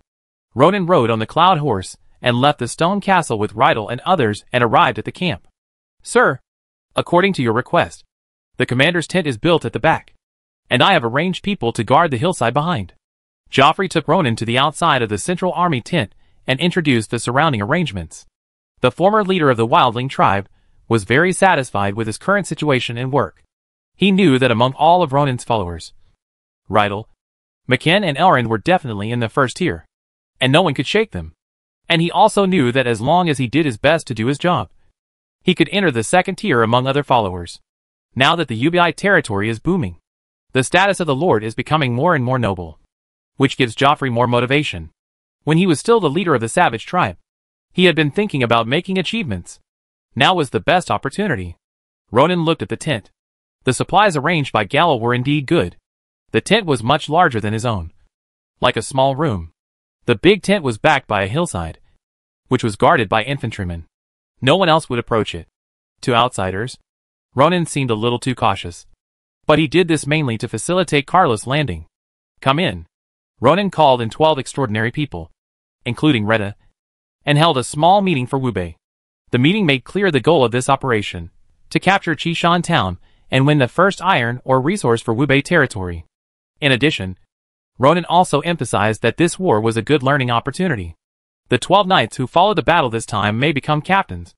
[SPEAKER 1] Ronan rode on the Cloud Horse and left the Stone Castle with Rydell and others and arrived at the camp. Sir, according to your request, the commander's tent is built at the back, and I have arranged people to guard the hillside behind. Joffrey took Ronan to the outside of the central army tent and introduced the surrounding arrangements. The former leader of the Wildling tribe was very satisfied with his current situation and work. He knew that among all of Ronan's followers, Rydell, McKen and Elrond were definitely in the first tier, and no one could shake them. And he also knew that as long as he did his best to do his job, He could enter the second tier among other followers. Now that the UBI territory is booming, the status of the Lord is becoming more and more noble, which gives Joffrey more motivation. When he was still the leader of the savage tribe, he had been thinking about making achievements. Now was the best opportunity. Ronan looked at the tent. The supplies arranged by Gallo were indeed good. The tent was much larger than his own. Like a small room. The big tent was backed by a hillside, which was guarded by infantrymen. No one else would approach it. To outsiders, Ronan seemed a little too cautious. But he did this mainly to facilitate Carlos landing. Come in. Ronan called in 12 extraordinary people, including Retta, and held a small meeting for Wubei. The meeting made clear the goal of this operation, to capture Chishan town and win the first iron or resource for Wubei territory. In addition, Ronan also emphasized that this war was a good learning opportunity. The 12 knights who followed the battle this time may become captains,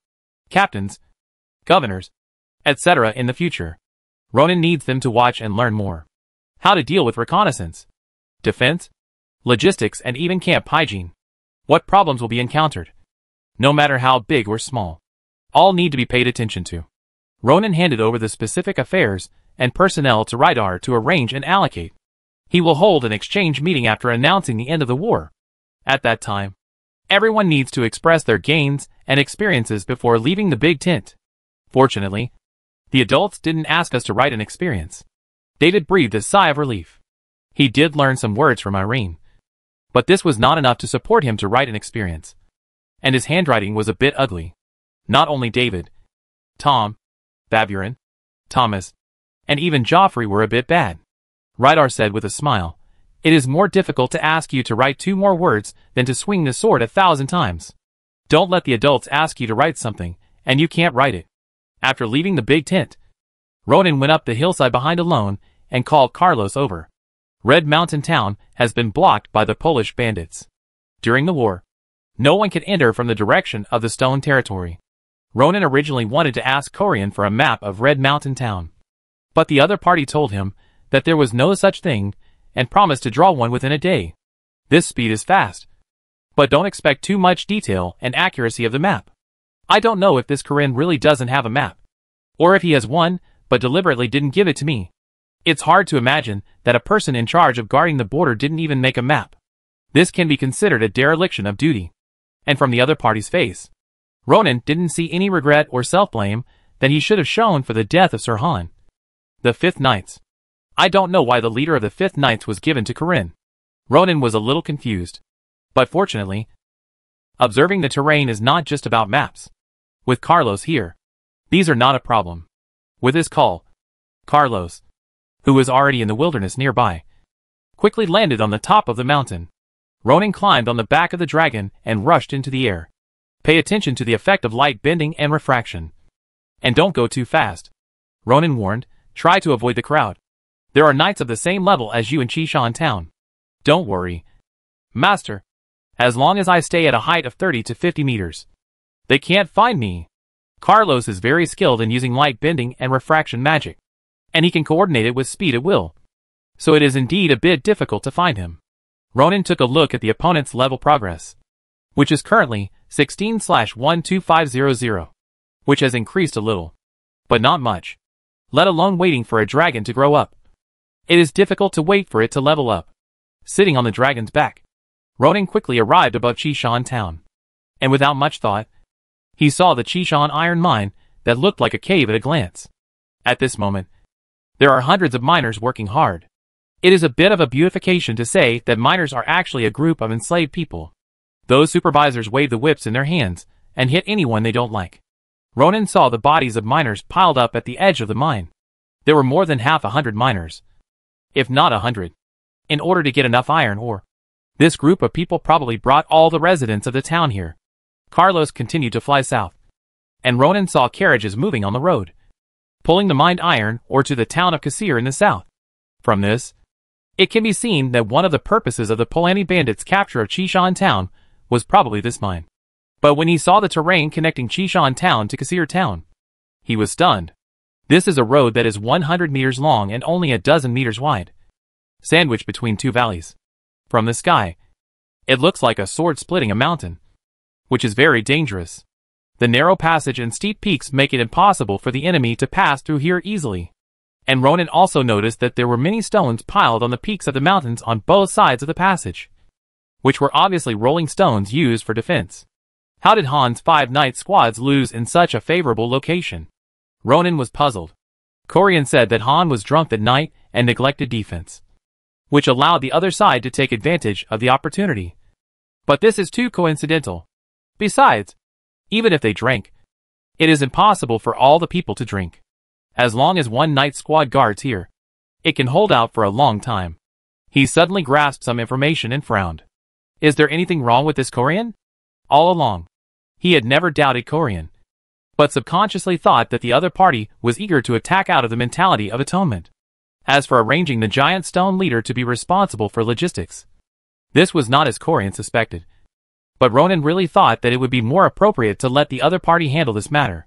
[SPEAKER 1] governors, etc. in the future. Ronan needs them to watch and learn more. How to deal with reconnaissance, defense, logistics, and even camp hygiene. What problems will be encountered, no matter how big or small. All need to be paid attention to. Ronan handed over the specific affairs and personnel to Rydar to arrange and allocate. He will hold an exchange meeting after announcing the end of the war. At that time, everyone needs to express their gains and experiences before leaving the big tent. Fortunately, the adults didn't ask us to write an experience. David breathed a sigh of relief. He did learn some words from Irene, but this was not enough to support him to write an experience. And his handwriting was a bit ugly. Not only David, Tom, Baburin, Thomas, and even Joffrey were a bit bad. Rydar said with a smile, "It is more difficult to ask you to write 2 more words than to swing the sword 1,000 times. Don't let the adults ask you to write something, and you can't write it." After leaving the big tent, Ronan went up the hillside behind alone and called Carlos over. Red Mountain Town has been blocked by the Polish bandits. During the war, no one could enter from the direction of the Stone Territory. Ronan originally wanted to ask Corian for a map of Red Mountain Town, but the other party told him that there was no such thing and promised to draw one within a day. This speed is fast, but don't expect too much detail and accuracy of the map. I don't know if this Corinne really doesn't have a map, or if he has one but deliberately didn't give it to me. It's hard to imagine that a person in charge of guarding the border didn't even make a map. This can be considered a dereliction of duty. And from the other party's face, Ronan didn't see any regret or self-blame that he should have shown for the death of Sirhan. The 5th Knights. I don't know why the leader of the 5th Knights was given to Corinne. Ronan was a little confused. But fortunately, observing the terrain is not just about maps. With Carlos here, these are not a problem. With his call, Carlos, who was already in the wilderness nearby, quickly landed on the top of the mountain. Ronan climbed on the back of the dragon and rushed into the air. Pay attention to the effect of light bending and refraction. And don't go too fast. Ronan warned, try to avoid the crowd. There are knights of the same level as you in Chishan town. Don't worry, Master. As long as I stay at a height of 30 to 50 meters, they can't find me. Carlos is very skilled in using light bending and refraction magic, and he can coordinate it with speed at will. So it is indeed a bit difficult to find him. Ronan took a look at the opponent's level progress, which is currently 16/12500, which has increased a little, but not much, let alone waiting for a dragon to grow up. It is difficult to wait for it to level up. Sitting on the dragon's back, Ronan quickly arrived above Chishan town, and without much thought, he saw the Chishan iron mine that looked like a cave at a glance. At this moment, there are hundreds of miners working hard. It is a bit of a beautification to say that miners are actually a group of enslaved people. Those supervisors wave the whips in their hands and hit anyone they don't like. Ronan saw the bodies of miners piled up at the edge of the mine. There were more than 100 miners, if not 100, in order to get enough iron ore. This group of people probably brought all the residents of the town here. Carlos continued to fly south, and Ronan saw carriages moving on the road, pulling the mined iron ore to the town of Kasir in the south. From this, it can be seen that one of the purposes of the Polani bandits' capture of Chishan town was probably this mine. But when he saw the terrain connecting Chishan town to Kasir town, he was stunned. This is a road that is 100 meters long and only a dozen meters wide, sandwiched between 2 valleys. From the sky, it looks like a sword splitting a mountain, which is very dangerous. The narrow passage and steep peaks make it impossible for the enemy to pass through here easily. And Ronan also noticed that there were many stones piled on the peaks of the mountains on both sides of the passage, which were obviously rolling stones used for defense. How did Han's 5 knight squads lose in such a favorable location? Ronan was puzzled. Corian said that Han was drunk that night and neglected defense, which allowed the other side to take advantage of the opportunity. But this is too coincidental. Besides, even if they drank, it is impossible for all the people to drink. As long as one knight squad guards here, it can hold out for a long time. He suddenly grasped some information and frowned. Is there anything wrong with this Corian? All along, he had never doubted Corian, but subconsciously thought that the other party was eager to attack out of the mentality of atonement. As for arranging the giant stone leader to be responsible for logistics, this was not as Corian suspected. But Ronan really thought that it would be more appropriate to let the other party handle this matter.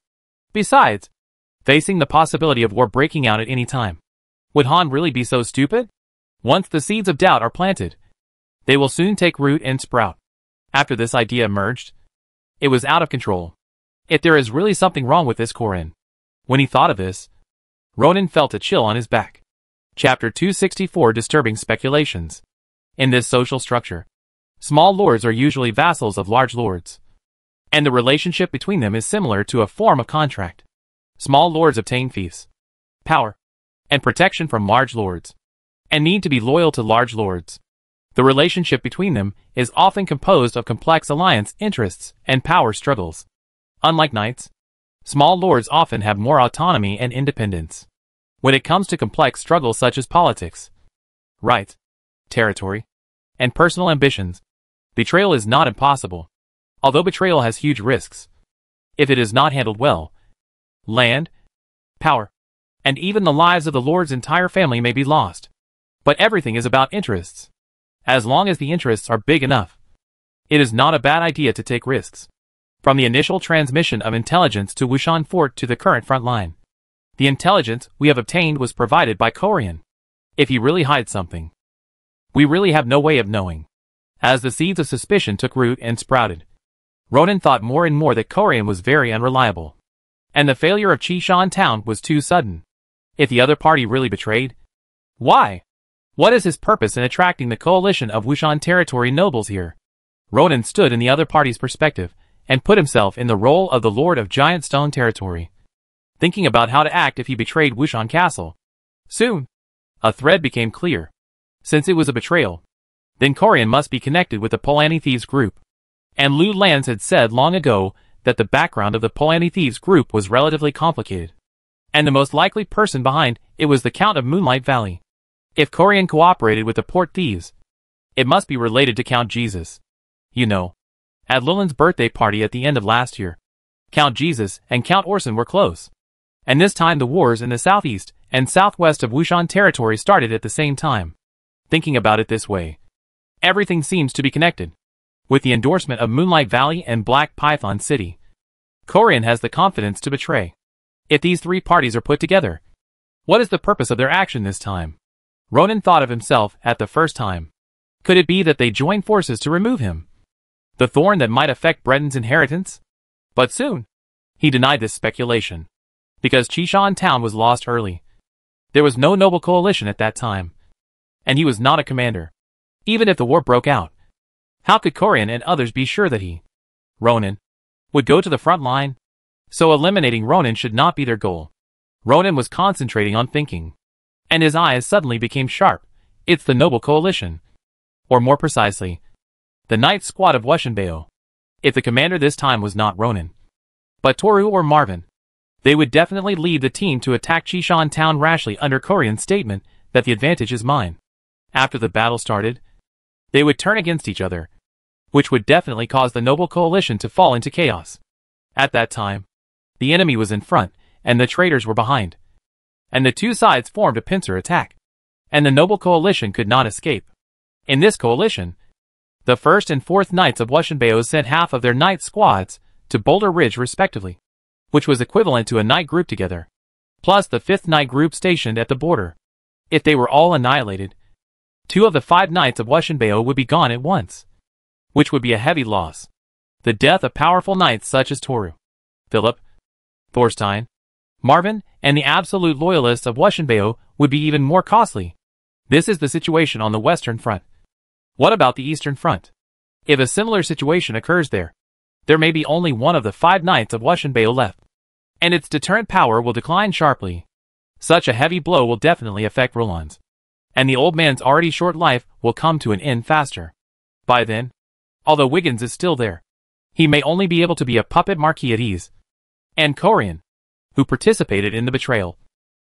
[SPEAKER 1] Besides, facing the possibility of war breaking out at any time, would Han really be so stupid? Once the seeds of doubt are planted, they will soon take root and sprout. After this idea emerged, it was out of control. If there is really something wrong with this Corian. When he thought of this, Ronan felt a chill on his back. Chapter 264 Disturbing Speculations. In this social structure, small lords are usually vassals of large lords, and the relationship between them is similar to a form of contract. Small lords obtain fiefs, power, and protection from large lords, and need to be loyal to large lords. The relationship between them is often composed of complex alliance interests and power struggles. Unlike knights, small lords often have more autonomy and independence. When it comes to complex struggles such as politics, rights, territory, and personal ambitions, betrayal is not impossible. Although betrayal has huge risks, if it is not handled well, land, power, and even the lives of the lord's entire family may be lost. But everything is about interests. As long as the interests are big enough, it is not a bad idea to take risks. From the initial transmission of intelligence to Wushan Fort to the current front line, the intelligence we have obtained was provided by Corian. If he really hides something, we really have no way of knowing. As the seeds of suspicion took root and sprouted, Ronan thought more and more that Corian was very unreliable, and the failure of Chishan town was too sudden. If the other party really betrayed, why? What is his purpose in attracting the coalition of Wushan territory nobles here? Ronan stood in the other party's perspective and put himself in the role of the Lord of Giant Stone territory, thinking about how to act if he betrayed Wushan Castle. Soon, a thread became clear. Since it was a betrayal, then Corian must be connected with the Polani Thieves group. And Lu Lans had said long ago that the background of the Polani Thieves group was relatively complicated, and the most likely person behind it was the Count of Moonlight Valley. If Corian cooperated with the Port Thieves, it must be related to Count Jesus. You know, at Lulin's birthday party at the end of last year, Count Jesus and Count Orson were close. And this time the wars in the southeast and southwest of Wushan territory started at the same time. Thinking about it this way, everything seems to be connected. With the endorsement of Moonlight Valley and Black Python City, Corian has the confidence to betray. If these three parties are put together, what is the purpose of their action this time? Ronan thought of himself at the first time. Could it be that they joined forces to remove him? The thorn that might affect Breton's inheritance? But soon, he denied this speculation, because Chishan town was lost early. There was no noble coalition at that time, and he was not a commander. Even if the war broke out, how could Corian and others be sure that he, Ronan, would go to the front line? So eliminating Ronan should not be their goal. Ronan was concentrating on thinking, and his eyes suddenly became sharp. It's the noble coalition. Or more precisely, the Knight Squad of Wushanbeo. If the commander this time was not Ronan, but Toru or Marvin, they would definitely lead the team to attack Chishan town rashly under Corian's statement that the advantage is mine. After the battle started, they would turn against each other, which would definitely cause the noble coalition to fall into chaos. At that time, the enemy was in front, and the traitors were behind, and the two sides formed a pincer attack, and the noble coalition could not escape. In this coalition, the 1st and 4th Knights of Wushanbeo sent half of their knight squads to Boulder Ridge respectively, which was equivalent to a knight group together, plus the 5th Knight group stationed at the border. If they were all annihilated, 2 of the 5 Knights of Wushanbeo would be gone at once, which would be a heavy loss. The death of powerful knights such as Toru, Philip, Thorstein, Marvin, and the absolute loyalists of Weschenbeo would be even more costly. This is the situation on the Western Front. What about the Eastern Front? If a similar situation occurs there may be only one of the 5 knights of Weschenbeo left, and its deterrent power will decline sharply. Such a heavy blow will definitely affect Roland's, and the old man's already short life will come to an end faster. By then, although Wiggins is still there, he may only be able to be a puppet marquis at ease. And Corian, who participated in the betrayal,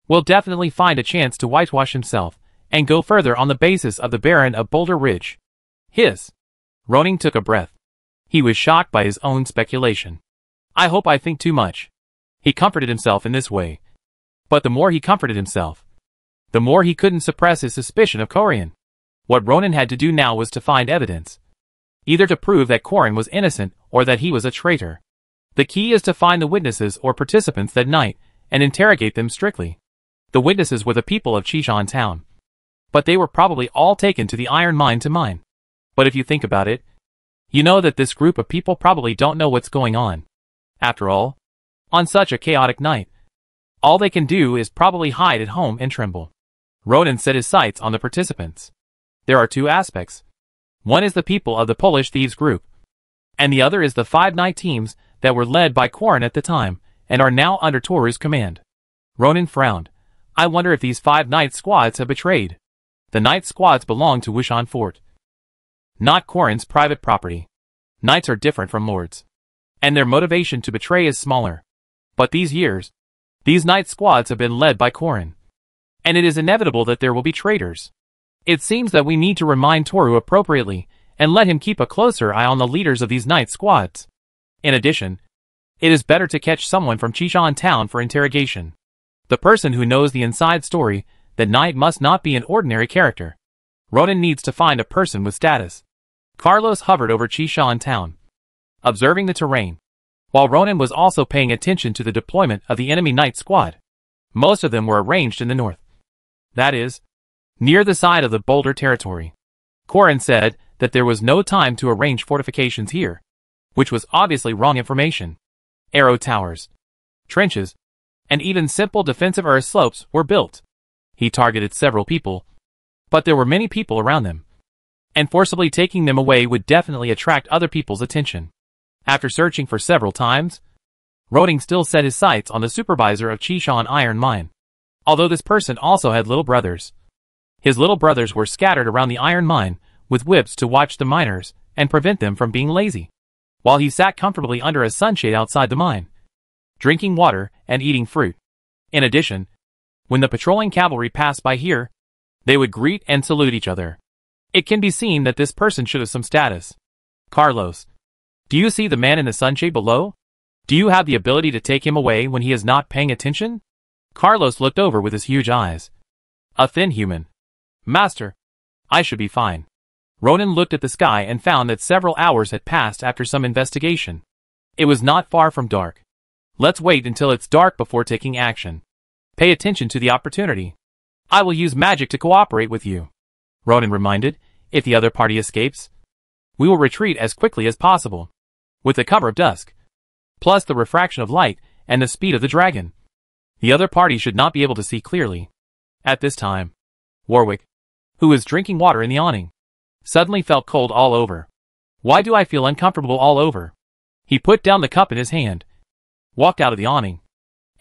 [SPEAKER 1] will definitely find a chance to whitewash himself and go further on the basis of the Baron of Boulder Ridge. Ronan took a breath. He was shocked by his own speculation. I hope I think too much. He comforted himself in this way. But the more he comforted himself, the more he couldn't suppress his suspicion of Corian. What Ronan had to do now was to find evidence, either to prove that Corian was innocent or that he was a traitor. The key is to find the witnesses or participants that night and interrogate them strictly. The witnesses were the people of Chishan town, but they were probably all taken to the iron mine to mine. But if you think about it, you know that this group of people probably don't know what's going on. After all, on such a chaotic night, all they can do is probably hide at home and tremble. Ronan set his sights on the participants. There are 2 aspects. One is the people of the Polish thieves group, and the other is the 5 knight teams that were led by Corian at the time and are now under Toru's command. Ronan frowned. I wonder if these 5 knight squads have betrayed. The knight squads belong to Wishan Fort, not Corian's private property. Knights are different from lords, and their motivation to betray is smaller. But these knight squads have been led by Corian, and it is inevitable that there will be traitors. It seems that we need to remind Toru appropriately and let him keep a closer eye on the leaders of these knight squads. In addition, it is better to catch someone from Chishan town for interrogation. The person who knows the inside story, that knight must not be an ordinary character. Ronan needs to find a person with status. Carlos hovered over Chishan town, observing the terrain, while Ronan was also paying attention to the deployment of the enemy knight squad. Most of them were arranged in the north. That is, near the side of the Boulder territory. Corian said that there was no time to arrange fortifications here, which was obviously wrong information. Arrow towers, trenches, and even simple defensive earth slopes were built. He targeted several people, but there were many people around them, and forcibly taking them away would definitely attract other people's attention. After searching for several times, Ronan still set his sights on the supervisor of Chishan iron mine. Although this person also had little brothers. His little brothers were scattered around the iron mine, with whips to watch the miners and prevent them from being lazy, while he sat comfortably under a sunshade outside the mine, drinking water and eating fruit. In addition, when the patrolling cavalry passed by here, they would greet and salute each other. It can be seen that this person should have some status. Carlos, do you see the man in the sunshade below? Do you have the ability to take him away when he is not paying attention? Carlos looked over with his huge eyes. A thin human. Master, I should be fine. Ronan looked at the sky and found that several hours had passed after some investigation. It was not far from dark. Let's wait until it's dark before taking action. Pay attention to the opportunity. I will use magic to cooperate with you. Ronan reminded, if the other party escapes, we will retreat as quickly as possible, with the cover of dusk, plus the refraction of light and the speed of the dragon. The other party should not be able to see clearly. At this time, Warwick, who was drinking water in the awning, suddenly felt cold all over. Why do I feel uncomfortable all over? He put down the cup in his hand, walked out of the awning,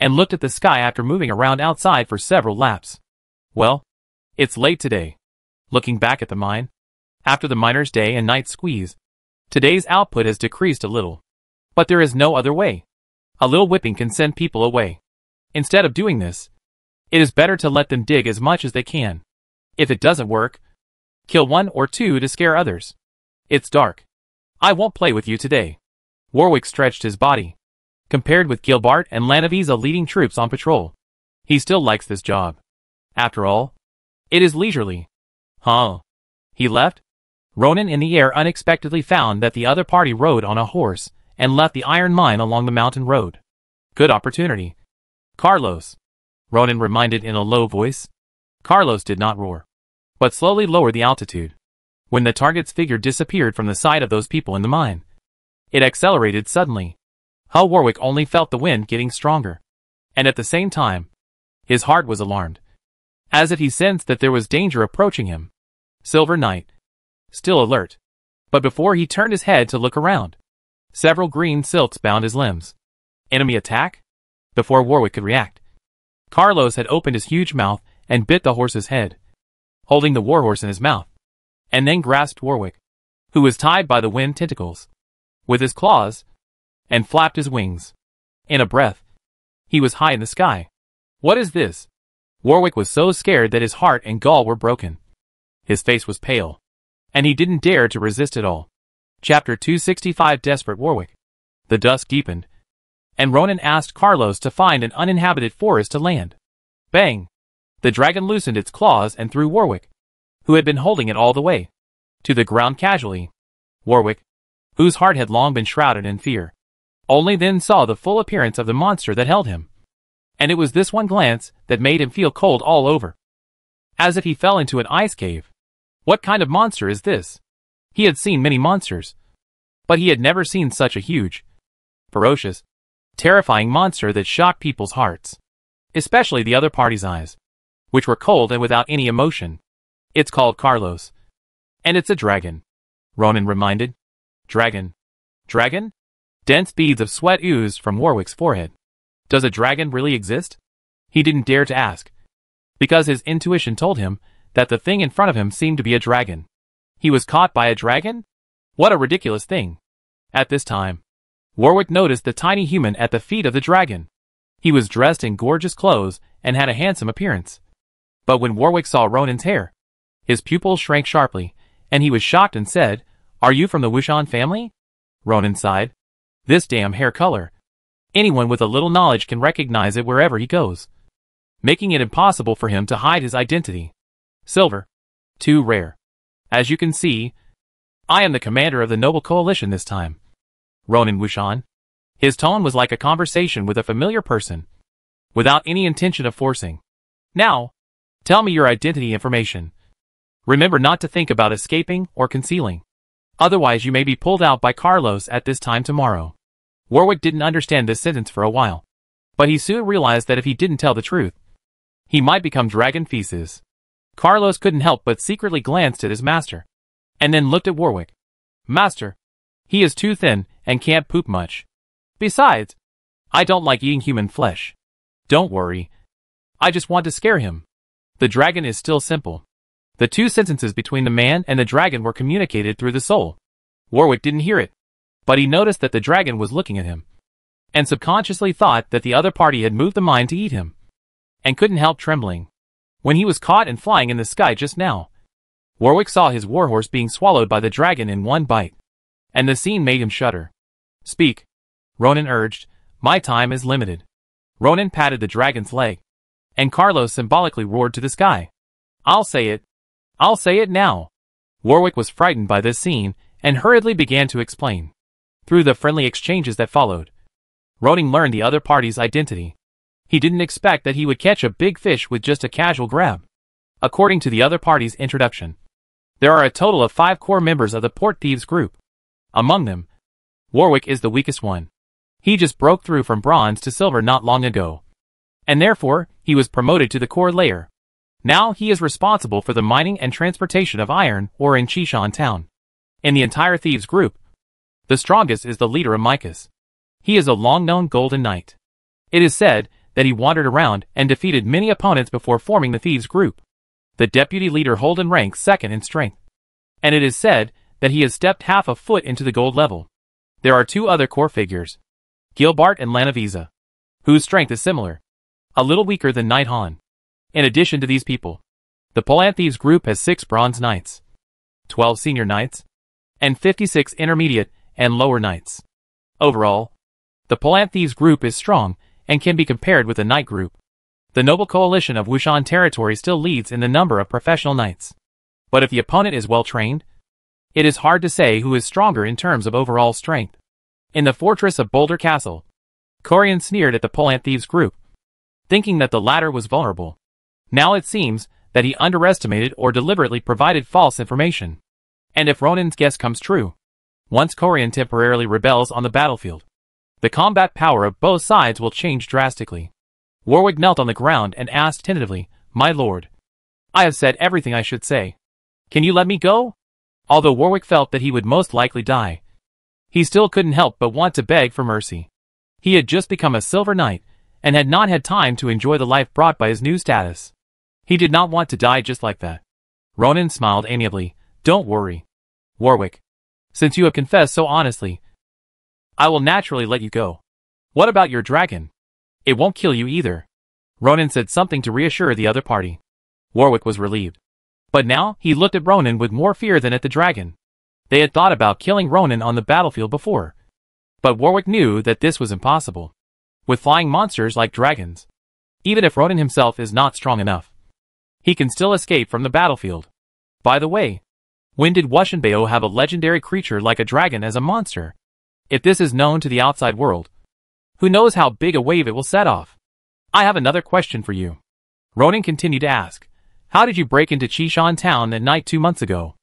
[SPEAKER 1] and looked at the sky after moving around outside for several laps. Well, it's late today. Looking back at the mine, after the miner's day and night squeeze, today's output has decreased a little. But there is no other way. A little whipping can send people away. Instead of doing this, it is better to let them dig as much as they can. If it doesn't work, kill 1 or 2 to scare others. It's dark. I won't play with you today. Warwick stretched his body. Compared with Gilbert and Lanaviza leading troops on patrol, he still likes this job. After all, it is leisurely. Huh? He left? Ronan in the air unexpectedly found that the other party rode on a horse and left the iron mine along the mountain road. Good opportunity. Carlos, Ronan reminded in a low voice. Carlos did not roar, but slowly lowered the altitude. When the target's figure disappeared from the sight of those people in the mine, it accelerated suddenly. Hull Warwick only felt the wind getting stronger. And at the same time, his heart was alarmed, as if he sensed that there was danger approaching him. Silver Knight, still alert. But before he turned his head to look around, several green silks bound his limbs. Enemy attack? Before Warwick could react, Carlos had opened his huge mouth and bit the horse's head, holding the warhorse in his mouth, and then grasped Warwick, who was tied by the wind tentacles, with his claws, and flapped his wings. In a breath, he was high in the sky. What is this? Warwick was so scared that his heart and gall were broken. His face was pale, and he didn't dare to resist at all. Chapter 265 Desperate Warwick. The dusk deepened, and Ronan asked Carlos to find an uninhabited forest to land. Bang! The dragon loosened its claws and threw Warwick, who had been holding it all the way, to the ground casually. Warwick, whose heart had long been shrouded in fear, only then saw the full appearance of the monster that held him. And it was this one glance that made him feel cold all over, as if he fell into an ice cave. What kind of monster is this? He had seen many monsters, but he had never seen such a huge, ferocious, terrifying monster that shocked people's hearts, especially the other party's eyes, which were cold and without any emotion. It's called Carlos, and it's a dragon, Ronan reminded. Dragon? Dragon? Dense beads of sweat oozed from Warwick's forehead. Does a dragon really exist? He didn't dare to ask, because his intuition told him that the thing in front of him seemed to be a dragon. He was caught by a dragon? What a ridiculous thing. At this time, Warwick noticed the tiny human at the feet of the dragon. He was dressed in gorgeous clothes and had a handsome appearance. But when Warwick saw Ronan's hair, his pupils shrank sharply, and he was shocked and said, "Are you from the Wushan family?" Ronan sighed. This damn hair color. Anyone with a little knowledge can recognize it wherever he goes, making it impossible for him to hide his identity. Silver. Too rare. As you can see, I am the commander of the Noble Coalition this time. Ronan Wushan. His tone was like a conversation with a familiar person, without any intention of forcing. Now, tell me your identity information. Remember not to think about escaping or concealing. Otherwise you may be pulled out by Carlos at this time tomorrow. Warwick didn't understand this sentence for a while, but he soon realized that if he didn't tell the truth, he might become dragon feces. Carlos couldn't help but secretly glanced at his master, and then looked at Warwick. Master, he is too thin and can't poop much. Besides, I don't like eating human flesh. Don't worry. I just want to scare him. The dragon is still simple. The two sentences between the man and the dragon were communicated through the soul. Warwick didn't hear it, but he noticed that the dragon was looking at him, and subconsciously thought that the other party had moved the mind to eat him, and couldn't help trembling when he was caught and flying in the sky just now. Warwick saw his warhorse being swallowed by the dragon in one bite, and the scene made him shudder. Speak, Ronan urged. My time is limited. Ronan patted the dragon's leg, and Carlos symbolically roared to the sky. I'll say it. I'll say it now. Warwick was frightened by this scene and hurriedly began to explain. Through the friendly exchanges that followed, Ronan learned the other party's identity. He didn't expect that he would catch a big fish with just a casual grab. According to the other party's introduction, there are a total of 5 core members of the Port Thieves group. Among them, Warwick is the weakest one. He just broke through from bronze to silver not long ago, and therefore, he was promoted to the core layer. Now he is responsible for the mining and transportation of iron ore in Chishan town. In the entire Thieves group, the strongest is the leader Amicus. He is a long-known Golden Knight. It is said that he wandered around and defeated many opponents before forming the Thieves group. The deputy leader Holden ranks second in strength, and it is said that he has stepped half a foot into the gold level. There are 2 other core figures, Gilbart and Lanavisa, whose strength is similar, a little weaker than Knight Han. In addition to these people, the Polant Thieves group has 6 bronze knights, 12 senior knights, and 56 intermediate and lower knights. Overall, the Polant Thieves group is strong and can be compared with the Knight group. The Noble Coalition of Wushan territory still leads in the number of professional knights. But if the opponent is well trained, it is hard to say who is stronger in terms of overall strength. In the fortress of Boulder Castle, Corian sneered at the Polant Thieves group, thinking that the latter was vulnerable. Now it seems that he underestimated or deliberately provided false information. And if Ronan's guess comes true, once Corian temporarily rebels on the battlefield, The combat power of both sides will change drastically. Warwick knelt on the ground and asked tentatively, "My lord, I have said everything I should say. Can you let me go?" Although Warwick felt that he would most likely die, he still couldn't help but want to beg for mercy. He had just become a Silver Knight, and had not had time to enjoy the life brought by his new status. He did not want to die just like that. Ronan smiled amiably. "Don't worry, Warwick. Since you have confessed so honestly, I will naturally let you go. What about your dragon? It won't kill you either." Ronan said something to reassure the other party. Warwick was relieved. But now, he looked at Ronan with more fear than at the dragon. They had thought about killing Ronan on the battlefield before. But Warwick knew that this was impossible. With flying monsters like dragons, even if Ronan himself is not strong enough, he can still escape from the battlefield. By the way, when did Wushanbeo have a legendary creature like a dragon as a monster? If this is known to the outside world, who knows how big a wave it will set off? I have another question for you. Ronan continued to ask. How did you break into Chishan town at night 2 months ago?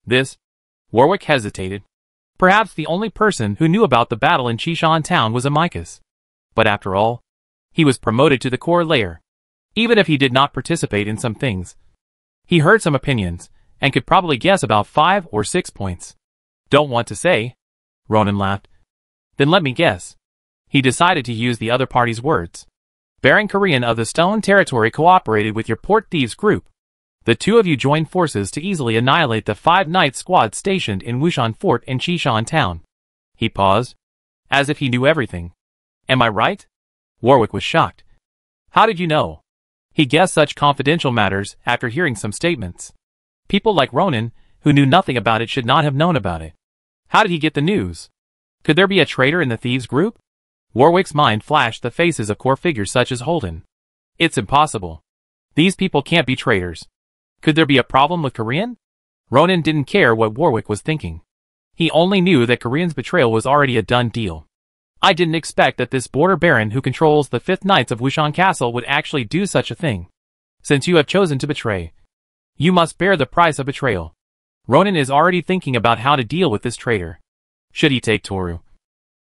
[SPEAKER 1] This? Warwick hesitated. Perhaps the only person who knew about the battle in Chishan town was Amicus. But after all, he was promoted to the core layer. Even if he did not participate in some things, he heard some opinions, and could probably guess about 5 or 6 points. Don't want to say? Ronan laughed. Then let me guess. He decided to use the other party's words. Baron Korean of the Stone Territory cooperated with your Port Thieves group. The two of you joined forces to easily annihilate the 5 Knight squad stationed in Wushan Fort and Chishan town. He paused, as if he knew everything. Am I right? Warwick was shocked. How did you know? He guessed such confidential matters after hearing some statements. People like Ronan, who knew nothing about it, should not have known about it. How did he get the news? Could there be a traitor in the thieves group? Warwick's mind flashed the faces of core figures such as Holden. It's impossible. These people can't be traitors. Could there be a problem with Korean? Ronan didn't care what Warwick was thinking. He only knew that Korean's betrayal was already a done deal. I didn't expect that this border baron who controls the 5th Knights of Wushan Castle would actually do such a thing. Since you have chosen to betray, you must bear the price of betrayal. Ronan is already thinking about how to deal with this traitor. Should he take Toru,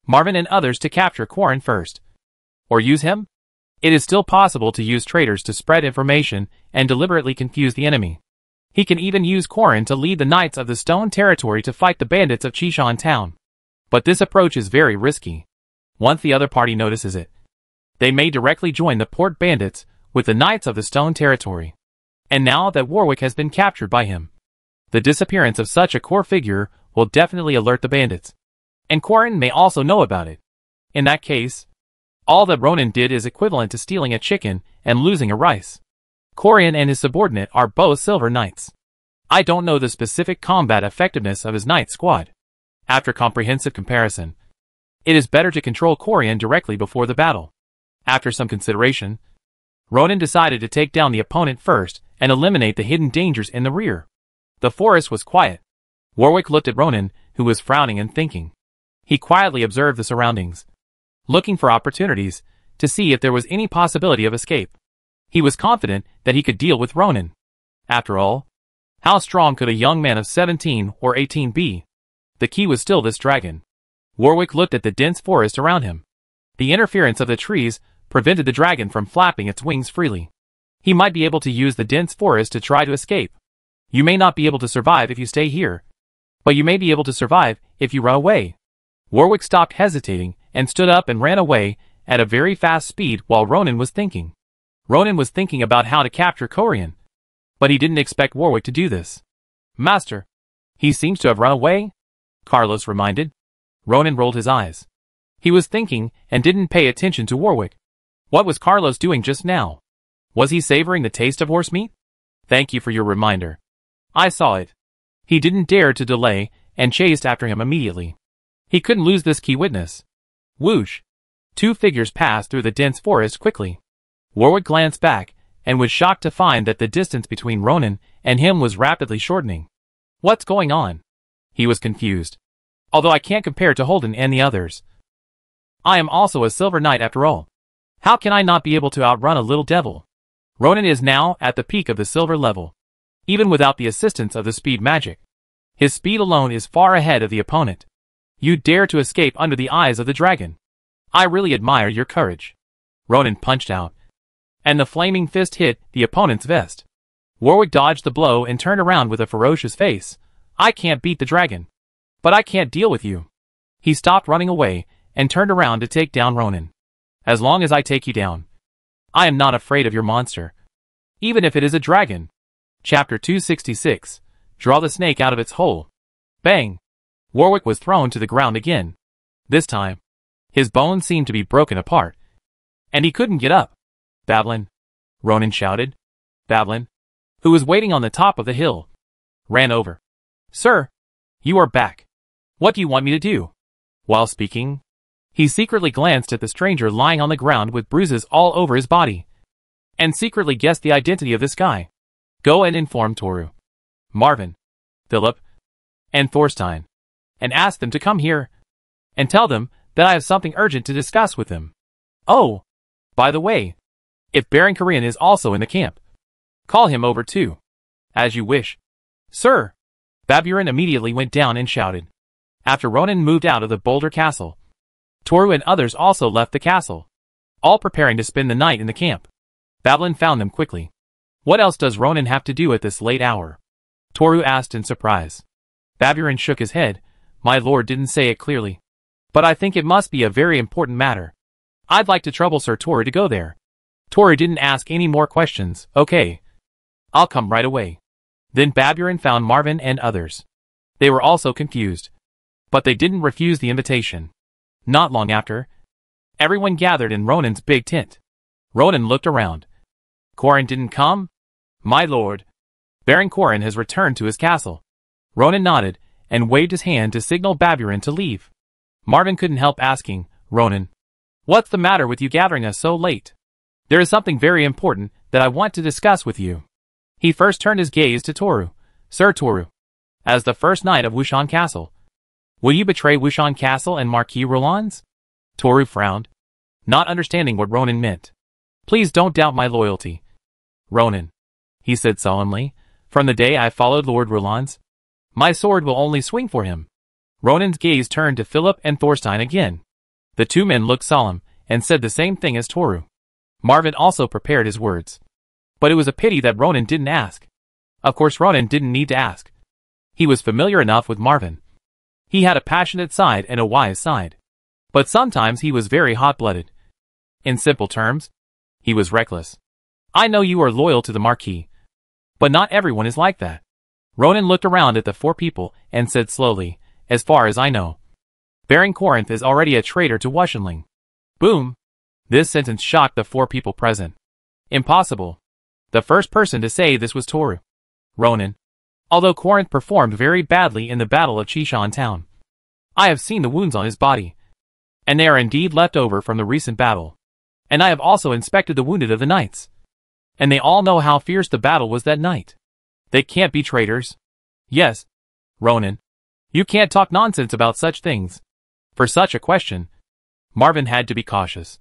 [SPEAKER 1] Marvin and others to capture Quarren first? Or use him? It is still possible to use traitors to spread information and deliberately confuse the enemy. He can even use Quarren to lead the Knights of the Stone Territory to fight the bandits of Chishan town. But this approach is very risky. Once the other party notices it, they may directly join the Port Bandits with the Knights of the Stone Territory. And now that Warwick has been captured by him, the disappearance of such a core figure will definitely alert the bandits. And Quarren may also know about it. In that case, all that Ronan did is equivalent to stealing a chicken and losing a rice. Quarren and his subordinate are both Silver Knights. I don't know the specific combat effectiveness of his Knight squad. After comprehensive comparison, it is better to control Quarren directly before the battle. After some consideration, Ronan decided to take down the opponent first and eliminate the hidden dangers in the rear. The forest was quiet. Warwick looked at Ronan, who was frowning and thinking. He quietly observed the surroundings, looking for opportunities to see if there was any possibility of escape. He was confident that he could deal with Ronan. After all, how strong could a young man of 17 or 18 be? The key was still this dragon. Warwick looked at the dense forest around him. The interference of the trees prevented the dragon from flapping its wings freely. He might be able to use the dense forest to try to escape. You may not be able to survive if you stay here, but you may be able to survive if you run away. Warwick stopped hesitating and stood up and ran away at a very fast speed while Ronan was thinking. Ronan was thinking about how to capture Korean, but he didn't expect Warwick to do this. Master, he seems to have run away, Carlos reminded. Ronan rolled his eyes. He was thinking and didn't pay attention to Warwick. What was Carlos doing just now? Was he savoring the taste of horse meat? Thank you for your reminder. I saw it. He didn't dare to delay and chased after him immediately. He couldn't lose this key witness. Whoosh! 2 figures passed through the dense forest quickly. Warwick glanced back and was shocked to find that the distance between Ronan and him was rapidly shortening. What's going on? He was confused. Although I can't compare to Holden and the others. I am also a Silver Knight after all. How can I not be able to outrun a little devil? Ronan is now at the peak of the silver level. Even without the assistance of the speed magic, his speed alone is far ahead of the opponent. You dare to escape under the eyes of the dragon. I really admire your courage. Ronan punched out, and the flaming fist hit the opponent's vest. Warwick dodged the blow and turned around with a ferocious face. I can't beat the dragon, but I can't deal with you. He stopped running away and turned around to take down Ronan. As long as I take you down, I am not afraid of your monster, even if it is a dragon. Chapter 266. Draw the snake out of its hole. Bang! Warwick was thrown to the ground again. This time, his bones seemed to be broken apart, and he couldn't get up. Babylon! Ronan shouted. Babylon, who was waiting on the top of the hill, ran over. Sir, you are back. What do you want me to do? While speaking, he secretly glanced at the stranger lying on the ground with bruises all over his body, and secretly guessed the identity of this guy. Go and inform Toru, Marvin, Philip, and Thorstein, and ask them to come here, and tell them that I have something urgent to discuss with them. Oh, by the way, if Baron Korean is also in the camp, call him over too. As you wish. Sir! Baburin immediately went down and shouted. After Ronan moved out of the Boulder Castle, Toru and others also left the castle, all preparing to spend the night in the camp. Babylon found them quickly. What else does Ronan have to do at this late hour? Toru asked in surprise. Baburin shook his head. My lord didn't say it clearly, but I think it must be a very important matter. I'd like to trouble Sir Toru to go there. Toru didn't ask any more questions. Okay. I'll come right away. Then Baburin found Marvin and others. They were also confused, but they didn't refuse the invitation. Not long after, everyone gathered in Ronan's big tent. Ronan looked around. Korin didn't come? My lord. Baron Korin has returned to his castle. Ronan nodded and waved his hand to signal Baburin to leave. Marvin couldn't help asking, Ronan, what's the matter with you gathering us so late? There is something very important that I want to discuss with you. He first turned his gaze to Toru. Sir Toru, as the first knight of Wushan Castle, will you betray Wushan Castle and Marquis Roland's? Toru frowned, not understanding what Ronan meant. Please don't doubt my loyalty, Ronan, he said solemnly. From the day I followed Lord Roland's, my sword will only swing for him. Ronan's gaze turned to Philip and Thorstein again. The two men looked solemn and said the same thing as Toru. Marvin also prepared his words. But it was a pity that Ronan didn't ask. Of course Ronan didn't need to ask. He was familiar enough with Marvin. He had a passionate side and a wise side. But sometimes he was very hot-blooded. In simple terms, he was reckless. I know you are loyal to the Marquis, but not everyone is like that. Ronan looked around at the four people and said slowly, as far as I know, Baron Corinth is already a traitor to Wushanling. Boom! This sentence shocked the four people present. Impossible. The first person to say this was Toru. Ronan. Although Corinth performed very badly in the Battle of Chishan Town, I have seen the wounds on his body, and they are indeed left over from the recent battle. And I have also inspected the wounded of the knights, and they all know how fierce the battle was that night. They can't be traitors. Yes, Ronan. You can't talk nonsense about such things. For such a question, Marvin had to be cautious.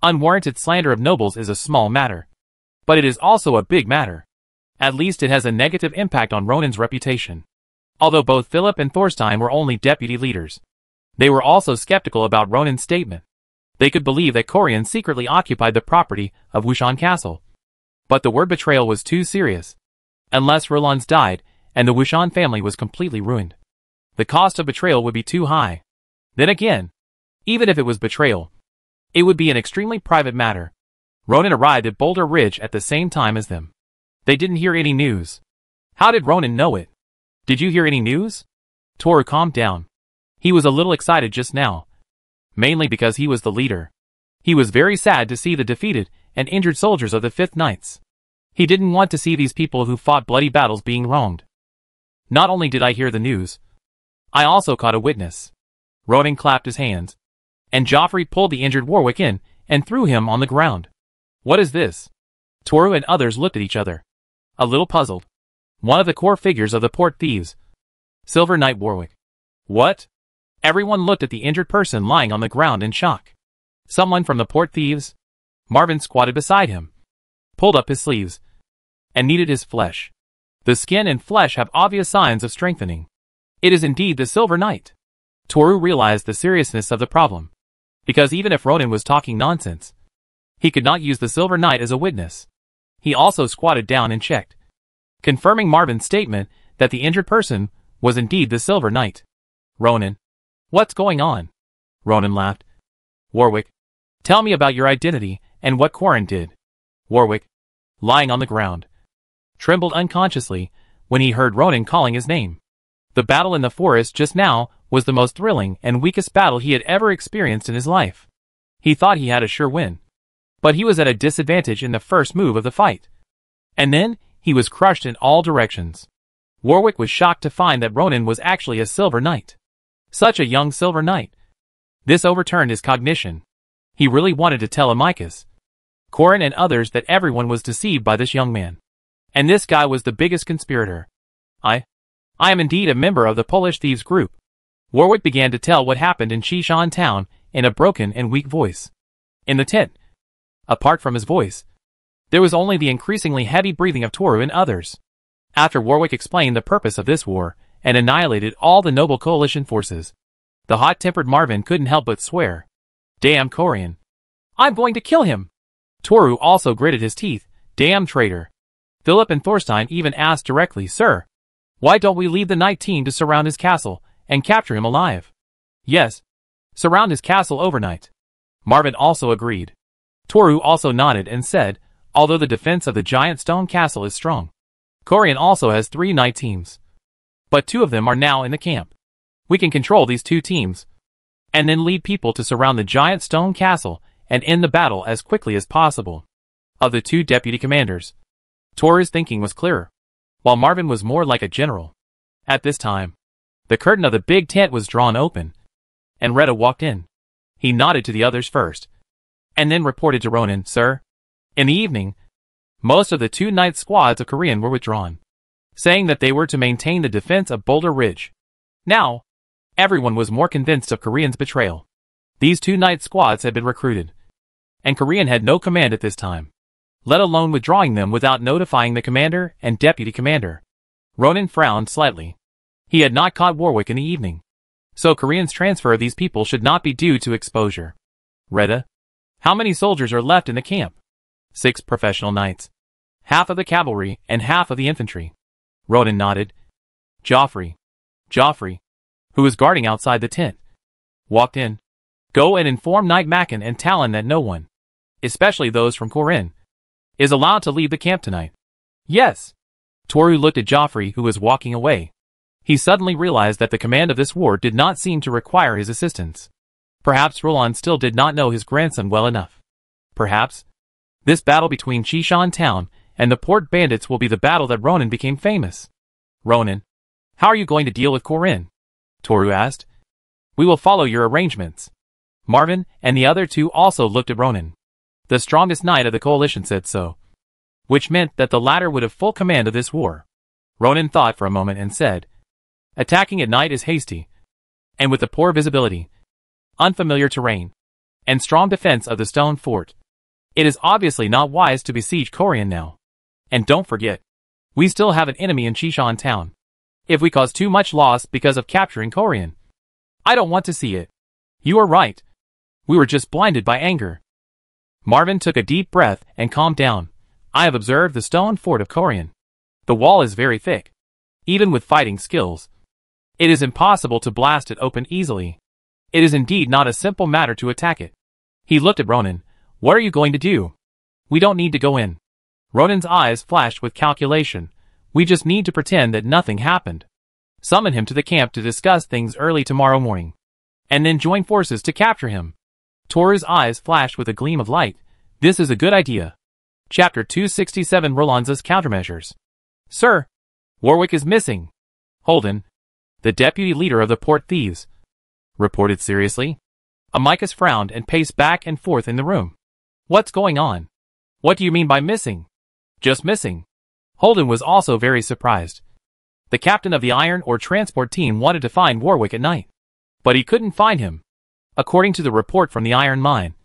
[SPEAKER 1] Unwarranted slander of nobles is a small matter, but it is also a big matter. At least it has a negative impact on Ronan's reputation. Although both Philip and Thorstein were only deputy leaders, they were also skeptical about Ronan's statement. They could believe that Korean secretly occupied the property of Wushan Castle. But the word betrayal was too serious. Unless Roland's died, and the Wushan family was completely ruined, the cost of betrayal would be too high. Then again, even if it was betrayal, it would be an extremely private matter. Ronan arrived at Boulder Ridge at the same time as them. They didn't hear any news. How did Ronan know it? Did you hear any news? Toru calmed down. He was a little excited just now, mainly because he was the leader. He was very sad to see the defeated and injured soldiers of the 5th Knights. He didn't want to see these people who fought bloody battles being wronged. Not only did I hear the news, I also caught a witness. Ronan clapped his hands, and Joffrey pulled the injured Warwick in and threw him on the ground. What is this? Toru and others looked at each other, a little puzzled. One of the core figures of the Port Thieves. Silver Knight Warwick. What? Everyone looked at the injured person lying on the ground in shock. Someone from the Port Thieves? Marvin squatted beside him, pulled up his sleeves, and kneaded his flesh. The skin and flesh have obvious signs of strengthening. It is indeed the Silver Knight. Toru realized the seriousness of the problem. because even if Ronan was talking nonsense, he could not use the Silver Knight as a witness. He also squatted down and checked, confirming Marvin's statement that the injured person was indeed the Silver Knight. Ronan. What's going on? Ronan laughed. Warwick. Tell me about your identity and what Corin did. Warwick, lying on the ground, trembled unconsciously when he heard Ronan calling his name. The battle in the forest just now was the most thrilling and weakest battle he had ever experienced in his life. He thought he had a sure win, but he was at a disadvantage in the first move of the fight. And then, he was crushed in all directions. Warwick was shocked to find that Ronan was actually a Silver Knight. Such a young Silver Knight. This overturned his cognition. He really wanted to tell Amicus, Corin and others that everyone was deceived by this young man. And this guy was the biggest conspirator. I am indeed a member of the Polish thieves group. Warwick began to tell what happened in Chishan town in a broken and weak voice. In the tent, apart from his voice, there was only the increasingly heavy breathing of Toru and others. After Warwick explained the purpose of this war and annihilated all the noble coalition forces, the hot-tempered Marvin couldn't help but swear. Damn Corin. I'm going to kill him. Toru also gritted his teeth. Damn traitor. Philip and Thorstein even asked directly, Sir, why don't we leave the night team to surround his castle and capture him alive? Yes. Surround his castle overnight. Marvin also agreed. Toru also nodded and said, although the defense of the giant stone castle is strong, Corin also has 3 night teams. But 2 of them are now in the camp. We can control these 2 teams, and then lead people to surround the giant stone castle and end the battle as quickly as possible. Of the 2 deputy commanders, Toru's thinking was clearer, while Marvin was more like a general. At this time, the curtain of the big tent was drawn open, and Retta walked in. He nodded to the others first, and then reported to Ronan, Sir. In the evening, most of the 2 night squads of Korean were withdrawn, saying that they were to maintain the defense of Boulder Ridge. Now, everyone was more convinced of Korean's betrayal. These 2 night squads had been recruited, and Korean had no command at this time, let alone withdrawing them without notifying the commander and deputy commander. Ronan frowned slightly. He had not caught Warwick in the evening, so Korean's transfer of these people should not be due to exposure. Retta, how many soldiers are left in the camp? 6 professional knights. Half of the cavalry and half of the infantry. Ronan nodded. Joffrey, who was guarding outside the tent, walked in. Go and inform Knight Mackin and Talon that no one, especially those from Corin, is allowed to leave the camp tonight. Yes. Toru looked at Joffrey, who was walking away. He suddenly realized that the command of this war did not seem to require his assistance. Perhaps Roland still did not know his grandson well enough. Perhaps this battle between Chishan town and the port bandits will be the battle that Ronan became famous. Ronan, how are you going to deal with Corin? Toru asked. We will follow your arrangements. Marvin and the other 2 also looked at Ronan. The strongest knight of the coalition said so, which meant that the latter would have full command of this war. Ronan thought for a moment and said, attacking at night is hasty, and with the poor visibility, unfamiliar terrain, and strong defense of the stone fort, it is obviously not wise to besiege Corin now. And don't forget, we still have an enemy in Chishan town. If we cause too much loss because of capturing Corin, I don't want to see it. You are right. We were just blinded by anger. Marvin took a deep breath and calmed down. I have observed the stone fort of Corin. The wall is very thick. Even with fighting skills, it is impossible to blast it open easily. It is indeed not a simple matter to attack it. He looked at Ronan. What are you going to do? We don't need to go in. Ronan's eyes flashed with calculation. We just need to pretend that nothing happened. Summon him to the camp to discuss things early tomorrow morning, and then join forces to capture him. Toru's eyes flashed with a gleam of light. This is a good idea. Chapter 267 Roland's Countermeasures. Sir, Warwick is missing. Holden, the deputy leader of the port thieves, reported seriously. Amicus frowned and paced back and forth in the room. What's going on? What do you mean by missing? Just missing. Holden was also very surprised. The captain of the iron ore transport team wanted to find Warwick at night, but he couldn't find him. According to the report from the iron mine,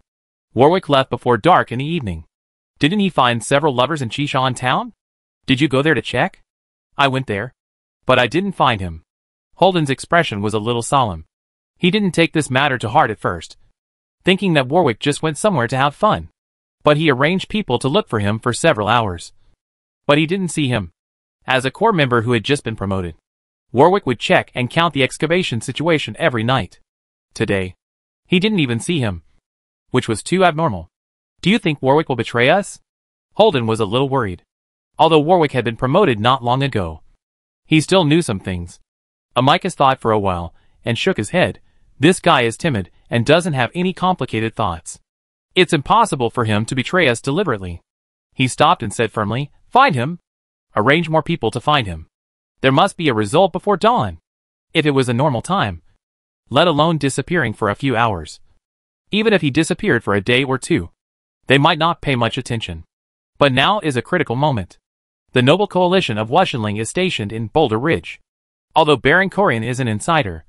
[SPEAKER 1] Warwick left before dark in the evening. Didn't he find several lovers in Chishan town? Did you go there to check? I went there, but I didn't find him. Holden's expression was a little solemn. He didn't take this matter to heart at first, thinking that Warwick just went somewhere to have fun. But he arranged people to look for him for several hours. But he didn't see him. As a corps member who had just been promoted, Warwick would check and count the excavation situation every night. Today, he didn't even see him, which was too abnormal. Do you think Warwick will betray us? Holden was a little worried. Although Warwick had been promoted not long ago, he still knew some things. Amicus thought for a while and shook his head. This guy is timid and doesn't have any complicated thoughts. It's impossible for him to betray us deliberately. He stopped and said firmly, "Find him. Arrange more people to find him. There must be a result before dawn." If it was a normal time, let alone disappearing for a few hours. Even if he disappeared for a day or two, they might not pay much attention. But now is a critical moment. The noble coalition of Wushunling is stationed in Boulder Ridge. Although Baron Corian is an insider,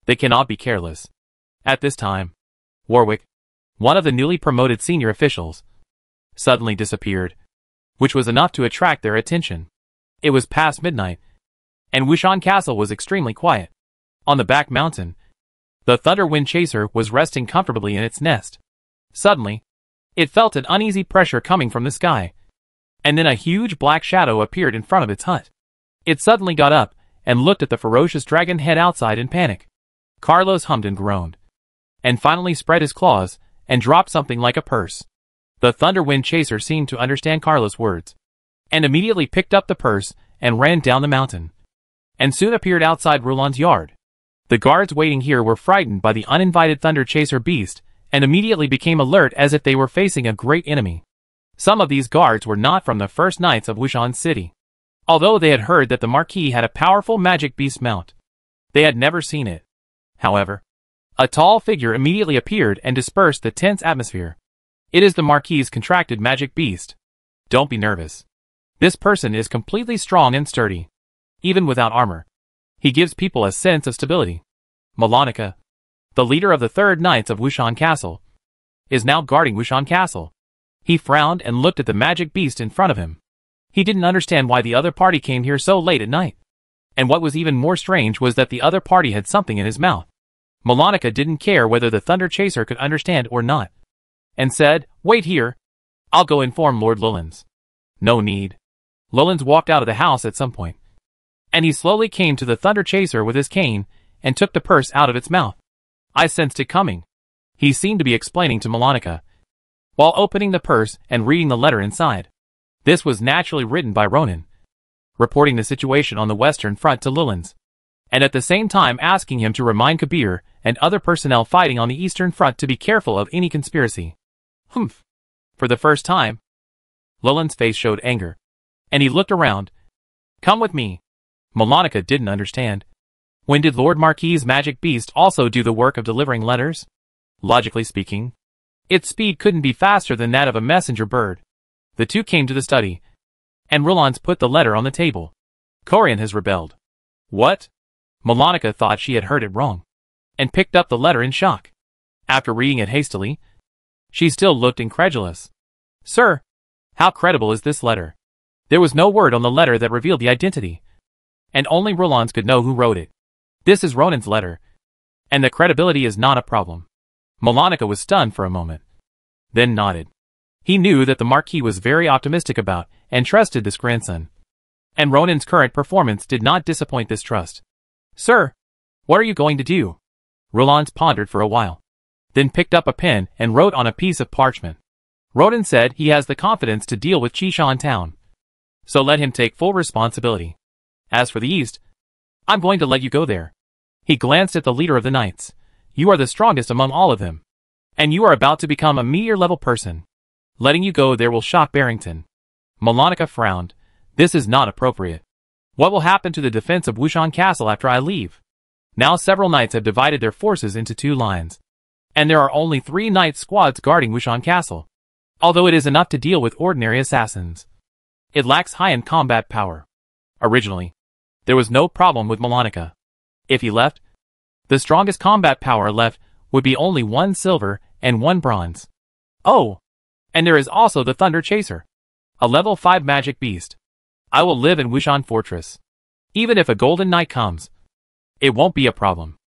[SPEAKER 1] they cannot be careless. At this time, Warwick, one of the newly promoted senior officials, suddenly disappeared, which was enough to attract their attention. It was past midnight, and Wushang Castle was extremely quiet. On the back mountain, the Thunder Wind Chaser was resting comfortably in its nest. Suddenly, it felt an uneasy pressure coming from the sky, and then a huge black shadow appeared in front of its hut. It suddenly got up and looked at the ferocious dragon head outside in panic. Carlos hummed and groaned, and finally spread his claws and dropped something like a purse. The Thunder Wind Chaser seemed to understand Carlos' words, and immediately picked up the purse and ran down the mountain, and soon appeared outside Roland's yard. The guards waiting here were frightened by the uninvited Thunder Chaser beast, and immediately became alert as if they were facing a great enemy. Some of these guards were not from the first knights of Wushang City. Although they had heard that the Marquis had a powerful magic beast mount, they had never seen it. However, a tall figure immediately appeared and dispersed the tense atmosphere. It is the Marquis's contracted magic beast. Don't be nervous. This person is completely strong and sturdy. Even without armor, he gives people a sense of stability. Malonica, the leader of the Third Knights of Wushang Castle, is now guarding Wushang Castle. He frowned and looked at the magic beast in front of him. He didn't understand why the other party came here so late at night. And what was even more strange was that the other party had something in his mouth. Malonica didn't care whether the Thunder Chaser could understand or not, and said, "Wait here. I'll go inform Lord Lulens." No need. Lulens walked out of the house at some point, and he slowly came to the Thunder Chaser with his cane and took the purse out of its mouth. "I sensed it coming," he seemed to be explaining to Malonica, while opening the purse and reading the letter inside. This was naturally written by Ronan, reporting the situation on the Western Front to Lulens, and at the same time asking him to remind Kabir and other personnel fighting on the Eastern Front to be careful of any conspiracy. Humph. For the first time, Lulens' face showed anger, and he looked around. "Come with me." Malonica didn't understand. When did Lord Marquis's magic beast also do the work of delivering letters? Logically speaking, its speed couldn't be faster than that of a messenger bird. The two came to the study, and Roland's put the letter on the table. "Corian has rebelled." What? Malonica thought she had heard it wrong, and picked up the letter in shock. After reading it hastily, she still looked incredulous. "Sir, how credible is this letter?" There was no word on the letter that revealed the identity, and only Roland's could know who wrote it. This is Ronan's letter, and the credibility is not a problem. Malonica was stunned for a moment, then nodded. He knew that the Marquis was very optimistic about and trusted this grandson, and Ronan's current performance did not disappoint this trust. "Sir, what are you going to do?" Roland pondered for a while, then picked up a pen and wrote on a piece of parchment. Ronan said he has the confidence to deal with Chishan Town, so let him take full responsibility. As for the East, I'm going to let you go there. He glanced at the leader of the knights. "You are the strongest among all of them, and you are about to become a meteor-level person. Letting you go there will shock Barrington." Malonica frowned. "This is not appropriate. What will happen to the defense of Wushang Castle after I leave?" Now several knights have divided their forces into two lines, and there are only 3 knight squads guarding Wushang Castle. Although it is enough to deal with ordinary assassins, it lacks high-end combat power. Originally, there was no problem with Malonica. If he left, the strongest combat power left would be only 1 silver and 1 bronze. Oh, and there is also the Thunder Chaser, a level 5 magic beast. I will live in Wushang Fortress. Even if a golden knight comes, it won't be a problem.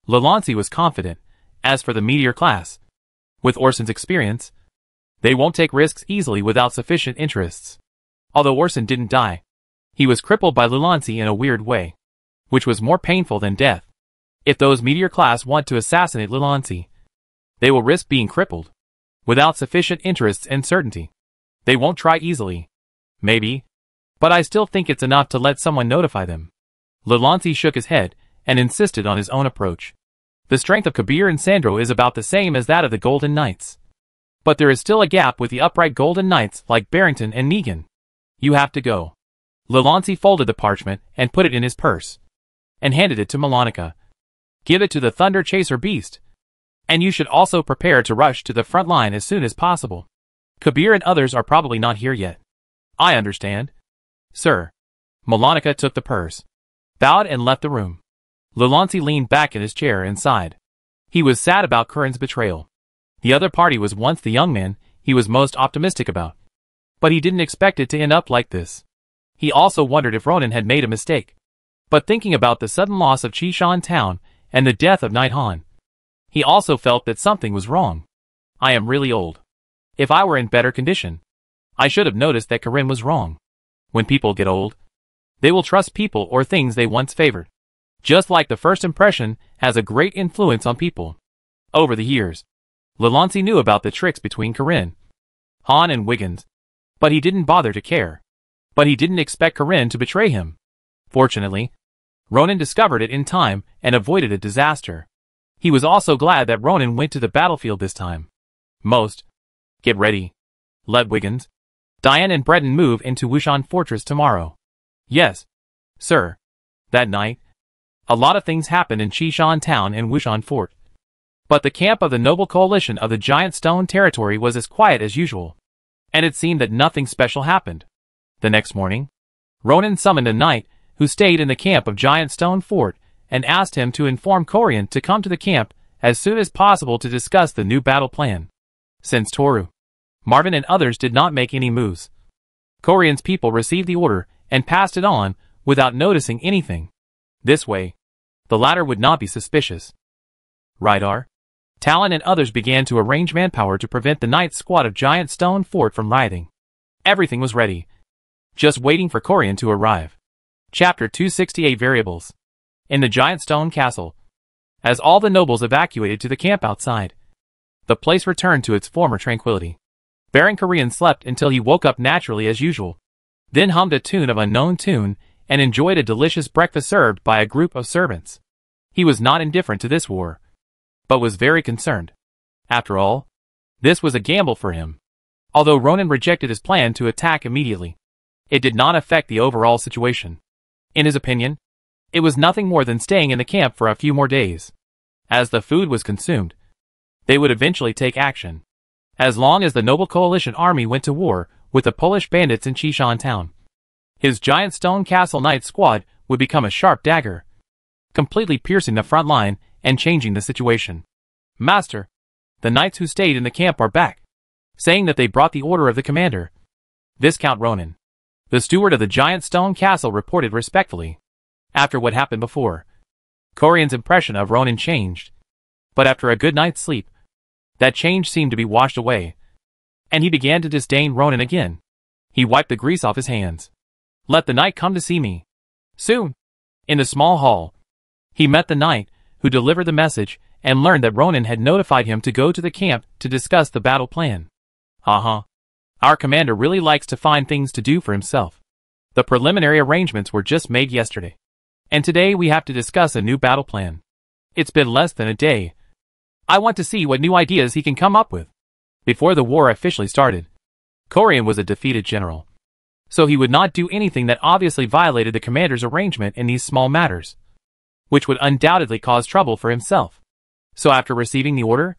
[SPEAKER 1] Lalancy was confident. As for the meteor class, With Orson's experience, they won't take risks easily without sufficient interests. Although Orson didn't die, he was crippled by Lulancy in a weird way, which was more painful than death. If those Meteor class want to assassinate Lulancy, they will risk being crippled. Without sufficient interests and certainty, they won't try easily. Maybe, but I still think it's enough to let someone notify them. Lulancy shook his head and insisted on his own approach. The strength of Kabir and Sandro is about the same as that of the Golden Knights. But there is still a gap with the upright Golden Knights like Barrington and Negan. You have to go. Lulancy folded the parchment and put it in his purse, and handed it to Malonica. Give it to the Thunder Chaser beast. And you should also prepare to rush to the front line as soon as possible. Kabir and others are probably not here yet. I understand, sir. Malonica took the purse, bowed and left the room. Lulancy leaned back in his chair and sighed. He was sad about Curran's betrayal. The other party was once the young man he was most optimistic about. But he didn't expect it to end up like this. He also wondered if Ronan had made a mistake. But thinking about the sudden loss of Chishan Town and the death of Night Han, he also felt that something was wrong. I am really old. If I were in better condition, I should have noticed that Curran was wrong. When people get old, they will trust people or things they once favored. Just like the first impression has a great influence on people. Over the years, Lulancy knew about the tricks between Curran, Han and Wiggins, but he didn't bother to care. But he didn't expect Curran to betray him. Fortunately, Ronan discovered it in time and avoided a disaster. He was also glad that Ronan went to the battlefield this time. Get ready. Let Wiggins, Diane and Breton move into Wushan Fortress tomorrow. Yes, sir. That night, a lot of things happened in Chishan Town and Wushan Fort. But the camp of the Noble Coalition of the Giant Stone Territory was as quiet as usual. And it seemed that nothing special happened. The next morning, Ronan summoned a knight who stayed in the camp of Giant Stone Fort and asked him to inform Corian to come to the camp as soon as possible to discuss the new battle plan. Since Toru, Marvin and others did not make any moves, Corian's people received the order and passed it on without noticing anything. This way, the latter would not be suspicious. Rydar, Talon and others began to arrange manpower to prevent the night squad of Giant Stone Fort from rioting. Everything was ready, just waiting for Corian to arrive. Chapter 268 Variables. In the Giant Stone Castle, as all the nobles evacuated to the camp outside, the place returned to its former tranquility. Baron Corian slept until he woke up naturally as usual, then hummed a tune of unknown tune and enjoyed a delicious breakfast served by a group of servants. He was not indifferent to this war, but was very concerned. After all, this was a gamble for him. Although Ronan rejected his plan to attack immediately, it did not affect the overall situation. In his opinion, it was nothing more than staying in the camp for a few more days. As the food was consumed, they would eventually take action. As long as the Noble Coalition army went to war with the Polish bandits in Chishan Town, his Giant Stone Castle Knight squad would become a sharp dagger, completely piercing the front line and changing the situation. Master, the knights who stayed in the camp are back, saying that they brought the order of the commander. Viscount Ronan, the steward of the Giant Stone Castle, reported respectfully. After what happened before, Corian's impression of Ronan changed. But after a good night's sleep, that change seemed to be washed away, and he began to disdain Ronan again. He wiped the grease off his hands. Let the knight come to see me. Soon. In the small hall, he met the knight who delivered the message and learned that Ronan had notified him to go to the camp to discuss the battle plan. Our commander really likes to find things to do for himself. The preliminary arrangements were just made yesterday, and today we have to discuss a new battle plan. It's been less than a day. I want to see what new ideas he can come up with. Before the war officially started, Corian was a defeated general, so he would not do anything that obviously violated the commander's arrangement in these small matters, which would undoubtedly cause trouble for himself. So after receiving the order,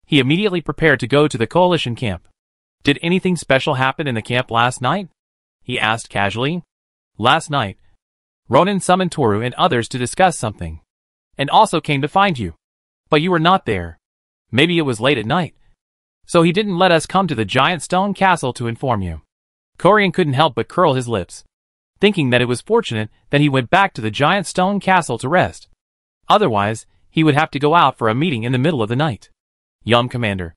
[SPEAKER 1] he immediately prepared to go to the coalition camp. Did anything special happen in the camp last night? He asked casually. Last night, Ronan summoned Toru and others to discuss something, and also came to find you. But you were not there. Maybe it was late at night, so he didn't let us come to the Giant Stone Castle to inform you. Corian couldn't help but curl his lips, thinking that it was fortunate that he went back to the Giant Stone Castle to rest. Otherwise, he would have to go out for a meeting in the middle of the night. Commander,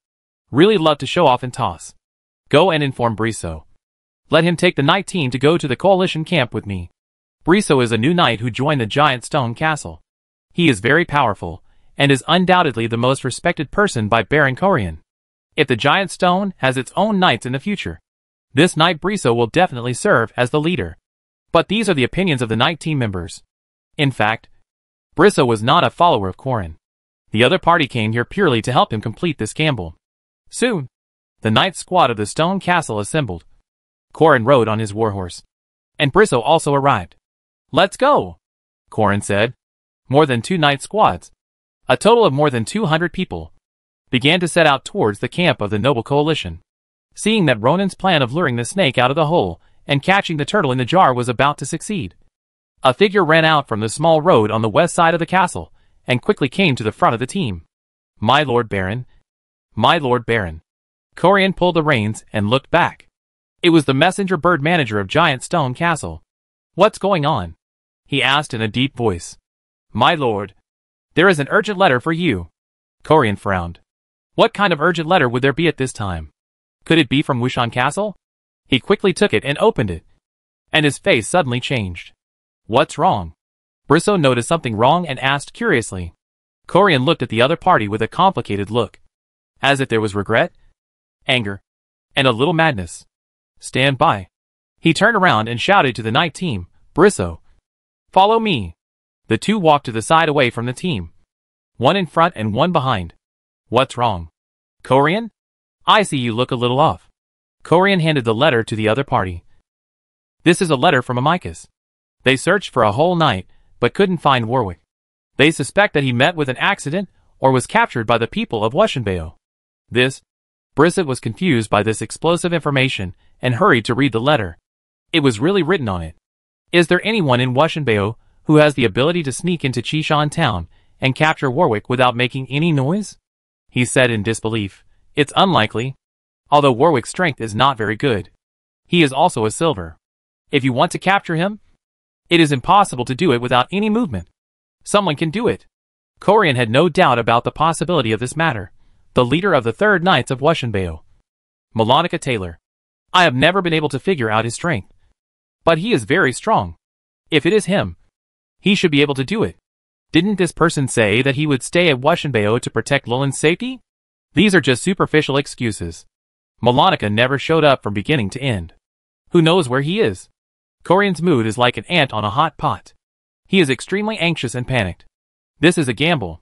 [SPEAKER 1] Really love to show off and toss. Go and inform Briso. Let him take the knight team to go to the coalition camp with me. Briso is a new knight who joined the giant stone castle. He is very powerful, and is undoubtedly the most respected person by Baron Corian. If the giant stone has its own knights in the future, this knight Briso will definitely serve as the leader. But these are the opinions of the knight team members. In fact, Briso was not a follower of Corian. The other party came here purely to help him complete this gamble. Soon, the knight squad of the stone castle assembled. Corian rode on his warhorse, and Briso also arrived. Let's go, Corian said. More than 2 knight squads, a total of more than 200 people, began to set out towards the camp of the noble coalition. Seeing that Ronan's plan of luring the snake out of the hole and catching the turtle in the jar was about to succeed, a figure ran out from the small road on the west side of the castle and quickly came to the front of the team. My Lord Baron. My Lord Baron. Corian pulled the reins and looked back. It was the messenger bird manager of Giant Stone Castle. What's going on? He asked in a deep voice. My lord, there is an urgent letter for you. Corian frowned. What kind of urgent letter would there be at this time? Could it be from Wushan Castle? He quickly took it and opened it, and his face suddenly changed. What's wrong? Briso noticed something wrong and asked curiously. Corian looked at the other party with a complicated look, as if there was regret, anger, and a little madness. Stand by. He turned around and shouted to the knight team, Briso, follow me. The two walked to the side away from the team, one in front and one behind. What's wrong? Corian? I see you look a little off. Corian handed the letter to the other party. This is a letter from Amicus. They searched for a whole night, but couldn't find Warwick. They suspect that he met with an accident or was captured by the people of Wushanbeo. Briset was confused by this explosive information and hurried to read the letter. It was really written on it. Is there anyone in Wushanbeo who has the ability to sneak into Chishan town and capture Warwick without making any noise? He said in disbelief. It's unlikely, although Warwick's strength is not very good. He is also a silver. If you want to capture him, it is impossible to do it without any movement. Someone can do it. Corian had no doubt about the possibility of this matter. The leader of the 3rd Knights of Wushanbeo. Malonica Taylor. I have never been able to figure out his strength. But he is very strong. If it is him, he should be able to do it. Didn't this person say that he would stay at Wushanbeo to protect Lulin's safety? These are just superficial excuses. Malonica never showed up from beginning to end. Who knows where he is? Corian's mood is like an ant on a hot pot. He is extremely anxious and panicked. This is a gamble.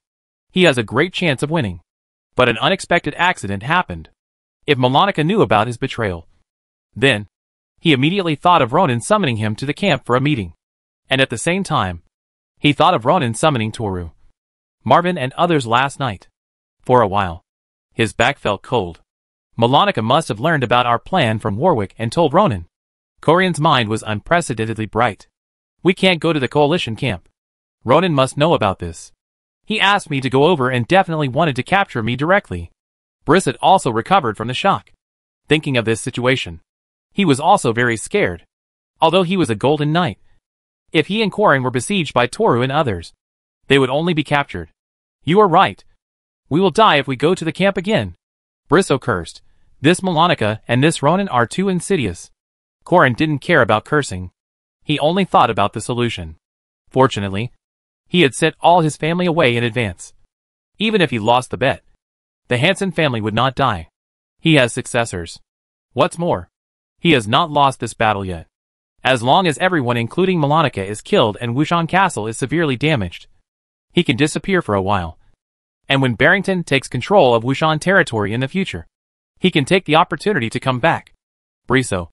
[SPEAKER 1] He has a great chance of winning. But an unexpected accident happened. If Malonica knew about his betrayal, then he immediately thought of Ronan summoning him to the camp for a meeting. And at the same time, he thought of Ronan summoning Toru, Marvin and others last night. For a while, his back felt cold. Malonica must have learned about our plan from Warwick and told Ronan. Corian's mind was unprecedentedly bright. We can't go to the coalition camp. Ronan must know about this. He asked me to go over and definitely wanted to capture me directly. Briset also recovered from the shock. Thinking of this situation, he was also very scared. Although he was a golden knight, if he and Corian were besieged by Toru and others, they would only be captured. You are right. We will die if we go to the camp again. Briso cursed. This Malonica and this Ronan are too insidious. Corian didn't care about cursing. He only thought about the solution. Fortunately, he had sent all his family away in advance. Even if he lost the bet, the Hansen family would not die. He has successors. What's more, he has not lost this battle yet. As long as everyone including Malonica is killed and Wushan Castle is severely damaged, he can disappear for a while. And when Barrington takes control of Wushan territory in the future, he can take the opportunity to come back. Briso,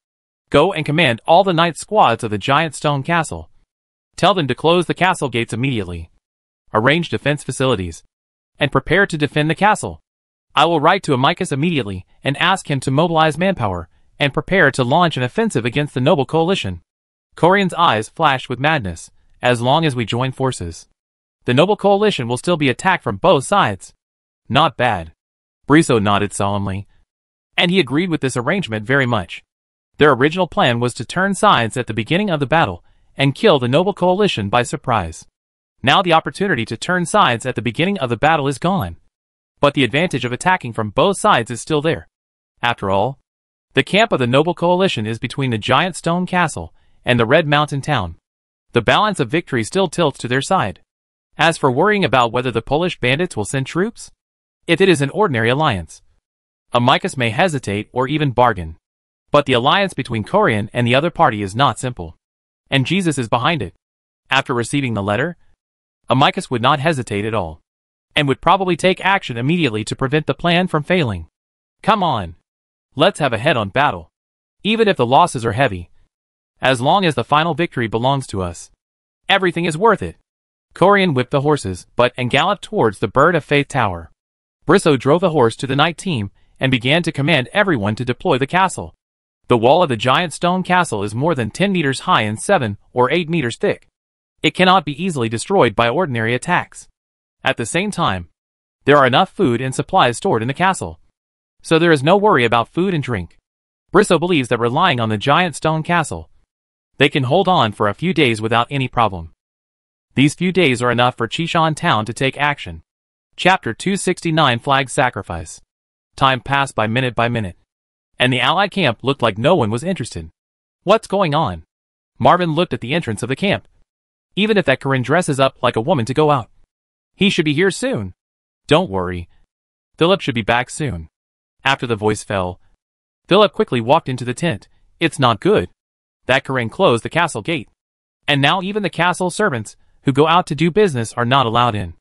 [SPEAKER 1] go and command all the knight squads of the giant stone castle. Tell them to close the castle gates immediately. Arrange defense facilities, and prepare to defend the castle. I will write to Amicus immediately and ask him to mobilize manpower and prepare to launch an offensive against the noble coalition. Corian's eyes flashed with madness. As long as we join forces, the noble coalition will still be attacked from both sides. Not bad. Briso nodded solemnly, and he agreed with this arrangement very much. Their original plan was to turn sides at the beginning of the battle and kill the noble coalition by surprise. Now the opportunity to turn sides at the beginning of the battle is gone. but the advantage of attacking from both sides is still there. After all, the camp of the noble coalition is between the giant stone castle and the Red Mountain town. The balance of victory still tilts to their side. As for worrying about whether the Polish bandits will send troops, if it is an ordinary alliance, Amycus may hesitate or even bargain. But the alliance between Corian and the other party is not simple. And Jesus is behind it. After receiving the letter, Amycus would not hesitate at all, and would probably take action immediately to prevent the plan from failing. Come on. Let's have a head-on battle. Even if the losses are heavy. As long as the final victory belongs to us, everything is worth it. Corian whipped the horses, and galloped towards the Bird of Faith Tower. Brisso drove the horse to the night team, and began to command everyone to deploy the castle. The wall of the giant stone castle is more than 10 meters high and 7 or 8 meters thick. It cannot be easily destroyed by ordinary attacks. At the same time, there are enough food and supplies stored in the castle, so there is no worry about food and drink. Brisso believes that relying on the giant stone castle, they can hold on for a few days without any problem. These few days are enough for Chishan town to take action. Chapter 269 Flag Sacrifice. Time passed by minute, and the Allied camp looked like no one was interested. What's going on? Marvin looked at the entrance of the camp. Even if that Corinne dresses up like a woman to go out, he should be here soon. Don't worry. Philip should be back soon. After the voice fell, Philip quickly walked into the tent. It's not good. That Corinne closed the castle gate. And now even the castle servants, who go out to do business, are not allowed in.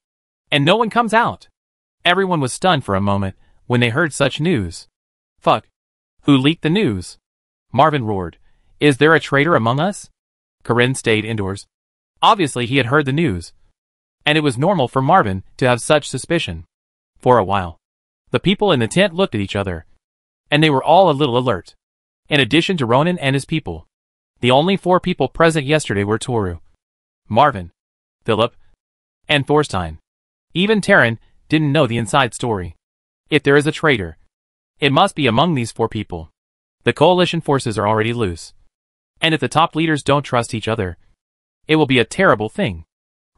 [SPEAKER 1] And no one comes out. Everyone was stunned for a moment when they heard such news. Fuck. Who leaked the news? Marvin roared. Is there a traitor among us? Corinne stayed indoors. Obviously he had heard the news, and it was normal for Marvin to have such suspicion. For a while, the people in the tent looked at each other, and they were all a little alert. In addition to Ronan and his people, the only 4 people present yesterday were Toru, Marvin, Philip, and Thorstein. Even Terran didn't know the inside story. If there is a traitor, it must be among these 4 people. The coalition forces are already loose, and if the top leaders don't trust each other, it will be a terrible thing.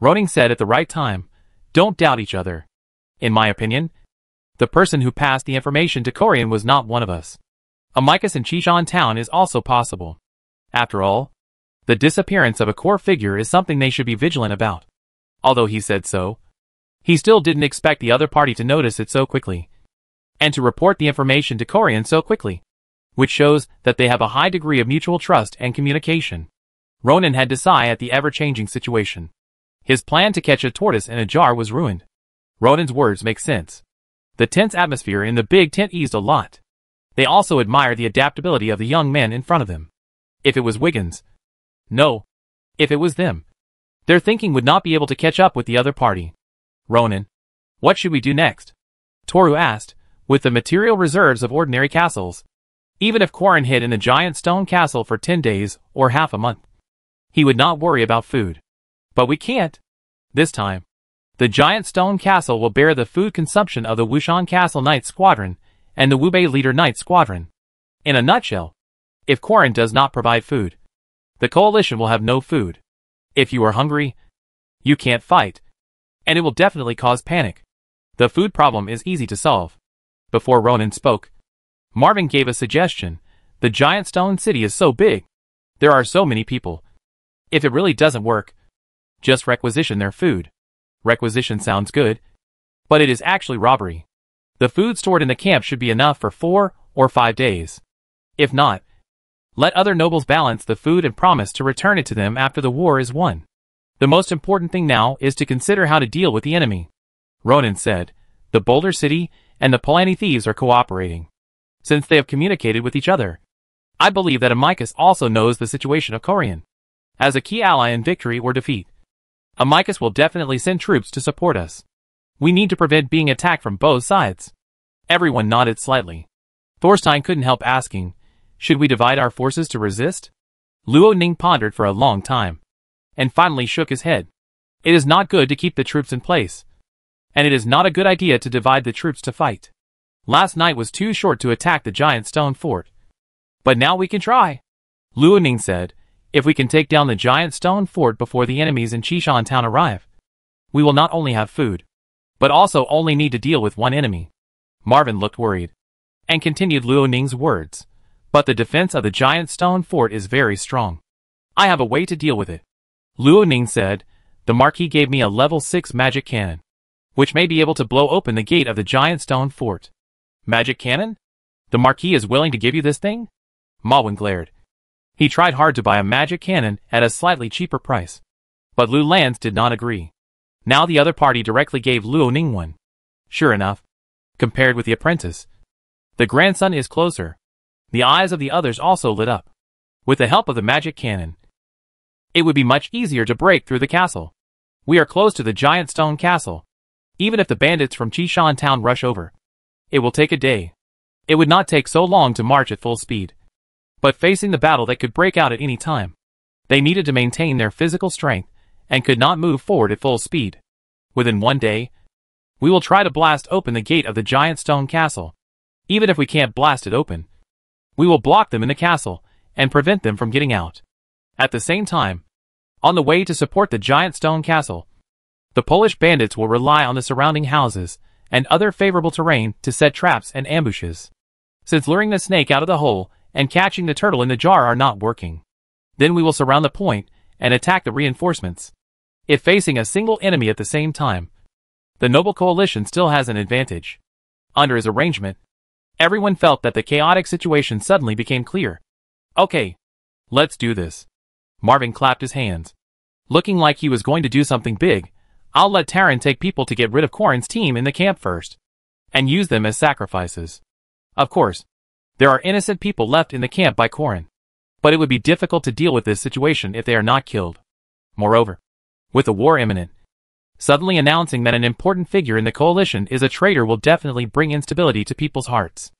[SPEAKER 1] Ronan said at the right time, don't doubt each other. In my opinion, the person who passed the information to Corian was not one of us. Amycus in Chishan town is also possible. After all, the disappearance of a core figure is something they should be vigilant about. Although he said so, he still didn't expect the other party to notice it so quickly, and to report the information to Corian so quickly, which shows that they have a high degree of mutual trust and communication. Ronan had to sigh at the ever-changing situation. His plan to catch a tortoise in a jar was ruined. Ronan's words make sense. The tense atmosphere in the big tent eased a lot. They also admired the adaptability of the young men in front of them. If it was Wiggins. No. If it was them. Their thinking would not be able to catch up with the other party. Ronan. What should we do next? Toru asked, with the material reserves of ordinary castles. Even if Quarren hid in a giant stone castle for 10 days or half a month, he would not worry about food. But we can't. This time, the giant stone castle will bear the food consumption of the Wushan Castle Knight Squadron and the Wubei Leader Knight Squadron. In a nutshell, if Quarren does not provide food, the coalition will have no food. If you are hungry, you can't fight, and it will definitely cause panic. The food problem is easy to solve. Before Ronan spoke, Marvin gave a suggestion. The giant stone city is so big. There are so many people. If it really doesn't work, just requisition their food. Requisition sounds good, but it is actually robbery. The food stored in the camp should be enough for 4 or 5 days. If not, let other nobles balance the food and promise to return it to them after the war is won. The most important thing now is to consider how to deal with the enemy. Ronan said, the Boulder City and the Polani thieves are cooperating, since they have communicated with each other. I believe that Amycus also knows the situation of Corian. As a key ally in victory or defeat, Amycus will definitely send troops to support us. We need to prevent being attacked from both sides. Everyone nodded slightly. Thorstein couldn't help asking, should we divide our forces to resist? Luo Ning pondered for a long time, and finally shook his head. It is not good to keep the troops in place, and it is not a good idea to divide the troops to fight. Last night was too short to attack the giant stone fort. But now we can try. Luo Ning said, if we can take down the giant stone fort before the enemies in Chishan town arrive, we will not only have food, but also only need to deal with one enemy. Marvin looked worried, and continued Luo Ning's words. But the defense of the giant stone fort is very strong. I have a way to deal with it. Luo Ning said, the Marquis gave me a level 6 magic cannon, which may be able to blow open the gate of the giant stone fort. Magic cannon? The Marquis is willing to give you this thing? Ma Wen glared. He tried hard to buy a magic cannon at a slightly cheaper price. But Lu Lans did not agree. Now the other party directly gave Luo Ning one. Sure enough, compared with the apprentice, the grandson is closer. The eyes of the others also lit up. With the help of the magic cannon, it would be much easier to break through the castle. We are close to the giant stone castle. Even if the bandits from Qishan town rush over, it will take a day. It would not take so long to march at full speed. But facing the battle that could break out at any time, they needed to maintain their physical strength and could not move forward at full speed. Within one day, we will try to blast open the gate of the giant stone castle. Even if we can't blast it open, we will block them in the castle and prevent them from getting out. At the same time, on the way to support the giant stone castle, the Polish bandits will rely on the surrounding houses and other favorable terrain to set traps and ambushes. Since luring the snake out of the hole and catching the turtle in the jar are not working, then we will surround the point and attack the reinforcements. If facing a single enemy at the same time, the Noble Coalition still has an advantage. Under his arrangement, everyone felt that the chaotic situation suddenly became clear. Okay, let's do this. Marvin clapped his hands, looking like he was going to do something big. I'll let Taran take people to get rid of Korin's team in the camp first, and use them as sacrifices. Of course, there are innocent people left in the camp by Korin, but it would be difficult to deal with this situation if they are not killed. Moreover, with the war imminent, suddenly announcing that an important figure in the coalition is a traitor will definitely bring instability to people's hearts.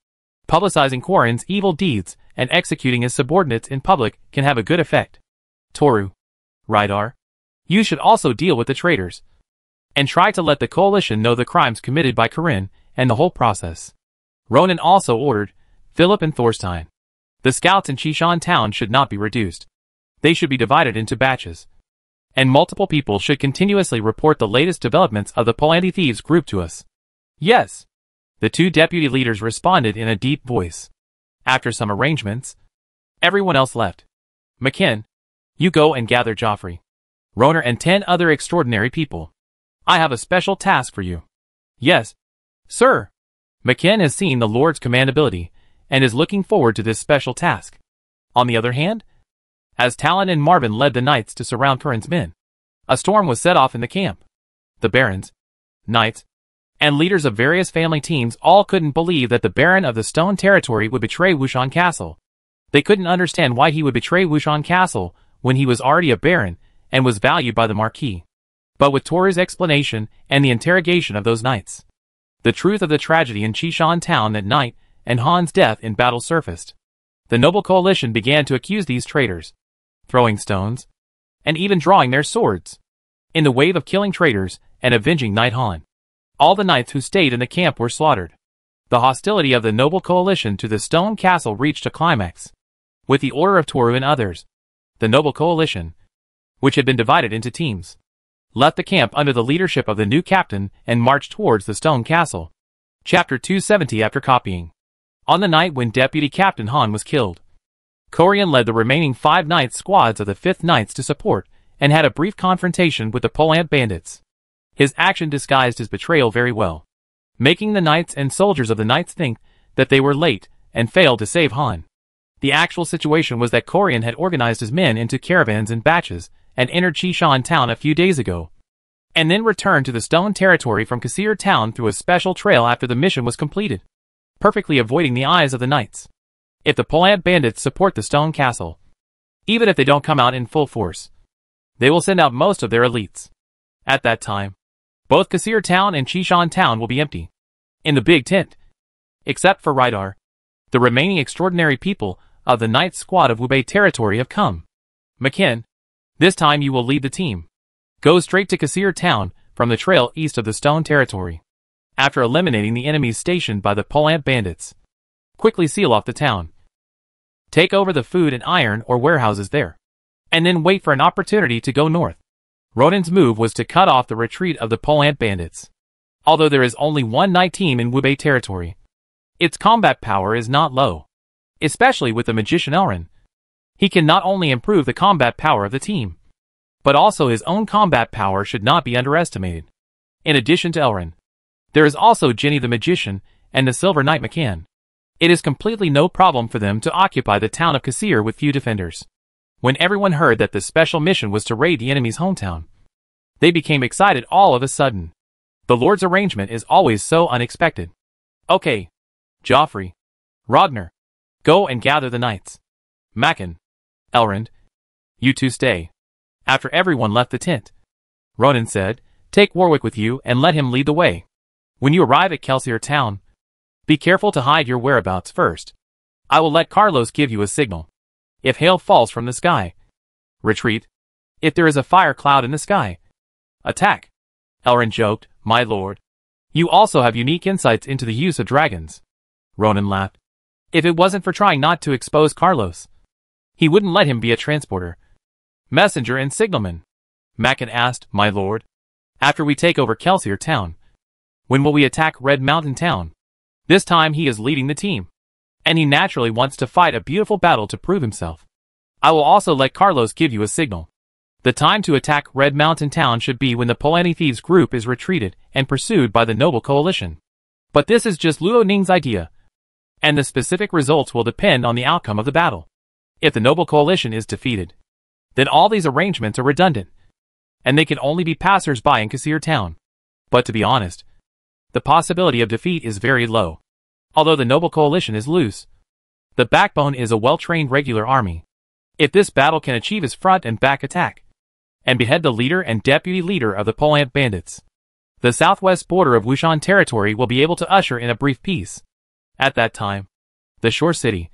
[SPEAKER 1] Publicizing Korin's evil deeds and executing his subordinates in public can have a good effect. Toru, Rydar, you should also deal with the traitors, and try to let the coalition know the crimes committed by Korin and the whole process. Ronan also ordered Philip and Thorstein. The scouts in Qishan town should not be reduced. They should be divided into batches, and multiple people should continuously report the latest developments of the Polanti thieves group to us. Yes, the two deputy leaders responded in a deep voice. After some arrangements, everyone else left. McKen, you go and gather Joffrey, Roner and 10 other extraordinary people. I have a special task for you. Yes, sir. McKen has seen the Lord's command ability and is looking forward to this special task. On the other hand, as Talon and Marvin led the knights to surround Korin's men, a storm was set off in the camp. The barons, knights, and leaders of various family teams all couldn't believe that the Baron of the Stone Territory would betray Wushan Castle. They couldn't understand why he would betray Wushan Castle when he was already a baron and was valued by the Marquis. But with Toru's explanation and the interrogation of those knights, the truth of the tragedy in Qishan town that night and Han's death in battle surfaced. The Noble Coalition began to accuse these traitors, throwing stones, and even drawing their swords, in the wave of killing traitors and avenging Knight Han. All the knights who stayed in the camp were slaughtered. The hostility of the Noble Coalition to the Stone Castle reached a climax. With the order of Toru and others, the Noble Coalition, which had been divided into teams, left the camp under the leadership of the new captain and marched towards the Stone Castle. Chapter 270. After copying. On the night when Deputy Captain Han was killed, Korean led the remaining 5 knights squads of the 5th Knights to support and had a brief confrontation with the Polant bandits. His action disguised his betrayal very well, making the knights and soldiers of the knights think that they were late and failed to save Han. The actual situation was that Korean had organized his men into caravans and batches and entered Qishan town a few days ago, and then returned to the Stone Territory from Kasir town through a special trail after the mission was completed, perfectly avoiding the eyes of the knights. If the Polant bandits support the Stone Castle, even if they don't come out in full force, they will send out most of their elites. At that time, both Kasir town and Qishan town will be empty, in the big tent, except for Rydar. The remaining extraordinary people of the Knights squad of Wubei territory have come. McKen, this time you will lead the team. Go straight to Kasir town from the trail east of the Stone Territory. After eliminating the enemies stationed by the Polant bandits, quickly seal off the town. Take over the food and iron or warehouses there, and then wait for an opportunity to go north. Ronan's move was to cut off the retreat of the Polant bandits. although there is only one knight team in Wubei territory. Its combat power is not low, especially with the magician Elrin. He can not only improve the combat power of the team, but also his own combat power should not be underestimated. In addition to Elrin, there is also Ginny the magician and the Silver Knight McCann. It is completely no problem for them to occupy the town of Kasir with few defenders. When everyone heard that the special mission was to raid the enemy's hometown, they became excited all of a sudden. The Lord's arrangement is always so unexpected. Okay, Joffrey, Ragnar, go and gather the knights. Macken, Elrond, you two stay. After everyone left the tent, Ronan said, take Warwick with you and let him lead the way. When you arrive at Kelsier town, be careful to hide your whereabouts first. I will let Carlos give you a signal. If hail falls from the sky, retreat. If there is a fire cloud in the sky, attack. Elrond joked, my lord. You also have unique insights into the use of dragons. Ronan laughed. If it wasn't for trying not to expose Carlos, he wouldn't let him be a transporter, messenger and signalman. Macken asked, my lord. After we take over Kelsier town, when will we attack Red Mountain town? This time he is leading the team, and he naturally wants to fight a beautiful battle to prove himself. I will also let Carlos give you a signal. The time to attack Red Mountain town should be when the Polani Thieves group is retreated and pursued by the Noble Coalition. But this is just Luo Ning's idea, and the specific results will depend on the outcome of the battle. If the Noble Coalition is defeated, then all these arrangements are redundant, and they can only be passers-by in Kasir town. But to be honest, the possibility of defeat is very low. Although the Noble Coalition is loose, the backbone is a well-trained regular army. If this battle can achieve his front and back attack, and behead the leader and deputy leader of the Polant bandits, the southwest border of Wushan territory will be able to usher in a brief peace. At that time, the Shore City,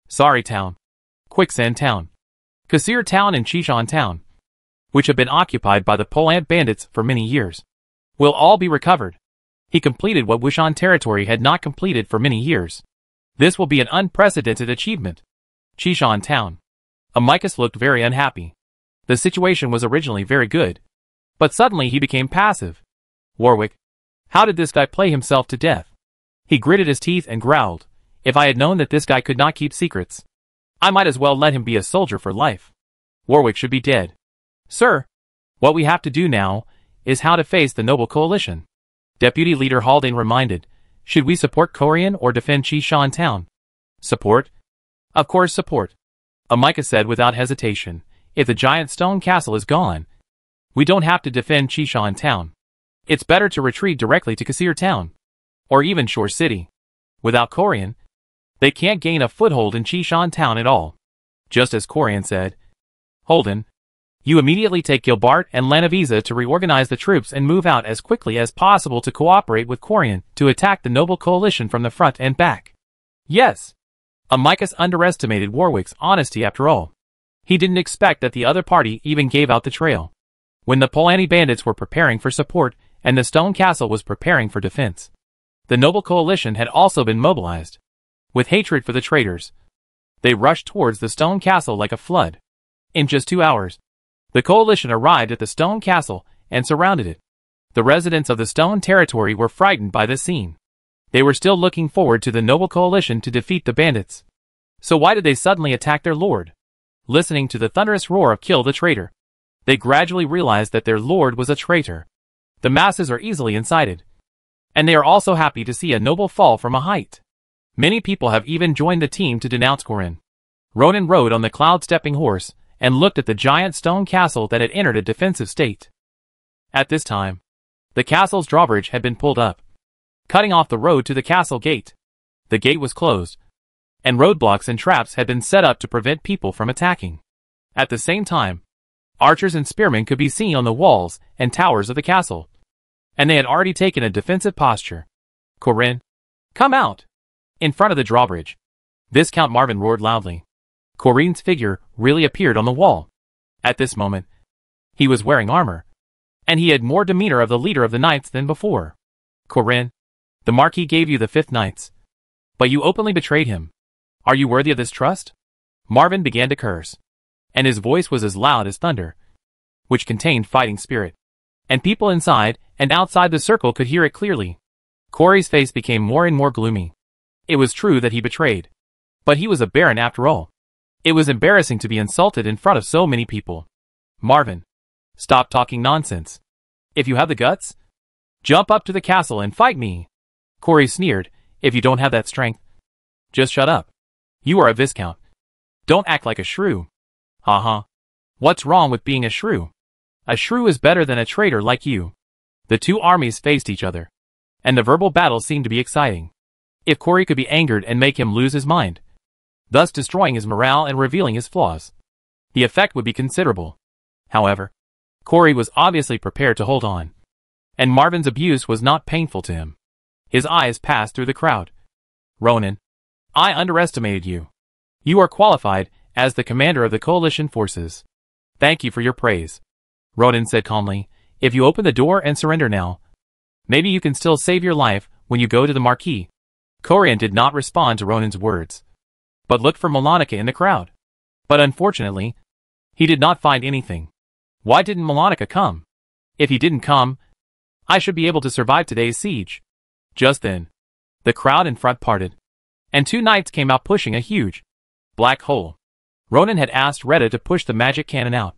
[SPEAKER 1] Sari Town, Quicksand Town, Kasir Town and Chishan Town, which have been occupied by the Polant bandits for many years, will all be recovered. He completed what Wushan territory had not completed for many years. This will be an unprecedented achievement. Chishan Town. Amicus looked very unhappy. The situation was originally very good, but suddenly he became passive. Warwick, how did this guy play himself to death? He gritted his teeth and growled, if I had known that this guy could not keep secrets, I might as well let him be a soldier for life. Warwick should be dead. Sir, what we have to do now is how to face the Noble Coalition. Deputy Leader Haldane reminded, should we support Corian or defend Chishan Town? Support? Of course support. Amicus said without hesitation, if the giant stone castle is gone, we don't have to defend Chishan Town. It's better to retreat directly to Kasir Town, or even Shore City. Without Corian, they can't gain a foothold in Chishan Town at all. Just as Corian said, Holden, you immediately take Gilbart and Lanavisa to reorganize the troops and move out as quickly as possible to cooperate with Corian to attack the Noble Coalition from the front and back. Yes. Amicus underestimated Warwick's honesty after all. He didn't expect that the other party even gave out the trail. When the Polani bandits were preparing for support and the Stone Castle was preparing for defense, the Noble Coalition had also been mobilized. With hatred for the traitors, they rushed towards the Stone Castle like a flood. In just 2 hours, the coalition arrived at the Stone Castle and surrounded it. The residents of the Stone Territory were frightened by this scene. They were still looking forward to the Noble Coalition to defeat the bandits. So why did they suddenly attack their lord? Listening to the thunderous roar of "Kill the traitor," they gradually realized that their lord was a traitor. The masses are easily incited, and they are also happy to see a noble fall from a height. Many people have even joined the team to denounce Corin. Ronan rode on the cloud-stepping horse and looked at the giant stone castle that had entered a defensive state. At this time, the castle's drawbridge had been pulled up, cutting off the road to the castle gate. The gate was closed, and roadblocks and traps had been set up to prevent people from attacking. At the same time, archers and spearmen could be seen on the walls and towers of the castle, and they had already taken a defensive posture. Corin, come out! In front of the drawbridge, Viscount Marvin roared loudly. Corin's figure really appeared on the wall. At this moment, he was wearing armor, and he had more demeanor of the leader of the knights than before. Corin, the Marquis gave you the 5th Knights, but you openly betrayed him. Are you worthy of this trust? Marvin began to curse, and his voice was as loud as thunder, which contained fighting spirit. And people inside and outside the circle could hear it clearly. Corey's face became more and more gloomy. It was true that he betrayed. But he was a baron after all. It was embarrassing to be insulted in front of so many people. Marvin, stop talking nonsense. If you have the guts, jump up to the castle and fight me. Corey sneered, if you don't have that strength, just shut up. You are a viscount. Don't act like a shrew. Haha. What's wrong with being a shrew? A shrew is better than a traitor like you. The two armies faced each other, and the verbal battle seemed to be exciting. If Corey could be angered and make him lose his mind, thus destroying his morale and revealing his flaws, the effect would be considerable. However, Corey was obviously prepared to hold on, and Marvin's abuse was not painful to him. His eyes passed through the crowd. Ronan, I underestimated you. You are qualified as the commander of the coalition forces. Thank you for your praise. Ronan said calmly, if you open the door and surrender now, maybe you can still save your life when you go to the marquee. Corian did not respond to Ronan's words, but looked for Malonica in the crowd. But unfortunately, he did not find anything. Why didn't Malonica come? If he didn't come, I should be able to survive today's siege. Just then, the crowd in front parted, and two knights came out pushing a huge black hole. Ronan had asked Retta to push the magic cannon out,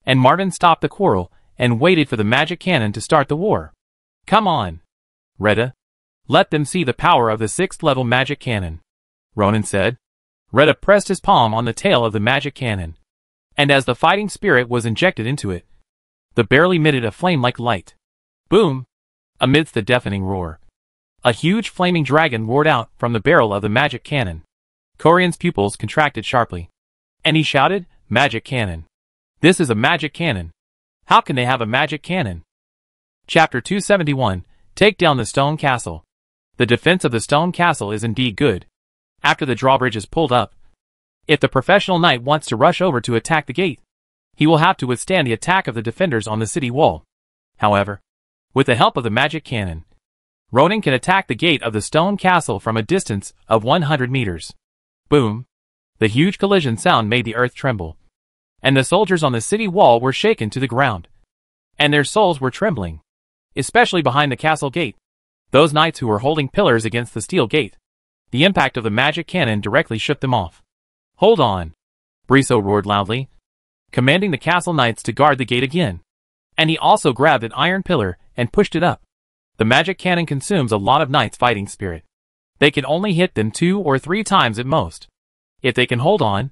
[SPEAKER 1] and Marvin stopped the quarrel and waited for the magic cannon to start the war. Come on, Retta. Let them see the power of the 6th level magic cannon, Ronan said. Retta pressed his palm on the tail of the magic cannon, and as the fighting spirit was injected into it, the barrel emitted a flame-like light. Boom! Amidst the deafening roar, a huge flaming dragon roared out from the barrel of the magic cannon. Corian's pupils contracted sharply, and he shouted, Magic cannon! This is a magic cannon! How can they have a magic cannon? Chapter 271, Take down the stone castle. The defense of the stone castle is indeed good. After the drawbridge is pulled up, if the professional knight wants to rush over to attack the gate, he will have to withstand the attack of the defenders on the city wall. However, with the help of the magic cannon, Ronan can attack the gate of the stone castle from a distance of 100 meters. Boom! The huge collision sound made the earth tremble, and the soldiers on the city wall were shaken to the ground, and their souls were trembling, especially behind the castle gate, those knights who were holding pillars against the steel gate. The impact of the magic cannon directly shook them off. Hold on! Briso roared loudly, commanding the castle knights to guard the gate again, and he also grabbed an iron pillar and pushed it up. The magic cannon consumes a lot of knights' fighting spirit. They can only hit them 2 or 3 times at most. If they can hold on,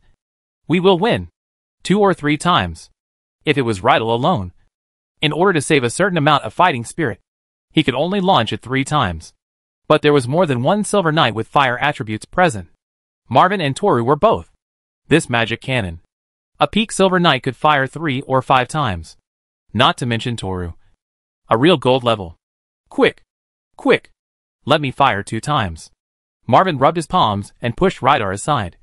[SPEAKER 1] we will win. 2 or 3 times. If it was Rydell alone, in order to save a certain amount of fighting spirit, he could only launch it 3 times. But there was more than one silver knight with fire attributes present. Marvin and Toru were both. This magic cannon. A peak silver knight could fire 3 or 5 times. Not to mention Toru. A real gold level. Quick! Quick! Let me fire 2 times. Marvin rubbed his palms and pushed Rydell aside.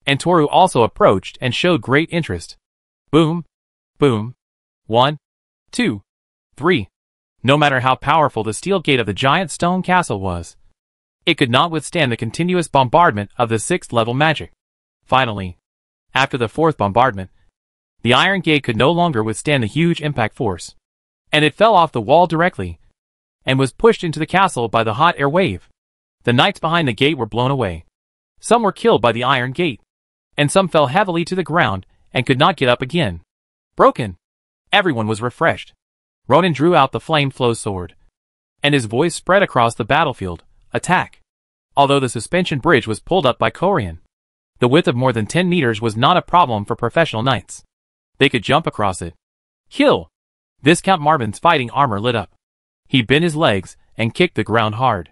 [SPEAKER 1] And Toru also approached and showed great interest. Boom! Boom! 1, 2, 3. No matter how powerful the steel gate of the giant stone castle was, it could not withstand the continuous bombardment of the 6th level magic. Finally, after the 4th bombardment, the iron gate could no longer withstand the huge impact force, and it fell off the wall directly, and was pushed into the castle by the hot air wave. The knights behind the gate were blown away. Some were killed by the iron gate, and some fell heavily to the ground and could not get up again. Broken! Everyone was refreshed. Ronan drew out the flame flow sword, and his voice spread across the battlefield. Attack! Although the suspension bridge was pulled up by Corian, the width of more than 10 meters was not a problem for professional knights. They could jump across it. Kill! Viscount Marvin's fighting armor lit up. He bent his legs and kicked the ground hard.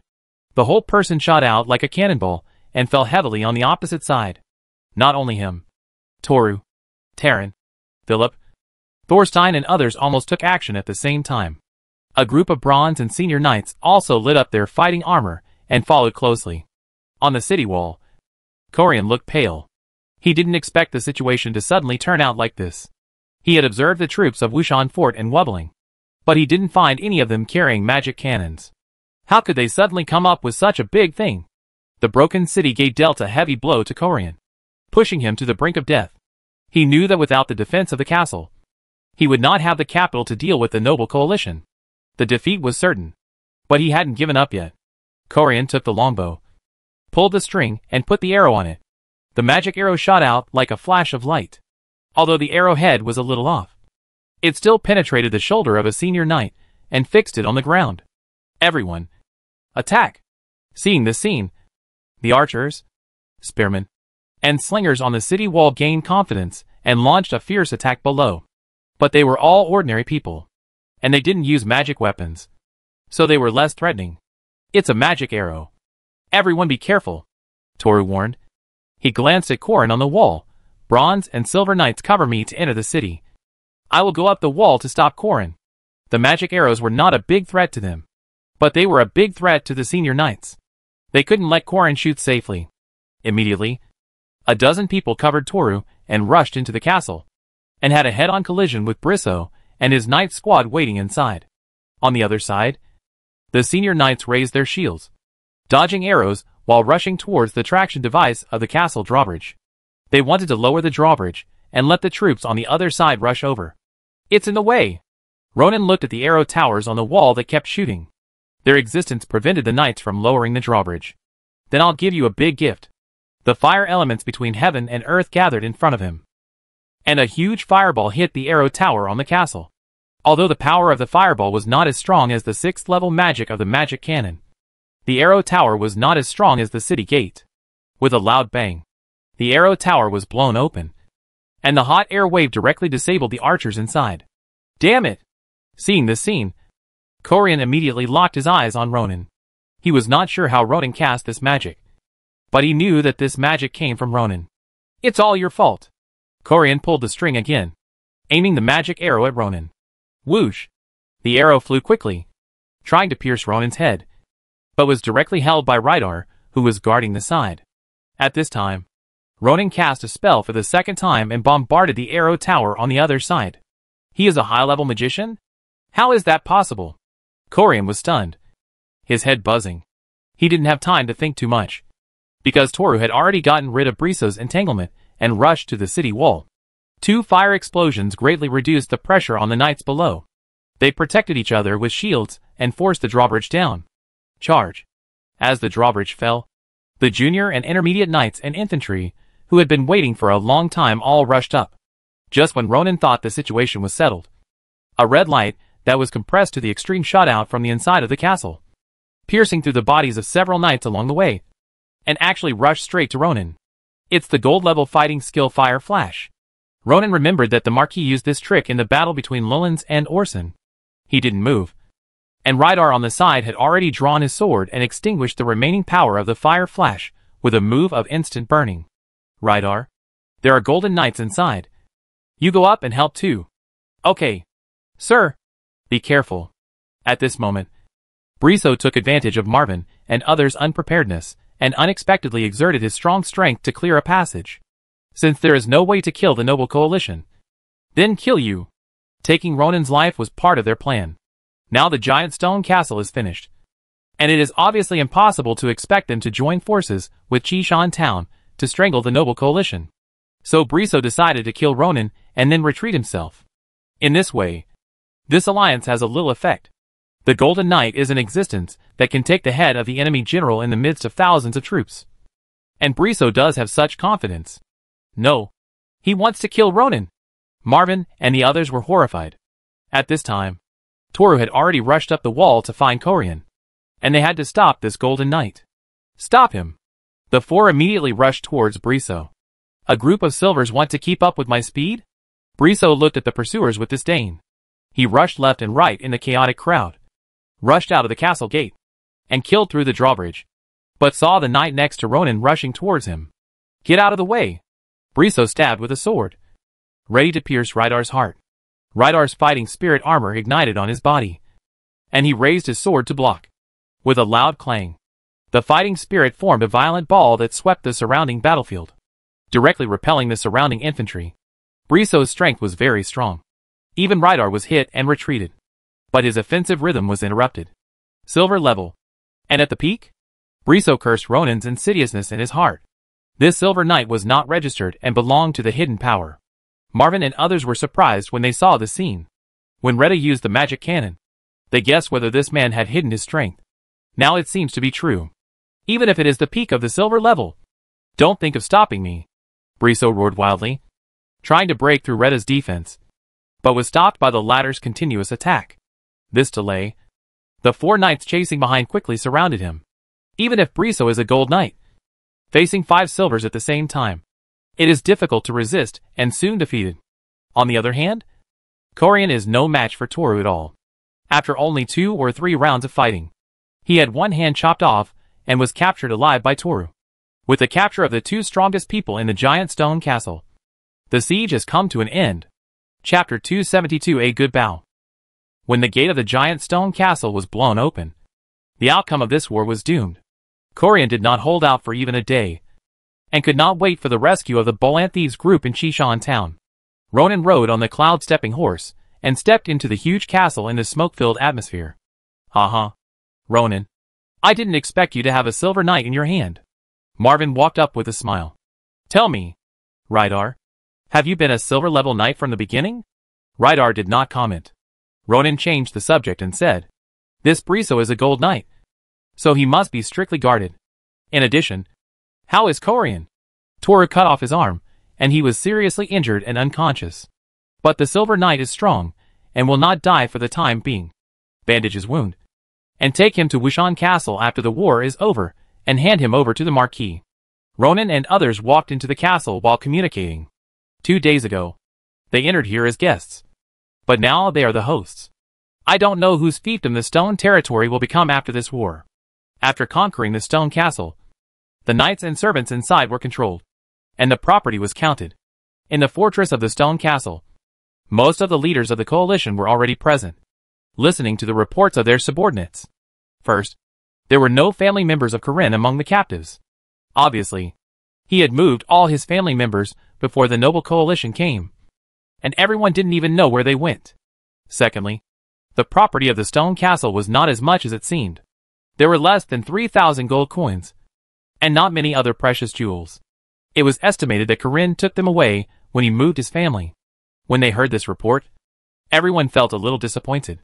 [SPEAKER 1] The whole person shot out like a cannonball and fell heavily on the opposite side. Not only him. Toru, Terran, Philip, Thorstein and others almost took action at the same time. A group of bronze and senior knights also lit up their fighting armor and followed closely. On the city wall, Corian looked pale. He didn't expect the situation to suddenly turn out like this. He had observed the troops of Wushan Fort and Wubbling, but he didn't find any of them carrying magic cannons. How could they suddenly come up with such a big thing? The broken city gate dealt a heavy blow to Corian, pushing him to the brink of death. He knew that without the defense of the castle, he would not have the capital to deal with the noble coalition. The defeat was certain. But he hadn't given up yet. Corian took the longbow, pulled the string, and put the arrow on it. The magic arrow shot out like a flash of light. Although the arrowhead was a little off, it still penetrated the shoulder of a senior knight and fixed it on the ground. Everyone, attack! Seeing this scene, the archers, spearmen, and slingers on the city wall gained confidence and launched a fierce attack below. But they were all ordinary people, and they didn't use magic weapons, so they were less threatening. It's a magic arrow. Everyone be careful, Toru warned. He glanced at Korin on the wall. Bronze and silver knights cover me to enter the city. I will go up the wall to stop Korin. The magic arrows were not a big threat to them, but they were a big threat to the senior knights. They couldn't let Korin shoot safely. Immediately, a dozen people covered Toru and rushed into the castle, and had a head-on collision with Brisso and his knight squad waiting inside. On the other side, the senior knights raised their shields, dodging arrows while rushing towards the traction device of the castle drawbridge. They wanted to lower the drawbridge and let the troops on the other side rush over. It's in the way. Ronan looked at the arrow towers on the wall that kept shooting. Their existence prevented the knights from lowering the drawbridge. Then I'll give you a big gift. The fire elements between heaven and earth gathered in front of him, and a huge fireball hit the arrow tower on the castle. Although the power of the fireball was not as strong as the 6th level magic of the magic cannon, the arrow tower was not as strong as the city gate. With a loud bang, the arrow tower was blown open, and the hot air wave directly disabled the archers inside. Damn it! Seeing this scene, Corian immediately locked his eyes on Ronan. He was not sure how Ronan cast this magic, but he knew that this magic came from Ronan. It's all your fault. Corian pulled the string again, aiming the magic arrow at Ronan. Whoosh! The arrow flew quickly, trying to pierce Ronan's head, but was directly held by Rydar, who was guarding the side. At this time, Ronan cast a spell for the second time and bombarded the arrow tower on the other side. He is a high-level magician? How is that possible? Corian was stunned, his head buzzing. He didn't have time to think too much, because Toru had already gotten rid of Brisso's entanglement and rushed to the city wall. 2 fire explosions greatly reduced the pressure on the knights below. They protected each other with shields and forced the drawbridge down. Charge! As the drawbridge fell, the junior and intermediate knights and infantry, who had been waiting for a long time, all rushed up. Just when Ronan thought the situation was settled, a red light that was compressed to the extreme shot out from the inside of the castle, piercing through the bodies of several knights along the way, and actually rushed straight to Ronan. It's the gold-level fighting skill Fire Flash. Ronan remembered that the Marquis used this trick in the battle between Lowlands and Orson. He didn't move, and Rydar on the side had already drawn his sword and extinguished the remaining power of the Fire Flash with a move of instant burning. Rydar, there are golden knights inside. You go up and help too. Okay. Sir. Be careful. At this moment, Brisso took advantage of Marvin and others' unpreparedness and unexpectedly exerted his strong strength to clear a passage. Since there is no way to kill the noble coalition, then kill you. Taking Ronan's life was part of their plan. Now the giant stone castle is finished, and it is obviously impossible to expect them to join forces with Chishan Town to strangle the noble coalition. So Brisso decided to kill Ronan and then retreat himself. In this way, this alliance has a little effect. The Golden Knight is an existence that can take the head of the enemy general in the midst of thousands of troops. And Brisso does have such confidence. No. He wants to kill Ronan. Marvin and the others were horrified. At this time, Toru had already rushed up the wall to find Corian, and they had to stop this Golden Knight. Stop him. The 4 immediately rushed towards Brisso. A group of silvers want to keep up with my speed? Brisso looked at the pursuers with disdain. He rushed left and right in the chaotic crowd, rushed out of the castle gate, and killed through the drawbridge, but saw the knight next to Ronan rushing towards him. Get out of the way! Brisso stabbed with a sword, ready to pierce Rydar's heart. Rydar's fighting spirit armor ignited on his body, and he raised his sword to block. With a loud clang, the fighting spirit formed a violent ball that swept the surrounding battlefield, directly repelling the surrounding infantry. Brisso's strength was very strong. Even Rydar was hit and retreated, but his offensive rhythm was interrupted. Silver level. And at the peak? Brisso cursed Ronan's insidiousness in his heart. This silver knight was not registered and belonged to the hidden power. Marvin and others were surprised when they saw the scene. When Retta used the magic cannon, They guessed whether this man had hidden his strength. Now it seems to be true. Even if it is the peak of the silver level. Don't think of stopping me, Briso roared wildly, trying to break through Retta's defense, but was stopped by the latter's continuous attack. This delay. The 4 knights chasing behind quickly surrounded him. Even if Briso is a gold knight, facing 5 silvers at the same time, it is difficult to resist and soon defeated. On the other hand, Corian is no match for Toru at all. After only 2 or 3 rounds of fighting, he had one hand chopped off and was captured alive by Toru. With the capture of the 2 strongest people in the giant stone castle, the siege has come to an end. Chapter 272, A Good Bow. When the gate of the giant stone castle was blown open, the outcome of this war was doomed. Corian did not hold out for even a day, and could not wait for the rescue of the Bolant thieves group in Chishan town. Ronan rode on the cloud-stepping horse, and stepped into the huge castle in the smoke-filled atmosphere. Haha. Ronan, I didn't expect you to have a silver knight in your hand. Marvin walked up with a smile. Tell me, Rydar, have you been a silver-level knight from the beginning? Rydar did not comment. Ronan changed the subject and said, this Briso is a gold knight, so he must be strictly guarded. In addition, how is Corian? Toru cut off his arm, and he was seriously injured and unconscious. But the silver knight is strong, and will not die for the time being. Bandage his wound, and take him to Wushan Castle after the war is over, and hand him over to the Marquis. Ronan and others walked into the castle while communicating. 2 days ago, they entered here as guests, but now they are the hosts. I don't know whose fiefdom the stone territory will become after this war. After conquering the stone castle, the knights and servants inside were controlled, and the property was counted. In the fortress of the stone castle, most of the leaders of the coalition were already present, listening to the reports of their subordinates. First, there were no family members of Corinne among the captives. Obviously, he had moved all his family members before the noble coalition came, and everyone didn't even know where they went. Secondly, the property of the stone castle was not as much as it seemed. There were less than 3,000 gold coins, and not many other precious jewels. It was estimated that Corinne took them away when he moved his family. When they heard this report, everyone felt a little disappointed,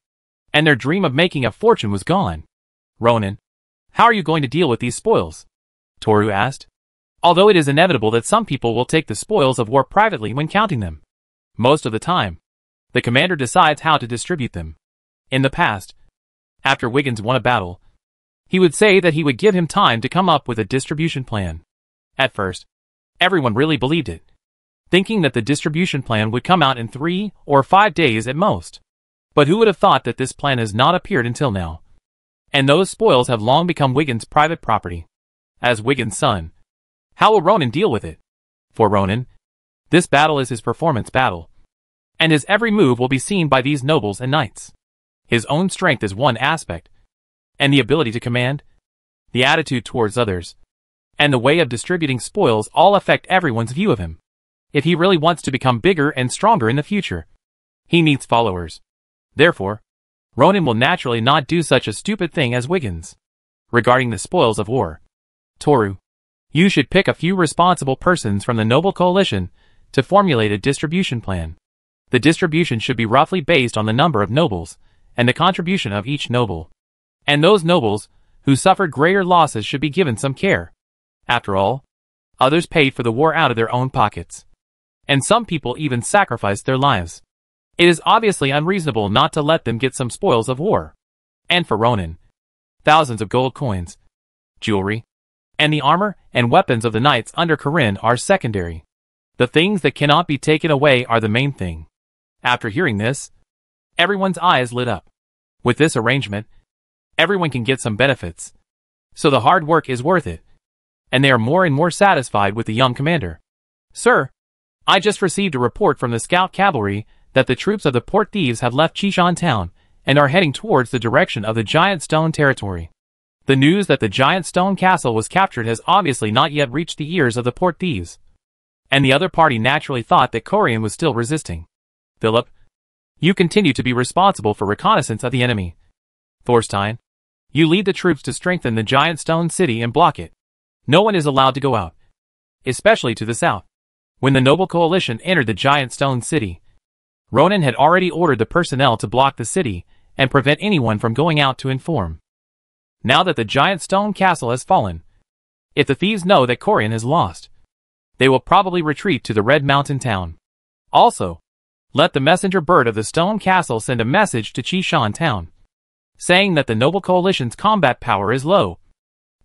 [SPEAKER 1] and their dream of making a fortune was gone. Ronan, how are you going to deal with these spoils? Toru asked. Although it is inevitable that some people will take the spoils of war privately when counting them, most of the time, the commander decides how to distribute them. In the past, after Wiggins won a battle, he would say that he would give him time to come up with a distribution plan. At first, everyone really believed it, thinking that the distribution plan would come out in 3 or 5 days at most. But who would have thought that this plan has not appeared until now? And those spoils have long become Wiggins' private property. As Wiggins' son, how will Ronan deal with it? For Ronan, this battle is his performance battle, and his every move will be seen by these nobles and knights. His own strength is one aspect, and the ability to command, the attitude towards others, and the way of distributing spoils all affect everyone's view of him. If he really wants to become bigger and stronger in the future, he needs followers. Therefore, Ronan will naturally not do such a stupid thing as Wiggins. Regarding the spoils of war, Toru, you should pick a few responsible persons from the noble coalition to formulate a distribution plan. The distribution should be roughly based on the number of nobles and the contribution of each noble. And those nobles who suffered greater losses should be given some care. After all, others paid for the war out of their own pockets, and some people even sacrificed their lives. It is obviously unreasonable not to let them get some spoils of war. And for Ronan, thousands of gold coins, jewelry, and the armor and weapons of the knights under Corinne are secondary. The things that cannot be taken away are the main thing. After hearing this, everyone's eyes lit up. With this arrangement, everyone can get some benefits, so the hard work is worth it, and they are more and more satisfied with the young commander. Sir, I just received a report from the scout cavalry that the troops of the port thieves have left Chishan town and are heading towards the direction of the giant stone territory. The news that the giant stone castle was captured has obviously not yet reached the ears of the port thieves, and the other party naturally thought that Corian was still resisting. Philip, you continue to be responsible for reconnaissance of the enemy. Thorstein, you lead the troops to strengthen the giant stone city and block it. No one is allowed to go out, especially to the south. When the noble coalition entered the giant stone city, Ronan had already ordered the personnel to block the city and prevent anyone from going out to inform. Now that the giant stone castle has fallen, if the thieves know that Corian has lost, they will probably retreat to the Red Mountain town. Also, let the messenger bird of the stone castle send a message to Chishan town, saying that the Noble Coalition's combat power is low.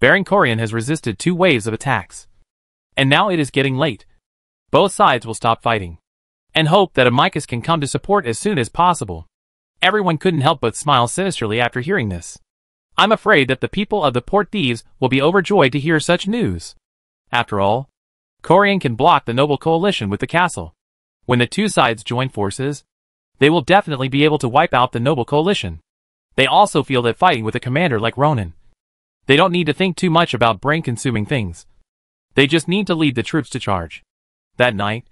[SPEAKER 1] Baron Corian has resisted 2 waves of attacks, and now it is getting late. Both sides will stop fighting, and hope that Amicus can come to support as soon as possible. Everyone couldn't help but smile sinisterly after hearing this. I'm afraid that the people of the Port Thieves will be overjoyed to hear such news. After all, Corian can block the Noble Coalition with the castle. When the 2 sides join forces, they will definitely be able to wipe out the Noble Coalition. They also feel that fighting with a commander like Ronan, they don't need to think too much about brain-consuming things. They just need to lead the troops to charge. That night,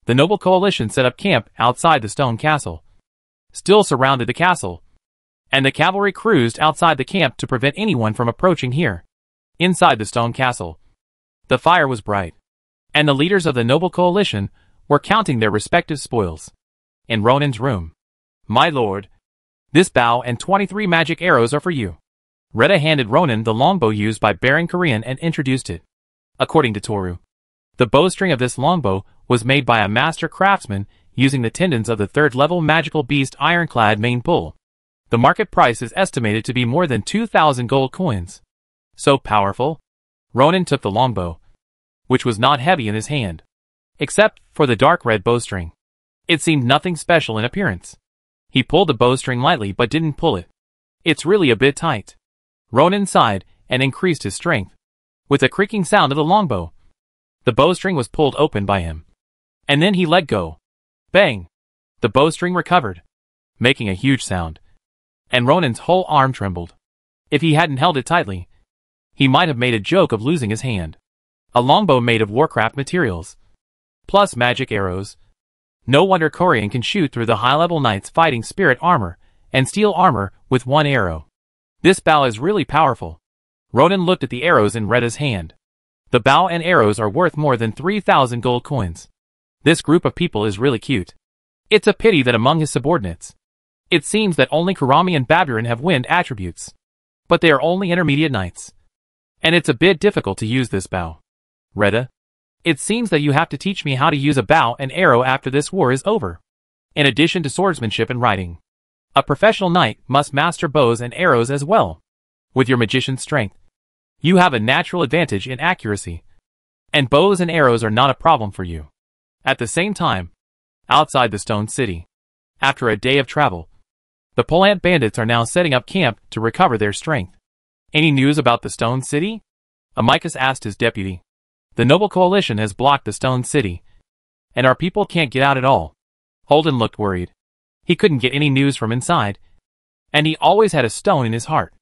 [SPEAKER 1] the Noble Coalition set up camp outside the stone castle, still surrounded the castle, and the cavalry cruised outside the camp to prevent anyone from approaching here. Inside the stone castle, the fire was bright, and the leaders of the Noble Coalition were counting their respective spoils. In Ronan's room, "My lord, this bow and 23 magic arrows are for you." Retta handed Ronan the longbow used by Baron Corian and introduced it. According to Toru, the bowstring of this longbow was made by a master craftsman using the tendons of the 3rd-level magical beast Ironclad Mane Bull. The market price is estimated to be more than 2,000 gold coins. So powerful, Ronan took the longbow, which was not heavy in his hand, except for the dark red bowstring. It seemed nothing special in appearance. He pulled the bowstring lightly but didn't pull it. "It's really a bit tight." Ronan sighed and increased his strength. With a creaking sound of the longbow, the bowstring was pulled open by him. And then he let go. Bang! The bowstring recovered, making a huge sound, and Ronan's whole arm trembled. If he hadn't held it tightly, he might have made a joke of losing his hand. A longbow made of warcraft materials, plus magic arrows. No wonder Corian can shoot through the high-level knight's fighting spirit armor and steel armor with 1 arrow. This bow is really powerful. Ronan looked at the arrows in Retta's hand. The bow and arrows are worth more than 3,000 gold coins. This group of people is really cute. It's a pity that among his subordinates, it seems that only Kurami and Baburin have wind attributes. But they are only intermediate knights, and it's a bit difficult to use this bow. Retta, it seems that you have to teach me how to use a bow and arrow after this war is over. In addition to swordsmanship and riding, a professional knight must master bows and arrows as well. With your magician's strength, you have a natural advantage in accuracy, and bows and arrows are not a problem for you. At the same time, outside the Stone City, after a day of travel, the Polant bandits are now setting up camp to recover their strength. Any news about the Stone City? Amicus asked his deputy. The Noble Coalition has blocked the Stone City, and our people can't get out at all. Holden looked worried. He couldn't get any news from inside, and he always had a stone in his heart.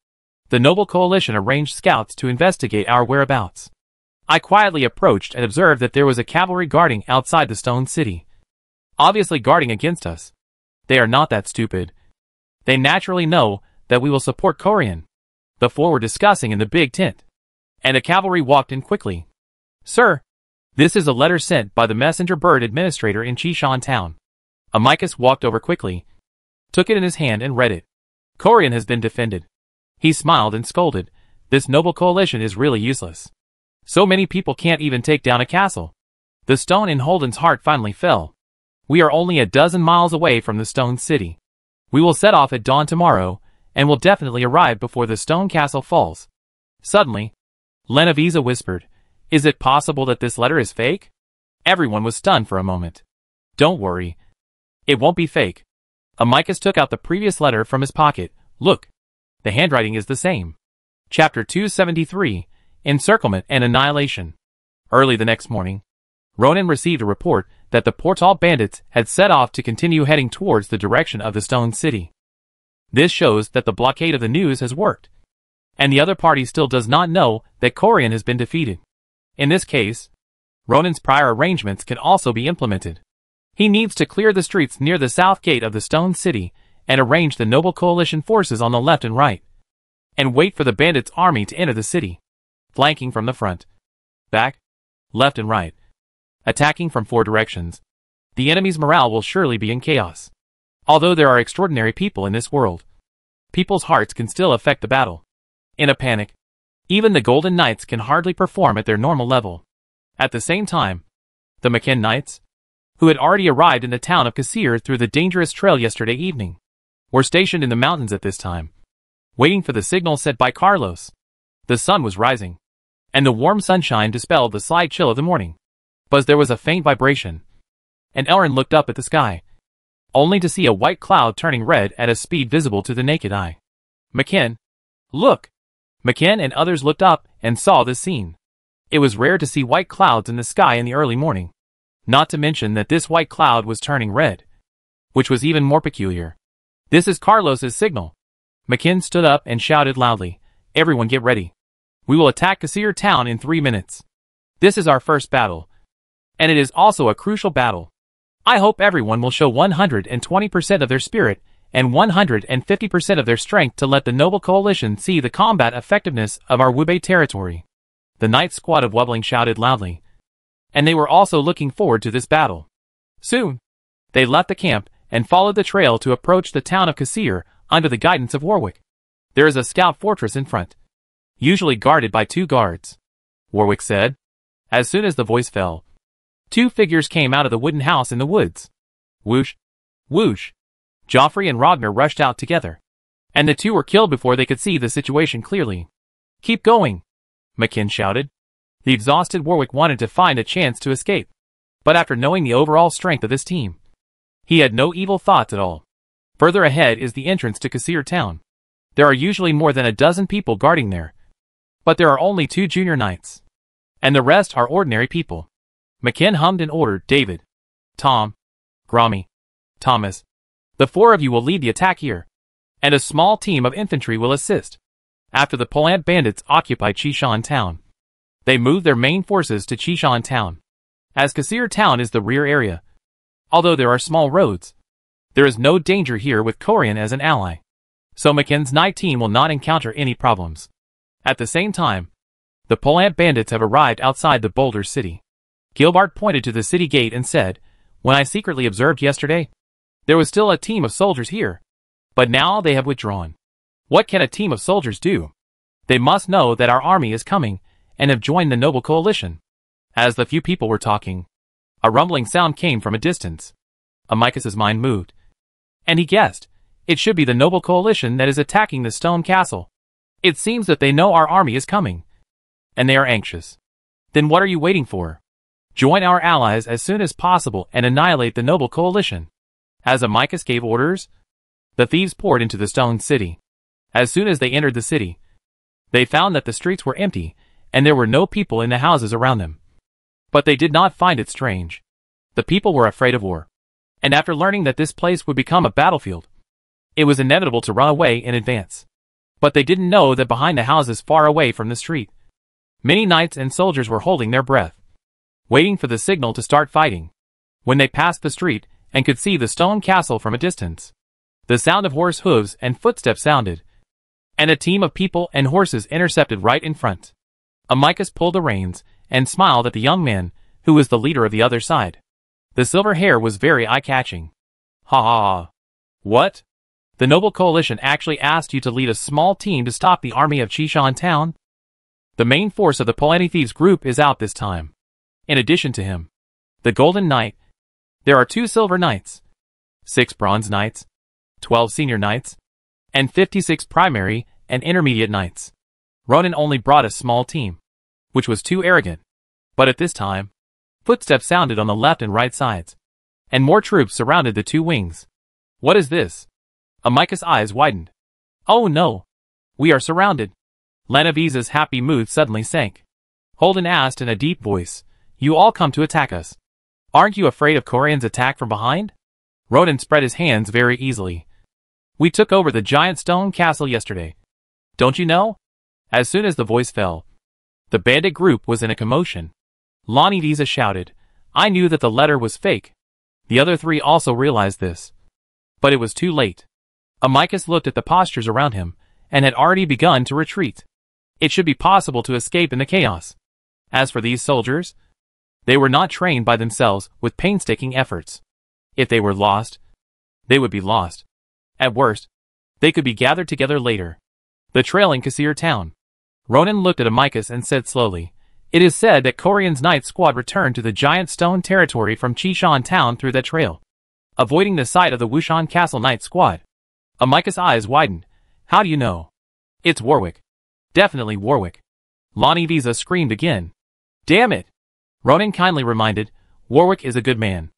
[SPEAKER 1] The Noble Coalition arranged scouts to investigate our whereabouts. I quietly approached and observed that there was a cavalry guarding outside the Stone City, obviously guarding against us. They are not that stupid. They naturally know that we will support Corian. The 4 were discussing in the big tent, and the cavalry walked in quickly. "Sir, this is a letter sent by the messenger bird administrator in Chishan town." Amicus walked over quickly, took it in his hand and read it. "Corian has been defended." He smiled and scolded. "This Noble Coalition is really useless. So many people can't even take down a castle." The stone in Holden's heart finally fell. "We are only a dozen miles away from the Stone City. We will set off at dawn tomorrow, and will definitely arrive before the stone castle falls." Suddenly, Lenavisa whispered, "Is it possible that this letter is fake?" Everyone was stunned for a moment. "Don't worry. It won't be fake." Amicus took out the previous letter from his pocket. "Look. The handwriting is the same." Chapter 273, Encirclement and Annihilation. Early the next morning, Ronan received a report that the Portal bandits had set off to continue heading towards the direction of the Stone City. This shows that the blockade of the news has worked, and the other party still does not know that Corian has been defeated. In this case, Ronan's prior arrangements can also be implemented. He needs to clear the streets near the south gate of the Stone City and arrange the Noble Coalition forces on the left and right, and wait for the bandits' army to enter the city, flanking from the front, back, left and right, attacking from 4 directions. The enemy's morale will surely be in chaos. Although there are extraordinary people in this world, people's hearts can still affect the battle. In a panic, even the Golden Knights can hardly perform at their normal level. At the same time, the McKinn Knights, who had already arrived in the town of Cassir through the dangerous trail yesterday evening, were stationed in the mountains at this time, waiting for the signal set by Carlos. The sun was rising, and the warm sunshine dispelled the slight chill of the morning. But there was a faint vibration, and Elrond looked up at the sky, only to see a white cloud turning red at a speed visible to the naked eye. McKinn, look! McKinn and others looked up and saw this scene. It was rare to see white clouds in the sky in the early morning, not to mention that this white cloud was turning red, which was even more peculiar. This is Carlos's signal. McKinn stood up and shouted loudly, "Everyone get ready. We will attack Cassir town in 3 minutes. This is our first battle, and it is also a crucial battle. I hope everyone will show 120% of their spirit and 150% of their strength to let the Noble Coalition see the combat effectiveness of our Wubei territory." The Knight squad of Wubbling shouted loudly, and they were also looking forward to this battle. Soon, they left the camp and followed the trail to approach the town of Cassir under the guidance of Warwick. There is a scout fortress in front, usually guarded by 2 guards, Warwick said. As soon as the voice fell, 2 figures came out of the wooden house in the woods. Whoosh! Whoosh! Joffrey and Ragnar rushed out together, and the 2 were killed before they could see the situation clearly. "Keep going!" McKinn shouted. The exhausted Warwick wanted to find a chance to escape, but after knowing the overall strength of his team, he had no evil thoughts at all. Further ahead is the entrance to Cassir town. There are usually more than a dozen people guarding there, but there are only 2 junior knights, and the rest are ordinary people. McKinn hummed and ordered, "David, Tom, Grommy, Thomas, the 4 of you will lead the attack here, and a small team of infantry will assist." After the Polant bandits occupied Chishan town, they moved their main forces to Chishan town, as Cassir town is the rear area. Although there are small roads, there is no danger here with Corian as an ally, so McKinn's Knight team will not encounter any problems. At the same time, the Polant bandits have arrived outside the Boulder city. Gilbert pointed to the city gate and said, "When I secretly observed yesterday, there was still a team of soldiers here, but now they have withdrawn. What can a team of soldiers do? They must know that our army is coming and have joined the Noble Coalition." As the few people were talking, a rumbling sound came from a distance. Amicus's mind moved, and he guessed, it should be the Noble Coalition that is attacking the stone castle. It seems that they know our army is coming, and they are anxious. Then what are you waiting for? Join our allies as soon as possible and annihilate the Noble Coalition. As Amicus gave orders, the thieves poured into the stone city. As soon as they entered the city, they found that the streets were empty, and there were no people in the houses around them. But they did not find it strange. The people were afraid of war, and after learning that this place would become a battlefield, it was inevitable to run away in advance. But they didn't know that behind the houses far away from the street, many knights and soldiers were holding their breath, waiting for the signal to start fighting. When they passed the street and could see the stone castle from a distance, the sound of horse hooves and footsteps sounded, and a team of people and horses intercepted right in front. Amicus pulled the reins and smiled at the young man, who was the leader of the other side. The silver hair was very eye-catching. "Ha ha ha. What? The Noble Coalition actually asked you to lead a small team to stop the army of Chishan town? The main force of the Polani Thieves group is out this time. In addition to him, the Golden Knight, there are 2 Silver Knights, 6 Bronze Knights, 12 Senior Knights, and 56 Primary and Intermediate Knights. Ronan only brought a small team, which was too arrogant. But at this time, footsteps sounded on the left and right sides, and more troops surrounded the 2 wings. What is this?" Amicus' eyes widened. "Oh no! We are surrounded." Lanavisa's happy mood suddenly sank. Holden asked in a deep voice, "You all come to attack us. Aren't you afraid of Corian's attack from behind?" Ronan spread his hands very easily. "We took over the giant stone castle yesterday. Don't you know?" As soon as the voice fell, the bandit group was in a commotion. Lanivisa shouted, "I knew that the letter was fake." The other 3 also realized this, but it was too late. Amicus looked at the postures around him, and had already begun to retreat. It should be possible to escape in the chaos. As for these soldiers, they were not trained by themselves with painstaking efforts. If they were lost, they would be lost. At worst, They could be gathered together later. The trailing Kasir town. Ronan looked at Amicus and said slowly, "It is said that Corian's Knight squad returned to the giant stone territory from Chishan town through that trail, avoiding the sight of the Wushan Castle Knight squad." Amicus' eyes widened. "How do you know?" "It's Warwick." "Definitely Warwick." Lonnie Visa screamed again. "Damn it!" Ronan kindly reminded, "Warwick is a good man.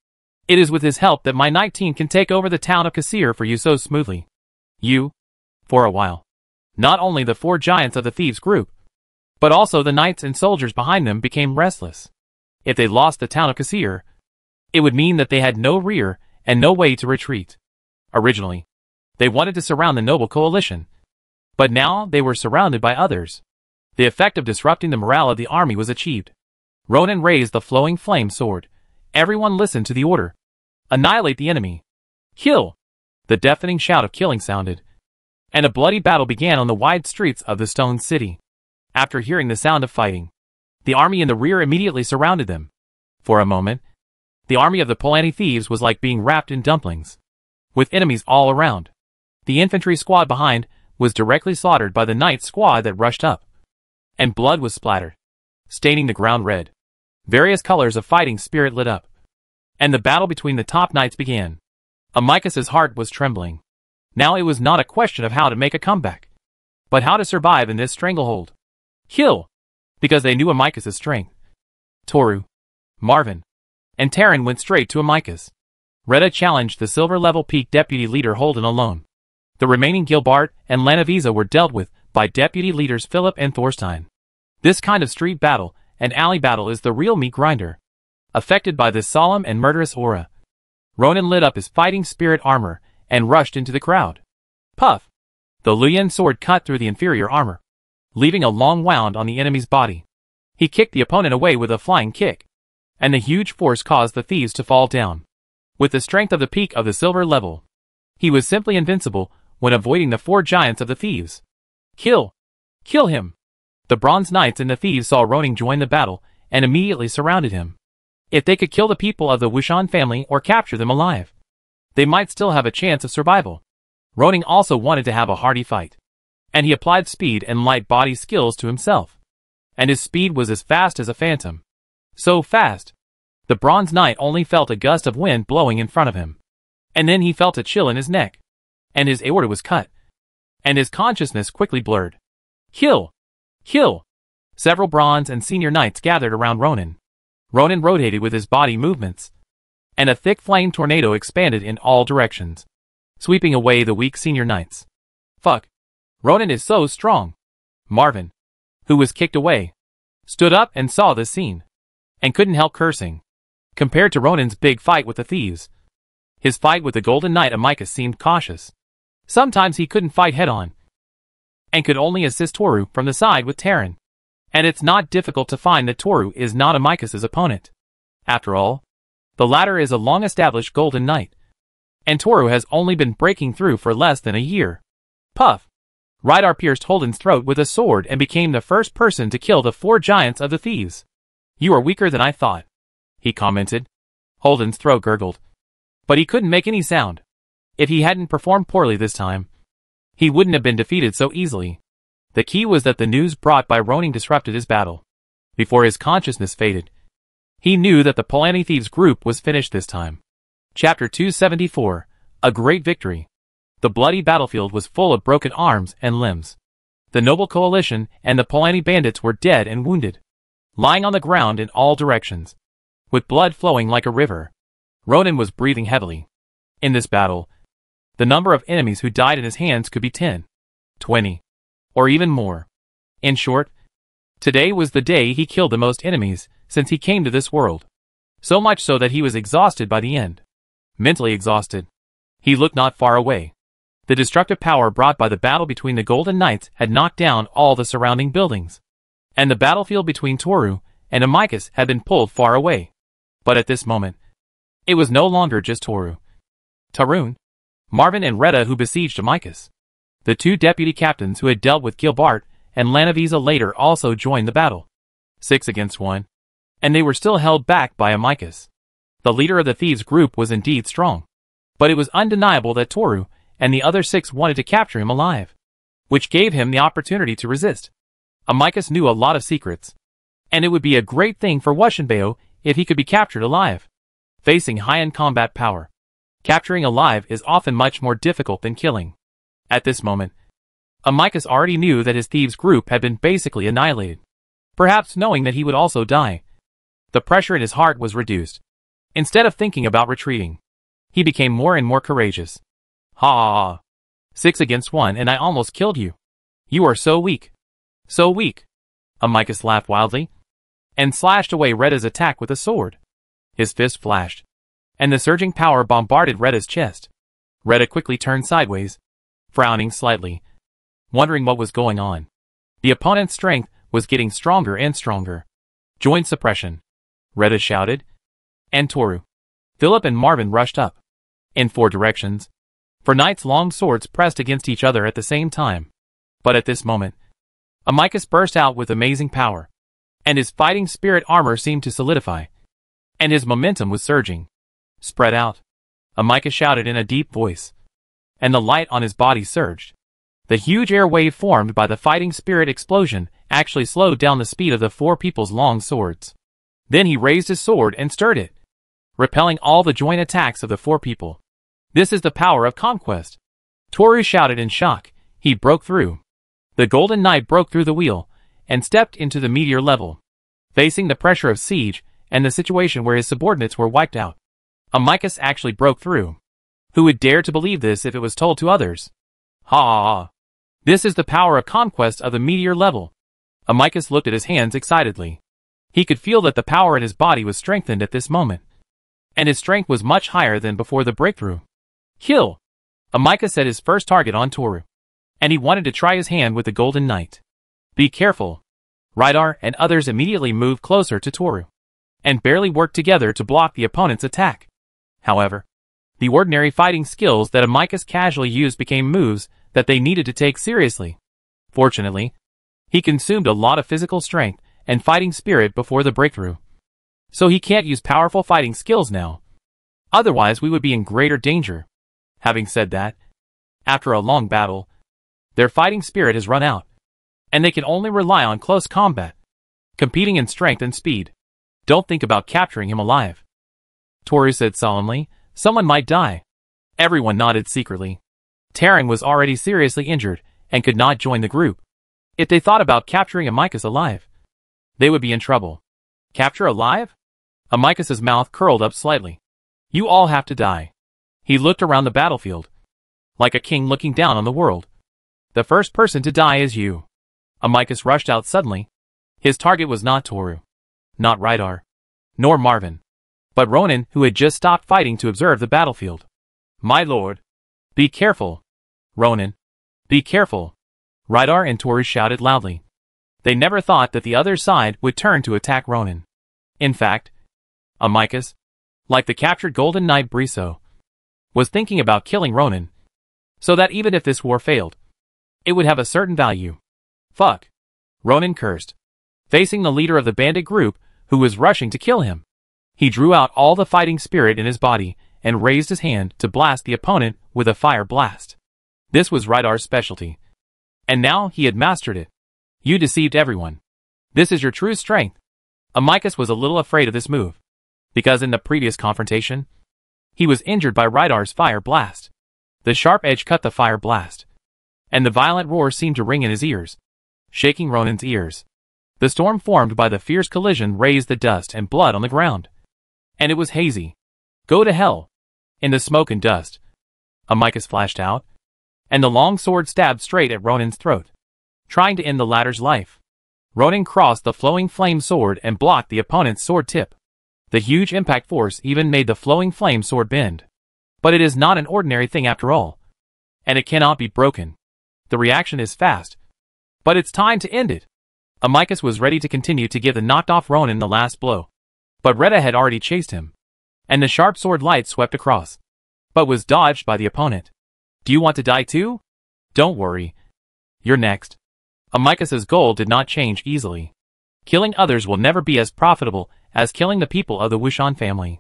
[SPEAKER 1] It is with his help that my knight team can take over the town of Kasir for you so smoothly." "You?" "For a while. Not only the 4 giants of the thieves group, but also the knights and soldiers behind them became restless. If they lost the town of Kasir, it would mean that they had no rear and no way to retreat. Originally, they wanted to surround the noble coalition, but now they were surrounded by others. The effect of disrupting the morale of the army was achieved. Ronan raised the flowing flame sword. Everyone listened to the order. Annihilate the enemy. Kill! The deafening shout of killing sounded, and a bloody battle began on the wide streets of the stone city. After hearing the sound of fighting, the army in the rear immediately surrounded them. For a moment, the army of the Polani thieves was like being wrapped in dumplings, with enemies all around. The infantry squad behind was directly slaughtered by the knight squad that rushed up, and blood was splattered, staining the ground red. Various colors of fighting spirit lit up, and the battle between the top knights began. Amicus's heart was trembling. Now it was not a question of how to make a comeback, but how to survive in this stranglehold. Kill! Because they knew Amicus's strength. Toru, Marvin, and Terran went straight to Amicus. Retta challenged the silver-level peak deputy leader Holden alone. The remaining Gilbart and Lanavisa were dealt with by deputy leaders Philip and Thorstein. This kind of street battle and alley battle is the real meat grinder. Affected by this solemn and murderous aura, Ronan lit up his fighting spirit armor and rushed into the crowd. Puff! The Luyan sword cut through the inferior armor, leaving a long wound on the enemy's body. He kicked the opponent away with a flying kick, and the huge force caused the thieves to fall down. With the strength of the peak of the silver level, he was simply invincible when avoiding the 4 giants of the thieves. Kill! Kill him! The bronze knights and the thieves saw Ronan join the battle and immediately surrounded him. If they could kill the people of the Wushan family or capture them alive, they might still have a chance of survival. Ronan also wanted to have a hearty fight, and he applied speed and light body skills to himself. And his speed was as fast as a phantom. So fast, the bronze knight only felt a gust of wind blowing in front of him. And then he felt a chill in his neck, and his aorta was cut, and his consciousness quickly blurred. Kill! Kill! Several bronze and senior knights gathered around Ronan. Ronan rotated with his body movements, and a thick flame tornado expanded in all directions, sweeping away the weak senior knights. Fuck! Ronan is so strong! Marvin, who was kicked away, stood up and saw this scene, and couldn't help cursing. Compared to Ronan's big fight with the thieves, his fight with the Golden Knight Amicus seemed cautious. Sometimes he couldn't fight head-on, and could only assist Toru from the side with Terran. And it's not difficult to find that Toru is not Amicus's opponent. After all, the latter is a long-established Golden Knight, and Toru has only been breaking through for less than a year. Puff! Rydar pierced Holden's throat with a sword and became the first person to kill the 4 giants of the thieves. You are weaker than I thought, he commented. Holden's throat gurgled, but he couldn't make any sound. If he hadn't performed poorly this time, he wouldn't have been defeated so easily. The key was that the news brought by Ronan disrupted his battle. Before his consciousness faded, he knew that the Polani Thieves group was finished this time. Chapter 274, A Great Victory. The bloody battlefield was full of broken arms and limbs. The noble coalition and the Polani bandits were dead and wounded, lying on the ground in all directions, with blood flowing like a river. Ronan was breathing heavily. In this battle, the number of enemies who died in his hands could be 10, 20, or even more. In short, today was the day he killed the most enemies since he came to this world. So much so that he was exhausted by the end. Mentally exhausted. He looked not far away. The destructive power brought by the battle between the Golden Knights had knocked down all the surrounding buildings, and the battlefield between Toru and Amicus had been pulled far away. But at this moment, it was no longer just Toru, Tarun, Marvin and Retta who besieged Amicus. The 2 deputy captains who had dealt with Gilbart and Lanavisa later also joined the battle. 6 against 1. And they were still held back by Amicus. The leader of the thieves group was indeed strong, but it was undeniable that Toru and the other 6 wanted to capture him alive, which gave him the opportunity to resist. Amicus knew a lot of secrets, and it would be a great thing for Washinbeo if he could be captured alive. Facing high-end combat power, capturing alive is often much more difficult than killing. At this moment, Amicus already knew that his thieves' group had been basically annihilated, perhaps knowing that he would also die. The pressure in his heart was reduced. Instead of thinking about retreating, he became more and more courageous. Ha ha ha. 6 against 1 and I almost killed you. You are so weak. So weak. Amicus laughed wildly, and slashed away Retta's attack with a sword. His fist flashed, and the surging power bombarded Retta's chest. Retta quickly turned sideways, frowning slightly, wondering what was going on. The opponent's strength was getting stronger and stronger. Joint suppression, Retta shouted, and Toru, Philip and Marvin rushed up, in 4 directions, for knights' long swords pressed against each other at the same time. But at this moment, Amicus burst out with amazing power, and his fighting spirit armor seemed to solidify, and his momentum was surging. Spread out, Amicus shouted in a deep voice, and the light on his body surged. The huge air wave formed by the fighting spirit explosion actually slowed down the speed of the 4 people's long swords. Then he raised his sword and stirred it, repelling all the joint attacks of the 4 people. This is the power of conquest. Toru shouted in shock. He broke through. The Golden Knight broke through the wheel, and stepped into the meteor level, facing the pressure of siege and the situation where his subordinates were wiped out. Amicus actually broke through. Who would dare to believe this if it was told to others? Ha ha ha. This is the power of conquest of the meteor level. Amicus looked at his hands excitedly. He could feel that the power in his body was strengthened at this moment, and his strength was much higher than before the breakthrough. Kill! Amicus set his first target on Toru, and he wanted to try his hand with the Golden Knight. Be careful. Rydar and others immediately moved closer to Toru, and barely worked together to block the opponent's attack. However, the ordinary fighting skills that Amicus casually used became moves that they needed to take seriously. Fortunately, he consumed a lot of physical strength and fighting spirit before the breakthrough, so he can't use powerful fighting skills now. Otherwise we would be in greater danger. Having said that, after a long battle, their fighting spirit has run out, and they can only rely on close combat, competing in strength and speed. Don't think about capturing him alive, Toru said solemnly. Someone might die. Everyone nodded secretly. Terran was already seriously injured and could not join the group. If they thought about capturing Amicus alive, they would be in trouble. Capture alive? Amicus's mouth curled up slightly. You all have to die. He looked around the battlefield, like a king looking down on the world. The first person to die is you. Amicus rushed out suddenly. His target was not Toru, not Rydar, nor Marvin, but Ronin, who had just stopped fighting to observe the battlefield. My lord! Be careful! Ronin! Be careful! Rydar and Toru shouted loudly. They never thought that the other side would turn to attack Ronin. In fact, Amicus, like the captured Golden Knight Briso, was thinking about killing Ronin, so that even if this war failed, it would have a certain value. Fuck! Ronin cursed, facing the leader of the bandit group who was rushing to kill him. He drew out all the fighting spirit in his body and raised his hand to blast the opponent with a fire blast. This was Rydar's specialty, and now he had mastered it. You deceived everyone. This is your true strength. Amicus was a little afraid of this move, because in the previous confrontation, he was injured by Rydar's fire blast. The sharp edge cut the fire blast, and the violent roar seemed to ring in his ears, shaking Ronin's ears. The storm formed by the fierce collision raised the dust and blood on the ground, and it was hazy. Go to hell! In the smoke and dust, Amicus flashed out, and the long sword stabbed straight at Ronin's throat, trying to end the latter's life. Ronin crossed the flowing flame sword and blocked the opponent's sword tip. The huge impact force even made the flowing flame sword bend. But it is not an ordinary thing after all, and it cannot be broken. The reaction is fast, but it's time to end it. Amicus was ready to continue to give the knocked-off Ronin the last blow, but Retta had already chased him, and the sharp sword light swept across, but was dodged by the opponent. Do you want to die too? Don't worry. You're next. Amicus's goal did not change easily. Killing others will never be as profitable as killing the people of the Wushan family.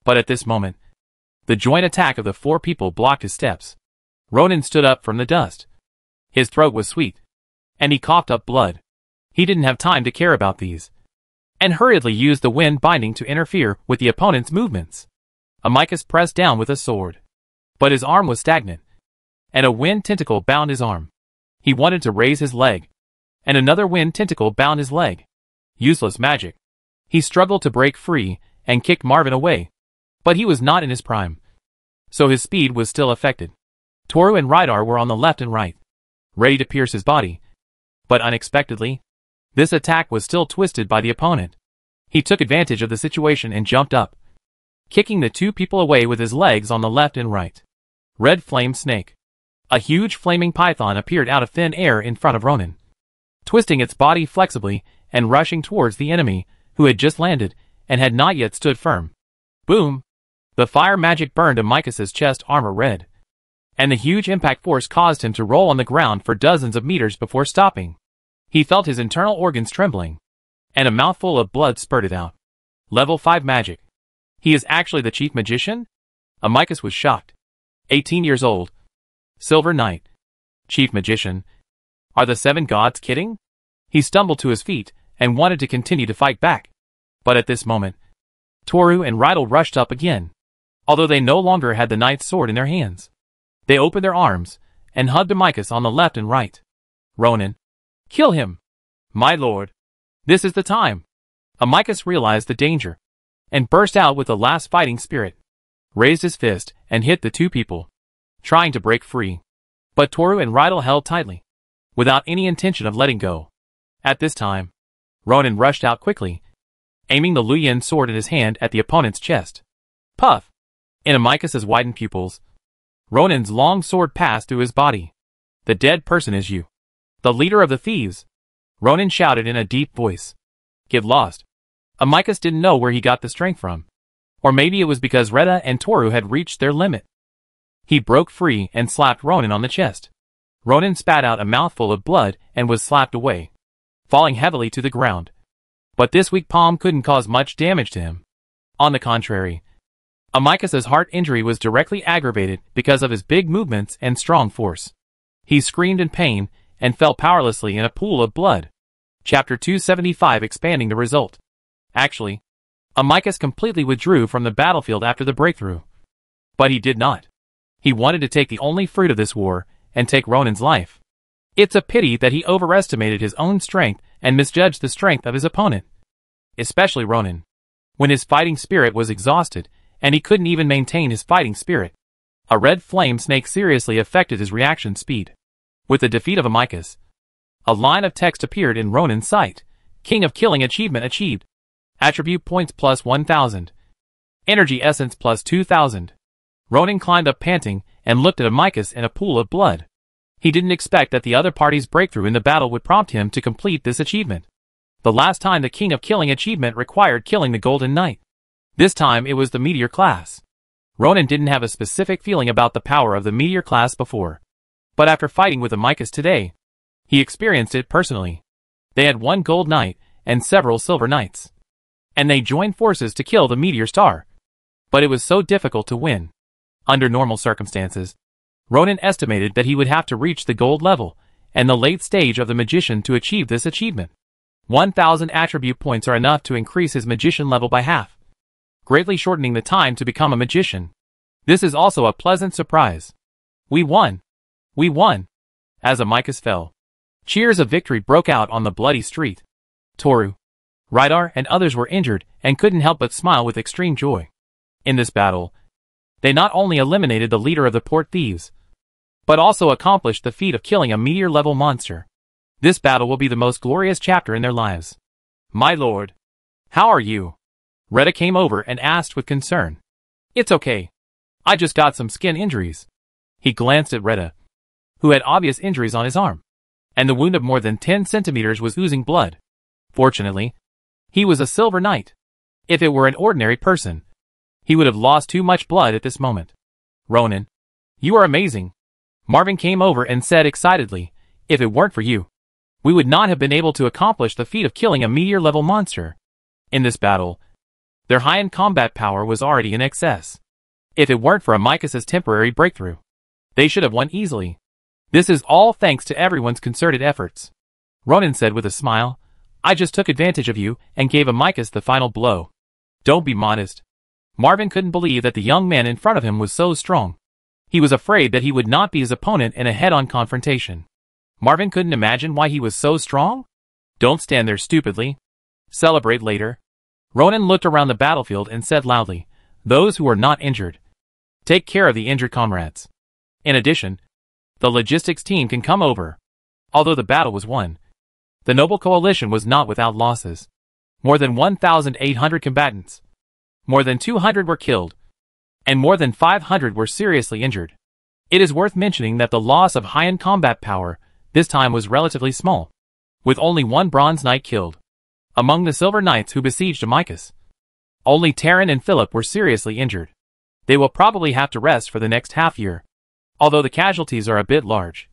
[SPEAKER 1] But at this moment, the joint attack of the 4 people blocked his steps. Ronan stood up from the dust. His throat was sweet, and he coughed up blood. He didn't have time to care about these, and hurriedly used the wind binding to interfere with the opponent's movements. Amicus pressed down with a sword, but his arm was stagnant, and a wind tentacle bound his arm. He wanted to raise his leg, and another wind tentacle bound his leg. Useless magic. He struggled to break free and kicked Marvin away, but he was not in his prime, so his speed was still affected. Toru and Rydar were on the left and right, ready to pierce his body, but unexpectedly, this attack was still twisted by the opponent. He took advantage of the situation and jumped up, kicking the two people away with his legs on the left and right. Red Flame Snake. A huge flaming python appeared out of thin air in front of Ronan, twisting its body flexibly and rushing towards the enemy, who had just landed and had not yet stood firm. Boom! The fire magic burned Amicus's chest armor red, and the huge impact force caused him to roll on the ground for dozens of meters before stopping. He felt his internal organs trembling, and a mouthful of blood spurted out. Level 5 magic. He is actually the chief magician? Amicus was shocked. 18 years old. Silver Knight. Chief magician. Are the 7 gods kidding? He stumbled to his feet and wanted to continue to fight back. But at this moment, Toru and Rydal rushed up again, although they no longer had the knight's sword in their hands. They opened their arms and hugged Amicus on the left and right. Ronan. Kill him! My lord. This is the time. Amicus realized the danger, and burst out with the last fighting spirit, raised his fist and hit the two people, trying to break free. But Toru and Rydal held tightly, without any intention of letting go. At this time, Ronan rushed out quickly, aiming the Luyin sword in his hand at the opponent's chest. Puff! In Amicus's widened pupils, Ronan's long sword passed through his body. The dead person is you. The leader of the thieves, Ronan shouted in a deep voice. Get lost. Amicus didn't know where he got the strength from. Or maybe it was because Retta and Toru had reached their limit. He broke free and slapped Ronan on the chest. Ronan spat out a mouthful of blood and was slapped away, falling heavily to the ground. But this weak palm couldn't cause much damage to him. On the contrary, Amicus's heart injury was directly aggravated because of his big movements and strong force. He screamed in pain and fell powerlessly in a pool of blood. Chapter 275 expanding the result. Actually, Amicus completely withdrew from the battlefield after the breakthrough. But he did not. He wanted to take the only fruit of this war and take Ronan's life. It's a pity that he overestimated his own strength and misjudged the strength of his opponent. Especially Ronan, when his fighting spirit was exhausted and he couldn't even maintain his fighting spirit. A red flame snake seriously affected his reaction speed. With the defeat of Amicus, a line of text appeared in Ronan's sight. King of Killing achievement achieved. Attribute points plus 1,000. Energy essence plus 2,000. Ronan climbed up panting and looked at Amicus in a pool of blood. He didn't expect that the other party's breakthrough in the battle would prompt him to complete this achievement. The last time the King of Killing achievement required killing the Golden Knight. This time it was the Meteor class. Ronan didn't have a specific feeling about the power of the Meteor class before. But after fighting with Amicus today, he experienced it personally. They had one Gold Knight and several Silver Knights, and they joined forces to kill the Meteor Star. But it was so difficult to win. Under normal circumstances, Ronan estimated that he would have to reach the gold level and the late stage of the magician to achieve this achievement. 1,000 attribute points are enough to increase his magician level by half, greatly shortening the time to become a magician. This is also a pleasant surprise. We won! We won! As Amicus fell, cheers of victory broke out on the bloody street. Toru, Rydar and others were injured and couldn't help but smile with extreme joy. In this battle, they not only eliminated the leader of the port thieves, but also accomplished the feat of killing a meteor-level monster. This battle will be the most glorious chapter in their lives. My lord, how are you? Retta came over and asked with concern. It's okay. I just got some skin injuries. He glanced at Retta, who had obvious injuries on his arm, and the wound of more than 10 centimeters was oozing blood. Fortunately, he was a Silver Knight. If it were an ordinary person, he would have lost too much blood at this moment. Ronan, you are amazing. Marvin came over and said excitedly, if it weren't for you, we would not have been able to accomplish the feat of killing a meteor-level monster. In this battle, their high-end combat power was already in excess. If it weren't for Amicus's temporary breakthrough, They should have won easily. This is all thanks to everyone's concerted efforts. Ronan said with a smile. I just took advantage of you and gave Amicus the final blow. Don't be modest. Marvin couldn't believe that the young man in front of him was so strong. He was afraid that he would not be his opponent in a head-on confrontation. Marvin couldn't imagine why he was so strong? Don't stand there stupidly. Celebrate later. Ronan looked around the battlefield and said loudly, those who are not injured, take care of the injured comrades. In addition, the logistics team can come over. Although the battle was won, the Noble Coalition was not without losses. More than 1,800 combatants. More than 200 were killed, and more than 500 were seriously injured. It is worth mentioning that the loss of high-end combat power this time was relatively small, with only one Bronze Knight killed. Among the Silver Knights who besieged Amicus, only Terran and Philip were seriously injured. They will probably have to rest for the next half-year. Although the casualties are a bit large,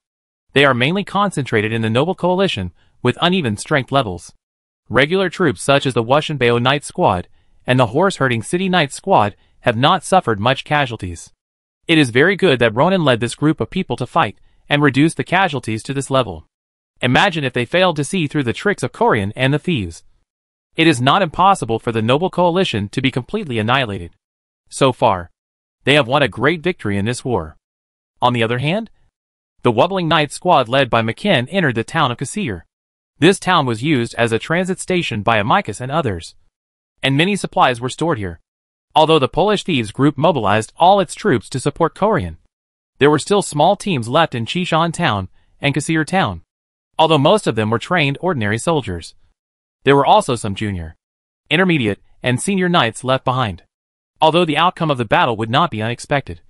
[SPEAKER 1] they are mainly concentrated in the Noble Coalition with uneven strength levels. Regular troops such as the Wushanbeo Knight Squad and the horse-herding City Knight Squad have not suffered much casualties. It is very good that Ronan led this group of people to fight and reduce the casualties to this level. Imagine if they failed to see through the tricks of Corian and the thieves. It is not impossible for the Noble Coalition to be completely annihilated. So far, they have won a great victory in this war. On the other hand, the Wobbling Knight Squad led by McKinn entered the town of Cassir. This town was used as a transit station by Amicus and others, and many supplies were stored here. Although the Polish thieves group mobilized all its troops to support Corian, there were still small teams left in Chishan town and Cassir town. Although most of them were trained ordinary soldiers, there were also some junior, intermediate, and senior knights left behind. Although the outcome of the battle would not be unexpected,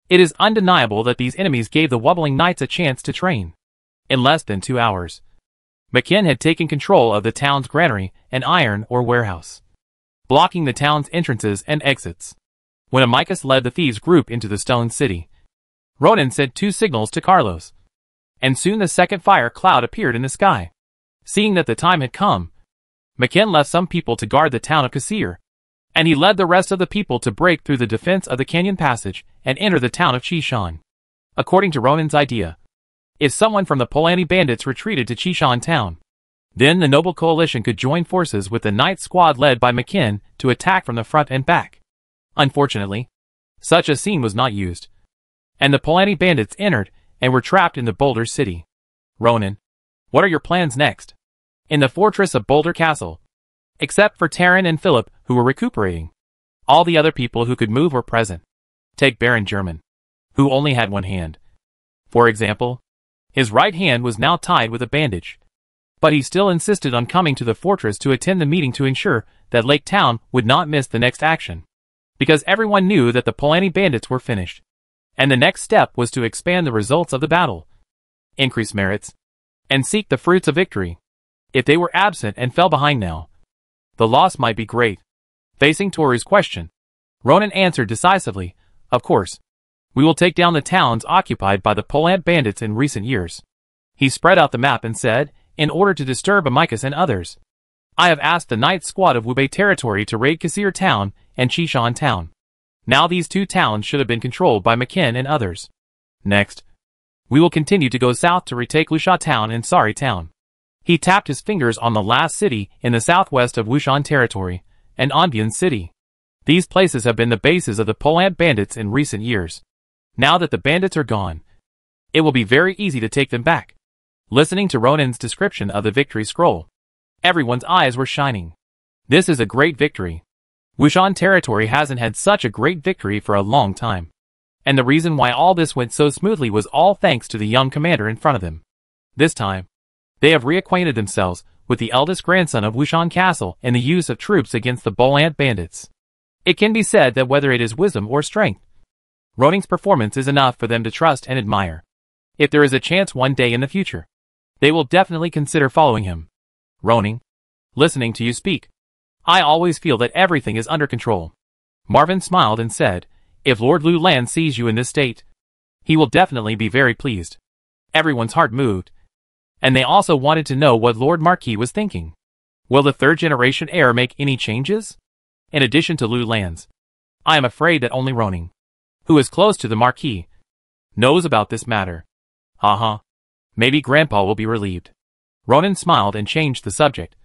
[SPEAKER 1] it is undeniable that these enemies gave the Wobbling Knights a chance to train. In less than 2 hours, McKinn had taken control of the town's granary and iron ore warehouse, blocking the town's entrances and exits. When Amicus led the thieves group into the stone city, Ronan sent 2 signals to Carlos, and soon the second fire cloud appeared in the sky. Seeing that the time had come, McKinn left some people to guard the town of Cassir, and he led the rest of the people to break through the defense of the canyon passage and enter the town of Chishan. According to Ronan's idea, if someone from the Polani bandits retreated to Chishan town, then the Noble Coalition could join forces with the Knight Squad led by McKinn to attack from the front and back. Unfortunately, such a scene was not used, and the Polani bandits entered and were trapped in the Boulder City. Ronan, what are your plans next? In the fortress of Boulder Castle, except for Terran and Philip who were recuperating, all the other people who could move were present. Take Baron German, who only had one hand. For example, his right hand was now tied with a bandage, but he still insisted on coming to the fortress to attend the meeting to ensure that Lake Town would not miss the next action, because everyone knew that the Polani bandits were finished, and the next step was to expand the results of the battle, increase merits, and seek the fruits of victory. If they were absent and fell behind now, the loss might be great. Facing Toru's question, Ronan answered decisively, of course, we will take down the towns occupied by the Polant bandits in recent years. He spread out the map and said, in order to disturb Amicus and others, I have asked the Knight Squad of Wubei territory to raid Cassir town and Chishan town. Now these 2 towns should have been controlled by McKinn and others. Next, we will continue to go south to retake Lusha town and Sari town. He tapped his fingers on the last city in the southwest of Wushan territory, and Anbian city. These places have been the bases of the Polant bandits in recent years. Now that the bandits are gone, it will be very easy to take them back. Listening to Ronan's description of the victory scroll, everyone's eyes were shining. This is a great victory. Wushan territory hasn't had such a great victory for a long time. And the reason why all this went so smoothly was all thanks to the young commander in front of them. This time, they have reacquainted themselves with the eldest grandson of Wushan Castle and the use of troops against the Bolant bandits. It can be said that whether it is wisdom or strength, Ronan's performance is enough for them to trust and admire. If there is a chance one day in the future, they will definitely consider following him. Ronan, listening to you speak, I always feel that everything is under control. Marvin smiled and said, if Lord Lu Lan sees you in this state, he will definitely be very pleased. Everyone's heart moved, and they also wanted to know what Lord Marquis was thinking. Will the 3rd generation heir make any changes? In addition to Lu Lan's, I am afraid that only Ronan, who is close to the Marquis, knows about this matter. Uh-huh. Maybe Grandpa will be relieved. Ronan smiled and changed the subject.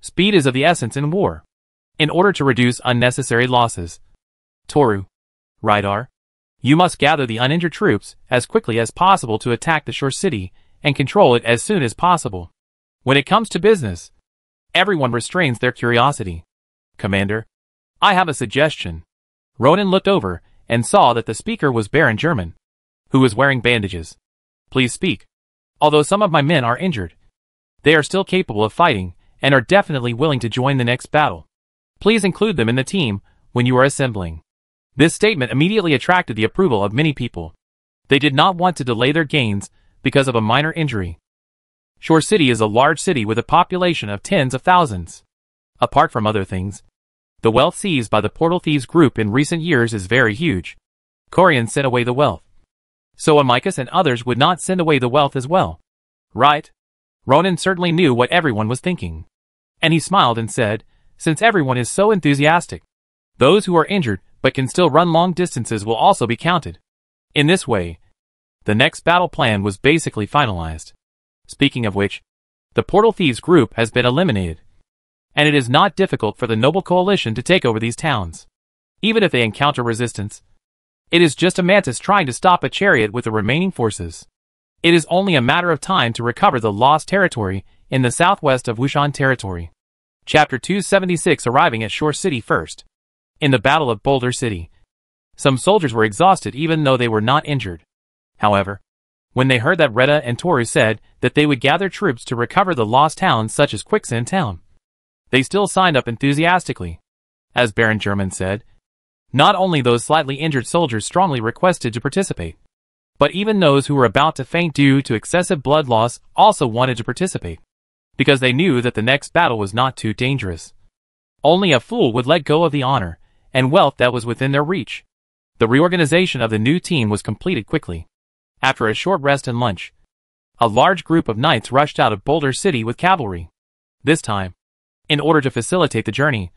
[SPEAKER 1] Speed is of the essence in war. In order to reduce unnecessary losses. Toru. Rydar. You must gather the uninjured troops as quickly as possible to attack the shore city and control it as soon as possible. When it comes to business, everyone restrains their curiosity. Commander, I have a suggestion. Ronan looked over and saw that the speaker was Baron German, who was wearing bandages. Please speak. Although some of my men are injured, they are still capable of fighting and are definitely willing to join the next battle. Please include them in the team when you are assembling. This statement immediately attracted the approval of many people. They did not want to delay their gains because of a minor injury. Shore City is a large city with a population of tens of thousands. Apart from other things, the wealth seized by the Portal Thieves group in recent years is very huge. Corian sent away the wealth. So Amicus and others would not send away the wealth as well. Right? Ronan certainly knew what everyone was thinking. And he smiled and said, since everyone is so enthusiastic, those who are injured but can still run long distances will also be counted. In this way, the next battle plan was basically finalized. Speaking of which, the Portal Thieves group has been eliminated. And it is not difficult for the Noble Coalition to take over these towns. Even if they encounter resistance, it is just a mantis trying to stop a chariot with the remaining forces. It is only a matter of time to recover the lost territory in the southwest of Wushan territory. Chapter 276 Arriving at Shore City first. In the Battle of Boulder City, some soldiers were exhausted even though they were not injured. However, when they heard that Retta and Toru said that they would gather troops to recover the lost towns such as Quicksand Town, they still signed up enthusiastically. As Baron German said, not only those slightly injured soldiers strongly requested to participate, but even those who were about to faint due to excessive blood loss also wanted to participate, because they knew that the next battle was not too dangerous. Only a fool would let go of the honor and wealth that was within their reach. The reorganization of the new team was completed quickly. After a short rest and lunch, a large group of knights rushed out of Boulder City with cavalry. This time, in order to facilitate the journey,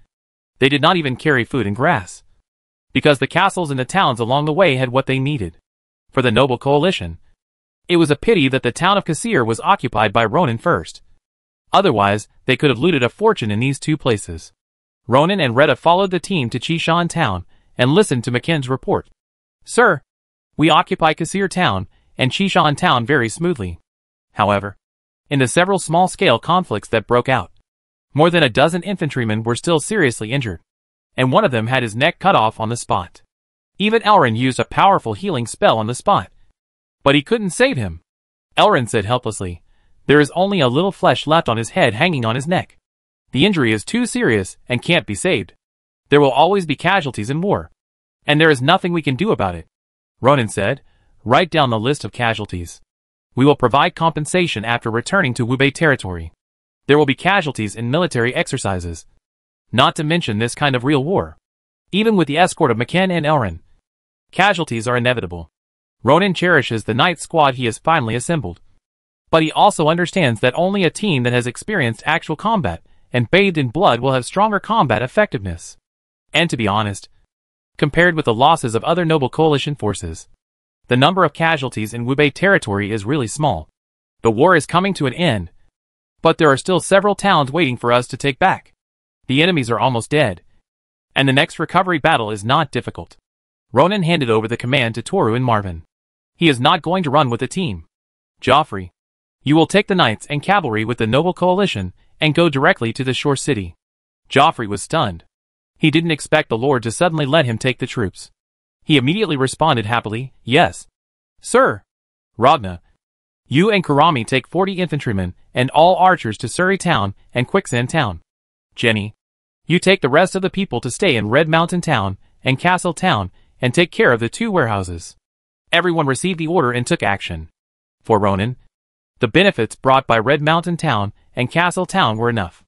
[SPEAKER 1] they did not even carry food and grass, because the castles and the towns along the way had what they needed. For the Noble Coalition, it was a pity that the town of Kasir was occupied by Ronin first. Otherwise, they could have looted a fortune in these two places. Ronin and Retta followed the team to Chishan Town and listened to McKenn's report. Sir, we occupy Kasir Town and Chishan Town very smoothly. However, in the several small-scale conflicts that broke out, more than a dozen infantrymen were still seriously injured, and one of them had his neck cut off on the spot. Even Elrin used a powerful healing spell on the spot, but he couldn't save him. Elrin said helplessly, there is only a little flesh left on his head hanging on his neck. The injury is too serious and can't be saved. There will always be casualties in war, and there is nothing we can do about it. Ronan said, write down the list of casualties. We will provide compensation after returning to Wubei territory. There will be casualties in military exercises, not to mention this kind of real war. Even with the escort of McKenn and Elrin, casualties are inevitable. Ronan cherishes the knight squad he has finally assembled. But he also understands that only a team that has experienced actual combat and bathed in blood will have stronger combat effectiveness. And to be honest, compared with the losses of other Noble Coalition forces, the number of casualties in Wubei territory is really small. The war is coming to an end, but there are still several towns waiting for us to take back. The enemies are almost dead, and the next recovery battle is not difficult. Ronan handed over the command to Toru and Marvin. He is not going to run with the team. Joffrey, you will take the knights and cavalry with the Noble Coalition and go directly to the shore city. Joffrey was stunned. He didn't expect the Lord to suddenly let him take the troops. He immediately responded happily, yes. Sir. Ragna, you and Kurami take 40 infantrymen and all archers to Surrey Town and Quicksand Town. Jenny, you take the rest of the people to stay in Red Mountain Town and Castle Town and take care of the 2 warehouses. Everyone received the order and took action. For Ronan, the benefits brought by Red Mountain Town and Castle Town were enough.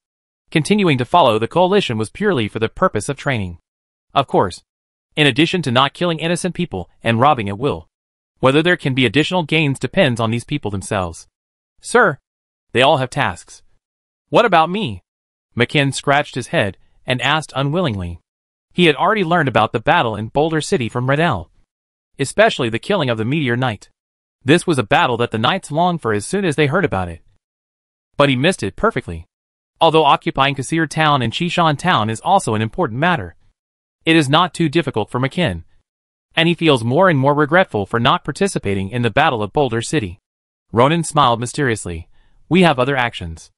[SPEAKER 1] Continuing to follow the coalition was purely for the purpose of training. Of course, in addition to not killing innocent people and robbing at will. Whether there can be additional gains depends on these people themselves. Sir, they all have tasks. What about me? McKenn scratched his head and asked unwillingly. He had already learned about the battle in Boulder City from Redell. especially the killing of the Meteor Knight. This was a battle that the knights longed for as soon as they heard about it. But he missed it perfectly. Although occupying Kasir Town and Chishan Town is also an important matter, it is not too difficult for Makin, and he feels more and more regretful for not participating in the Battle of Boulder City. Ronan smiled mysteriously. We have other actions.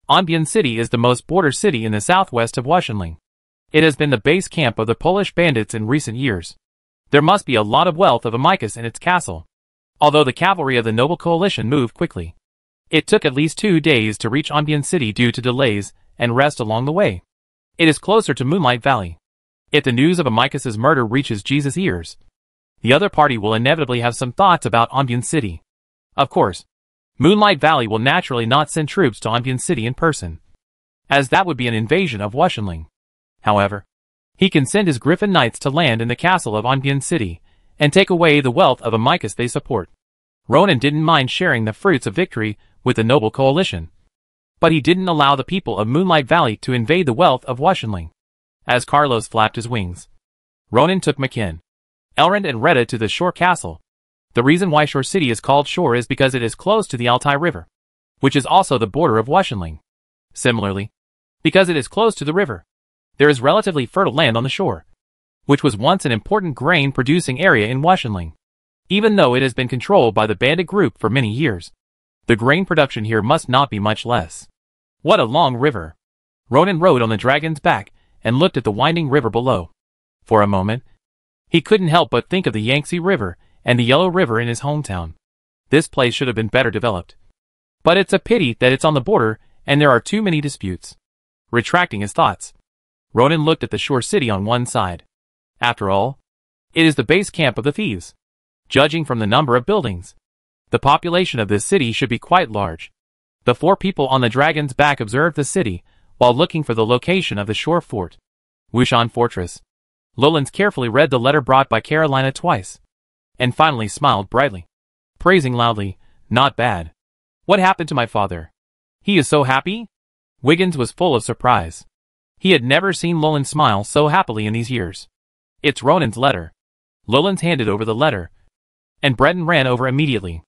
[SPEAKER 1] Onbyen City is the most border city in the southwest of Washenling. It has been the base camp of the Polish bandits in recent years. There must be a lot of wealth of Amicus in its castle. Although the cavalry of the Noble Coalition moved quickly, it took at least 2 days to reach Onbyen City due to delays and rest along the way. It is closer to Moonlight Valley. If the news of Amicus's murder reaches Jesus' ears, the other party will inevitably have some thoughts about Onbyen City. Of course, Moonlight Valley will naturally not send troops to Onbyen City in person, as that would be an invasion of Washenling. However, he can send his Griffin Knights to land in the castle of Onbyen City and take away the wealth of Amicus they support. Ronan didn't mind sharing the fruits of victory with the Noble Coalition, but he didn't allow the people of Moonlight Valley to invade the wealth of Washenling. As Carlos flapped his wings, Ronan took Makin, Elrond and Retta to the Shore Castle. The reason why Shore City is called Shore is because it is close to the Altai River, which is also the border of Washenling. Similarly, because it is close to the river, there is relatively fertile land on the shore, which was once an important grain-producing area in Washenling. Even though it has been controlled by the bandit group for many years, the grain production here must not be much less. What a long river! Ronan rode on the dragon's back and looked at the winding river below. For a moment, he couldn't help but think of the Yangtze River and the Yellow River in his hometown. This place should have been better developed. But it's a pity that it's on the border and there are too many disputes. Retracting his thoughts, Ronan looked at the Shore City on one side. After all, it is the base camp of the thieves. Judging from the number of buildings, the population of this city should be quite large. The 4 people on the dragon's back observed the city while looking for the location of the shore fort. Wushan Fortress. Lowlands carefully read the letter brought by Carolina twice, and finally smiled brightly, praising loudly, "Not bad. What happened to my father? He is so happy?" Wiggins was full of surprise. He had never seen Lowland smile so happily in these years. "It's Ronan's letter." Lowlands handed over the letter, and Breton ran over immediately.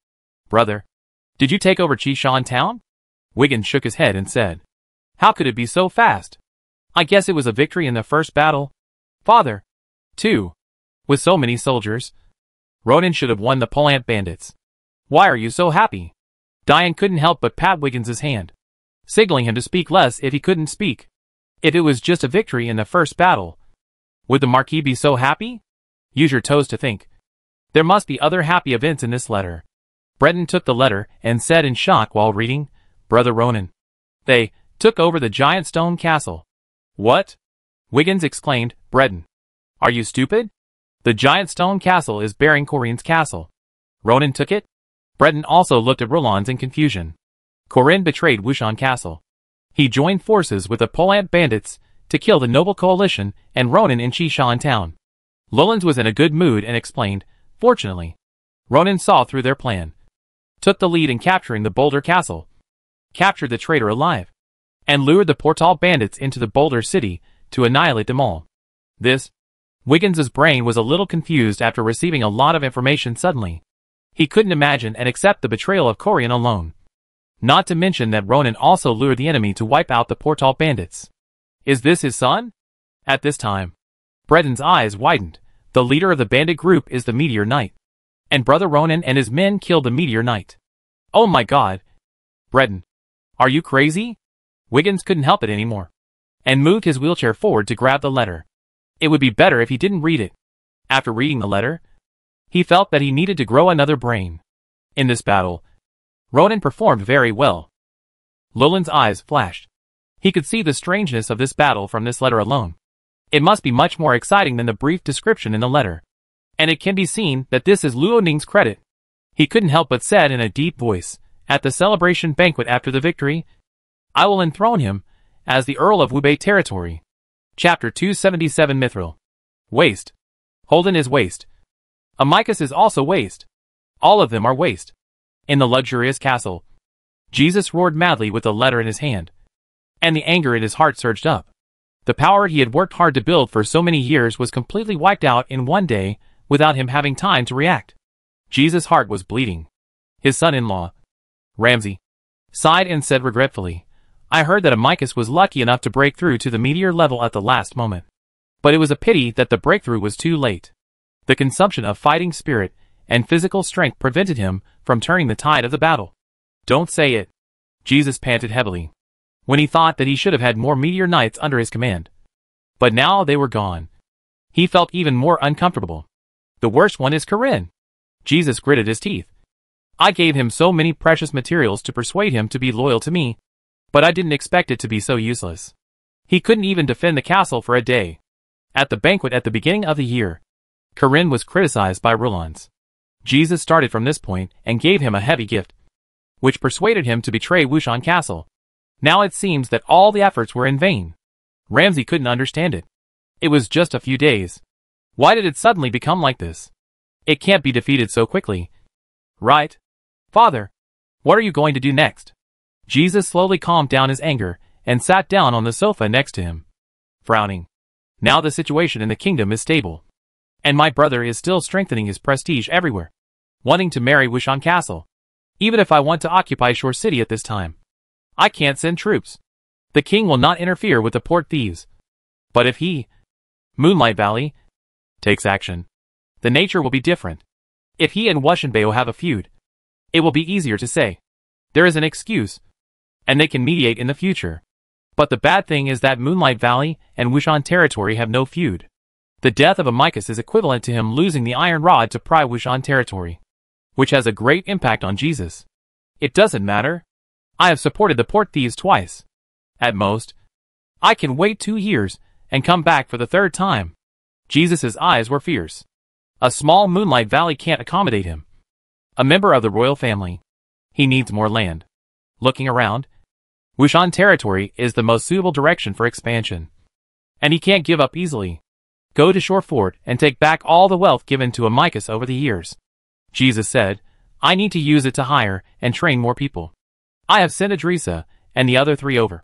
[SPEAKER 1] "Brother, did you take over Chishan Town?" Wiggins shook his head and said, "How could it be so fast? I guess it was a victory in the first battle. Father, too, with so many soldiers. Ronan should have won the Polant bandits. Why are you so happy?" Diane couldn't help but pat Wiggins's hand, signaling him to speak less if he couldn't speak. If it was just a victory in the first battle, would the Marquis be so happy? Use your toes to think. There must be other happy events in this letter. Breton took the letter and said in shock while reading, "Brother Ronan, they took over the giant stone castle." "What?" Wiggins exclaimed. "Breton, are you stupid? The giant stone castle is Baron Corinne's castle. Ronan took it?" Breton also looked at Rollans in confusion. Corinne betrayed Wushan Castle. He joined forces with the Polant bandits to kill the Noble Coalition and Ronan in Chishan Town. Lowlands was in a good mood and explained, "Fortunately, Ronan saw through their plan, took the lead in capturing the Boulder Castle, captured the traitor alive, and lured the Portal bandits into the Boulder City to annihilate them all." Wiggins's brain was a little confused after receiving a lot of information suddenly. He couldn't imagine and accept the betrayal of Corian alone. Not to mention that Ronan also lured the enemy to wipe out the Portal bandits. Is this his son? At this time, Breton's eyes widened. The leader of the bandit group is the Meteor Knight, and Brother Ronan and his men killed the Meteor Knight. Oh my God! Breton, are you crazy? Wiggins couldn't help it anymore, and moved his wheelchair forward to grab the letter. It would be better if he didn't read it. After reading the letter, he felt that he needed to grow another brain. In this battle, Ronan performed very well. Lowland's eyes flashed. He could see the strangeness of this battle from this letter alone. It must be much more exciting than the brief description in the letter. And it can be seen that this is Luo Ning's credit. He couldn't help but said in a deep voice, at the celebration banquet after the victory, "I will enthrone him as the Earl of Wubei territory." Chapter 277 Mithril. Waste. Holden is waste. Amicus is also waste. All of them are waste. In the luxurious castle, Jesus roared madly with the letter in his hand, and the anger in his heart surged up. The power he had worked hard to build for so many years was completely wiped out in one day without him having time to react. Jesus' heart was bleeding. His son-in-law, Ramsey, sighed and said regretfully, I heard that Amycus was lucky enough to break through to the meteor level at the last moment. But it was a pity that the breakthrough was too late. The consumption of fighting spirit and physical strength prevented him from turning the tide of the battle. Don't say it. Jesus panted heavily, when he thought that he should have had more meteor knights under his command. But now they were gone. He felt even more uncomfortable. The worst one is Corinne. Jesus gritted his teeth. I gave him so many precious materials to persuade him to be loyal to me, but I didn't expect it to be so useless. He couldn't even defend the castle for a day. At the banquet at the beginning of the year, Corinne was criticized by Rollins. Jesus started from this point and gave him a heavy gift, which persuaded him to betray Wushan Castle. Now it seems that all the efforts were in vain. Ramsey couldn't understand it. It was just a few days. Why did it suddenly become like this? It can't be defeated so quickly. Right? Father, what are you going to do next? Jesus slowly calmed down his anger and sat down on the sofa next to him, frowning. Now the situation in the kingdom is stable, and my brother is still strengthening his prestige everywhere, wanting to marry Wushan Castle. Even if I want to occupy Shore City at this time, I can't send troops. The king will not interfere with the port thieves. But if he, Moonlight Valley, takes action, the nature will be different. If he and Wushanbeo have a feud, it will be easier to say there is an excuse, and they can mediate in the future. But the bad thing is that Moonlight Valley and Wushan territory have no feud. The death of Amycus is equivalent to him losing the iron rod to pry Wushan territory, which has a great impact on Jesus. It doesn't matter. I have supported the port thieves twice. At most, I can wait 2 years and come back for the 3rd time. Jesus' eyes were fierce. A small Moonlight Valley can't accommodate him. A member of the royal family. He needs more land. Looking around, Wushan territory is the most suitable direction for expansion. And he can't give up easily. Go to Shore Fort and take back all the wealth given to Amycus over the years. Jesus said, I need to use it to hire and train more people. I have sent Adrisa and the other 3 over,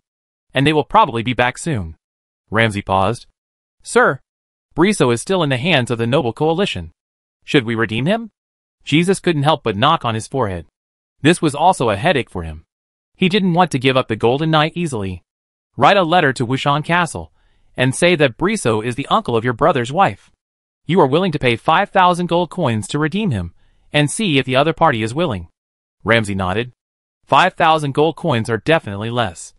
[SPEAKER 1] and they will probably be back soon. Ramsey paused. Sir, Briso is still in the hands of the Noble Coalition. Should we redeem him? Jesus couldn't help but knock on his forehead. This was also a headache for him. He didn't want to give up the Golden Knight easily. Write a letter to Wushan Castle and say that Briso is the uncle of your brother's wife. You are willing to pay 5,000 gold coins to redeem him, and see if the other party is willing. Ramsey nodded. 5,000 gold coins are definitely less.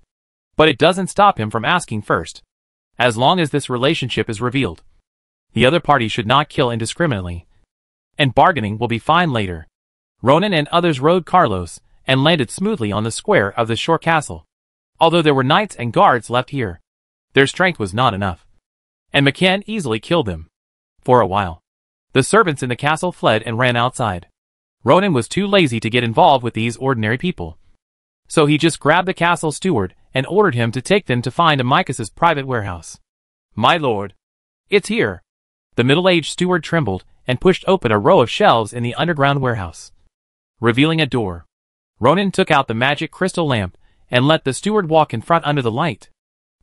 [SPEAKER 1] But it doesn't stop him from asking first. As long as this relationship is revealed, the other party should not kill indiscriminately, and bargaining will be fine later. Ronan and others rode Carlos and landed smoothly on the square of the shore castle. Although there were knights and guards left here, their strength was not enough, and McCann easily killed them. For a while, the servants in the castle fled and ran outside. Ronan was too lazy to get involved with these ordinary people, so he just grabbed the castle steward and ordered him to take them to find Amycus's private warehouse. My lord, it's here. The middle-aged steward trembled and pushed open a row of shelves in the underground warehouse, revealing a door. Ronan took out the magic crystal lamp and let the steward walk in front under the light.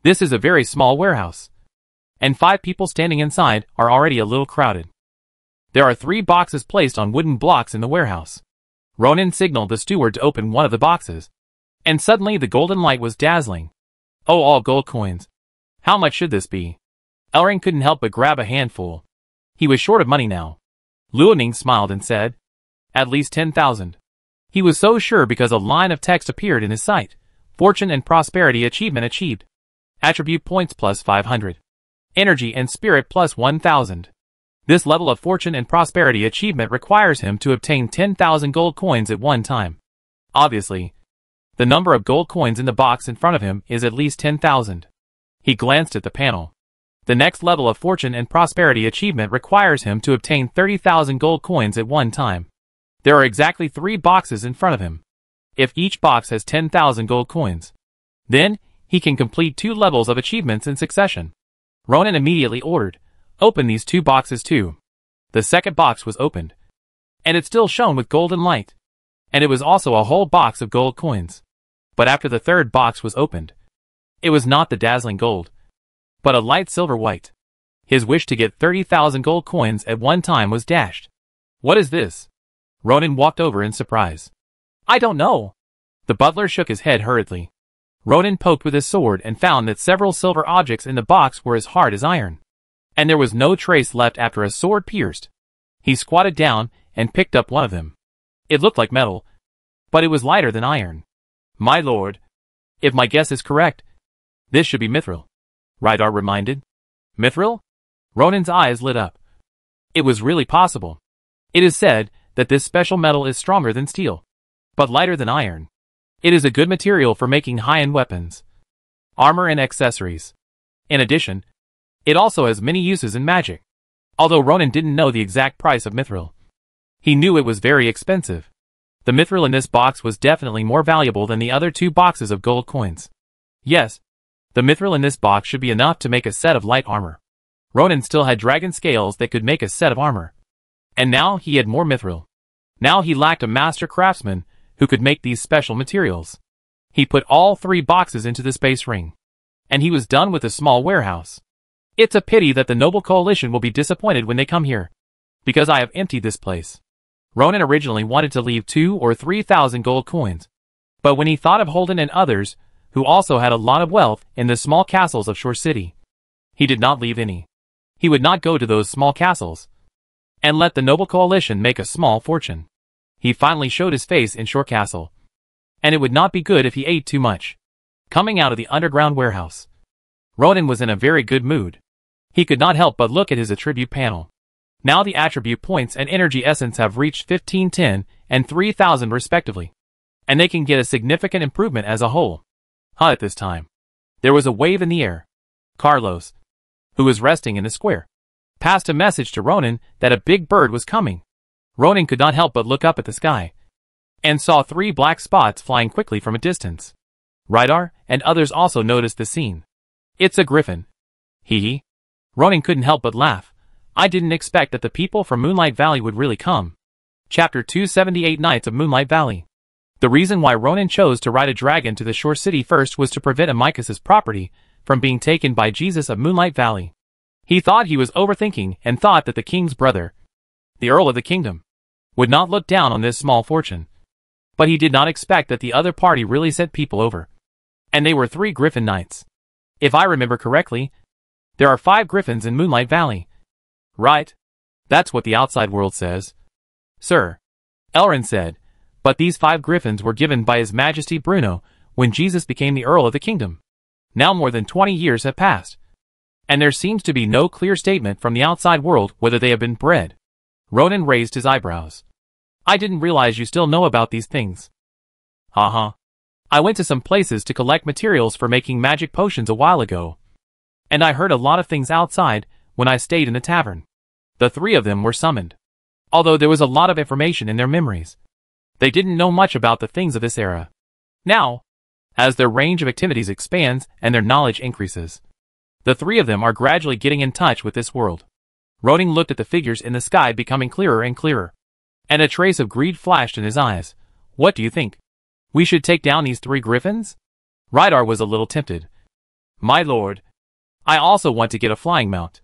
[SPEAKER 1] This is a very small warehouse, and 5 people standing inside are already a little crowded. There are 3 boxes placed on wooden blocks in the warehouse. Ronan signaled the steward to open one of the boxes, and suddenly the golden light was dazzling. Oh, all gold coins. How much should this be? Elring couldn't help but grab a handful. He was short of money now. Luoning smiled and said, at least 10,000. He was so sure because a line of text appeared in his sight. Fortune and prosperity achievement achieved. Attribute points plus 500. Energy and spirit plus 1,000. This level of fortune and prosperity achievement requires him to obtain 10,000 gold coins at one time. Obviously, the number of gold coins in the box in front of him is at least 10,000. He glanced at the panel. The next level of fortune and prosperity achievement requires him to obtain 30,000 gold coins at one time. There are exactly 3 boxes in front of him. If each box has 10,000 gold coins, then he can complete 2 levels of achievements in succession. Ronan immediately ordered, open these 2 boxes too. The second box was opened, and it still shone with golden light, and it was also a whole box of gold coins. But after the third box was opened, it was not the dazzling gold, but a light silver white. His wish to get 30,000 gold coins at one time was dashed. What is this? Ronan walked over in surprise. I don't know. The butler shook his head hurriedly. Ronan poked with his sword and found that several silver objects in the box were as hard as iron. And there was no trace left after a sword pierced. He squatted down and picked up one of them. It looked like metal, but it was lighter than iron. My lord, if my guess is correct, this should be mithril, Rydar reminded. Mithril? Ronan's eyes lit up. It was really possible. It is said that this special metal is stronger than steel, but lighter than iron. It is a good material for making high-end weapons, armor and accessories. In addition, it also has many uses in magic. Although Ronan didn't know the exact price of mithril, he knew it was very expensive. The mithril in this box was definitely more valuable than the other 2 boxes of gold coins. Yes, the mithril in this box should be enough to make a set of light armor. Ronan still had dragon scales that could make a set of armor. And now he had more mithril. Now he lacked a master craftsman who could make these special materials. He put all 3 boxes into the space ring, and he was done with the small warehouse. It's a pity that the Noble Coalition will be disappointed when they come here, because I have emptied this place. Ronan originally wanted to leave 2,000 or 3,000 gold coins, but when he thought of Holden and others, who also had a lot of wealth in the small castles of Shore City, he did not leave any. He would not go to those small castles and let the Noble Coalition make a small fortune. He finally showed his face in Shore Castle, and it would not be good if he ate too much. Coming out of the underground warehouse, Ronan was in a very good mood. He could not help but look at his attribute panel. Now the attribute points and energy essence have reached 1510 and 3000 respectively, and they can get a significant improvement as a whole. At this time, there was a wave in the air. Carlos, who was resting in the square, passed a message to Ronan that a big bird was coming. Ronan could not help but look up at the sky, and saw 3 black spots flying quickly from a distance. Rydar and others also noticed the scene. It's a griffin. Hee hee. Ronan couldn't help but laugh. I didn't expect that the people from Moonlight Valley would really come. Chapter 278 Knights of Moonlight Valley. The reason why Ronan chose to ride a dragon to the Shore City first was to prevent Amicus's property from being taken by Jesus of Moonlight Valley. He thought he was overthinking and thought that the king's brother, the Earl of the Kingdom, would not look down on this small fortune. But he did not expect that the other party really sent people over. And they were 3 Griffin Knights. If I remember correctly, there are 5 Griffins in Moonlight Valley. Right? That's what the outside world says. Sir, Elrond said, but these 5 Griffins were given by His Majesty Bruno when Jesus became the Earl of the Kingdom. Now more than 20 years have passed, and there seems to be no clear statement from the outside world whether they have been bred. Ronan raised his eyebrows. I didn't realize you still know about these things. Haha. I went to some places to collect materials for making magic potions a while ago, and I heard a lot of things outside when I stayed in the tavern. The 3 of them were summoned. Although there was a lot of information in their memories, they didn't know much about the things of this era. Now, as their range of activities expands and their knowledge increases, the 3 of them are gradually getting in touch with this world. Ronan looked at the figures in the sky becoming clearer and clearer, and a trace of greed flashed in his eyes. What do you think? We should take down these 3 griffins? Rydar was a little tempted. My lord, I also want to get a flying mount.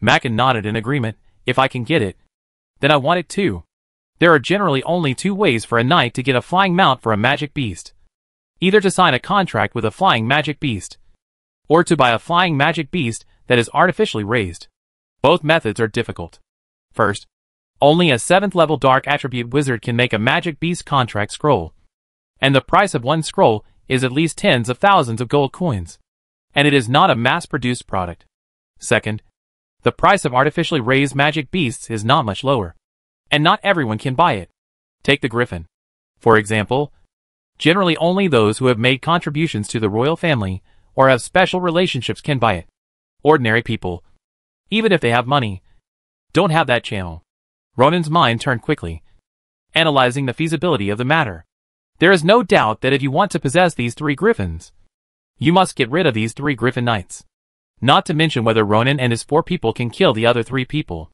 [SPEAKER 1] Mackin nodded in agreement. If I can get it, then I want it too. There are generally only 2 ways for a knight to get a flying mount for a magic beast. Either to sign a contract with a flying magic beast, or to buy a flying magic beast that is artificially raised. Both methods are difficult. First, only a 7th level dark attribute wizard can make a magic beast contract scroll, and the price of 1 scroll is at least tens of thousands of gold coins, and it is not a mass-produced product. Second, the price of artificially raised magic beasts is not much lower, and not everyone can buy it. Take the griffin, for example. Generally only those who have made contributions to the royal family or have special relationships can buy it. Ordinary people, even if they have money, don't have that channel. Ronan's mind turned quickly, analyzing the feasibility of the matter. There is no doubt that if you want to possess these 3 griffins, you must get rid of these 3 Griffin Knights. Not to mention whether Ronan and his 4 people can kill the other 3 people.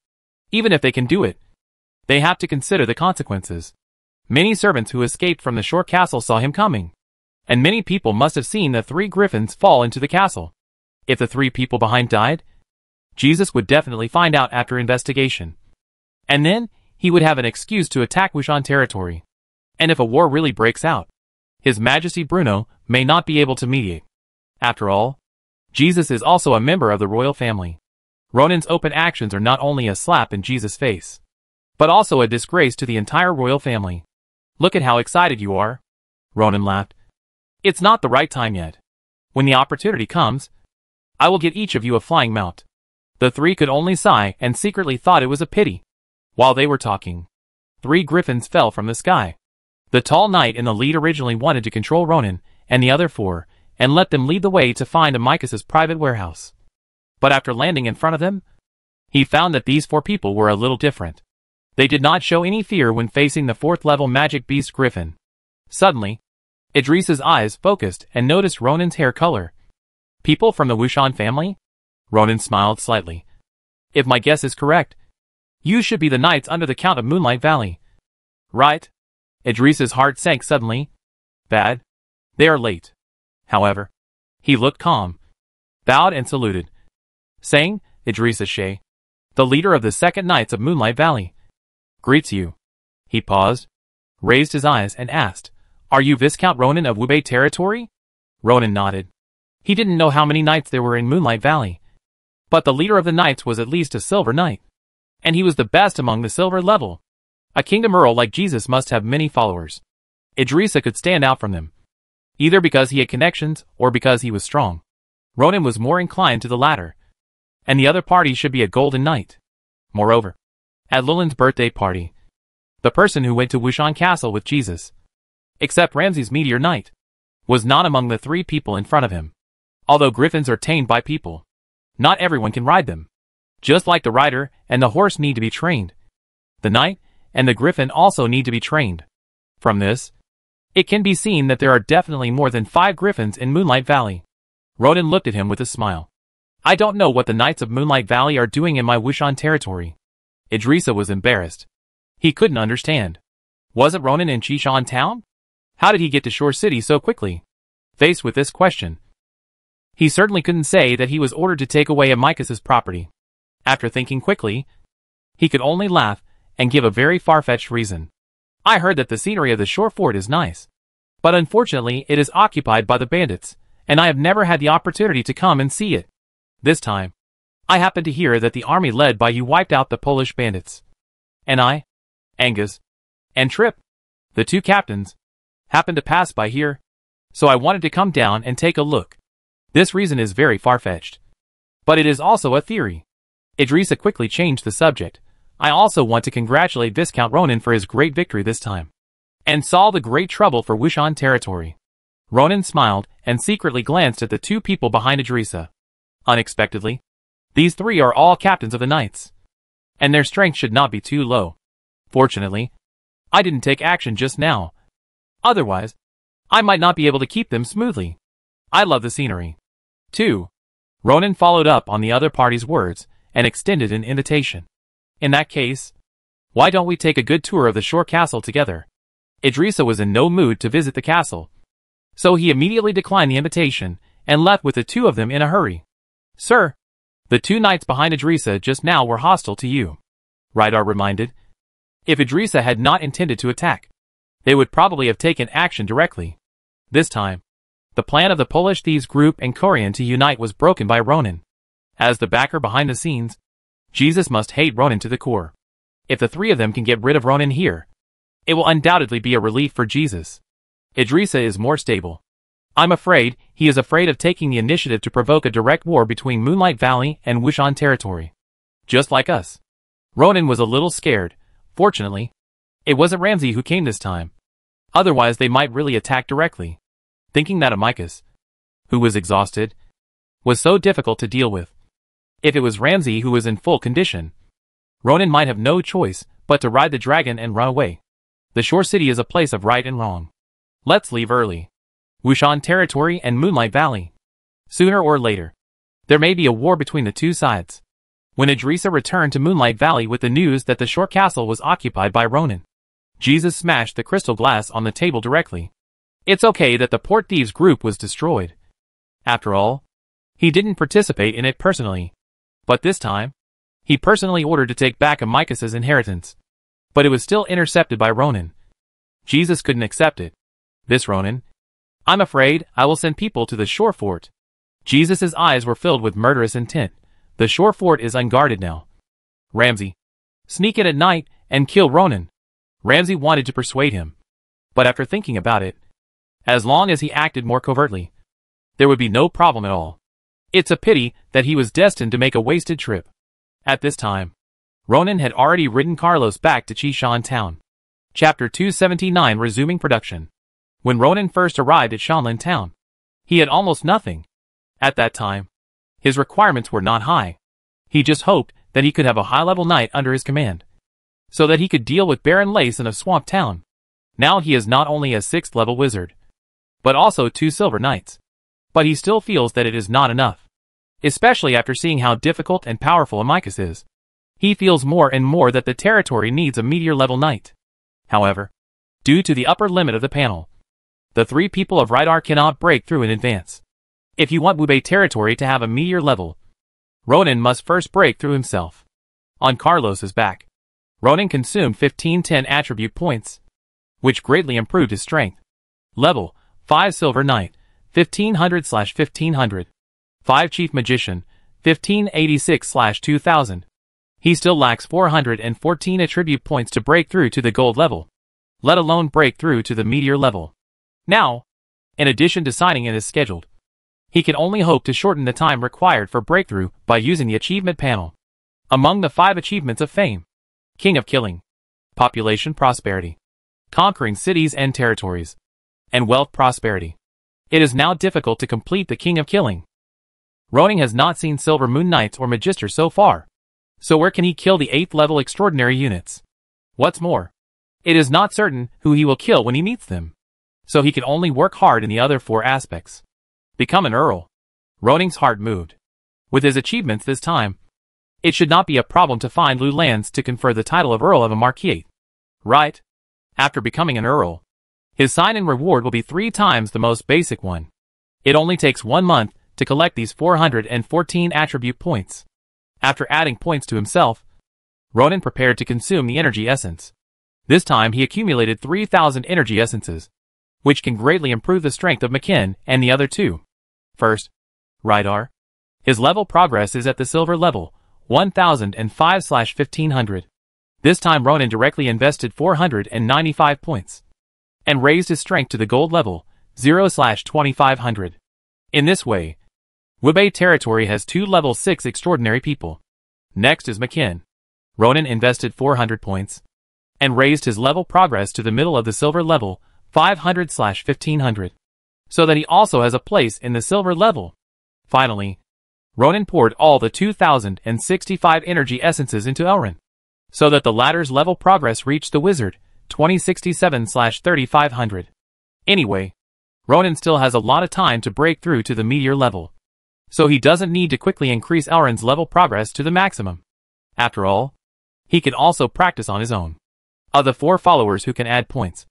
[SPEAKER 1] Even if they can do it, they have to consider the consequences. Many servants who escaped from the Shore Castle saw him coming, and many people must have seen the 3 griffins fall into the castle. If the 3 people behind died, Jesus would definitely find out after investigation. And then, he would have an excuse to attack Wushan territory. And if a war really breaks out, His Majesty Bruno may not be able to mediate. After all, Jesus is also a member of the royal family. Ronin's open actions are not only a slap in Jesus' face, but also a disgrace to the entire royal family. Look at how excited you are. Ronin laughed. It's not the right time yet. When the opportunity comes, I will get each of you a flying mount. The three could only sigh and secretly thought it was a pity. While they were talking, 3 griffins fell from the sky. The tall knight in the lead originally wanted to control Ronin and the other 4, and let them lead the way to find Amicus's private warehouse. But after landing in front of them, he found that these 4 people were a little different. They did not show any fear when facing the 4th-level magic beast griffin. Suddenly, Idrisa's eyes focused and noticed Ronin's hair color. People from the Wushan family? Ronin smiled slightly. If my guess is correct, you should be the knights under the Count of Moonlight Valley. Right? Idrisa's heart sank suddenly. Bad. They are late. However, he looked calm, bowed and saluted, saying, Idrisa Sheh, the leader of the 2nd Knights of Moonlight Valley, greets you. He paused, raised his eyes and asked, Are you Viscount Ronin of Wubei territory? Ronin nodded. He didn't know how many knights there were in Moonlight Valley, but the leader of the knights was at least a silver knight, and he was the best among the silver level. A kingdom earl like Jesus must have many followers. Idrisa could stand out from them, either because he had connections or because he was strong. Ronin was more inclined to the latter, and the other party should be a golden knight. Moreover, at Lulin's birthday party, the person who went to Wushan Castle with Jesus, except Ramses Meteor Knight, was not among the 3 people in front of him. Although griffins are tamed by people, not everyone can ride them. Just like the rider and the horse need to be trained, the knight and the griffin also need to be trained. From this, it can be seen that there are definitely more than 5 griffins in Moonlight Valley. Ronin looked at him with a smile. I don't know what the Knights of Moonlight Valley are doing in my Wushan territory. Idrisa was embarrassed. He couldn't understand. Wasn't Ronin in Chishan town? How did he get to Shore City so quickly? Faced with this question, he certainly couldn't say that he was ordered to take away Amicus's property. After thinking quickly, he could only laugh and give a very far-fetched reason. I heard that the scenery of the shore fort is nice, but unfortunately it is occupied by the bandits, and I have never had the opportunity to come and see it. This time, I happened to hear that the army led by you wiped out the Polish bandits. And I, Angus, and Trip, the 2 captains, happened to pass by here, so I wanted to come down and take a look. This reason is very far-fetched, but it is also a theory. Idrisa quickly changed the subject. I also want to congratulate Viscount Ronin for his great victory this time, and solve the great trouble for Wushan territory. Ronin smiled and secretly glanced at the 2 people behind Idrisa. Unexpectedly, these 3 are all captains of the knights, and their strength should not be too low. Fortunately, I didn't take action just now. Otherwise, I might not be able to keep them smoothly. I love the scenery. 2. Ronin followed up on the other party's words and extended an invitation. In that case, why don't we take a good tour of the shore castle together? Idrisa was in no mood to visit the castle, so he immediately declined the invitation and left with the 2 of them in a hurry. Sir, the 2 knights behind Idrisa just now were hostile to you, Rydar reminded. If Idrisa had not intended to attack, they would probably have taken action directly. This time, the plan of the Polish thieves group and Korean to unite was broken by Ronin. As the backer behind the scenes, Jesus must hate Ronin to the core. If the 3 of them can get rid of Ronin here, it will undoubtedly be a relief for Jesus. Idrisa is more stable. I'm afraid he is afraid of taking the initiative to provoke a direct war between Moonlight Valley and Wushan territory. Just like us. Ronin was a little scared. Fortunately, it wasn't Ramsey who came this time. Otherwise they might really attack directly. Thinking that Amicus, who was exhausted, was so difficult to deal with. If it was Ramsey who was in full condition, Ronin might have no choice but to ride the dragon and run away. The shore city is a place of right and wrong. Let's leave early. Wushan territory and Moonlight Valley. Sooner or later, there may be a war between the 2 sides. When Idrisa returned to Moonlight Valley with the news that the shore castle was occupied by Ronin, Jesus smashed the crystal glass on the table directly. It's okay that the port thieves group was destroyed. After all, he didn't participate in it personally. But this time, he personally ordered to take back Amycus' inheritance. But it was still intercepted by Ronan. Jesus couldn't accept it. This Ronan? I'm afraid I will send people to the shore fort. Jesus' eyes were filled with murderous intent. The shore fort is unguarded now. Ramsay. Sneak in at night and kill Ronan. Ramsay wanted to persuade him. But after thinking about it, as long as he acted more covertly, there would be no problem at all. It's a pity that he was destined to make a wasted trip. At this time, Ronan had already ridden Carlos back to Chishan town. Chapter 279 resuming production. When Ronan first arrived at Shanlin town, he had almost nothing. At that time, his requirements were not high. He just hoped that he could have a high-level knight under his command, so that he could deal with Baron Layson of Swamp Town. Now he is not only a 6th-level wizard, but also 2 silver knights. But he still feels that it is not enough, especially after seeing how difficult and powerful Amycus is. He feels more and more that the territory needs a meteor-level knight. However, due to the upper limit of the panel, the 3 people of Rydar cannot break through in advance. If you want Wubei territory to have a meteor level, Ronan must first break through himself. On Carlos's back, Ronan consumed 1510 attribute points, which greatly improved his strength. Level 5 Silver Knight, 1500/1500. 5 Chief Magician, 1586/2000. He still lacks 414 attribute points to break through to the gold level, let alone break through to the meteor level. Now, in addition to signing it as scheduled, he can only hope to shorten the time required for breakthrough by using the achievement panel. Among the 5 achievements of fame: King of Killing, Population Prosperity, Conquering Cities and Territories, and Wealth Prosperity. It is now difficult to complete the King of Killing. Ronan has not seen Silver Moon Knights or Magisters so far, so where can he kill the 8th level extraordinary units? What's more, it is not certain who he will kill when he meets them, so he can only work hard in the other 4 aspects. Become an Earl. Ronan's heart moved. With his achievements this time, it should not be a problem to find Lu lands to confer the title of Earl of a Marquis. Right? After becoming an Earl, his sign and reward will be 3 times the most basic one. It only takes 1 month to collect these 414 attribute points. After adding points to himself, Ronan prepared to consume the energy essence. This time he accumulated 3,000 energy essences, which can greatly improve the strength of McKin and the other 2. First, Rydar. His level progress is at the silver level, 1005/1500. This time Ronan directly invested 495 points, and raised his strength to the gold level, 0/2500. In this way, Wubei territory has 2 level 6 extraordinary people. Next is McKin. Ronan invested 400 points, and raised his level progress to the middle of the silver level, 500/1500, so that he also has a place in the silver level. Finally, Ronan poured all the 2,065 energy essences into Elrin, so that the latter's level progress reached the wizard, 2067/3500. Anyway, Ronan still has a lot of time to break through to the meteor level, so he doesn't need to quickly increase Elrin's level progress to the maximum. After all, he can also practice on his own. Of the 4 followers who can add points,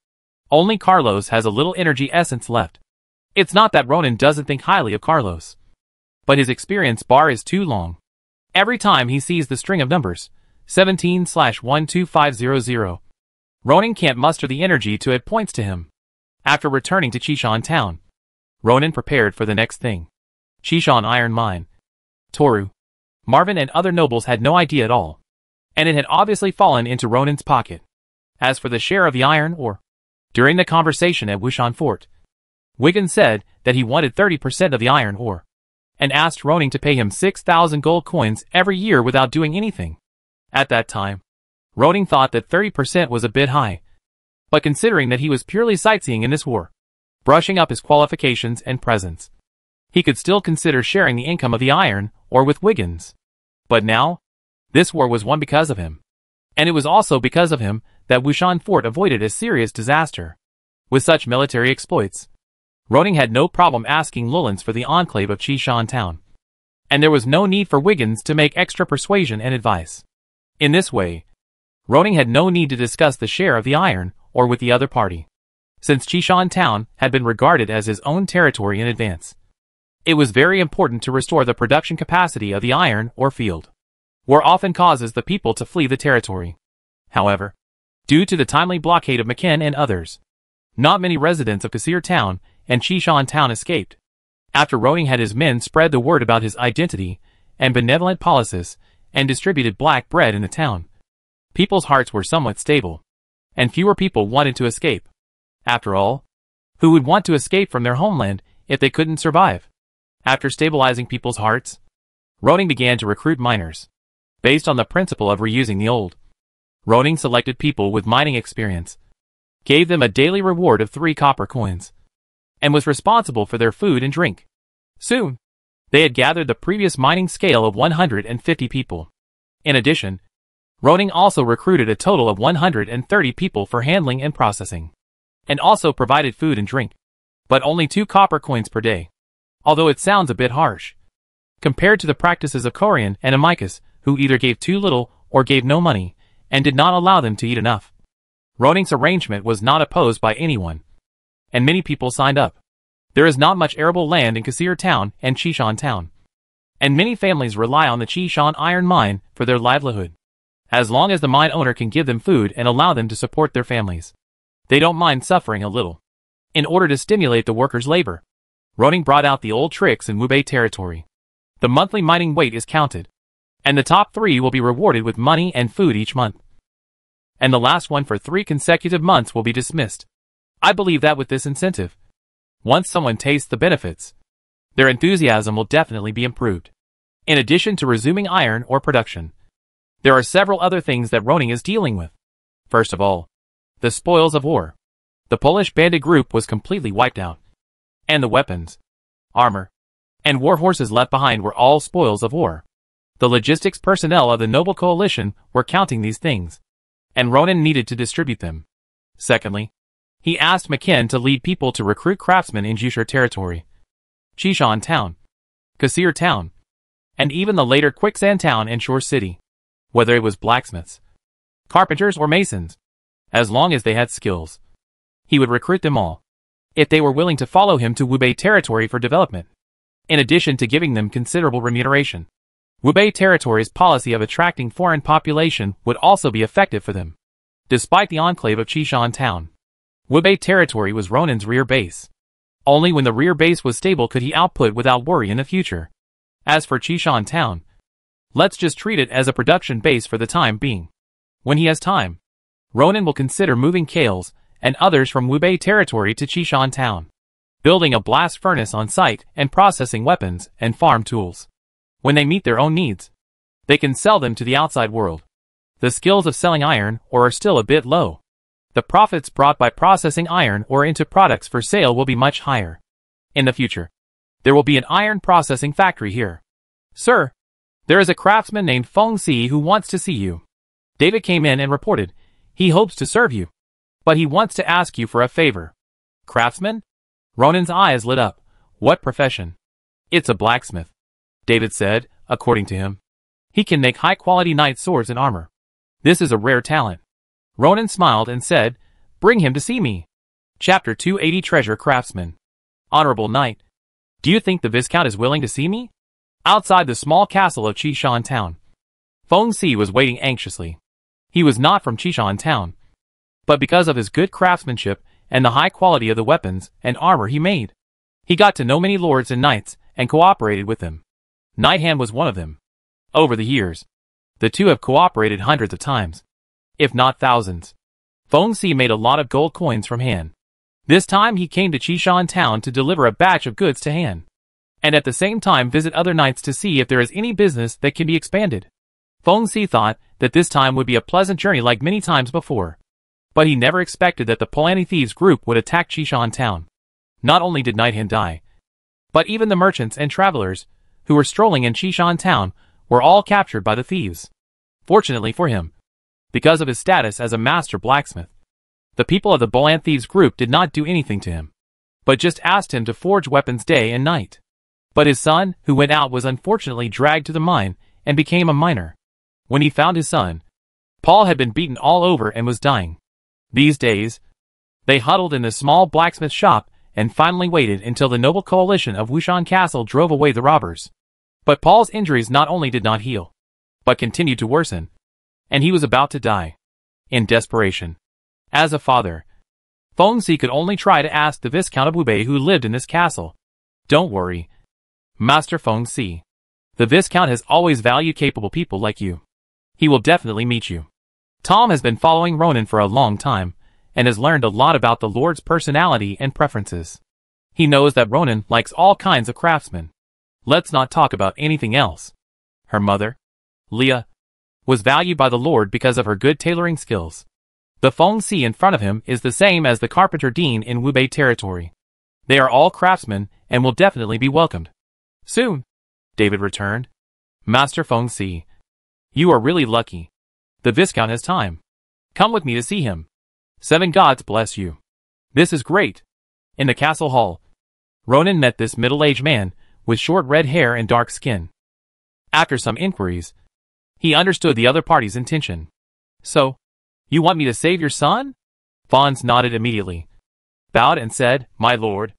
[SPEAKER 1] only Carlos has a little energy essence left. It's not that Ronan doesn't think highly of Carlos, but his experience bar is too long. Every time he sees the string of numbers, 17/12500, Ronan can't muster the energy to add points to him. After returning to Chishan town, Ronan prepared for the next thing. Chishan Iron Mine. Toru, Marvin and other nobles had no idea at all, and it had obviously fallen into Ronan's pocket. As for the share of the iron ore, during the conversation at Wushan Fort, Wiggins said that he wanted 30% of the iron ore, and asked Ronan to pay him 6,000 gold coins every year without doing anything. At that time, Ronan thought that 30% was a bit high, but considering that he was purely sightseeing in this war, brushing up his qualifications and presence, he could still consider sharing the income of the iron ore with Wiggins. But now, this war was won because of him, and it was also because of him that Wushan Fort avoided a serious disaster. With such military exploits, Ronan had no problem asking Lulans for the enclave of Chishan town, and there was no need for Wiggins to make extra persuasion and advice. In this way, Ronan had no need to discuss the share of the iron ore with the other party, since Chishan town had been regarded as his own territory in advance. It was very important to restore the production capacity of the iron ore field. War often causes the people to flee the territory. However, due to the timely blockade of McKen and others, not many residents of Kasir Town and Chishan Town escaped. After Roning had his men spread the word about his identity and benevolent policies and distributed black bread in the town, people's hearts were somewhat stable, and fewer people wanted to escape. After all, who would want to escape from their homeland if they couldn't survive? After stabilizing people's hearts, Roning began to recruit miners. Based on the principle of reusing the old, Roning selected people with mining experience, gave them a daily reward of 3 copper coins, and was responsible for their food and drink. Soon, they had gathered the previous mining scale of 150 people. In addition, Roning also recruited a total of 130 people for handling and processing, and also provided food and drink, but only 2 copper coins per day. Although it sounds a bit harsh, compared to the practices of Corian and Amicus, who either gave too little or gave no money, and did not allow them to eat enough. Roning's arrangement was not opposed by anyone, and many people signed up. There is not much arable land in Kasir Town and Chishan Town, and many families rely on the Chishan iron mine for their livelihood. As long as the mine owner can give them food and allow them to support their families, they don't mind suffering a little. In order to stimulate the workers' labor, Roning brought out the old tricks in Wubei territory. The monthly mining weight is counted, and the top 3 will be rewarded with money and food each month. And the last one for 3 consecutive months will be dismissed. I believe that with this incentive, once someone tastes the benefits, their enthusiasm will definitely be improved. In addition to resuming iron ore production, there are several other things that Roning is dealing with. First of all, the spoils of war. The Polish bandit group was completely wiped out, and the weapons, armor, and war horses left behind were all spoils of war. The logistics personnel of the Noble Coalition were counting these things, and Ronin needed to distribute them. Secondly, he asked McKen to lead people to recruit craftsmen in Jushur territory, Chishan Town, Kasir Town, and even the later Quicksand Town and Shore City, whether it was blacksmiths, carpenters or masons, as long as they had skills. He would recruit them all, if they were willing to follow him to Wubei territory for development, in addition to giving them considerable remuneration. Wubei territory's policy of attracting foreign population would also be effective for them. Despite the enclave of Chishan Town, Wubei territory was Ronin's rear base. Only when the rear base was stable could he output without worry in the future. As for Chishan Town, let's just treat it as a production base for the time being. When he has time, Ronin will consider moving Kales and others from Wubei territory to Chishan Town, building a blast furnace on site and processing weapons and farm tools. When they meet their own needs, they can sell them to the outside world. The skills of selling iron ore are still a bit low. The profits brought by processing iron ore into products for sale will be much higher. In the future, there will be an iron processing factory here. Sir, there is a craftsman named Feng Si who wants to see you. David came in and reported. He hopes to serve you, but he wants to ask you for a favor. Craftsman? Ronin's eyes lit up. What profession? It's a blacksmith, David said. According to him, he can make high-quality knight swords and armor. This is a rare talent. Ronin smiled and said, bring him to see me. Chapter 280 Treasure Craftsman. Honorable Knight, do you think the Viscount is willing to see me? Outside the small castle of Chishan Town, Feng Si was waiting anxiously. He was not from Chishan Town, but because of his good craftsmanship and the high quality of the weapons and armor he made, he got to know many lords and knights and cooperated with them. Nighthand was one of them. Over the years, the two have cooperated hundreds of times, if not thousands. Feng Si made a lot of gold coins from Han. This time he came to Chishan Town to deliver a batch of goods to Han, and at the same time visit other knights to see if there is any business that can be expanded. Feng Si thought that this time would be a pleasant journey like many times before, but he never expected that the Polani thieves group would attack Chishan Town. Not only did Nighthand die, but even the merchants and travelers who were strolling in Chishan Town were all captured by the thieves. Fortunately for him, because of his status as a master blacksmith, the people of the Bolan thieves group did not do anything to him, but just asked him to forge weapons day and night. But his son, who went out, was unfortunately dragged to the mine and became a miner. When he found his son, Paul had been beaten all over and was dying. These days, they huddled in the small blacksmith shop and finally waited until the noble coalition of Wushan Castle drove away the robbers. But Paul's injuries not only did not heal, but continued to worsen, and he was about to die. In desperation, as a father, Fengzi could only try to ask the Viscount of Wubei who lived in this castle. Don't worry, Master Fengzi. The Viscount has always valued capable people like you. He will definitely meet you. Tom has been following Ronan for a long time, and has learned a lot about the Lord's personality and preferences. He knows that Ronan likes all kinds of craftsmen. Let's not talk about anything else. Her mother, Leah, was valued by the Lord because of her good tailoring skills. The Fengzi in front of him is the same as the Carpenter Dean in Wubei territory. They are all craftsmen and will definitely be welcomed. Soon, David returned. Master Fengzi, you are really lucky. The Viscount has time. Come with me to see him. 7 gods bless you. This is great. In the castle hall, Ronan met this middle-aged man with short red hair and dark skin. After some inquiries, he understood the other party's intention. So, you want me to save your son? Fons nodded immediately, bowed and said, My lord,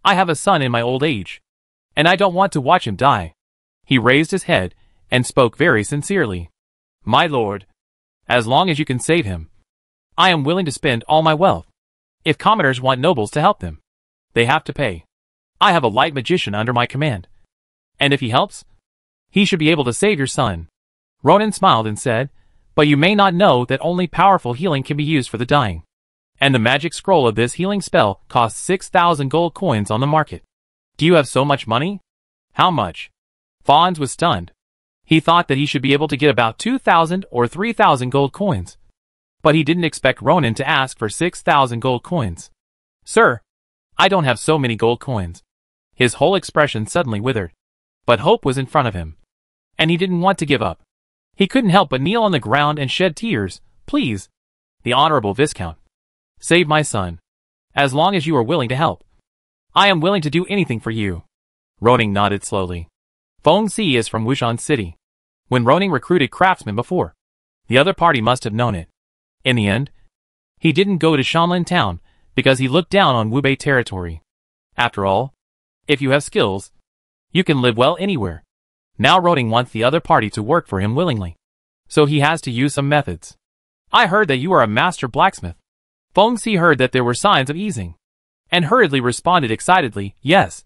[SPEAKER 1] I have a son in my old age, and I don't want to watch him die. He raised his head and spoke very sincerely. My lord, as long as you can save him, I am willing to spend all my wealth. If commoners want nobles to help them, they have to pay. I have a light magician under my command, and if he helps, he should be able to save your son. Ronan smiled and said, But you may not know that only powerful healing can be used for the dying. And the magic scroll of this healing spell costs 6,000 gold coins on the market. Do you have so much money? How much? Fons was stunned. He thought that he should be able to get about 2,000 or 3,000 gold coins. But he didn't expect Ronan to ask for 6,000 gold coins. Sir, I don't have so many gold coins. His whole expression suddenly withered. But hope was in front of him, and he didn't want to give up. He couldn't help but kneel on the ground and shed tears. Please, the Honorable Viscount, save my son. As long as you are willing to help, I am willing to do anything for you. Ronan nodded slowly. Fengzi is from Wushan City. When Ronan recruited craftsmen before, the other party must have known it. In the end, he didn't go to Shanlin town because he looked down on Wubei territory. After all, if you have skills, you can live well anywhere. Now Ronan wants the other party to work for him willingly, so he has to use some methods. I heard that you are a master blacksmith. Fengzi heard that there were signs of easing, and hurriedly responded excitedly, Yes,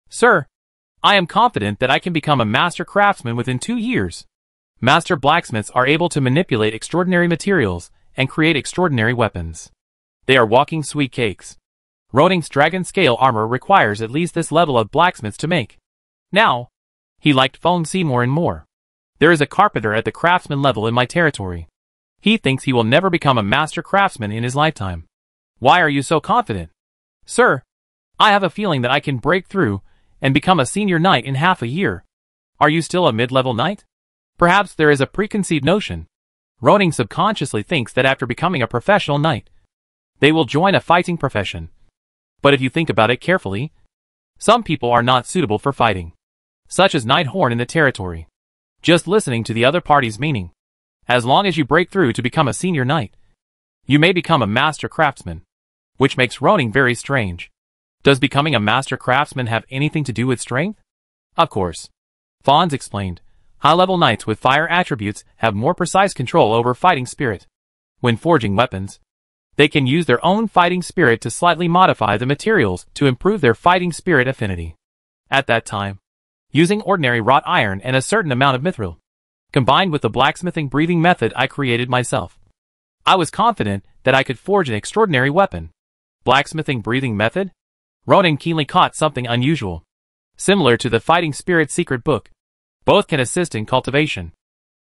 [SPEAKER 1] sir. I am confident that I can become a master craftsman within 2 years. Master blacksmiths are able to manipulate extraordinary materials and create extraordinary weapons. They are walking sweet cakes. Ronan's dragon scale armor requires at least this level of blacksmiths to make. Now, he liked Fengzi more and more. There is a carpenter at the craftsman level in my territory. He thinks he will never become a master craftsman in his lifetime. Why are you so confident? Sir, I have a feeling that I can break through and become a senior knight in half a year. Are you still a mid-level knight? Perhaps there is a preconceived notion. Ronan subconsciously thinks that after becoming a professional knight, they will join a fighting profession. But if you think about it carefully, some people are not suitable for fighting, such as Knight Horn in the territory. Just listening to the other party's meaning. As long as you break through to become a senior knight, you may become a master craftsman, which makes Ronan very strange. Does becoming a master craftsman have anything to do with strength? Of course. Fons explained. High-level knights with fire attributes have more precise control over fighting spirit. When forging weapons, they can use their own fighting spirit to slightly modify the materials to improve their fighting spirit affinity. At that time, using ordinary wrought iron and a certain amount of mithril, combined with the blacksmithing breathing method I created myself, I was confident that I could forge an extraordinary weapon. Blacksmithing breathing method? Ronan keenly caught something unusual. Similar to the Fighting Spirit secret book, both can assist in cultivation.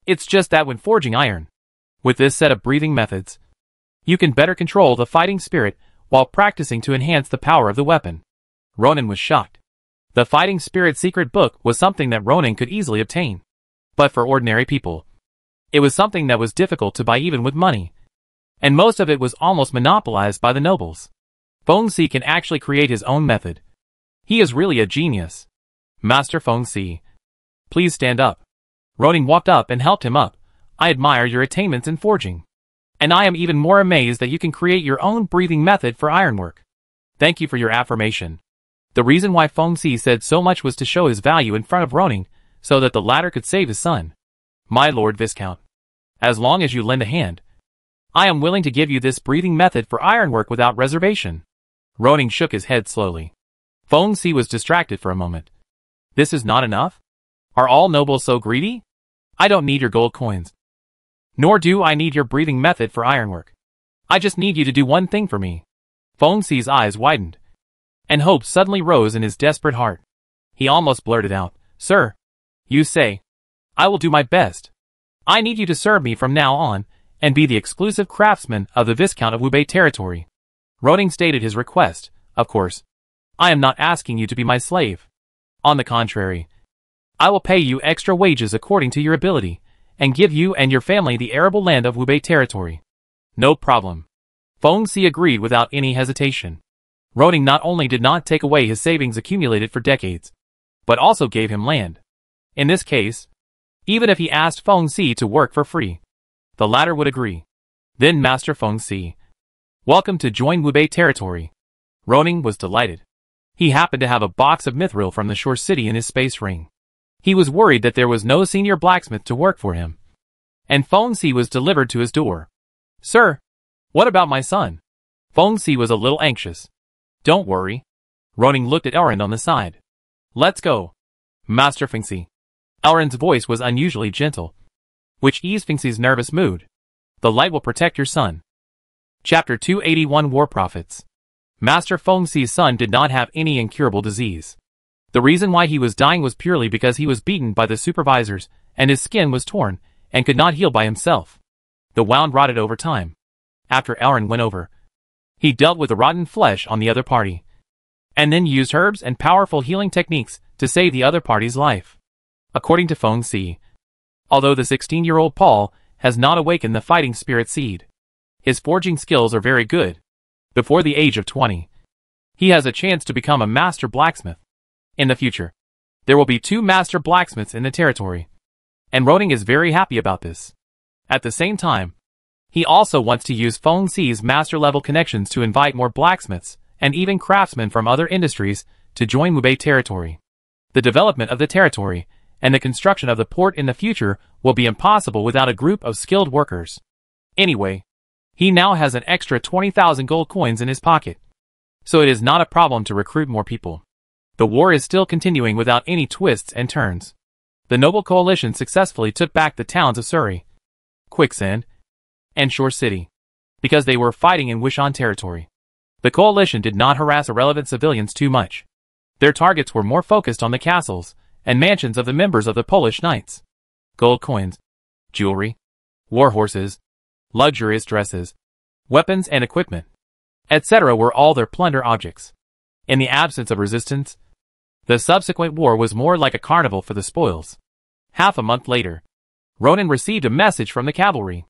[SPEAKER 1] It's just that when forging iron, with this set of breathing methods, you can better control the fighting spirit while practicing to enhance the power of the weapon. Ronan was shocked. The Fighting Spirit secret book was something that Ronan could easily obtain. But for ordinary people, it was something that was difficult to buy even with money. And most of it was almost monopolized by the nobles. Fengzi can actually create his own method. He is really a genius. Master Fengzi, please stand up. Ronan walked up and helped him up. I admire your attainments in forging. And I am even more amazed that you can create your own breathing method for ironwork. Thank you for your affirmation. The reason why Feng Si said so much was to show his value in front of Roning, so that the latter could save his son. My Lord Viscount, as long as you lend a hand, I am willing to give you this breathing method for ironwork without reservation. Roning shook his head slowly. Feng Si was distracted for a moment. This is not enough? Are all nobles so greedy? I don't need your gold coins. Nor do I need your breathing method for ironwork. I just need you to do one thing for me. Feng Si's eyes widened, and hope suddenly rose in his desperate heart. He almost blurted out, Sir, you say, I will do my best. I need you to serve me from now on, and be the exclusive craftsman of the Viscount of Wubei territory. Roning stated his request, of course. I am not asking you to be my slave. On the contrary, I will pay you extra wages according to your ability, and give you and your family the arable land of Wubei territory. No problem. Feng Si agreed without any hesitation. Roning not only did not take away his savings accumulated for decades, but also gave him land. In this case, even if he asked Feng Si to work for free, the latter would agree. Then Master Feng Si, welcome to join Wubei territory. Roning was delighted. He happened to have a box of mithril from the shore city in his space ring. He was worried that there was no senior blacksmith to work for him. And Feng Si was delivered to his door. Sir, what about my son? Feng Si was a little anxious. Don't worry. Roning looked at Elrond on the side. Let's go. Master Feng Si. Elrond's voice was unusually gentle, which eased Feng Si's nervous mood. The light will protect your son. Chapter 281 War Prophets. Master Feng Si's son did not have any incurable disease. The reason why he was dying was purely because he was beaten by the supervisors, and his skin was torn, and could not heal by himself. The wound rotted over time. After Elrond went over, he dealt with the rotten flesh on the other party, and then used herbs and powerful healing techniques to save the other party's life. According to Feng Si, although the 16-year-old Paul has not awakened the fighting spirit seed, his forging skills are very good. Before the age of 20, he has a chance to become a master blacksmith. In the future, there will be 2 master blacksmiths in the territory, and Roning is very happy about this. At the same time, he also wants to use Feng Si's master-level connections to invite more blacksmiths, and even craftsmen from other industries, to join Wubei territory. The development of the territory, and the construction of the port in the future, will be impossible without a group of skilled workers. Anyway, he now has an extra 20,000 gold coins in his pocket, so it is not a problem to recruit more people. The war is still continuing without any twists and turns. The Noble Coalition successfully took back the towns of Surrey, Quicksand, and Shore City, because they were fighting in Wishan territory. The coalition did not harass irrelevant civilians too much. Their targets were more focused on the castles and mansions of the members of the Polish Knights. Gold coins, jewelry, war horses, luxurious dresses, weapons and equipment, etc. were all their plunder objects. In the absence of resistance, the subsequent war was more like a carnival for the spoils. Half a month later, Ronan received a message from the cavalry.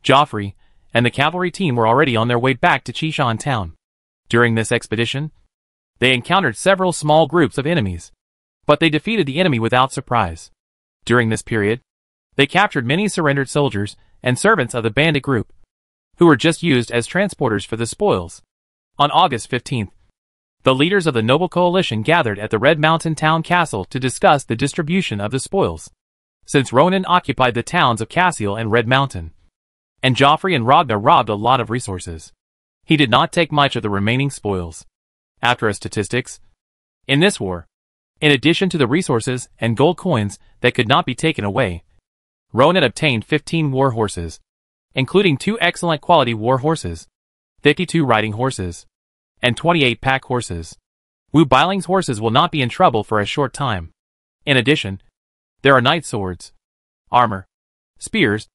[SPEAKER 1] Joffrey and the cavalry team were already on their way back to Chishan town. During this expedition, they encountered several small groups of enemies, but they defeated the enemy without surprise. During this period, they captured many surrendered soldiers and servants of the bandit group, who were just used as transporters for the spoils. On August 15th, the leaders of the Noble Coalition gathered at the Red Mountain Town Castle to discuss the distribution of the spoils. Since Ronan occupied the towns of Cassiel and Red Mountain, and Joffrey and Ragnar robbed a lot of resources, he did not take much of the remaining spoils. After a statistics, in this war, in addition to the resources and gold coins that could not be taken away, Ronan obtained 15 war horses, including 2 excellent quality war horses, 52 riding horses, and 28 pack horses. Wu Bailing's horses will not be in trouble for a short time. In addition, there are knight swords, armor, spears,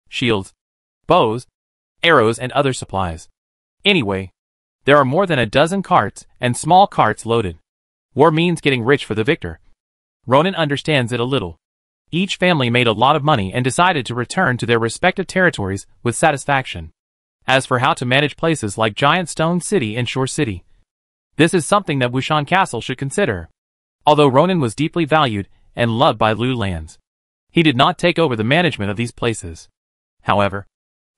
[SPEAKER 1] shields, bows, arrows and other supplies. Anyway, there are more than a dozen carts and small carts loaded. War means getting rich for the victor. Ronan understands it a little. Each family made a lot of money and decided to return to their respective territories with satisfaction. As for how to manage places like Giant Stone City and Shore City, this is something that Wushan Castle should consider. Although Ronan was deeply valued and loved by Lu lands, he did not take over the management of these places. However,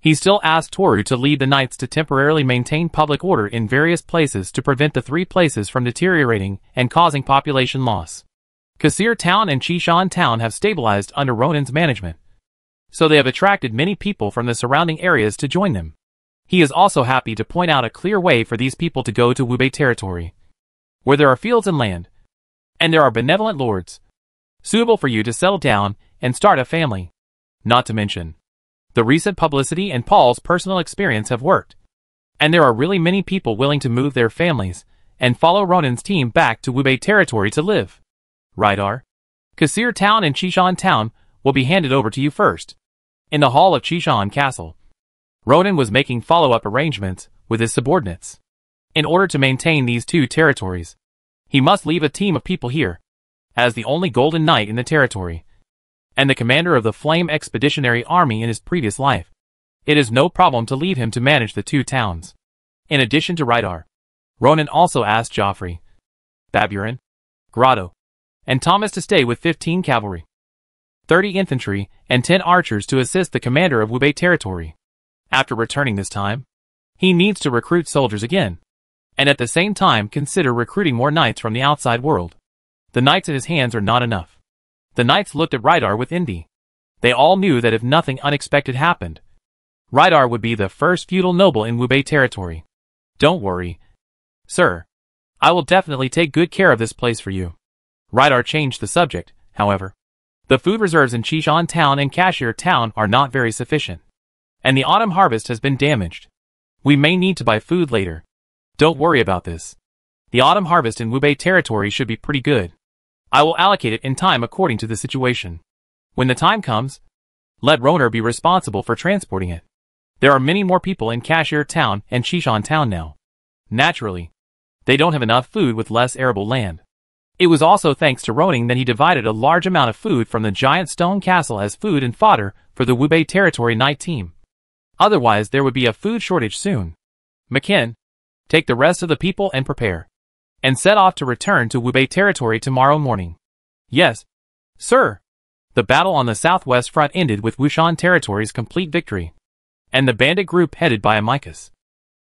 [SPEAKER 1] He still asked Toru to lead the knights to temporarily maintain public order in various places to prevent the three places from deteriorating and causing population loss. Kasir Town and Chishan Town have stabilized under Ronan's management, so they have attracted many people from the surrounding areas to join them. He is also happy to point out a clear way for these people to go to Wubei territory, where there are fields and land, and there are benevolent lords, suitable for you to settle down and start a family. Not to mention, the recent publicity and Paul's personal experience have worked, and there are really many people willing to move their families and follow Ronan's team back to Wubei territory to live. Rydar, Kasir Town and Chishan Town will be handed over to you first. In the hall of Chishan Castle, Ronan was making follow-up arrangements with his subordinates. In order to maintain these two territories, he must leave a team of people here, as the only Golden Knight in the territory, and the commander of the Flame Expeditionary Army in his previous life. It is no problem to leave him to manage the two towns. In addition to Rydar, Ronan also asked Joffrey, Baburin, Grotto, and Thomas to stay with 15 cavalry, 30 infantry, and 10 archers to assist the commander of Wubei territory. After returning this time, he needs to recruit soldiers again, and at the same time consider recruiting more knights from the outside world. The knights in his hands are not enough. The knights looked at Rydar with envy. They all knew that if nothing unexpected happened, Rydar would be the first feudal noble in Wubei territory. Don't worry, sir. I will definitely take good care of this place for you. Rydar changed the subject, however. The food reserves in Chishan Town and Cashier Town are not very sufficient, and the autumn harvest has been damaged. We may need to buy food later. Don't worry about this. The autumn harvest in Wubei territory should be pretty good. I will allocate it in time according to the situation. When the time comes, let Roner be responsible for transporting it. There are many more people in Cashier Town and Chishan Town now. Naturally, they don't have enough food with less arable land. It was also thanks to Roning that he divided a large amount of food from the giant stone castle as food and fodder for the Wubei territory knight team. Otherwise there would be a food shortage soon. McKin, take the rest of the people and prepare, and set off to return to Wubei territory tomorrow morning. Yes, sir. The battle on the southwest front ended with Wushan territory's complete victory, and the bandit group headed by Amicus,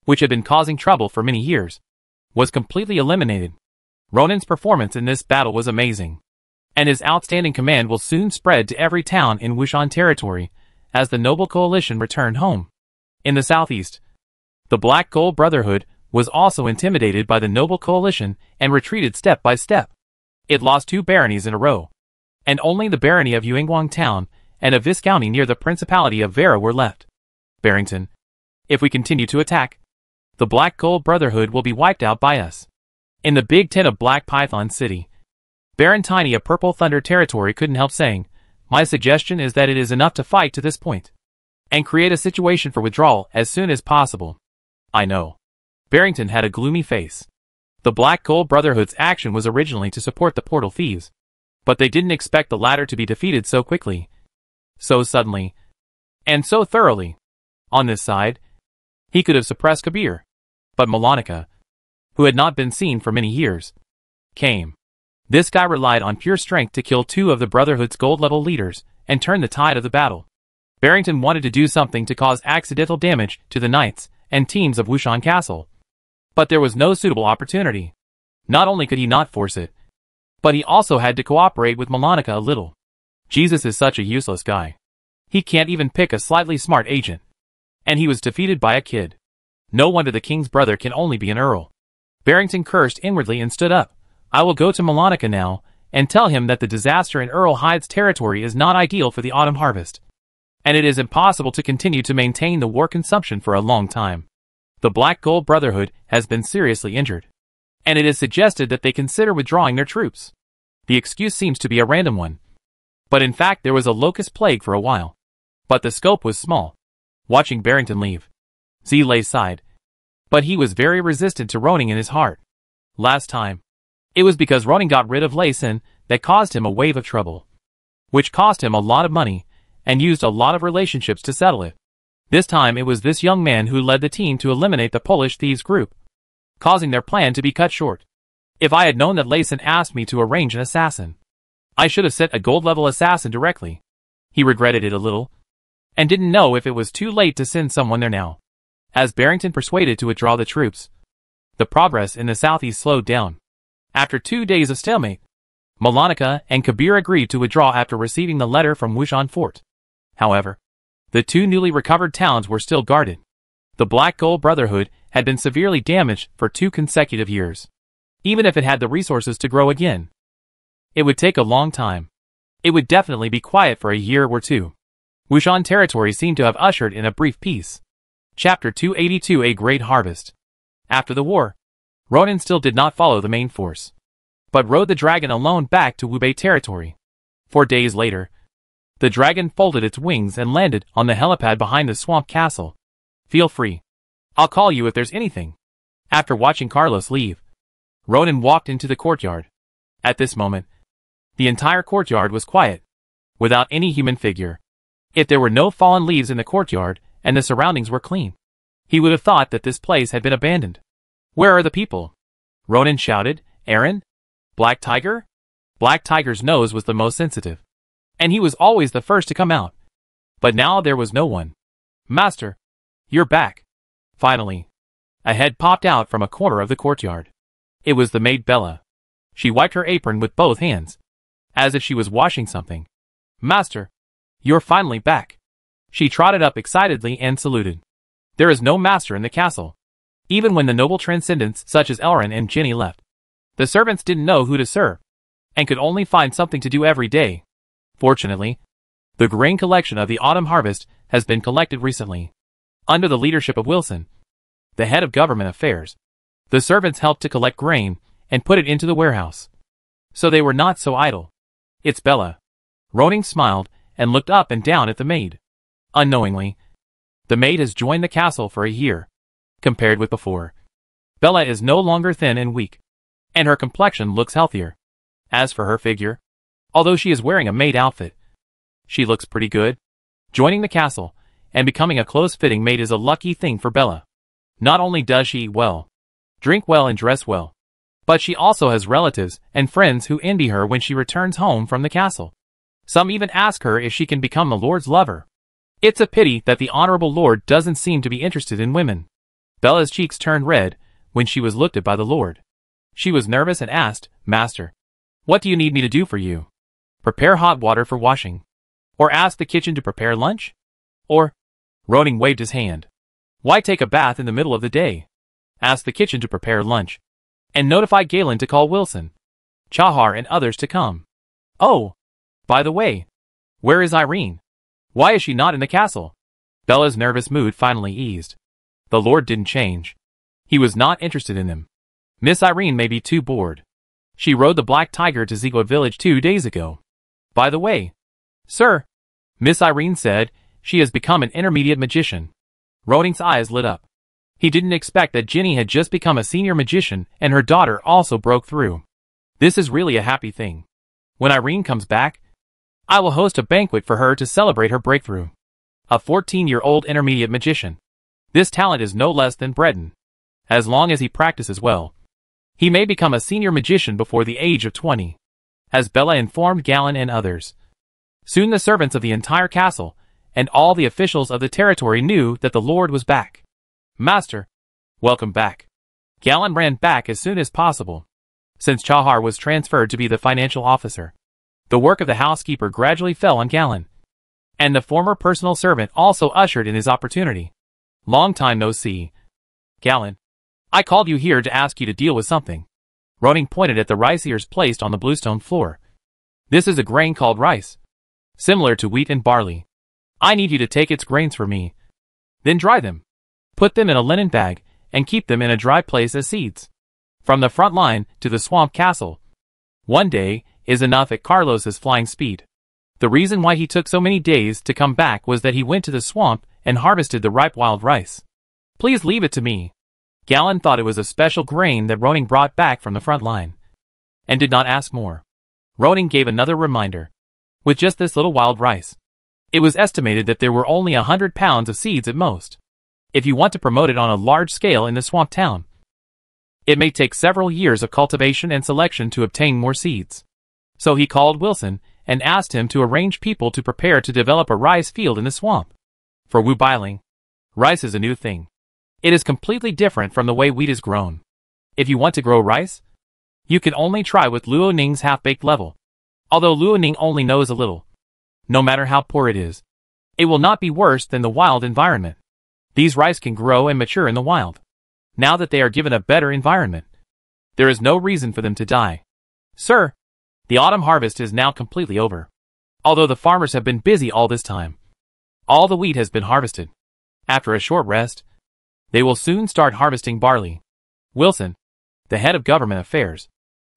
[SPEAKER 1] which had been causing trouble for many years, was completely eliminated. Ronan's performance in this battle was amazing, and his outstanding command will soon spread to every town in Wushan territory as the noble coalition returned home. In the southeast, the Black Gold Brotherhood was also intimidated by the noble coalition and retreated step by step. It lost 2 baronies in a row, and only the barony of Yuengwang Town and a viscounty near the Principality of Vera were left. Barrington, if we continue to attack, the Black Gold Brotherhood will be wiped out by us. In the Big Ten of Black Python City, Baron Tiny of Purple Thunder territory couldn't help saying, my suggestion is that it is enough to fight to this point, and create a situation for withdrawal as soon as possible. I know. Barrington had a gloomy face. The Black Gold Brotherhood's action was originally to support the Portal Thieves, but they didn't expect the latter to be defeated so quickly, so suddenly, and so thoroughly. On this side, he could have suppressed Kabir, but Malonica, who had not been seen for many years, came. This guy relied on pure strength to kill 2 of the Brotherhood's gold-level leaders and turn the tide of the battle. Barrington wanted to do something to cause accidental damage to the knights and teams of Wushan Castle, but there was no suitable opportunity. Not only could he not force it, but he also had to cooperate with Malonica a little. Jesus is such a useless guy. He can't even pick a slightly smart agent. And he was defeated by a kid. No wonder the king's brother can only be an earl. Barrington cursed inwardly and stood up. I will go to Malonica now, and tell him that the disaster in Earl Hyde's territory is not ideal for the autumn harvest, and it is impossible to continue to maintain the war consumption for a long time. The Black Gold Brotherhood has been seriously injured, and it is suggested that they consider withdrawing their troops. The excuse seems to be a random one, but in fact there was a locust plague for a while, but the scope was small. Watching Barrington leave, Zlay sighed, but he was very resistant to Roning in his heart. Last time, it was because Roning got rid of Layson that caused him a wave of trouble, which cost him a lot of money and used a lot of relationships to settle it. This time it was this young man who led the team to eliminate the Polish thieves group, causing their plan to be cut short. If I had known that Layson asked me to arrange an assassin, I should have sent a gold-level assassin directly. He regretted it a little, and didn't know if it was too late to send someone there now. As Barrington persuaded to withdraw the troops, the progress in the southeast slowed down. After 2 days of stalemate, Malonica and Kabir agreed to withdraw after receiving the letter from Wuhan Fort. However, the 2 newly recovered towns were still guarded. The Black Gold Brotherhood had been severely damaged for 2 consecutive years. Even if it had the resources to grow again, it would take a long time. It would definitely be quiet for a year or 2. Wuhan territory seemed to have ushered in a brief peace. Chapter 282: A Great Harvest. After the war, Ronan still did not follow the main force, but rode the dragon alone back to Wubei territory. 4 days later, the dragon folded its wings and landed on the helipad behind the swamp castle. Feel free. I'll call you if there's anything. After watching Carlos leave, Ronan walked into the courtyard. At this moment, the entire courtyard was quiet, without any human figure. If there were no fallen leaves in the courtyard and the surroundings were clean, he would have thought that this place had been abandoned. Where are the people? Ronan shouted. Aaron? Black Tiger? Black Tiger's nose was the most sensitive, and he was always the first to come out. But now there was no one. Master, you're back. Finally, a head popped out from a corner of the courtyard. It was the maid Bella. She wiped her apron with both hands, as if she was washing something. Master, you're finally back. She trotted up excitedly and saluted. There is no master in the castle. Even when the noble transcendents such as Elrin and Jenny left, the servants didn't know who to serve, and could only find something to do every day. Fortunately, the grain collection of the autumn harvest has been collected recently. Under the leadership of Wilson, the head of government affairs, the servants helped to collect grain and put it into the warehouse. So they were not so idle. It's Bella. Ronan smiled and looked up and down at the maid. Unknowingly, the maid has joined the castle for a year. Compared with before, Bella is no longer thin and weak, and her complexion looks healthier. As for her figure, although she is wearing a maid outfit, she looks pretty good. Joining the castle and becoming a close-fitting maid is a lucky thing for Bella. Not only does she eat well, drink well and dress well, but she also has relatives and friends who envy her when she returns home from the castle. Some even ask her if she can become the Lord's lover. It's a pity that the Honorable Lord doesn't seem to be interested in women. Bella's cheeks turned red when she was looked at by the Lord. She was nervous and asked, Master, what do you need me to do for you? Prepare hot water for washing? Or ask the kitchen to prepare lunch? Or, Ronan waved his hand. Why take a bath in the middle of the day? Ask the kitchen to prepare lunch, and notify Galen to call Wilson, Chahar and others to come. Oh, by the way, where is Irene? Why is she not in the castle? Bella's nervous mood finally eased. The Lord didn't change. He was not interested in them. Miss Irene may be too bored. She rode the Black Tiger to Zegwa village 2 days ago. By the way, sir, Miss Irene said, she has become an intermediate magician. Ronan's eyes lit up. He didn't expect that Jenny had just become a senior magician and her daughter also broke through. This is really a happy thing. When Irene comes back, I will host a banquet for her to celebrate her breakthrough. A 14-year-old intermediate magician. This talent is no less than Breton. As long as he practices well, he may become a senior magician before the age of 20, as Bella informed Galen and others. Soon the servants of the entire castle and all the officials of the territory knew that the Lord was back. Master, welcome back. Galen ran back as soon as possible. Since Chahar was transferred to be the financial officer, the work of the housekeeper gradually fell on Galen, and the former personal servant also ushered in his opportunity. Long time no see. Galen, I called you here to ask you to deal with something. Ronan pointed at the rice ears placed on the bluestone floor. This is a grain called rice, similar to wheat and barley. I need you to take its grains for me. Then dry them. Put them in a linen bag and keep them in a dry place as seeds. From the front line to the swamp castle, 1 day is enough at Carlos's flying speed. The reason why he took so many days to come back was that he went to the swamp and harvested the ripe wild rice. Please leave it to me. Galen thought it was a special grain that Ronan brought back from the front line, and did not ask more. Ronan gave another reminder. With just this little wild rice, it was estimated that there were only 100 pounds of seeds at most. If you want to promote it on a large scale in the swamp town, it may take several years of cultivation and selection to obtain more seeds. So he called Wilson and asked him to arrange people to prepare to develop a rice field in the swamp. For Wu Bailing, rice is a new thing. It is completely different from the way wheat is grown. If you want to grow rice, you can only try with Luo Ning's half-baked level. Although Luo Ning only knows a little, no matter how poor it is, it will not be worse than the wild environment. These rice can grow and mature in the wild. Now that they are given a better environment, there is no reason for them to die. Sir, the autumn harvest is now completely over. Although the farmers have been busy all this time, all the wheat has been harvested. After a short rest, they will soon start harvesting barley. Wilson, the head of government affairs,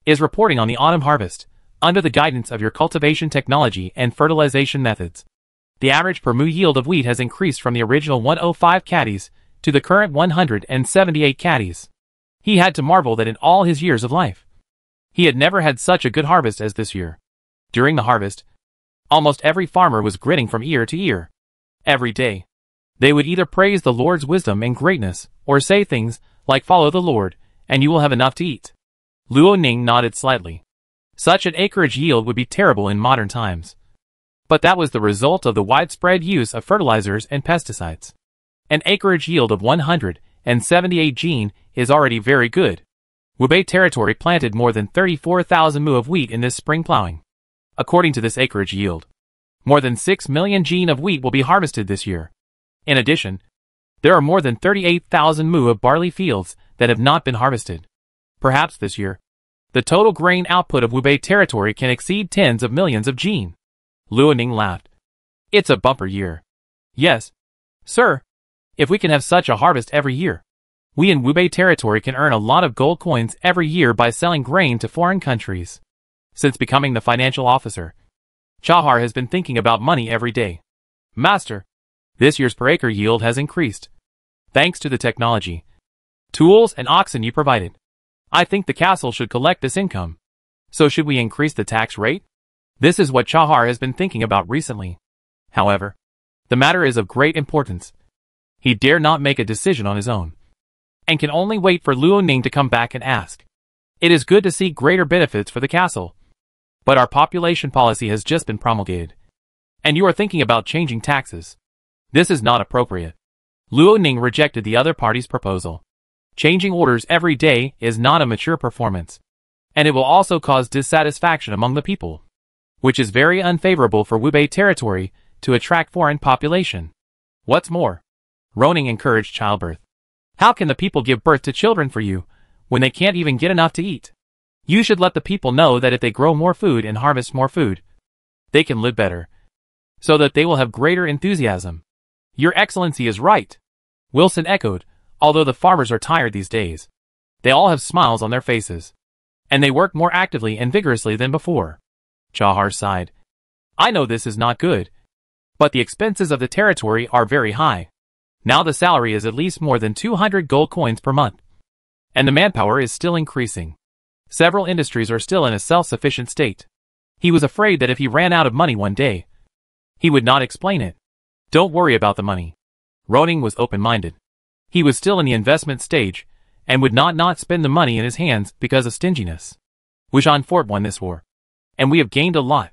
[SPEAKER 1] is reporting on the autumn harvest under the guidance of your cultivation technology and fertilization methods. The average per mu yield of wheat has increased from the original 105 caddies to the current 178 caddies. He had to marvel that in all his years of life, he had never had such a good harvest as this year. During the harvest, almost every farmer was grinning from ear to ear. Every day, they would either praise the Lord's wisdom and greatness, or say things like "Follow the Lord, and you will have enough to eat." Luo Ning nodded slightly. Such an acreage yield would be terrible in modern times. But that was the result of the widespread use of fertilizers and pesticides. An acreage yield of 178 gene is already very good. Hubei territory planted more than 34,000 mu of wheat in this spring plowing. According to this acreage yield, more than 6 million gene of wheat will be harvested this year. In addition, there are more than 38,000 mu of barley fields that have not been harvested. Perhaps this year, the total grain output of Hubei territory can exceed tens of millions of gene. Luo Ning laughed. It's a bumper year. Yes, sir. If we can have such a harvest every year, we in Hubei territory can earn a lot of gold coins every year by selling grain to foreign countries. Since becoming the financial officer, Chahar has been thinking about money every day. Master, this year's per acre yield has increased. Thanks to the technology, tools and oxen you provided. I think the castle should collect this income. So should we increase the tax rate? This is what Chahar has been thinking about recently. However, the matter is of great importance. He dare not make a decision on his own, and can only wait for Luo Ning to come back and ask. It is good to see greater benefits for the castle, but our population policy has just been promulgated, and you are thinking about changing taxes. This is not appropriate. Luo Ning rejected the other party's proposal. Changing orders every day is not a mature performance, and it will also cause dissatisfaction among the people, which is very unfavorable for Hubei territory to attract foreign population. What's more, Roning encouraged childbirth. How can the people give birth to children for you when they can't even get enough to eat? You should let the people know that if they grow more food and harvest more food, they can live better, so that they will have greater enthusiasm. Your Excellency is right, Wilson echoed. Although the farmers are tired these days, they all have smiles on their faces, and they work more actively and vigorously than before. Chahar sighed. I know this is not good, but the expenses of the territory are very high. Now the salary is at least more than 200 gold coins per month, and the manpower is still increasing. Several industries are still in a self-sufficient state. He was afraid that if he ran out of money one day, he would not explain it. Don't worry about the money. Roning was open-minded. He was still in the investment stage, and would not spend the money in his hands because of stinginess. Wuhan Fort won this war, and we have gained a lot.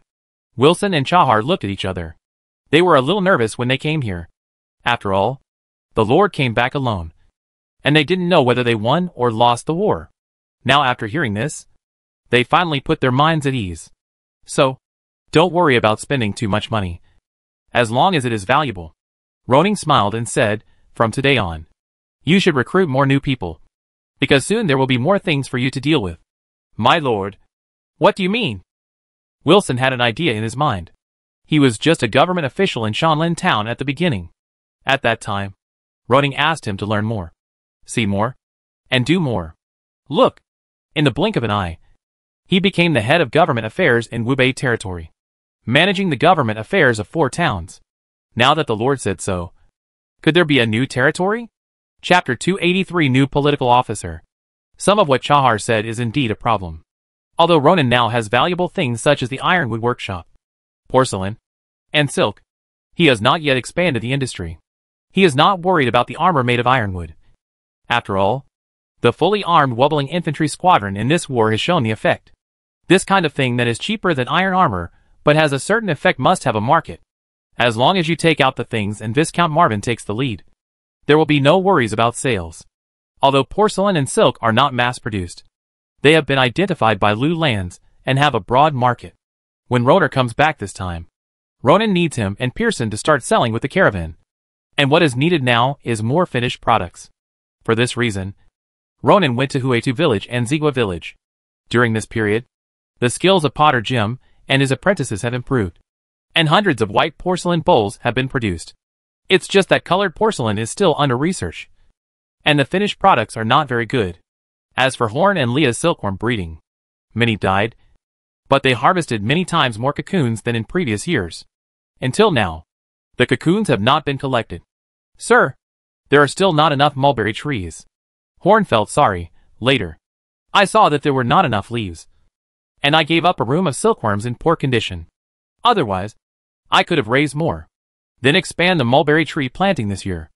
[SPEAKER 1] Wilson and Chahar looked at each other. They were a little nervous when they came here. After all, the Lord came back alone, and they didn't know whether they won or lost the war. Now after hearing this, they finally put their minds at ease. So, don't worry about spending too much money, as long as it is valuable. Roning smiled and said, from today on, you should recruit more new people, because soon there will be more things for you to deal with. My lord, what do you mean? Wilson had an idea in his mind. He was just a government official in Shanlin town at the beginning. At that time, Roning asked him to learn more, see more, and do more. Look, in the blink of an eye, he became the head of government affairs in Hubei territory, managing the government affairs of 4 towns. Now that the Lord said so, could there be a new territory? Chapter 283 New Political Officer. Some of what Chahar said is indeed a problem. Although Ronan now has valuable things such as the ironwood workshop, porcelain, and silk, he has not yet expanded the industry. He is not worried about the armor made of ironwood. After all, the fully armed wobbling infantry squadron in this war has shown the effect. This kind of thing that is cheaper than iron armor, but has a certain effect must have a market. As long as you take out the things and Viscount Marvin takes the lead, there will be no worries about sales. Although porcelain and silk are not mass-produced, they have been identified by Liu Lands and have a broad market. When Roner comes back this time, Ronan needs him and Pearson to start selling with the caravan. And what is needed now is more finished products. For this reason, Ronan went to Huetu village and Zigua village. During this period, the skills of Potter Jim and his apprentices have improved, and hundreds of white porcelain bowls have been produced. It's just that colored porcelain is still under research, and the finished products are not very good. As for Horn and Leah's silkworm breeding, many died, but they harvested many times more cocoons than in previous years. Until now, the cocoons have not been collected. Sir, there are still not enough mulberry trees. Horn felt sorry. Later, I saw that there were not enough leaves, and I gave up a room of silkworms in poor condition. Otherwise, I could have raised more. Then expand the mulberry tree planting this year.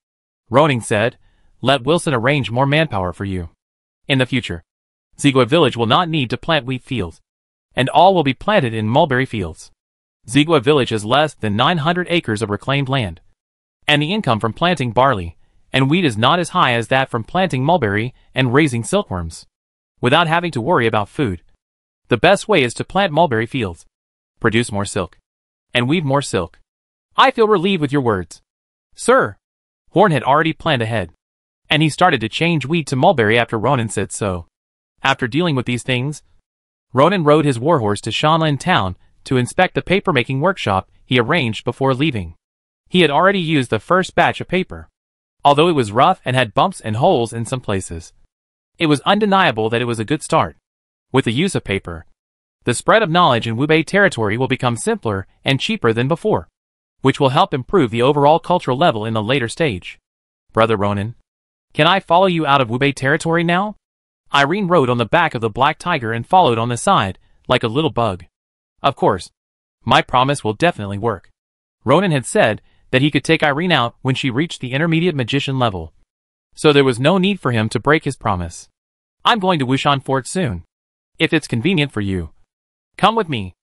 [SPEAKER 1] Roning said, let Wilson arrange more manpower for you. In the future, Zigua village will not need to plant wheat fields, and all will be planted in mulberry fields. Zigua village has less than 900 acres of reclaimed land, and the income from planting barley and wheat is not as high as that from planting mulberry and raising silkworms. Without having to worry about food, the best way is to plant mulberry fields, produce more silk, and weave more silk. I feel relieved with your words. Sir, Horn had already planned ahead, and he started to change wheat to mulberry after Ronan said so. After dealing with these things, Ronan rode his warhorse to Shanlin town to inspect the paper-making workshop he arranged before leaving. He had already used the first batch of paper, although it was rough and had bumps and holes in some places. It was undeniable that it was a good start. With the use of paper, the spread of knowledge in Wubei territory will become simpler and cheaper than before, which will help improve the overall cultural level in the later stage. Brother Ronan, can I follow you out of Wubei territory now? Irene rode on the back of the black tiger and followed on the side, like a little bug. Of course, my promise will definitely work. Ronan had said that he could take Irene out when she reached the intermediate magician level, so there was no need for him to break his promise. I'm going to Wushan Fort soon. If it's convenient for you, come with me.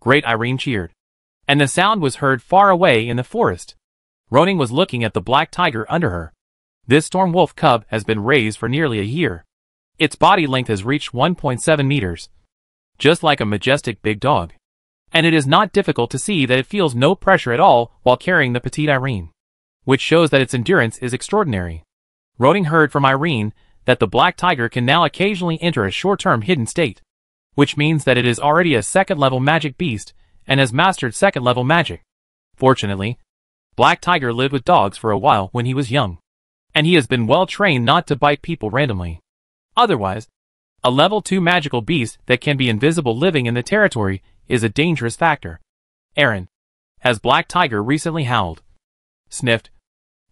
[SPEAKER 1] Great, Irene cheered, and the sound was heard far away in the forest. Ronan was looking at the black tiger under her. This storm wolf cub has been raised for nearly a year. Its body length has reached 1.7 meters, just like a majestic big dog. And it is not difficult to see that it feels no pressure at all while carrying the petite Irene, which shows that its endurance is extraordinary. Ronan heard from Irene that the black tiger can now occasionally enter a short-term hidden state, which means that it is already a second-level magic beast and has mastered second-level magic. Fortunately, Black Tiger lived with dogs for a while when he was young, and he has been well trained not to bite people randomly. Otherwise, a level 2 magical beast that can be invisible living in the territory is a dangerous factor. Aaron, has Black Tiger recently howled, sniffed,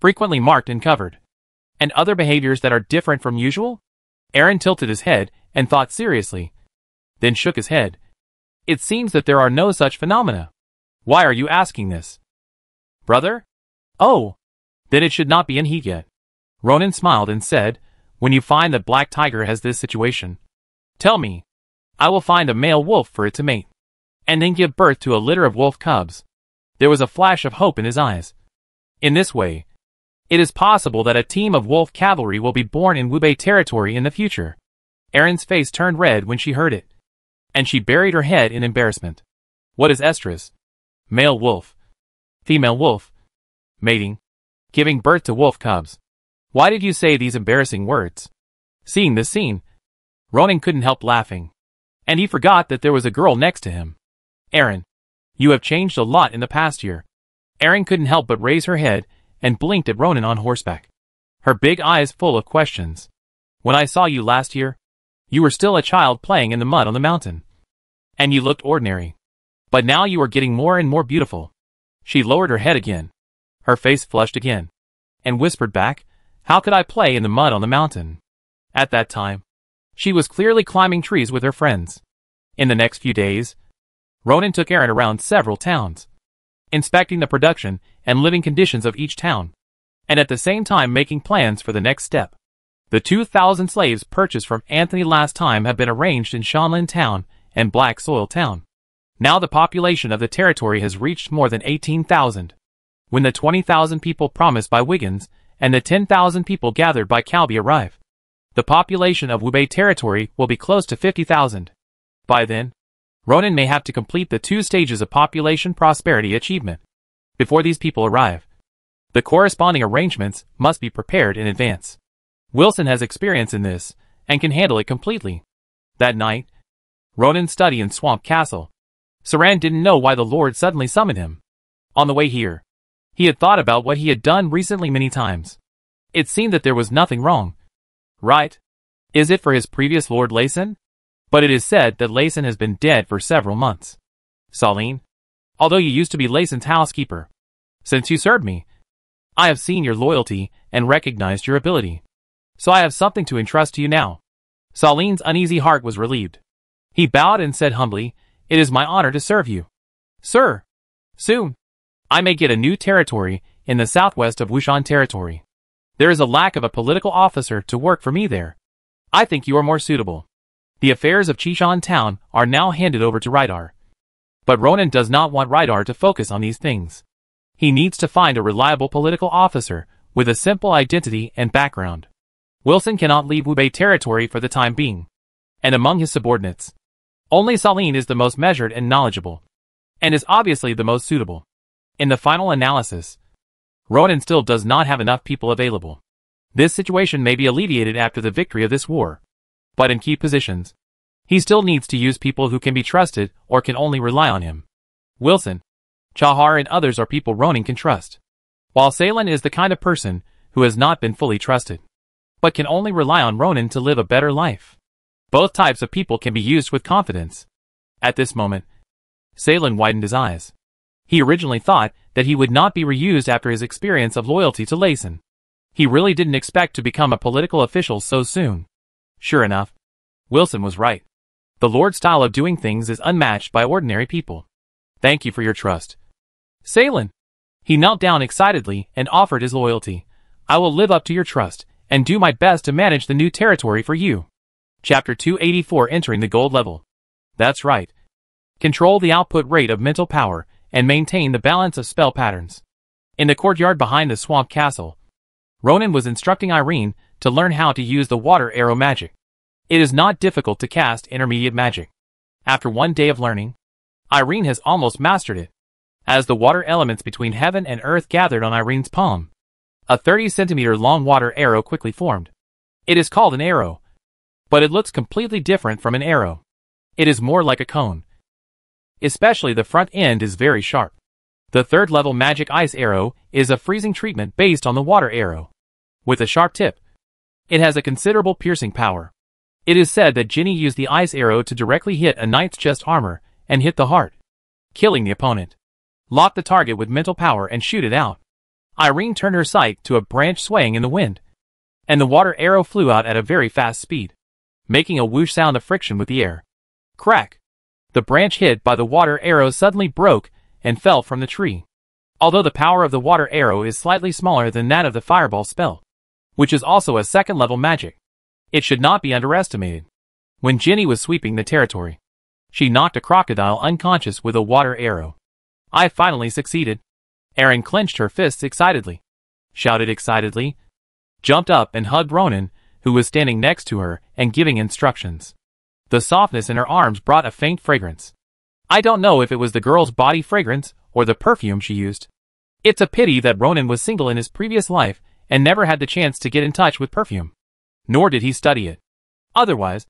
[SPEAKER 1] frequently marked and covered, and other behaviors that are different from usual? Aaron tilted his head and thought seriously, then shook his head. It seems that there are no such phenomena. Why are you asking this? Brother? Oh, then it should not be in heat yet. Ronan smiled and said, when you find that Black Tiger has this situation, tell me. I will find a male wolf for it to mate, and then give birth to a litter of wolf cubs. There was a flash of hope in his eyes. In this way, it is possible that a team of wolf cavalry will be born in Wubei territory in the future. Erin's face turned red when she heard it, and she buried her head in embarrassment. What is estrus? Male wolf. Female wolf. Mating. Giving birth to wolf cubs. Why did you say these embarrassing words? Seeing this scene, Ronan couldn't help laughing, and he forgot that there was a girl next to him. Erin, you have changed a lot in the past year. Erin couldn't help but raise her head and blinked at Ronan on horseback, her big eyes full of questions. When I saw you last year, you were still a child playing in the mud on the mountain, and you looked ordinary. But now you are getting more and more beautiful. She lowered her head again. Her face flushed again, and whispered back, how could I play in the mud on the mountain? At that time, she was clearly climbing trees with her friends. In the next few days, Ronan took Erin around several towns, inspecting the production and living conditions of each town, and at the same time making plans for the next step. The 2,000 slaves purchased from Anthony last time have been arranged in Shanlin Town and Black Soil Town. Now the population of the territory has reached more than 18,000. When the 20,000 people promised by Wiggins and the 10,000 people gathered by Calby arrive, the population of Hubei territory will be close to 50,000. By then, Ronan may have to complete the 2 stages of population prosperity achievement. Before these people arrive, the corresponding arrangements must be prepared in advance. Wilson has experience in this and can handle it completely. That night, Ronan studied in Swamp Castle. Saran didn't know why the Lord suddenly summoned him. On the way here, he had thought about what he had done recently many times. It seemed that there was nothing wrong. Right? Is it for his previous Lord Layson? But it is said that Layson has been dead for several months. Saline, although you used to be Layson's housekeeper, since you served me, I have seen your loyalty and recognized your ability. So I have something to entrust to you now. Saline's uneasy heart was relieved. He bowed and said humbly, "It is my honor to serve you. Sir, soon, I may get a new territory in the southwest of Wushan territory. There is a lack of a political officer to work for me there. I think you are more suitable. The affairs of Chishan town are now handed over to Rydar. But Ronan does not want Rydar to focus on these things. He needs to find a reliable political officer with a simple identity and background. Wilson cannot leave Hubei territory for the time being. And among his subordinates, only Saline is the most measured and knowledgeable, and is obviously the most suitable. In the final analysis, Ronan still does not have enough people available. This situation may be alleviated after the victory of this war. But in key positions, he still needs to use people who can be trusted or can only rely on him. Wilson, Chahar and others are people Ronan can trust, while Salen is the kind of person who has not been fully trusted, but can only rely on Ronan to live a better life. Both types of people can be used with confidence. At this moment, Salen widened his eyes. He originally thought that he would not be reused after his experience of loyalty to Layson. He really didn't expect to become a political official so soon. Sure enough, Wilson was right. The Lord's style of doing things is unmatched by ordinary people. Thank you for your trust, Salen. He knelt down excitedly and offered his loyalty. I will live up to your trust and do my best to manage the new territory for you. Chapter 284, Entering the Gold Level. That's right. Control the output rate of mental power and maintain the balance of spell patterns. In the courtyard behind the Swamp Castle, Ronan was instructing Irene to learn how to use the water arrow magic. It is not difficult to cast intermediate magic. After 1 day of learning, Irene has almost mastered it. As the water elements between heaven and earth gathered on Irene's palm, a 30-centimeter long water arrow quickly formed. It is called an arrow, but it looks completely different from an arrow. It is more like a cone. Especially the front end is very sharp. The 3rd level magic ice arrow is a freezing treatment based on the water arrow. With a sharp tip, it has a considerable piercing power. It is said that Ginny used the ice arrow to directly hit a knight's chest armor and hit the heart, killing the opponent. Lock the target with mental power and shoot it out. Irene turned her sight to a branch swaying in the wind, and the water arrow flew out at a very fast speed, making a whoosh sound of friction with the air. Crack! The branch hit by the water arrow suddenly broke and fell from the tree. Although the power of the water arrow is slightly smaller than that of the fireball spell, which is also a 2nd level magic, it should not be underestimated. When Ginny was sweeping the territory, she knocked a crocodile unconscious with a water arrow. I finally succeeded. Erin clenched her fists excitedly, shouted excitedly, jumped up and hugged Ronan, who was standing next to her and giving instructions. The softness in her arms brought a faint fragrance. I don't know if it was the girl's body fragrance or the perfume she used. It's a pity that Ronan was single in his previous life and never had the chance to get in touch with perfume. Nor did he study it. Otherwise,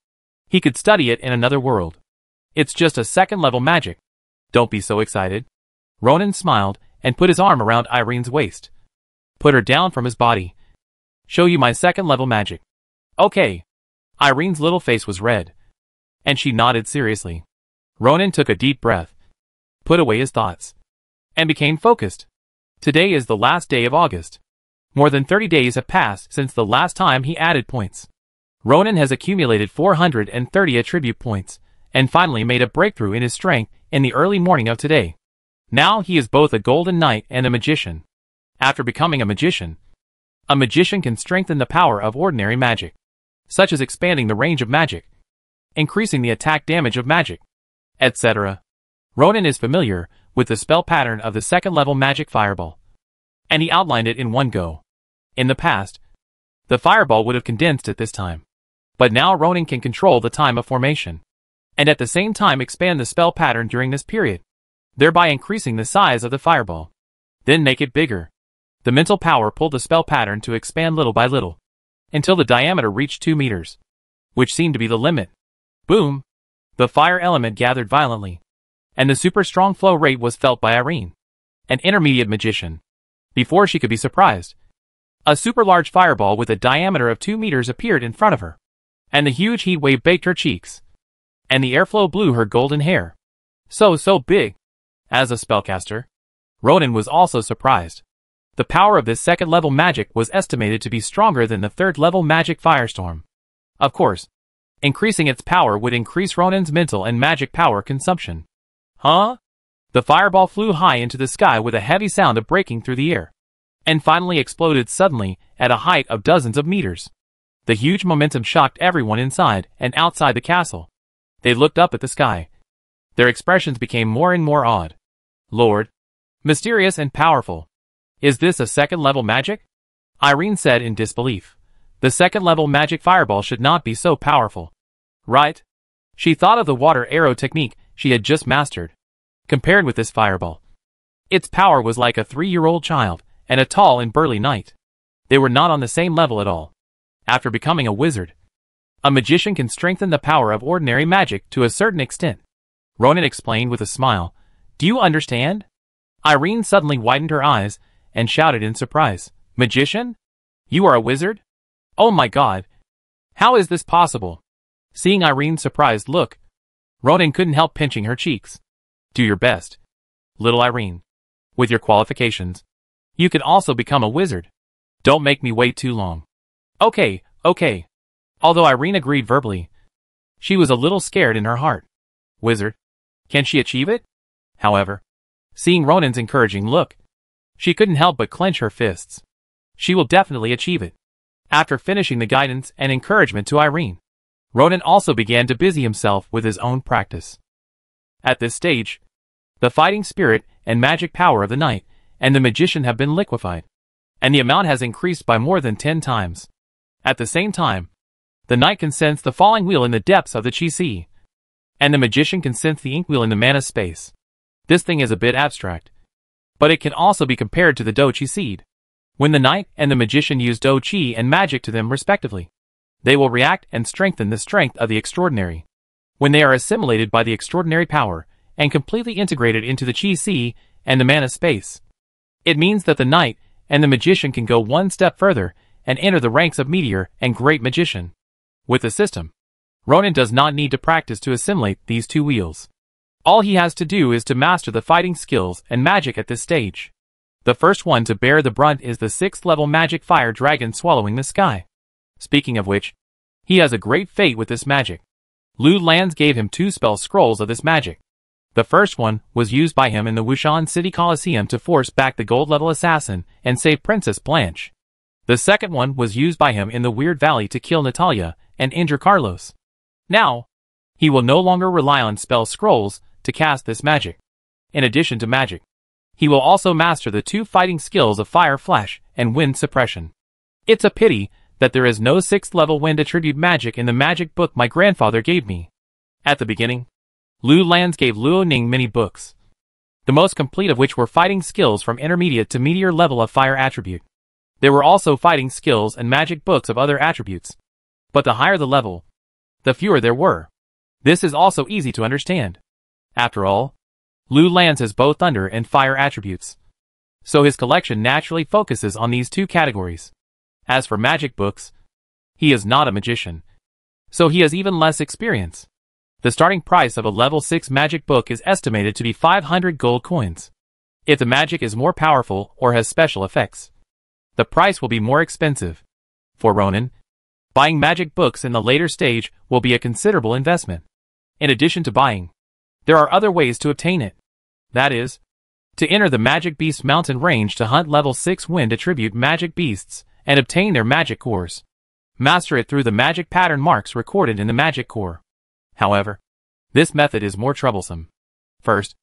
[SPEAKER 1] he could study it in another world. It's just a 2nd level magic. Don't be so excited. Ronan smiled and put his arm around Irene's waist. Put her down from his body. Show you my 2nd level magic. Okay. Irene's little face was red, and she nodded seriously. Ronan took a deep breath, put away his thoughts, and became focused. Today is the last day of August. More than 30 days have passed since the last time he added points. Ronan has accumulated 430 attribute points, and finally made a breakthrough in his strength in the early morning of today. Now he is both a golden knight and a magician. After becoming a magician can strengthen the power of ordinary magic, such as expanding the range of magic, increasing the attack damage of magic, etc. Ronan is familiar with the spell pattern of the 2nd level magic fireball, and he outlined it in one go. In the past, the fireball would have condensed at this time. But now Ronan can control the time of formation, and at the same time expand the spell pattern during this period, thereby increasing the size of the fireball. Then make it bigger. The mental power pulled the spell pattern to expand little by little, until the diameter reached 2 meters, which seemed to be the limit. Boom! The fire element gathered violently, and the super strong flow rate was felt by Irene, an intermediate magician. Before she could be surprised, a super large fireball with a diameter of 2 meters appeared in front of her, and the huge heat wave baked her cheeks, and the airflow blew her golden hair. So big. As a spellcaster, Ronan was also surprised. The power of this second-level magic was estimated to be stronger than the third-level magic firestorm. Of course, increasing its power would increase Ronan's mental and magic power consumption. Huh? The fireball flew high into the sky with a heavy sound of breaking through the air, and finally exploded suddenly at a height of dozens of meters. The huge momentum shocked everyone inside and outside the castle. They looked up at the sky. Their expressions became more and more odd. Lord, mysterious and powerful. Is this a second-level magic? Irene said in disbelief. The second-level magic fireball should not be so powerful. Right? She thought of the water arrow technique she had just mastered. Compared with this fireball, its power was like a 3-year-old child and a tall and burly knight. They were not on the same level at all. After becoming a wizard, a magician can strengthen the power of ordinary magic to a certain extent. Ronan explained with a smile. Do you understand? Irene suddenly widened her eyes and shouted in surprise. Magician? You are a wizard? Oh my god. How is this possible? Seeing Irene's surprised look, Ronan couldn't help pinching her cheeks. Do your best, little Irene. With your qualifications, you could also become a wizard. Don't make me wait too long. Okay. Although Irene agreed verbally, she was a little scared in her heart. Wizard? Can she achieve it? However, seeing Ronan's encouraging look, she couldn't help but clench her fists. She will definitely achieve it. After finishing the guidance and encouragement to Irene, Ronan also began to busy himself with his own practice. At this stage, the fighting spirit and magic power of the knight and the magician have been liquefied, and the amount has increased by more than 10 times. At the same time, the knight can sense the falling wheel in the depths of the chi si, and the magician can sense the ink wheel in the mana space. This thing is a bit abstract, but it can also be compared to the do chi seed. When the knight and the magician use do chi and magic to them respectively, they will react and strengthen the strength of the extraordinary. When they are assimilated by the extraordinary power and completely integrated into the chi si and the mana space, it means that the knight and the magician can go one step further and enter the ranks of meteor and great magician. With the system, Ronan does not need to practice to assimilate these two wheels. All he has to do is to master the fighting skills and magic at this stage. The first one to bear the brunt is the 6th-level magic fire dragon swallowing the sky. Speaking of which, he has a great fate with this magic. Lu Lands gave him 2 spell scrolls of this magic. The first one was used by him in the Wushan City Coliseum to force back the gold-level assassin and save Princess Blanche. The second one was used by him in the Weird Valley to kill Natalia and injure Carlos. Now, he will no longer rely on spell scrolls to cast this magic. In addition to magic, he will also master the 2 fighting skills of Fire Flash and Wind Suppression. It's a pity that there is no 6th-level wind attribute magic in the magic book my grandfather gave me. At the beginning, Lu Lands gave Luo Ning many books, the most complete of which were fighting skills from intermediate to meteor level of fire attribute. There were also fighting skills and magic books of other attributes, but the higher the level, the fewer there were. This is also easy to understand. After all, Lu Lands has both thunder and fire attributes, so his collection naturally focuses on these 2 categories. As for magic books, he is not a magician, so he has even less experience. The starting price of a level 6 magic book is estimated to be 500 gold coins. If the magic is more powerful or has special effects, the price will be more expensive. For Ronan, buying magic books in the later stage will be a considerable investment. In addition to buying, there are other ways to obtain it. That is, to enter the Magic Beast Mountain Range to hunt level 6 wind attribute magic beasts and obtain their magic cores. Master it through the magic pattern marks recorded in the magic core. However, this method is more troublesome. First,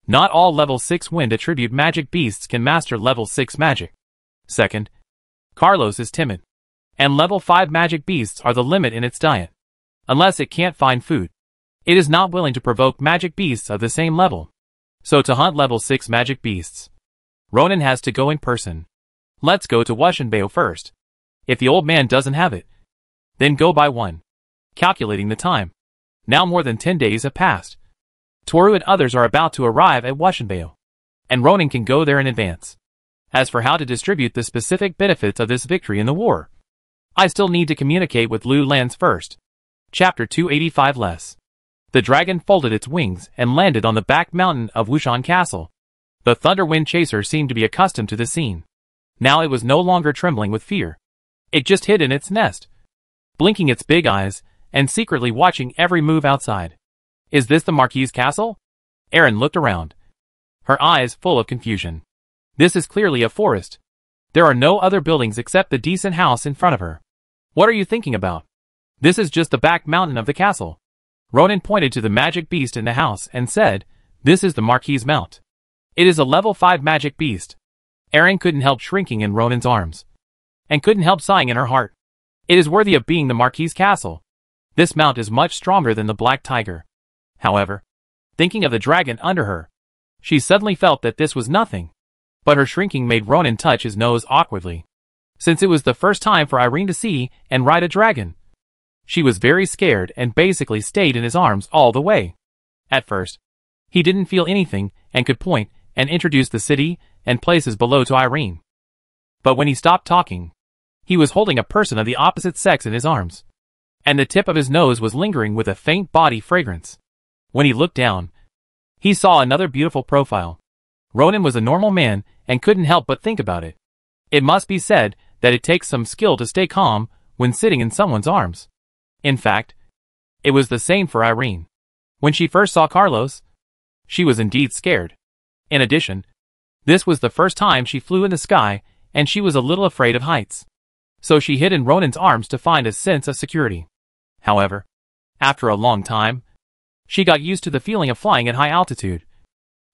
[SPEAKER 1] Not all level 6 wind attribute magic beasts can master level 6 magic. Second, Carlos is timid, and level 5 magic beasts are the limit in its diet. Unless it can't find food, it is not willing to provoke magic beasts of the same level. So to hunt level 6 magic beasts, Ronan has to go in person. Let's go to Washenbeo first. If the old man doesn't have it, then go buy one. Calculating the time. Now more than 10 days have passed. Toru and others are about to arrive at Washenbeo, and Ronan can go there in advance. As for how to distribute the specific benefits of this victory in the war, I still need to communicate with Lu Lans first. Chapter 285 less. The dragon folded its wings and landed on the back mountain of Wushan Castle. The Thunderwind Chaser seemed to be accustomed to the scene. Now it was no longer trembling with fear. It just hid in its nest, blinking its big eyes, and secretly watching every move outside. Is this the Marquis's castle? Erin looked around, her eyes full of confusion. This is clearly a forest. There are no other buildings except the decent house in front of her. What are you thinking about? This is just the back mountain of the castle. Ronan pointed to the magic beast in the house and said, this is the Marquis's mount. It is a level 5 magic beast. Erin couldn't help shrinking in Ronan's arms, and couldn't help sighing in her heart. It is worthy of being the Marquis's castle. This mount is much stronger than the Black Tiger. However, thinking of the dragon under her, she suddenly felt that this was nothing. But her shrinking made Ronan touch his nose awkwardly, since it was the first time for Irene to see and ride a dragon. She was very scared and basically stayed in his arms all the way. At first, he didn't feel anything and could point and introduce the city and places below to Irene. But when he stopped talking, he was holding a person of the opposite sex in his arms, and the tip of his nose was lingering with a faint body fragrance. When he looked down, he saw another beautiful profile. Ronan was a normal man and couldn't help but think about it. It must be said that it takes some skill to stay calm when sitting in someone's arms. In fact, it was the same for Irene. When she first saw Carlos, she was indeed scared. In addition, this was the first time she flew in the sky, and she was a little afraid of heights. So she hid in Ronan's arms to find a sense of security. However, after a long time, she got used to the feeling of flying at high altitude,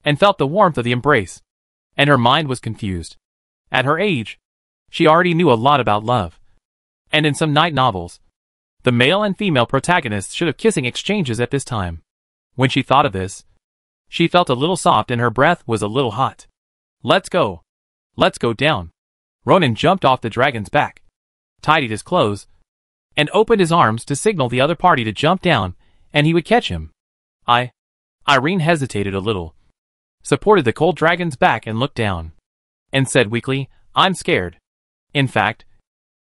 [SPEAKER 1] and felt the warmth of the embrace, and her mind was confused. At her age, she already knew a lot about love. And in some night novels, the male and female protagonists should have kissing exchanges at this time. When she thought of this, she felt a little soft and her breath was a little hot. Let's go. Let's go down. Ronan jumped off the dragon's back, tidied his clothes, and opened his arms to signal the other party to jump down, and he would catch him. Irene hesitated a little, supported the cold dragon's back and looked down, and said weakly, I'm scared. In fact,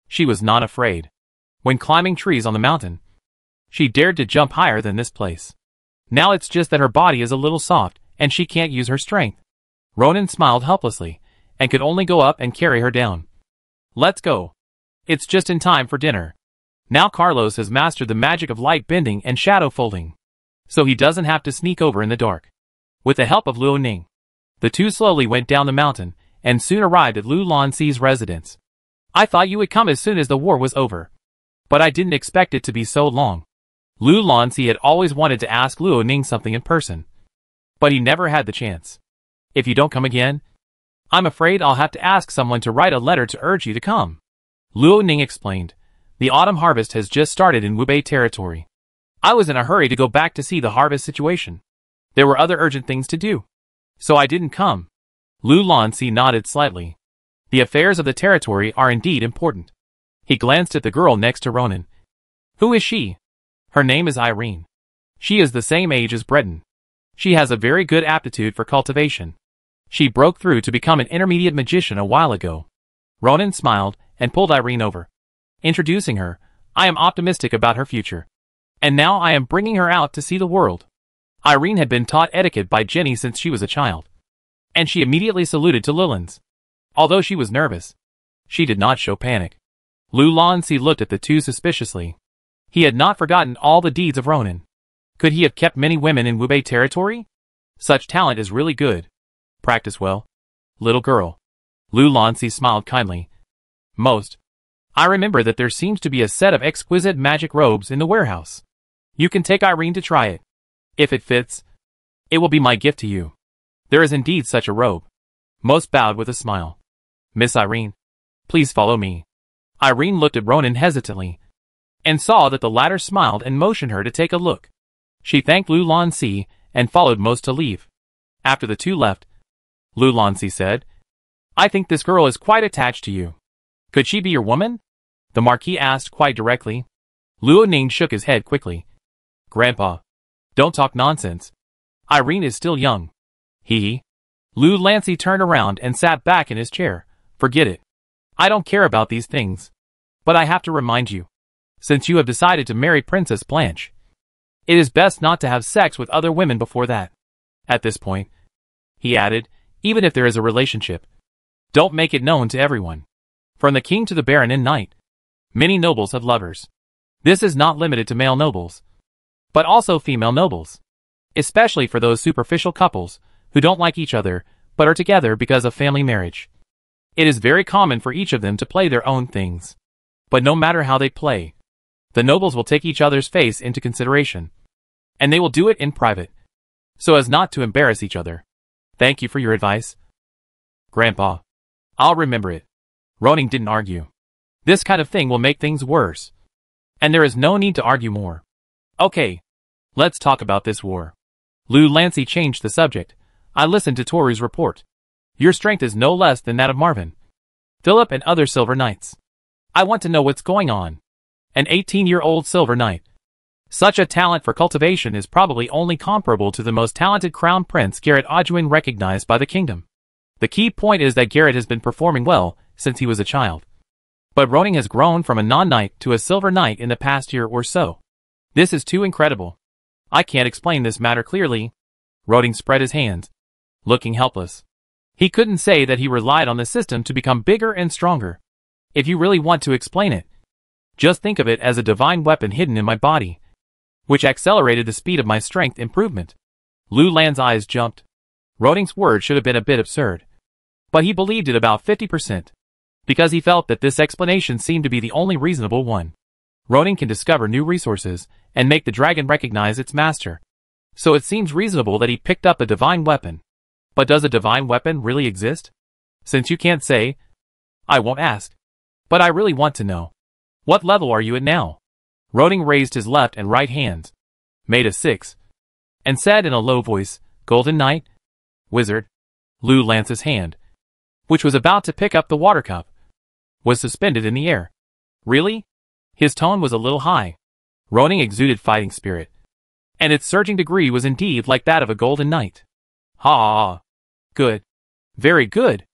[SPEAKER 1] she was not afraid. When climbing trees on the mountain, she dared to jump higher than this place. Now it's just that her body is a little soft, and she can't use her strength. Ronan smiled helplessly, and could only go up and carry her down. Let's go. It's just in time for dinner. Now Carlos has mastered the magic of light bending and shadow folding, so he doesn't have to sneak over in the dark. With the help of Luo Ning, the two slowly went down the mountain, and soon arrived at Lu Lanxi's residence. I thought you would come as soon as the war was over, but I didn't expect it to be so long. Lu Lanxi had always wanted to ask Luo Ning something in person, but he never had the chance. If you don't come again, I'm afraid I'll have to ask someone to write a letter to urge you to come. Luo Ning explained. The autumn harvest has just started in Wubei territory. I was in a hurry to go back to see the harvest situation. There were other urgent things to do, so I didn't come. Lu Lanxi nodded slightly. The affairs of the territory are indeed important. He glanced at the girl next to Ronan. Who is she? Her name is Irene. She is the same age as Breton. She has a very good aptitude for cultivation. She broke through to become an intermediate magician a while ago. Ronan smiled and pulled Irene over. Introducing her, I am optimistic about her future. And now I am bringing her out to see the world. Irene had been taught etiquette by Jenny since she was a child, and she immediately saluted to Lilans. Although she was nervous, she did not show panic. Lu Lanxi looked at the two suspiciously. He had not forgotten all the deeds of Ronan. Could he have kept many women in Wubei territory? Such talent is really good. Practice well, little girl. Lu Lanxi smiled kindly. Most. I remember that there seems to be a set of exquisite magic robes in the warehouse. You can take Irene to try it. If it fits, it will be my gift to you. There is indeed such a robe. Most bowed with a smile. Miss Irene, please follow me. Irene looked at Ronan hesitantly, and saw that the latter smiled and motioned her to take a look. She thanked Lu Lanci and followed Most to leave. After the two left, Lu Lanci said, I think this girl is quite attached to you. Could she be your woman? The Marquis asked quite directly. Luo Ning shook his head quickly. Grandpa, don't talk nonsense. Irene is still young. Hee. Lu Lanci turned around and sat back in his chair. Forget it. I don't care about these things. But I have to remind you. Since you have decided to marry Princess Blanche, it is best not to have sex with other women before that. At this point, he added, even if there is a relationship, don't make it known to everyone. From the king to the baron and knight, many nobles have lovers. This is not limited to male nobles, but also female nobles, especially for those superficial couples who don't like each other but are together because of family marriage. It is very common for each of them to play their own things. But no matter how they play, the nobles will take each other's face into consideration, and they will do it in private, so as not to embarrass each other. Thank you for your advice, Grandpa. I'll remember it. Ronan didn't argue. This kind of thing will make things worse, and there is no need to argue more. Okay, let's talk about this war. Lu Lanci changed the subject. I listened to Toru's report. Your strength is no less than that of Marvin, Philip and other Silver Knights. I want to know what's going on. An 18-year-old Silver Knight. Such a talent for cultivation is probably only comparable to the most talented Crown Prince Garrett Ajuin recognized by the kingdom. The key point is that Garrett has been performing well since he was a child. But Ronan has grown from a non-knight to a Silver Knight in the past year or so. This is too incredible. I can't explain this matter clearly. Ronan spread his hands, looking helpless. He couldn't say that he relied on the system to become bigger and stronger. If you really want to explain it, just think of it as a divine weapon hidden in my body, which accelerated the speed of my strength improvement. Lu Lan's eyes jumped. Ronan's word should have been a bit absurd, but he believed it about 50%, because he felt that this explanation seemed to be the only reasonable one. Ronan can discover new resources and make the dragon recognize its master, so it seems reasonable that he picked up a divine weapon. But does a divine weapon really exist? Since you can't say, I won't ask. But I really want to know. What level are you at now? Ronan raised his left and right hands, made a 6, and said in a low voice, Golden Knight? Wizard. Lu Lance's hand, which was about to pick up the water cup, was suspended in the air. Really? His tone was a little high. Ronan exuded fighting spirit, and its surging degree was indeed like that of a Golden Knight. Ha! Good. Very good.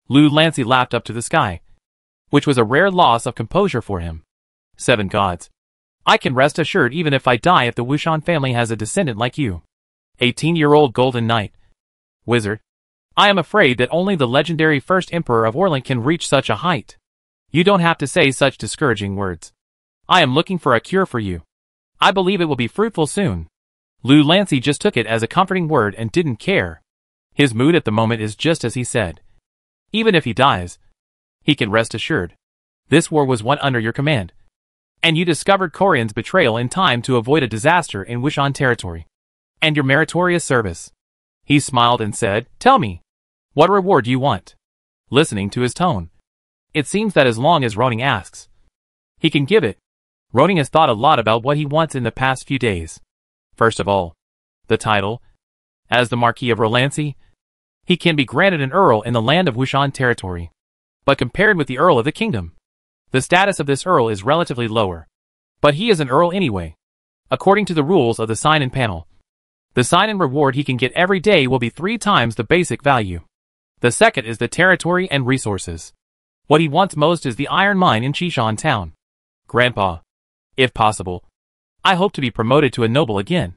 [SPEAKER 1] Lu Lanci laughed up to the sky, which was a rare loss of composure for him. 7 gods. I can rest assured even if I die if the Wushan family has a descendant like you. 18-year-old Golden Knight. Wizard. I am afraid that only the legendary first Emperor of Orland can reach such a height. You don't have to say such discouraging words. I am looking for a cure for you. I believe it will be fruitful soon. Lu Lanci just took it as a comforting word and didn't care. His mood at the moment is just as he said. Even if he dies, he can rest assured. This war was won under your command, and you discovered Corian's betrayal in time to avoid a disaster in Wushan territory. And your meritorious service. He smiled and said, Tell me, what reward do you want? Listening to his tone, it seems that as long as Ronan asks, he can give it. Ronan has thought a lot about what he wants in the past few days. First of all, the title. As the Marquis of Rolanci, he can be granted an Earl in the land of Wushan territory. But compared with the Earl of the Kingdom, the status of this Earl is relatively lower. But he is an Earl anyway. According to the rules of the sign-in panel, the sign-in reward he can get every day will be 3 times the basic value. The second is the territory and resources. What he wants most is the iron mine in Qishan town. Grandpa, if possible, I hope to be promoted to a noble again,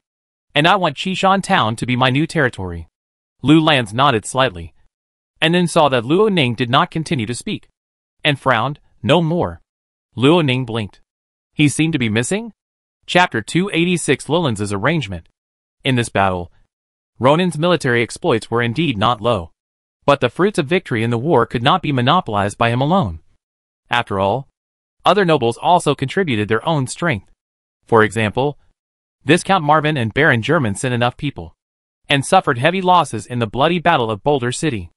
[SPEAKER 1] and I want Qishan town to be my new territory. Lu Lans nodded slightly, and then saw that Luo Ning did not continue to speak, and frowned, no more. Luo Ning blinked. He seemed to be missing? Chapter 286 Lulan's arrangement. In this battle, Ronan's military exploits were indeed not low, but the fruits of victory in the war could not be monopolized by him alone. After all, other nobles also contributed their own strength. For example, Viscount Marvin and Baron German sent enough people, and suffered heavy losses in the bloody Battle of Boulder City.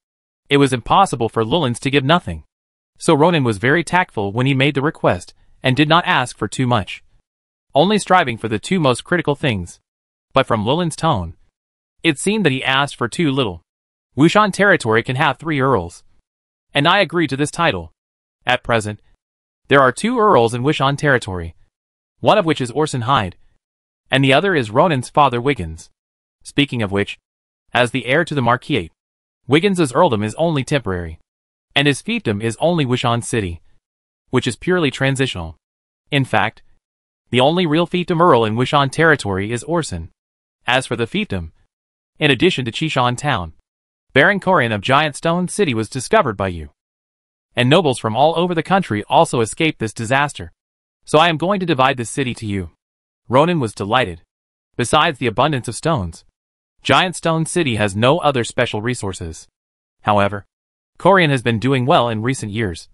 [SPEAKER 1] It was impossible for Llewellyn to give nothing. So Ronan was very tactful when he made the request, and did not ask for too much, only striving for the two most critical things. But from Llewellyn's tone, it seemed that he asked for too little. Wushan territory can have 3 earls, and I agree to this title. At present, there are 2 earls in Wushan territory, one of which is Orson Hyde, and the other is Ronan's father Wiggins. Speaking of which, as the heir to the marquisate, Wiggins's earldom is only temporary, and his fiefdom is only Wushan City, which is purely transitional. In fact, the only real fiefdom earl in Wushan territory is Orson. As for the fiefdom, in addition to Chishan Town, Baron Corian of Giant Stone City was discovered by you, and nobles from all over the country also escaped this disaster. So I am going to divide this city to you. Ronan was delighted. Besides the abundance of stones, Giant Stone City has no other special resources. However, Corian has been doing well in recent years,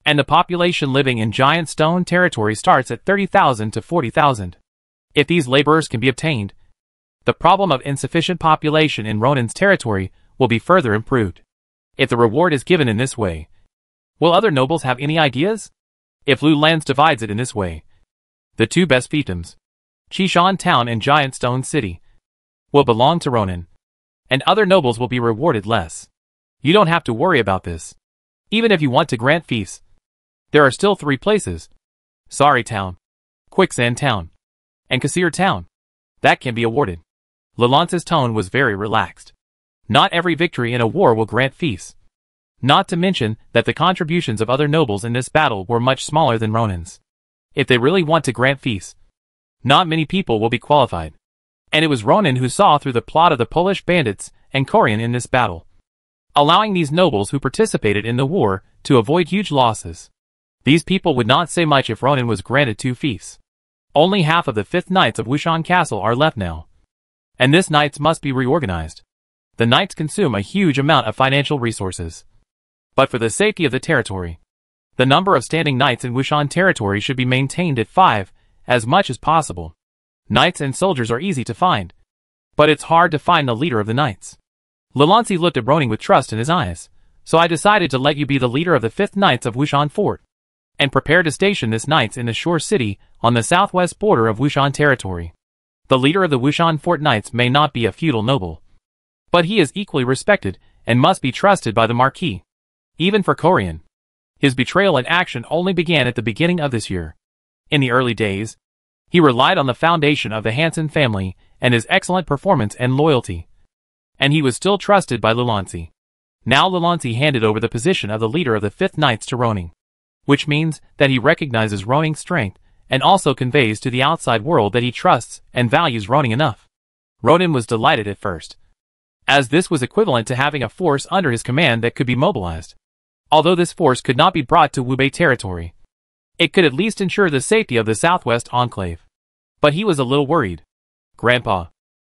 [SPEAKER 1] and the population living in Giant Stone territory starts at 30,000 to 40,000. If these laborers can be obtained, the problem of insufficient population in Ronan's territory will be further improved. If the reward is given in this way, will other nobles have any ideas? If Lu Lands divides it in this way, the 2 best fiefdoms, Chishan Town and Giant Stone City, will belong to Ronan, and other nobles will be rewarded less. You don't have to worry about this. Even if you want to grant feasts, there are still 3 places: Sari Town, Quicksand Town, and Kasir Town, that can be awarded. Lelance's tone was very relaxed. Not every victory in a war will grant feasts. Not to mention that the contributions of other nobles in this battle were much smaller than Ronan's. If they really want to grant feasts, not many people will be qualified. And it was Ronan who saw through the plot of the Polish bandits and Corian in this battle, allowing these nobles who participated in the war to avoid huge losses. These people would not say much if Ronan was granted 2 feasts. Only half of the 5th Knights of Wushan Castle are left now, and this Knights must be reorganized. The Knights consume a huge amount of financial resources. But for the safety of the territory, the number of standing Knights in Wushan territory should be maintained at 5, as much as possible. Knights and soldiers are easy to find, but it's hard to find the leader of the Knights. Lelancy looked at Ronan with trust in his eyes, so I decided to let you be the leader of the 5th Knights of Wushan Fort, and prepare to station this Knights in the Shore City on the southwest border of Wushan territory. The leader of the Wushan Fort Knights may not be a feudal noble, but he is equally respected and must be trusted by the Marquis. Even for Corian, his betrayal in action only began at the beginning of this year. In the early days, he relied on the foundation of the Hansen family and his excellent performance and loyalty, and he was still trusted by Lelancy. Now Lelancy handed over the position of the leader of the 5th Knights to Ronan, which means that he recognizes Ronan's strength and also conveys to the outside world that he trusts and values Ronan enough. Ronan was delighted at first, as this was equivalent to having a force under his command that could be mobilized. Although this force could not be brought to Wubei territory, it could at least ensure the safety of the Southwest Enclave. But he was a little worried. Grandpa,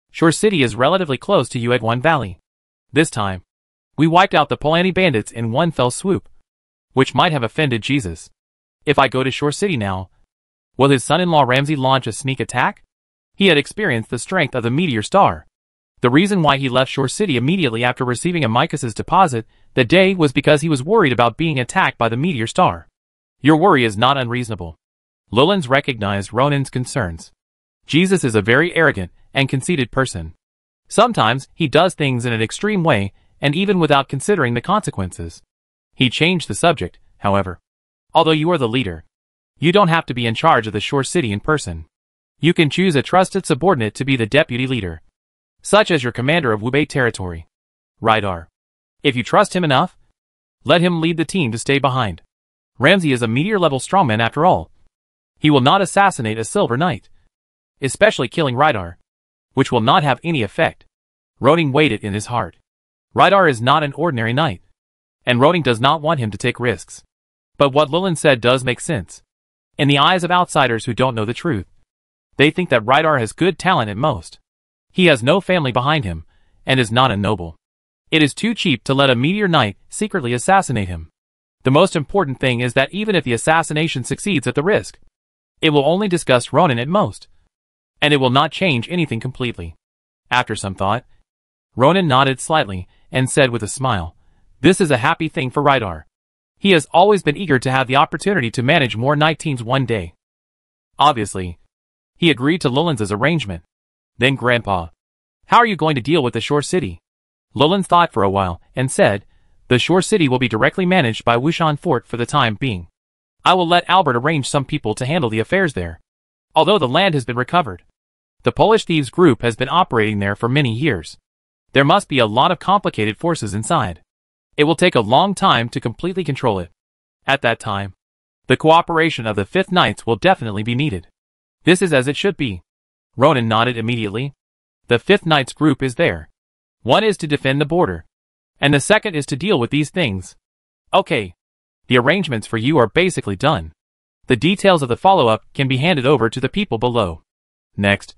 [SPEAKER 1] Shore City is relatively close to Yuedwan Valley. This time, we wiped out the Polani bandits in one fell swoop, which might have offended Jesus. If I go to Shore City now, will his son-in-law Ramsay launch a sneak attack? He had experienced the strength of the meteor star. The reason why he left Shore City immediately after receiving Amicus's deposit that day was because he was worried about being attacked by the meteor star. Your worry is not unreasonable. Llewellyn recognized Ronan's concerns. Jesus is a very arrogant and conceited person. Sometimes he does things in an extreme way and even without considering the consequences. He changed the subject, however. Although you are the leader, you don't have to be in charge of the Shore City in person. You can choose a trusted subordinate to be the deputy leader, such as your commander of Wubei territory, Rydar. If you trust him enough, let him lead the team to stay behind. Ramsay is a meteor-level strongman after all. He will not assassinate a Silver Knight, especially killing Rydar, which will not have any effect. Ronan weighed it in his heart. Rydar is not an ordinary knight, and Ronan does not want him to take risks. But what Llewellyn said does make sense. In the eyes of outsiders who don't know the truth, they think that Rydar has good talent at most. He has no family behind him, and is not a noble. It is too cheap to let a meteor knight secretly assassinate him. The most important thing is that even if the assassination succeeds at the risk, it will only disgust Ronan at most, and it will not change anything completely. After some thought, Ronan nodded slightly, and said with a smile, "This is a happy thing for Rydar. He has always been eager to have the opportunity to manage more night teams one day." Obviously, he agreed to Lulan's arrangement. Then Grandpa, "How are you going to deal with the Shore City?" Lulan thought for a while, and said, "The Shore City will be directly managed by Wushan Fort for the time being. I will let Albert arrange some people to handle the affairs there. Although the land has been recovered, the Polish thieves group has been operating there for many years. There must be a lot of complicated forces inside. It will take a long time to completely control it. At that time, the cooperation of the 5th Knights will definitely be needed. This is as it should be." Ronan nodded immediately. "The 5th Knights group is there. One is to defend the border, and the second is to deal with these things. Okay. The arrangements for you are basically done. The details of the follow-up can be handed over to the people below. Next,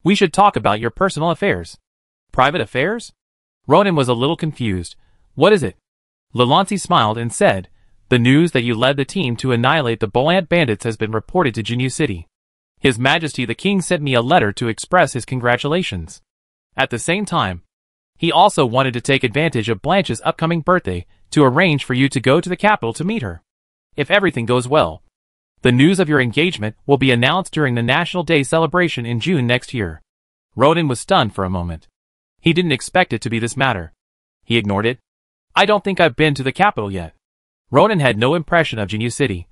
[SPEAKER 1] we should talk about your personal affairs." "Private affairs?" Ronan was a little confused. "What is it?" Lalansi smiled and said, "The news that you led the team to annihilate the Bolant bandits has been reported to Jinyu City. His Majesty the King sent me a letter to express his congratulations. At the same time, he also wanted to take advantage of Blanche's upcoming birthday to arrange for you to go to the capital to meet her. If everything goes well, the news of your engagement will be announced during the National Day celebration in June next year." Ronan was stunned for a moment. He didn't expect it to be this matter. He ignored it. "I don't think I've been to the capital yet." Ronan had no impression of Jinyu City,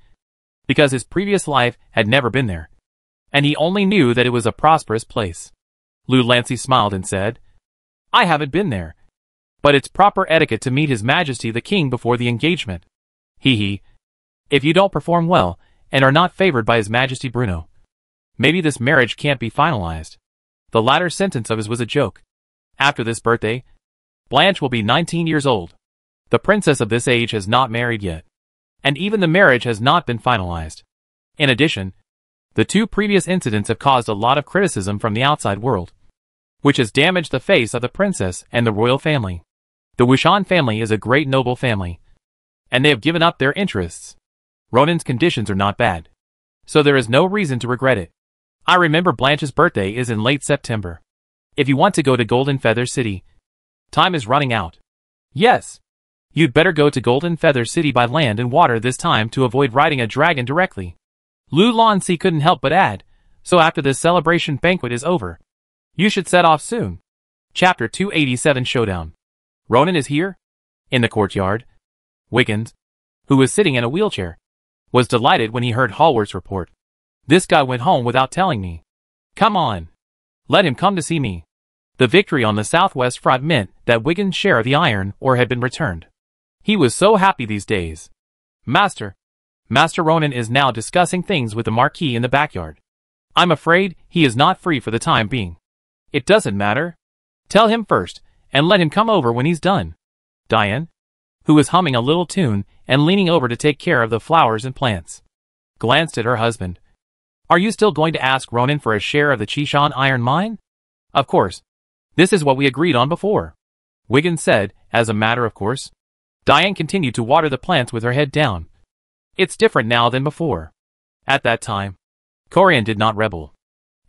[SPEAKER 1] because his previous life had never been there, and he only knew that it was a prosperous place. Lalansi smiled and said, "I haven't been there, but it's proper etiquette to meet His Majesty the King before the engagement. Hee. If you don't perform well, and are not favored by His Majesty Bruno, maybe this marriage can't be finalized." The latter sentence of his was a joke. After this birthday, Blanche will be 19 years old. The princess of this age has not married yet, and even the marriage has not been finalized. In addition, the 2 previous incidents have caused a lot of criticism from the outside world, which has damaged the face of the princess and the royal family. The Wushan family is a great noble family, and they have given up their interests. Ronan's conditions are not bad, so there is no reason to regret it. I remember Blanche's birthday is in late September. If you want to go to Golden Feather City, time is running out. Yes. You'd better go to Golden Feather City by land and water this time to avoid riding a dragon directly. Lalansi couldn't help but add, so after this celebration banquet is over, you should set off soon. Chapter 287 Showdown. Ronan is here? In the courtyard. Wiggins, who was sitting in a wheelchair, was delighted when he heard Hallward's report. "This guy went home without telling me. Come on. Let him come to see me." The victory on the southwest front meant that Wiggins' share of the iron ore had been returned. He was so happy these days. Master Ronan is now discussing things with the Marquis in the backyard. I'm afraid he is not free for the time being. It doesn't matter. Tell him first, and let him come over when he's done. Diane, who was humming a little tune and leaning over to take care of the flowers and plants, glanced at her husband. Are you still going to ask Ronan for a share of the Chishan iron mine? Of course. This is what we agreed on before, Wiggins said, as a matter of course. Diane continued to water the plants with her head down. It's different now than before. At that time, Corian did not rebel,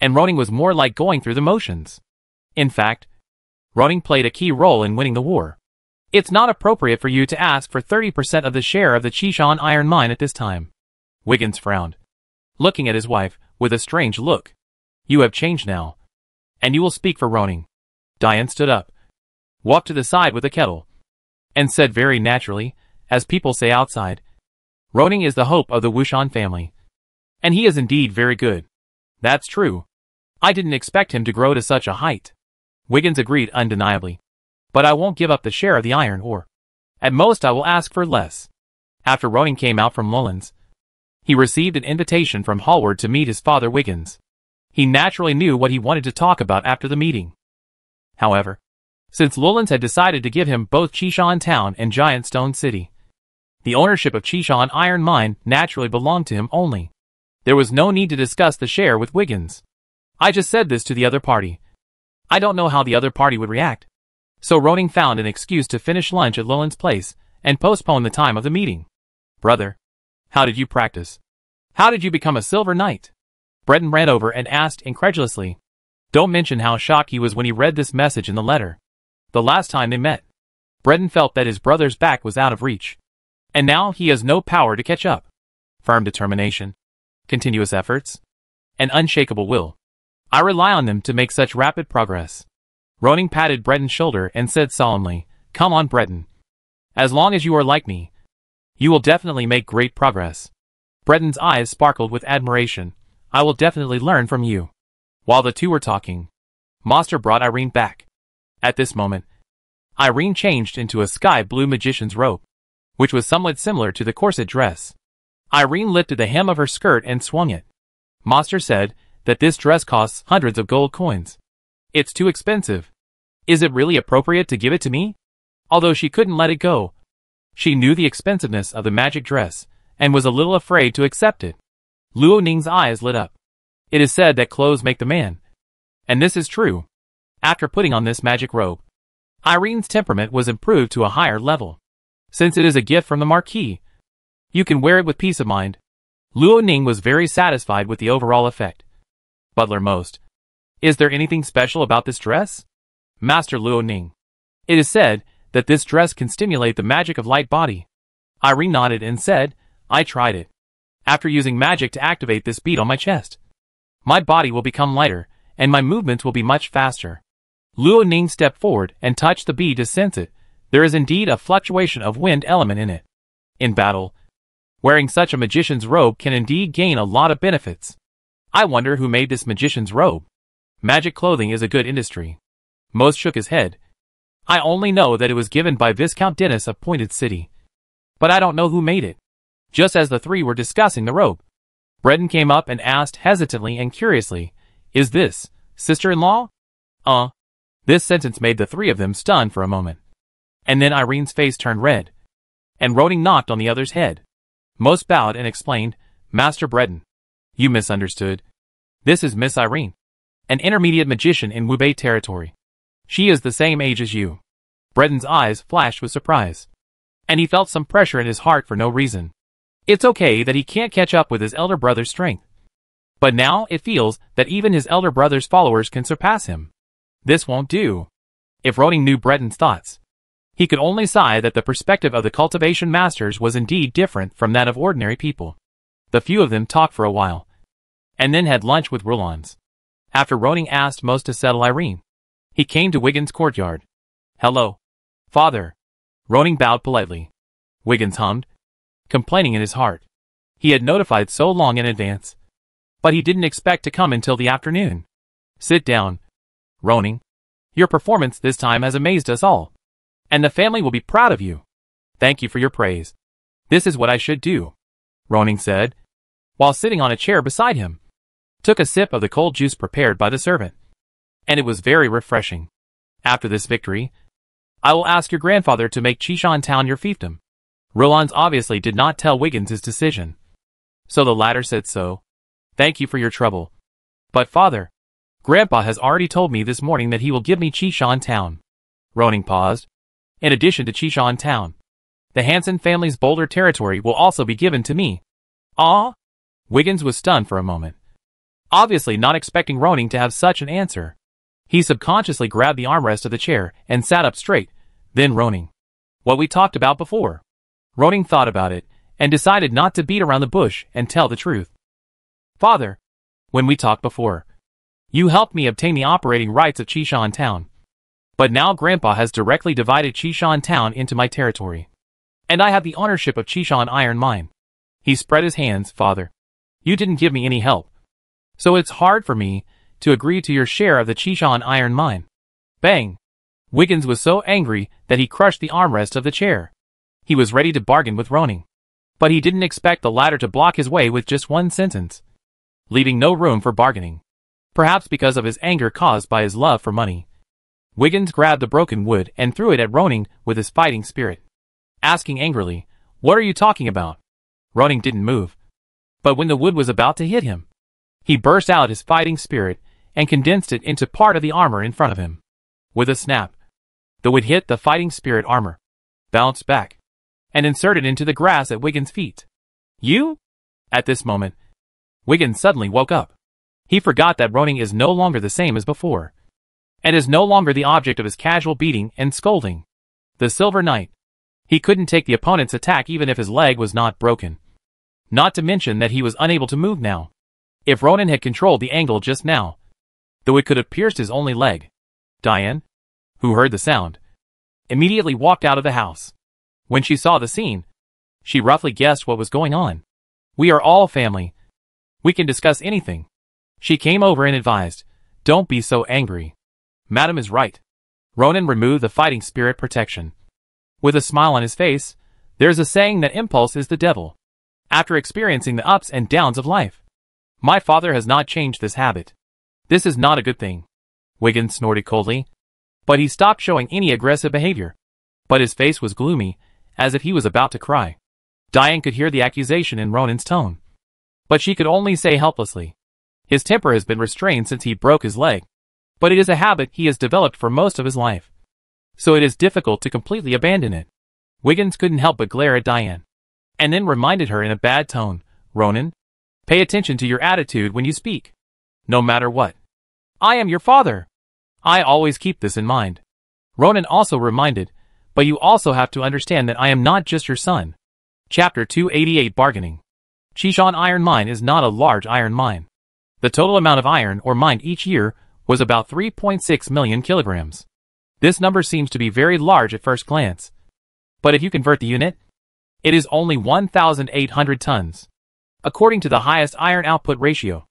[SPEAKER 1] and Ronan was more like going through the motions. In fact, Ronan played a key role in winning the war. It's not appropriate for you to ask for 30% of the share of the Chishan iron mine at this time. Wiggins frowned, looking at his wife with a strange look. You have changed now, and you will speak for Ronan. Diane stood up, walked to the side with the kettle, and said very naturally, as people say outside, Ronan is the hope of the Wushan family. And he is indeed very good. That's true. I didn't expect him to grow to such a height. Wiggins agreed undeniably. But I won't give up the share of the iron ore. At most I will ask for less. After Ronan came out from Mullins, he received an invitation from Hallward to meet his father Wiggins. He naturally knew what he wanted to talk about after the meeting. However, since Lullins had decided to give him both Chishan Town and Giant Stone City, the ownership of Chishan Iron Mine naturally belonged to him only. There was no need to discuss the share with Wiggins. I just said this to the other party. I don't know how the other party would react. So Ronan found an excuse to finish lunch at Lullins' place and postpone the time of the meeting. Brother, how did you practice? How did you become a Silver Knight? Breton ran over and asked incredulously. Don't mention how shocked he was when he read this message in the letter. the last time they met. Breton felt that his brother's back was out of reach. And now he has no power to catch up. Firm determination, continuous efforts, and unshakable will. I rely on them to make such rapid progress. Roning patted Breton's shoulder and said solemnly, "Come on, Breton. As long as you are like me, you will definitely make great progress." Breton's eyes sparkled with admiration. "I will definitely learn from you." While the two were talking, Master brought Irene back. At this moment, Irene changed into a sky-blue magician's robe, which was somewhat similar to the corset dress. Irene lifted the hem of her skirt and swung it. Master said that this dress costs hundreds of gold coins. "It's too expensive. Is it really appropriate to give it to me?" Although she couldn't let it go, she knew the expensiveness of the magic dress, and was a little afraid to accept it. Luo Ning's eyes lit up. It is said that clothes make the man. And this is true. After putting on this magic robe, Irene's temperament was improved to a higher level. Since it is a gift from the Marquis, you can wear it with peace of mind. Luo Ning was very satisfied with the overall effect. Butler most. "Is there anything special about this dress?" Master Luo Ning. "It is said that this dress can stimulate the magic of light body." Irene nodded and said, "I tried it. After using magic to activate this bead on my chest, my body will become lighter, and my movements will be much faster." Luo Ning stepped forward and touched the bead to sense it. There is indeed a fluctuation of wind element in it. In battle, wearing such a magician's robe can indeed gain a lot of benefits. I wonder who made this magician's robe. Magic clothing is a good industry. Most shook his head. I only know that it was given by Viscount Dennis of Pointed City. But I don't know who made it. Just as the three were discussing the robe, Breton came up and asked hesitantly and curiously, "Is this sister-in-law?" This sentence made the three of them stun for a moment. And then Irene's face turned red, and Roning knocked on the other's head. Most bowed and explained, "Master Breton, you misunderstood. This is Miss Irene, an intermediate magician in Wubei territory. She is the same age as you." Breton's eyes flashed with surprise, and he felt some pressure in his heart for no reason. It's okay that he can't catch up with his elder brother's strength, but now it feels that even his elder brother's followers can surpass him. This won't do. If Roning knew Breton's thoughts, he could only sigh that the perspective of the cultivation masters was indeed different from that of ordinary people. The few of them talked for a while, and then had lunch with Rollons. After Roning asked Most to settle Irene, he came to Wiggins' courtyard. "Hello, father." Roning bowed politely. Wiggins hummed, complaining in his heart. He had notified so long in advance, but he didn't expect to come until the afternoon. "Sit down, Roning. Your performance this time has amazed us all, and the family will be proud of you." "Thank you for your praise. This is what I should do," Roning said, while sitting on a chair beside him. Took a sip of the cold juice prepared by the servant, and it was very refreshing. "After this victory, I will ask your grandfather to make Chishan Town your fiefdom." Rollons obviously did not tell Wiggins his decision, so the latter said so. "Thank you for your trouble. But father, Grandpa has already told me this morning that he will give me Chishan Town." Roning paused. "In addition to Chishan Town, the Hansen family's Boulder territory will also be given to me." "Ah?" Wiggins was stunned for a moment, obviously not expecting Roning to have such an answer. He subconsciously grabbed the armrest of the chair and sat up straight. "Then Roning, what we talked about before." Roning thought about it, and decided not to beat around the bush and tell the truth. "Father, when we talked before, you helped me obtain the operating rights of Chishan Town. But now Grandpa has directly divided Chishan Town into my territory, and I have the ownership of Chishan Iron Mine." He spread his hands. "Father, you didn't give me any help, so it's hard for me to agree to your share of the Chishan Iron Mine." Bang! Wiggins was so angry that he crushed the armrest of the chair. He was ready to bargain with Roning, but he didn't expect the latter to block his way with just one sentence, leaving no room for bargaining. Perhaps because of his anger caused by his love for money, Wiggins grabbed the broken wood and threw it at Roning with his fighting spirit, asking angrily, "What are you talking about?" Roning didn't move, but when the wood was about to hit him, he burst out his fighting spirit and condensed it into part of the armor in front of him. With a snap, the wood hit the fighting spirit armor, bounced back, and inserted into the grass at Wiggins' feet. "You?" At this moment, Wiggins suddenly woke up. He forgot that Roning is no longer the same as before, and is no longer the object of his casual beating and scolding. The Silver Knight. He couldn't take the opponent's attack even if his leg was not broken. Not to mention that he was unable to move now. If Ronan had controlled the angle just now, though it could have pierced his only leg. Diane, who heard the sound, immediately walked out of the house. When she saw the scene, she roughly guessed what was going on. We are all family. We can discuss anything. She came over and advised, don't be so angry. Madam is right. Ronan removed the fighting spirit protection. With a smile on his face, there's a saying that impulse is the devil. After experiencing the ups and downs of life, my father has not changed this habit. This is not a good thing. Wiggins snorted coldly, but he stopped showing any aggressive behavior. But his face was gloomy, as if he was about to cry. Diane could hear the accusation in Ronan's tone, but she could only say helplessly, his temper has been restrained since he broke his leg, but it is a habit he has developed for most of his life, so it is difficult to completely abandon it. Wiggins couldn't help but glare at Diane, and then reminded her in a bad tone, Ronan, pay attention to your attitude when you speak. No matter what. I am your father. I always keep this in mind. Ronan also reminded, but you also have to understand that I am not just your son. Chapter 288 Bargaining. Chishan Iron Mine is not a large iron mine. The total amount of iron ore mined each year was about 3.6 million kilograms. This number seems to be very large at first glance. But if you convert the unit, it is only 1,800 tons. According to the highest iron output ratio,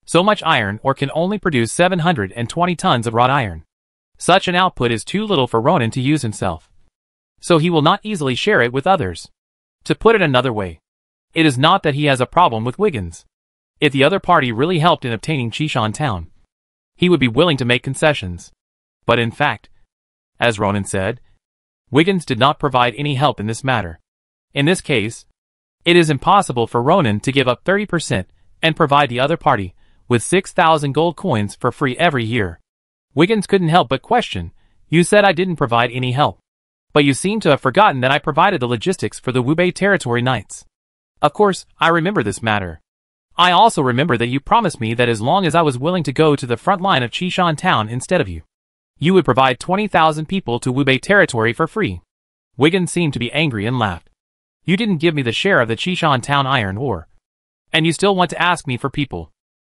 [SPEAKER 1] so much iron ore can only produce 720 tons of wrought iron. Such an output is too little for Ronan to use himself, so he will not easily share it with others. To put it another way, it is not that he has a problem with Wiggins. If the other party really helped in obtaining Chishan Town, he would be willing to make concessions. But in fact, as Ronan said, Wiggins did not provide any help in this matter. In this case, it is impossible for Ronan to give up 30% and provide the other party with 6,000 gold coins for free every year. Wiggins couldn't help but question, you said I didn't provide any help, but you seem to have forgotten that I provided the logistics for the Wubei Territory Knights. Of course, I remember this matter. I also remember that you promised me that as long as I was willing to go to the front line of Chishan Town instead of you, you would provide 20,000 people to Wubei Territory for free. Wiggins seemed to be angry and laughed. You didn't give me the share of the Chishan Town iron ore, and you still want to ask me for people.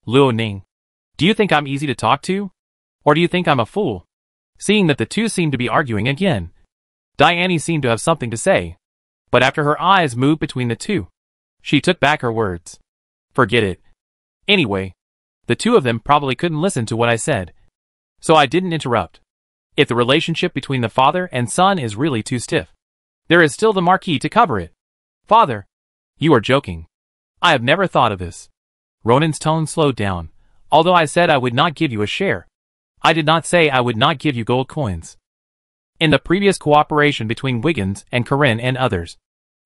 [SPEAKER 1] Luo Ning, do you think I'm easy to talk to? Or do you think I'm a fool? Seeing that the two seemed to be arguing again, Diane seemed to have something to say, but after her eyes moved between the two, she took back her words. Forget it. Anyway, the two of them probably couldn't listen to what I said, so I didn't interrupt. If the relationship between the father and son is really too stiff, there is still the Marquis to cover it. Father, you are joking. I have never thought of this. Ronan's tone slowed down. Although I said I would not give you a share, I did not say I would not give you gold coins. In the previous cooperation between Wiggins and Corinne and others,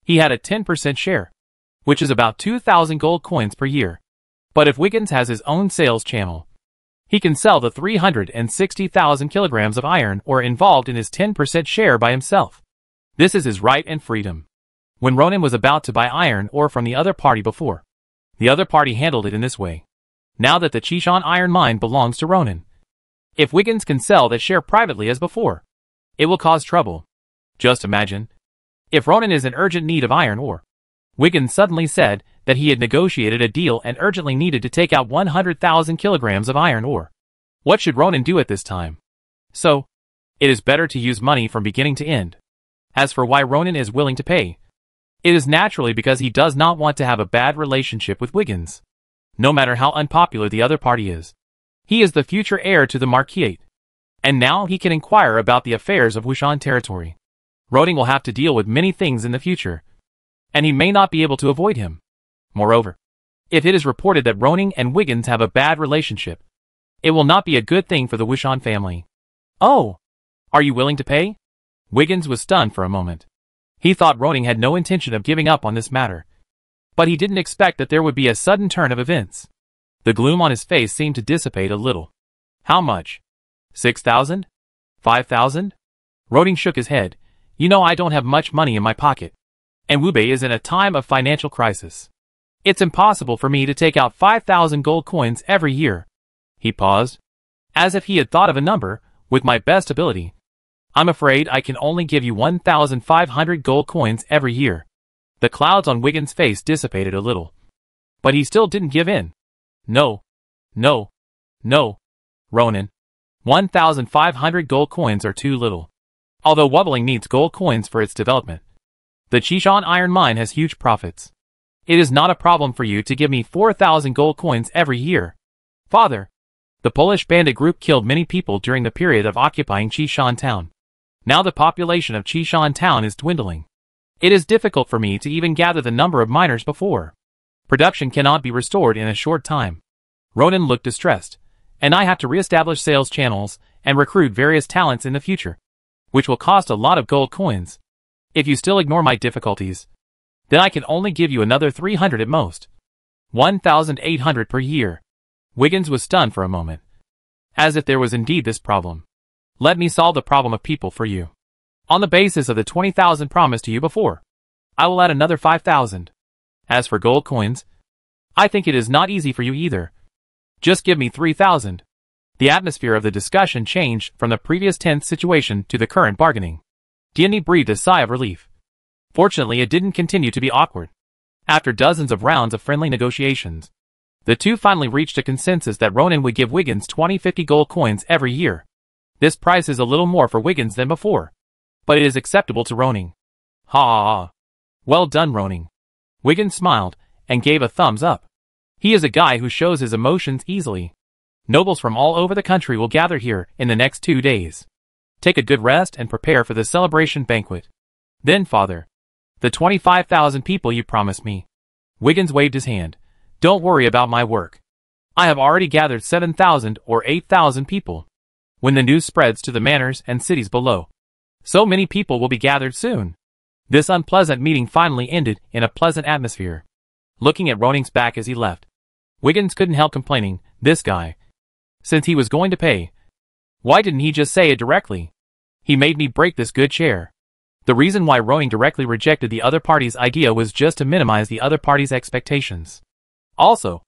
[SPEAKER 1] he had a 10% share, which is about 2,000 gold coins per year. But if Wiggins has his own sales channel, he can sell the 360,000 kilograms of iron ore involved in his 10% share by himself. This is his right and freedom. When Ronan was about to buy iron ore from the other party before, the other party handled it in this way. Now that the Chishan iron mine belongs to Ronan, if Wiggins can sell that share privately as before, it will cause trouble. Just imagine, if Ronan is in urgent need of iron ore, Wiggins suddenly said that he had negotiated a deal and urgently needed to take out 100,000 kilograms of iron ore. What should Ronan do at this time? So, it is better to use money from beginning to end. As for why Ronan is willing to pay, it is naturally because he does not want to have a bad relationship with Wiggins. No matter how unpopular the other party is, he is the future heir to the Marquis, and now he can inquire about the affairs of Wushan territory. Ronan will have to deal with many things in the future, and he may not be able to avoid him. Moreover, if it is reported that Ronan and Wiggins have a bad relationship, it will not be a good thing for the Wushan family. Oh, are you willing to pay? Wiggins was stunned for a moment. He thought Ronan had no intention of giving up on this matter, but he didn't expect that there would be a sudden turn of events. The gloom on his face seemed to dissipate a little. How much? 6,000? 5,000? Ronan shook his head. You know I don't have much money in my pocket, and Wubei is in a time of financial crisis. It's impossible for me to take out 5,000 gold coins every year. He paused. As if he had thought of a number, with my best ability. I'm afraid I can only give you 1,500 gold coins every year. The clouds on Wiggins' face dissipated a little. But he still didn't give in. No. No. No. Ronan. 1,500 gold coins are too little. Although Wobbling needs gold coins for its development, the Chishan iron mine has huge profits. It is not a problem for you to give me 4,000 gold coins every year. Father. The Polish bandit group killed many people during the period of occupying Chishan town. Now the population of Chishan town is dwindling. It is difficult for me to even gather the number of miners before. Production cannot be restored in a short time. Ronan looked distressed, and I have to re-establish sales channels and recruit various talents in the future, which will cost a lot of gold coins. If you still ignore my difficulties, then I can only give you another 300 at most. 1,800 per year. Wiggins was stunned for a moment, as if there was indeed this problem. Let me solve the problem of people for you. On the basis of the 20,000 promised to you before, I will add another 5,000. As for gold coins, I think it is not easy for you either. Just give me 3,000. The atmosphere of the discussion changed from the previous tense situation to the current bargaining. Diany breathed a sigh of relief. Fortunately, it didn't continue to be awkward. After dozens of rounds of friendly negotiations, the two finally reached a consensus that Ronan would give Wiggins 20-50 gold coins every year. This price is a little more for Wiggins than before, but it is acceptable to Ronan. Ha ha ha. Well done, Ronan. Wiggins smiled and gave a thumbs up. He is a guy who shows his emotions easily. Nobles from all over the country will gather here in the next 2 days. Take a good rest and prepare for the celebration banquet. Then, Father, the 25,000 people you promised me. Wiggins waved his hand. Don't worry about my work. I have already gathered 7,000 or 8,000 people. When the news spreads to the manors and cities below, so many people will be gathered soon. This unpleasant meeting finally ended in a pleasant atmosphere. Looking at Ronan's back as he left, Wiggins couldn't help complaining, this guy. Since he was going to pay, why didn't he just say it directly? He made me break this good chair. The reason why Ronan directly rejected the other party's idea was just to minimize the other party's expectations. Also,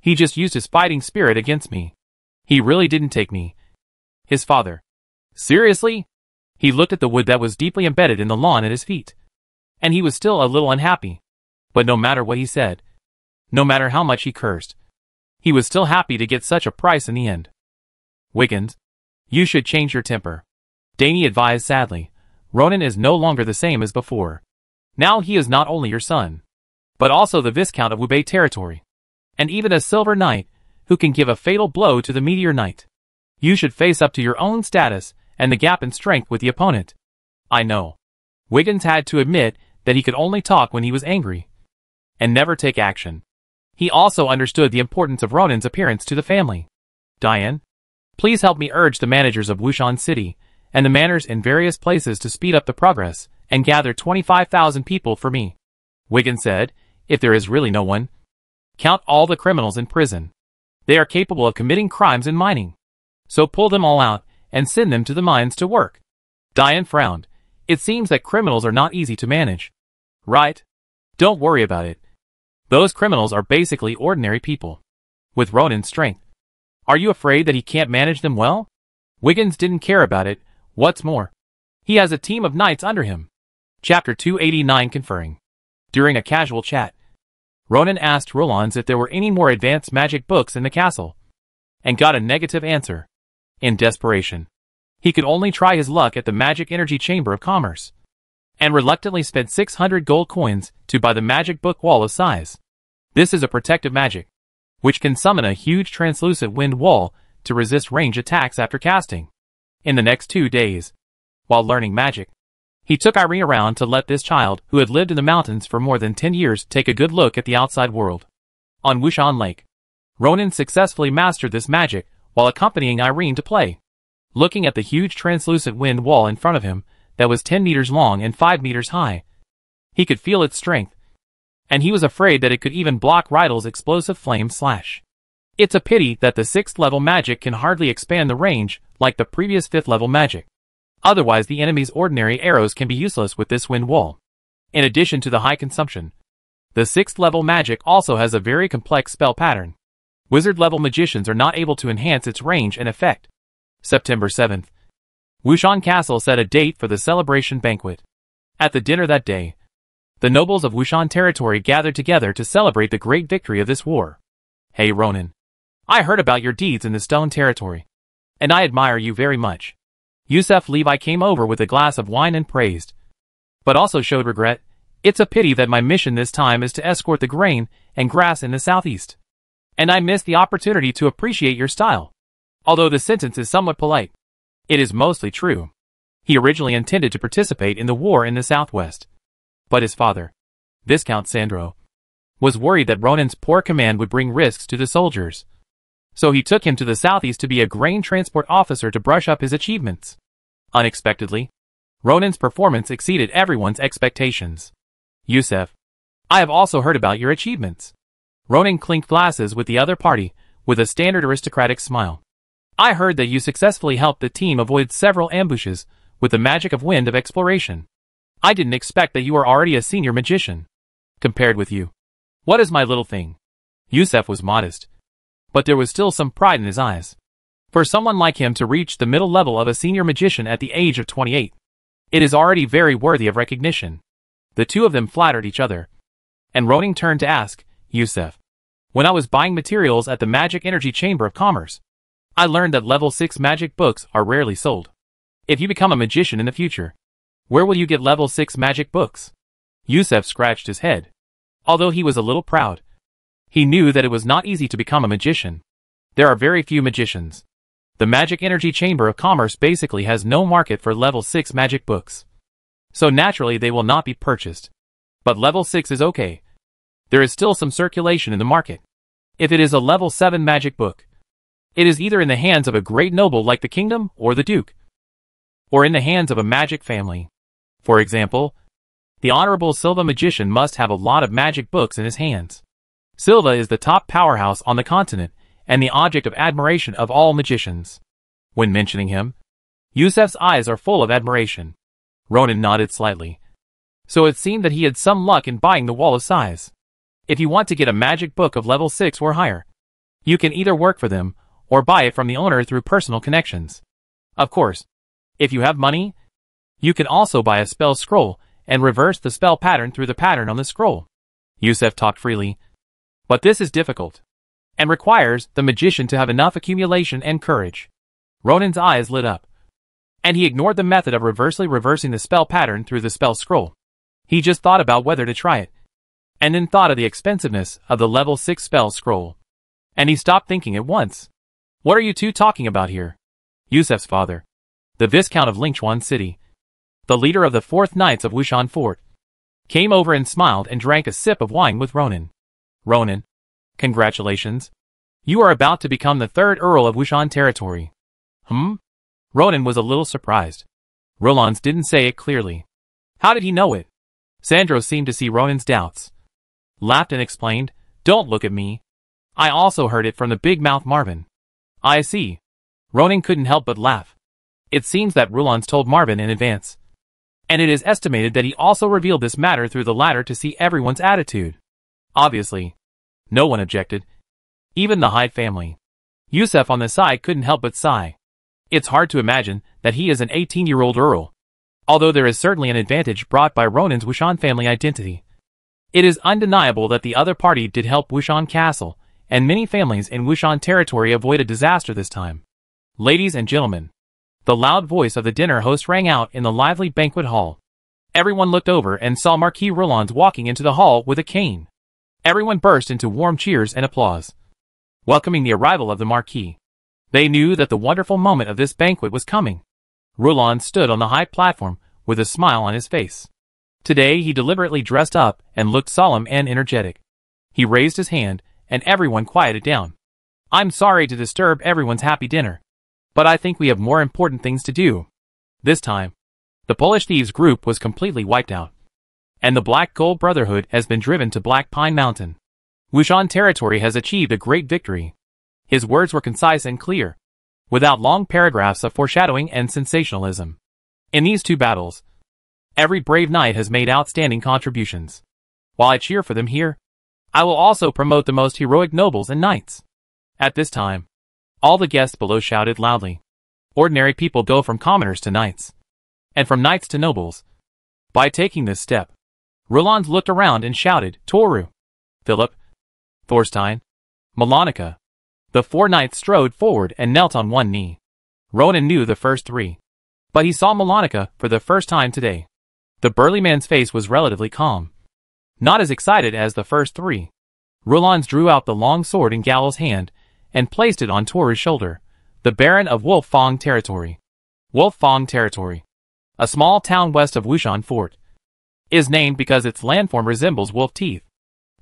[SPEAKER 1] he just used his fighting spirit against me. He really didn't take me. His father. Seriously? He looked at the wood that was deeply embedded in the lawn at his feet. And he was still a little unhappy. But no matter what he said, no matter how much he cursed, he was still happy to get such a price in the end. Wiggins, you should change your temper. Diany advised sadly. Ronan is no longer the same as before. Now he is not only your son, but also the Viscount of Wubei territory, and even a Silver Knight, who can give a fatal blow to the Meteor Knight. You should face up to your own status and the gap in strength with the opponent. I know. Wiggins had to admit that he could only talk when he was angry, and never take action. He also understood the importance of Ronan's appearance to the family. Diane, please help me urge the managers of Wushan City and the manors in various places to speed up the progress and gather 25,000 people for me. Wiggins said, if there is really no one, count all the criminals in prison. They are capable of committing crimes in mining. So pull them all out and send them to the mines to work. Diane frowned. It seems that criminals are not easy to manage. Right? Don't worry about it. Those criminals are basically ordinary people, with Ronan's strength. Are you afraid that he can't manage them well? Wiggins didn't care about it. What's more, he has a team of knights under him. Chapter 289 Conferring. During a casual chat, Ronan asked Rollans if there were any more advanced magic books in the castle, and got a negative answer. In desperation, he could only try his luck at the Magic Energy Chamber of Commerce, and reluctantly spent 600 gold coins to buy the magic book Wall of Size. This is a protective magic, which can summon a huge translucent wind wall to resist range attacks after casting. In the next 2 days, while learning magic, he took Irene around to let this child, who had lived in the mountains for more than 10 years, take a good look at the outside world. On Wushan Lake, Ronan successfully mastered this magic while accompanying Irene to play. Looking at the huge translucent wind wall in front of him that was 10 meters long and 5 meters high, he could feel its strength, and he was afraid that it could even block Rydell's explosive flame slash. It's a pity that the 6th level magic can hardly expand the range like the previous 5th level magic. Otherwise the enemy's ordinary arrows can be useless with this wind wall. In addition to the high consumption, the 6th level magic also has a very complex spell pattern. Wizard level magicians are not able to enhance its range and effect. September 7th, Wushan Castle set a date for the celebration banquet. At the dinner that day, the nobles of Wushan territory gathered together to celebrate the great victory of this war. Hey Ronan. I heard about your deeds in the Stone territory, and I admire you very much. Yusef Levi came over with a glass of wine and praised, but also showed regret. It's a pity that my mission this time is to escort the grain and grass in the southeast, and I missed the opportunity to appreciate your style. Although the sentence is somewhat polite, it is mostly true. He originally intended to participate in the war in the southwest, but his father, Viscount Sandro, was worried that Ronan's poor command would bring risks to the soldiers. So he took him to the southeast to be a grain transport officer to brush up his achievements. Unexpectedly, Ronan's performance exceeded everyone's expectations. Yusef, I have also heard about your achievements. Ronan clinked glasses with the other party, with a standard aristocratic smile. I heard that you successfully helped the team avoid several ambushes with the magic of wind of exploration. I didn't expect that you were already a senior magician. Compared with you, what is my little thing? Yusef was modest, but there was still some pride in his eyes. For someone like him to reach the middle level of a senior magician at the age of 28, it is already very worthy of recognition. The two of them flattered each other, and Ronan turned to ask, Yusef, when I was buying materials at the Magic Energy Chamber of Commerce, I learned that level 6 magic books are rarely sold. If you become a magician in the future, where will you get level 6 magic books? Yusef scratched his head. Although he was a little proud, he knew that it was not easy to become a magician. There are very few magicians. The Magic Energy Chamber of Commerce basically has no market for level 6 magic books, so naturally they will not be purchased. But level 6 is okay. There is still some circulation in the market. If it is a level 7 magic book, it is either in the hands of a great noble like the kingdom or the duke, or in the hands of a magic family. For example, the Honorable Silva magician must have a lot of magic books in his hands. Silva is the top powerhouse on the continent and the object of admiration of all magicians. When mentioning him, Yusef's eyes are full of admiration. Ronan nodded slightly. So it seemed that he had some luck in buying the Wall of Size. If you want to get a magic book of level 6 or higher, you can either work for them or buy it from the owner through personal connections. Of course, if you have money, you can also buy a spell scroll and reverse the spell pattern through the pattern on the scroll. Yusef talked freely, but this is difficult and requires the magician to have enough accumulation and courage. Ronan's eyes lit up, and he ignored the method of reversing the spell pattern through the spell scroll. He just thought about whether to try it, and then thought of the expensiveness of the level 6 spell scroll. And he stopped thinking at once. What are you two talking about here? Yusef's father, the Viscount of Lingchuan City, the leader of the 4th Knights of Wushan Fort, came over and smiled and drank a sip of wine with Ronan. Ronan, congratulations. You are about to become the 3rd Earl of Wushan Territory. Ronan was a little surprised. Rollans didn't say it clearly. How did he know it? Sandro seemed to see Ronan's doubts, laughed and explained, Don't look at me. I also heard it from the big mouth Marvin. I see. Ronan couldn't help but laugh. It seems that Rollans told Marvin in advance, and it is estimated that he also revealed this matter through the latter to see everyone's attitude. Obviously, no one objected, even the Hyde family. Yusef on the side couldn't help but sigh. It's hard to imagine that he is an 18-year-old Earl, although there is certainly an advantage brought by Ronan's Wushan family identity. It is undeniable that the other party did help Wushan Castle, and many families in Wushan territory avoided disaster this time. Ladies and gentlemen, the loud voice of the dinner host rang out in the lively banquet hall. Everyone looked over and saw Marquis Rollans walking into the hall with a cane. Everyone burst into warm cheers and applause, welcoming the arrival of the Marquis. They knew that the wonderful moment of this banquet was coming. Rollans stood on the high platform with a smile on his face. Today he deliberately dressed up and looked solemn and energetic. He raised his hand, and everyone quieted down. I'm sorry to disturb everyone's happy dinner, but I think we have more important things to do. This time, the Polish thieves group was completely wiped out, and the Black Gold Brotherhood has been driven to Black Pine Mountain. Wushan territory has achieved a great victory. His words were concise and clear, without long paragraphs of foreshadowing and sensationalism. In these 2 battles, every brave knight has made outstanding contributions. While I cheer for them here, I will also promote the most heroic nobles and knights. At this time, all the guests below shouted loudly. ordinary people go from commoners to knights, and from knights to nobles. By taking this step, Roland looked around and shouted, Toru, Philip, Thorstein, Malonica. The 4 knights strode forward and knelt on one knee. Ronan knew the first 3, but he saw Malonica for the first time today. The burly man's face was relatively calm, not as excited as the first 3. Roland drew out the long sword in Gallo's hand and placed it on Toru's shoulder. The Baron of Wolf-Fong Territory. Wolf-Fong Territory, a small town west of Wushan Fort, is named because its landform resembles wolf teeth.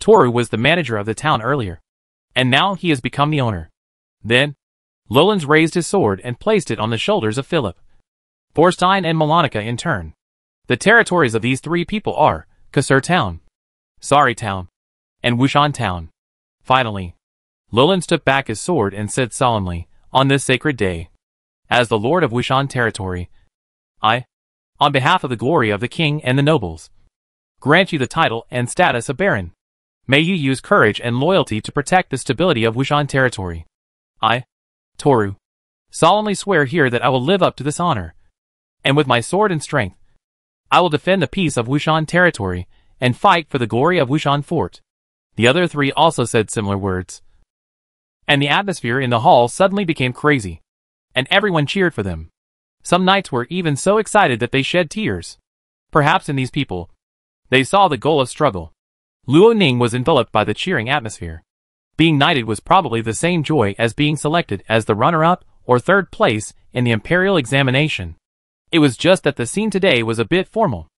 [SPEAKER 1] Toru was the manager of the town earlier, and now he has become the owner. Then, Lowlands raised his sword and placed it on the shoulders of Philip, Thorstein and Malonica in turn. The territories of these 3 people are Kasur Town, Sari Town, and Wushan Town. Finally, Lowlands took back his sword and said solemnly, on this sacred day, as the Lord of Wushan Territory, I, on behalf of the glory of the king and the nobles, grant you the title and status of Baron. May you use courage and loyalty to protect the stability of Wushan Territory. I, Toru, solemnly swear here that I will live up to this honor, and with my sword and strength, I will defend the peace of Wushan Territory and fight for the glory of Wushan Fort. The other 3 also said similar words, and the atmosphere in the hall suddenly became crazy, and everyone cheered for them. Some knights were even so excited that they shed tears. Perhaps in these people, they saw the goal of struggle. Luo Ning was enveloped by the cheering atmosphere. Being knighted was probably the same joy as being selected as the runner-up or 3rd place in the imperial examination. It was just that the scene today was a bit formal.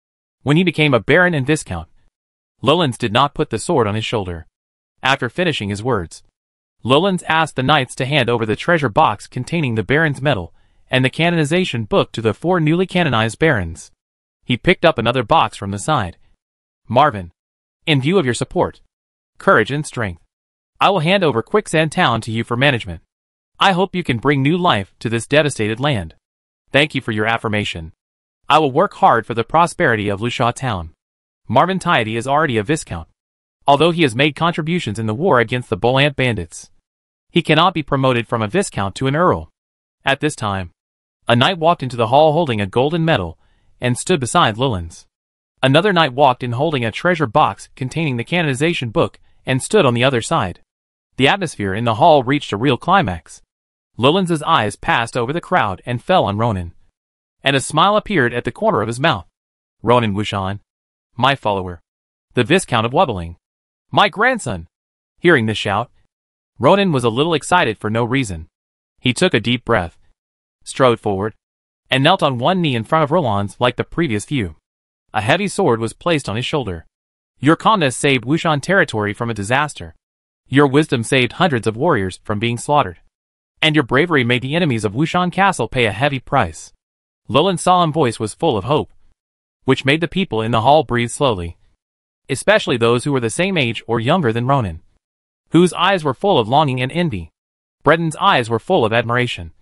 [SPEAKER 1] When he became a baron and viscount, Lowlands did not put the sword on his shoulder. After finishing his words, Lowlands asked the knights to hand over the treasure box containing the baron's medal and the canonization book to the 4 newly canonized barons. He picked up another box from the side. Marvin, in view of your support, courage and strength, I will hand over Quicksand Town to you for management. I hope you can bring new life to this devastated land. Thank you for your affirmation. I will work hard for the prosperity of Lusha Town. Marvin Tiety is already a viscount, although he has made contributions in the war against the Bolant bandits. He cannot be promoted from a viscount to an earl. At this time, a knight walked into the hall holding a golden medal and stood beside Lowlands. Another knight walked in holding a treasure box containing the canonization book and stood on the other side. The atmosphere in the hall reached a real climax. Lowlands' eyes passed over the crowd and fell on Ronan, and a smile appeared at the corner of his mouth. Ronan Wushan, my follower, the Viscount of Wubbling, my grandson. Hearing this shout, Ronan was a little excited for no reason. He took a deep breath, strode forward, and knelt on one knee in front of Roland's like the previous few. A heavy sword was placed on his shoulder. Your calmness saved Wushan Territory from a disaster. Your wisdom saved hundreds of warriors from being slaughtered. And your bravery made the enemies of Wushan Castle pay a heavy price. Lowland's solemn voice was full of hope, which made the people in the hall breathe slowly, especially those who were the same age or younger than Ronan, whose eyes were full of longing and envy. Breton's eyes were full of admiration,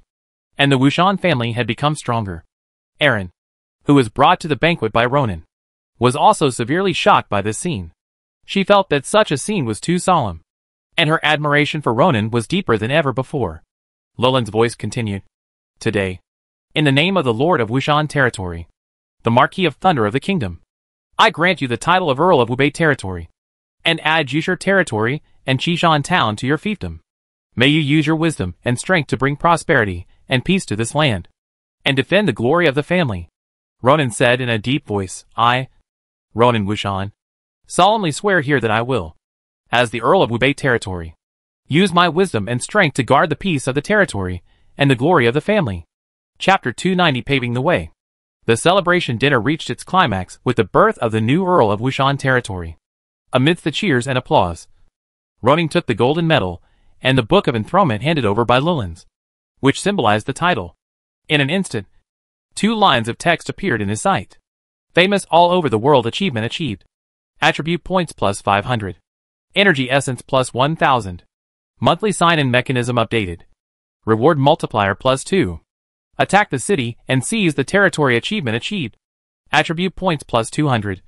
[SPEAKER 1] and the Wushan family had become stronger. Aaron, who was brought to the banquet by Ronan, was also severely shocked by this scene. She felt that such a scene was too solemn, and her admiration for Ronan was deeper than ever before. Lowland's voice continued. Today, in the name of the Lord of Wushan Territory, the Marquis of Thunder of the Kingdom, I grant you the title of Earl of Wubei Territory, and add Jushur Territory and Qishan Town to your fiefdom. May you use your wisdom and strength to bring prosperity and peace to this land, and defend the glory of the family. Ronan said in a deep voice, I, Ronan Wushan, solemnly swear here that I will, as the Earl of Wubei Territory, use my wisdom and strength to guard the peace of the territory and the glory of the family. Chapter 290 Paving the Way. The celebration dinner reached its climax with the birth of the new Earl of Wushan Territory. Amidst the cheers and applause, Ronan took the golden medal and the book of enthronement handed over by Lowlands, which symbolized the title. In an instant, 2 lines of text appeared in his sight. Famous all over the world achievement achieved. Attribute points plus 500. Energy essence plus 1000. Monthly sign-in mechanism updated. Reward multiplier plus 2. Attack the city and seize the territory achievement achieved. Attribute points plus 200.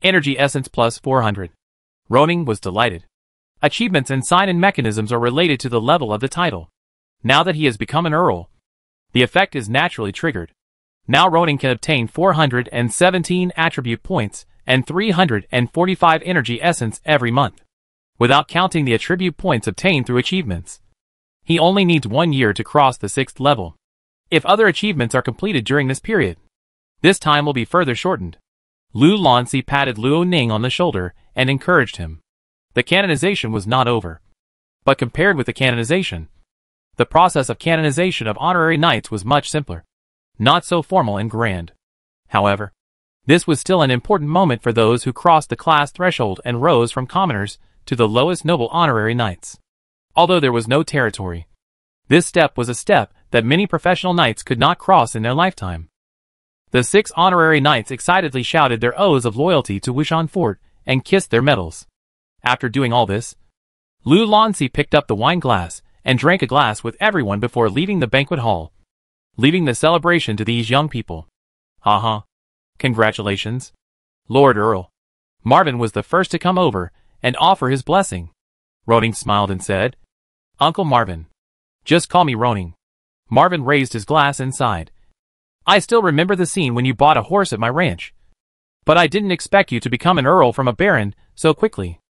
[SPEAKER 1] Energy essence plus 400. Ronan was delighted. Achievements and sign-in mechanisms are related to the level of the title. Now that he has become an earl, The effect is naturally triggered. Now Ronin can obtain 417 attribute points and 345 energy essence every month, without counting the attribute points obtained through achievements. He only needs 1 year to cross the 6th level. If other achievements are completed during this period, this time will be further shortened. Lu Lanzi patted Luo Ning on the shoulder and encouraged him. The canonization was not over. But compared with the canonization, the process of canonization of honorary knights was much simpler, not so formal and grand. However, this was still an important moment for those who crossed the class threshold and rose from commoners to the lowest noble honorary knights. Although there was no territory, this step was a step that many professional knights could not cross in their lifetime. The 6 honorary knights excitedly shouted their oaths of loyalty to Wuxian Fort and kissed their medals. After doing all this, Lu Lanzi picked up the wine glass and drank a glass with everyone before leaving the banquet hall, leaving the celebration to these young people. Haha. Congratulations, Lord Earl. Marvin was the first to come over and offer his blessing. Roning smiled and said, Uncle Marvin. Just call me Roning. Marvin raised his glass and sighed. I still remember the scene when you bought a horse at my ranch. But I didn't expect you to become an earl from a baron so quickly.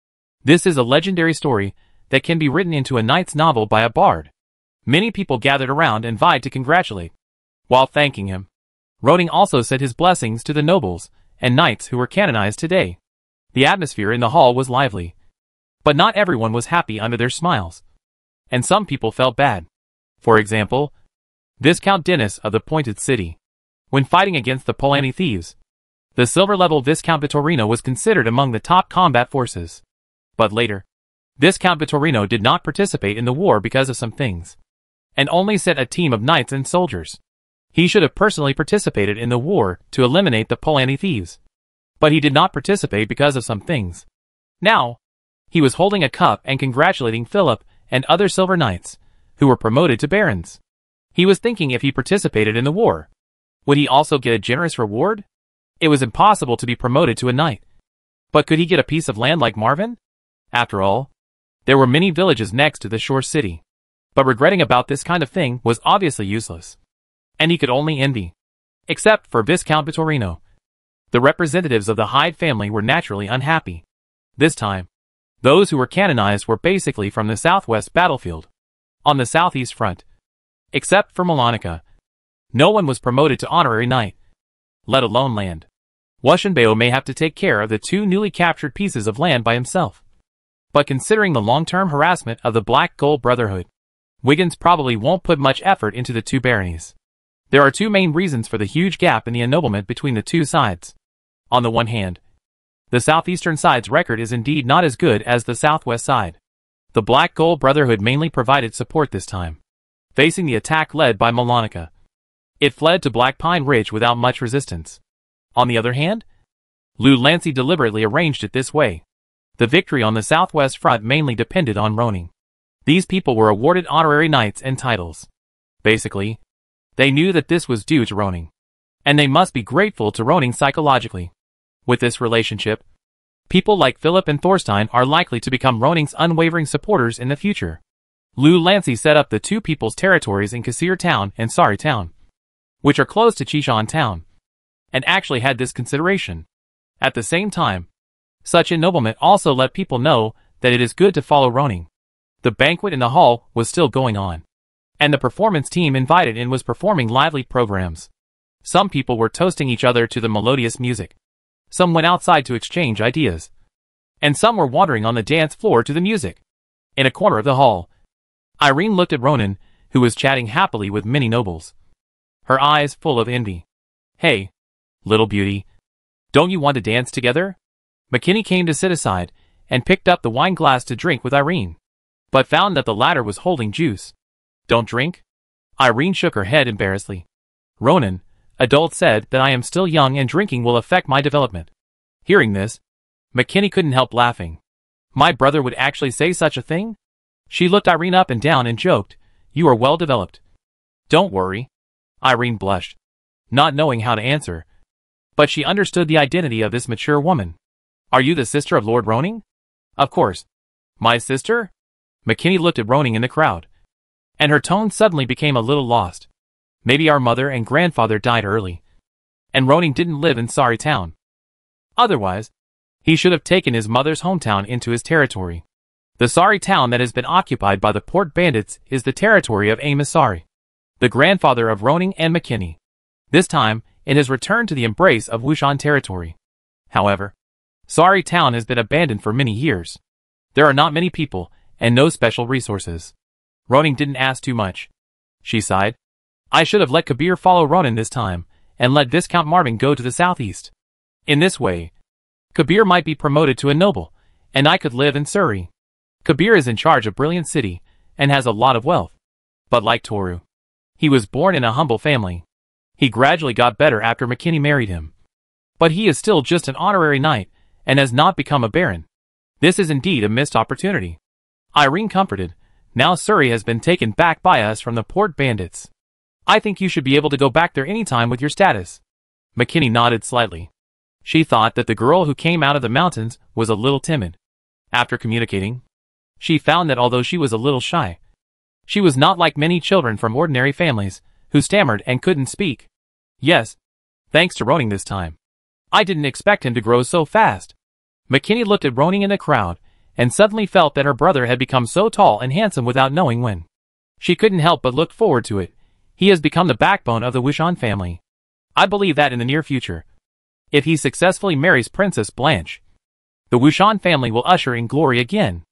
[SPEAKER 1] This is a legendary story that can be written into a knight's novel by a bard. Many people gathered around and vied to congratulate. While thanking him, Roning also said his blessings to the nobles and knights who were canonized today. The atmosphere in the hall was lively. But not everyone was happy under their smiles. And some people felt bad. For example, Viscount Dennis of the Pointed City. When fighting against the Polani thieves, the silver-level Viscount Vittorino was considered among the top combat forces. But later, Viscount Vittorino did not participate in the war because of some things, and only sent a team of knights and soldiers. He should have personally participated in the war to eliminate the Polani thieves. But he did not participate because of some things. Now, he was holding a cup and congratulating Philip and other silver knights, who were promoted to barons. He was thinking if he participated in the war, would he also get a generous reward? It was impossible to be promoted to a knight. But could he get a piece of land like Marvin? After all, there were many villages next to the shore city. But regretting about this kind of thing was obviously useless. And he could only envy. Except for Viscount Vittorino. The representatives of the Hyde family were naturally unhappy. This time, those who were canonized were basically from the southwest battlefield, on the southeast front. Except for Malonica, no one was promoted to honorary knight, let alone land. Washenbeo may have to take care of the 2 newly captured pieces of land by himself. But considering the long-term harassment of the Black Gold Brotherhood, Wiggins probably won't put much effort into the 2 baronies. There are 2 main reasons for the huge gap in the ennoblement between the 2 sides. On the one hand, the southeastern side's record is indeed not as good as the southwest side. The Black Gold Brotherhood mainly provided support this time, facing the attack led by Malonica. It fled to Black Pine Ridge without much resistance. On the other hand, Lu Lanzi deliberately arranged it this way. The victory on the southwest front mainly depended on Roning. These people were awarded honorary knights and titles. Basically, they knew that this was due to Roning, and they must be grateful to Roning psychologically. With this relationship, people like Philip and Thorstein are likely to become Roning's unwavering supporters in the future. Lu Lanzi set up the 2 people's territories in Kasir Town and Sari Town, which are close to Chishan Town, and actually had this consideration. At the same time, such ennoblement also let people know that it is good to follow Roning. The banquet in the hall was still going on, and the performance team invited in was performing lively programs. Some people were toasting each other to the melodious music. Some went outside to exchange ideas, and some were wandering on the dance floor to the music. In a corner of the hall, Irene looked at Ronan, who was chatting happily with many nobles, her eyes full of envy. Hey, little beauty, don't you want to dance together? McKinney came to sit aside and picked up the wine glass to drink with Irene, but found that the latter was holding juice. Don't drink? Irene shook her head embarrassedly. Ronan, adult, said that I am still young and drinking will affect my development. Hearing this, McKinney couldn't help laughing. My brother would actually say such a thing? She looked Irene up and down and joked, you are well developed. Don't worry. Irene blushed, not knowing how to answer. But she understood the identity of this mature woman. Are you the sister of Lord Roning? Of course. My sister? McKinney looked at Roning in the crowd, and her tone suddenly became a little lost. Maybe our mother and grandfather died early, and Ronan didn't live in Sari town. Otherwise, he should have taken his mother's hometown into his territory. The Sari town that has been occupied by the port bandits is the territory of Amos Sari, the grandfather of Ronan and McKinney. This time, it has returned to the embrace of Wushan territory. However, Sari town has been abandoned for many years. There are not many people, and no special resources. Ronan didn't ask too much. She sighed. I should have let Kabir follow Ronan this time, and let Viscount Marvin go to the southeast. In this way, Kabir might be promoted to a noble, and I could live in Surrey. Kabir is in charge of Brilliant City, and has a lot of wealth. But like Toru, he was born in a humble family. He gradually got better after McKinney married him. But he is still just an honorary knight, and has not become a baron. This is indeed a missed opportunity. Irene comforted. Now Surrey has been taken back by us from the port bandits. I think you should be able to go back there anytime with your status. McKinney nodded slightly. She thought that the girl who came out of the mountains was a little timid. After communicating, she found that although she was a little shy, she was not like many children from ordinary families, who stammered and couldn't speak. Yes, thanks to Ronan this time. I didn't expect him to grow so fast. McKinney looked at Ronan in the crowd, and suddenly felt that her brother had become so tall and handsome without knowing when. She couldn't help but look forward to it. He has become the backbone of the Wushan family. I believe that in the near future, if he successfully marries Princess Blanche, the Wushan family will usher in glory again.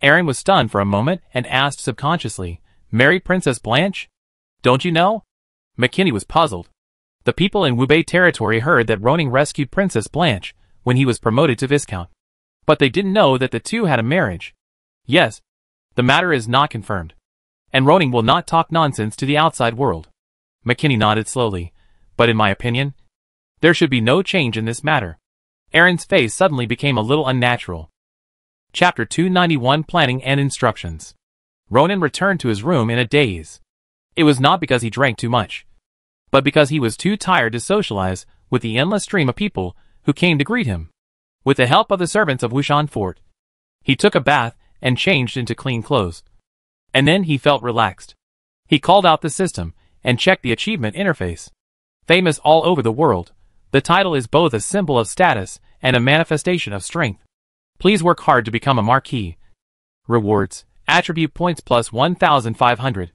[SPEAKER 1] Aaron was stunned for a moment and asked subconsciously, marry Princess Blanche? Don't you know? McKinney was puzzled. The people in Wubei territory heard that Ronan rescued Princess Blanche when he was promoted to Viscount. But they didn't know that the two had a marriage. Yes, the matter is not confirmed. And Ronan will not talk nonsense to the outside world. McKinney nodded slowly. But in my opinion, there should be no change in this matter. Aaron's face suddenly became a little unnatural. Chapter 291 Planning and Instructions. Ronan returned to his room in a daze. It was not because he drank too much, but because he was too tired to socialize with the endless stream of people who came to greet him. With the help of the servants of Wushan Fort, he took a bath and changed into clean clothes. And then he felt relaxed. He called out the system and checked the achievement interface. Famous all over the world, the title is both a symbol of status and a manifestation of strength. Please work hard to become a marquis. Rewards: attribute points plus 1,500.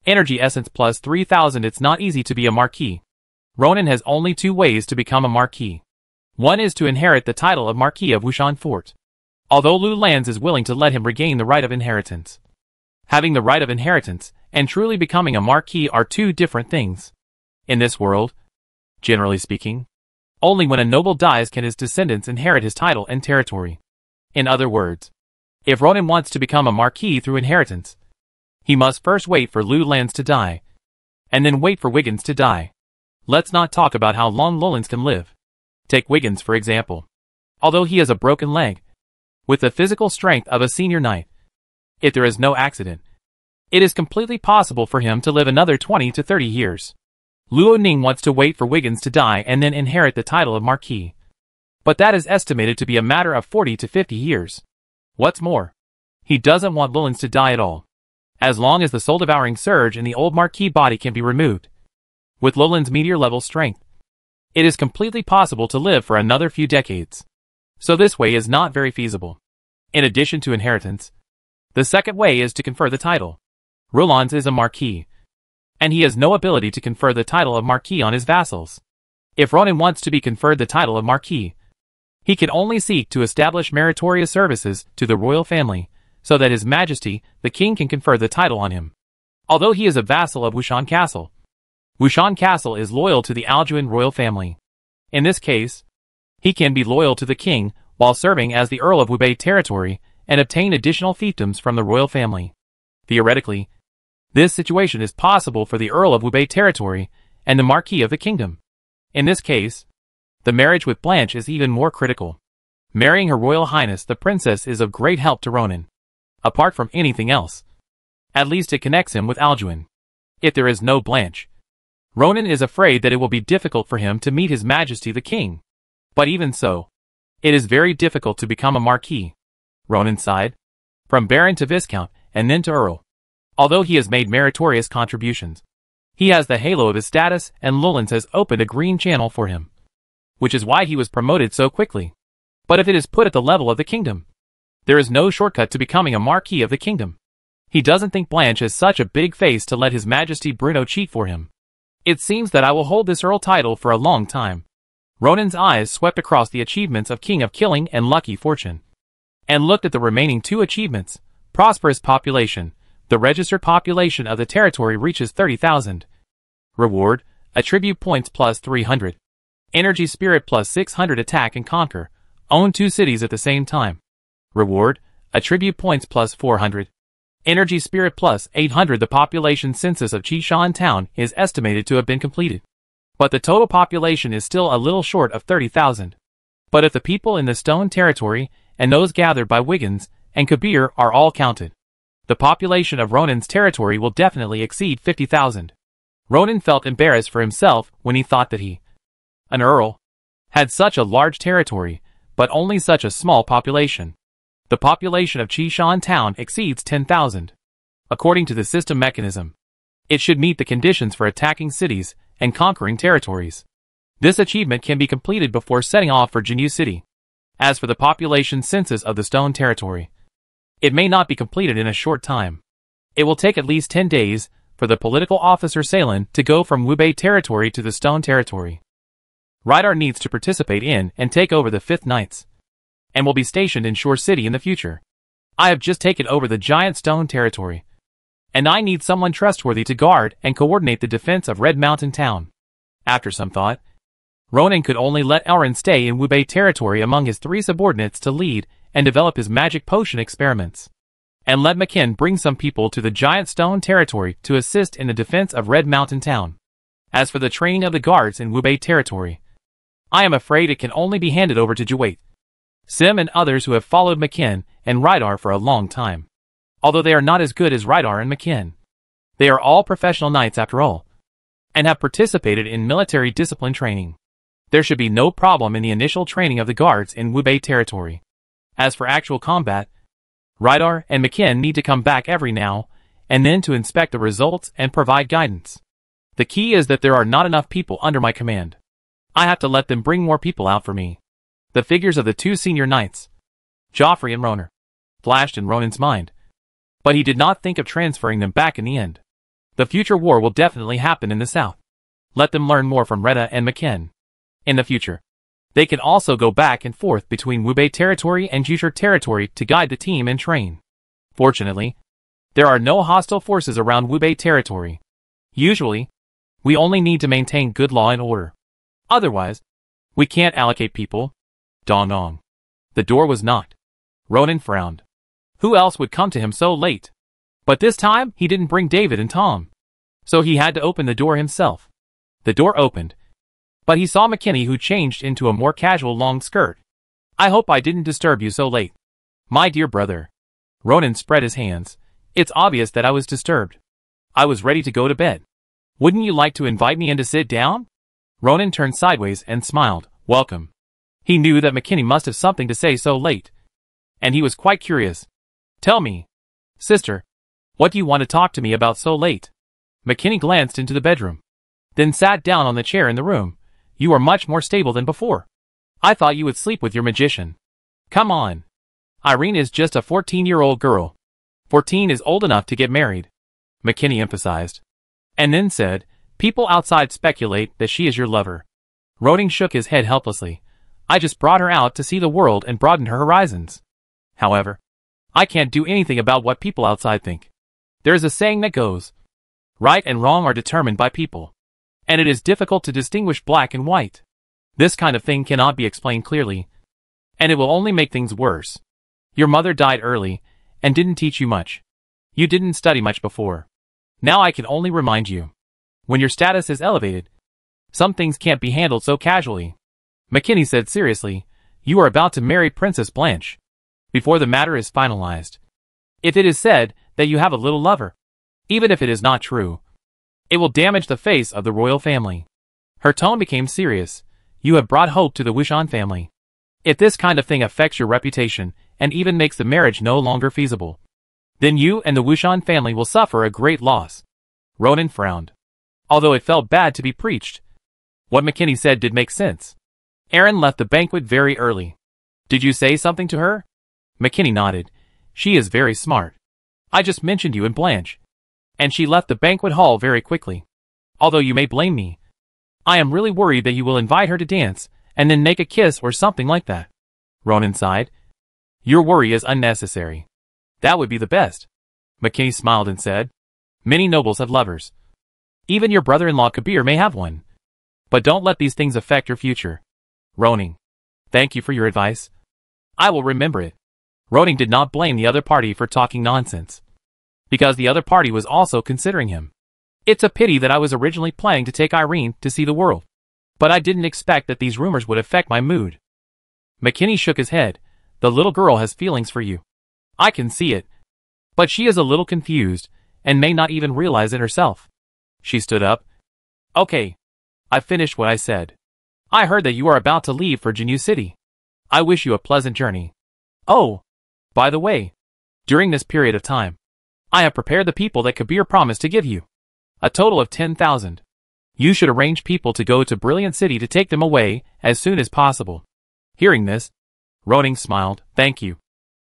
[SPEAKER 1] Energy essence plus 3,000. It's not easy to be a marquis. Ronan has only two ways to become a marquis. One is to inherit the title of Marquis of Wushan Fort. Although Lu Lands is willing to let him regain the right of inheritance. Having the right of inheritance and truly becoming a marquis are two different things. In this world, generally speaking, only when a noble dies can his descendants inherit his title and territory. In other words, if Ronan wants to become a marquis through inheritance, he must first wait for Lu Lands to die, and then wait for Wiggins to die. Let's not talk about how long Lowlands can live. Take Wiggins for example. Although he has a broken leg, with the physical strength of a senior knight, if there is no accident, it is completely possible for him to live another 20 to 30 years. Luo Ning wants to wait for Wiggins to die and then inherit the title of Marquis. But that is estimated to be a matter of 40 to 50 years. What's more, he doesn't want Lowlands to die at all. As long as the soul-devouring surge in the old Marquis body can be removed. With Lowland's meteor-level strength, it is completely possible to live for another few decades. So this way is not very feasible. In addition to inheritance, the second way is to confer the title. Roland is a marquis, and he has no ability to confer the title of marquis on his vassals. If Ronan wants to be conferred the title of marquis, he can only seek to establish meritorious services to the royal family, so that His Majesty, the King, can confer the title on him. Although he is a vassal of Wushan Castle, Wushan Castle is loyal to the Aljuan royal family. In this case, he can be loyal to the king while serving as the Earl of Wubei territory and obtain additional fiefdoms from the royal family. Theoretically, this situation is possible for the Earl of Wubei territory and the Marquis of the kingdom. In this case, the marriage with Blanche is even more critical. Marrying Her Royal Highness the Princess is of great help to Ronan. Apart from anything else, at least it connects him with Aljuan. If there is no Blanche, Ronan is afraid that it will be difficult for him to meet His Majesty the King. But even so, it is very difficult to become a marquis. Ronan sighed. From Baron to Viscount, and then to Earl. Although he has made meritorious contributions, He has the halo of his status, and Lowlands has opened a green channel for him, which is why he was promoted so quickly. But if it is put at the level of the kingdom, there is no shortcut to becoming a marquis of the kingdom. He doesn't think Blanche has such a big face to let His Majesty Bruno cheat for him. It seems that I will hold this Earl title for a long time. Ronan's eyes swept across the achievements of King of Killing and Lucky Fortune, and looked at the remaining two achievements. Prosperous population. The registered population of the territory reaches 30,000. Reward, attribute points plus 300. Energy spirit plus 600. Attack and conquer. Own 2 cities at the same time. Reward, attribute points plus 400. Energy spirit plus 800. The population census of Chishan town is estimated to have been completed, but the total population is still a little short of 30,000. But if the people in the Stone Territory and those gathered by Wiggins and Kabir are all counted, the population of Ronan's territory will definitely exceed 50,000. Ronan felt embarrassed for himself when he thought that he, an earl, had such a large territory, but only such a small population. The population of Chishan town exceeds 10,000. According to the system mechanism, it should meet the conditions for attacking cities and conquering territories. This achievement can be completed before setting off for Jinyu City. As for the population census of the Stone Territory, it may not be completed in a short time. It will take at least 10 days for the political officer Salen to go from Wubei Territory to the Stone Territory. Rydar needs to participate in and take over the 5th Knights, and will be stationed in Shore City in the future. I have just taken over the giant Stone Territory, and I need someone trustworthy to guard and coordinate the defense of Red Mountain Town. After some thought, Ronan could only let Elrin stay in Wubei Territory among his 3 subordinates to lead and develop his magic potion experiments, and let McKin bring some people to the giant Stone Territory to assist in the defense of Red Mountain Town. As for the training of the guards in Wubei Territory, I am afraid it can only be handed over to Jawait, Sim and others who have followed McKin and Rydar for a long time. Although they are not as good as Rydar and McKin, they are all professional knights after all, and have participated in military discipline training. There should be no problem in the initial training of the guards in Wubei Territory. As for actual combat, Rydar and McKin need to come back every now and then to inspect the results and provide guidance. The key is that there are not enough people under my command. I have to let them bring more people out for me. The figures of the 2 senior knights, Joffrey and Roner, flashed in Ronan's mind, but he did not think of transferring them back in the end. The future war will definitely happen in the south. Let them learn more from Retta and McKin. In the future, they can also go back and forth between Wubei Territory and Jusher Territory to guide the team and train. Fortunately, there are no hostile forces around Wubei Territory. Usually, we only need to maintain good law and order. Otherwise, we can't allocate people. Dong. The door was knocked. Ronan frowned. Who else would come to him so late? But this time, he didn't bring David and Tom, so he had to open the door himself. The door opened, but he saw McKinney, who changed into a more casual long skirt. I hope I didn't disturb you so late, my dear brother. Ronan spread his hands. It's obvious that I was disturbed. I was ready to go to bed. Wouldn't you like to invite me in to sit down? Ronan turned sideways and smiled. Welcome. He knew that McKinney must have something to say so late, and he was quite curious. Tell me, sister, what do you want to talk to me about so late? McKinney glanced into the bedroom, then sat down on the chair in the room. You are much more stable than before. I thought you would sleep with your magician. Come on. Irene is just a 14-year-old girl. 14 is old enough to get married, McKinney emphasized, and then said, people outside speculate that she is your lover. Ronan shook his head helplessly. I just brought her out to see the world and broaden her horizons. However, I can't do anything about what people outside think. There's a saying that goes, right and wrong are determined by people, and it is difficult to distinguish black and white. This kind of thing cannot be explained clearly, and it will only make things worse. Your mother died early and didn't teach you much. You didn't study much before. Now I can only remind you. When your status is elevated, some things can't be handled so casually. McKinney said seriously, you are about to marry Princess Blanche. Before the matter is finalized, if it is said that you have a little lover, even if it is not true, it will damage the face of the royal family. Her tone became serious. You have brought hope to the Wushan family. If this kind of thing affects your reputation and even makes the marriage no longer feasible, then you and the Wushan family will suffer a great loss. Ronan frowned. although it felt bad to be preached. What McKinney said did make sense. Erin left the banquet very early. Did you say something to her? McKinney nodded. She is very smart. I just mentioned you and Blanche. And she left the banquet hall very quickly. Although you may blame me. I am really worried that you will invite her to dance, and then make a kiss or something like that. Ronan sighed. Your worry is unnecessary. That would be the best. McKinney smiled and said, Many nobles have lovers. Even your brother-in-law Kabir may have one. But don't let these things affect your future. Ronan. Thank you for your advice. I will remember it. Ronan did not blame the other party for talking nonsense. Because the other party was also considering him. It's a pity that I was originally planning to take Irene to see the world. But I didn't expect that these rumors would affect my mood. McKinney shook his head. The little girl has feelings for you. I can see it. But she is a little confused, and may not even realize it herself. She stood up. Okay. I finished what I said. I heard that you are about to leave for Jinyu City. I wish you a pleasant journey. Oh, by the way, during this period of time, I have prepared the people that Kabir promised to give you. A total of 10,000. You should arrange people to go to Brilliant City to take them away as soon as possible. Hearing this, Ronan smiled. Thank you,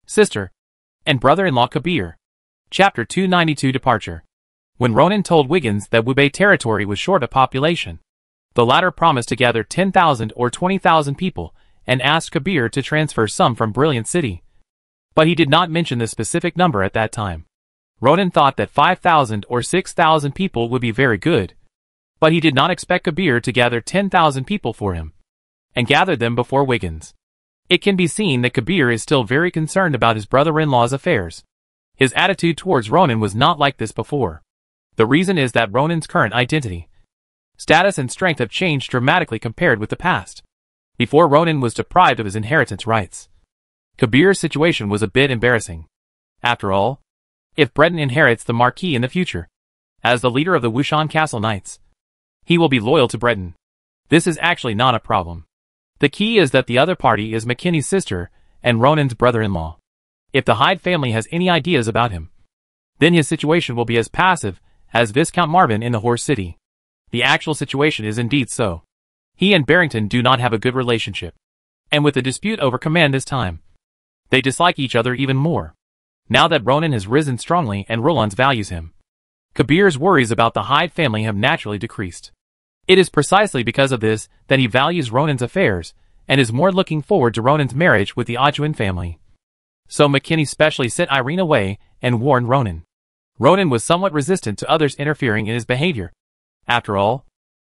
[SPEAKER 1] sister, and brother-in-law Kabir. Chapter 292 Departure. When Ronan told Wiggins that Wubei territory was short of population, the latter promised to gather 10,000 or 20,000 people and asked Kabir to transfer some from Brilliant City. But he did not mention the specific number at that time. Ronan thought that 5,000 or 6,000 people would be very good. But he did not expect Kabir to gather 10,000 people for him, and gathered them before Wiggins. It can be seen that Kabir is still very concerned about his brother-in-law's affairs. His attitude towards Ronan was not like this before. The reason is that Ronan's current identity, status and strength have changed dramatically compared with the past. Before Ronan was deprived of his inheritance rights. Kabir's situation was a bit embarrassing. After all, if Breton inherits the marquis in the future, as the leader of the Wushan Castle Knights, he will be loyal to Breton. This is actually not a problem. The key is that the other party is McKinney's sister and Ronan's brother-in-law. If the Hyde family has any ideas about him, then his situation will be as passive as Viscount Marvin in the Horse City. The actual situation is indeed so. He and Barrington do not have a good relationship. And with the dispute over command this time, they dislike each other even more. Now that Ronan has risen strongly and Rollins values him, Kabir's worries about the Hyde family have naturally decreased. It is precisely because of this that he values Ronan's affairs, and is more looking forward to Ronan's marriage with the Ajuin family. So McKinney specially sent Irene away and warned Ronan. Ronan was somewhat resistant to others interfering in his behavior. After all,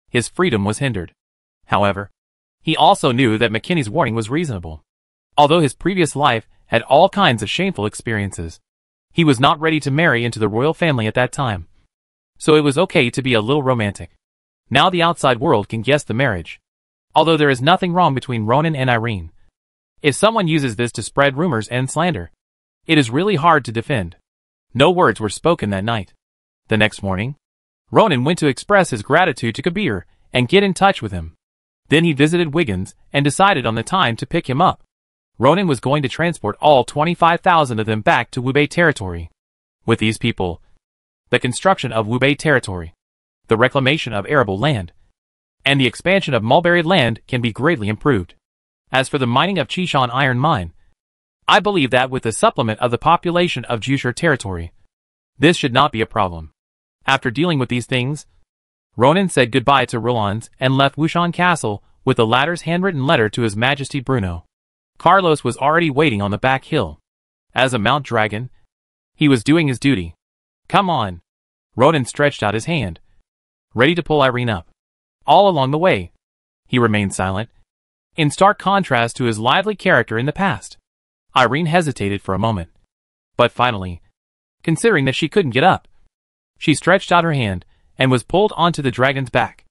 [SPEAKER 1] his freedom was hindered. However, he also knew that McKinney's warning was reasonable. Although his previous life had all kinds of shameful experiences, he was not ready to marry into the royal family at that time. So it was okay to be a little romantic. Now the outside world can guess the marriage. Although there is nothing wrong between Ronan and Irene. If someone uses this to spread rumors and slander, it is really hard to defend. No words were spoken that night. The next morning, Ronan went to express his gratitude to Kabir and get in touch with him. Then he visited Wiggins and decided on the time to pick him up. Ronan was going to transport all 25,000 of them back to Wubei territory. With these people, the construction of Wubei territory, the reclamation of arable land, and the expansion of mulberry land can be greatly improved. As for the mining of Chishan iron mine, I believe that with the supplement of the population of Jushur territory, this should not be a problem. After dealing with these things, Ronan said goodbye to Rollins and left Wushan Castle with the latter's handwritten letter to His Majesty Bruno. Carlos was already waiting on the back hill. As a Mount Dragon, he was doing his duty. Come on. Ronan stretched out his hand, ready to pull Irene up. All along the way, he remained silent, in stark contrast to his lively character in the past. Irene hesitated for a moment, but finally, considering that she couldn't get up, she stretched out her hand and was pulled onto the dragon's back.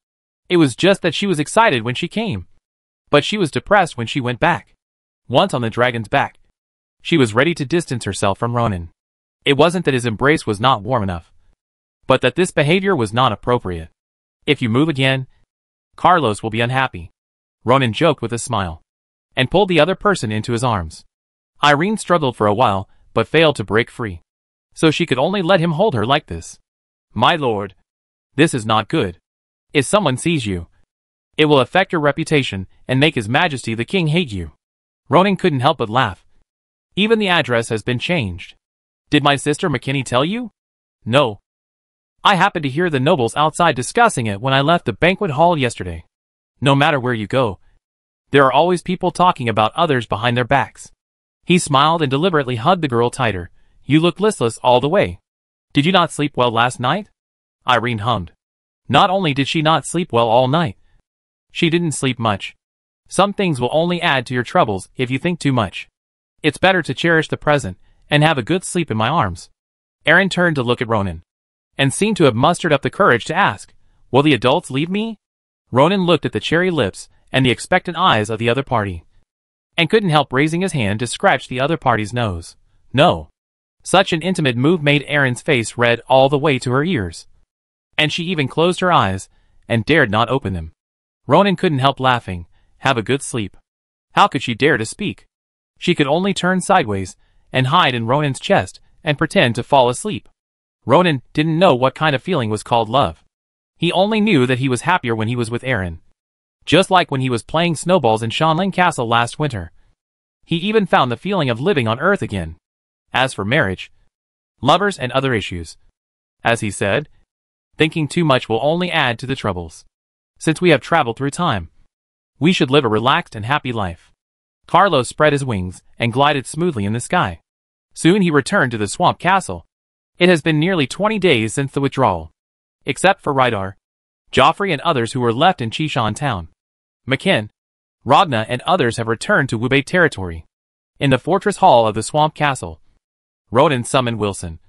[SPEAKER 1] It was just that she was excited when she came, but she was depressed when she went back. Once on the dragon's back, she was ready to distance herself from Ronan. It wasn't that his embrace was not warm enough, but that this behavior was not appropriate. If you move again, Carlos will be unhappy. Ronan joked with a smile, and pulled the other person into his arms. Irene struggled for a while, but failed to break free. So she could only let him hold her like this. My lord, this is not good. If someone sees you, it will affect your reputation and make His Majesty the King hate you. Ronan couldn't help but laugh. Even the address has been changed. Did my sister McKinney tell you? No. I happened to hear the nobles outside discussing it when I left the banquet hall yesterday. No matter where you go, there are always people talking about others behind their backs. He smiled and deliberately hugged the girl tighter. You look listless all the way. Did you not sleep well last night? Irene hummed. Not only did she not sleep well all night, she didn't sleep much. Some things will only add to your troubles if you think too much. It's better to cherish the present and have a good sleep in my arms. Aaron turned to look at Ronan, and seemed to have mustered up the courage to ask, will the adults leave me? Ronan looked at the cherry lips and the expectant eyes of the other party, and couldn't help raising his hand to scratch the other party's nose. No. Such an intimate move made Erin's face red all the way to her ears, and she even closed her eyes and dared not open them. Ronan couldn't help laughing. Have a good sleep. How could she dare to speak? She could only turn sideways and hide in Ronan's chest and pretend to fall asleep. Ronan didn't know what kind of feeling was called love. He only knew that he was happier when he was with Erin. Just like when he was playing snowballs in Shanling Castle last winter. He even found the feeling of living on Earth again. As for marriage, lovers and other issues, as he said, thinking too much will only add to the troubles. Since we have traveled through time, we should live a relaxed and happy life. Carlos spread his wings and glided smoothly in the sky. Soon he returned to the swamp castle. It has been nearly 20 days since the withdrawal. Except for Rydar, Joffrey and others who were left in Chishan town. McKinn, Ragna and others have returned to Wubei territory. In the fortress hall of the swamp castle, Ronan summoned Wilson,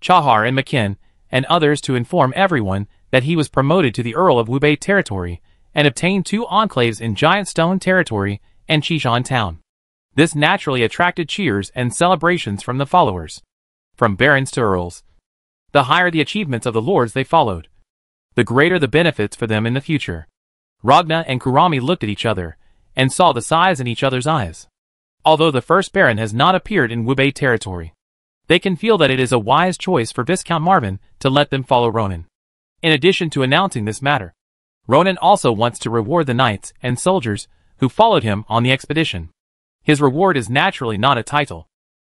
[SPEAKER 1] Chahar and McKinn, and others to inform everyone that he was promoted to the Earl of Wubei territory and obtained 2 enclaves in Giant Stone territory and Chishan town. This naturally attracted cheers and celebrations from the followers. From barons to earls, the higher the achievements of the lords they followed, the greater the benefits for them in the future. Ragna and Kurami looked at each other and saw the sighs in each other's eyes. Although the first baron has not appeared in Wubei territory, they can feel that it is a wise choice for Viscount Marvin to let them follow Ronan. In addition to announcing this matter, Ronan also wants to reward the knights and soldiers who followed him on the expedition. His reward is naturally not a title.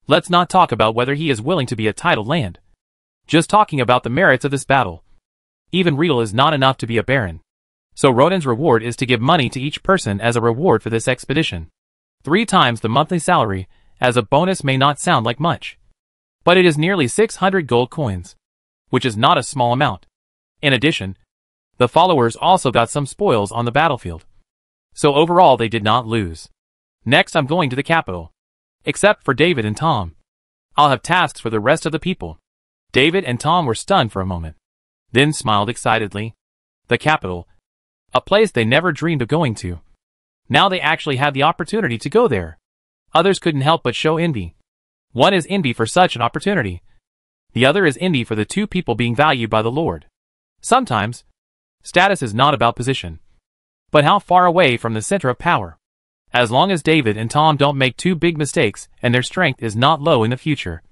[SPEAKER 1] Let's not talk about whether he is willing to be a titled land. Just talking about the merits of this battle. Even Riedel is not enough to be a baron. So Ronan's reward is to give money to each person as a reward for this expedition. 3 times the monthly salary as a bonus may not sound like much, but it is nearly 600 gold coins, which is not a small amount. In addition, the followers also got some spoils on the battlefield. So overall they did not lose. Next I'm going to the capital. Except for David and Tom. I'll have tasks for the rest of the people. David and Tom were stunned for a moment, then smiled excitedly. The capital. A place they never dreamed of going to. Now they actually had the opportunity to go there. Others couldn't help but show envy. One is envy for such an opportunity. The other is envy for the 2 people being valued by the Lord. Sometimes, status is not about position, but how far away from the center of power. As long as David and Tom don't make 2 big mistakes and their strength is not low in the future,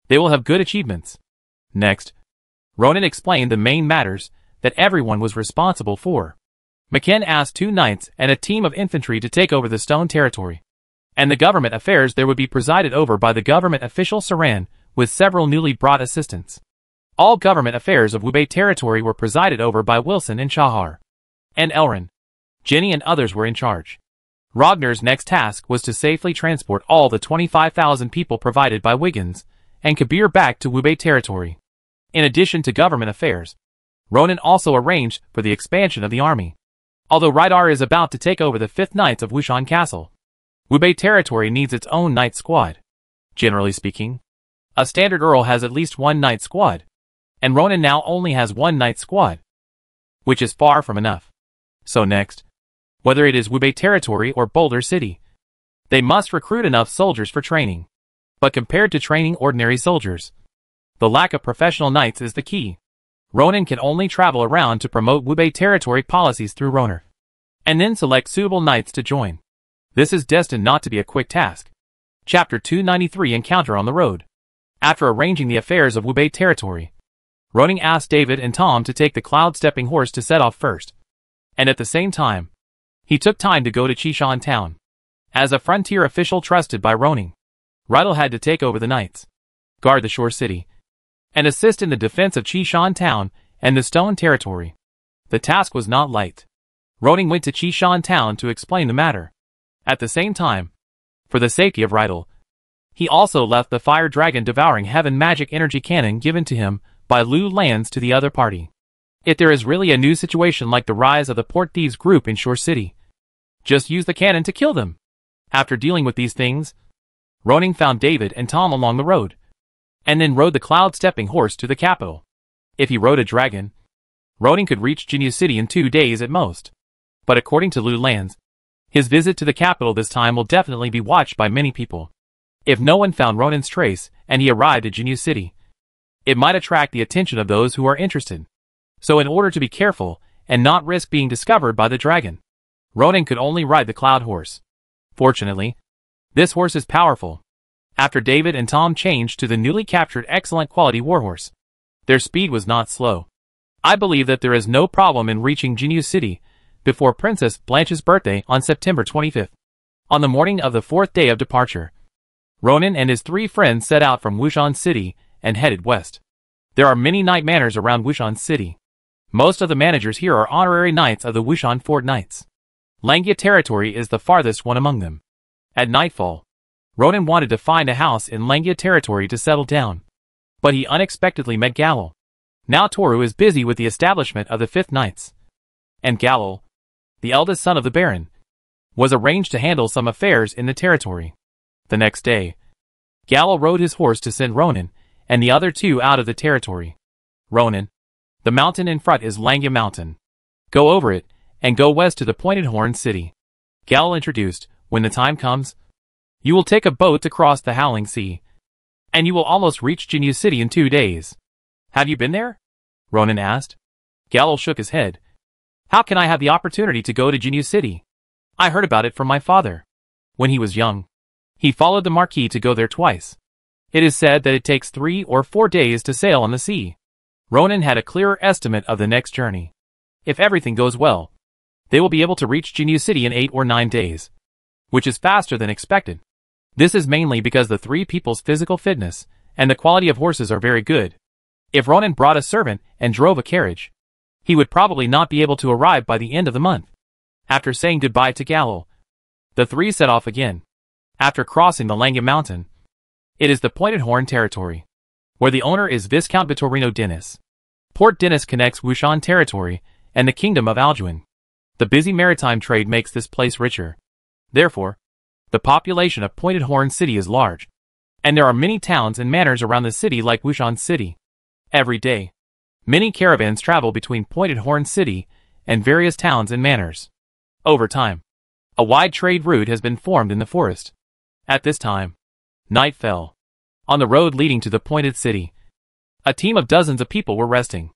[SPEAKER 1] they will have good achievements. Next, Ronan explained the main matters that everyone was responsible for. McKinn asked 2 knights and a team of infantry to take over the stone territory, and the government affairs there would be presided over by the government official Saran with several newly brought assistants. All government affairs of Wubei territory were presided over by Wilson and Chahar. And Elrin, Jenny and others were in charge. Ragnar's next task was to safely transport all the 25,000 people provided by Wiggins and Kabir back to Wubei territory. In addition to government affairs, Ronan also arranged for the expansion of the army. Although Rydar is about to take over the 5th Knights of Wushan Castle, Wubei territory needs its own knight squad. Generally speaking, a standard earl has at least 1 knight squad, and Ronan now only has 1 knight squad, which is far from enough. So next, whether it is Wubei territory or Boulder City, they must recruit enough soldiers for training. But compared to training ordinary soldiers, the lack of professional knights is the key. Ronan can only travel around to promote Wubei territory policies through Ronar, and then select suitable knights to join. This is destined not to be a quick task. Chapter 293 Encounter on the Road. After arranging the affairs of Wubei territory, Ronan asked David and Tom to take the cloud-stepping horse to set off first. And at the same time, he took time to go to Chishan town. As a frontier official trusted by Ronan, Rydell had to take over the knights, guard the shore city, and assist in the defense of Chishan town and the Stone territory. The task was not light. Ronan went to Chishan town to explain the matter. At the same time, for the safety of Rydell, he also left the fire dragon devouring heaven magic energy cannon given to him by Lu Lands to the other party. If there is really a new situation like the rise of the port thieves group in Shore City, just use the cannon to kill them. After dealing with these things, Ronan found David and Tom along the road, and then rode the cloud-stepping horse to the capital. If he rode a dragon, Ronan could reach Jinyu City in 2 days at most. But according to Lu Lands, his visit to the capital this time will definitely be watched by many people. If no one found Ronan's trace and he arrived at Jinyu City, it might attract the attention of those who are interested. So in order to be careful and not risk being discovered by the dragon, Ronan could only ride the cloud horse. Fortunately, this horse is powerful. After David and Tom changed to the newly captured excellent quality warhorse, their speed was not slow. I believe that there is no problem in reaching Jinyu City before Princess Blanche's birthday on September 25th. On the morning of the 4th day of departure, Ronan and his 3 friends set out from Wushan City and headed west. There are many knight manors around Wushan City. Most of the managers here are honorary knights of the Wushan Fort Knights. Langia territory is the farthest one among them. At nightfall, Ronan wanted to find a house in Langia territory to settle down, but he unexpectedly met Galil. Now Toru is busy with the establishment of the 5th Knights, and Galil, the eldest son of the Baron, was arranged to handle some affairs in the territory. The next day, Galil rode his horse to send Ronan and the other 2 out of the territory. Ronan, the mountain in front is Langia Mountain. Go over it, and go west to the Pointed Horn City. Galil introduced, when the time comes, you will take a boat to cross the Howling Sea, and you will almost reach Jinyu City in 2 days. Have you been there? Ronan asked. Galil shook his head. How can I have the opportunity to go to Jinyu City? I heard about it from my father. When he was young, he followed the Marquis to go there twice. It is said that it takes 3 or 4 days to sail on the sea. Ronan had a clearer estimate of the next journey. If everything goes well, they will be able to reach Jinyu City in 8 or 9 days, which is faster than expected. This is mainly because the 3 people's physical fitness and the quality of horses are very good. If Ronan brought a servant and drove a carriage, he would probably not be able to arrive by the end of the month. After saying goodbye to Galil, the 3 set off again. After crossing the Langia Mountain, it is the Pointed Horn territory, where the owner is Viscount Vittorino Dennis. Port Dennis connects Wushan territory and the Kingdom of Aljuan. The busy maritime trade makes this place richer. Therefore, the population of Pointed Horn City is large, and there are many towns and manors around the city like Wushan City. Every day, many caravans travel between Pointed Horn City and various towns and manors. Over time, a wide trade route has been formed in the forest. At this time, night fell. On the road leading to the Pointed City, a team of dozens of people were resting,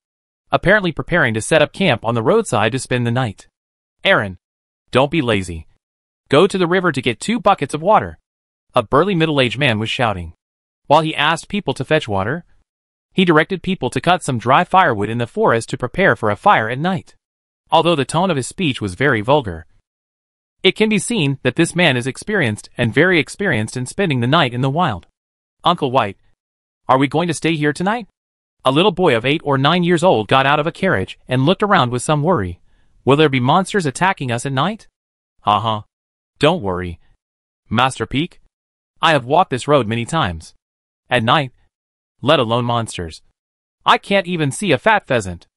[SPEAKER 1] apparently preparing to set up camp on the roadside to spend the night. Aaron, don't be lazy. Go to the river to get 2 buckets of water. A burly middle-aged man was shouting. While he asked people to fetch water, he directed people to cut some dry firewood in the forest to prepare for a fire at night. Although the tone of his speech was very vulgar, it can be seen that this man is experienced and very experienced in spending the night in the wild. Uncle White, are we going to stay here tonight? A little boy of 8 or 9 years old got out of a carriage and looked around with some worry. Will there be monsters attacking us at night? Don't worry, Master Peak. I have walked this road many times. At night, let alone monsters, I can't even see a fat pheasant.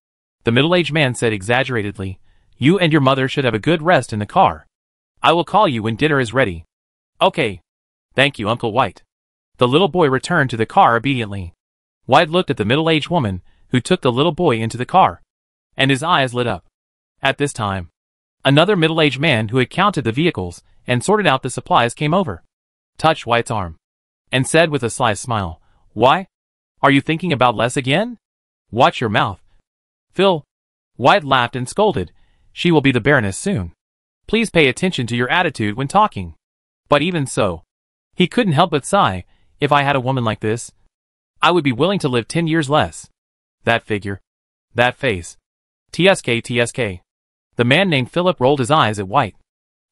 [SPEAKER 1] The middle-aged man said exaggeratedly, you and your mother should have a good rest in the car. I will call you when dinner is ready. Okay. Thank you, Uncle White. The little boy returned to the car obediently. White looked at the middle-aged woman, who took the little boy into the car, and his eyes lit up. At this time, another middle-aged man who had counted the vehicles and sorted out the supplies came over, touched White's arm, and said with a sly smile, Why? Are you thinking about Les again? Watch your mouth. Phil. White laughed and scolded, She will be the Baroness soon. Please pay attention to your attitude when talking. But even so, he couldn't help but sigh. If I had a woman like this, I would be willing to live 10 years less. That figure. That face. TSK TSK. The man named Philip rolled his eyes at White.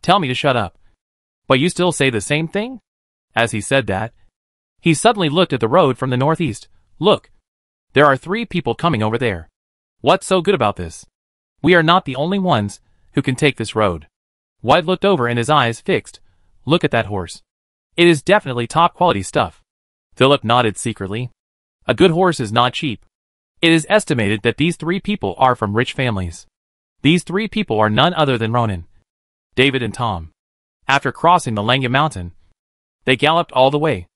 [SPEAKER 1] Tell me to shut up. But you still say the same thing? As he said that, he suddenly looked at the road from the northeast. Look. There are 3 people coming over there. What's so good about this? We are not the only ones who can take this road. White looked over and his eyes fixed. Look at that horse. It is definitely top quality stuff. Philip nodded secretly. A good horse is not cheap. It is estimated that these 3 people are from rich families. These 3 people are none other than Ronan, David and Tom. After crossing the Langya mountain, they galloped all the way,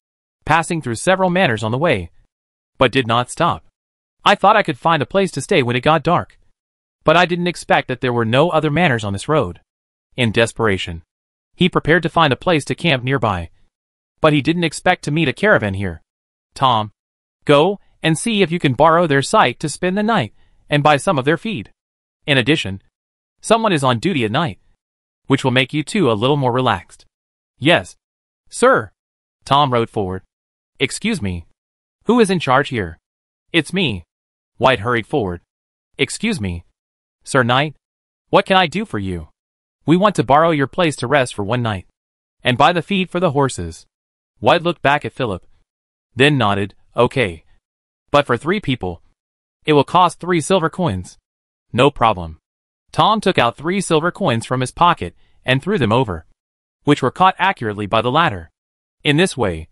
[SPEAKER 1] passing through several manors on the way, but did not stop. I thought I could find a place to stay when it got dark, but I didn't expect that there were no other manors on this road. In desperation, he prepared to find a place to camp nearby, but he didn't expect to meet a caravan here. Tom, go and see if you can borrow their site to spend the night and buy some of their feed. In addition, someone is on duty at night, which will make you two a little more relaxed. Yes, sir. Tom rode forward. Excuse me. Who is in charge here? It's me. White hurried forward. Excuse me. Sir Knight, what can I do for you? We want to borrow your place to rest for 1 night, and buy the feed for the horses. White looked back at Philip, then nodded, okay. But for 3 people, it will cost 3 silver coins. No problem. Tom took out 3 silver coins from his pocket and threw them over, which were caught accurately by the latter. In this way,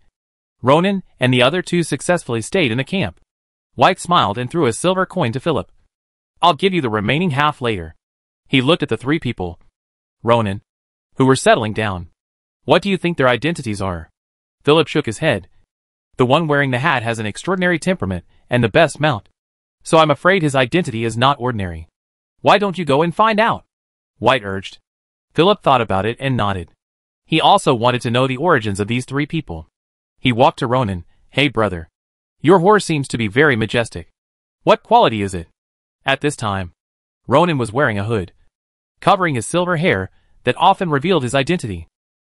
[SPEAKER 1] Ronan and the other 2 successfully stayed in the camp. White smiled and threw a silver coin to Philip. I'll give you the remaining half later. He looked at the 3 people, Ronan, who were settling down. What do you think their identities are? Philip shook his head. The one wearing the hat has an extraordinary temperament and the best mount, so I'm afraid his identity is not ordinary. Why don't you go and find out? White urged. Philip thought about it and nodded. He also wanted to know the origins of these 3 people. He walked to Ronan. Hey brother. Your horse seems to be very majestic. What quality is it? At this time, Ronan was wearing a hood, covering his silver hair that often revealed his identity.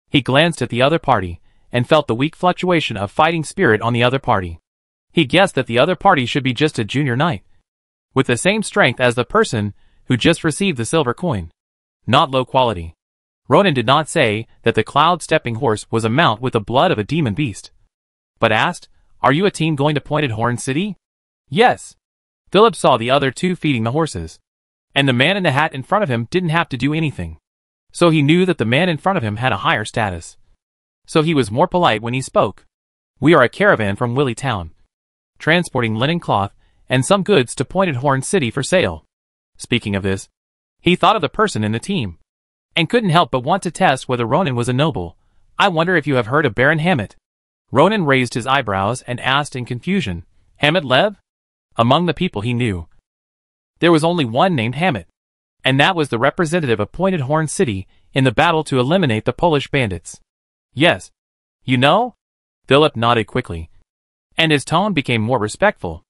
[SPEAKER 1] He glanced at the other party and felt the weak fluctuation of fighting spirit on the other party. He guessed that the other party should be just a junior knight, with the same strength as the person who just received the silver coin. Not low quality. Ronan did not say that the cloud-stepping horse was a mount with the blood of a demon beast, but asked, are you a team going to Pointed Horn City? Yes. Philip saw the other 2 feeding the horses, and the man in the hat in front of him didn't have to do anything. So he knew that the man in front of him had a higher status. So he was more polite when he spoke. We are a caravan from Willie Town, transporting linen cloth and some goods to Pointed Horn City for sale. Speaking of this, he thought of the person in the team, and couldn't help but want to test whether Ronan was a noble. I wonder if you have heard of Baron Hammett. Ronan raised his eyebrows and asked in confusion, Hammett Lev? Among the people he knew, there was only one named Hammett, and that was the representative of Pointed Horn City in the battle to eliminate the Polish bandits. Yes. You know? Philip nodded quickly, and his tone became more respectful.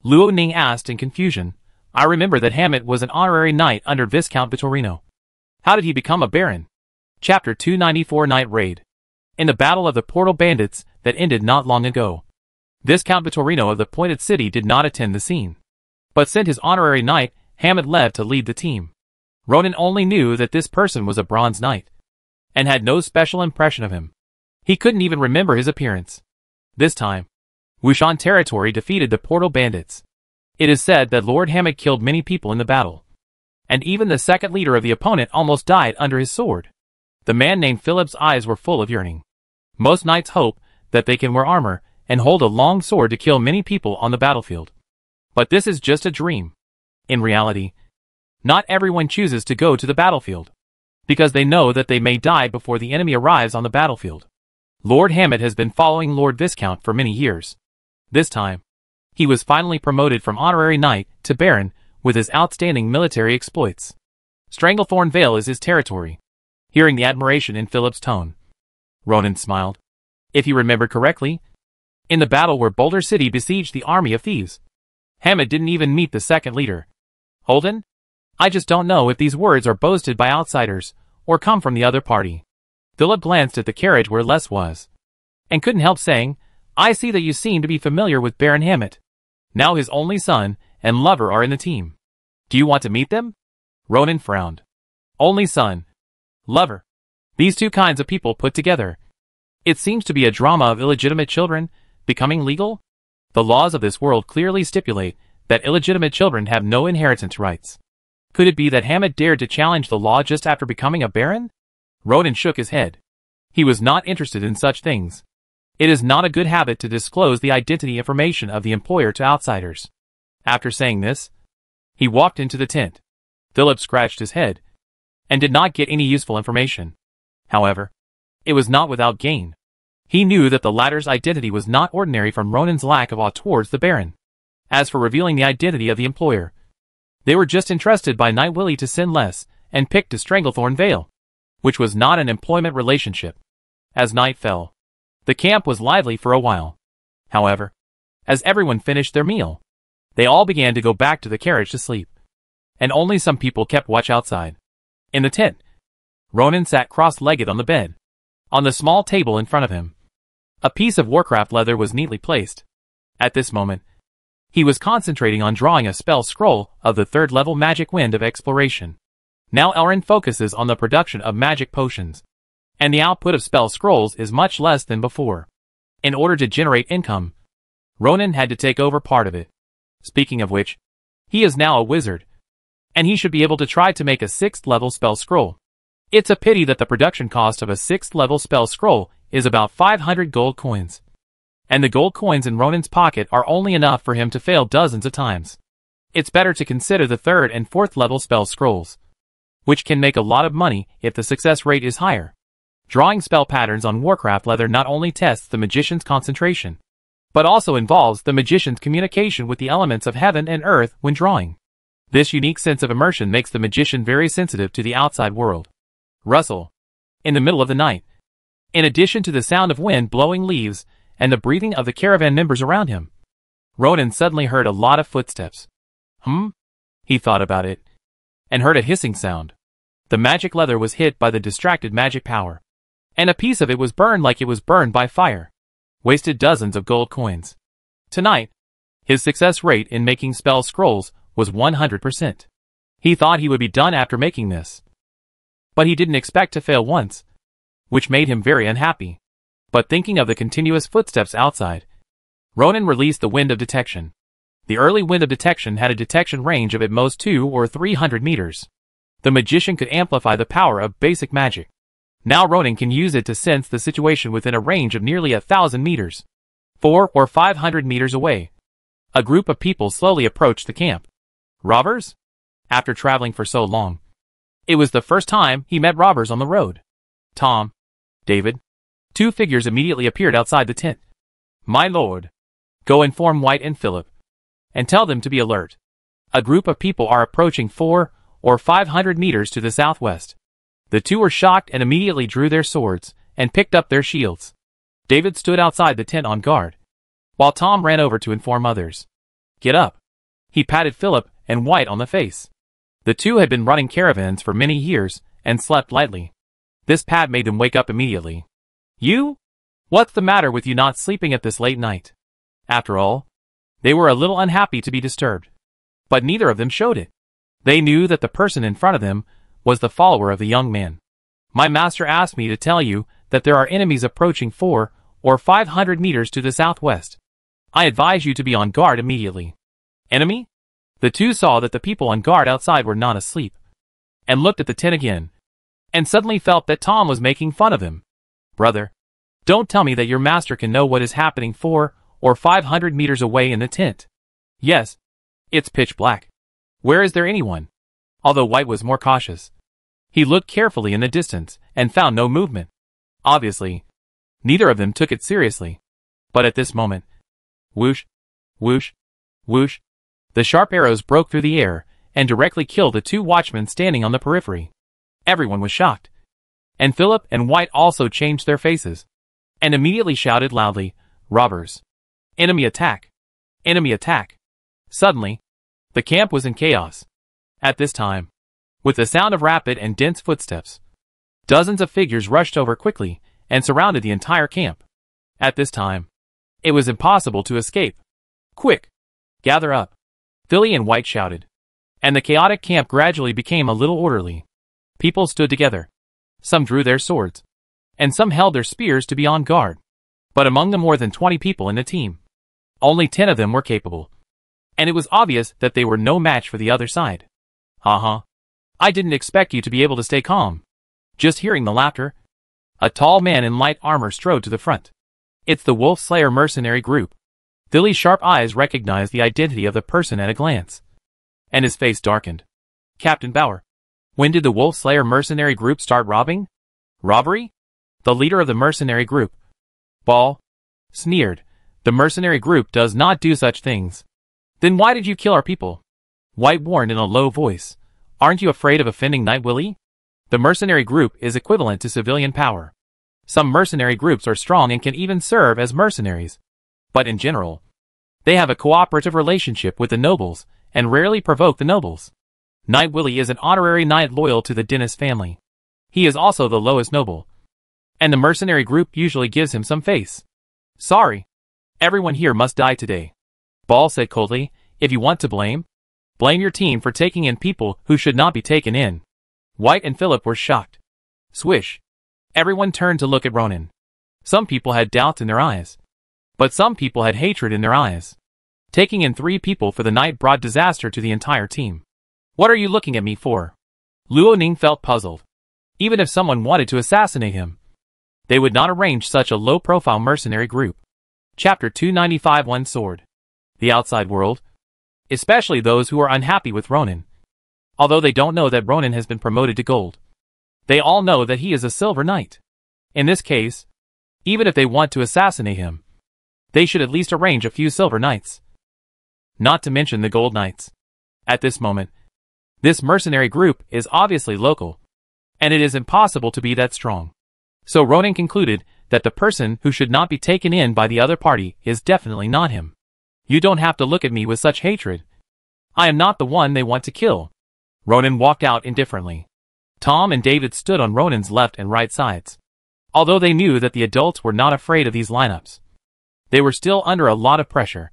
[SPEAKER 1] Luo Ning asked in confusion, I remember that Hammett was an honorary knight under Viscount Vittorino. How did he become a baron? Chapter 294 Night Raid. In the battle of the Portal Bandits that ended not long ago, Viscount Vittorino of the Pointed City did not attend the scene, but sent his honorary knight, Hammett Lev, to lead the team. Ronan only knew that this person was a bronze knight, and had no special impression of him. He couldn't even remember his appearance. This time, Wushan territory defeated the Portal Bandits. It is said that Lord Hammett killed many people in the battle, and even the second leader of the opponent almost died under his sword. The man named Philip's eyes were full of yearning. Most knights hope that they can wear armor and hold a long sword to kill many people on the battlefield. But this is just a dream. In reality, not everyone chooses to go to the battlefield, because they know that they may die before the enemy arrives on the battlefield. Lord Hammett has been following Lord Viscount for many years. This time, he was finally promoted from honorary knight to baron with his outstanding military exploits. Stranglethorn Vale is his territory. Hearing the admiration in Philip's tone, Ronan smiled. If he remembered correctly, in the battle where Boulder City besieged the army of thieves, Hammett didn't even meet the second leader. Holden? I just don't know if these words are boasted by outsiders or come from the other party. Philip glanced at the carriage where Les was, and couldn't help saying, I see that you seem to be familiar with Baron Hammett. Now his only son and lover are in the team. Do you want to meet them? Ronan frowned. Only son. Lover. These two kinds of people put together. It seems to be a drama of illegitimate children becoming legal. The laws of this world clearly stipulate that illegitimate children have no inheritance rights. Could it be that Hammett dared to challenge the law just after becoming a baron? Ronan shook his head. He was not interested in such things. It is not a good habit to disclose the identity information of the employer to outsiders. After saying this, he walked into the tent. Philip scratched his head and did not get any useful information. However, it was not without gain. He knew that the latter's identity was not ordinary from Ronan's lack of awe towards the baron. As for revealing the identity of the employer, they were just entrusted by Knight Willie to sin less and pick to Stranglethorn Vale, which was not an employment relationship. As night fell, the camp was lively for a while. However, as everyone finished their meal, they all began to go back to the carriage to sleep, and only some people kept watch outside. In the tent, Ronan sat cross-legged on the bed. On the small table in front of him, a piece of Warcraft leather was neatly placed. At this moment, he was concentrating on drawing a spell scroll of the 3rd level magic wind of exploration. Now Elrond focuses on the production of magic potions, and the output of spell scrolls is much less than before. In order to generate income, Ronan had to take over part of it. Speaking of which, he is now a wizard, and he should be able to try to make a 6th level spell scroll. It's a pity that the production cost of a 6th level spell scroll is about 500 gold coins. And the gold coins in Ronan's pocket are only enough for him to fail dozens of times. It's better to consider the 3rd and 4th level spell scrolls, which can make a lot of money if the success rate is higher. Drawing spell patterns on Warcraft leather not only tests the magician's concentration, but also involves the magician's communication with the elements of heaven and earth when drawing. This unique sense of immersion makes the magician very sensitive to the outside world. Rustle. In the middle of the night, in addition to the sound of wind blowing leaves and the breathing of the caravan members around him, Ronan suddenly heard a lot of footsteps. He thought about it, and heard a hissing sound. The magic leather was hit by the distracted magic power, and a piece of it was burned like it was burned by fire. Wasted dozens of gold coins. Tonight, his success rate in making spell scrolls was 100%. He thought he would be done after making this, but he didn't expect to fail once, which made him very unhappy. But thinking of the continuous footsteps outside, Ronan released the wind of detection. The early wind of detection had a detection range of at most 200 or 300 meters. The magician could amplify the power of basic magic. Now Ronan can use it to sense the situation within a range of nearly 1,000 meters. 400 or 500 meters away, a group of people slowly approached the camp. Robbers? After traveling for so long, it was the first time he met robbers on the road. Tom, David. 2 figures immediately appeared outside the tent. My lord, go inform White and Philip, and tell them to be alert. A group of people are approaching 400 or 500 meters to the southwest. The 2 were shocked and immediately drew their swords and picked up their shields. David stood outside the tent on guard, while Tom ran over to inform others. Get up. He patted Philip and White on the face. The 2 had been running caravans for many years and slept lightly. This pat made them wake up immediately. You? What's the matter with you not sleeping at this late night? After all, they were a little unhappy to be disturbed, but neither of them showed it. They knew that the person in front of them was the follower of the young man. My master asked me to tell you that there are enemies approaching 400 or 500 meters to the southwest. I advise you to be on guard immediately. Enemy? The 2 saw that the people on guard outside were not asleep, and looked at the tent again, and suddenly felt that Tom was making fun of him. Brother, don't tell me that your master can know what is happening 400 or 500 meters away in the tent. Yes, it's pitch black. Where is there anyone? Although White was more cautious, he looked carefully in the distance and found no movement. Obviously, neither of them took it seriously. But at this moment, whoosh, whoosh, whoosh, the sharp arrows broke through the air and directly killed the 2 watchmen standing on the periphery. Everyone was shocked, and Philip and White also changed their faces, and immediately shouted loudly, Robbers! Enemy attack! Enemy attack! Suddenly, the camp was in chaos. At this time, with the sound of rapid and dense footsteps, dozens of figures rushed over quickly and surrounded the entire camp. At this time, it was impossible to escape. Quick! Gather up! Philly and White shouted. And the chaotic camp gradually became a little orderly. People stood together. Some drew their swords. And some held their spears to be on guard. But among the more than 20 people in the team, only 10 of them were capable. And it was obvious that they were no match for the other side. I didn't expect you to be able to stay calm. Just hearing the laughter, a tall man in light armor strode to the front. It's the Wolf Slayer mercenary group. Philly's sharp eyes recognized the identity of the person at a glance. And his face darkened. Captain Bauer. When did the Wolf Slayer mercenary group start robbing? Robbery? The leader of the mercenary group, Ball, sneered. The mercenary group does not do such things. Then why did you kill our people? White warned in a low voice. Aren't you afraid of offending Night Willie? The mercenary group is equivalent to civilian power. Some mercenary groups are strong and can even serve as mercenaries. But in general, they have a cooperative relationship with the nobles and rarely provoke the nobles. Night Willie is an honorary knight loyal to the Dennis family. He is also the lowest noble. And the mercenary group usually gives him some face. Sorry. Everyone here must die today. Ball said coldly. If you want to blame your team for taking in people who should not be taken in. White and Philip were shocked. Swish. Everyone turned to look at Ronan. Some people had doubts in their eyes. But some people had hatred in their eyes. Taking in 3 people for the night brought disaster to the entire team. What are you looking at me for? Luo Ning felt puzzled. Even if someone wanted to assassinate him, they would not arrange such a low-profile mercenary group. Chapter 295 One Sword. The outside world, especially those who are unhappy with Ronan. Although they don't know that Ronan has been promoted to gold, they all know that he is a silver knight. In this case, even if they want to assassinate him, they should at least arrange a few silver knights. Not to mention the gold knights. At this moment, this mercenary group is obviously local, and it is impossible to be that strong. So Ronan concluded that the person who should not be taken in by the other party is definitely not him. You don't have to look at me with such hatred. I am not the one they want to kill. Ronan walked out indifferently. Tom and David stood on Ronan's left and right sides. Although they knew that the adults were not afraid of these lineups, they were still under a lot of pressure.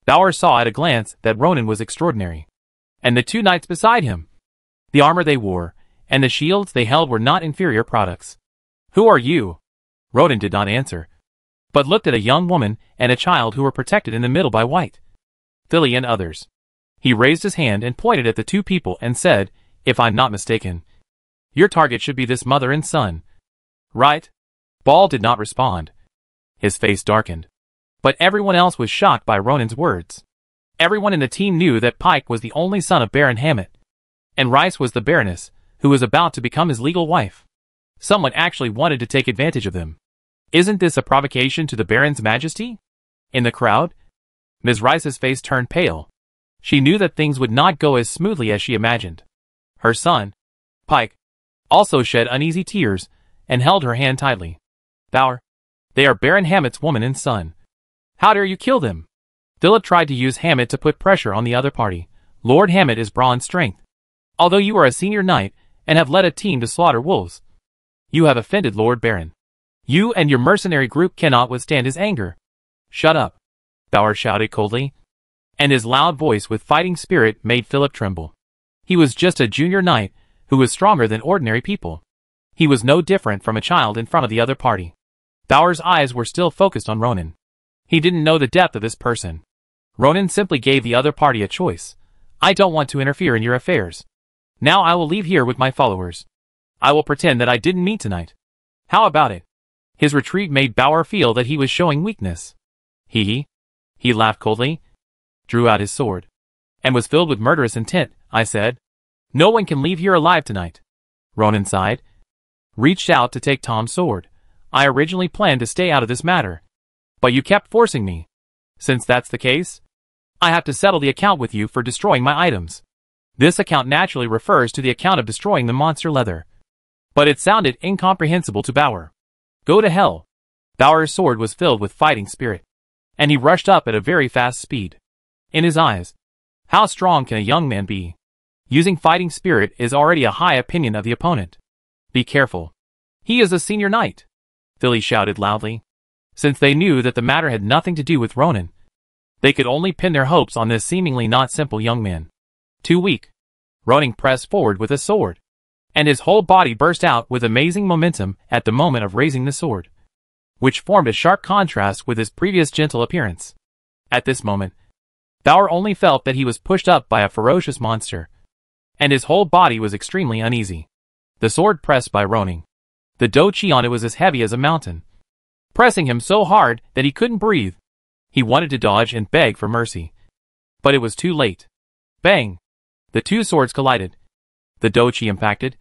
[SPEAKER 1] Bauer saw at a glance that Ronan was extraordinary. And the 2 knights beside him. The armor they wore, and the shields they held were not inferior products. Who are you? Ronan did not answer, but looked at a young woman and a child who were protected in the middle by White, Philly and others. He raised his hand and pointed at the 2 people and said, if I'm not mistaken, your target should be this mother and son. Right? Ball did not respond. His face darkened. But everyone else was shocked by Ronan's words. Everyone in the team knew that Pike was the only son of Baron Hammett, and Rice was the Baroness, who was about to become his legal wife. Someone actually wanted to take advantage of them. Isn't this a provocation to the Baron's Majesty? In the crowd, Ms. Rice's face turned pale. She knew that things would not go as smoothly as she imagined. Her son, Pike, also shed uneasy tears and held her hand tightly. Bauer, they are Baron Hammett's woman and son. How dare you kill them? Philip tried to use Hammett to put pressure on the other party. Lord Hammett is bronze strength. Although you are a senior knight and have led a team to slaughter wolves, you have offended Lord Baron. You and your mercenary group cannot withstand his anger. Shut up, Bauer shouted coldly, and his loud voice with fighting spirit made Philip tremble. He was just a junior knight who was stronger than ordinary people. He was no different from a child in front of the other party. Bauer's eyes were still focused on Ronan. He didn't know the depth of this person. Ronan simply gave the other party a choice. I don't want to interfere in your affairs. Now I will leave here with my followers. I will pretend that I didn't meet tonight. How about it? His retreat made Bauer feel that he was showing weakness. He laughed coldly, drew out his sword, and was filled with murderous intent. I said, no one can leave here alive tonight. Ronan sighed, reached out to take Tom's sword. I originally planned to stay out of this matter, but you kept forcing me. Since that's the case, I have to settle the account with you for destroying my items. This account naturally refers to the account of destroying the monster leather, but it sounded incomprehensible to Bauer. Go to hell. Bauer's sword was filled with fighting spirit, and he rushed up at a very fast speed. In his eyes, how strong can a young man be? Using fighting spirit is already a high opinion of the opponent. Be careful. He is a senior knight, Philly shouted loudly. Since they knew that the matter had nothing to do with Ronan, They could only pin their hopes on this seemingly not simple young man. Too weak. Ronan pressed forward with a sword, and his whole body burst out with amazing momentum at the moment of raising the sword, which formed a sharp contrast with his previous gentle appearance. At this moment, Bauer only felt that he was pushed up by a ferocious monster, and his whole body was extremely uneasy. The sword pressed by Ronan. The dochi on it was as heavy as a mountain, pressing him so hard that he couldn't breathe. He wanted to dodge and beg for mercy, but it was too late. Bang! The two swords collided. The dochi impacted.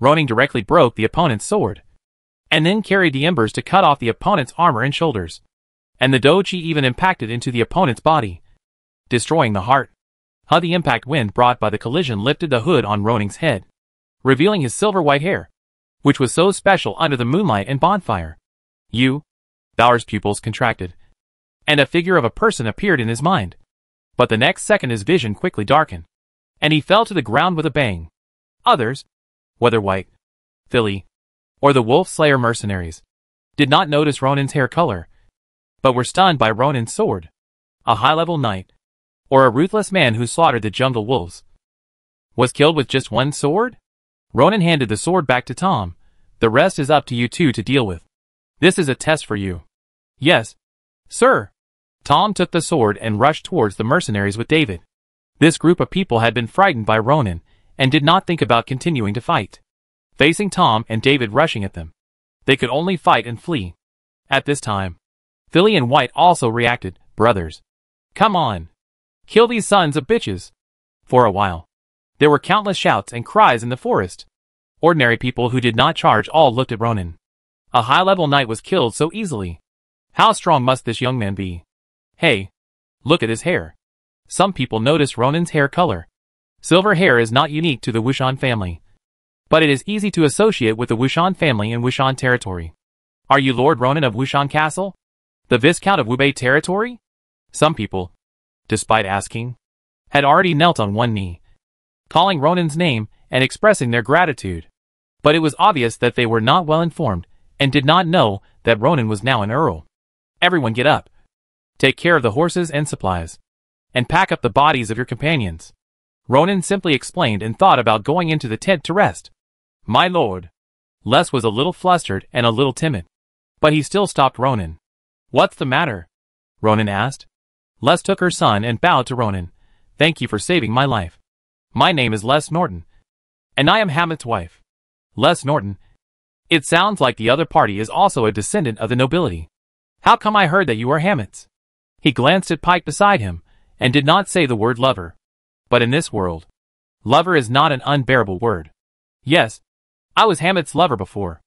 [SPEAKER 1] Ronan directly broke the opponent's sword, and then carried the embers to cut off the opponent's armor and shoulders. And the dochi even impacted into the opponent's body, destroying the heart. How the impact wind brought by the collision lifted the hood on Ronan's head, revealing his silver-white hair, which was so special under the moonlight and bonfire. Bauer's pupils contracted, and a figure of a person appeared in his mind. But the next second his vision quickly darkened, and he fell to the ground with a bang. Others, whether White, Philly, or the Wolf Slayer mercenaries, did not notice Ronan's hair color, but were stunned by Ronan's sword. A high-level knight, or a ruthless man who slaughtered the jungle wolves, was killed with just one sword? Ronan handed the sword back to Tom. The rest is up to you two to deal with. This is a test for you. Yes, sir. Tom took the sword and rushed towards the mercenaries with David. This group of people had been frightened by Ronan, and did not think about continuing to fight. Facing Tom and David rushing at them, they could only fight and flee. At this time, Philly and White also reacted. Brothers, come on. Kill these sons of bitches. For a while, there were countless shouts and cries in the forest. Ordinary people who did not charge all looked at Ronan. A high-level knight was killed so easily. How strong must this young man be? Hey, look at his hair. Some people noticed Ronan's hair color. Silver hair is not unique to the Wushan family, but it is easy to associate with the Wushan family in Wushan territory. Are you Lord Ronan of Wushan Castle? The Viscount of Wubei territory? Some people, despite asking, had already knelt on one knee, calling Ronan's name and expressing their gratitude. But it was obvious that they were not well informed and did not know that Ronan was now an earl. Everyone get up. Take care of the horses and supplies, and pack up the bodies of your companions. Ronan simply explained and thought about going into the tent to rest. My lord. Les was a little flustered and a little timid, but he still stopped Ronan. What's the matter? Ronan asked. Les took her son and bowed to Ronan. Thank you for saving my life. My name is Les Norton, and I am Hammond's wife. Les Norton. It sounds like the other party is also a descendant of the nobility. How come I heard that you are Hammett's? He glanced at Pike beside him, and did not say the word lover. But in this world, lover is not an unbearable word. Yes, I was Hammett's lover before,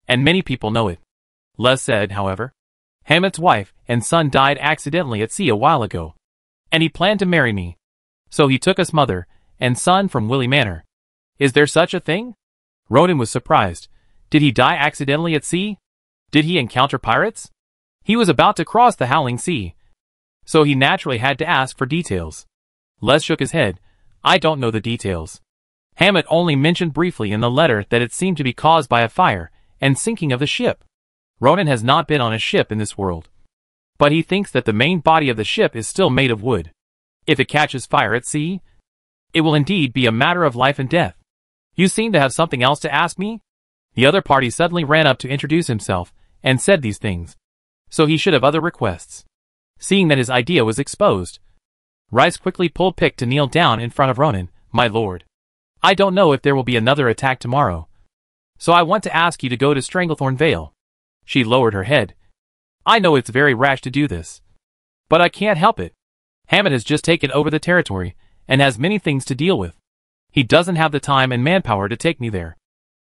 [SPEAKER 1] and many people know it. Les said, however. Hammett's wife and son died accidentally at sea a while ago, and he planned to marry me. So he took us mother and son from Willie Manor. Is there such a thing? Ronan was surprised. Did he die accidentally at sea? Did he encounter pirates? He was about to cross the howling sea, so he naturally had to ask for details. Les shook his head. I don't know the details. Hammett only mentioned briefly in the letter that it seemed to be caused by a fire and sinking of the ship. Ronan has not been on a ship in this world, but he thinks that the main body of the ship is still made of wood. If it catches fire at sea, it will indeed be a matter of life and death. You seem to have something else to ask me? The other party suddenly ran up to introduce himself and said these things, so he should have other requests. Seeing that his idea was exposed, Rice quickly pulled Pick to kneel down in front of Ronan. My lord, I don't know if there will be another attack tomorrow, so I want to ask you to go to Stranglethorn Vale. She lowered her head. I know it's very rash to do this, but I can't help it. Hammett has just taken over the territory and has many things to deal with. He doesn't have the time and manpower to take me there.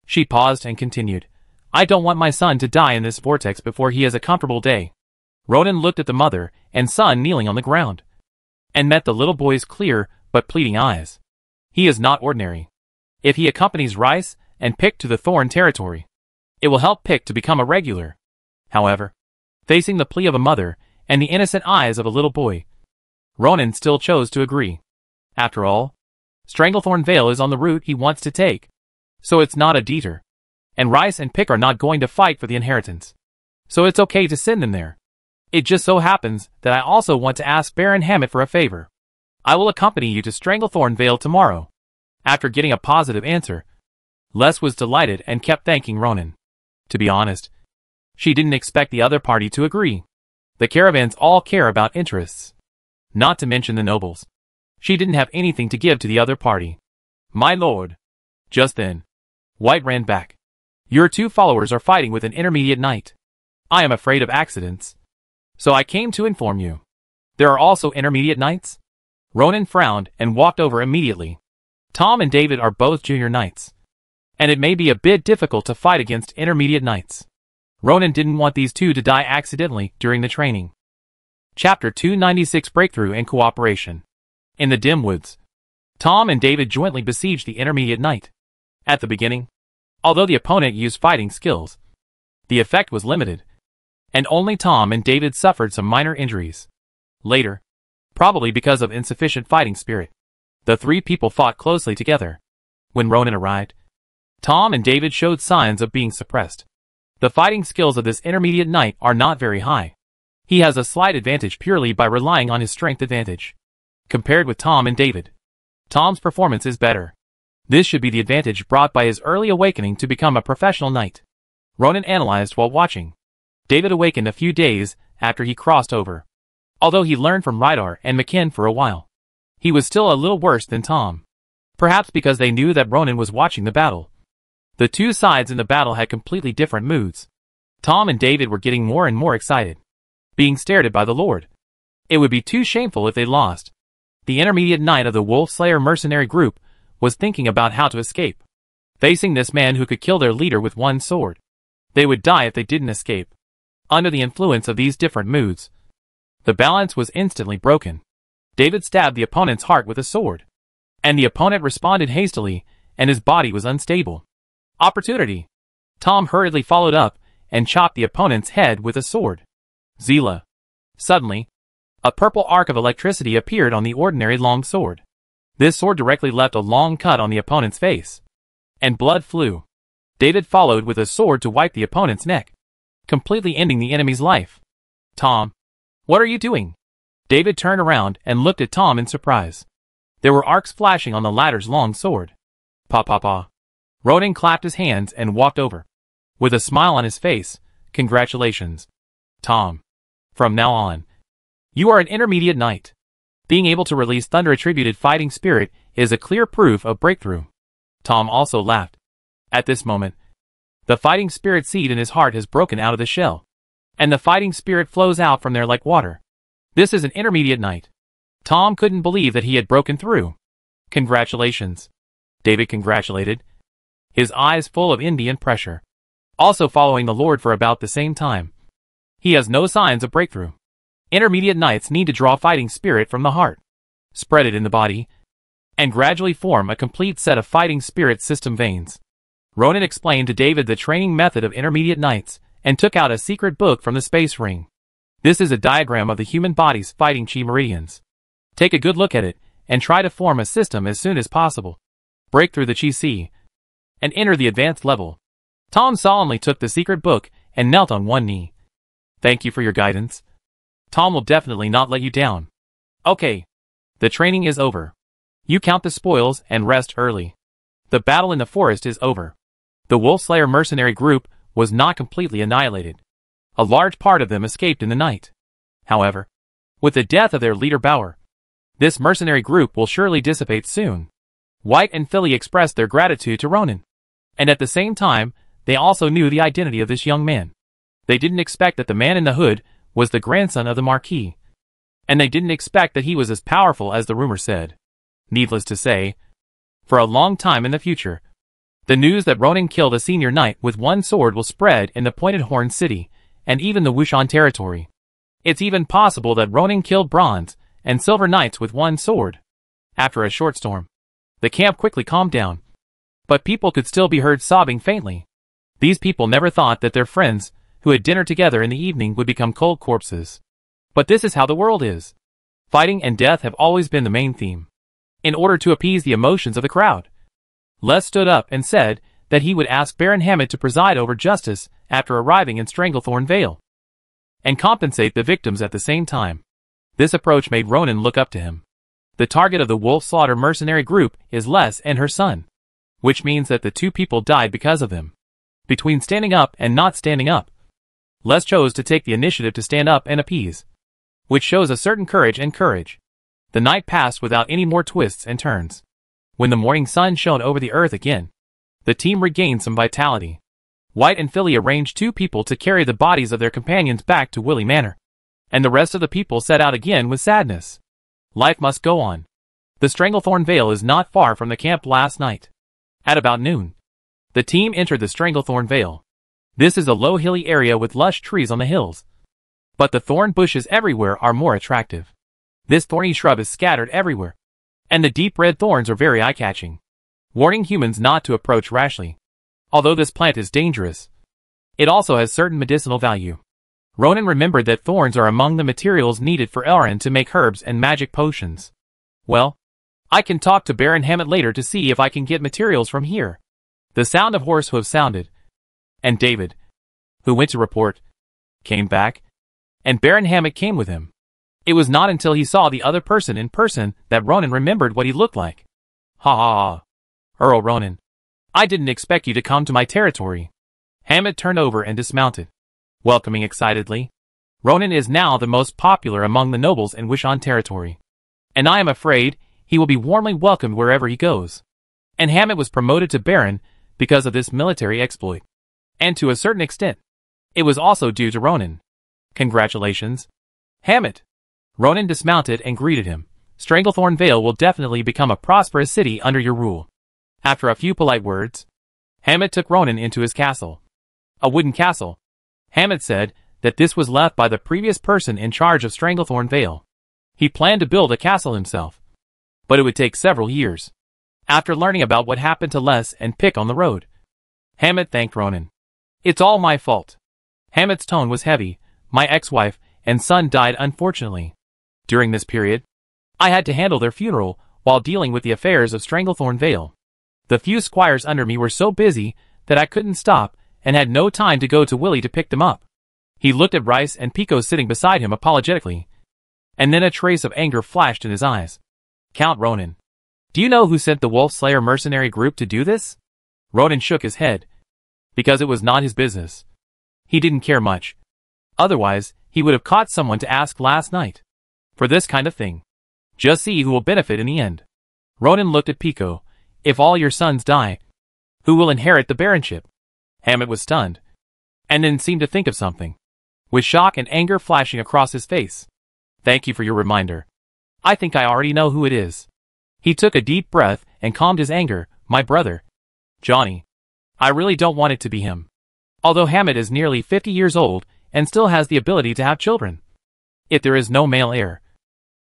[SPEAKER 1] She paused and continued. I don't want my son to die in this vortex before he has a comfortable day. Ronan looked at the mother and son kneeling on the ground, and met the little boy's clear but pleading eyes. He is not ordinary. If he accompanies Rice and Pick to the Thorn territory, it will help Pick to become a regular. However, facing the plea of a mother and the innocent eyes of a little boy, Ronan still chose to agree. After all, Stranglethorn Vale is on the route he wants to take, so it's not a detour, and Rice and Pick are not going to fight for the inheritance, so it's okay to send them there. It just so happens that I also want to ask Baron Hammett for a favor. I will accompany you to Stranglethorn Vale tomorrow. After getting a positive answer, Les was delighted and kept thanking Ronan. To be honest, she didn't expect the other party to agree. The caravans all care about interests. Not to mention the nobles. She didn't have anything to give to the other party. My lord. Just then, White ran back. Your two followers are fighting with an intermediate knight. I am afraid of accidents, so I came to inform you. There are also intermediate knights? Ronan frowned and walked over immediately. Tom and David are both junior knights, and it may be a bit difficult to fight against intermediate knights. Ronan didn't want these two to die accidentally during the training. Chapter 296 Breakthrough and Cooperation. In the dim woods, Tom and David jointly besieged the intermediate knight. At the beginning, although the opponent used fighting skills, the effect was limited, and only Tom and David suffered some minor injuries. Later, probably because of insufficient fighting spirit, the three people fought closely together. When Ronan arrived, Tom and David showed signs of being suppressed. The fighting skills of this intermediate knight are not very high. He has a slight advantage purely by relying on his strength advantage. Compared with Tom and David, Tom's performance is better. This should be the advantage brought by his early awakening to become a professional knight. Ronan analyzed while watching. David awakened a few days after he crossed over. Although he learned from Rydar and McKinn for a while, he was still a little worse than Tom. Perhaps because they knew that Ronan was watching the battle. The two sides in the battle had completely different moods. Tom and David were getting more and more excited, being stared at by the Lord. It would be too shameful if they lost. The intermediate knight of the Wolf Slayer mercenary group was thinking about how to escape. Facing this man who could kill their leader with one sword, they would die if they didn't escape. Under the influence of these different moods, the balance was instantly broken. David stabbed the opponent's heart with a sword, and the opponent responded hastily, and his body was unstable. Opportunity. Tom hurriedly followed up and chopped the opponent's head with a sword. Zila. Suddenly, a purple arc of electricity appeared on the ordinary long sword. This sword directly left a long cut on the opponent's face, and blood flew. David followed with a sword to wipe the opponent's neck, completely ending the enemy's life. Tom, what are you doing? David turned around and looked at Tom in surprise. There were arcs flashing on the latter's long sword. Pa. Ronan clapped his hands and walked over. With a smile on his face, congratulations, Tom. From now on, you are an intermediate knight. Being able to release thunder-attributed fighting spirit is a clear proof of breakthrough. Tom also laughed. At this moment, the fighting spirit seed in his heart has broken out of the shell, and the fighting spirit flows out from there like water. This is an intermediate knight. Tom couldn't believe that he had broken through. Congratulations. David congratulated, his eyes full of Indian pressure. Also following the Lord for about the same time. He has no signs of breakthrough. Intermediate knights need to draw fighting spirit from the heart, spread it in the body, and gradually form a complete set of fighting spirit system veins. Ronan explained to David the training method of intermediate knights and took out a secret book from the space ring. This is a diagram of the human body's fighting chi meridians. Take a good look at it and try to form a system as soon as possible. Break through the chi C and enter the advanced level. Tom solemnly took the secret book and knelt on one knee. Thank you for your guidance. Tom will definitely not let you down. Okay. The training is over. You count the spoils and rest early. The battle in the forest is over. The Wolf Slayer mercenary group was not completely annihilated. A large part of them escaped in the night. However, with the death of their leader Bauer, this mercenary group will surely dissipate soon. White and Philly expressed their gratitude to Ronan, and at the same time, they also knew the identity of this young man. They didn't expect that the man in the hood was the grandson of the Marquis, and they didn't expect that he was as powerful as the rumor said. Needless to say, for a long time in the future, the news that Ronan killed a senior knight with one sword will spread in the Pointed Horn City, and even the Wushan territory. It's even possible that Ronan killed bronze and silver knights with one sword. After a short storm, the camp quickly calmed down, but people could still be heard sobbing faintly. These people never thought that their friends, who had dinner together in the evening, would become cold corpses. But this is how the world is. Fighting and death have always been the main theme. In order to appease the emotions of the crowd, Les stood up and said that he would ask Baron Hammett to preside over justice after arriving in Stranglethorn Vale. and compensate the victims at the same time. This approach made Ronan look up to him. The target of the wolf slaughter mercenary group is Les and her son, which means that the two people died because of him. Between standing up and not standing up, Les chose to take the initiative to stand up and appease, which shows a certain courage and courage. The night passed without any more twists and turns. When the morning sun shone over the earth again, the team regained some vitality. White and Philly arranged two people to carry the bodies of their companions back to Willie Manor, and the rest of the people set out again with sadness. Life must go on. The Stranglethorn Vale is not far from the camp last night. At about noon, the team entered the Stranglethorn Vale. This is a low hilly area with lush trees on the hills, but the thorn bushes everywhere are more attractive. This thorny shrub is scattered everywhere, and the deep red thorns are very eye-catching, warning humans not to approach rashly. Although this plant is dangerous, it also has certain medicinal value. Ronan remembered that thorns are among the materials needed for Elrond to make herbs and magic potions. Well, I can talk to Baron Hammett later to see if I can get materials from here. The sound of horse hooves sounded, and David, who went to report, came back, and Baron Hammett came with him. It was not until he saw the other person in person that Ronan remembered what he looked like. Ha ha ha. Earl Ronan, I didn't expect you to come to my territory. Hammett turned over and dismounted, welcoming excitedly. Ronan is now the most popular among the nobles in Wishon territory, and I am afraid he will be warmly welcomed wherever he goes. And Hammett was promoted to Baron because of this military exploit. And to a certain extent, it was also due to Ronan. Congratulations, Hammett. Ronan dismounted and greeted him. Stranglethorn Vale will definitely become a prosperous city under your rule. After a few polite words, Hammett took Ronan into his castle. A wooden castle. Hammett said that this was left by the previous person in charge of Stranglethorn Vale. He planned to build a castle himself, but it would take several years. After learning about what happened to Les and Pick on the road, Hammett thanked Ronan. It's all my fault. Hammett's tone was heavy. My ex-wife and son died unfortunately. During this period, I had to handle their funeral while dealing with the affairs of Stranglethorn Vale. The few squires under me were so busy that I couldn't stop and had no time to go to Willie to pick them up. He looked at Rice and Pico sitting beside him apologetically, and then a trace of anger flashed in his eyes. Count Ronan, do you know who sent the Wolf Slayer mercenary group to do this? Ronan shook his head, because it was not his business. He didn't care much. Otherwise, he would have caught someone to ask last night for this kind of thing. Just see who will benefit in the end. Ronan looked at Pico. If all your sons die, who will inherit the baronship? Hammett was stunned, and then seemed to think of something, with shock and anger flashing across his face. Thank you for your reminder. I think I already know who it is. He took a deep breath and calmed his anger. My brother, Johnny. I really don't want it to be him. Although Hammett is nearly 50 years old and still has the ability to have children, if there is no male heir,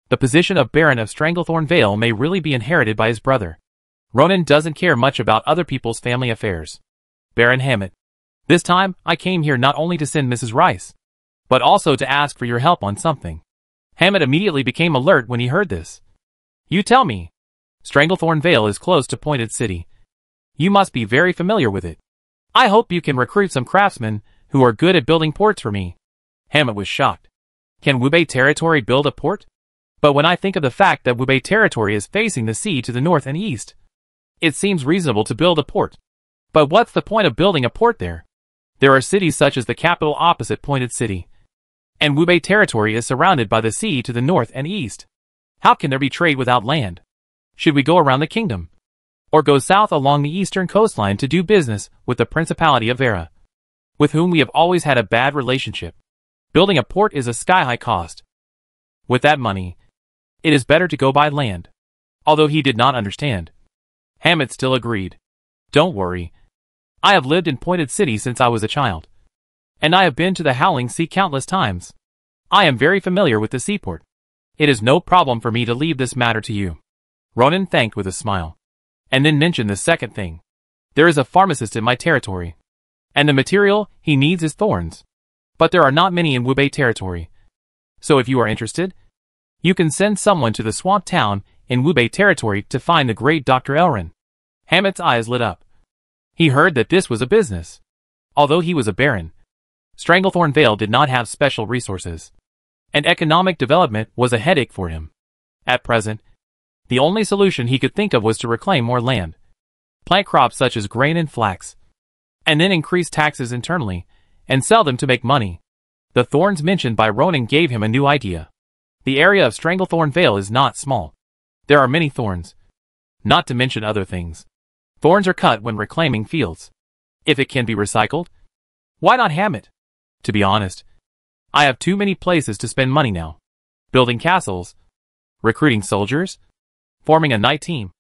[SPEAKER 1] the position of Baron of Stranglethorn Vale may really be inherited by his brother. Ronan doesn't care much about other people's family affairs. Baron Hammett, this time I came here not only to send Mrs. Rice, but also to ask for your help on something. Hammett immediately became alert when he heard this. You tell me. Stranglethorn Vale is close to Pointed City. You must be very familiar with it. I hope you can recruit some craftsmen who are good at building ports for me. Hammett was shocked. Can Wubei territory build a port? But when I think of the fact that Wubei territory is facing the sea to the north and east, it seems reasonable to build a port. But what's the point of building a port there? There are cities such as the capital opposite Pointed City, and Wubei territory is surrounded by the sea to the north and east. How can there be trade without land? Should we go around the kingdom, or go south along the eastern coastline to do business with the Principality of Vera, with whom we have always had a bad relationship? Building a port is a sky-high cost. With that money, it is better to go by land. Although he did not understand, Hammett still agreed. Don't worry. I have lived in Pointed City since I was a child, and I have been to the Howling Sea countless times. I am very familiar with the seaport. It is no problem for me to leave this matter to you. Ronan thanked with a smile, and then mentioned the second thing. There is a pharmacist in my territory, and the material he needs is thorns. But there are not many in Wubei territory. So if you are interested, you can send someone to the swamp town in Wubei territory to find the great Dr. Elrond. Hammett's eyes lit up. He heard that this was a business. Although he was a baron, Stranglethorn Vale did not have special resources, and economic development was a headache for him. At present, the only solution he could think of was to reclaim more land, plant crops such as grain and flax, and then increase taxes internally, and sell them to make money. The thorns mentioned by Ronan gave him a new idea. The area of Stranglethorn Vale is not small. There are many thorns, not to mention other things. Thorns are cut when reclaiming fields. If it can be recycled, why not ham it? To be honest, I have too many places to spend money now. Building castles, recruiting soldiers, forming a night team,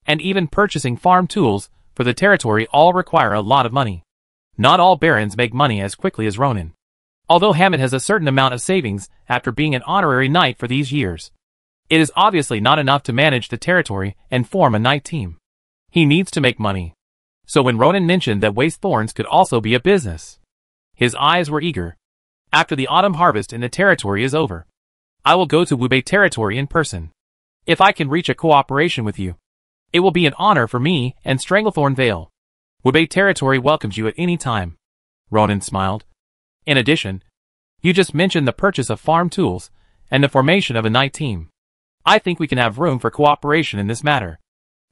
[SPEAKER 1] and even purchasing farm tools for the territory all require a lot of money. Not all barons make money as quickly as Ronan. Although Hammett has a certain amount of savings after being an honorary knight for these years, it is obviously not enough to manage the territory and form a knight team. He needs to make money. So when Ronan mentioned that waste thorns could also be a business, his eyes were eager. After the autumn harvest in the territory is over, I will go to Wubei territory in person. If I can reach a cooperation with you, it will be an honor for me and Stranglethorn Vale. Wubei territory welcomes you at any time. Ronan smiled. In addition, you just mentioned the purchase of farm tools and the formation of a knight team. I think we can have room for cooperation in this matter.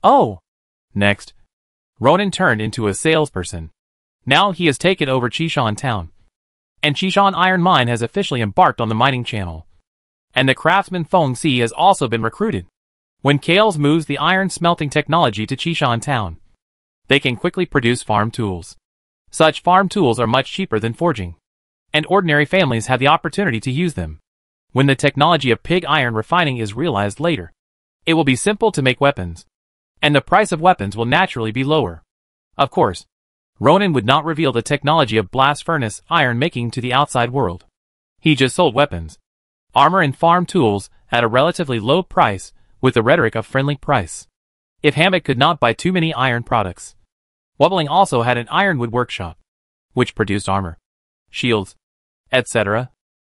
[SPEAKER 1] Oh! Next, Ronan turned into a salesperson. Now he has taken over Chishan town, and Chishan Iron Mine has officially embarked on the mining channel. And the craftsman Feng Si has also been recruited. When Kales moves the iron smelting technology to Chishan town, they can quickly produce farm tools. Such farm tools are much cheaper than forging, and ordinary families have the opportunity to use them. When the technology of pig iron refining is realized later, it will be simple to make weapons, and the price of weapons will naturally be lower. Of course, Ronan would not reveal the technology of blast furnace iron making to the outside world. He just sold weapons, armor and farm tools at a relatively low price with the rhetoric of friendly price. If Hammett could not buy too many iron products, Wobbling also had an ironwood workshop, which produced armor, shields, etc.,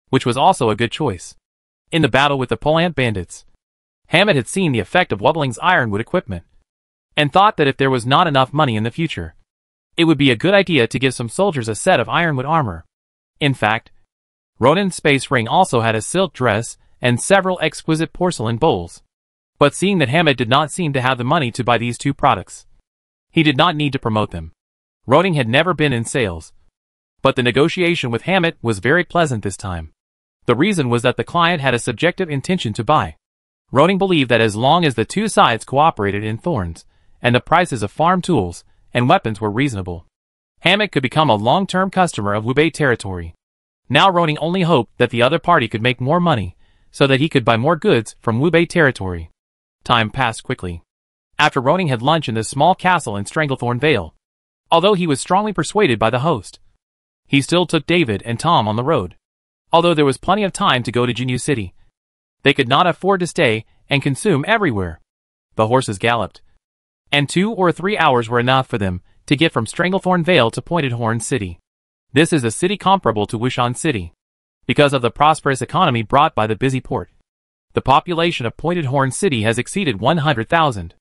[SPEAKER 1] which was also a good choice. In the battle with the Polant bandits, Hammett had seen the effect of Wobbling's ironwood equipment, and thought that if there was not enough money in the future, it would be a good idea to give some soldiers a set of ironwood armor. In fact, Ronan's space ring also had a silk dress and several exquisite porcelain bowls. But seeing that Hammett did not seem to have the money to buy these two products, he did not need to promote them. Ronan had never been in sales, but the negotiation with Hammett was very pleasant this time. The reason was that the client had a subjective intention to buy. Ronan believed that as long as the two sides cooperated in thorns, and the prices of farm tools and weapons were reasonable, Hammett could become a long-term customer of Wubei territory. Now Ronan only hoped that the other party could make more money, so that he could buy more goods from Wubei territory. Time passed quickly. After Ronan had lunch in the small castle in Stranglethorn Vale, although he was strongly persuaded by the host, he still took David and Tom on the road. Although there was plenty of time to go to Jinyu City, they could not afford to stay and consume everywhere. The horses galloped, and 2 or 3 hours were enough for them to get from Stranglethorn Vale to Pointed Horn City. This is a city comparable to Wushan City, because of the prosperous economy brought by the busy port. The population of Pointed Horn City has exceeded 100,000.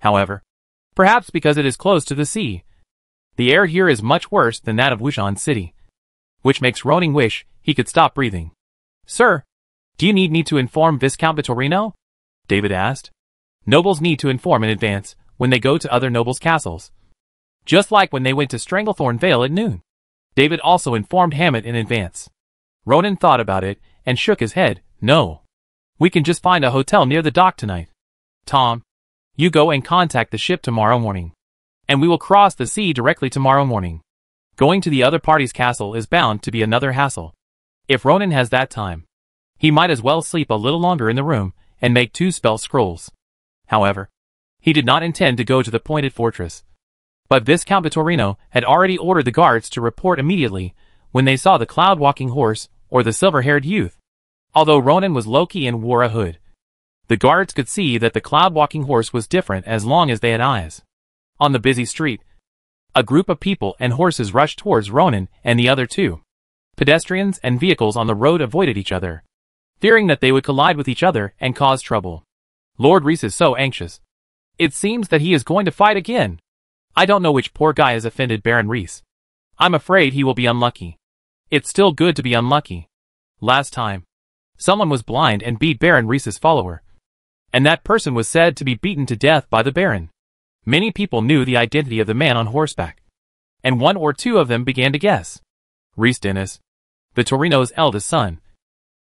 [SPEAKER 1] However, perhaps because it is close to the sea, the air here is much worse than that of Wushan City, which makes Ronan wish he could stop breathing. Sir, do you need me to inform Viscount Vittorino? David asked. Nobles need to inform in advance when they go to other nobles' castles, just like when they went to Stranglethorn Vale at noon. David also informed Hammett in advance. Ronan thought about it and shook his head. No. We can just find a hotel near the dock tonight. Tom, you go and contact the ship tomorrow morning, and we will cross the sea directly tomorrow morning. Going to the other party's castle is bound to be another hassle. If Ronan has that time, he might as well sleep a little longer in the room and make 2 spell scrolls. However, he did not intend to go to the Pointed Fortress. But Viscount Vittorino had already ordered the guards to report immediately when they saw the cloud-walking horse or the silver-haired youth. Although Ronan was low-key and wore a hood, the guards could see that the cloud-walking horse was different as long as they had eyes. On the busy street, a group of people and horses rushed towards Ronan and the other two. Pedestrians and vehicles on the road avoided each other, fearing that they would collide with each other and cause trouble. Lord Reese is so anxious. It seems that he is going to fight again. I don't know which poor guy has offended Baron Reese. I'm afraid he will be unlucky. It's still good to be unlucky. Last time, someone was blind and beat Baron Reese's follower. And that person was said to be beaten to death by the Baron. Many people knew the identity of the man on horseback. And one or two of them began to guess. Rhys Dennis, Vittorino's eldest son,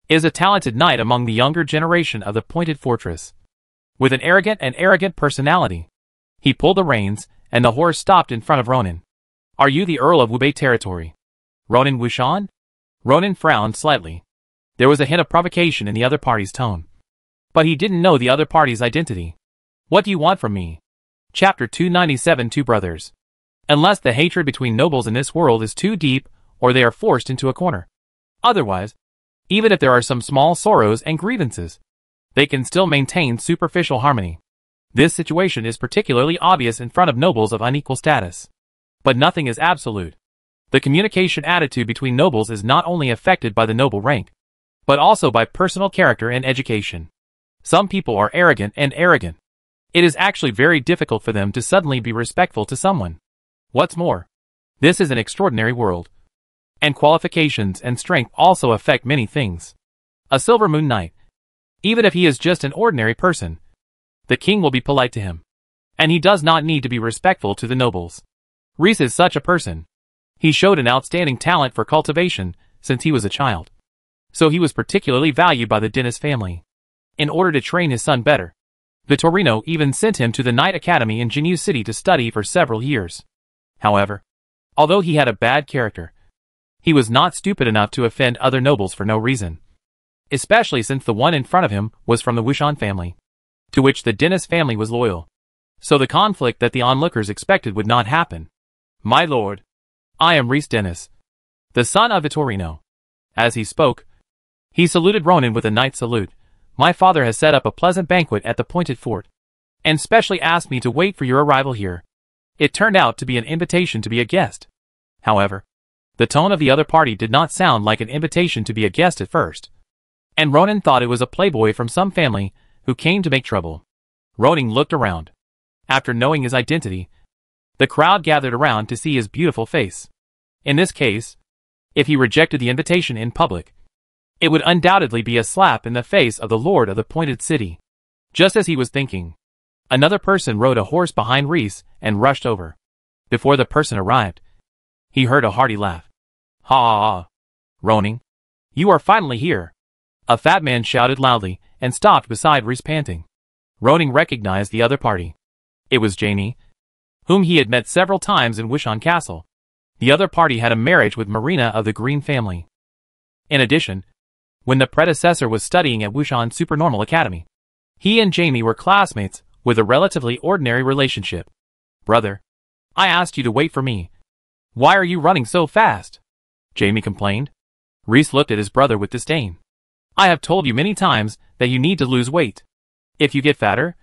[SPEAKER 1] is a talented knight among the younger generation of the Pointed Fortress. With an arrogant personality, he pulled the reins, and the horse stopped in front of Ronan. Are you the Earl of Wubei territory? Ronan Wuxian? Ronan frowned slightly. There was a hint of provocation in the other party's tone. But he didn't know the other party's identity. What do you want from me? Chapter 297 Two Brothers. Unless the hatred between nobles in this world is too deep, or they are forced into a corner. Otherwise, even if there are some small sorrows and grievances, they can still maintain superficial harmony. This situation is particularly obvious in front of nobles of unequal status. But nothing is absolute. The communication attitude between nobles is not only affected by the noble rank, but also by personal character and education. Some people are arrogant. It is actually very difficult for them to suddenly be respectful to someone. What's more, this is an extraordinary world. And qualifications and strength also affect many things. A Silver Moon Knight, even if he is just an ordinary person, the king will be polite to him. And he does not need to be respectful to the nobles. Rhys is such a person. He showed an outstanding talent for cultivation since he was a child. So he was particularly valued by the Dennis family. In order to train his son better, Vittorino even sent him to the Knight Academy in Jinyu City to study for several years. However, although he had a bad character, he was not stupid enough to offend other nobles for no reason. Especially since the one in front of him was from the Wuxian family, to which the Dennis family was loyal. So the conflict that the onlookers expected would not happen. My lord, I am Rhys Dennis, the son of Vittorino. As he spoke, he saluted Ronan with a knight's salute. My father has set up a pleasant banquet at the Pointed Fort, and specially asked me to wait for your arrival here. It turned out to be an invitation to be a guest. However, the tone of the other party did not sound like an invitation to be a guest at first. And Ronan thought it was a playboy from some family who came to make trouble. Ronan looked around. After knowing his identity, the crowd gathered around to see his beautiful face. In this case, if he rejected the invitation in public, it would undoubtedly be a slap in the face of the Lord of the Pointed City. Just as he was thinking, another person rode a horse behind Rhys and rushed over. Before the person arrived, he heard a hearty laugh. Ha ha ha. Ronan, you are finally here. A fat man shouted loudly and stopped beside Rhys panting. Ronan recognized the other party. It was Jamie, whom he had met several times in Wuxian Castle. The other party had a marriage with Marina of the Green family. In addition, when the predecessor was studying at Wuxian Supernormal Academy, he and Jamie were classmates with a relatively ordinary relationship. Brother, I asked you to wait for me. Why are you running so fast? Jamie complained. Rhys looked at his brother with disdain. I have told you many times that you need to lose weight. If you get fatter,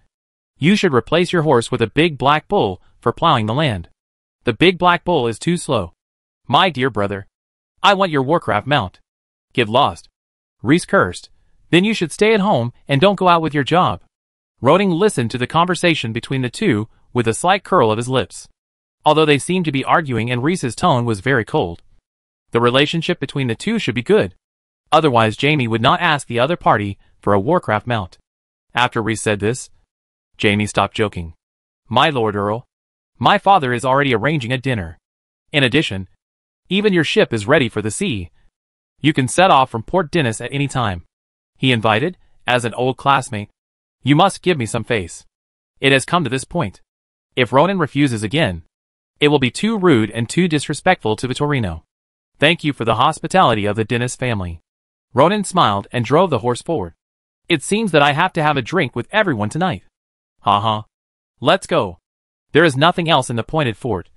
[SPEAKER 1] you should replace your horse with a big black bull for plowing the land. The big black bull is too slow. My dear brother, I want your Warcraft mount. Get lost. Rhys cursed. Then you should stay at home and don't go out with your job. Ronan listened to the conversation between the two with a slight curl of his lips. Although they seemed to be arguing and Rhys's tone was very cold. The relationship between the two should be good. Otherwise Jamie would not ask the other party for a Warcraft mount. After Rhys said this, Jamie stopped joking. My lord Earl, my father is already arranging a dinner. In addition, even your ship is ready for the sea. You can set off from Port Dennis at any time. He invited, as an old classmate. You must give me some face. It has come to this point. If Ronan refuses again, it will be too rude and too disrespectful to Vittorino. Thank you for the hospitality of the Dennis family. Ronan smiled and drove the horse forward. It seems that I have to have a drink with everyone tonight. Ha. Let's go. There is nothing else in the Pointed Fort.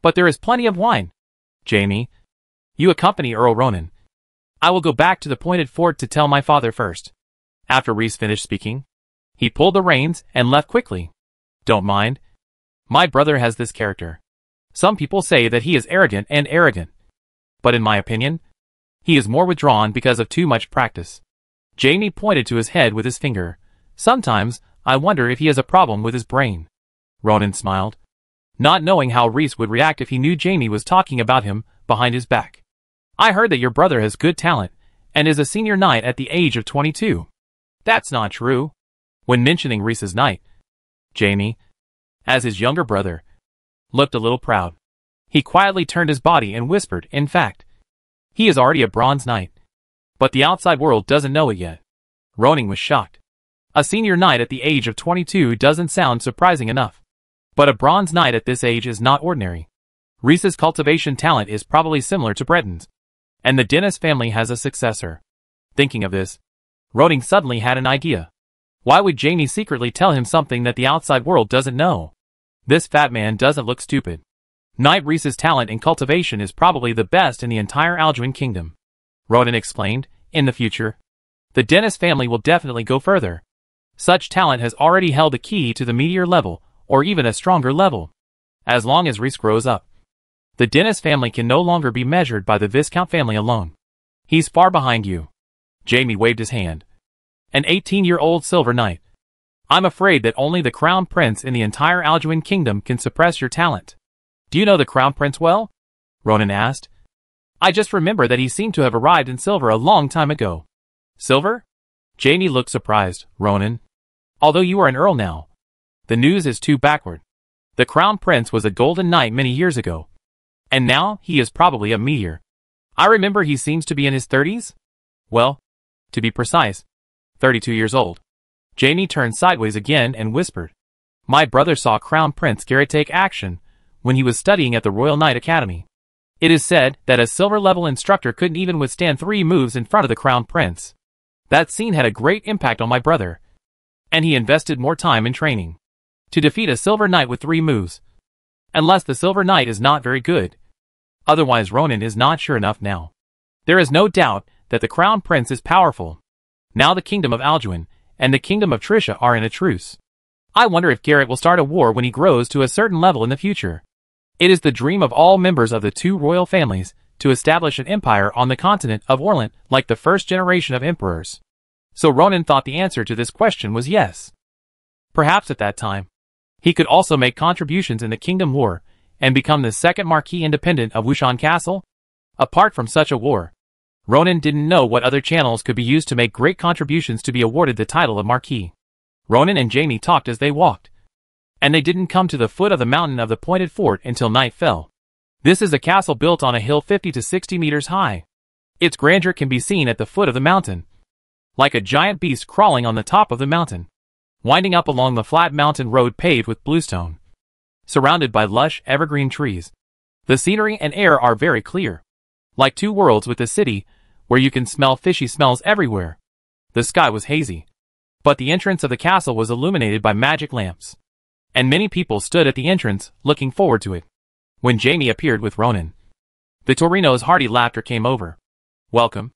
[SPEAKER 1] But there is plenty of wine. Jamie, you accompany Earl Ronan. I will go back to the Pointed Fort to tell my father first. After Rhys finished speaking, he pulled the reins and left quickly. Don't mind. My brother has this character. Some people say that he is arrogant. But in my opinion, he is more withdrawn because of too much practice. Jamie pointed to his head with his finger. Sometimes, I wonder if he has a problem with his brain. Ronan smiled, not knowing how Rhys would react if he knew Jamie was talking about him behind his back. I heard that your brother has good talent, and is a senior knight at the age of 22. That's not true. When mentioning Rhys's knight, Jaime, as his younger brother, looked a little proud. He quietly turned his body and whispered, in fact, he is already a bronze knight. But the outside world doesn't know it yet. Ronan was shocked. A senior knight at the age of 22 doesn't sound surprising enough. But a bronze knight at this age is not ordinary. Rhys's cultivation talent is probably similar to Breton's, and the Dennis family has a successor. Thinking of this, Ronan suddenly had an idea. Why would Jaime secretly tell him something that the outside world doesn't know? This fat man doesn't look stupid. Knight Rhys's talent in cultivation is probably the best in the entire Alduin kingdom. Ronan explained, in the future, the Dennis family will definitely go further. Such talent has already held the key to the meteor level, or even a stronger level. As long as Rhys grows up, the Dennis family can no longer be measured by the Viscount family alone. He's far behind you. Jaime waved his hand. An 18-year-old silver knight. I'm afraid that only the crown prince in the entire Alduin kingdom can suppress your talent. Do you know the crown prince well? Ronan asked. I just remember that he seemed to have arrived in Silver a long time ago. Silver? Jaime looked surprised. Ronan, although you are an earl now, the news is too backward. The crown prince was a golden knight many years ago, and now he is probably a meteor. I remember he seems to be in his 30s? Well, to be precise, 32 years old. Jaime turned sideways again and whispered, my brother saw Crown Prince Garrett take action when he was studying at the Royal Knight Academy. It is said that a silver-level instructor couldn't even withstand 3 moves in front of the Crown Prince. That scene had a great impact on my brother, and he invested more time in training to defeat a silver knight with 3 moves. Unless the silver knight is not very good. Otherwise Ronan is not sure enough now. There is no doubt that the Crown Prince is powerful. Now the Kingdom of Alduin and the Kingdom of Trisha are in a truce. I wonder if Garrett will start a war when he grows to a certain level in the future. It is the dream of all members of the 2 royal families to establish an empire on the continent of Orlent like the first generation of emperors. So Ronan thought the answer to this question was yes. Perhaps at that time, he could also make contributions in the Kingdom War and become the second Marquis independent of Wushan Castle. Apart from such a war, Ronan didn't know what other channels could be used to make great contributions to be awarded the title of Marquis. Ronan and Jaime talked as they walked, and they didn't come to the foot of the mountain of the pointed fort until night fell. This is a castle built on a hill 50 to 60 meters high. Its grandeur can be seen at the foot of the mountain, like a giant beast crawling on the top of the mountain, winding up along the flat mountain road paved with bluestone, surrounded by lush evergreen trees. The scenery and air are very clear, like 2 worlds with the city, where you can smell fishy smells everywhere. The sky was hazy, but the entrance of the castle was illuminated by magic lamps, and many people stood at the entrance, looking forward to it. When Jaime appeared with Ronan, Vittorino's hearty laughter came over. Welcome,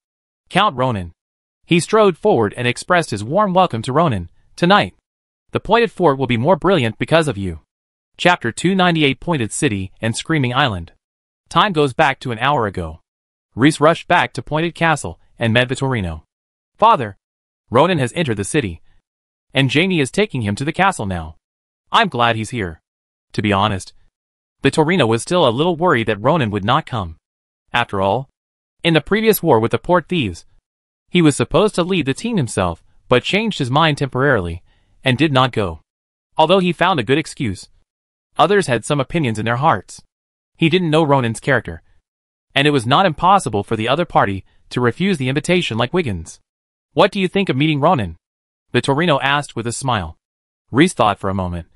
[SPEAKER 1] Count Ronan. He strode forward and expressed his warm welcome to Ronan. Tonight, the Pointed Fort will be more brilliant because of you. Chapter 298 Pointed City and Screaming Island. Time goes back to an hour ago. Rhys rushed back to Pointed Castle and met Vittorino. Father, Ronan has entered the city, and Jaime is taking him to the castle now. I'm glad he's here. To be honest, Vittorino was still a little worried that Ronan would not come. After all, in the previous war with the port thieves, he was supposed to lead the team himself, but changed his mind temporarily, and did not go. Although he found a good excuse, others had some opinions in their hearts. He didn't know Ronan's character, and it was not impossible for the other party to refuse the invitation like Wiggins. What do you think of meeting Ronan? Vittorino asked with a smile. Rhys thought for a moment,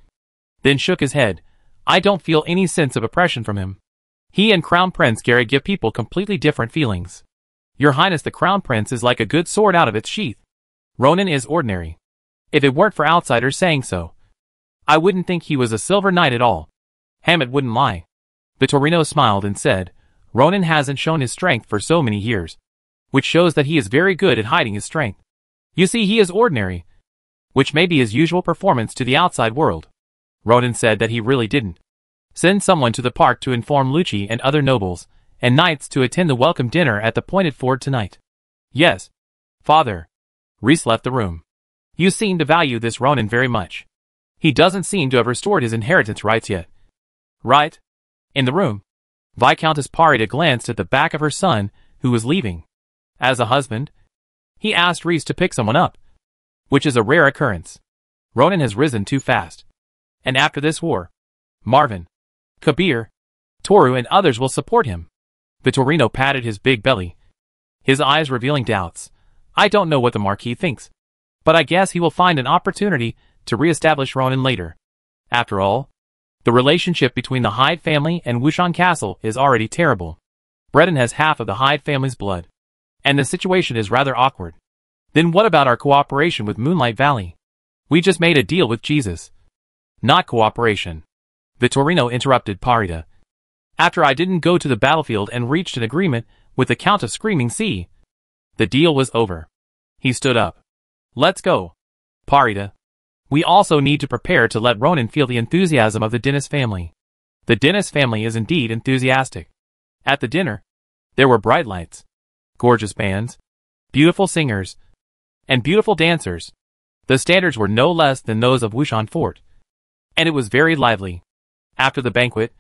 [SPEAKER 1] then shook his head. I don't feel any sense of oppression from him. He and Crown Prince Garrett give people completely different feelings. Your Highness, the Crown Prince is like a good sword out of its sheath. Ronan is ordinary. If it weren't for outsiders saying so, I wouldn't think he was a silver knight at all. Hammett wouldn't lie. Vittorino smiled and said, Ronan hasn't shown his strength for so many years, which shows that he is very good at hiding his strength. You see, he is ordinary, which may be his usual performance to the outside world. Ronan said that he really didn't send someone to the park to inform Lucci and other nobles and knights to attend the welcome dinner at the Pointed Fort tonight. Yes, Father. Rhys left the room. You seem to value this Ronan very much. He doesn't seem to have restored his inheritance rights yet. Right? In the room, Viscountess Parida glanced at the back of her son who was leaving. As a husband, he asked Reese to pick someone up, which is a rare occurrence. Ronan has risen too fast. And after this war, Marvin, Kabir, Toru and others will support him. Vittorino patted his big belly, his eyes revealing doubts. I don't know what the Marquis thinks, but I guess he will find an opportunity to re-establish Ronan later. After all, the relationship between the Hyde family and Wushan Castle is already terrible. Breton has half of the Hyde family's blood, and the situation is rather awkward. Then what about our cooperation with Moonlight Valley? We just made a deal with Jesus. Not cooperation. Vittorino interrupted Parida. After I didn't go to the battlefield and reached an agreement with the Count of Screaming Sea, the deal was over. He stood up. Let's go. Parida. We also need to prepare to let Ronan feel the enthusiasm of the Dennis family. The Dennis family is indeed enthusiastic. At the dinner, there were bright lights, gorgeous bands, beautiful singers, and beautiful dancers. The standards were no less than those of Wushan Fort, and it was very lively. After the banquet,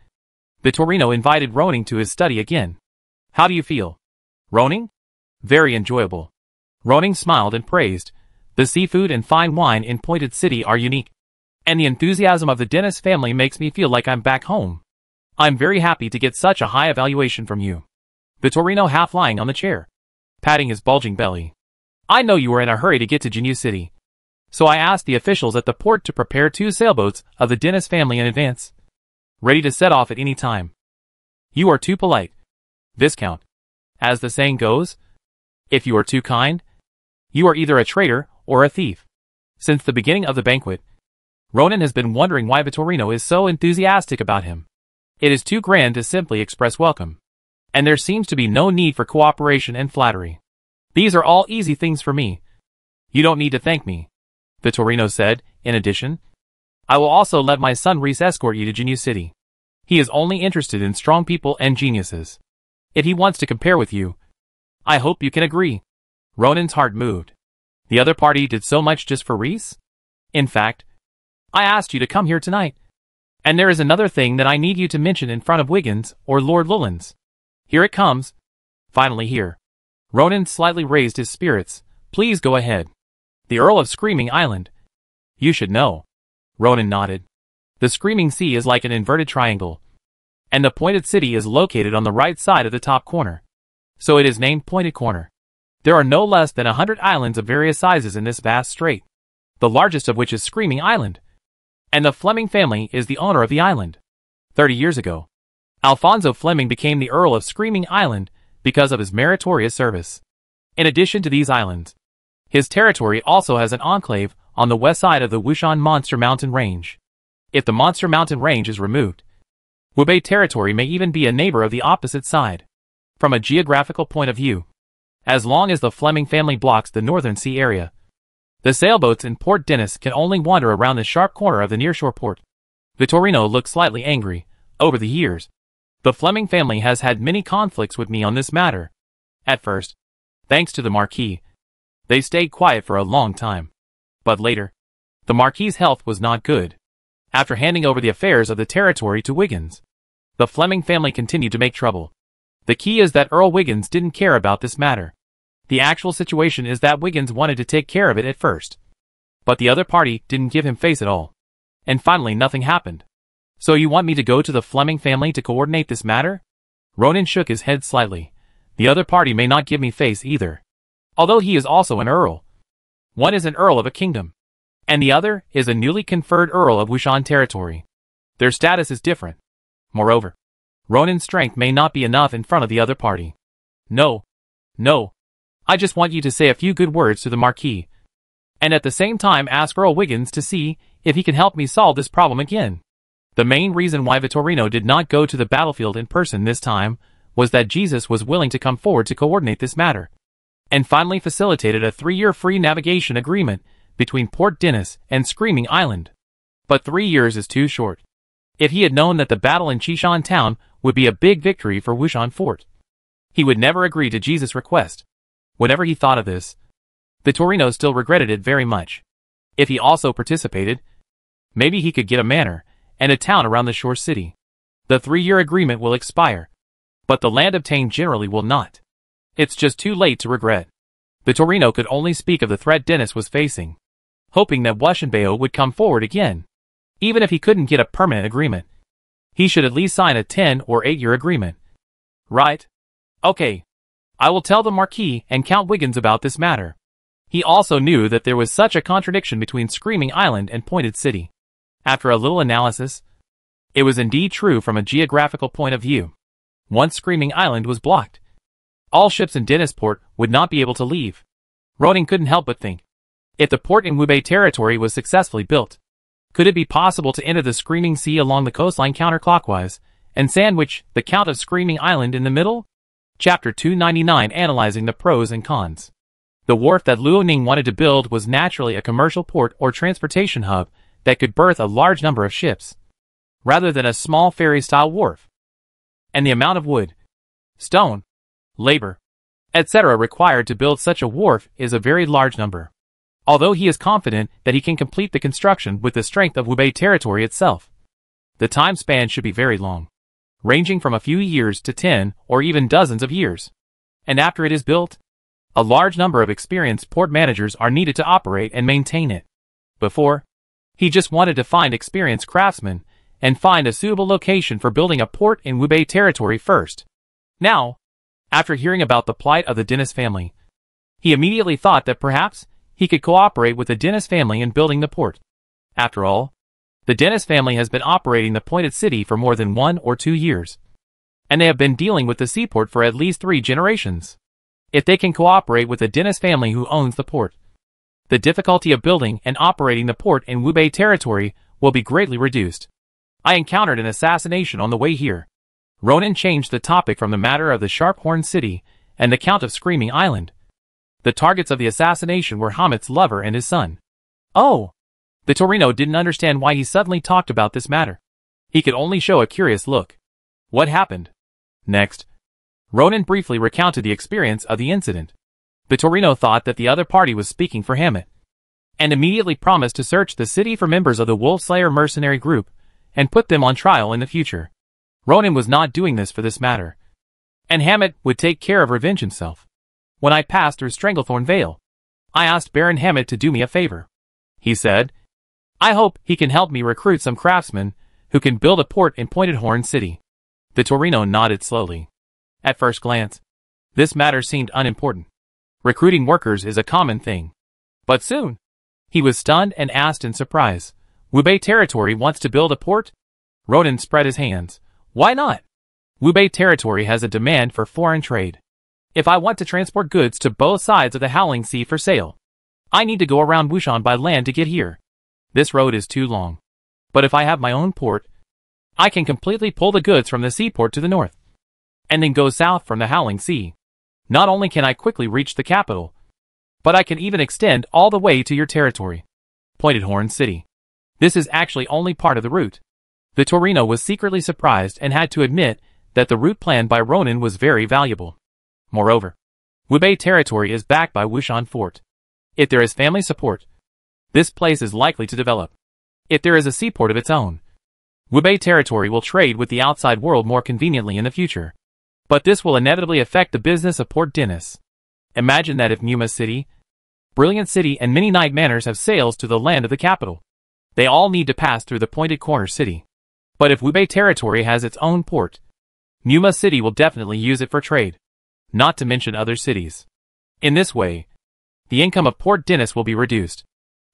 [SPEAKER 1] Vittorino invited Ronan to his study again. How do you feel, Ronan? Very enjoyable. Ronan smiled and praised. The seafood and fine wine in Pointed City are unique, and the enthusiasm of the Dennis family makes me feel like I'm back home. I'm very happy to get such a high evaluation from you. Vittorino half lying on the chair, patting his bulging belly. I know you were in a hurry to get to Jinyu City, so I asked the officials at the port to prepare 2 sailboats of the Dennis family in advance, ready to set off at any time. You are too polite, Viscount. As the saying goes, if you are too kind, you are either a traitor or a thief. Since the beginning of the banquet, Ronan has been wondering why Vittorino is so enthusiastic about him. It is too grand to simply express welcome, and there seems to be no need for cooperation and flattery. These are all easy things for me. You don't need to thank me, Vittorino said. In addition, I will also let my son Reese escort you to Jinyu City. He is only interested in strong people and geniuses. If he wants to compare with you, I hope you can agree. Ronan's heart moved. The other party did so much just for Reese? In fact, I asked you to come here tonight. And there is another thing that I need you to mention in front of Wiggins or Lord Lullins. Here it comes. Finally here. Ronan slightly raised his spirits. Please go ahead. The Earl of Screaming Island. You should know. Ronan nodded. The Screaming Sea is like an inverted triangle, and the Pointed City is located on the right side of the top corner, so it is named Pointed Corner. There are no less than 100 islands of various sizes in this vast strait, the largest of which is Screaming Island, and the Fleming family is the owner of the island. 30 years ago, Alfonso Fleming became the Earl of Screaming Island because of his meritorious service. In addition to these islands, his territory also has an enclave on the west side of the Wushan Monster Mountain Range. If the Monster Mountain Range is removed, Hubei territory may even be a neighbor of the opposite side. From a geographical point of view, as long as the Fleming family blocks the northern sea area, the sailboats in Port Dennis can only wander around the sharp corner of the nearshore port. Vittorino looked slightly angry. Over the years, the Fleming family has had many conflicts with me on this matter. At first, thanks to the Marquis, they stayed quiet for a long time. But later, the Marquis's health was not good. After handing over the affairs of the territory to Wiggins, the Fleming family continued to make trouble. The key is that Earl Wiggins didn't care about this matter. The actual situation is that Wiggins wanted to take care of it at first, but the other party didn't give him face at all. And finally nothing happened. So you want me to go to the Fleming family to coordinate this matter? Ronan shook his head slightly. The other party may not give me face either, although he is also an earl. One is an earl of a kingdom, and the other is a newly conferred earl of Wushan territory. Their status is different. Moreover, Ronan's strength may not be enough in front of the other party. No. I just want you to say a few good words to the Marquis, and at the same time ask Earl Wiggins to see if he can help me solve this problem again. The main reason why Vittorino did not go to the battlefield in person this time was that Jesus was willing to come forward to coordinate this matter, and finally facilitated a 3-year free navigation agreement between Port Dennis and Screaming Island. But 3 years is too short. If he had known that the battle in Chishan town would be a big victory for Wushan Fort, he would never agree to Jesus' request. Whenever he thought of this, Vittorino still regretted it very much. If he also participated, maybe he could get a manor and a town around the shore city. The 3-year agreement will expire, but the land obtained generally will not. It's just too late to regret. The Torino could only speak of the threat Dennis was facing, hoping that Washenbeo would come forward again. Even if he couldn't get a permanent agreement, he should at least sign a 10 or 8-year agreement. Right? Okay. I will tell the Marquis and Count Wiggins about this matter. He also knew that there was such a contradiction between Screaming Island and Pointed City. After a little analysis, it was indeed true from a geographical point of view. Once Screaming Island was blocked, all ships in Dennisport would not be able to leave. Ronan couldn't help but think, if the port in Wubei territory was successfully built, could it be possible to enter the Screaming Sea along the coastline counterclockwise, and sandwich the Count of Screaming Island in the middle? Chapter 299, Analyzing the Pros and Cons. The wharf that Luoning wanted to build was naturally a commercial port or transportation hub that could berth a large number of ships, rather than a small ferry-style wharf. And the amount of wood, stone, labor, etc. required to build such a wharf is a very large number. Although he is confident that he can complete the construction with the strength of Wubei territory itself, the time span should be very long, ranging from a few years to 10 or even dozens of years. And after it is built, a large number of experienced port managers are needed to operate and maintain it. Before, he just wanted to find experienced craftsmen and find a suitable location for building a port in Wubei territory first. Now, after hearing about the plight of the Dennis family, he immediately thought that perhaps he could cooperate with the Dennis family in building the port. After all, the Dennis family has been operating the Pointed City for more than 1 or 2 years, and they have been dealing with the seaport for at least 3 generations. If they can cooperate with the Dennis family who owns the port, the difficulty of building and operating the port in Wubei territory will be greatly reduced. I encountered an assassination on the way here. Ronan changed the topic from the matter of the Sharp-Horned City and the Count of Screaming Island. The targets of the assassination were Hamet's lover and his son. Oh! The Torino didn't understand why he suddenly talked about this matter. He could only show a curious look. What happened? Next, Ronan briefly recounted the experience of the incident. The Torino thought that the other party was speaking for Hamet, and immediately promised to search the city for members of the Wolfslayer mercenary group and put them on trial in the future. Ronan was not doing this for this matter, and Hamet would take care of revenge himself. When I passed through Stranglethorn Vale, I asked Baron Hamet to do me a favor. He said, I hope he can help me recruit some craftsmen who can build a port in Pointed Horn City. The Torino nodded slowly. At first glance, this matter seemed unimportant. Recruiting workers is a common thing. But soon, he was stunned and asked in surprise, Wubei territory wants to build a port? Ronan spread his hands. Why not? Wubei territory has a demand for foreign trade. If I want to transport goods to both sides of the Howling Sea for sale, I need to go around Wushan by land to get here. This road is too long. But if I have my own port, I can completely pull the goods from the seaport to the north, and then go south from the Howling Sea. Not only can I quickly reach the capital, but I can even extend all the way to your territory. Pointed Horn City. This is actually only part of the route. The Torino was secretly surprised and had to admit that the route planned by Ronan was very valuable. Moreover, Wubei territory is backed by Wushan Fort. If there is family support, this place is likely to develop. If there is a seaport of its own, Wubei territory will trade with the outside world more conveniently in the future. But this will inevitably affect the business of Port Dennis. Imagine that if Muma City, Brilliant City and many Night Manors have sails to the land of the capital, they all need to pass through the Pointed Corner City. But if Wubei territory has its own port, Muma City will definitely use it for trade, not to mention other cities. In this way, the income of Port Dennis will be reduced.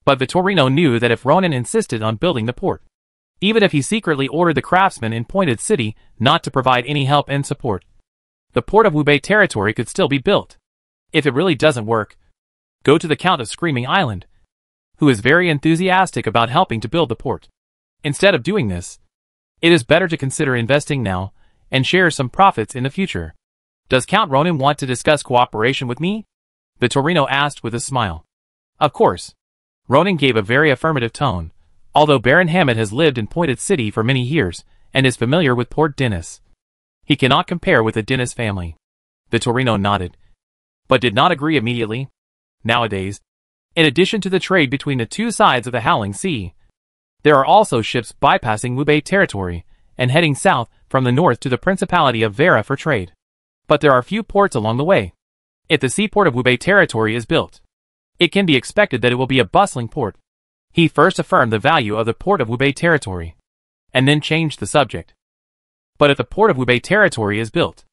[SPEAKER 1] But Vittorino knew that if Ronan insisted on building the port, even if he secretly ordered the craftsmen in Pointed City not to provide any help and support, the port of Wubei territory could still be built. If it really doesn't work, go to the Count of Screaming Island, who is very enthusiastic about helping to build the port. Instead of doing this, it is better to consider investing now and share some profits in the future. Does Count Ronan want to discuss cooperation with me? Vittorino asked with a smile. Of course. Ronan gave a very affirmative tone, although Baron Hammett has lived in Pointed City for many years and is familiar with Port Dennis. He cannot compare with the Dennis family. Vittorino nodded, but did not agree immediately. Nowadays, in addition to the trade between the two sides of the Howling Sea, there are also ships bypassing Wubei territory and heading south from the north to the Principality of Vera for trade. But there are few ports along the way. If the seaport of Hubei territory is built, it can be expected that it will be a bustling port. He first affirmed the value of the port of Hubei territory, and then changed the subject. But if the port of Hubei territory is built,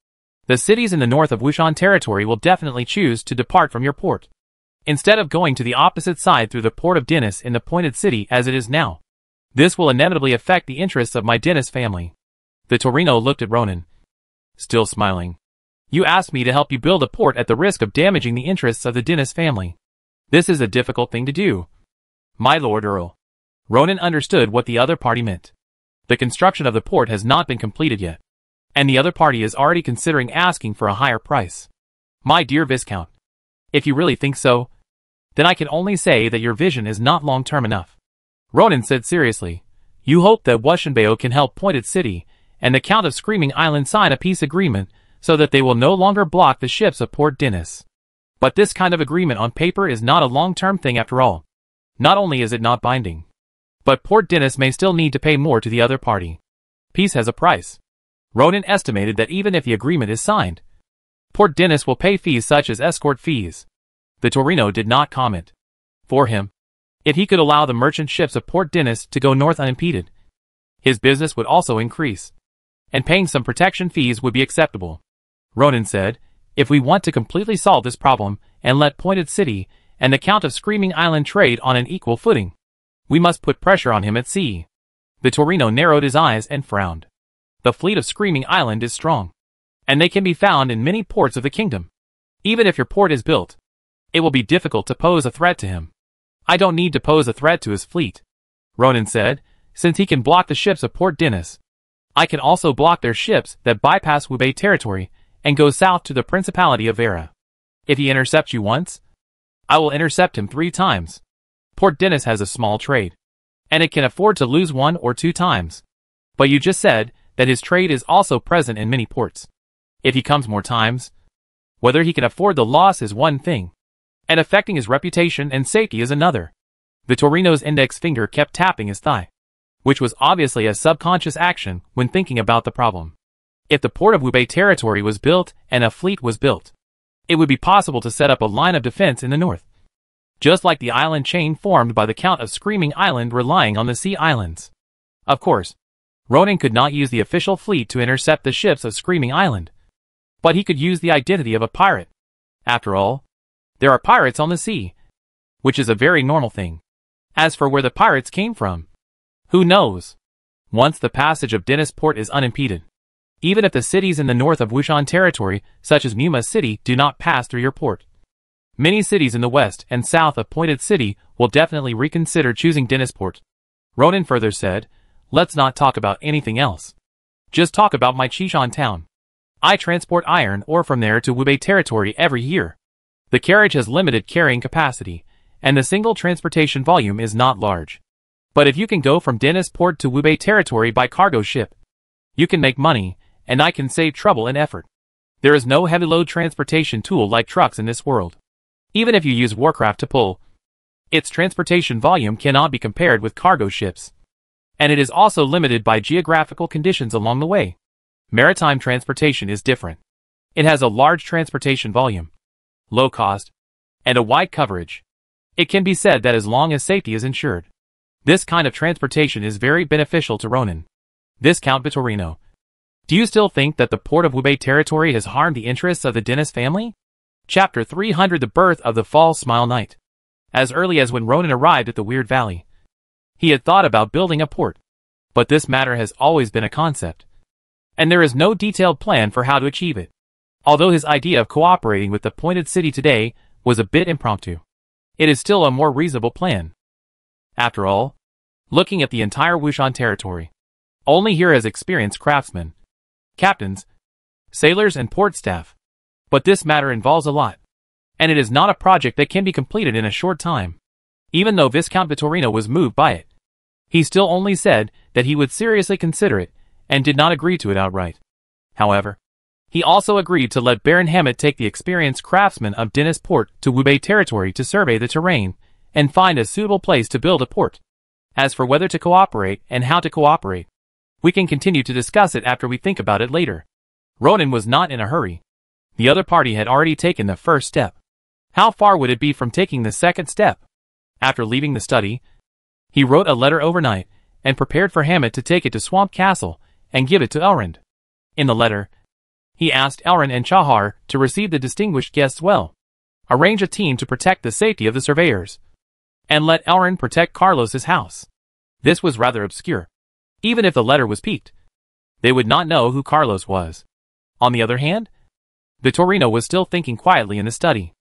[SPEAKER 1] the cities in the north of Wushan territory will definitely choose to depart from your port, instead of going to the opposite side through the port of Dennis in the Pointed City as it is now. This will inevitably affect the interests of my Dennis family. The Torino looked at Ronan, still smiling. You asked me to help you build a port at the risk of damaging the interests of the Dennis family. This is a difficult thing to do, my Lord Earl. Ronan understood what the other party meant. The construction of the port has not been completed yet, and the other party is already considering asking for a higher price. My dear Viscount, if you really think so, then I can only say that your vision is not long-term enough. Ronan said seriously, you hope that Wushanbao can help Pointed City and the Count of Screaming Island sign a peace agreement so that they will no longer block the ships of Port Dennis. But this kind of agreement on paper is not a long-term thing after all. Not only is it not binding, but Port Dennis may still need to pay more to the other party. Peace has a price. Ronan estimated that even if the agreement is signed, Port Dennis will pay fees such as escort fees. The Torino did not comment. For him, if he could allow the merchant ships of Port Dennis to go north unimpeded, his business would also increase, and paying some protection fees would be acceptable. Ronan said, if we want to completely solve this problem and let Pointed City and the Count of Screaming Island trade on an equal footing, we must put pressure on him at sea. The Torino narrowed his eyes and frowned. The fleet of Screaming Island is strong, and they can be found in many ports of the kingdom. Even if your port is built, it will be difficult to pose a threat to him. I don't need to pose a threat to his fleet, Ronan said, since he can block the ships of Port Dennis. I can also block their ships that bypass Hubei territory and go south to the Principality of Vera. If he intercepts you once, I will intercept him 3 times. Port Dennis has a small trade, and it can afford to lose 1 or 2 times. But you just said that his trade is also present in many ports. If he comes more times, whether he can afford the loss is one thing, and affecting his reputation and safety is another. The Torino's index finger kept tapping his thigh, which was obviously a subconscious action when thinking about the problem. If the port of Hubei territory was built and a fleet was built, it would be possible to set up a line of defense in the north, just like the island chain formed by the Count of Screaming Island relying on the sea islands. Of course, Ronan could not use the official fleet to intercept the ships of Screaming Island, but he could use the identity of a pirate. After all, there are pirates on the sea, which is a very normal thing. As for where the pirates came from, who knows? Once the passage of Dennis Port is unimpeded, even if the cities in the north of Wushan territory, such as Muma City, do not pass through your port, many cities in the west and south of Pointed City will definitely reconsider choosing Dennis Port. Ronan further said, let's not talk about anything else. Just talk about my Chishan town. I transport iron ore from there to Hubei territory every year. The carriage has limited carrying capacity, and the single transportation volume is not large. But if you can go from Dennis Port to Hubei territory by cargo ship, you can make money, and I can save trouble and effort. There is no heavy load transportation tool like trucks in this world. Even if you use Warcraft to pull, its transportation volume cannot be compared with cargo ships. And it is also limited by geographical conditions along the way. Maritime transportation is different. It has a large transportation volume, low cost, and a wide coverage. It can be said that as long as safety is ensured, this kind of transportation is very beneficial to Ronan. Viscount Vittorino, do you still think that the port of Hubei territory has harmed the interests of the Dennis family? Chapter 300 The Birth of the Fall Smile Knight. As early as when Ronan arrived at the Weird Valley, he had thought about building a port, but this matter has always been a concept, and there is no detailed plan for how to achieve it. Although his idea of cooperating with the Pointed City today was a bit impromptu, it is still a more reasonable plan. After all, looking at the entire Wushan territory, only here has experienced craftsmen, captains, sailors and port staff. But this matter involves a lot, and it is not a project that can be completed in a short time. Even though Viscount Vittorino was moved by it, he still only said that he would seriously consider it, and did not agree to it outright. However, he also agreed to let Baron Hammett take the experienced craftsmen of Dennis Port to Hubei territory to survey the terrain, and find a suitable place to build a port. As for whether to cooperate and how to cooperate, we can continue to discuss it after we think about it later. Ronan was not in a hurry. The other party had already taken the first step. How far would it be from taking the second step? After leaving the study, he wrote a letter overnight and prepared for Hammett to take it to Swamp Castle and give it to Elrond. In the letter, he asked Elrond and Chahar to receive the distinguished guests well, arrange a team to protect the safety of the surveyors, and let Elrond protect Carlos's house. This was rather obscure. Even if the letter was peaked, they would not know who Carlos was. On the other hand, Vittorino was still thinking quietly in the study.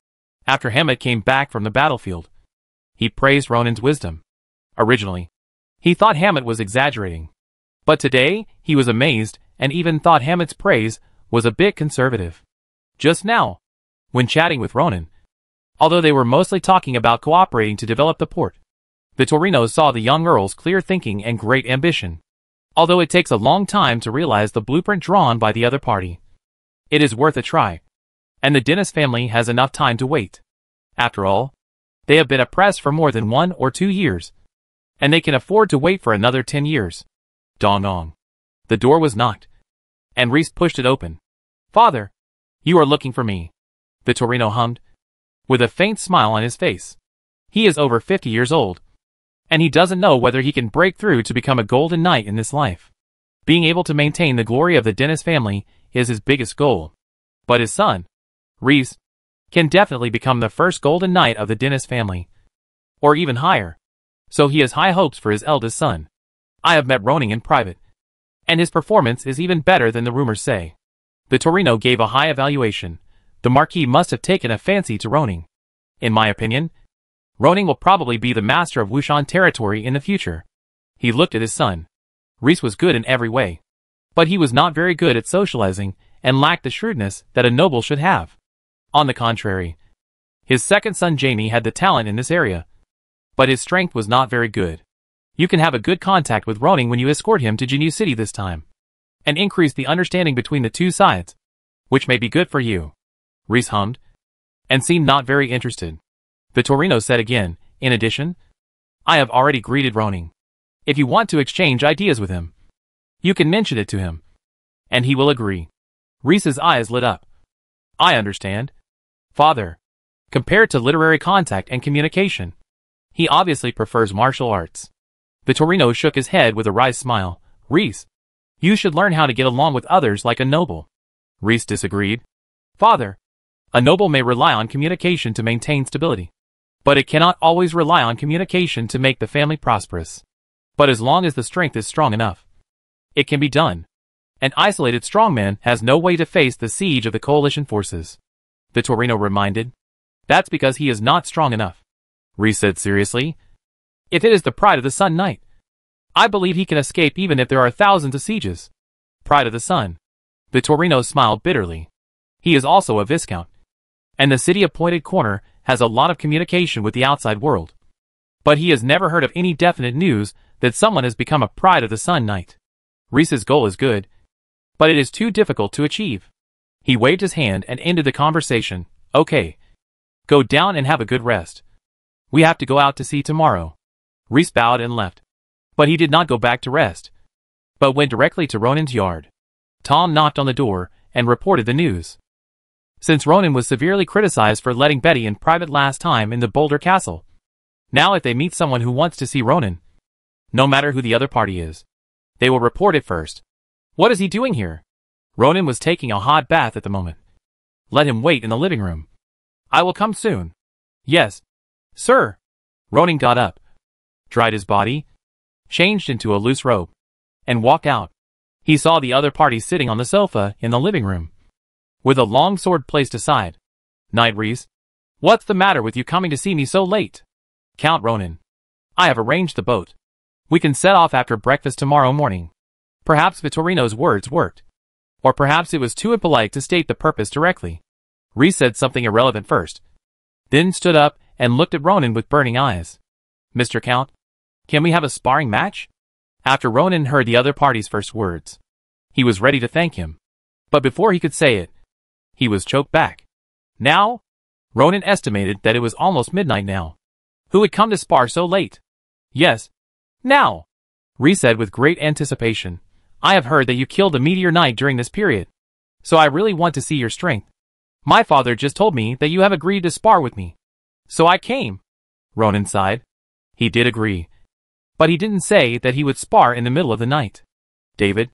[SPEAKER 1] After Hammett came back from the battlefield, he praised Ronan's wisdom. Originally, he thought Hammett was exaggerating. But today, he was amazed and even thought Hammett's praise was a bit conservative. Just now, when chatting with Ronan, although they were mostly talking about cooperating to develop the port, Vittorino saw the young Earl's clear thinking and great ambition. Although it takes a long time to realize the blueprint drawn by the other party, it is worth a try. And the Dennis family has enough time to wait. After all, they have been oppressed for more than 1 or 2 years, and they can afford to wait for another 10 years. Dong dong. The door was knocked, and Rhys pushed it open. "Father, you are looking for me," Vittorino hummed, with a faint smile on his face. He is over 50 years old, and he doesn't know whether he can break through to become a golden knight in this life. Being able to maintain the glory of the Dennis family is his biggest goal. But his son, Rhys, can definitely become the first golden knight of the Dennis family, or even higher. So he has high hopes for his eldest son. "I have met Ronan in private, and his performance is even better than the rumors say." Vittorino gave a high evaluation. The Marquis must have taken a fancy to Ronan. In my opinion, Ronan will probably be the master of Wushan territory in the future. He looked at his son. Rhys was good in every way, but he was not very good at socializing and lacked the shrewdness that a noble should have. On the contrary, his second son Jamie had the talent in this area, but his strength was not very good. You can have a good contact with Ronan when you escort him to Jinyu City this time, and increase the understanding between the two sides, which may be good for you. Rhys hummed, and seemed not very interested. Vittorino said again, "In addition, I have already greeted Ronan. If you want to exchange ideas with him, you can mention it to him, and he will agree." Rhys's eyes lit up. "I understand, Father. Compared to literary contact and communication, he obviously prefers martial arts." Vittorino shook his head with a wry smile. "Rhys, you should learn how to get along with others like a noble." Rhys disagreed. "Father, a noble may rely on communication to maintain stability, but it cannot always rely on communication to make the family prosperous. But as long as the strength is strong enough, it can be done. An isolated strongman has no way to face the siege of the coalition forces." Vittorino reminded. "That's because he is not strong enough," Rhys said seriously. "If it is the pride of the Sun Knight, I believe he can escape even if there are thousands of sieges." Pride of the Sun. Vittorino smiled bitterly. He is also a viscount, and the city-appointed corner has a lot of communication with the outside world. But he has never heard of any definite news that someone has become a Pride of the Sun Knight. Rhys's goal is good, but it is too difficult to achieve. He waved his hand and ended the conversation. "Okay. Go down and have a good rest. We have to go out to sea tomorrow." Rhys bowed and left. But he did not go back to rest, but went directly to Ronan's yard. Tom knocked on the door and reported the news. Since Ronan was severely criticized for letting Betty in private last time in the Boulder Castle, now if they meet someone who wants to see Ronan, no matter who the other party is, they will report it first. "What is he doing here?" Ronan was taking a hot bath at the moment. "Let him wait in the living room. I will come soon." "Yes, sir." Ronan got up, dried his body, changed into a loose robe, and walked out. He saw the other party sitting on the sofa in the living room, with a long sword placed aside. "Knight Rhys, what's the matter with you coming to see me so late?" "Count Ronan, I have arranged the boat. We can set off after breakfast tomorrow morning." Perhaps Vittorino's words worked, or perhaps it was too impolite to state the purpose directly. Rhys said something irrelevant first, then stood up and looked at Ronan with burning eyes. "Mr. Count, can we have a sparring match?" After Ronan heard the other party's first words, he was ready to thank him. But before he could say it, he was choked back. "Now?" Ronan estimated that it was almost midnight now. Who had come to spar so late? "Yes. Now," Rhys said with great anticipation. "I have heard that you killed a meteor knight during this period, so I really want to see your strength." My father just told me that you have agreed to spar with me. So I came. Ronan sighed. He did agree. But he didn't say that he would spar in the middle of the night. David,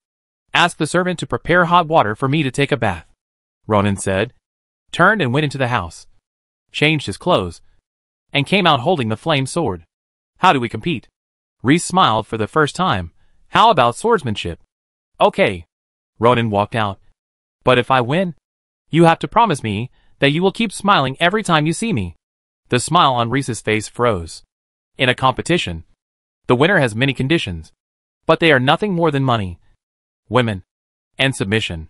[SPEAKER 1] ask the servant to prepare hot water for me to take a bath. Ronan said, turned and went into the house, changed his clothes, and came out holding the flamed sword. How do we compete? Rhys smiled for the first time. How about swordsmanship? Okay. Ronan walked out. But if I win, you have to promise me that you will keep smiling every time you see me. The smile on Rhys's face froze. In a competition, the winner has many conditions, but they are nothing more than money, women, and submission.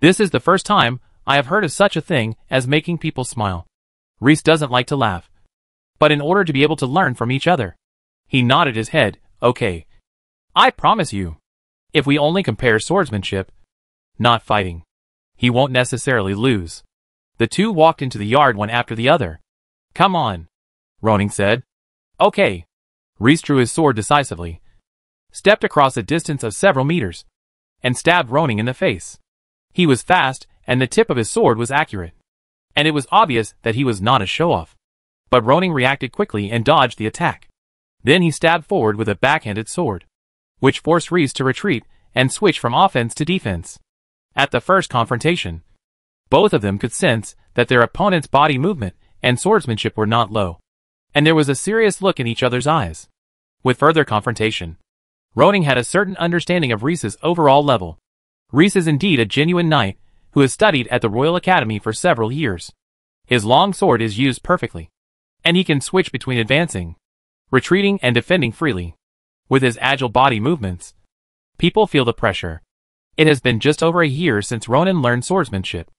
[SPEAKER 1] This is the first time I have heard of such a thing as making people smile. Rhys doesn't like to laugh, but in order to be able to learn from each other, he nodded his head. Okay. I promise you, if we only compare swordsmanship, not fighting, he won't necessarily lose. The two walked into the yard one after the other. Come on, Ronan said. Okay. Rhys drew his sword decisively, stepped across a distance of several meters, and stabbed Ronan in the face. He was fast, and the tip of his sword was accurate. And it was obvious that he was not a show-off. But Ronan reacted quickly and dodged the attack. Then he stabbed forward with a backhanded sword, which forced Rhys to retreat and switch from offense to defense. At the first confrontation, both of them could sense that their opponent's body movement and swordsmanship were not low, and there was a serious look in each other's eyes. With further confrontation, Ronan had a certain understanding of Rhys's overall level. Rhys is indeed a genuine knight who has studied at the Royal Academy for several years. His long sword is used perfectly, and he can switch between advancing, retreating, and defending freely. With his agile body movements, people feel the pressure. It has been just over a year since Ronan learned swordsmanship,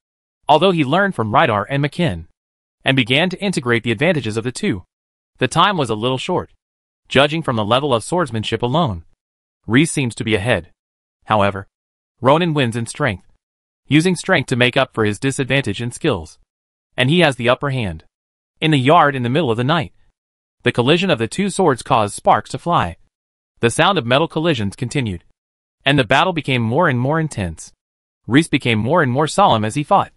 [SPEAKER 1] although he learned from Rydar and McKinn, and began to integrate the advantages of the two. The time was a little short, judging from the level of swordsmanship alone. Rhys seems to be ahead. However, Ronan wins in strength, using strength to make up for his disadvantage in skills, and he has the upper hand. In the yard in the middle of the night, the collision of the two swords caused sparks to fly. The sound of metal collisions continued, and the battle became more and more intense. Rhys became more and more solemn as he fought,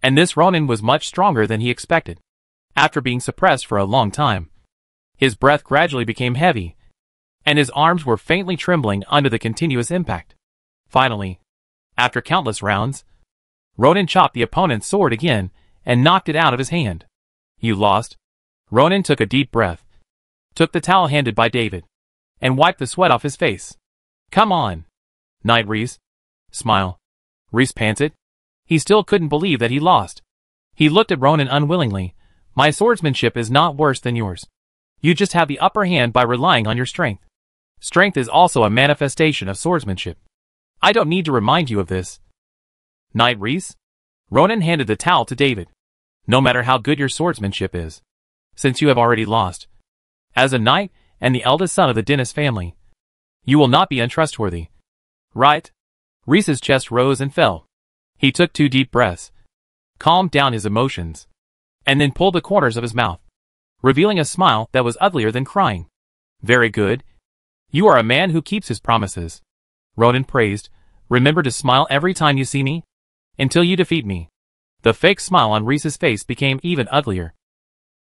[SPEAKER 1] and this Ronan was much stronger than he expected. After being suppressed for a long time, his breath gradually became heavy, and his arms were faintly trembling under the continuous impact. Finally, after countless rounds, Ronan chopped the opponent's sword again and knocked it out of his hand. You lost. Ronan took a deep breath, took the towel handed by David, and wiped the sweat off his face. Come on, Knight Rhys. Smile. Rhys panted. He still couldn't believe that he lost. He looked at Ronan unwillingly. My swordsmanship is not worse than yours. You just have the upper hand by relying on your strength. Strength is also a manifestation of swordsmanship. I don't need to remind you of this. Knight Rhys? Ronan handed the towel to David. No matter how good your swordsmanship is, since you have already lost, as a knight and the eldest son of the Dennis family, you will not be untrustworthy. Right? Rhys's chest rose and fell. He took 2 deep breaths, calmed down his emotions, and then pulled the corners of his mouth, revealing a smile that was uglier than crying. Very good. You are a man who keeps his promises. Ronan praised. Remember to smile every time you see me, until you defeat me. The fake smile on Rhys's face became even uglier.